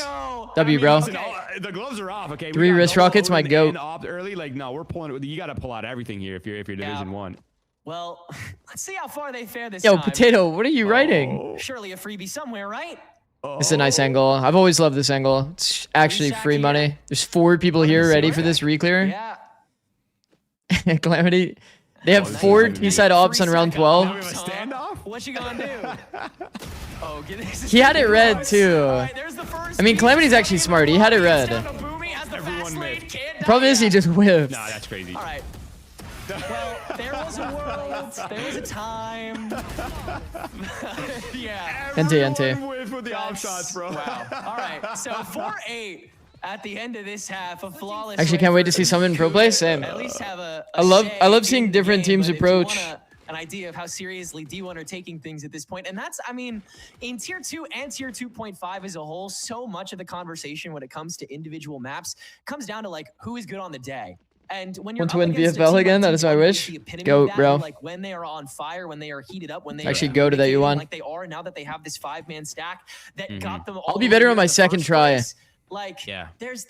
W, bro. Listen, the gloves are off. Okay. 3 wrist rockets, my goat. Early, like no, we're pulling. You got to pull out everything here if you're Division 1. Well, let's see how far they fare this Yo, time. Potato, what are you writing? Surely a freebie somewhere, right? It's a nice angle. I've always loved this angle. It's actually free money. There's 4 people here ready for this re-clear. Yeah. Calamity. They have 4 T-side ops on round 12. Standoff? What you gonna do? Oh, He had it red too. I mean, Calamity's actually smart. He had it red. Everyone missed. The problem is he just whiffed. Nah, that's crazy. All right. Well, there was a world. There was a time. Yeah. NT. With the off shots, bro. Wow. All right. So 4-8 at the end of this half of flawless. Actually, can't wait to see Summit in pro play. Same. At least have a I love seeing different teams approach. An idea of how seriously D1 are taking things at this point. And that's, I mean, in tier 2 and tier 2.5 as a whole, so much of the conversation when it comes to individual maps comes down to like who is good on the day. And when you're Want to win VFL again? That is my wish. Go, bro. Like when they are on fire, when they are heated up, when they Actually are go to that you won. like they are now that they have this 5-man stack that got them. I'll be better on my second try. Like, yeah. there's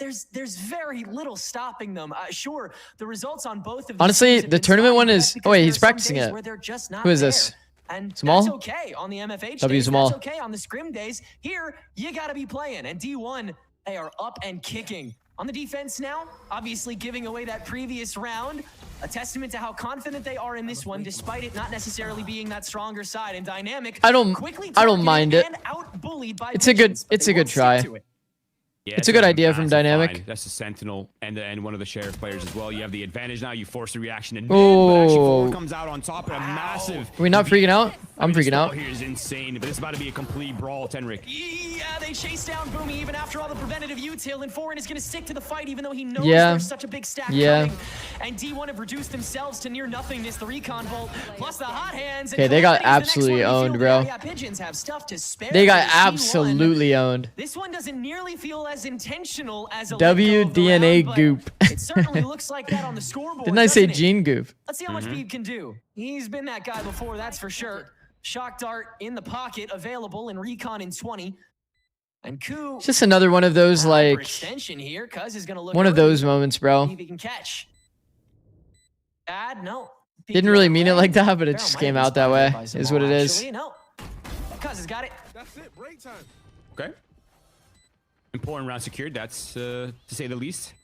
very little stopping them. Sure, the results on both of these Honestly, teams have the been tournament fine, one but is. that's Oh wait, because he's there are some practicing days it. where they're just not Who is there. this? And Small? that's okay on the MFH W days. Small. That's okay on the scrim days. Here, you gotta be playing. And D1, they are up and kicking. On the defense now, obviously giving away that previous round. A testament to how confident they are in this one, despite it not necessarily being that stronger side. And Dynamic I don't mind it. and out-bullied by It's a good Pigeons, but they good won't stick try. to it. It's a good idea from massive Dynamic. find. That's the Sentinel and one of the Sheriff players as well. You have the advantage now. You force the reaction in mid, Oh. but actually Forward comes out on top. A massive. Are we not freaking out? I'm freaking out. Here is insane, but it's about to be a complete brawl, Tenrik. Yeah, they chase down Boomy even after all the preventative util, and Foreign is going to stick to the fight even though he knows there's such a big stack coming. And D1 have reduced themselves to near nothingness. The recon bolt plus the hot hands. Okay, they got absolutely owned, bro. Yeah, Pigeons have stuff to spare. They got absolutely owned. This one doesn't nearly feel as intentional as a WDNA round, goop. It certainly looks like that on the scoreboard. Didn't I say doesn't it? Gene Goof? Let's see how much Beeb can do. He's been that guy before, that's for sure. Shock dart in the pocket, available in recon in 20. And Koo. It's just another one of those, like, Extension here. Cuz is gonna look one of those moments, bro. See if he can catch. Bad, no. Didn't really mean it like that, but it just came out that way. Is what it is. Actually, no. Cuz has got it. That's it. Break time. Okay. Important round secured. That's to say the least.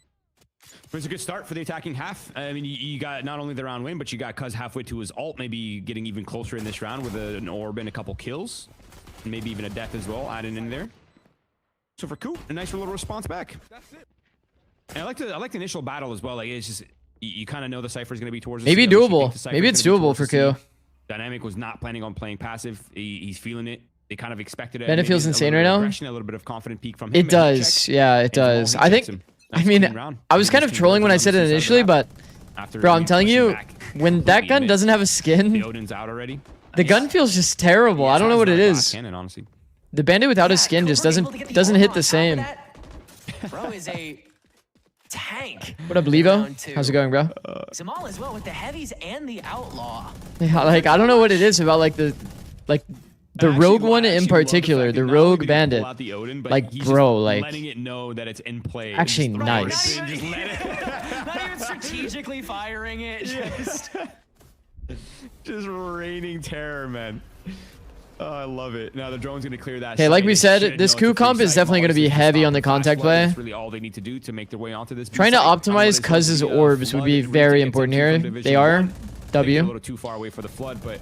But it's a good start for the attacking half. I mean, you got not only the round win, but you got Cuz halfway to his ult, maybe getting even closer in this round with an orb and a couple kills, and maybe even a death as well added in there. So for Koo, a nice little response back. That's it. And I like the initial battle as well. Like it's just you kind of know the Cypher is going to be towards. Maybe doable. Maybe it's doable for Koo. Dynamic was not planning on playing passive. He's feeling it. They kind of expected it. Ben, it feels insane right now. A little bit of confident peak from him. It does. Yeah, it does. I think. I mean, I was kind of trolling when I said it initially, but bro, I'm telling you, when that gun doesn't have a skin, the Odin's out already. The gun feels just terrible. I don't know what it is. Cannon, honestly. The bandit without a skin just doesn't hit the same. Bro is a tank. What up, Levo? How's it going, bro? Zamal as well with the heavies and the outlaw. Yeah, like I don't know what it is about the rogue one in particular, the rogue bandit. Like, bro, like letting it know that it's in play. Actually, nice. Not even strategically firing it. Just raining terror, man. Oh, I love it. Now the drone's gonna clear that. Okay, like we said, this Koo comp is definitely gonna be heavy on the contact play. That's really all they need to do to make their way onto this. Trying to optimize Cuz's orbs would be very important here. They are. W. A little too far away for the flood, but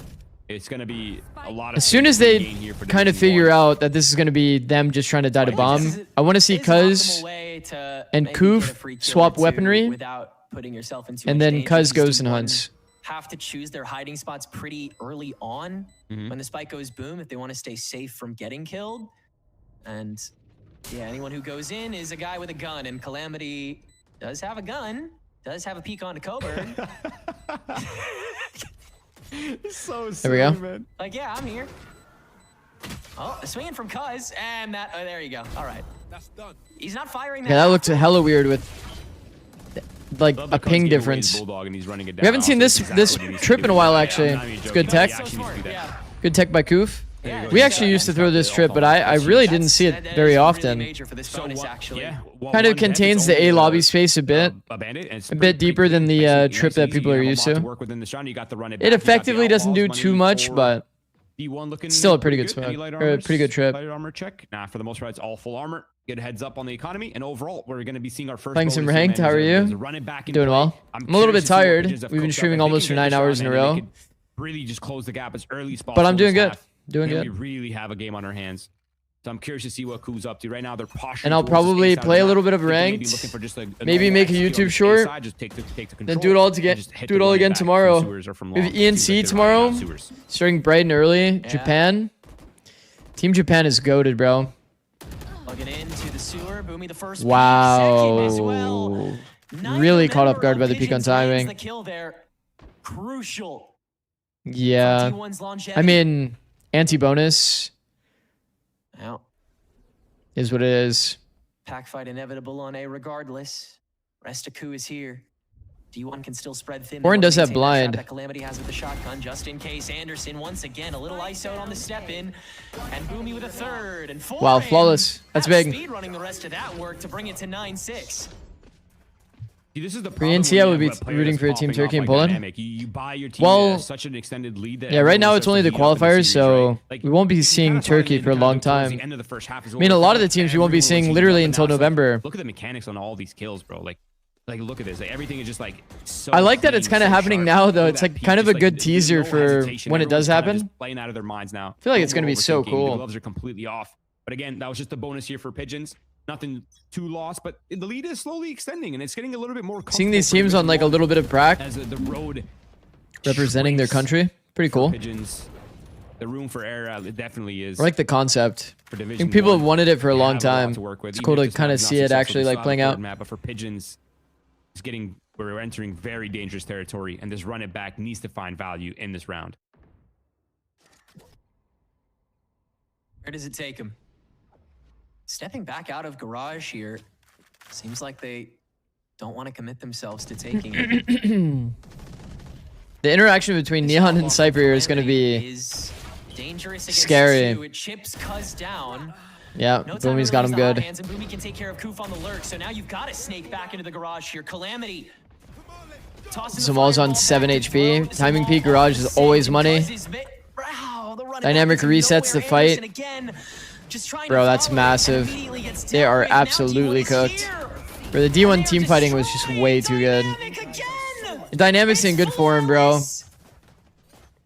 it's gonna be a lot of. As soon as they kind of figure out that this is gonna be them just trying to die to bomb, I want to see Cuz and Koof swap weaponry, and then Cuz goes and hunts. Have to choose their hiding spots pretty early on when the spike goes boom if they want to stay safe from getting killed. And yeah, anyone who goes in is a guy with a gun, and Calamity does have a gun, does have a peek on to Coburn. So there we go. Man. Like, yeah, I'm here. Oh, swinging from Cuz, and that, oh, there you go. All right. That's done. He's not firing that. Yeah, that looked hella weird with like a ping difference. We haven't seen this trip in a while, actually. It's good tech. Good tech by Koof. We actually used to throw this trip, but I really didn't see it very often. Kind of contains the A lobby space a bit deeper than the trip that people are used to. It effectively doesn't do too much, but it's still a pretty good smoke, or a pretty good trip. Light armor check. Nah, for the most part, it's all full armor. Good heads up on the economy, and overall, we're going to be seeing our first. Playing some ranked. How are you? Doing well. I'm a little bit tired. We've been streaming almost for 9 hours in a row. Really, just close the gap as early as possible. But I'm doing good. Doing good. We really have a game on our hands. So I'm curious to see what Koo's up to right now. They're posturing. And I'll probably play a little bit of ranked. Maybe make a YouTube short. Then do it all do it all again tomorrow. We have ENC tomorrow. Starting bright and early. Japan. Team Japan is goated, bro. Into the sewer. Boomy the first Wow. Really caught off guard by the peak on timing. The kill there. Crucial. Yeah. I mean, anti-bonus is what it is. Pack fight inevitable on A regardless. Rest of Koo is here. D1 can still spread thin. Warren does have blind. That Calamity has with the shotgun, just in case. Anderson once again, a little ice out on the step in, and Boomy with a third and four. Wow, flawless. That's big. Speed running the rest of that work to bring it to 9-6. This is the Pre-NC, I would be rooting for a Team Turkey and Poland. You buy your team well, such an extended lead that yeah, right now it's only the qualifiers, so we won't be seeing Turkey for a long time. I mean, a lot of the teams we won't be seeing literally until November. Look at the mechanics on all these kills, bro. Like look at this. Like, everything is just like so I like that it's kind of happening now, though. It's like kind of a good teaser for when it does happen. Playing out of their minds now. I feel like it's going to be so cool. The gloves are completely off. But again, that was just a bonus here for Pigeons. nothing too lost, but the lead is slowly extending, and it's getting a little bit more. Seeing these teams on like a little bit of prac, as the road representing their country, pretty cool. Pigeons, the room for error it definitely is. I like the concept. For I Division think people 1, have wanted it for a they long have a lot time. to work with, It's even cool if to this kind map of is not see it successful, actually they like still playing have a out. third map, but for Pigeons, it's getting, we're entering very dangerous territory, and this run it back needs to find value in this round. Where does it take him? Stepping back out of garage here, seems like they don't want to commit themselves to taking it. The interaction between Neon and Cypher is going to be dangerous scary. It chips Cuz down. Yeah, No time Boomy's to got release him the hot good. hands, and Boomy can take care of Koof on the lurk. So now you've got to snake back into the garage here. Calamity. Zamal's on 7 HP. Timing peak garage is always money. Dynamic resets the fight. Bro, that's massive. They are absolutely cooked. Bro, the D1 team fighting was just way too good. The Dynamic's in good form, bro.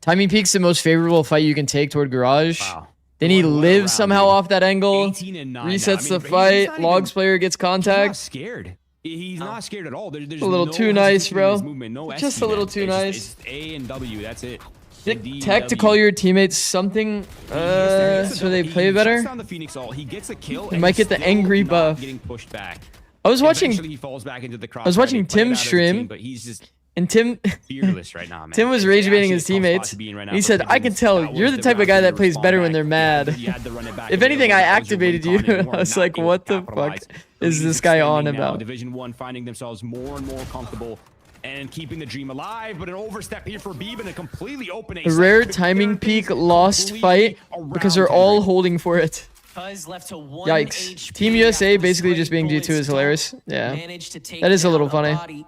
Timing peak's the most favorable fight you can take toward garage. Wow. Then he lives somehow off that angle. 18-9 now. Resets the he's fight. not Logs even- player gets He's not contact. scared. He's not scared at all. There's A little no too nice, hesitation in his bro. movement, no Just ST, a little man. too It's nice. just A and W. That's it. Get tech to call your teammates something so they play better. On the Phoenix ult. He gets a kill. He and might he's get the still angry not buff. Getting pushed back. I was watching. Eventually he falls back into the I was crossfire. watching They play it Tim out as a stream, team, but he's just and Tim fearless right now, man. Tim was It's rage baiting actually his a tough spot teammates. to be in right now And he for said, "I can Pigeons. tell That you're was the type of round guy for that you to plays respond better when back. they're mad." You had to run it back If a anything, little I bit. That was your activated win you. con, and you I are was not like, able "What to the fuck capitalize. is Lead this guy on extending now. about?" Division 1 finding themselves more and more comfortable and keeping the dream alive, but an overstep here for Beeb and a completely open A rare timing peak lost fight because they're all holding for it. Left to 1 Yikes. HP Team USA after basically spray just being G2 is hilarious. Yeah. managed to take That is a down little funny. body.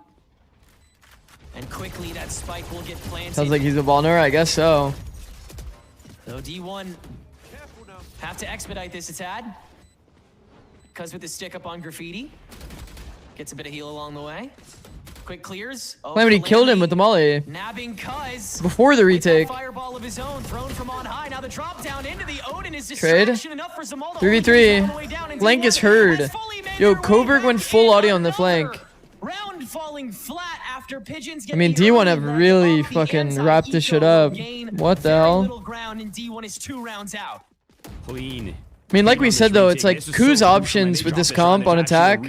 And quickly that spike will get planted. Sounds like he's a baller. I guess so. So D1 have to expedite this a tad. Cuz with the stick up on graffiti. Gets a bit of heal along the way. Quick clears. Oh, Calamity killed him with the molly nabbing Cuz. before the retake. Fireball of his own thrown from on high. Now the drop down into the Odin is Trade. distraction enough for Zamal to 3v3. all the way down, and Flank D1 is heard. has fully made Yo, their way Coburg back went full in audio on the another flank. round falling flat after Pigeons I get mean, the D1 early have run really off the fucking anti-eco wrapped this shit up. gain. What the Very hell? little ground, and D1 is 2 rounds out. Clean. I mean, like we said though, it's like Ku's options with this comp on attack.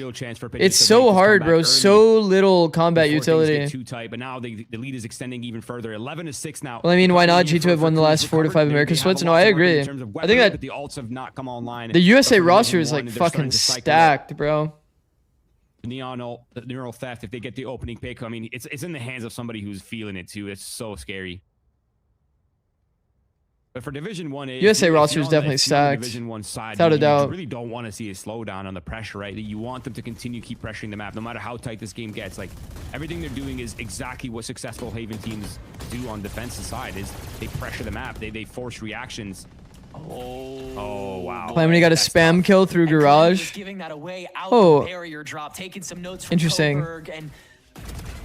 It's so hard, bro. So little combat utility. Too tight, but now the lead is extending even further. 11-6 now. Well, I mean, why not? G2 have won the last 4 to 5 American splits. No, I agree. I think that the alts have not come online. the USA But for roster Division is like 1, they're starting fucking to cycle up. stacked, bro. Neon ult, the neural theft. If they get the opening pick, I mean, it's in the hands of somebody who's feeling it too. It's so scary. But for Division 1, USA roster is definitely stacked. Division 1 side, Without a you doubt. really don't want to see a slowdown on the pressure, right? You want them to continue keep pressuring the map, no matter how tight this game gets. Like everything they're doing is exactly what successful Haven teams do on defensive side. Is they pressure the map, they force reactions. Oh wow! Calamity got a spam kill through garage. Giving that away out Oh, the barrier drop, taking some notes from interesting. Coburg and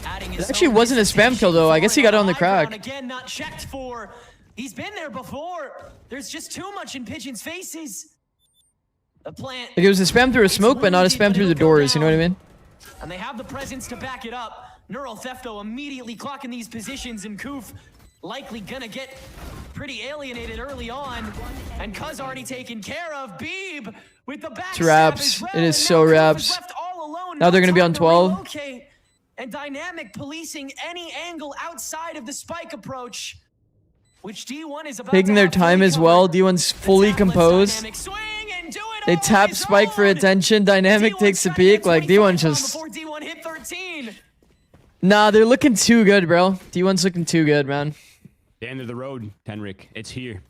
adding his It actually own wasn't a spam kill though. I guess he got it on the high ground. crack. Again, not checked for. He's been there before. There's just too much in Pigeon's faces. The plant. Like it was a spam through a smoke, but not a spam through the doors. You know what I mean? And they have the presence to back it up. Neural Thefto immediately clocking these positions, and Koof likely gonna get pretty alienated early on. And Cuz already taken care of. Beeb with the back. It's wraps. It is so wraps. Now they're gonna be on 12. And Dynamic policing any angle outside of the spike approach, which D1 is about Taking to their have time fully as well. covered. D1's fully composed. Dynamic swing and do it They on tap his spike for own. attention. Dynamic D1's takes a trying to get peek. Like 25 D1 down just. before D1 hit 13. Nah, they're looking too good, bro. D1's looking too good, man. The end of the road, Tenric. It's here.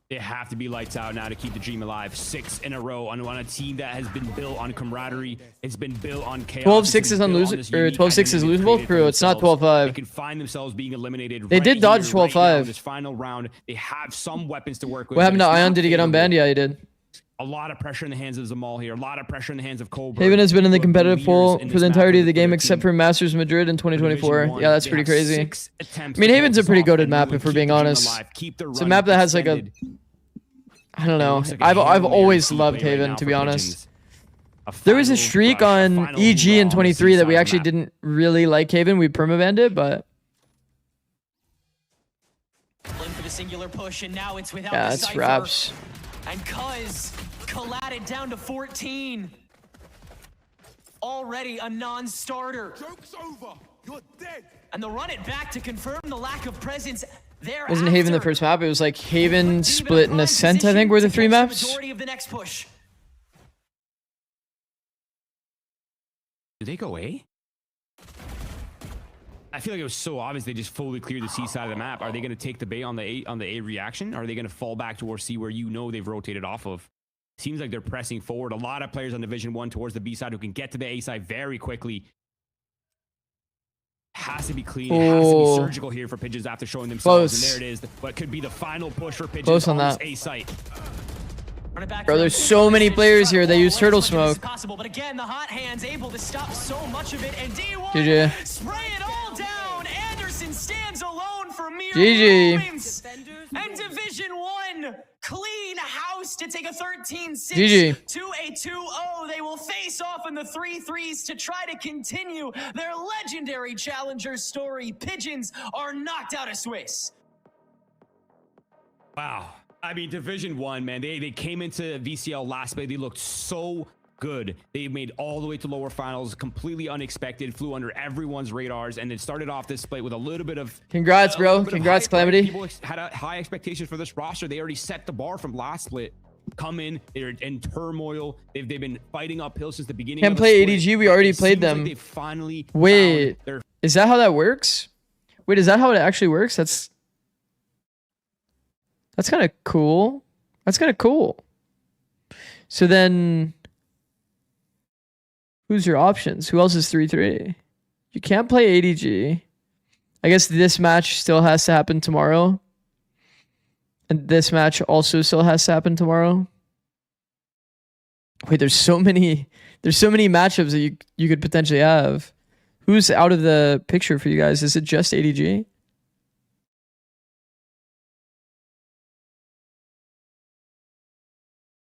They have to be lights out now to keep the dream alive. 6 in a row on a team that has been built on camaraderie. It's been built on chaos. 12-6 is unlosable, or 12-6 is losable. Crew, it's not 12-5. They can find themselves being eliminated. They right did dodge here, right 12-5. now in this final round. They have some weapons to work with. What happened to but it's Ion? not Did he get favorable. unbanned? Yeah, he did. A lot of pressure in the hands of Zamal here. A lot of pressure in the hands of Coburg. Haven has been in the who are competitive leaders pool in for this the map entirety of for the game their except team. for Masters Madrid in 2024. Division 1, Yeah, that's they pretty have crazy. 6 I attempts mean, to Haven's a pull pretty this off, goated and map really if we're keep being the dream honest. alive, keep the It's a run map that has like a. extended. I don't know. Looks like a I've Hail Mary always deep loved right Haven, now to for be honest. Pigeons. There was a final streak rush, a on final EG hoorah in on the 23 that we C-side actually map. didn't really like Haven. We permabanned it, but In for the singular push, and now it's without yeah, the it's Cypher. wraps. And Cuz collided down to 14. Already a non-starter. Joke's over. You're dead. And they'll run it back to confirm the lack of presence there. Wasn't Haven the first map? It was like Haven, Split, and Ascent, I think, were the 3 maps. Majority of the next push. Do they go A? I feel like it was so obvious they just fully cleared the C side of the map. Are they going to take the bait on the A reaction? Or are they going to fall back towards C where you know they've rotated off of? Seems like they're pressing forward. A lot of players on Division 1 towards the B side who can get to the A side very quickly. Has to be clean. Has to be surgical here for Pigeons after showing themselves. Close. And there it is. What could be the final push for Pigeons Close on this that. A site. Bro, there's so many players here. They use turtle smoke. Possible, but again, the hot hands able to stop so much of it, and D1 GG. spray it all down. Anderson stands alone for mere GG. moments. And Division 1 clean house to take a 13-6 GG. to a 2-0. They will face off in the 3-3s to try to continue their legendary challenger story. Pigeons are knocked out of Swiss. Wow. I mean, Division 1, man, they came into VCL last play. They looked so good. They made all the way to lower finals, completely unexpected, flew under everyone's radars, and then started off this split with a little bit of... Congrats, bro. Congrats, hype, right? Calamity. People had a high expectation for this roster. They already set the bar from last split. Come in, they're in turmoil. They've been fighting uphill since the beginning Can't of the play split. ADG. We already It played seems like them. they finally Wait, found their... is that how that works? Wait, is that how it actually works? That's kind of cool. That's kind of cool. So then, who's your options? Who else is 3-3? You can't play ADG. I guess this match still has to happen tomorrow. And this match also still has to happen tomorrow. Wait, there's so many matchups that you could potentially have. Who's out of the picture for you guys? Is it just ADG?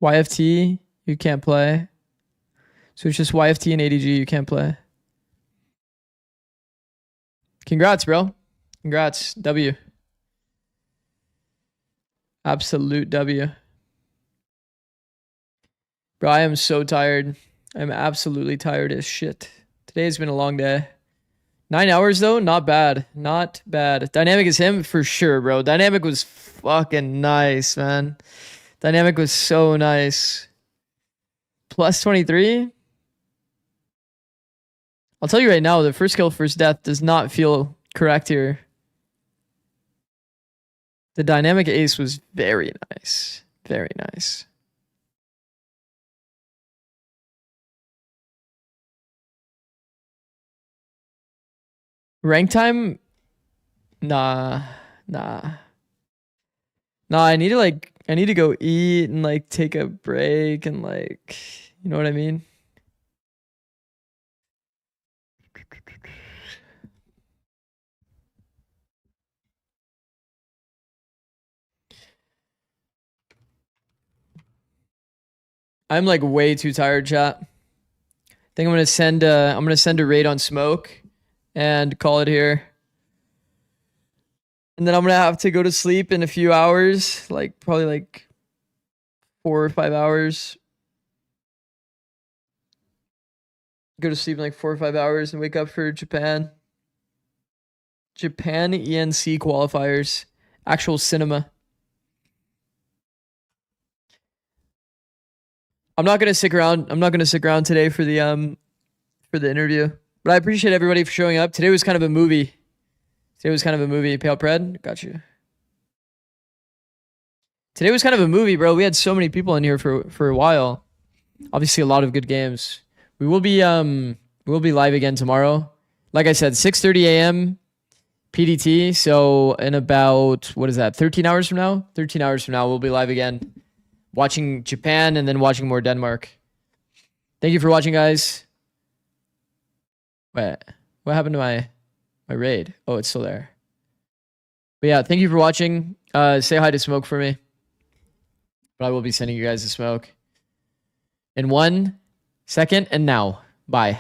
YFT, you can't play. So it's just YFT and ADG you can't play. Congrats, bro. Congrats. W. Absolute W. Bro, I am so tired. I'm absolutely tired as shit. Today's been a long day. 9 hours though, not bad. Not bad. Dynamic is him for sure, bro. Dynamic was fucking nice, man. Dynamic was so nice. Plus 23. I'll tell you right now, the first kill, first death does not feel correct here. The dynamic ace was very nice. Very nice. Rank time? Nah. I need to go eat and like take a break and like, you know what I mean? I'm like way too tired, chat. I think I'm gonna send a raid on smoke and call it here. And then I'm gonna have to go to sleep in a few hours, like probably like 4 or 5 hours. Go to sleep in like 4 or 5 hours and wake up for Japan. Japan ENC qualifiers. Actual cinema. I'm not gonna stick around. I'm not gonna stick around today for the interview. But I appreciate everybody for showing up. Today was kind of a movie. Pale Pred, got you. Today was kind of a movie, bro. We had so many people in here for a while. Obviously, a lot of good games. We will be live again tomorrow. Like I said, 6:30 a.m. PDT. So in about 13 hours from now? 13 hours from now, we'll be live again, watching Japan and then watching more Denmark. Thank you for watching, guys. Wait, what happened to my raid? Oh, it's still there. But yeah, thank you for watching. Say hi to Smoke for me. But I will be sending you guys the smoke. In 1, Second and now. Bye.